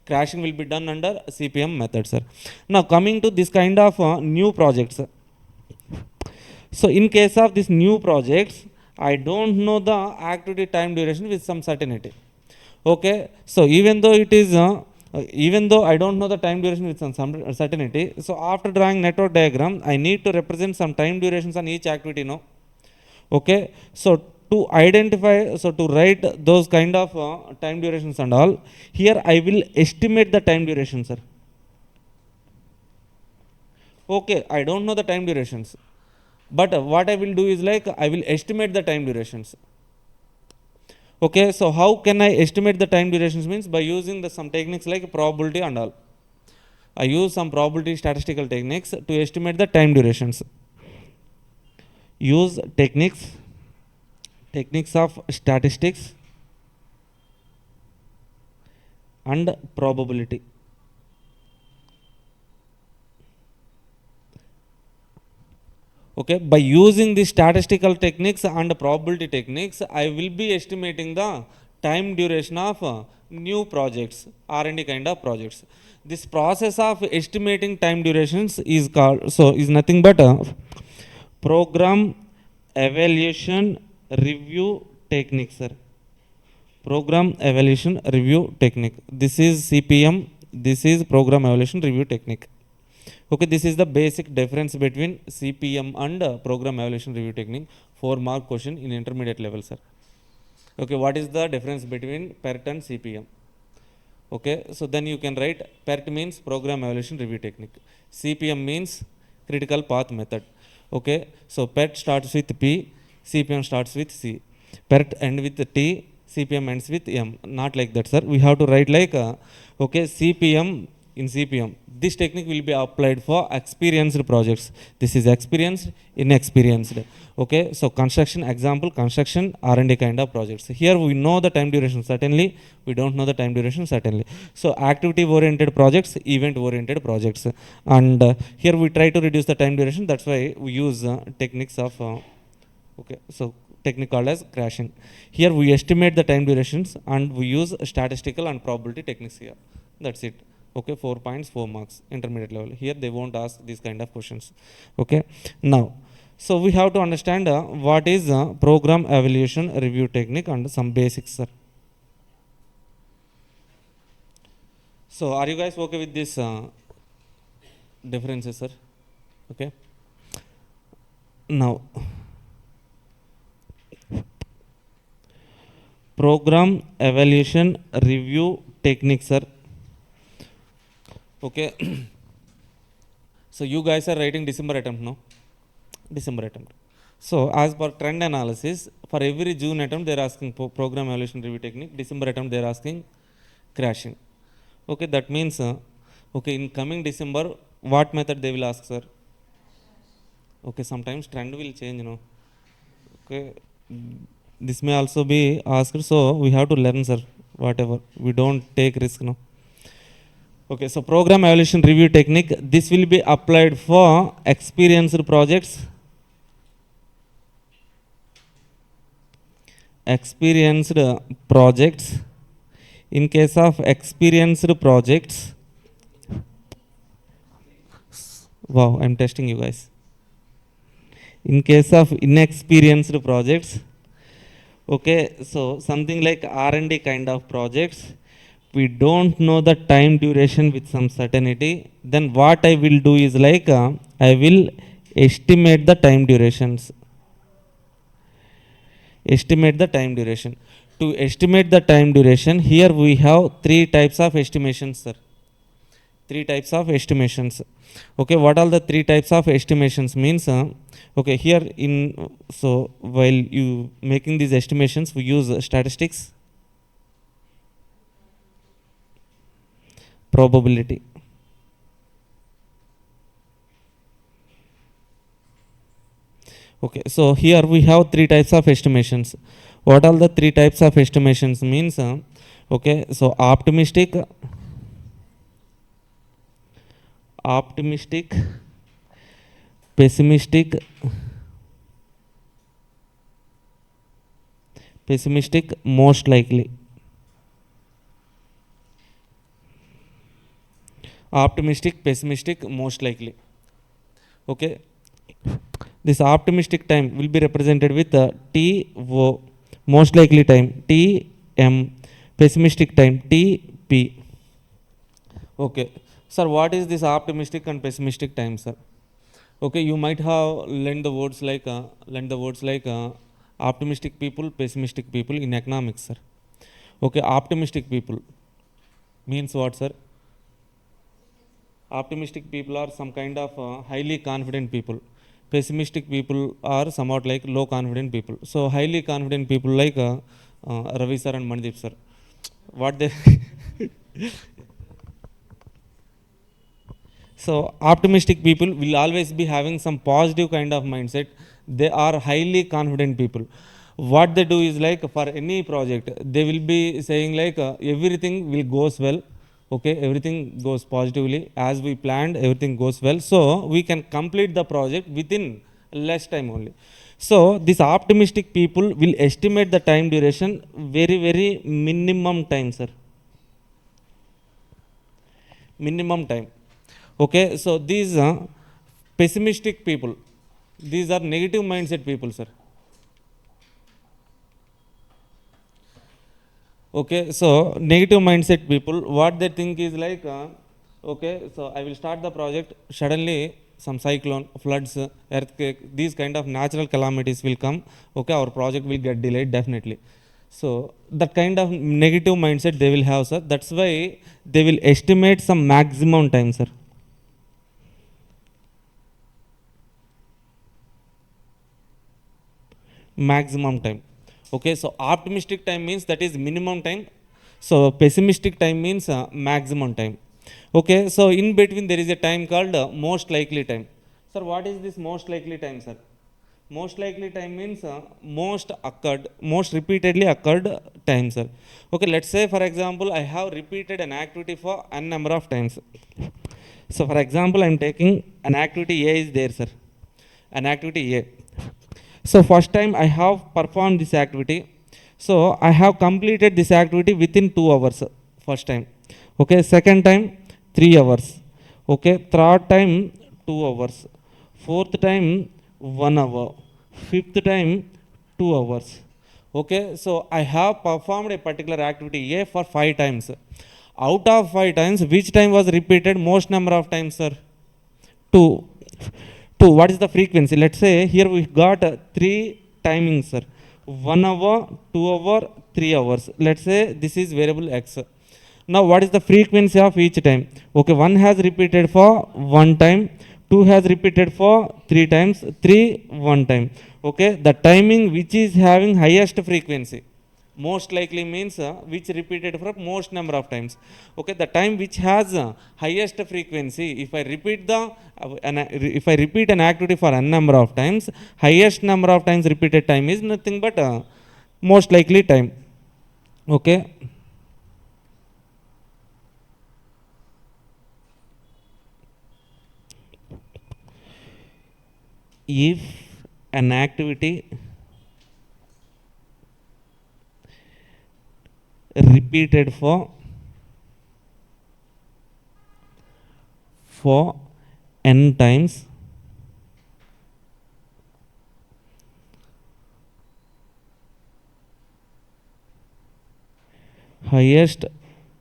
S1: Crashing will be done under CPM method, sir. Now coming to this kind of new projects. So in case of these new projects, I don't know the activity time duration with some certainty. Okay, so even though it is, even though I don't know the time duration with some certainty, so after drawing network diagram, I need to represent some time durations on each activity, no? Okay, so to identify, so to write those kind of time durations and all, here I will estimate the time duration, sir. Okay, I don't know the time durations. But what I will do is like I will estimate the time durations. Okay, so how can I estimate the time durations means by using some techniques like probability and all. I use some probability statistical techniques to estimate the time durations. Use techniques of statistics and probability. Okay, by using the statistical techniques and probability techniques, I will be estimating the time duration of new projects, R&D kind of projects. This process of estimating time durations is called, so is nothing but a program evaluation review technique, sir. Program evaluation review technique. This is CPM, this is program evaluation review technique. Okay, this is the basic difference between CPM and program evaluation review technique. 4-mark question in intermediate level, sir. Okay, what is the difference between PERT and CPM? Okay, so then you can write PERT means program evaluation review technique. CPM means critical path method. Okay, so PERT starts with P, CPM starts with C. PERT end with T, CPM ends with M. Not like that, sir. We have to write like okay, CPM. In CPM, this technique will be applied for experienced projects. This is experienced, inexperienced. Okay, so construction example, construction R&D kind of projects. Here we know the time duration certainly, we don't know the time duration certainly. So activity oriented projects, event oriented projects, and here we try to reduce the time duration. That's why we use techniques of okay, so technique called as crashing. Here we estimate the time durations and we use statistical and probability techniques here. That's it. Okay, 4 points, 4 marks, intermediate level. Here they won't ask these kind of questions. Okay, now, so we have to understand what is program evaluation review technique and some basics, sir. So are you guys okay with this differences, sir? Okay, now program evaluation review technique, sir. Okay, so you guys are writing December attempt, no? December attempt. So as per trend analysis, for every June attempt they are asking program evaluation review technique. December attempt they are asking crashing. Okay, that means okay, in coming December what method they will ask, sir? Okay, sometimes trend will change, no? Okay, this may also be asked, so we have to learn, sir. Whatever, we don't take risk, no? Okay, so program evaluation review technique, this will be applied for experienced projects. Experienced projects. In case of experienced projects, wow, I'm testing you guys. In case of inexperienced projects, okay, so something like R&D kind of projects, we don't know the time duration with some certainty, then what I will do is like I will estimate the time durations. Estimate the time duration. To estimate the time duration, here we have 3 types of estimations, sir. 3 types of estimations. Okay, what are the 3 types of estimations means? Okay, here in, so while you making these estimations, we use statistics, probability. Okay, so here we have 3 types of estimations. What are the 3 types of estimations means? Okay, so optimistic, pessimistic, most likely. Optimistic, pessimistic, most likely. Okay, this optimistic time will be represented with TO, most likely time TM, pessimistic time TP. Okay, sir, what is this optimistic and pessimistic time, sir? Okay, you might have learned the words like optimistic people, pessimistic people in economics, sir. Okay, optimistic people means what, sir? Optimistic people are some kind of highly confident people. Pessimistic people are somewhat like low confident people. So highly confident people like Ravi sir and Mandeep sir. What they So optimistic people will always be having some positive kind of mindset. They are highly confident people. What they do is like for any project, they will be saying like everything will goes well. Okay, everything goes positively as we planned. Everything goes well, so we can complete the project within less time only. So these optimistic people will estimate the time duration very minimum time, sir. Minimum time. Okay, so these pessimistic people, these are negative mindset people, sir. Okay, so negative mindset people, what they think is like, okay, so I will start the project, suddenly some cyclone, floods, earthquake, these kind of natural calamities will come. Okay, our project will get delayed definitely. So that kind of negative mindset they will have, sir. That's why they will estimate some maximum time, sir. Maximum time. Okay, so optimistic time means that is minimum time. So pessimistic time means maximum time. Okay, so in between there is a time called most likely time. Sir, what is this most likely time, sir? Most likely time means most repeatedly occurred time, sir. Okay, let's say for example I have repeated an activity for n number of times. So for example, I am taking an activity A is there, sir. An activity A. So first time I have performed this activity. So I have completed this activity within 2 hours. First time. Okay. Second time 3 hours. Okay. Third time 2 hours. Fourth time 1 hour. Fifth time 2 hours. Okay. So I have performed a particular activity A for 5 times. Out of 5 times, which time was repeated most number of times, sir? 2. 2. What is the frequency? Let's say here we got 3 timings, sir. 1 hour, 2 hour, 3 hours. Let's say this is variable x. Now what is the frequency of each time? Okay, 1 has repeated for 1 time, 2 has repeated for 3 times, 3 1 time. Okay, the timing which is having highest frequency. Most likely means which repeated for most number of times. Okay, the time which has highest frequency, if I repeat the if I repeat an activity for n number of times, highest number of times repeated time is nothing but most likely time. Okay. If an activity repeated for n times, highest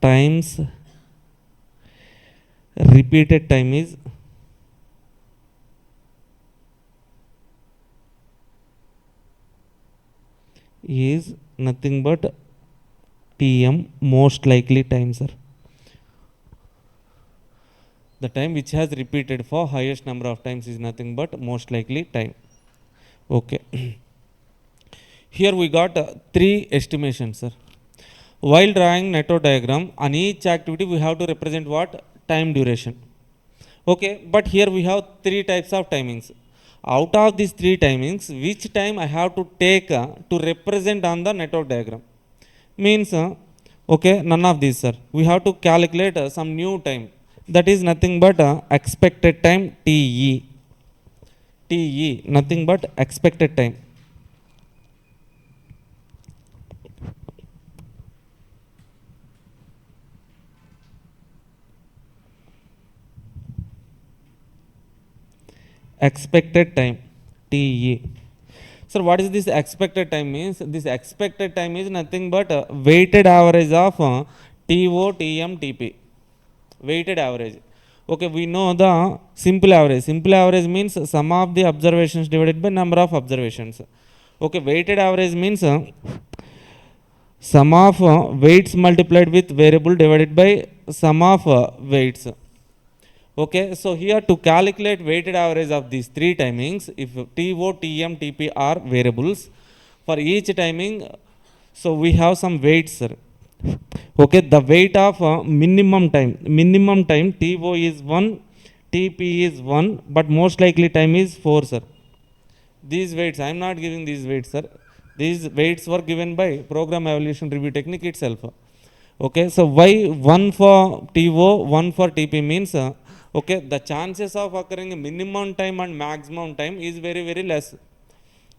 S1: times repeated time is nothing but tm, most likely time, sir. The time which has repeated for highest number of times is nothing but most likely time. Okay. Here we got 3 estimations, sir. While drawing network diagram, on each activity we have to represent what? Time duration. Okay, but here we have 3 types of timings. Out of these 3 timings, which time I have to take to represent on the network diagram? Means, okay, none of these, sir. We have to calculate some new time. That is nothing but expected time, TE. TE, nothing but expected time. Expected time, TE. Sir, what is this expected time means? This expected time is nothing but weighted average of TO, TM, TP. Weighted average. Okay, we know the simple average. Simple average means sum of the observations divided by number of observations. Okay, weighted average means sum of weights multiplied with variable divided by sum of weights. Okay, so here to calculate weighted average of these three timings, if TO, TM, TP are variables, for each timing, so we have some weights, sir. Okay, the weight of minimum time TO is 1, TP is 1, but most likely time is 4, sir. These weights, I am not giving these weights, sir. These weights were given by program evaluation review technique itself. Okay, so why 1 for TO, 1 for TP means, okay, the chances of occurring minimum time and maximum time is very, very less.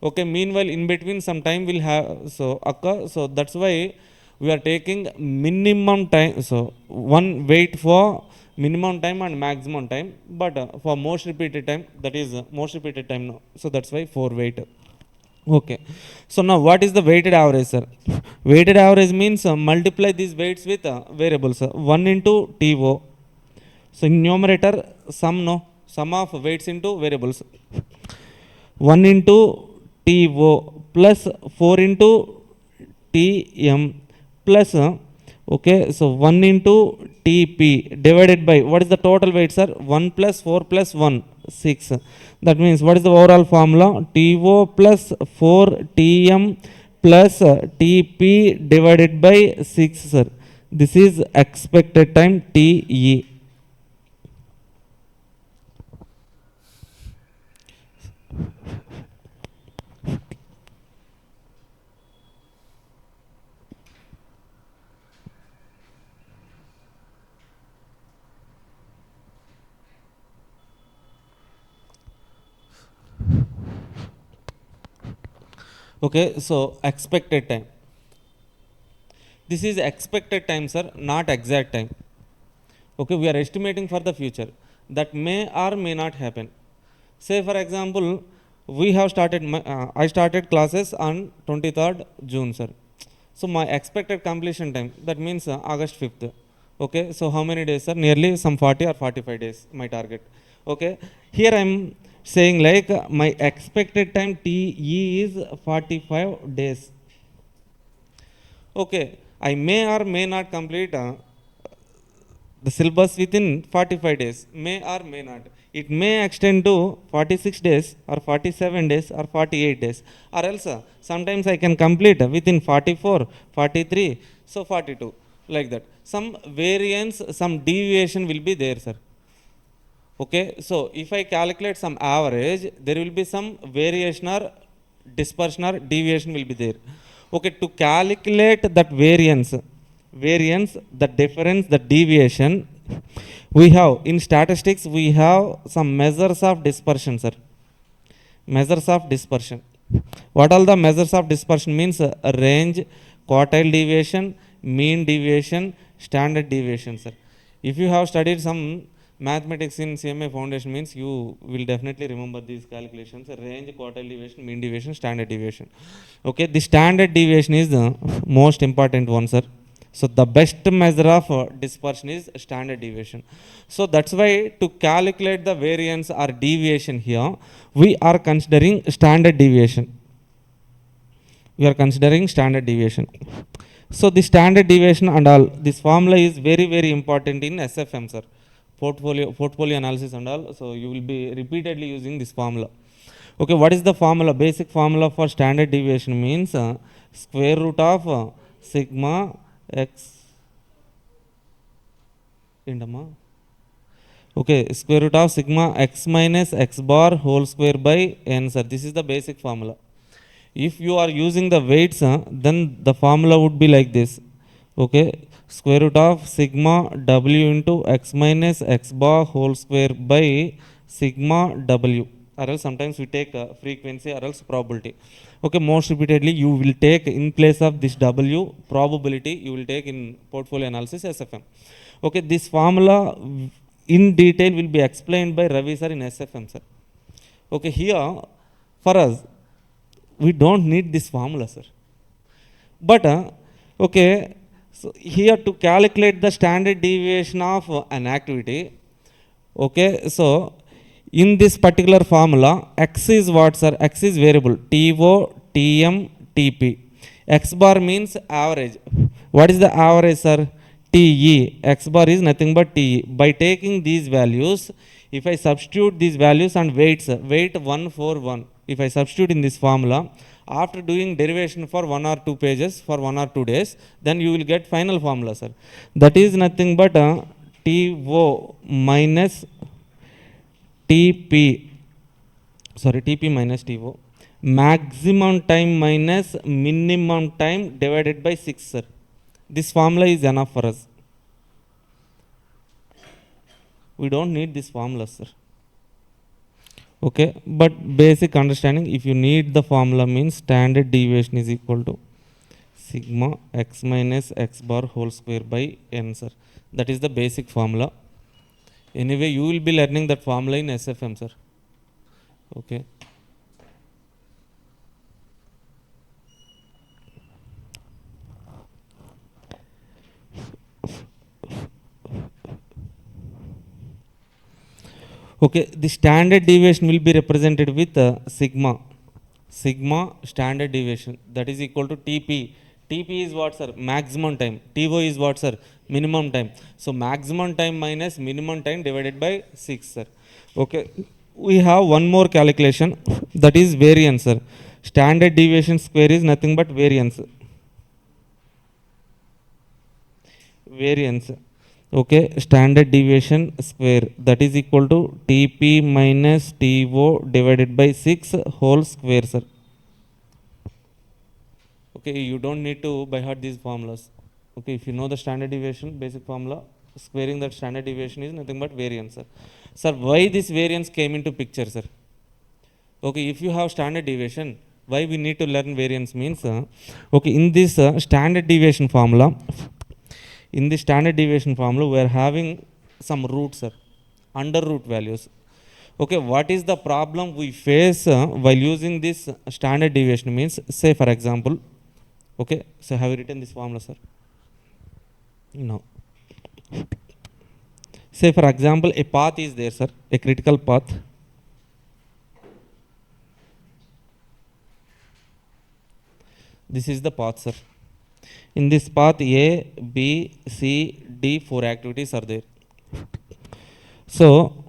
S1: Okay, meanwhile, in between some time will have, so occur, so that's why we are taking minimum time, so one weight for minimum time and maximum time, but for most repeated time, that is most repeated time now, so that's why 4 weight. Okay, so now what is the weighted average, sir? Weighted average means multiply these weights with variables, 1 into TO. So in numerator, sum of weights into variables, 1 into TO plus 4 into TM plus, okay, so 1 into TP divided by, what is the total weight, sir? 1 plus 4 plus 1, 6. That means what is the overall formula? TO plus 4 TM plus TP divided by 6, sir. This is expected time TE. Okay, so expected time. This is expected time, sir, not exact time. Okay, we are estimating for the future. That may or may not happen. Say for example, we have started, I started classes on 23rd June, sir. So my expected completion time, that means August 5th. Okay, so how many days, sir? Nearly some 40 or 45 days, my target. Okay, here I am saying like my expected time TE is 45 days. Okay, I may or may not complete the syllabus within 45 days, may or may not. It may extend to 46 days or 47 days or 48 days, or else sometimes I can complete within 44, 43, so 42, like that. Some variance, some deviation will be there, sir. Okay, so if I calculate some average, there will be some variation or dispersion or deviation will be there. Okay, to calculate that variance, the difference, the deviation, we have in statistics, we have some measures of dispersion, sir. Measures of dispersion. What all the measures of dispersion means? Range, quartile deviation, mean deviation, standard deviation, sir. If you have studied some mathematics in CMA foundation means you will definitely remember these calculations: range, quartile deviation, mean deviation, standard deviation. Okay, the standard deviation is the most important one, sir. So the best measure of dispersion is standard deviation. So that's why to calculate the variance or deviation here, we are considering standard deviation. We are considering standard deviation. So the standard deviation and all, this formula is very, very important in SFM, sir. Portfolio analysis and all. So you will be repeatedly using this formula. Okay, what is the formula? Basic formula for standard deviation means square root of sigma x. Okay, square root of sigma x minus x bar whole square by n, sir. This is the basic formula. If you are using the weights, then the formula would be like this. Okay, square root of sigma w into x minus x bar whole square by sigma w, or else sometimes we take frequency or else probability. Okay, most repeatedly you will take in place of this w probability, you will take in portfolio analysis SFM. Okay, this formula in detail will be explained by Ravi sir in SFM, sir. Okay, here for us we don't need this formula, sir. But okay, so here to calculate the standard deviation of an activity, okay, so in this particular formula, x is what, sir? X is variable, TO, TM, TP. X bar means average. What is the average, sir? TE, X bar is nothing but TE. By taking these values, if I substitute these values and weights, weight 1 for 1, if I substitute in this formula, after doing derivation for 1 or 2 pages for 1 or 2 days, then you will get final formula, sir. That is nothing but TO minus TP, sorry, TP minus TO, maximum time minus minimum time divided by 6, sir. This formula is enough for us. We don't need this formula, sir. Okay, but basic understanding, if you need the formula, means standard deviation is equal to sigma x minus x bar whole square by n, sir. That is the basic formula. Anyway, you will be learning that formula in SFM, sir. Okay. Okay, the standard deviation will be represented with sigma. Sigma standard deviation, that is equal to TP. TP is what, sir? Maximum time. TO is what, sir? Minimum time. So maximum time minus minimum time divided by 6, sir. Okay. We have one more calculation, that is variance, sir. Standard deviation square is nothing but variance. Variance. Okay, standard deviation square, that is equal to TP minus TO divided by 6 whole square, sir. Okay, you don't need to by heart these formulas. Okay, if you know the standard deviation basic formula, squaring that standard deviation is nothing but variance, sir. Sir, why this variance came into picture, sir? Okay, if you have standard deviation, why we need to learn variance means, okay, in this standard deviation formula, in the standard deviation formula, we are having some roots, sir, under root values. Okay, what is the problem we face while using this standard deviation means, say for example, okay, so have you written this formula, sir? No. Say for example, a path is there, sir, a critical path. This is the path, sir. In this path, A, B, C, D, 4 activities are there. So,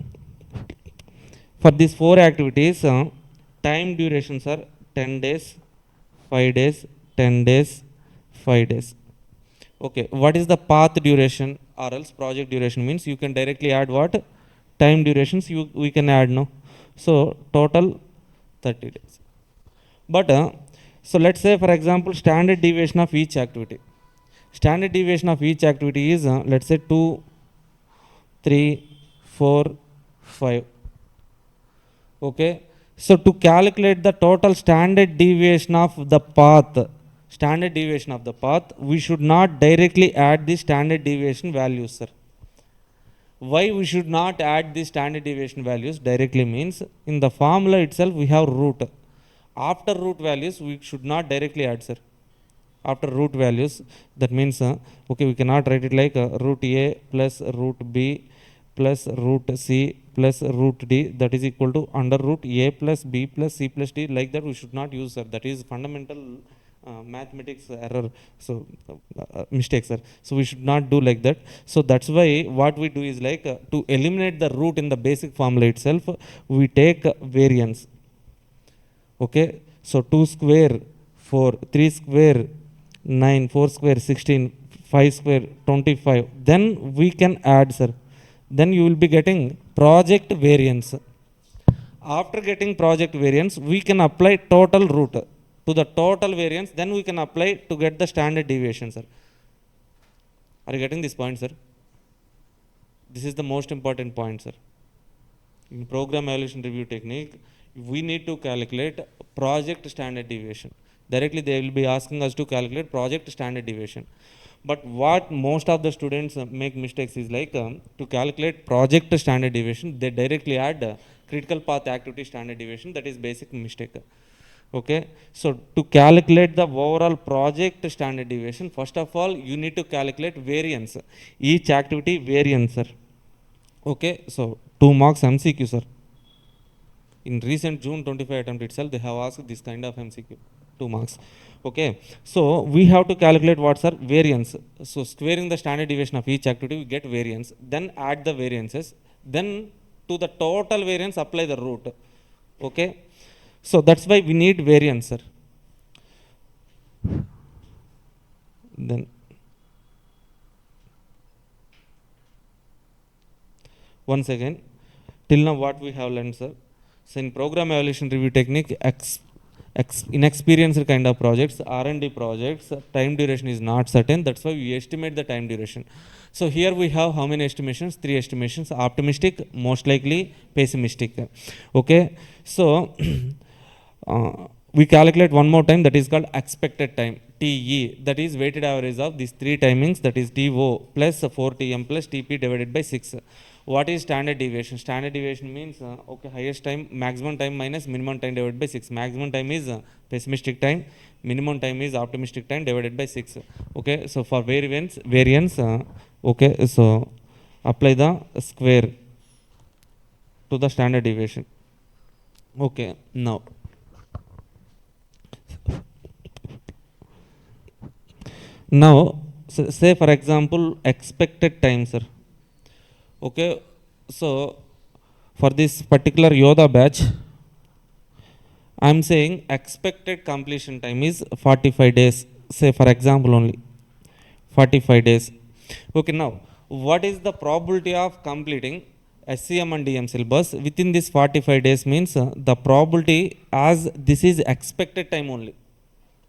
S1: for these 4 activities, time durations are 10 days, 5 days, 10 days, 5 days. Okay, what is the path duration or else project duration means, you can directly add what? Time durations we can add, no? So, total 30 days. But, so let's say for example, standard deviation of each activity. Standard deviation of each activity is, let's say 2, 3, 4, 5. Okay, so to calculate the total standard deviation of the path, we should not directly add the standard deviation values, sir. Why we should not add the standard deviation values directly means, in the formula itself we have root. After root values we should not directly add, sir. After root values, that means, okay, we cannot write it like root A plus root B plus root C plus root D, that is equal to under root A plus B plus C plus D, like that we should not use, sir. That is fundamental mathematics error, so mistake, sir. So we should not do like that. So that's why what we do is like, to eliminate the root in the basic formula itself, we take variance. Okay, so 2 square 4, 3 square 9, 4 square 16, 5 square 25, then we can add, sir. Then you will be getting project variance. After getting project variance, we can apply total root to the total variance, then we can apply to get the standard deviation, sir. Are you getting this point, sir? This is the most important point, sir. In program evaluation review technique, we need to calculate project standard deviation. Directly they will be asking us to calculate project standard deviation. But what most of the students make mistakes is like, to calculate project standard deviation, they directly add critical path activity standard deviation. That is basic mistake. Okay, so to calculate the overall project standard deviation, first of all you need to calculate variance, each activity variance, sir. Okay, so 2 marks MCQ, sir. In recent June 25 attempt itself, they have asked this kind of MCQ, 2 marks. Okay, so we have to calculate what's our variance. So squaring the standard deviation of each activity, we get variance, then add the variances, then to the total variance apply the root. Okay, so that's why we need variance, sir. Then once again, till now what we have learned, sir. So in program evaluation review technique, inexperienced kind of projects, R&D projects, time duration is not certain, that's why we estimate the time duration. So here we have how many estimations? 3 estimations: optimistic, most likely, pessimistic. Okay, so we calculate one more time, that is called expected time, TE, that is weighted average of these 3 timings, that is TO plus 4TM plus TP divided by 6. What is standard deviation? Standard deviation means okay, highest time, maximum time minus minimum time divided by 6. Maximum time is pessimistic time, minimum time is optimistic time divided by 6. Okay, so for variance okay, so apply the square to the standard deviation. Okay, now say for example expected time, sir. Okay, so for this particular Yoda batch, I am saying expected completion time is 45 days, say for example only 45 days. Okay, now what is the probability of completing SCM and DM syllabus within this 45 days? Means the probability, as this is expected time only,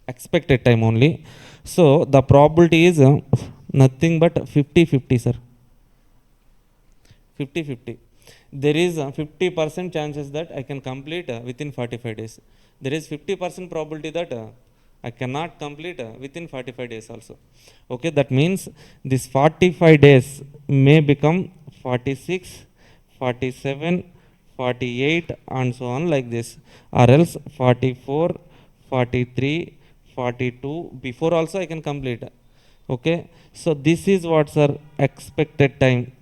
S1: expected time only, so the probability is nothing but 50-50, sir. 50-50. There is a 50% chances that I can complete within 45 days. There is 50% probability that I cannot complete within 45 days also. Okay, that means this 45 days may become 46, 47, 48 and so on like this, or else 44, 43, 42, before also I can complete. Okay, so this is what's our expected time.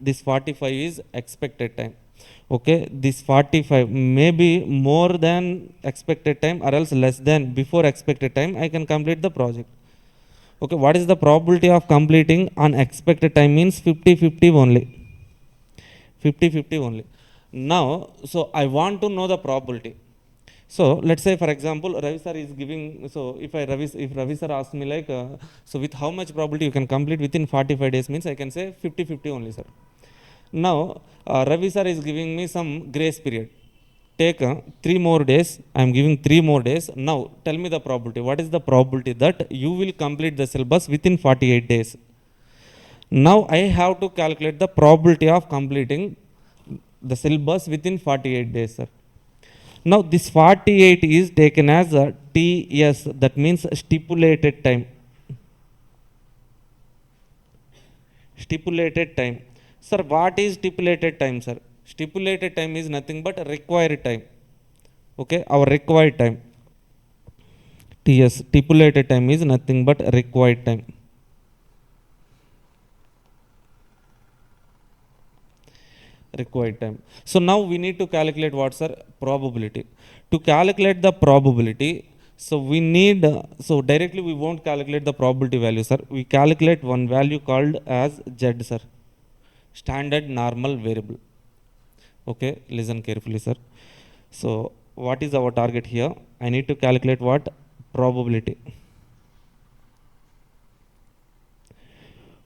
S1: This 45 is expected time. Okay, this 45 may be more than expected time or else less than before expected time, I can complete the project. Okay, what is the probability of completing on expected time? Means 50-50 only, 50-50 only. Now, so I want to know the probability. So let's say for example Ravi sir is giving, so if Ravi sir asks me like so with how much probability you can complete within 45 days, means I can say 50-50 only, sir. Now Ravi sir is giving me some grace period, take 3 more days, I am giving 3 more days. Now tell me the probability, what is the probability that you will complete the syllabus within 48 days? Now I have to calculate the probability of completing the syllabus within 48 days, sir. Now this 48 is taken as a TS, that means stipulated time. Stipulated time. Sir, what is stipulated time, sir? Stipulated time is nothing but required time. Okay, our required time. TS, stipulated time is nothing but required time. Required time. So now we need to calculate what's our probability. To calculate the probability, so we need, so directly we won't calculate the probability value, sir. We calculate one value called as Z, sir. Standard normal variable. Okay, listen carefully, sir. So what is our target here? I need to calculate what? Probability.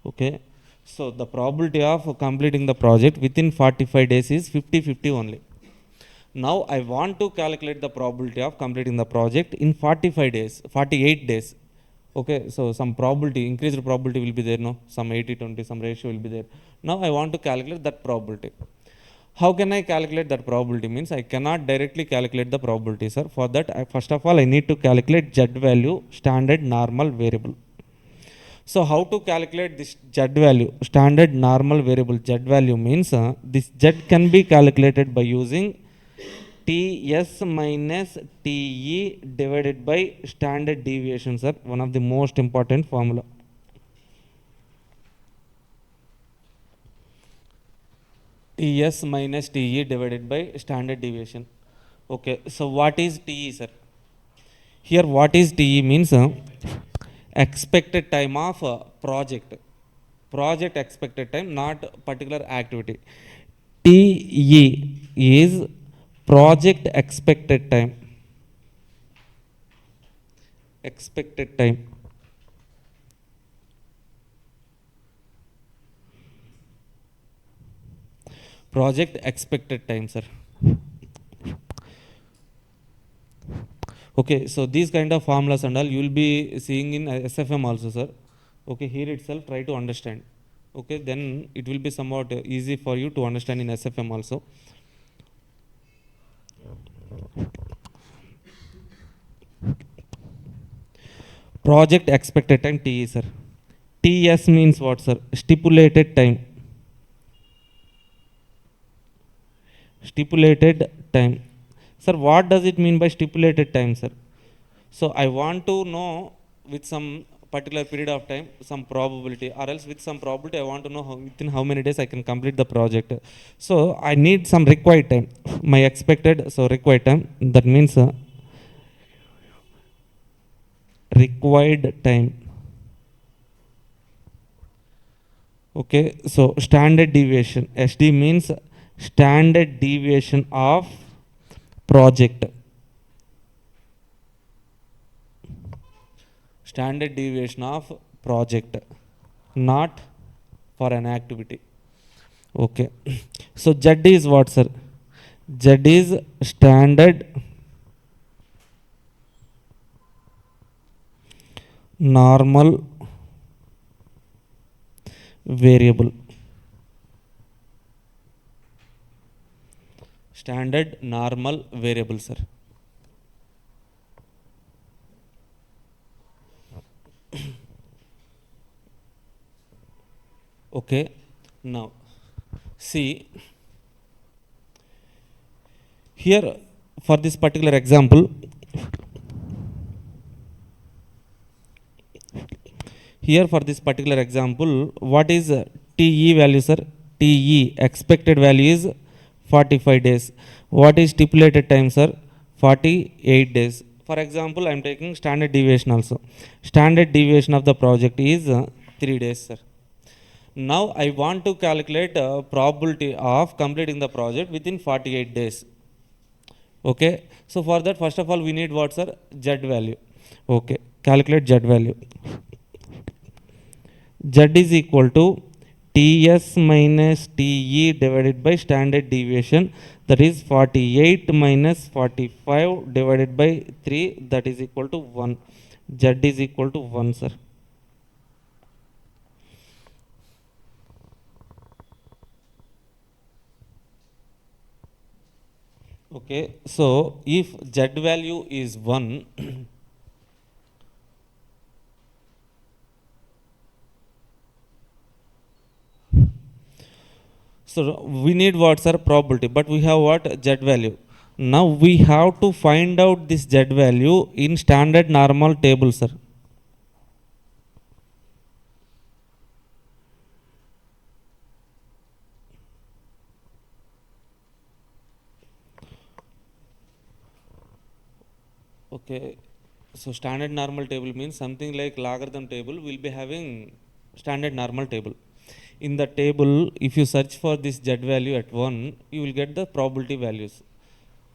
S1: Okay, so the probability of completing the project within 45 days is 50-50 only. Now I want to calculate the probability of completing the project in 45 days, 48 days. Okay, so some probability, increased probability will be there, no? Some 80-20, some ratio will be there. Now I want to calculate that probability. How can I calculate that probability? Means I cannot directly calculate the probability, sir. For that, first of all, I need to calculate Z value, standard normal variable. So how to calculate this Z value, standard normal variable Z value? Means this Z can be calculated by using TS minus TE divided by standard deviation, sir. One of the most important formula. TS minus TE divided by standard deviation. Okay, so what is TE, sir? Here what is TE means expected time of project expected time, not particular activity. TE is project expected time. Project expected time, sir. Okay, so these kind of formulas and all you will be seeing in SFM also, sir. Okay, here itself try to understand. Okay, then it will be somewhat easy for you to understand in SFM also. Project expected time TE, sir. TS means what, sir? Stipulated time. Stipulated time. Sir, what does it mean by stipulated time, sir? So I want to know with some particular period of time, some probability, or else with some probability, I want to know within how many days I can complete the project. So I need some required time. My expected, so required time, that means required time. Okay, so standard deviation. SD means standard deviation of project. Standard deviation of project, not for an activity. Okay, so Z is what, sir? Z is standard normal variable. Standard normal variable, sir. Okay, now see here for this particular example. Here for this particular example, what is TE value, sir? TE expected value is 45 days. What is stipulated time, sir? 48 days. For example, I am taking standard deviation also. Standard deviation of the project is 3 days, sir. Now I want to calculate probability of completing the project within 48 days. Okay, so for that, first of all, we need what, sir? Z value. Okay, calculate Z value. Z is equal to TS minus TE divided by standard deviation, that is 48 minus 45 divided by 3, that is equal to 1. Z is equal to 1, sir. Okay, so if Z value is 1, so we need what, sir? Probability, but we have what? Z value. Now we have to find out this Z value in standard normal table, sir. Okay, so standard normal table means something like logarithm table will be having standard normal table. In the table, if you search for this Z value at 1, you will get the probability values.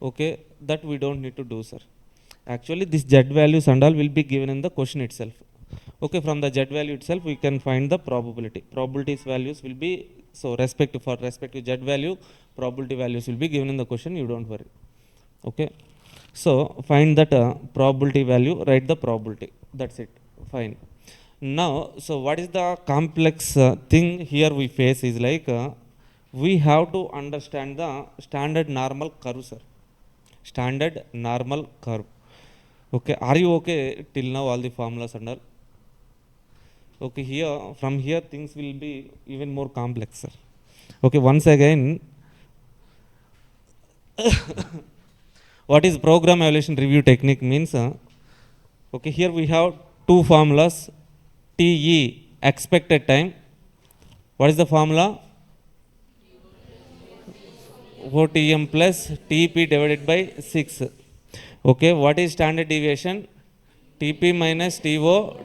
S1: Okay, that we don't need to do, sir. Actually, this Z values and all will be given in the question itself. Okay, from the Z value itself, we can find the probability. Probabilities values will be, so respective Z value, probability values will be given in the question, you don't worry. Okay, so find that probability value, write the probability, that's it, fine. Now, so what is the complex thing here we face is like we have to understand the standard normal curve, sir. Standard normal curve. Okay, are you okay till now, all the formulas and all? Okay, here from here things will be even more complex, sir. Okay, once again, what is program evaluation review technique means? Okay, here we have two formulas. TE expected time. What is the formula? OTM plus TP divided by 6. Okay, what is standard deviation? TP minus TO,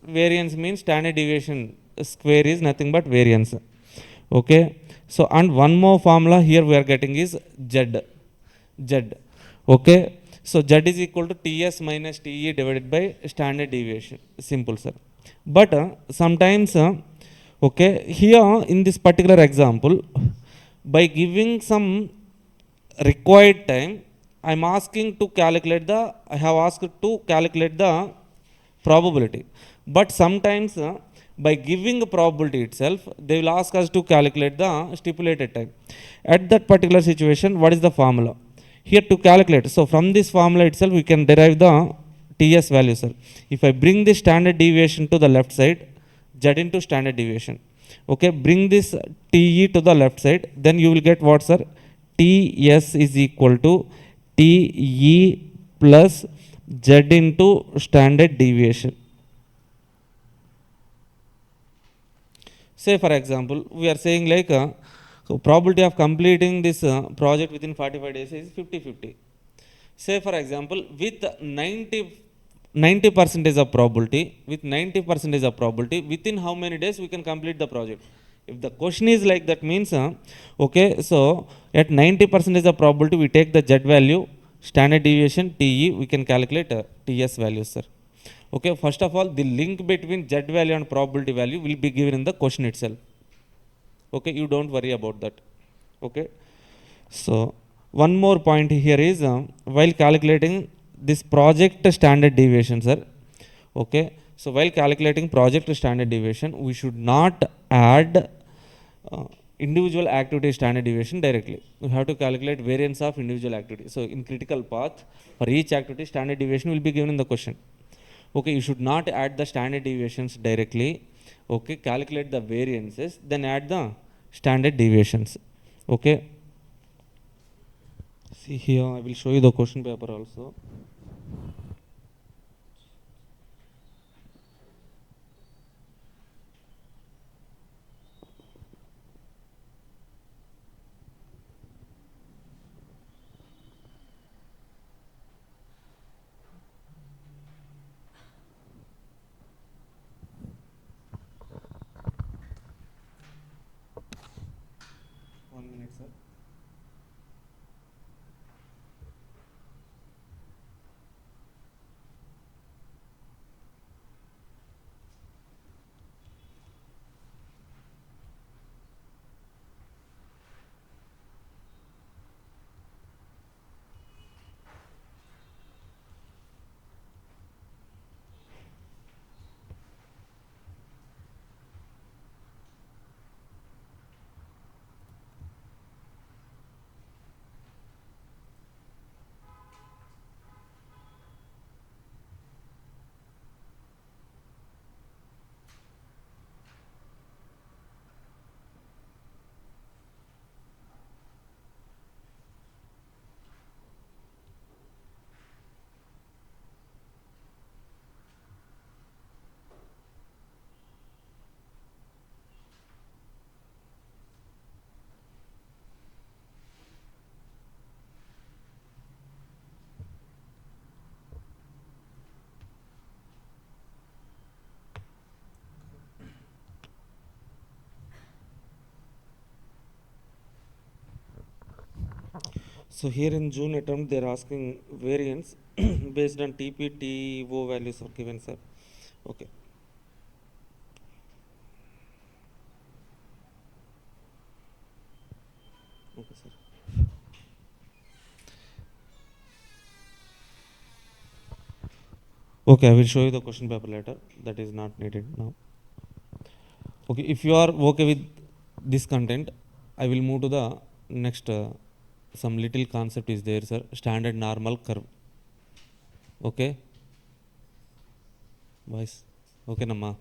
S1: variance means standard deviation square is nothing but variance. Okay, so and one more formula here we are getting is Z. Okay, so Z is equal to TS minus TE divided by standard deviation. Simple, sir. But sometimes okay, here in this particular example, by giving some required time, I'm asking to calculate the, I have asked to calculate the probability. But sometimes by giving a probability itself, they will ask us to calculate the stipulated time. At that particular situation, what is the formula? Here to calculate, so from this formula itself, we can derive the TS value, sir. If I bring the standard deviation to the left side, Z into standard deviation. Okay, bring this TE to the left side, then you will get what, sir? TS is equal to TE plus Z into standard deviation. Say for example, we are saying like so probability of completing this project within 45 days is 50-50. Say for example, with 90 percentage of probability, with 90 percentage of probability, within how many days we can complete the project? If the question is like that, means okay, so at 90 percentage of probability, we take the Z value, standard deviation TE, we can calculate TS values, sir. Okay, first of all, the link between Z value and probability value will be given in the question itself. Okay, you don't worry about that. Okay, so one more point here is while calculating this project standard deviation, sir. Okay, so while calculating project standard deviation, we should not add individual activity standard deviation directly. We have to calculate variance of individual activity. So in critical path, for each activity, standard deviation will be given in the question. Okay, you should not add the standard deviations directly. Okay, calculate the variances, then add the standard deviations. Okay, see here, I will show you the question paper also. One minute, sir. So here in June attempt, they are asking variance based on TP, TO values are given, sir. Okay. Okay, sir. Okay, I will show you the question paper later. That is not needed now. Okay, if you are okay with this content, I will move to the next. Some little concept is there, sir. Standard normal curve. Okay, boys. Okay, Namma.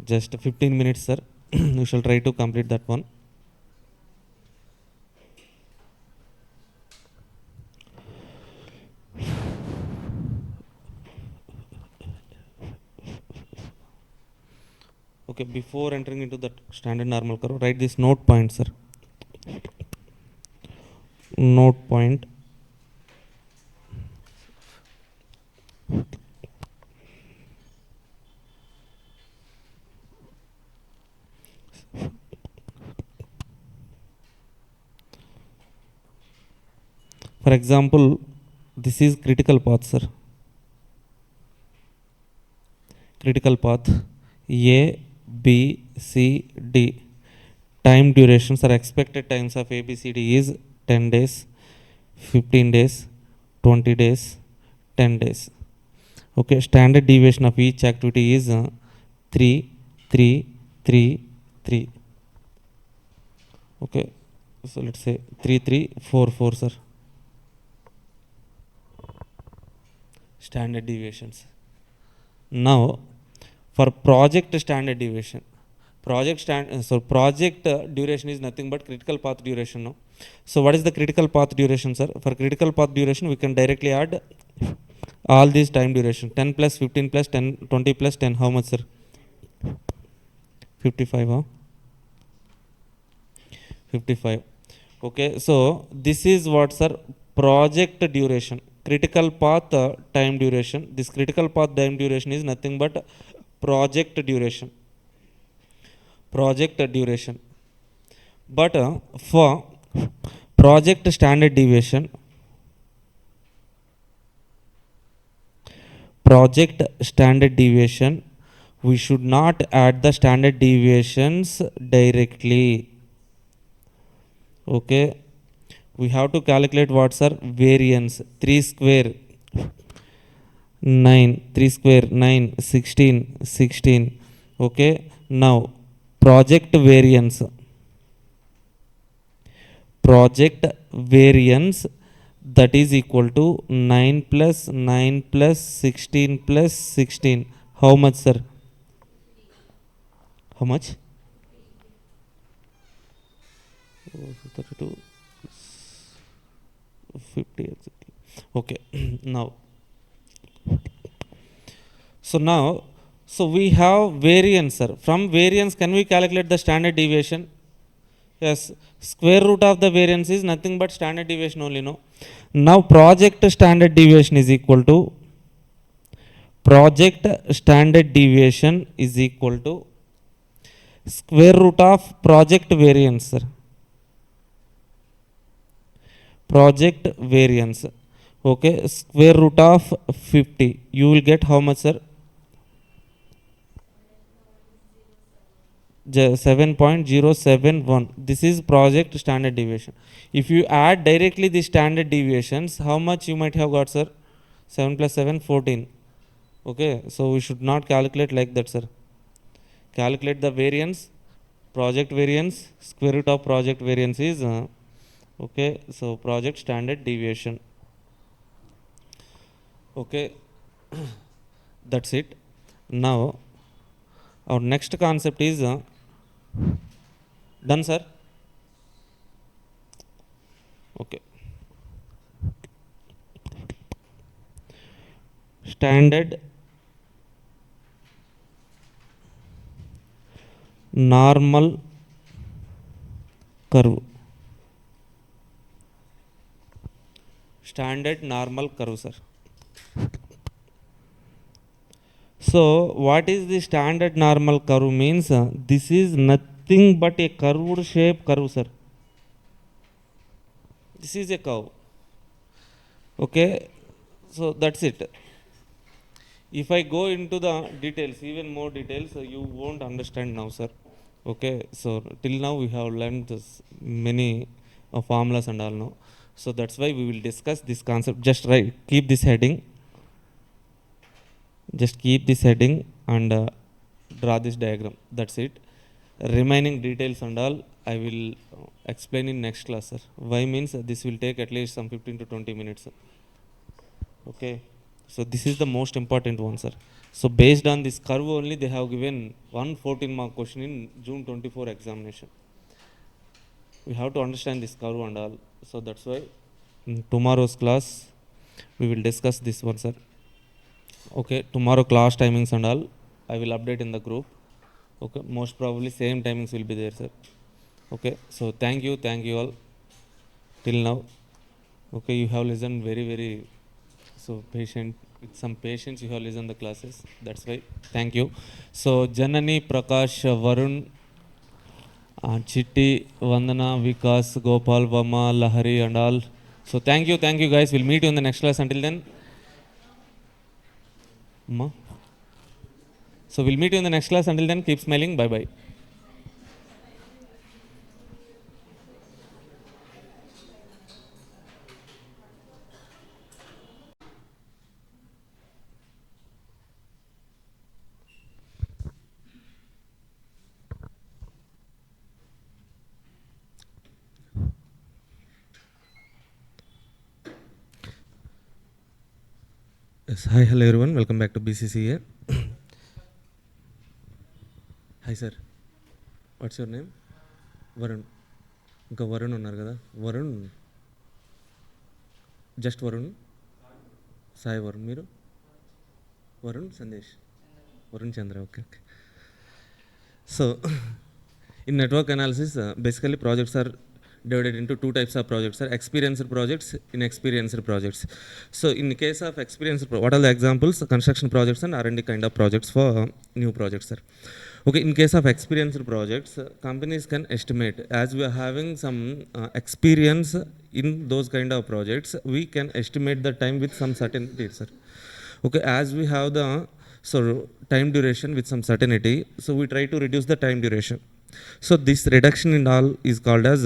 S1: Just 15 minutes, sir. We shall try to complete that one. Okay, before entering into that standard normal curve, write this note point, sir. Note point. For example, this is critical path, sir. Critical path A, B, C, D. Time durations or expected times of A, B, C, D is 10 days, 15 days, 20 days, 10 days. Okay, standard deviation of each activity is 3, 3, 3, 3. Okay, so let's say 3, 3, 4, 4, sir. Standard deviations. Now, for project standard deviation, project duration is nothing but critical path duration. No? So what is the critical path duration, sir? For critical path duration, we can directly add all these time duration. 10 plus 15 plus 10, 20 plus 10. How much, sir? 55. Huh? 55. Okay, so this is what, sir? Project duration. Critical path time duration. This critical path time duration is nothing but project duration. Project duration. But for project standard deviation, we should not add the standard deviations directly. Okay, we have to calculate what's our variance. 3 square 9, 3 square 9, 16, 16. Okay, now project variance. Project variance, that is equal to 9 plus 9 plus 16 plus 16. How much, sir? How much? 32, 50 exactly. Okay, now. So we have variance, sir. From variance, can we calculate the standard deviation? Yes, square root of the variance is nothing but standard deviation only, no? Now project standard deviation is equal to square root of project variance, sir. Project variance. Okay, square root of 50. You will get how much, sir? 7.071. This is project standard deviation. If you add directly the standard deviations, how much you might have got, sir? 7 plus 7, 14. Okay, so we should not calculate like that, sir. Calculate the variance, project variance, square root of project variance is, okay, so project standard deviation. Okay, that's it. Now, our next concept is, done, sir? Okay. Standard normal curve. Standard normal curve, sir. So what is the standard normal curve means? This is nothing but a curved shape curve, sir. This is a curve. Okay, so that's it. If I go into the details, even more details, you won't understand now, sir. Okay, so till now we have learned this many formulas and all now. So that's why we will discuss this concept. Just write, keep this heading. Just keep this heading and draw this diagram. That's it. Remaining details and all I will explain in next class, sir. Why means this will take at least some 15 to 20 minutes, sir. Okay, so this is the most important one, sir. So based on this curve only, they have given 114-mark question in June 24 examination. We have to understand this curve and all. So that's why in tomorrow's class we will discuss this one, sir. Okay, tomorrow class timings and all I will update in the group. Okay, most probably same timings will be there, sir. Okay, so thank you all till now. Okay, you have listened very so patient. With some patience, you have listened the classes. That's why. Thank you. So Janani, Prakash, Varun, Chitti, Vandana, Vikas, Gopal, Vama, Lahari, and all. So thank you guys. We'll meet you in the next class. Until then, Ma. So we'll meet you in the next class. Until then, keep smiling. Bye bye. Yes, hi, hello everyone. Welcome back to BCCA. Hi sir. What's your name? Varun. ఇంకా వరుణ్ ఉన్నారు కదా, Varun, just Varun, Sai Varun, మీరు Varun Sandesh, Varun Chandra. Okay okay. So in network analysis, basically projects are divided into two types of projects, are experienced projects, inexperienced projects. So in case of experienced what are the examples? Construction projects and R&D kind of projects for new projects, sir. Okay, in case of experienced projects, companies can estimate, as we are having some experience in those kind of projects, we can estimate the time with some certainty, sir. Okay, as we have the time duration with some certainty, so we try to reduce the time duration. So this reduction in all is called as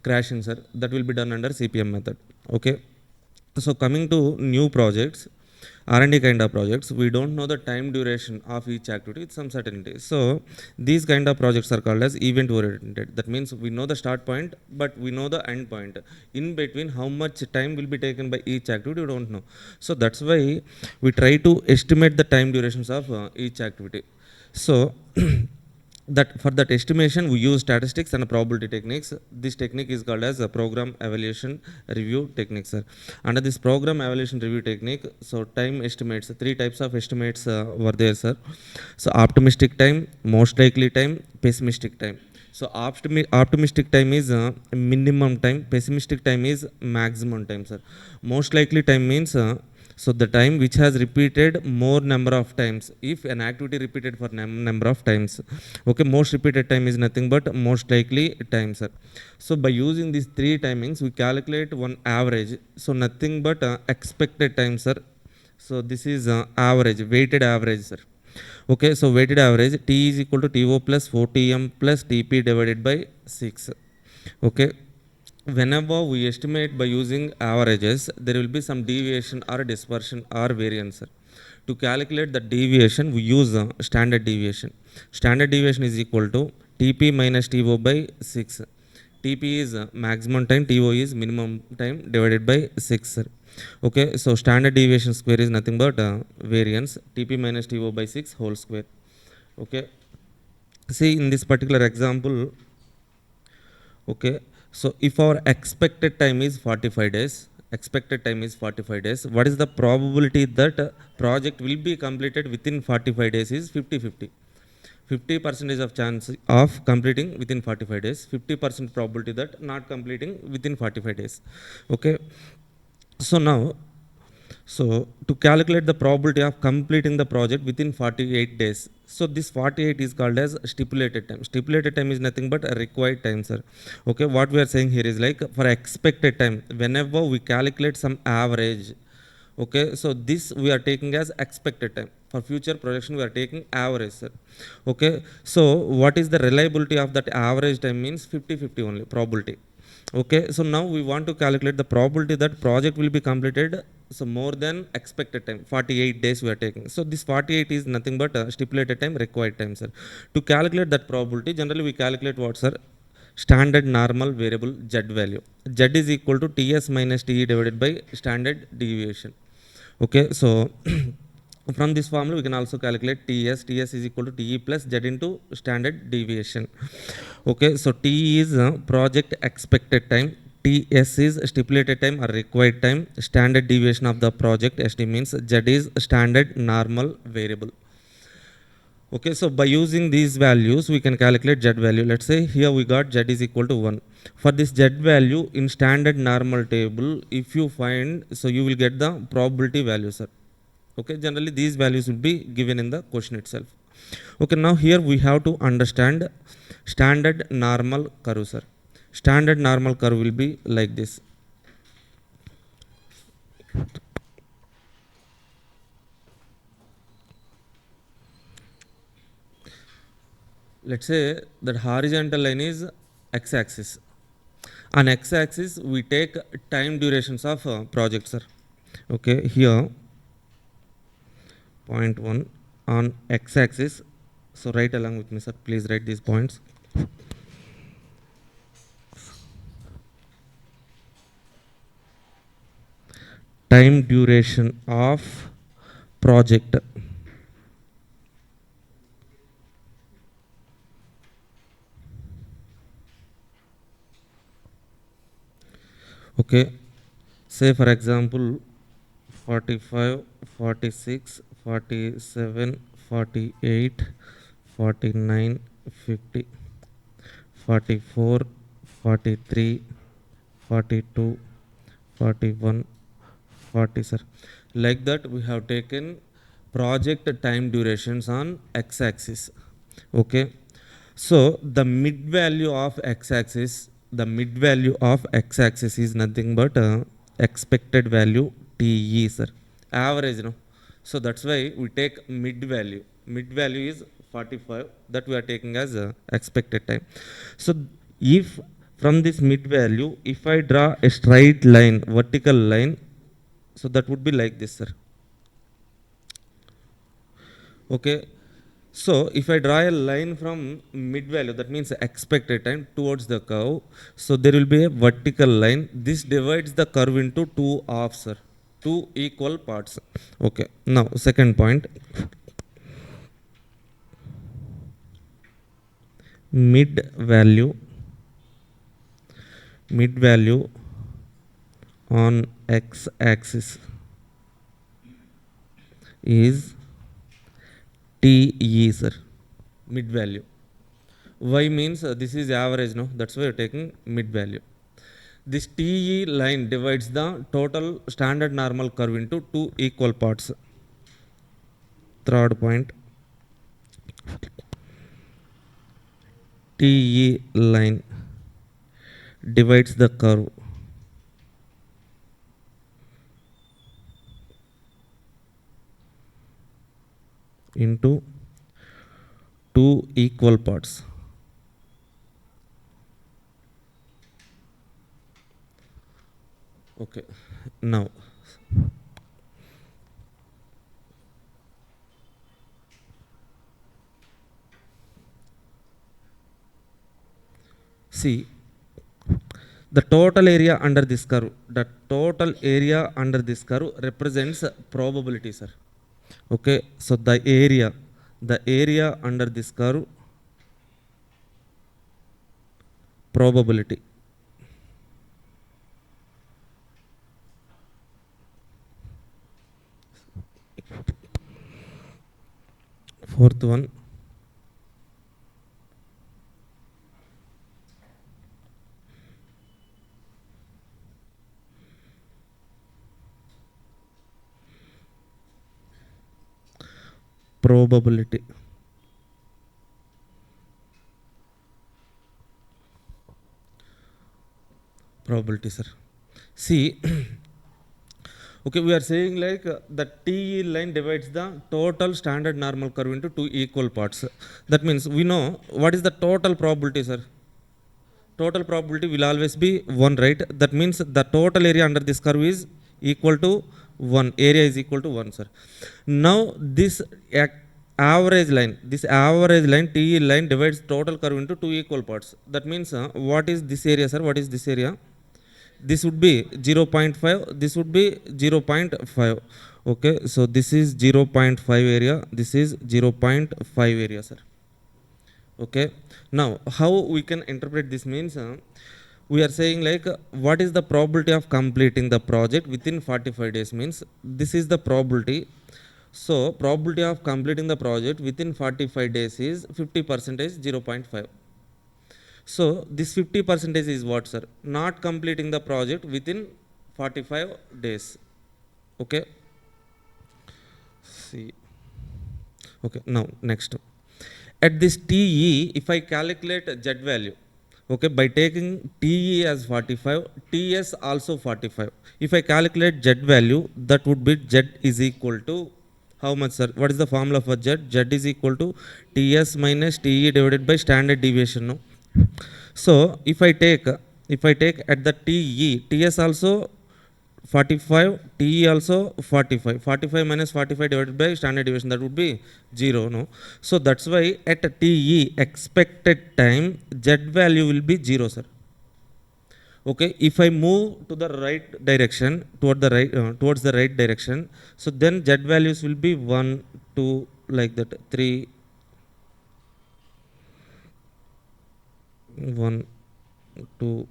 S1: crashing, sir. That will be done under CPM method. Okay. So coming to new projects, R&D kind of projects, we don't know the time duration of each activity with some certainty. So these kind of projects are called as event oriented. That means we know the start point, but we know the end point. In between, how much time will be taken by each activity, we don't know. So that's why we try to estimate the time durations of each activity. So that for that estimation we use statistics and probability techniques. This technique is called as a program evaluation review technique, sir. Under this program evaluation review technique, so time estimates, three types of estimates were there, sir. So optimistic time, most likely time, pessimistic time. So optimistic time is minimum time, pessimistic time is maximum time, sir. Most likely time means so the time which has repeated more number of times. If an activity repeated for number of times, okay, most repeated time is nothing but most likely time, sir. So by using these three timings, we calculate one average. So nothing but expected time, sir. So this is average, weighted average, sir. Okay, so weighted average, T is equal to TO plus 4TM plus TP divided by 6. Okay, whenever we estimate by using averages, there will be some deviation or dispersion or variance, sir. To calculate the deviation, we use standard deviation. Standard deviation is equal to TP minus TO by 6. TP is maximum time, TO is minimum time divided by 6, sir. Okay, so standard deviation square is nothing but variance, TP minus TO by 6 whole square. Okay, see in this particular example, okay, so if our expected time is 45 days, expected time is 45 days, what is the probability that project will be completed within 45 days is 50-50. 50% of chance of completing within 45 days, 50% probability that not completing within 45 days. Okay, so now, so to calculate the probability of completing the project within 48 days, so this 48 is called as stipulated time. Stipulated time is nothing but a required time, sir. Okay, what we are saying here is like for expected time, whenever we calculate some average, okay, so this we are taking as expected time. For future projection, we are taking average, sir. Okay, so what is the reliability of that average time means 50-50 only probability. Okay, so now we want to calculate the probability that project will be completed so more than expected time, 48 days we are taking. So this 48 is nothing but stipulated time, required time, sir. To calculate that probability, generally we calculate what, sir? Standard normal variable Z value. Z is equal to TS minus TE divided by standard deviation. Okay, so from this formula we can also calculate TS. TS is equal to TE plus Z into standard deviation. Okay, so T is project expected time, TS is stipulated time or required time, standard deviation of the project SD means Z is standard normal variable. Okay, so by using these values we can calculate Z value. Let's say here we got Z is equal to 1. For this Z value in standard normal table, if you find, so you will get the probability value, sir. Okay, generally these values will be given in the question itself. Okay, now here we have to understand standard normal curve, sir. Standard normal curve will be like this. Let's say that horizontal line is x-axis. On x-axis we take time durations of project, sir. Okay, here point 1 on x-axis. So write along with me, sir. Please write these points. Time duration of project. Okay, say for example 45, 46, 47, 48, 49, 50, 44, 43, 42, 41, 40, sir. Like that we have taken project time durations on x-axis. Okay, so the mid value of x-axis, is nothing but expected value TE, sir. Average, no. So that's why we take mid value. Mid value is 45. That we are taking as expected time. So if from this mid value, if I draw a straight line, vertical line, so that would be like this, sir. Okay. So if I draw a line from mid value, that means expected time towards the curve. So there will be a vertical line. This divides the curve into two halves, sir. Two equal parts. Okay. Now second point. Mid value on x axis is TE, sir. Mid value. Y means this is average, no? That's why you're taking mid value. This TE line divides the total standard normal curve into two equal parts. Third point. TE line divides the curve into two equal parts. Okay, now see the total area under this curve. The total area under this curve represents probability, sir. Okay, so the area under this curve, probability. Fourth one, probability. Probability, sir. See, okay, we are saying like the TE line divides the total standard normal curve into two equal parts. That means we know what is the total probability, sir. Total probability will always be 1, right? That means the total area under this curve is equal to 1. Area is equal to 1, sir. Now this average line, TE line divides total curve into two equal parts. That means what is this area, sir? What is this area? This would be 0.5, this would be 0.5. Okay, so this is 0.5 area, this is 0.5 area, sir. Okay, now how we can interpret this means we are saying like what is the probability of completing the project within 45 days means this is the probability. So probability of completing the project within 45 days is 50%, 0.5. So this 50% is what, sir? Not completing the project within 45 days. Okay. see. Okay, now next. At this TE, if I calculate Z value, okay, by taking TE as 45, TS also 45. If I calculate Z value, that would be Z is equal to how much, sir? What is the formula for Z? Z is equal to TS minus TE divided by standard deviation. No? So if I take at the TE, TS also 45, TE also 45. 45 minus 45 divided by standard deviation, that would be 0. No? So that's why at TE expected time Z value will be 0, sir. Okay, if I move to the right direction, towards the right direction, so then Z values will be 1, 2, like that, 3, 1, 2,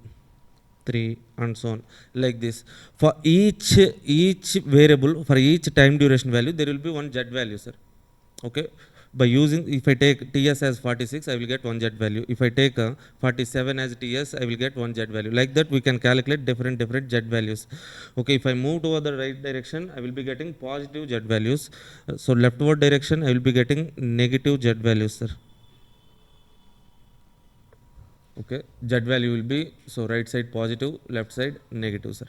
S1: 3, and so on, like this. For each variable, for each time duration value, there will be one Z value, sir. Okay, by using, if I take TS as 46, I will get one Z value. If I take 47 as TS, I will get one Z value. Like that, we can calculate different Z values. Okay, if I move toward the right direction, I will be getting positive Z values. So leftward direction, I will be getting negative Z values, sir. Okay, Z value will be, so right side positive, left side negative, sir.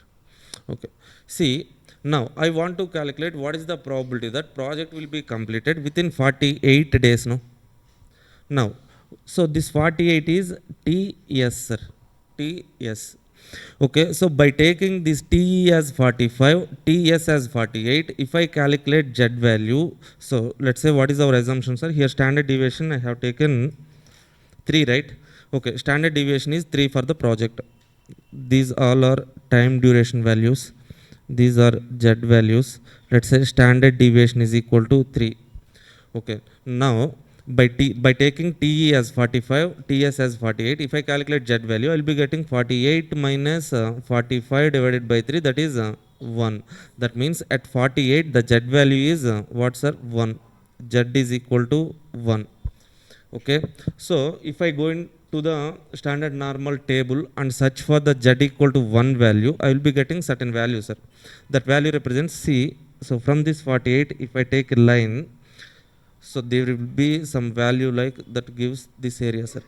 S1: Okay, see, now I want to calculate what is the probability that project will be completed within 48 days. No, now, so this 48 is TS, sir. TS. Okay, so by taking this TE as 45, TS as 48, if I calculate Z value, so let's say what is our assumption, sir? Here standard deviation I have taken 3, right? Okay, standard deviation is 3 for the project. These all are time duration values. These are Z values. Let's say standard deviation is equal to 3. Okay, now by taking TE as 45, TS as 48, if I calculate Z value, I will be getting 48 minus 45 divided by 3, that is 1. That means at 48, the Z value is what, sir? 1. Z is equal to 1. Okay, so if I go into the standard normal table and search for the Z equal to 1 value, I will be getting certain value, sir. That value represents C. So from this 48, if I take a line, so there will be some value like that gives this area, sir.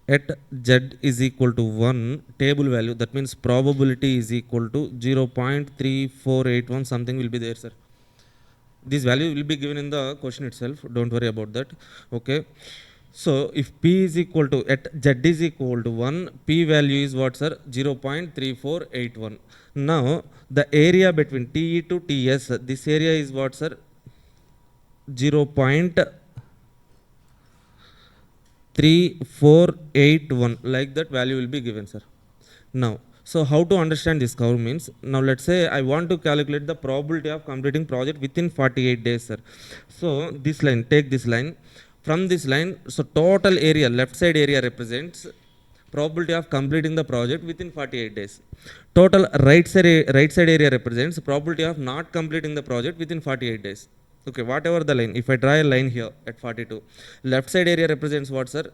S1: At Z is equal to 1, table value, that means probability is equal to 0.3481, something will be there, sir. This value will be given in the question itself, don't worry about that. Okay, so if P is equal to, at Z is equal to 1, P value is what, sir? 0.3481. Now the area between TE to TS, this area is what, sir? 0.3481, like that value will be given, sir. Now, so how to understand this curve means, now let's say I want to calculate the probability of completing project within 48 days, sir. So this line, take this line. From this line, so total area, left side area represents probability of completing the project within 48 days. Total right side area represents probability of not completing the project within 48 days. Okay, whatever the line, if I draw a line here at 42, left side area represents what, sir?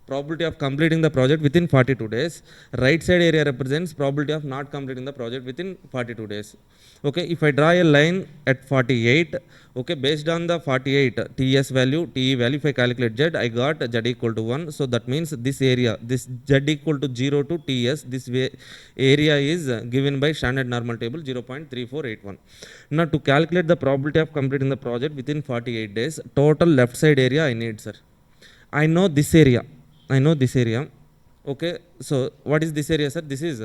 S1: Probability of completing the project within 42 days. Right side area represents probability of not completing the project within 42 days. Okay, if I draw a line at 48, okay, based on the 48 TS value, TE value, if I calculate Z, I got Z equal to 1. So that means this area, this Z equal to 0 to TS, this area is given by standard normal table 0.3481. Now to calculate the probability of completing the project within 48 days, total left side area I need, sir. I know this area. I know this area. Okay, so what is this area, sir? This is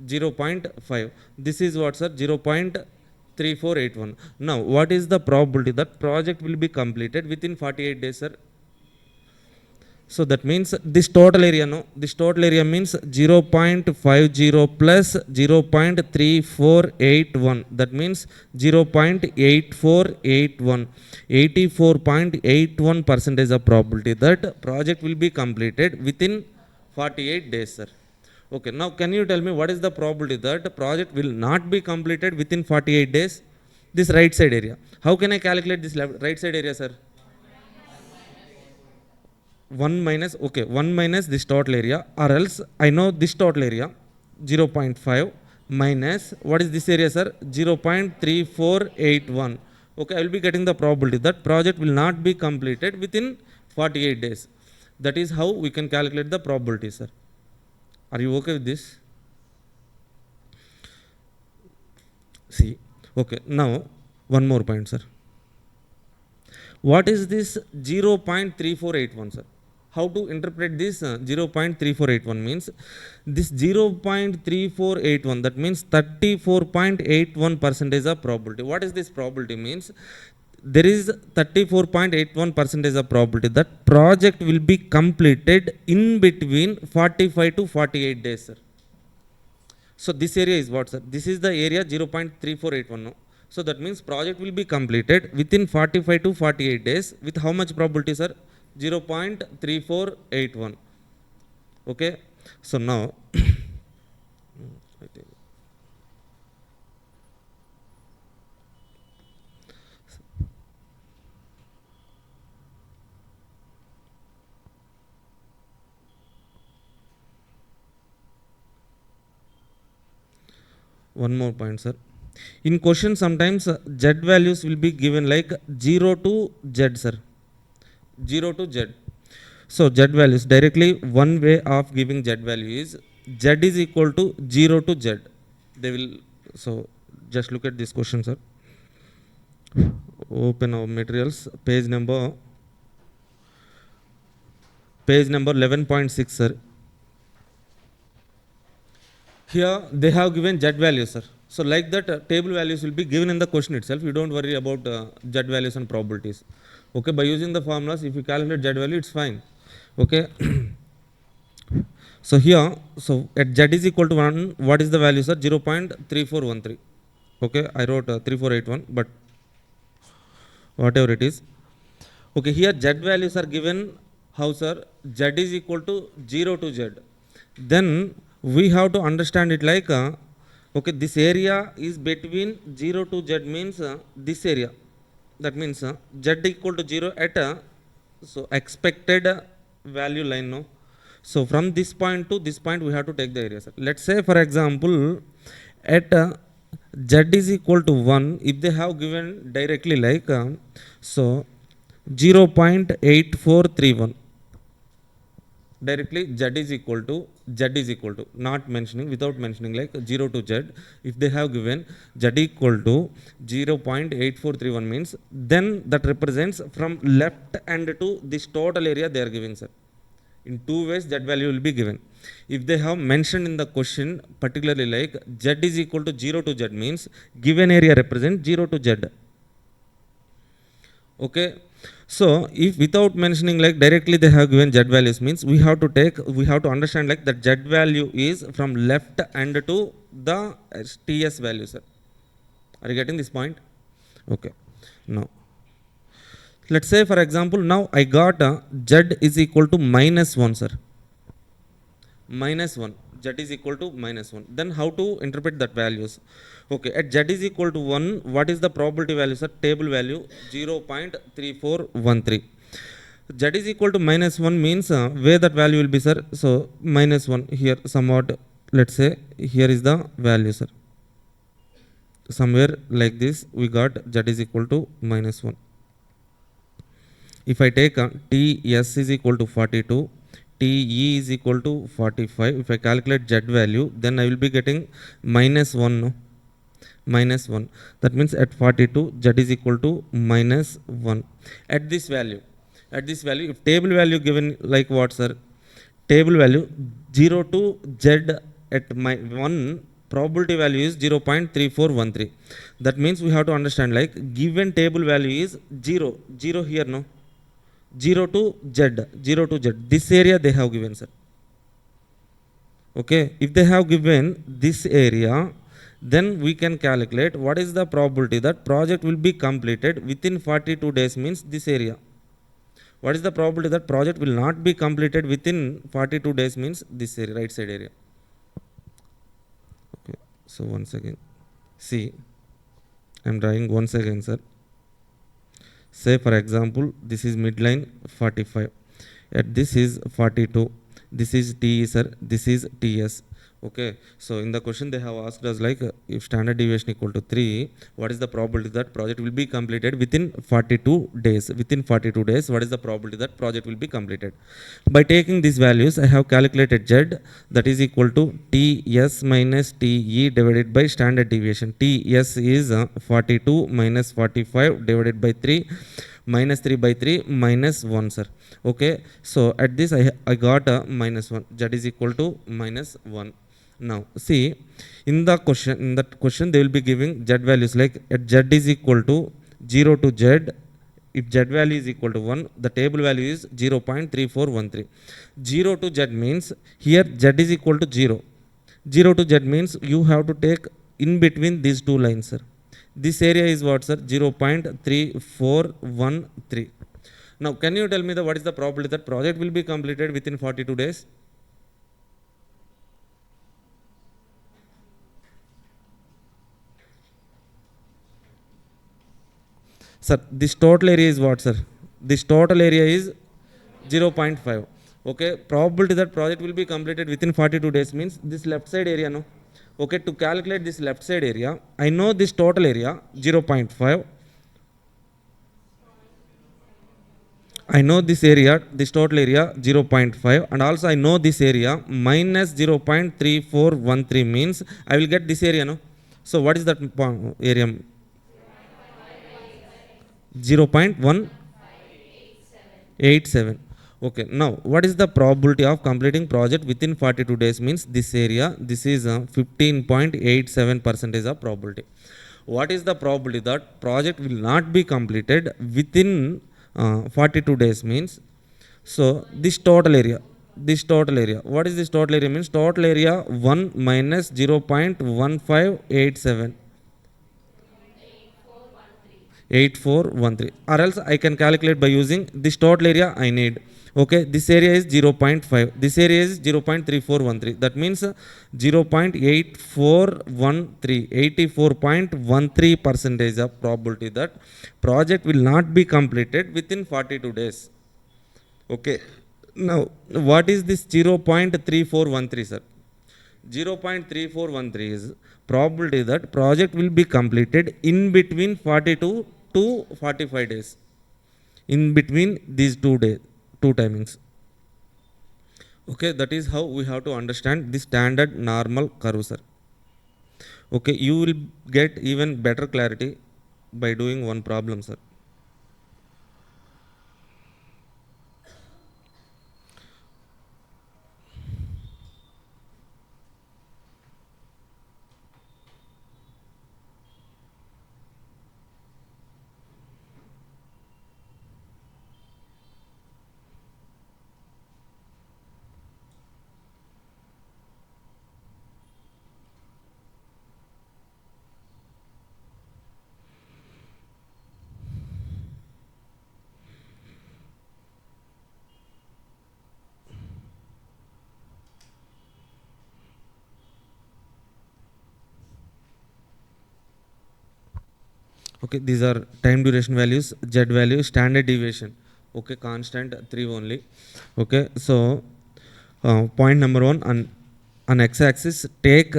S1: 0.5. This is what, sir? 0.3481. Now, what is the probability that project will be completed within 48 days, sir? So that means this total area, no? This total area means 0.50 plus 0.3481. That means 0.8481. 84.81 percentage of probability that project will be completed within 48 days, sir. Okay, now can you tell me what is the probability that project will not be completed within 48 days? This right side area. How can I calculate this right side area, sir? 1 minus, okay, 1 minus this total area, or else I know this total area 0.5, minus, what is this area, sir? 0.3481. Okay, I will be getting the probability that project will not be completed within 48 days. That is how we can calculate the probability, sir. Are you okay with this? See, okay, now one more point, sir. What is this 0.3481, sir? How to interpret this 0.3481 means this 0.3481, that means 34.81 percentage of probability. What is this probability means? There is 34.81 percentage of probability that project will be completed in between 45 to 48 days, sir. So this area is what, sir? This is the area 0.3481. No? So that means project will be completed within 45 to 48 days with how much probability, sir? 0.3481. Okay. So now, one more point, sir. In question, sometimes Z values will be given like 0 to Z, sir. 0 to Z. So Z values, directly one way of giving Z value is Z is equal to 0 to Z. They will, so just look at this question, sir. Open our materials, page number 11.6, sir. Here they have given Z values, sir. So like that table values will be given in the question itself. You don't worry about Z values and probabilities. Okay, by using the formulas, if you calculate Z value, it's fine. Okay. So here, so at Z is equal to 1, what is the value, sir? 0.3413. Okay, I wrote 3481, but whatever it is. Okay, here Z values are given how, sir? Z is equal to 0 to Z. Then we have to understand it like, okay, this area is between 0 to Z means this area. That means Z equal to 0 at so expected value line, no? So from this point to this point we have to take the area, sir. Let's say for example at Z is equal to 1, if they have given directly like so 0.8431, directly Z is equal to not mentioning, without mentioning like 0 to Z, if they have given Z equal to 0.8431 means then that represents from left end to this total area they are giving, sir. In two ways that value will be given. If they have mentioned in the question particularly like Z is equal to 0 to Z means given area represents 0 to Z. Okay. So if without mentioning like directly they have given Z values means we have to understand like that Z value is from left end to the TS value, sir. Are you getting this point? Okay. Now let's say for example now I got Z is equal to -1, sir. -1. Z is equal to -1. Then how to interpret that values? Okay, at Z is equal to 1, what is the probability value, sir? Table value 0.3413. Z is equal to -1 means where that value will be, sir? So -1 here somewhat, let's say here is the value, sir. Somewhere like this we got Z is equal to -1. If I take TS is equal to 42, TE is equal to 45. If I calculate Z value, then I will be getting -1, no? -1. That means at 42, Z is equal to -1. At this value, if table value given like what, sir? Table value 0 to Z at 1, probability value is 0.3413. That means we have to understand like given table value is 0 here, no? 0 to Z. This area they have given, sir. Okay, if they have given this area, then we can calculate what is the probability that project will be completed within 42 days means this area. What is the probability that project will not be completed within 42 days means this area, right side area. Okay, so once again, see, I am drawing once again, sir. Say for example, this is midline 45. At this is 42. This is TE, sir. This is TS. Okay, so in the question they have asked us like if standard deviation equal to 3, what is the probability that project will be completed within 42 days? Within 42 days, what is the probability that project will be completed? By taking these values, I have calculated Z, that is equal to TS minus TE divided by standard deviation. TS is 42 minus 45 divided by 3 minus 3 by 3 minus 1, sir. Okay, so at this I got a minus 1. Z is equal to minus 1. Now see, in that question they will be giving Z values like at Z is equal to 0 to Z. If Z value is equal to 1, the table value is 0.3413. 0 to Z means here Z is equal to 0. 0 to Z means you have to take in between these two lines, sir. This area is what, sir? 0.3413. Now can you tell me what is the probability that project will be completed within 42 days? Sir, this total area is what, sir? This total area is 0.5. Okay, probability that project will be completed within 42 days means this left side area, no? Okay, to calculate this left side area, I know this total area 0.5. I know this area, this total area 0.5, and also I know this area minus 0.3413 means I will get this area, no? So what is that area? 0.187. Okay, now what is the probability of completing project within 42 days means this area, this is 15.87 percentage of probability. What is the probability that project will not be completed within 42 days means, so this total area, what is this total area means? Total area 1 minus 0.1587, 8413, or else I can calculate by using this total area I need. Okay, this area is 0.5, this area is 0.3413, that means 0.8413, 84.13 percentage of probability that project will not be completed within 42 days. Okay, now what is this 0.3413, sir? 0.3413 is probability that project will be completed in between 42 to 45 days, in between these two timings. Okay, that is how we have to understand the standard normal curve, sir. Okay, you will get even better clarity by doing one problem, sir. Okay, these are time duration values, Z value, standard deviation. Okay, constant 3 only. Okay, so point number 1, on x-axis take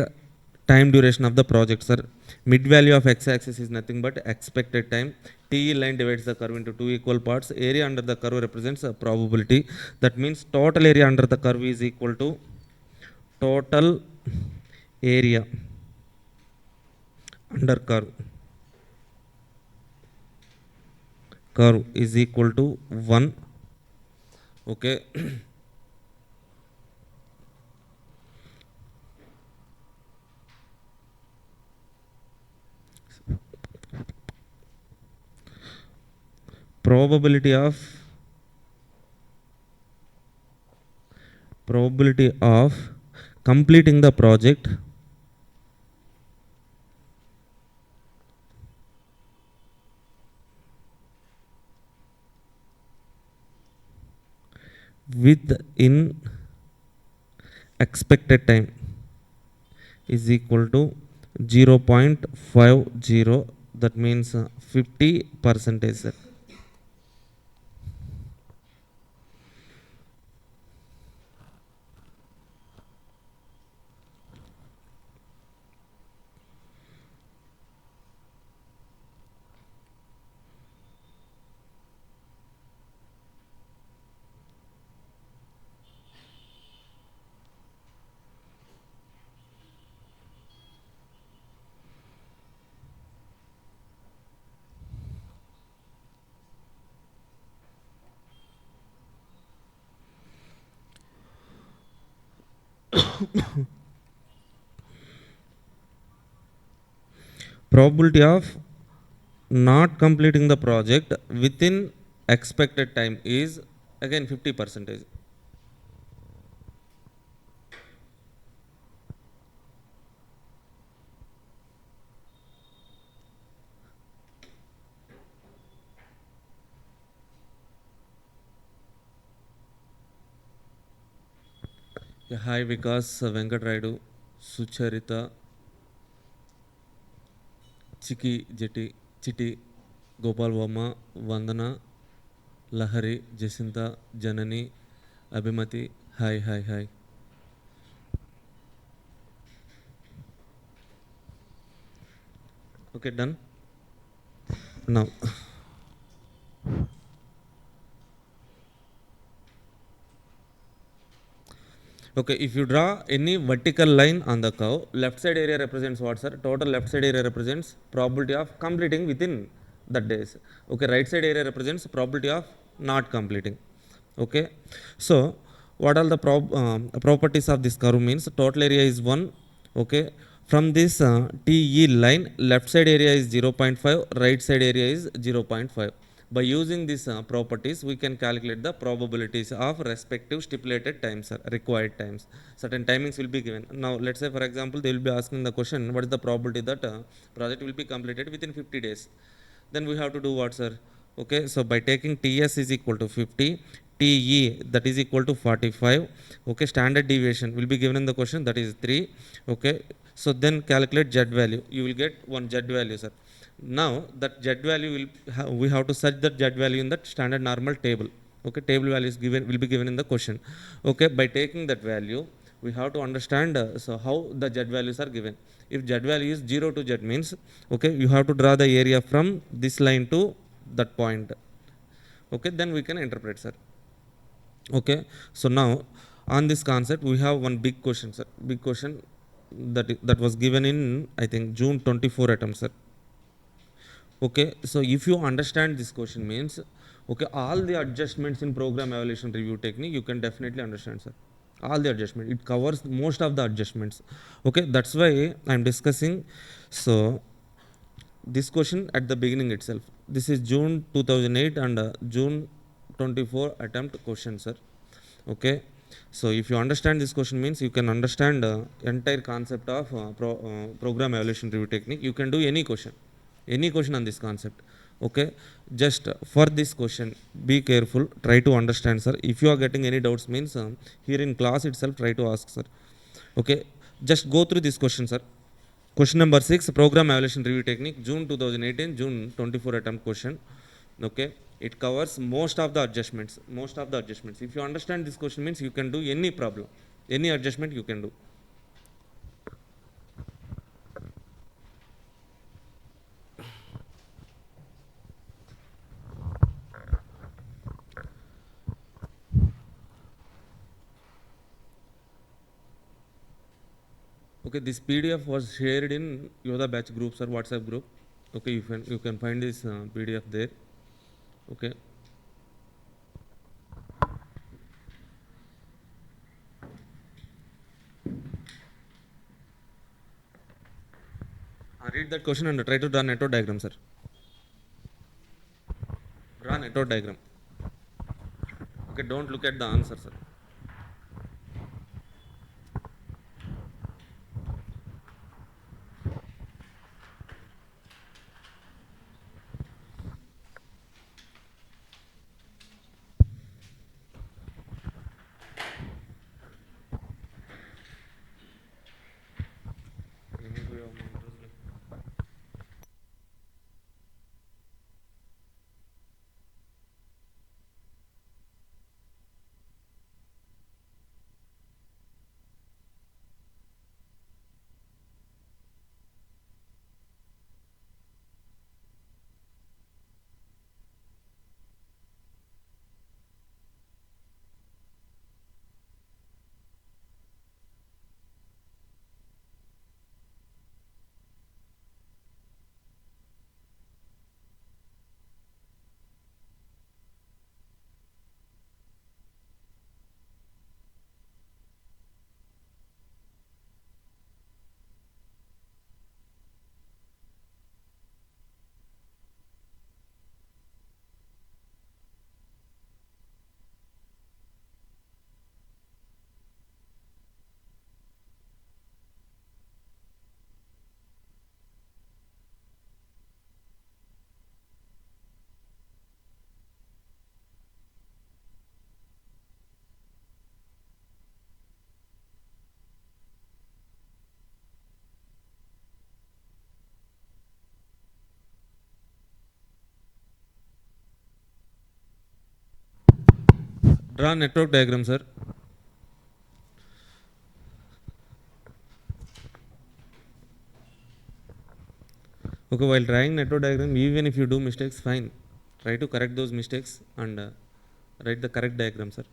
S1: time duration of the project, sir. Mid value of x-axis is nothing but expected time. TE line divides the curve into two equal parts. Area under the curve represents a probability. That means total area under the curve is equal to total area under curve is equal to 1. Okay. probability of completing the project within expected time is equal to 0.50, that means 50 percentage, sir. Probability of not completing the project within expected time is again 50 percentage. Yeah, hi Vikas, Venkat Raidu, Sucharita, Chiki Jeti, Chiti, Gopal Vama, Vandana, Lahari, Jacinta, Janani, Abhimati. Hi, hi, hi. Okay, done. Now, okay, if you draw any vertical line on the curve, left side area represents what, sir? Total left side area represents probability of completing within that days. Okay, right side area represents probability of not completing. Okay, so what are the properties of this curve means? Total area is 1. Okay, from this TE line, left side area is 0.5, right side area is 0.5. By using these properties, we can calculate the probabilities of respective stipulated times or required times. Certain timings will be given. Now let's say for example they will be asking the question, what is the probability that project will be completed within 50 days? Then we have to do what, sir? Okay, so by taking TS is equal to 50, TE that is equal to 45. Okay, standard deviation will be given in the question, that is 3. Okay, so then calculate Z value. You will get one Z value, sir. Now that Z value will we have to search that Z value in that standard normal table. Okay, table value is given, will be given in the question. Okay, by taking that value, we have to understand so how the Z values are given. If Z value is 0 to Z means, okay, you have to draw the area from this line to that point. Okay, then we can interpret, sir. Okay, so now on this concept we have one big question, sir. Big question that was given in, I think, June 24 attempt, sir. Okay, so if you understand this question means, okay, all the adjustments in program evaluation review technique you can definitely understand, sir. All the adjustment, it covers most of the adjustments. Okay, that's why I'm discussing. So this question at the beginning itself, this is June 2008 and June 24 attempt question, sir. Okay, so if you understand this question means you can understand entire concept of program evaluation review technique. You can do any question on this concept. Okay, just for this question be careful, try to understand, sir. If you are getting any doubts means here in class itself try to ask, sir. Okay, just go through this question, sir. Question number 6, program evaluation review technique, June 2018, June 24 attempt question. Okay, it covers most of the adjustments. If you understand this question means you can do any problem, any adjustment you can do. Okay, this PDF was shared in Yoda batch groups or WhatsApp group. Okay, you can find this PDF there. Okay, read that question and try to draw network diagram, sir. Draw network diagram. Okay, don't look at the answer, sir. Draw network diagram, sir. Okay, while drawing network diagram, even if you do mistakes, fine. Try to correct those mistakes and write the correct diagram, sir.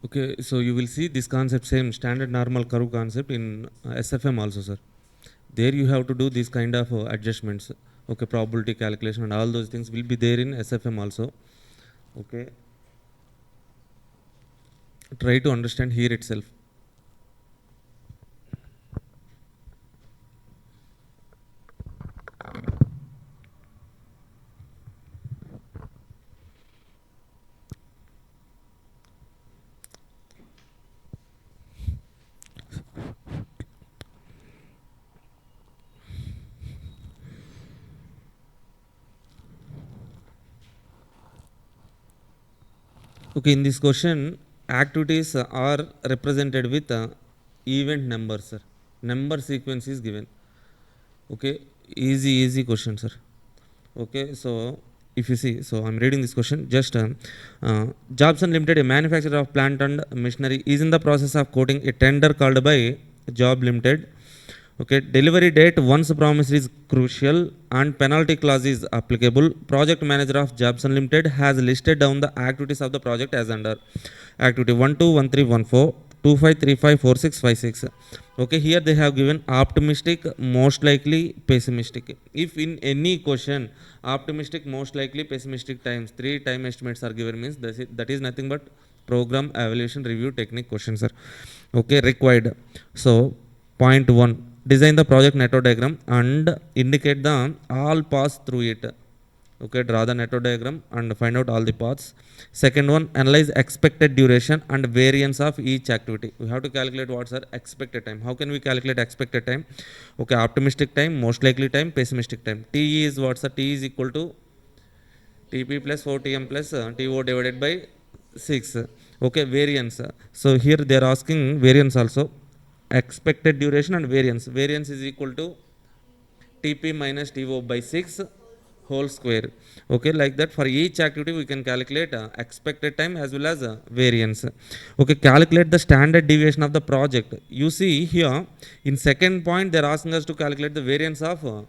S1: Okay, so you will see this concept, same standard normal curve concept in SFM also, sir. There you have to do this kind of adjustments. Okay, probability calculation and all those things will be there in SFM also. Okay, try to understand here itself. Okay, in this question, activities are represented with event numbers, sir. Number sequence is given. Okay, easy question, sir. Okay, so if you see, so I'm reading this question. Just Jobson Limited, a manufacturer of plant and machinery, is in the process of quoting a tender called by Job Limited. Okay, delivery date once promised is crucial and penalty clause is applicable. Project manager of Jobson Limited has listed down the activities of the project as under activity 121314 25354656. Okay, here they have given optimistic, most likely, pessimistic. If in any question optimistic, most likely, pessimistic times 3 time estimates are given, means that is nothing but program evaluation review technique questions, sir. Okay, required. So point 1, design the project network diagram and indicate the all paths through it. Okay, draw the network diagram and find out all the paths. Second one, analyze expected duration and variance of each activity. We have to calculate what's our expected time. How can we calculate expected time? Okay, optimistic time, most likely time, pessimistic time. T is what's the T is equal to TP plus 4TM plus TO divided by 6. Okay, variance. So here they are asking variance also. Expected duration and variance. Variance is equal to TP minus TO by 6 whole square. Okay, like that for each activity we can calculate expected time as well as variance. Okay, calculate the standard deviation of the project. You see here in second point they are asking us to calculate the variance of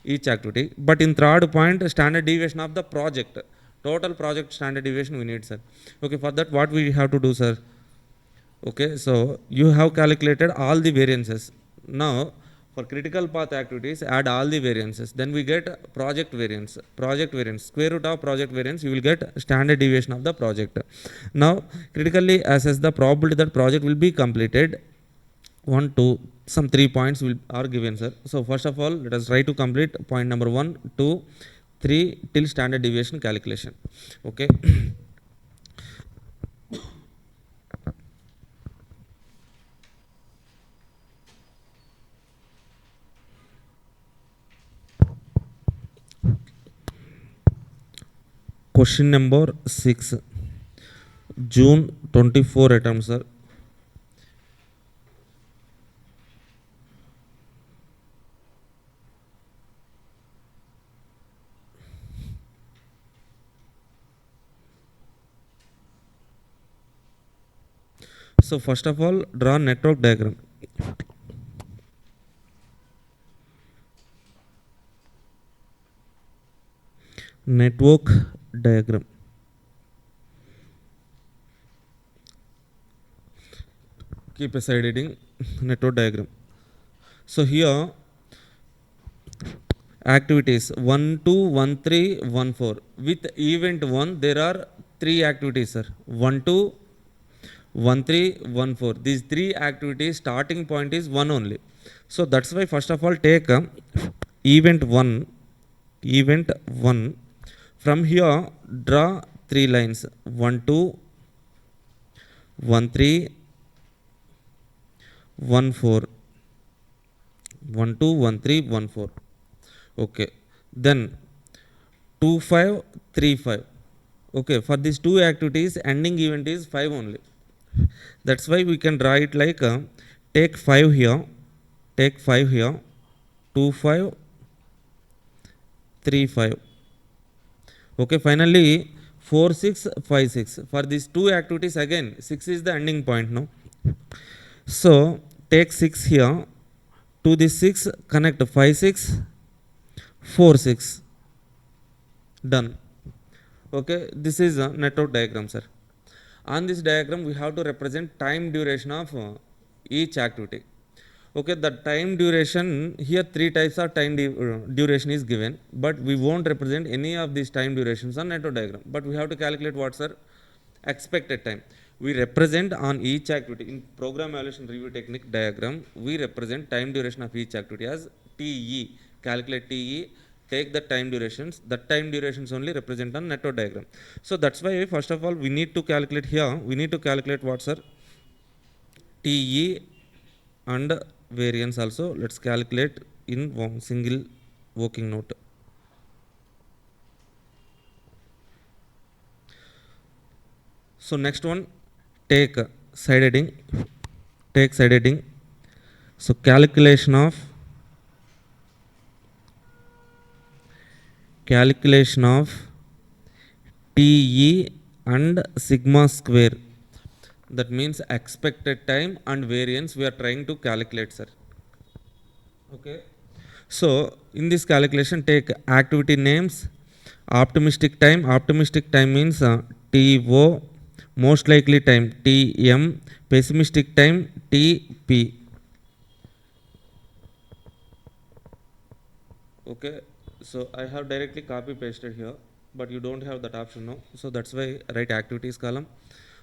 S1: each activity, but in third point standard deviation of the project, total project standard deviation we need, sir. Okay, for that what we have to do, sir? Okay, so you have calculated all the variances. Now for critical path activities add all the variances, then we get project variance. Project variance, square root of project variance, you will get standard deviation of the project. Now critically assess the probability that project will be completed. 1 2 some 3 points will are given, sir. So first of all let us try to complete point number 1 2 3 till standard deviation calculation. Okay. Question number 6, June 24 attempt, sir. So first of all draw network diagram. Network diagram. Keep aside heading network diagram. So here activities 1 2 1 3 1 4 with event 1 there are 3 activities, sir. 1 2 1 3 1 4, these 3 activities starting point is 1 only. So that's why first of all take event 1, event 1. From here draw 3 lines 1 2 1 3 1 4, 1 2 1 3 1 4. Okay, then 2 5 3 5. Okay, for these two activities ending event is 5 only. That's why we can draw it like take 5 here, take 5 here, 2 5 3 5. Okay, finally 4 6 5 6. For these two activities again 6 is the ending point, no? So take 6 here, to this 6 connect 5 6 4 6. Done. Okay, this is a network diagram, sir. On this diagram we have to represent time duration of each activity. Okay, the time duration here, three types of time duration is given, but we won't represent any of these time durations on network diagram, but we have to calculate what's our expected time. We represent on each activity in program evaluation review technique diagram, we represent time duration of each activity as TE. Calculate TE, take the time durations, the time durations only represent on network diagram. So that's why first of all we need to calculate here, we need to calculate what's our TE and variance also. Let's calculate in one single working note. So next one, take side heading, take side heading. So calculation of TE and sigma square. That means expected time and variance we are trying to calculate, sir. Okay. So in this calculation take activity names, optimistic time means TO, most likely time TM, pessimistic time TP. Okay, so I have directly copy pasted here, but you don't have that option now, so that's why write activities column,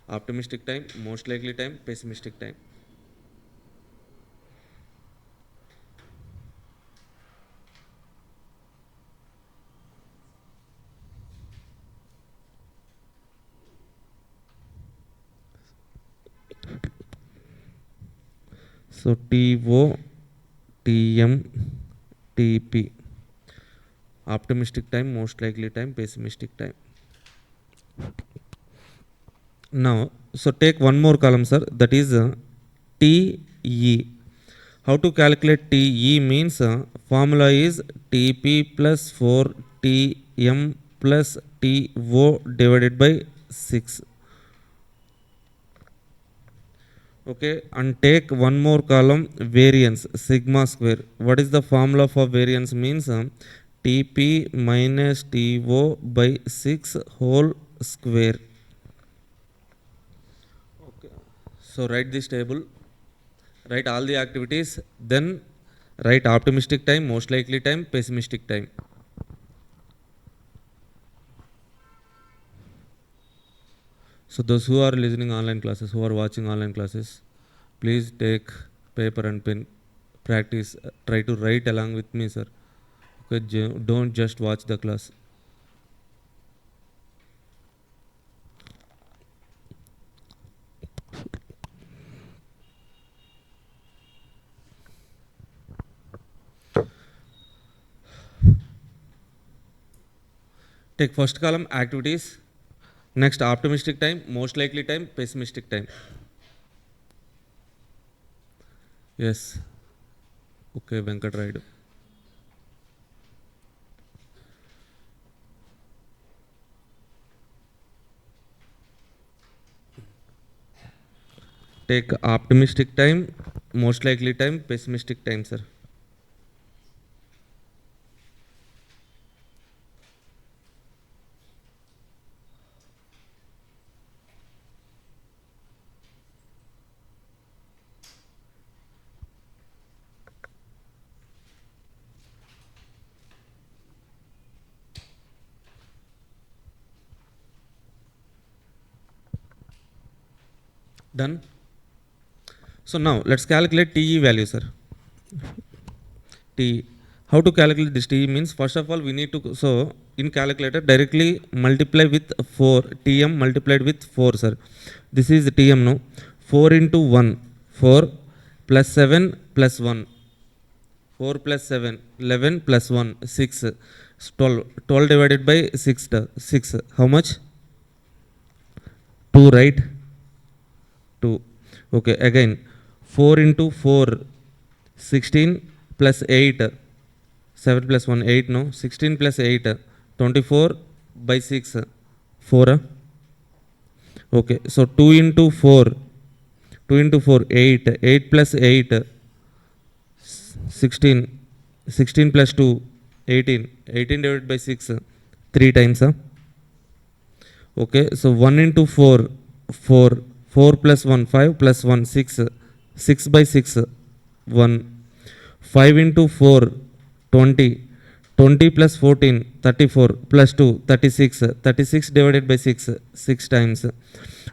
S1: optimistic time, most likely time, pessimistic time. So TO, TM, TP, optimistic time, most likely time, pessimistic time. Now, so take one more column, sir, that is TE. How to calculate TE means formula is TP plus 4 TM plus TO divided by 6. Okay, and take one more column variance sigma square. What is the formula for variance means TP minus TO by 6 whole square. Okay, so write this table, write all the activities, then write optimistic time, most likely time, pessimistic time. So those who are listening online classes, who are watching online classes, please take paper and pen, practice, try to write along with me, sir. Okay, don't just watch the class. Take first column activities, next optimistic time, most likely time, pessimistic time. Yes. Okay, Venkat Raidu. Take optimistic time, most likely time, pessimistic time, sir. Done. So now let's calculate TE value, sir. T. How to calculate this TE means first of all we need to, so in calculator directly multiply with 4, TM multiplied with 4, sir. This is TM, no? 4 into 1, 4 plus 7 plus 1, 4 plus 7, 11 plus 1, 6. 12 divided by 6, 6. How much? 2, right? 2. Okay, again 4 into 4, 16 plus 8, 7 plus 1, 8, no? 16 plus 8, 24 by 6, 4. Okay, so 2 into 4, 2 into 4, 8, 8 plus 8, 16, 16 plus 2, 18, 18 divided by 6, 3 times. Okay, so 1 into 4, 4, 4 plus 1, 5 plus 1, 6, 6 by 6, 1, 5 into 4, 20, 20 plus 14, 34 plus 2, 36, 36 divided by 6, 6 times.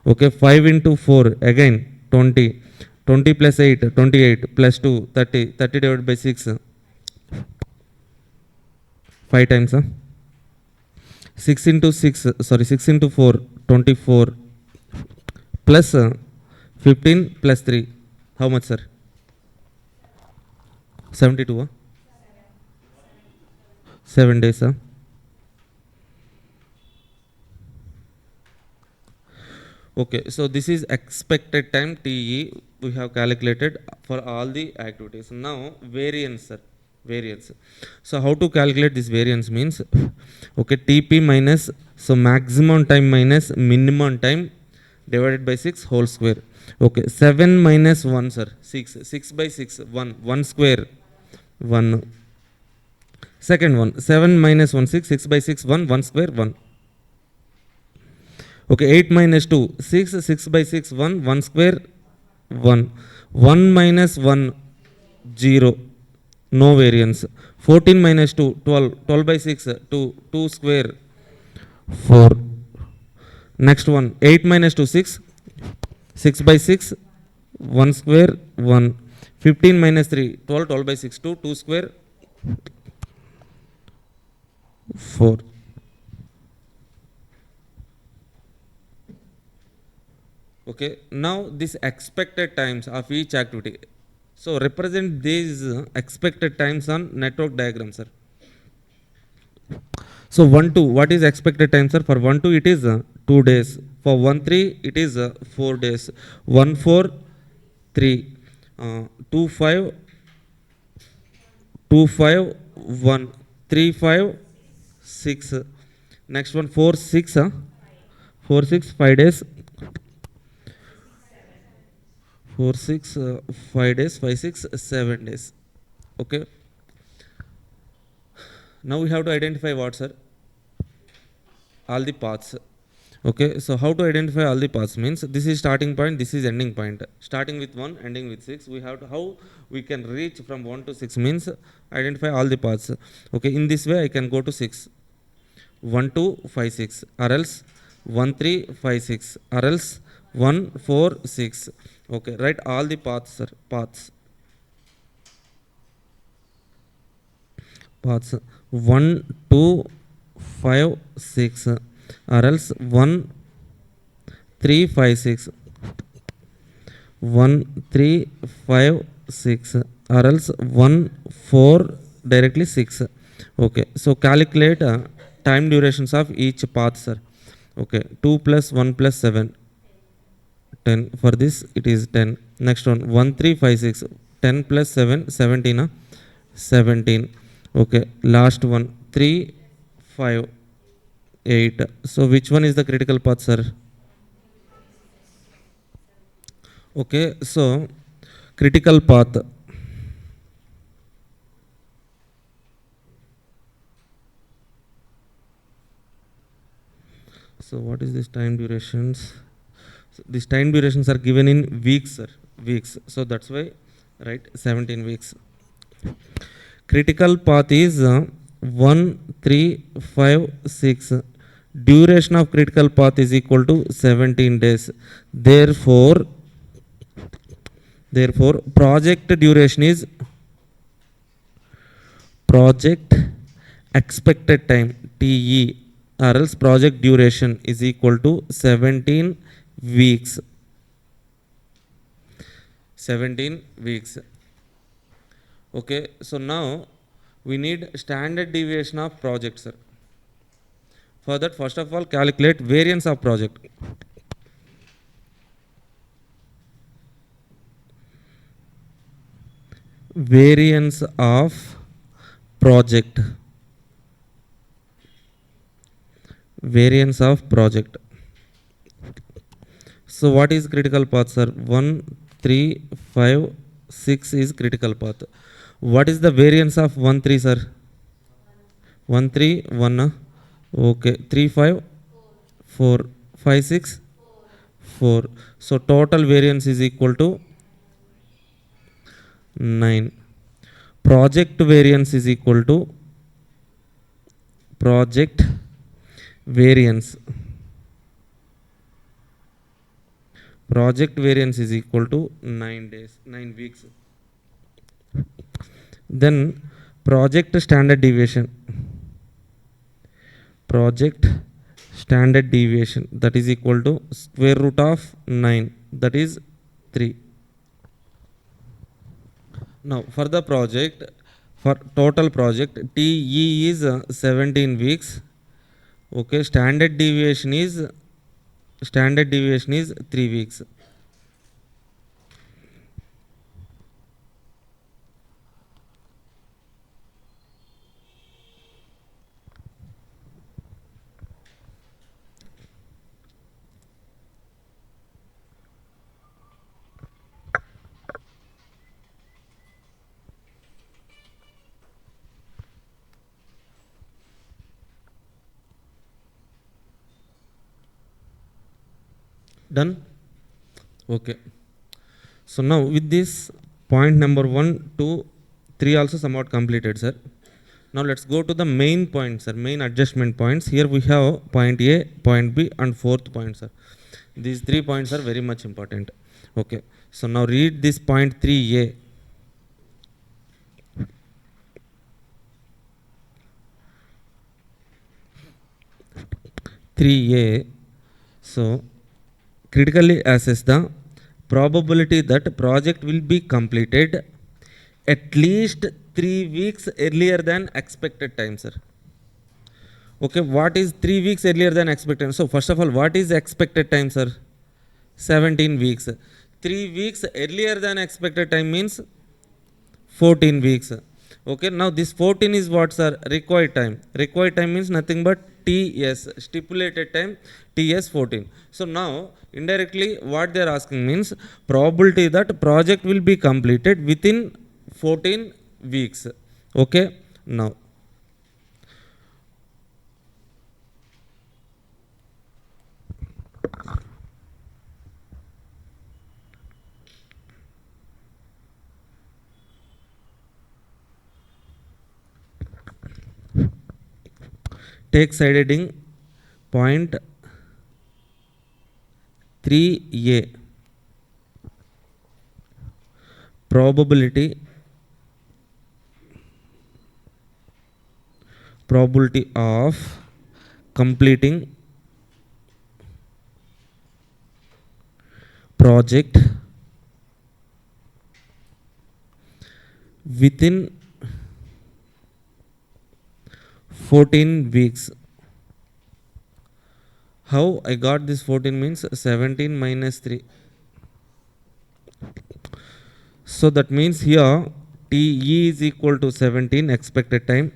S1: Okay, 5 into 4, again 20, 20 plus 8, 28 plus 2, 30, 30 divided by 6, 5 times. 6 into 6, sorry, 6 into 4, 24 plus 15 plus 3. How much, sir? 72. 7 days. Okay, so this is expected time TE we have calculated for all the activities. Now variance, sir. Variance. So how to calculate this variance means, okay, TP minus, so maximum time minus minimum time divided by 6 whole square. Okay, 7 minus 1, sir. 6. 6 by 6, 1. 1 square, 1. Second one, 7 minus 1, 6. 6 by 6, 1. 1 square, 1. Okay, 8 minus 2, 6. 6 by 6, 1. 1 square, 1. 1 minus 1, 0. No variance. 14 minus 2, 12. 12 by 6, 2. 2 square, 4. Next one, 8 minus 2, 6. 6 by 6, 1 square, 1. 15 minus 3, 12. 12 by 6, 2. 2 square, 4. Okay, now this expected times of each activity. So represent these expected times on network diagram, sir. So 1 2, what is expected time, sir? For 1 2 it is 2 days. For 1 3 it is 4 days. 1 4, 3. 2 5, 2 5, 1. 3 5, 6. Next one 4 6, 4 6, 5 days. 4 6, 5 days, 5 6, 7 days. Okay. Now we have to identify what, sir? All the paths. Okay, so how to identify all the paths means, this is starting point, this is ending point. Starting with 1, ending with 6. We have to, how we can reach from 1 to 6 means identify all the paths. Okay, in this way I can go to 6. 1 2 5 6, or else 1 3 5 6, or else 1 4 6. Okay, write all the paths, sir. Paths. Paths. 1 2 5 6, or else 1 3 5 6, 1 3 5 6, or else 1 4 directly 6. Okay, so calculate time durations of each path, sir. Okay, 2 plus 1 plus 7, 10. For this it is 10. Next one, 1 3 5 6, 10 plus 7, 17. 17. Okay, last one, 3 5 8. So which one is the critical path, sir? Okay, so critical path. So what is this time durations? So these time durations are given in weeks, sir. Weeks. So that's why, right, 17 weeks. Critical path is 1 3 5 6. Duration of critical path is equal to 17 days. Therefore project duration is project expected time TE, or else project duration is equal to 17 weeks. 17 weeks. Okay, so now We need standard deviation of project, sir. For that, first of all, calculate variance of project. Variance of project. Variance of project. So what is critical path, sir? 1, 3, 5, 6 is critical path. What is the variance of 1, 3, sir? 1, 3, 1. Okay. 3, 5, 4. 5, 6, 4. So total variance is equal to 9. Project variance is equal to project variance. Project variance is equal to 9 days, 9 weeks. Then project standard deviation. Project standard deviation, that is equal to square root of 9, that is 3. Now for the project, for total project, TE is 17 weeks. Okay, standard deviation is 3 weeks. Done? Okay. So now with this, point number 1, 2, 3 also somewhat completed, sir. Now let's go to the main points, sir, main adjustment points. Here we have point A, point B and fourth point, sir. These 3 points are very much important. Okay. So now read this point 3A. 3A. So critically assess the probability that project will be completed at least 3 weeks earlier than expected time, sir. Okay, what is 3 weeks earlier than expected? So first of all, what is expected time, sir? 17 weeks. 3 weeks earlier than expected time means 14 weeks. Okay, now this 14 is what, sir? Required time. Required time means nothing but TS, stipulated time, TS 14. So now indirectly what they are asking means probability that project will be completed within 14 weeks. Okay, now take side heading point 3A, probability of completing project within 14 weeks. How I got this 14 means 17 minus 3. So that means here TE is equal to 17 expected time,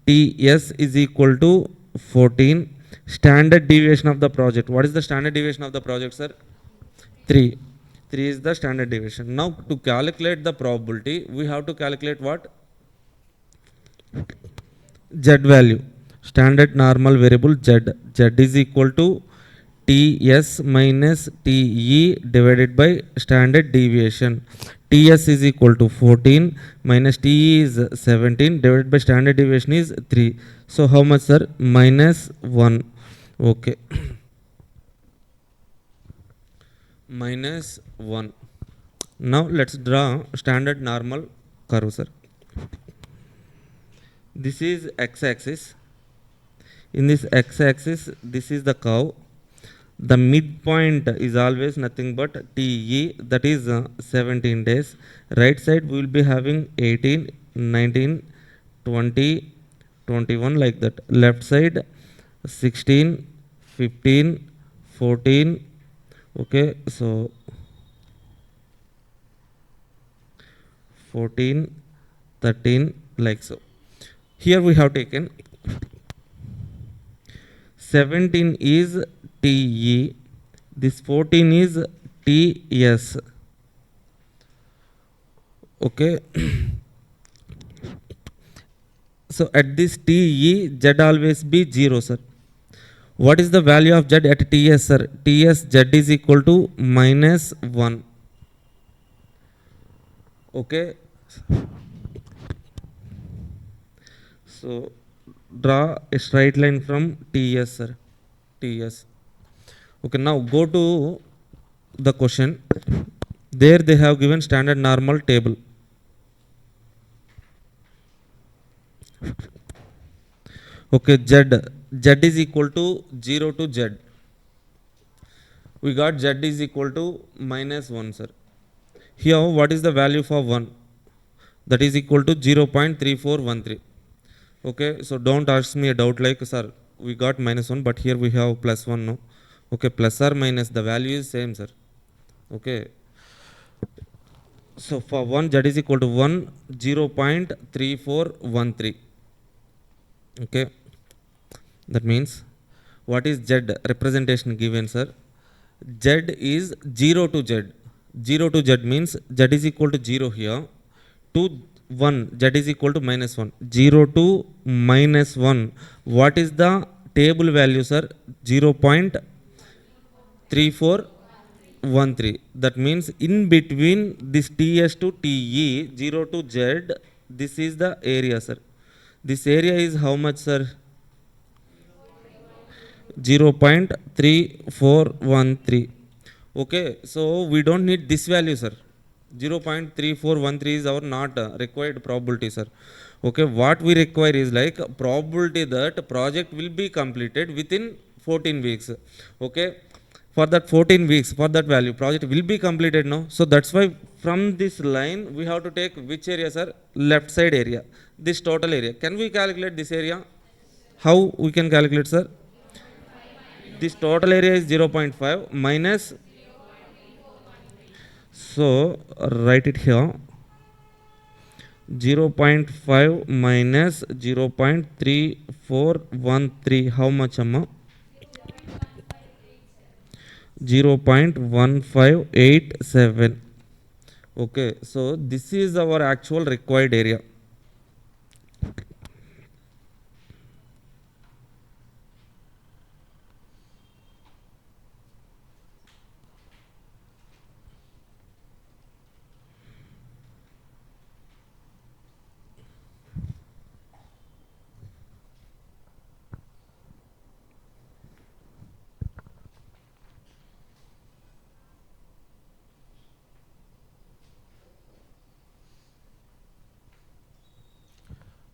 S1: TS is equal to 14. Standard deviation of the project. What is the standard deviation of the project, sir? 3. 3 is the standard deviation. Now to calculate the probability, we have to calculate what? Z value. Standard normal variable Z. Z is equal to TS minus TE divided by standard deviation. TS is equal to 14 minus TE is 17 divided by standard deviation is 3. So how much, sir? Minus 1. Okay. Minus 1. Now let's draw standard normal curve, sir. This is x-axis. In this x-axis, this is the curve. The midpoint is always nothing but TE, that is 17 days. Right side we will be having 18, 19, 20, 21 like that. Left side 16, 15, 14. Okay, so 14, 13 like so. Here we have taken 17 is TE, this 14 is TS. Okay. So at this TE, Z always be 0, sir. What is the value of Z at TS, sir? TS Z is equal to -1. Okay. So draw a straight line from TS, sir. TS. Okay, now go to the question. There they have given standard normal table. Okay, Z is equal to 0 to Z. We got Z is equal to -1, sir. Here, what is the value for 1? That is equal to 0.3413. Okay, so don't ask me a doubt like, sir, we got -1, but here we have +1, no? Okay, plus or minus, the value is same, sir. Okay. So for 1, Z is equal to 1, 0.3413. Okay. That means, what is Z representation given, sir? Z is 0 to Z. 0 to Z means Z is equal to 0 here. To 1, Z is equal to -1. 0 to -1. What is the table value, sir? 0.3413. That means in between this TS to TE, 0 to Z, this is the area, sir. This area is how much, sir? 0.3413. Okay, so we don't need this value, sir. 0.3413 is our not required probability, sir. Okay, what we require is like probability that project will be completed within 14 weeks. Okay, for that 14 weeks, for that value, project will be completed now. So that's why from this line we have to take which area, sir? Left side area, this total area. Can we calculate this area? How we can calculate, sir? This total area is 0.5 minus, so write it here, 0.5 minus 0.3413. How much, amma? 0.1587. Okay, so this is our actual required area.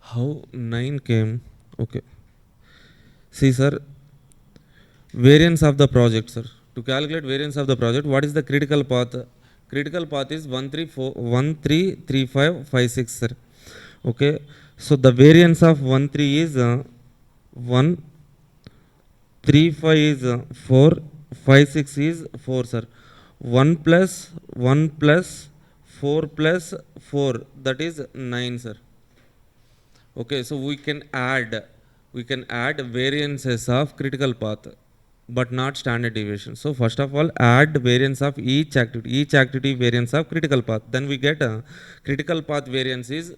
S1: How 9 came? Okay. See, sir, variance of the project, sir. To calculate variance of the project, what is the critical path? Critical path is 133556, sir. Okay. So the variance of 13 is 135 is 4, 56 is 4, sir. 1 plus 1 plus 4 plus 4, that is 9, sir. Okay, so we can add variances of critical path, but not standard deviation. So first of all, add variance of each activity variance of critical path. Then we get a critical path variance is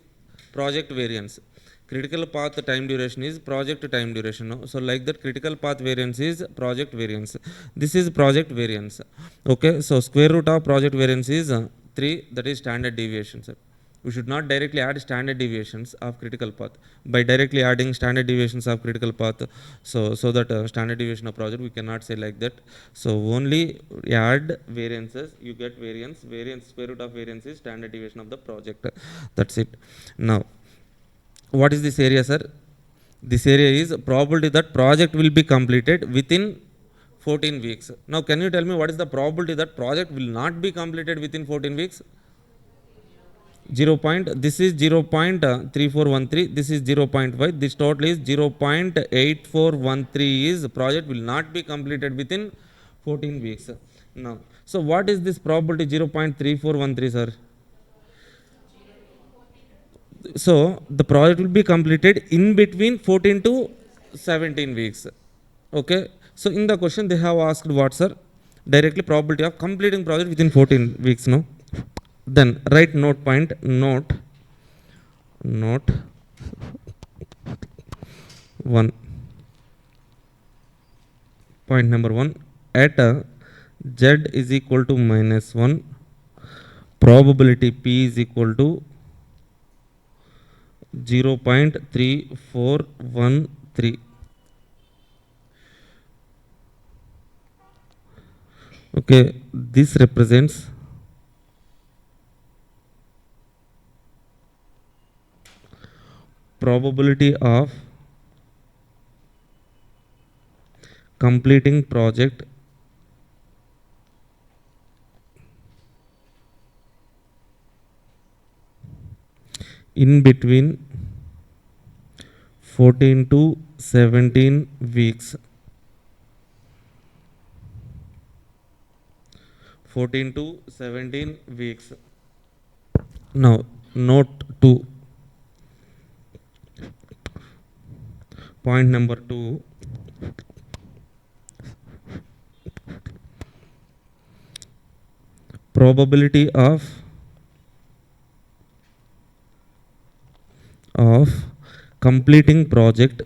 S1: project variance. Critical path time duration is project time duration. No? So like that, critical path variance is project variance. This is project variance. Okay, so square root of project variance is 3, that is standard deviation, sir. We should not directly add standard deviations of critical path. By directly adding standard deviations of critical path, so that standard deviation of project, we cannot say like that. So only add variances, you get variance. Square root of variance is standard deviation of the project. That's it. Now, what is this area, sir? This area is probability that project will be completed within 14 weeks. Now, can you tell me what is the probability that project will not be completed within 14 weeks? 0 point, this is 0.3413, this is 0.5, this total is 0.8413 is project will not be completed within 14 weeks. Now, so what is this probability 0.3413, sir? So the project will be completed in between 14 to 17 weeks. Okay. So in the question they have asked what, sir? Directly probability of completing project within 14 weeks. No. Then write note point, note 1. Point number 1. At z is equal to -1, probability p is equal to 0.3413. Okay, this represents probability of completing project in between 14 to 17 weeks. 14 to 17 weeks. Now, note 2. Point number 2. Probability of completing project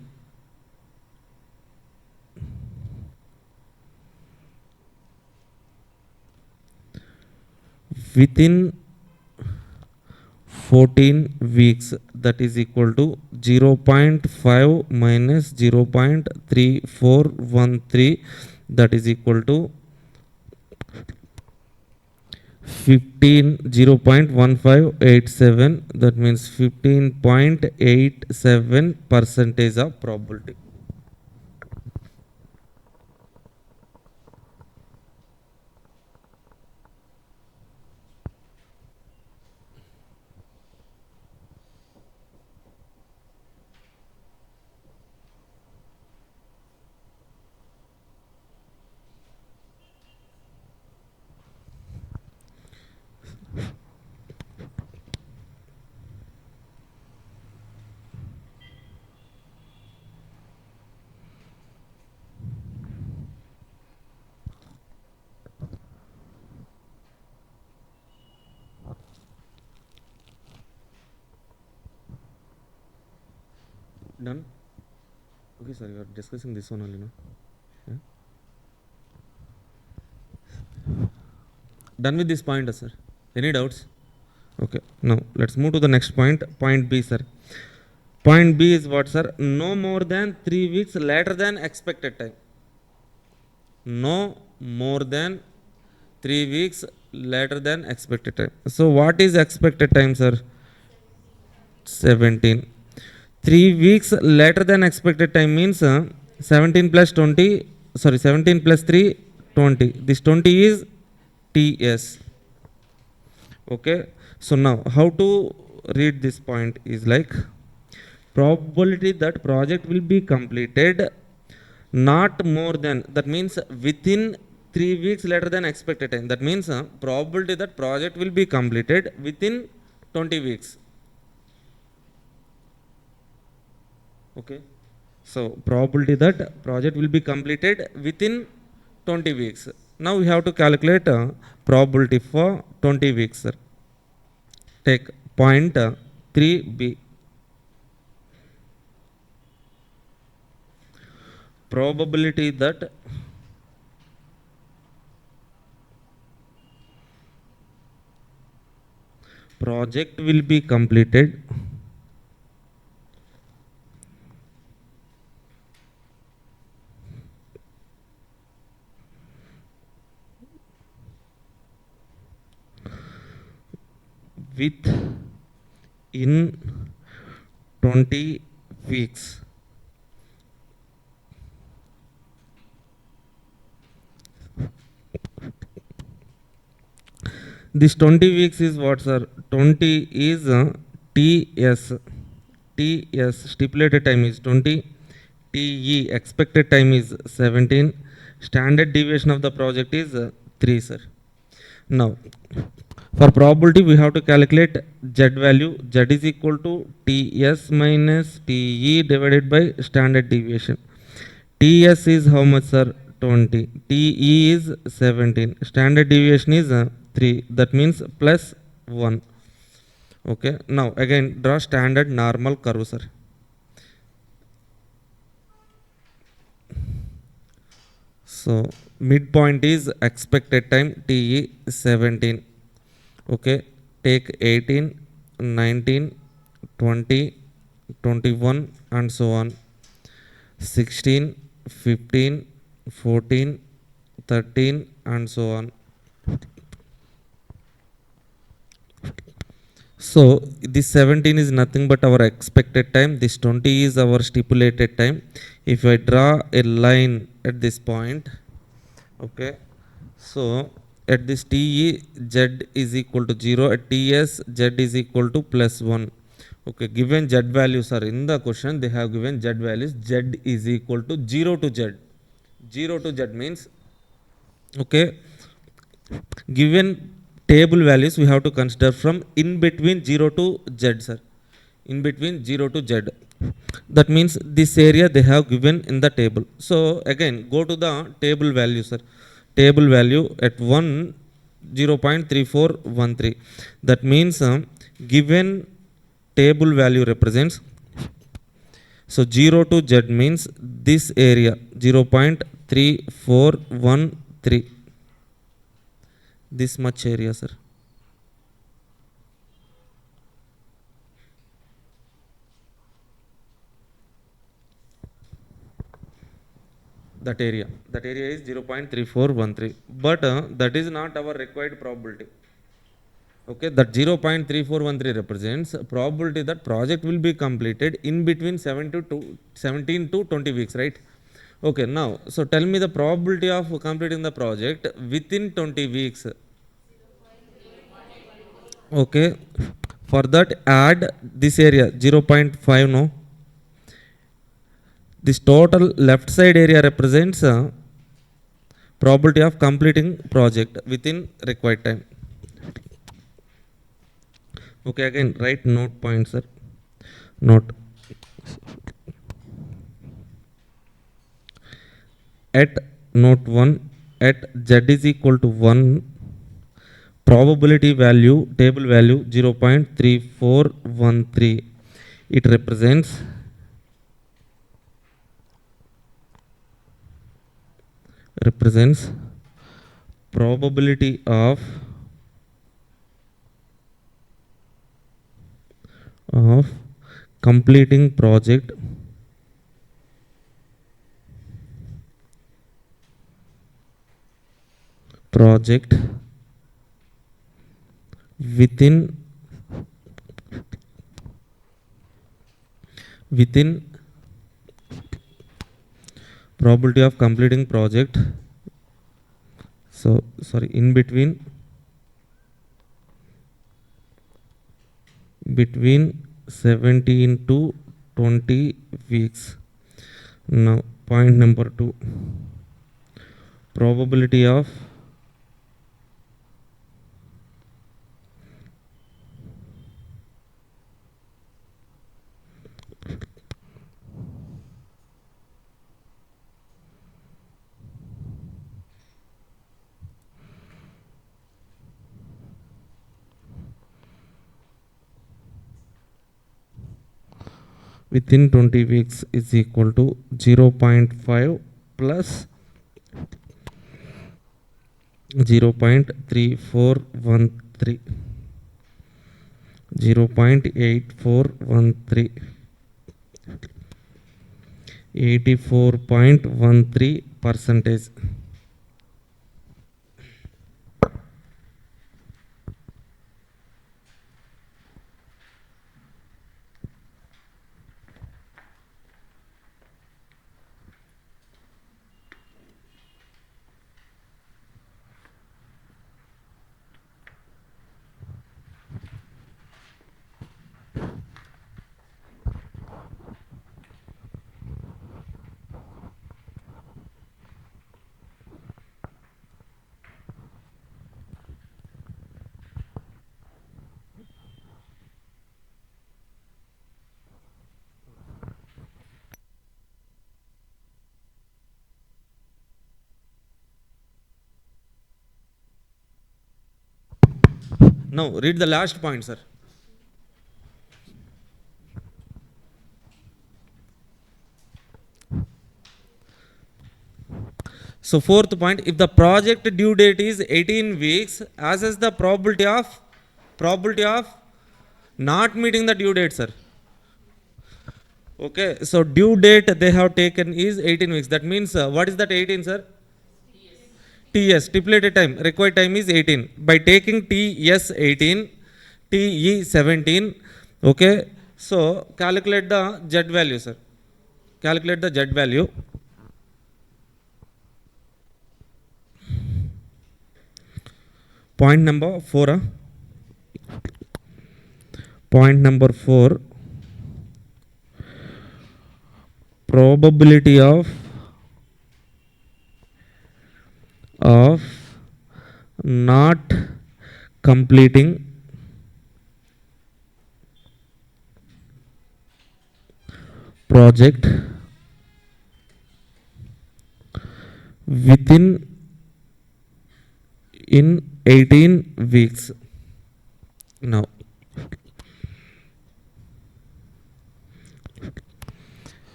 S1: within 14 weeks, that is equal to 0.5 minus 0.3413, that is equal to 0.1587, that means 15.87 percentage of probability. Done? Okay, sir, you are discussing this one only, no? Yeah? Done with this point, sir. Any doubts? Okay, now let's move to the next point. Point B, sir. Point B is what, sir? No more than 3 weeks later than expected time. No more than 3 weeks later than expected time. So what is expected time, sir? 17. 3 weeks later than expected time means 17 plus 20, sorry, 17 plus 3, 20. This 20 is TS. Okay. So now how to read this point is like probability that project will be completed not more than, that means within 3 weeks later than expected time. That means probability that project will be completed within 20 weeks. Okay. So probability that project will be completed within 20 weeks. Now we have to calculate probability for 20 weeks, sir. Take point 3b. Probability that project will be completed with in 20 weeks. This 20 weeks is what, sir? 20 is TS. TS stipulated time is 20. TE expected time is 17. Standard deviation of the project is 3, sir. Now, for probability, we have to calculate Z value. Z is equal to TS minus TE divided by standard deviation. TS is how much, sir? 20. TE is 17. Standard deviation is 3. That means plus 1. Okay. Now, again, draw standard normal curve, sir. So, midpoint is expected time TE 17. Okay. Take 18, 19, 20, 21 and so on. 16, 15, 14, 13 and so on. So this 17 is nothing but our expected time. This 20 is our stipulated time. If I draw a line at this point, okay, so at this TE, Z is equal to 0. At TS, Z is equal to plus 1. Okay, given Z values are in the question, they have given Z values. Z is equal to 0 to Z. 0 to Z means, okay, given table values we have to consider from in between 0 to Z, sir. In between 0 to Z. That means this area they have given in the table. So again go to the table value, sir. Table value at 1 0.3413. That means given table value represents, so 0 to Z means this area 0.3413. This much area, sir. That area is 0.3413, but that is not our required probability. Okay, that 0.3413 represents probability that project will be completed in between 17 to 20 weeks, right? Okay, now so tell me the probability of completing the project within 20 weeks. Okay, for that add this area 0.5. No, this total left side area represents probability of completing project within required time. Okay, again write note points, sir. Note at note 1 at Z is equal to 1, probability value table value 0.3413. It represents probability of completing project within probability of completing project, so sorry, in between 17 to 20 weeks. Now point number 2, probability of within 20 weeks is equal to 0.5 plus 0.3413, 0.8413, 84.13%. Now read the last point, sir. So fourth point, if the project due date is 18 weeks, as is the probability of not meeting the due date, sir. Okay, so due date they have taken is 18 weeks. That means what is that 18, sir? TS, stipulated time, required time is 18. By taking TS 18, TE 17, okay, so calculate the Z value, sir. Calculate the Z value. Point number 4. Point number 4. Probability of not completing project within in 18 weeks. Now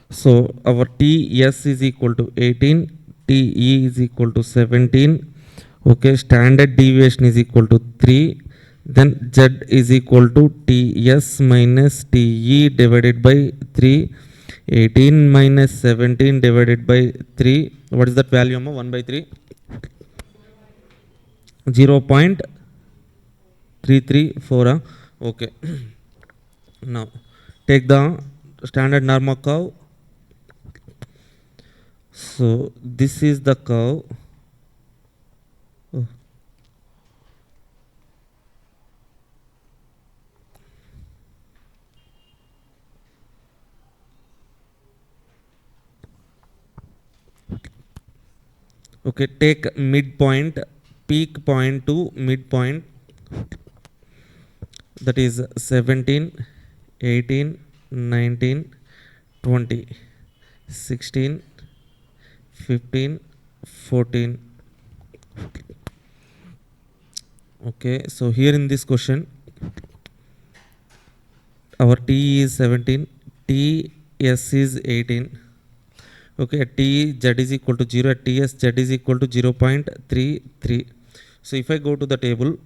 S1: so our TS is equal to 18, TE is equal to 17. Okay, standard deviation is equal to 3. Then Z is equal to TS minus TE divided by 3. 18 minus 17 divided by 3. What is that value? 1 by 3. 0.334. Okay. Now take the standard normal curve. So this is the curve. Oh. Okay, take midpoint, peak point to midpoint. That is 17, 18, 19, 20, 16, 15, 14. Okay, so here in this question, our T is 17, TS is 18. Okay, at T Z is equal to 0, at TS Z is equal to 0.33. So if I go to the table,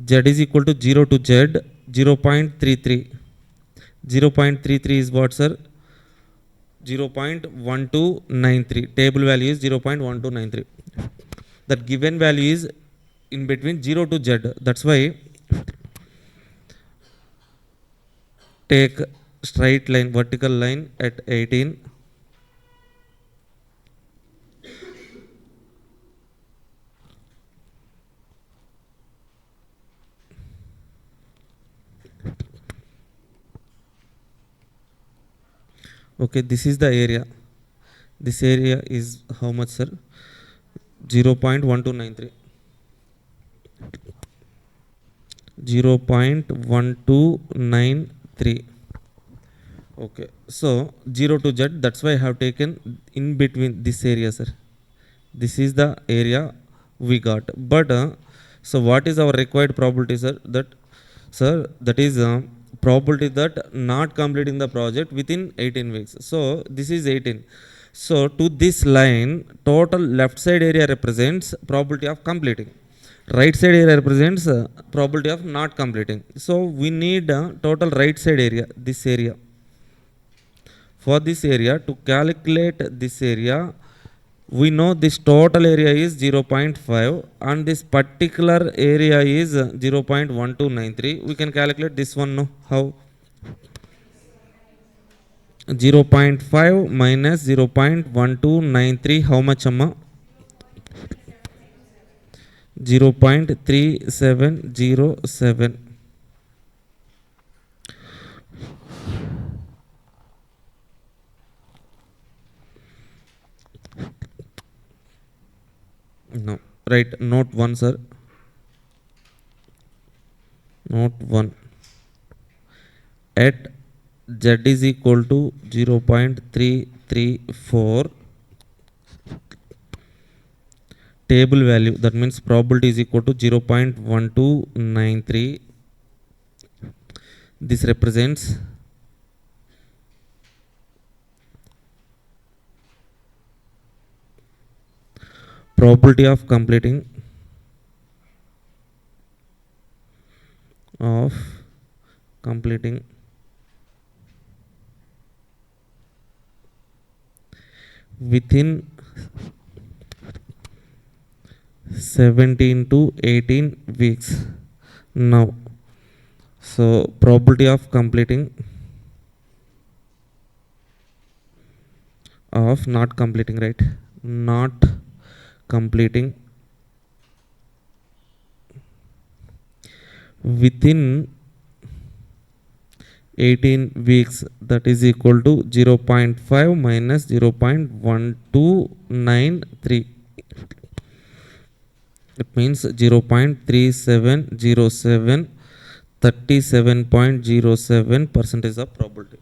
S1: Z is equal to 0 to Z, 0.33. 0.33 is what, sir? 0.1293. Table value is 0.1293. That given value is in between 0 to Z. That's why take straight line, vertical line at 18. Okay, this is the area. This area is how much, sir? 0.1293. 0.1293. Okay, so 0 to Z, that's why I have taken in between this area, sir. This is the area we got. But so what is our required probability, sir? That is probability that not completing the project within 18 weeks. So this is 18. So to this line, total left side area represents probability of completing. Right side area represents probability of not completing. So we need total right side area, this area. For this area, to calculate this area, we know this total area is 0.5 and this particular area is 0.1293. We can calculate this one, no? How? 0.5 minus 0.1293, how much, amma? 0.3707. No, right, note 1, sir. Note 1. At Z is equal to 0.334, table value, that means probability is equal to 0.1293. This represents probability of completing within 17 to 18 weeks. Now, so probability of not completing, right? Not completing within 18 weeks, that is equal to 0.5 minus 0.1293. It means 0.3707, 37.07% of probability.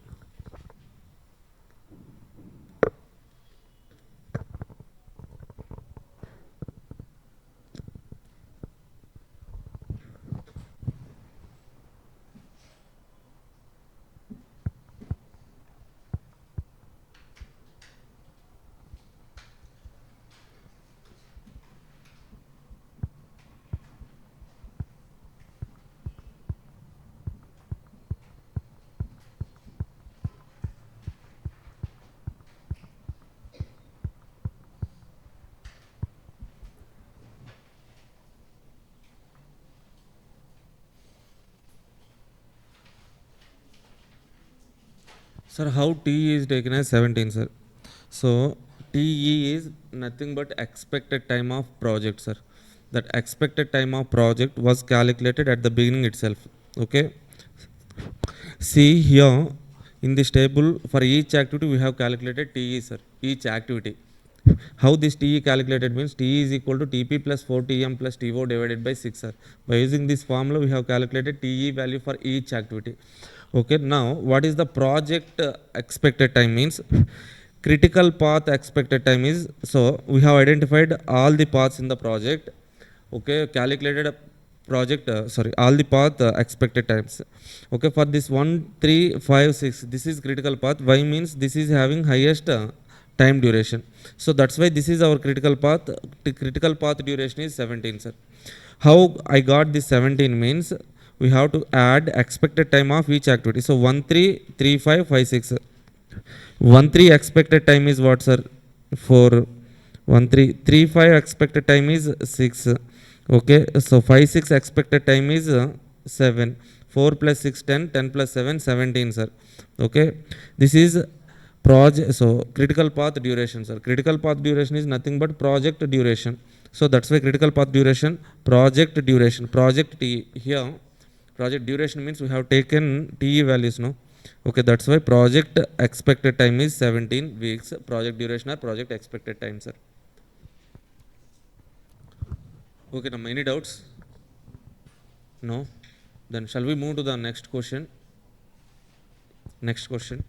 S1: Sir, how TE is taken as 17, sir? So, TE is nothing but expected time of project, sir. That expected time of project was calculated at the beginning itself. Okay. See here in this table, for each activity we have calculated TE, sir. Each activity. How this TE calculated means TE is equal to TP plus 4TM plus TO divided by 6, sir. By using this formula, we have calculated TE value for each activity. Okay, now what is the project expected time means? Critical path expected time is, so we have identified all the paths in the project. Okay, calculated a project, all the path expected times. Okay, for this 1, 3, 5, 6, this is critical path. Why means this is having highest time duration. So that's why this is our critical path. The critical path duration is 17, sir. How I got this 17 means we have to add expected time of each activity. So 1, 3, 3, 5, 5, 6. 1, 3 expected time is what, sir? 4. 1, 3, 3, 5 expected time is 6. Okay, so 5, 6 expected time is 7. 4 plus 6, 10. 10 plus 7, 17, sir. Okay, this is project. So critical path duration, sir. Critical path duration is nothing but project duration. So that's why critical path duration, project duration, project T here. Project duration means we have taken TE values, no? Okay, that's why project expected time is 17 weeks. Project duration or project expected time, sir. Okay, now any doubts? No? Then shall we move to the next question? Next question.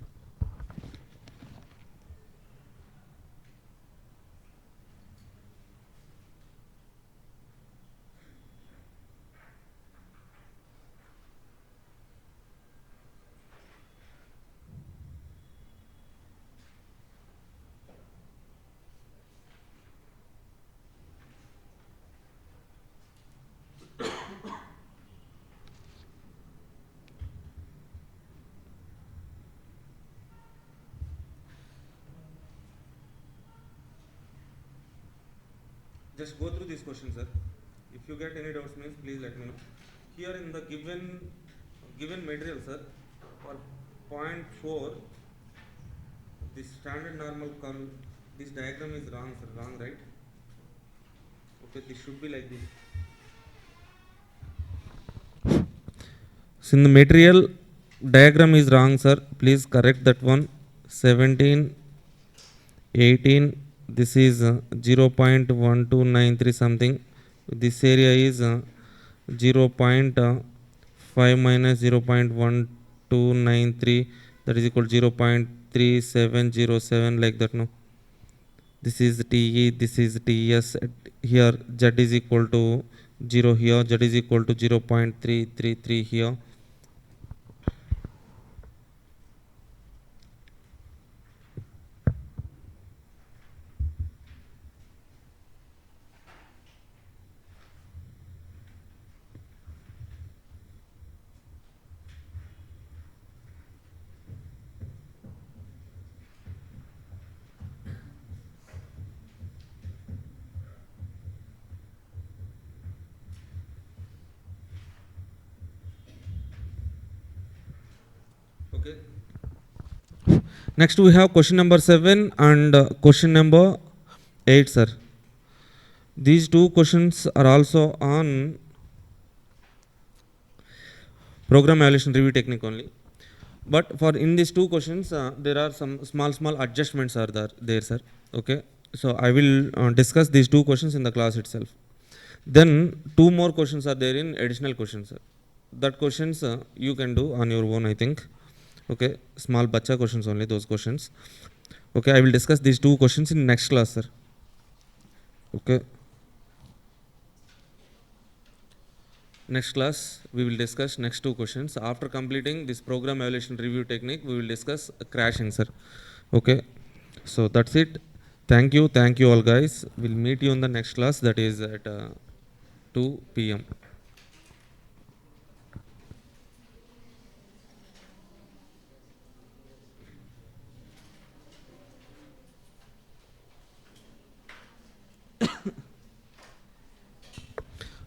S1: Just go through these questions, sir. If you get any doubts, means please let me know. Here in the given material, sir, for point 4, this standard normal curve, this diagram is wrong, sir. Wrong, right? Okay, this should be like this. So in the material diagram is wrong, sir. Please correct that one. 17, 18. This is 0.1293 something. This area is 0.5 minus 0.1293, that is equal to 0.3707, like that, no? This is TE, this is TS. Here Z is equal to 0 here, Z is equal to 0.333 here. Okay. Next we have question number 7 and question number 8, sir. These two questions are also on program evaluation review technique only. But for in these two questions, there are some small adjustments are there, sir. Okay. So I will discuss these two questions in the class itself. Then two more questions are there in additional questions, sir. That questions you can do on your own, I think. Okay. Small bacha questions only, those questions. Okay. I will discuss these two questions in next class, sir. Okay. Next class, we will discuss next two questions. After completing this program evaluation review technique, we will discuss crashing, sir. Okay. So that's it. Thank you all guys. We'll meet you in the next class, that is at 2 p.m.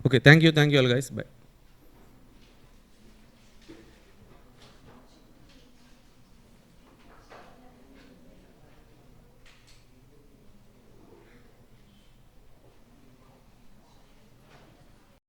S1: Okay. Thank you all guys. Bye.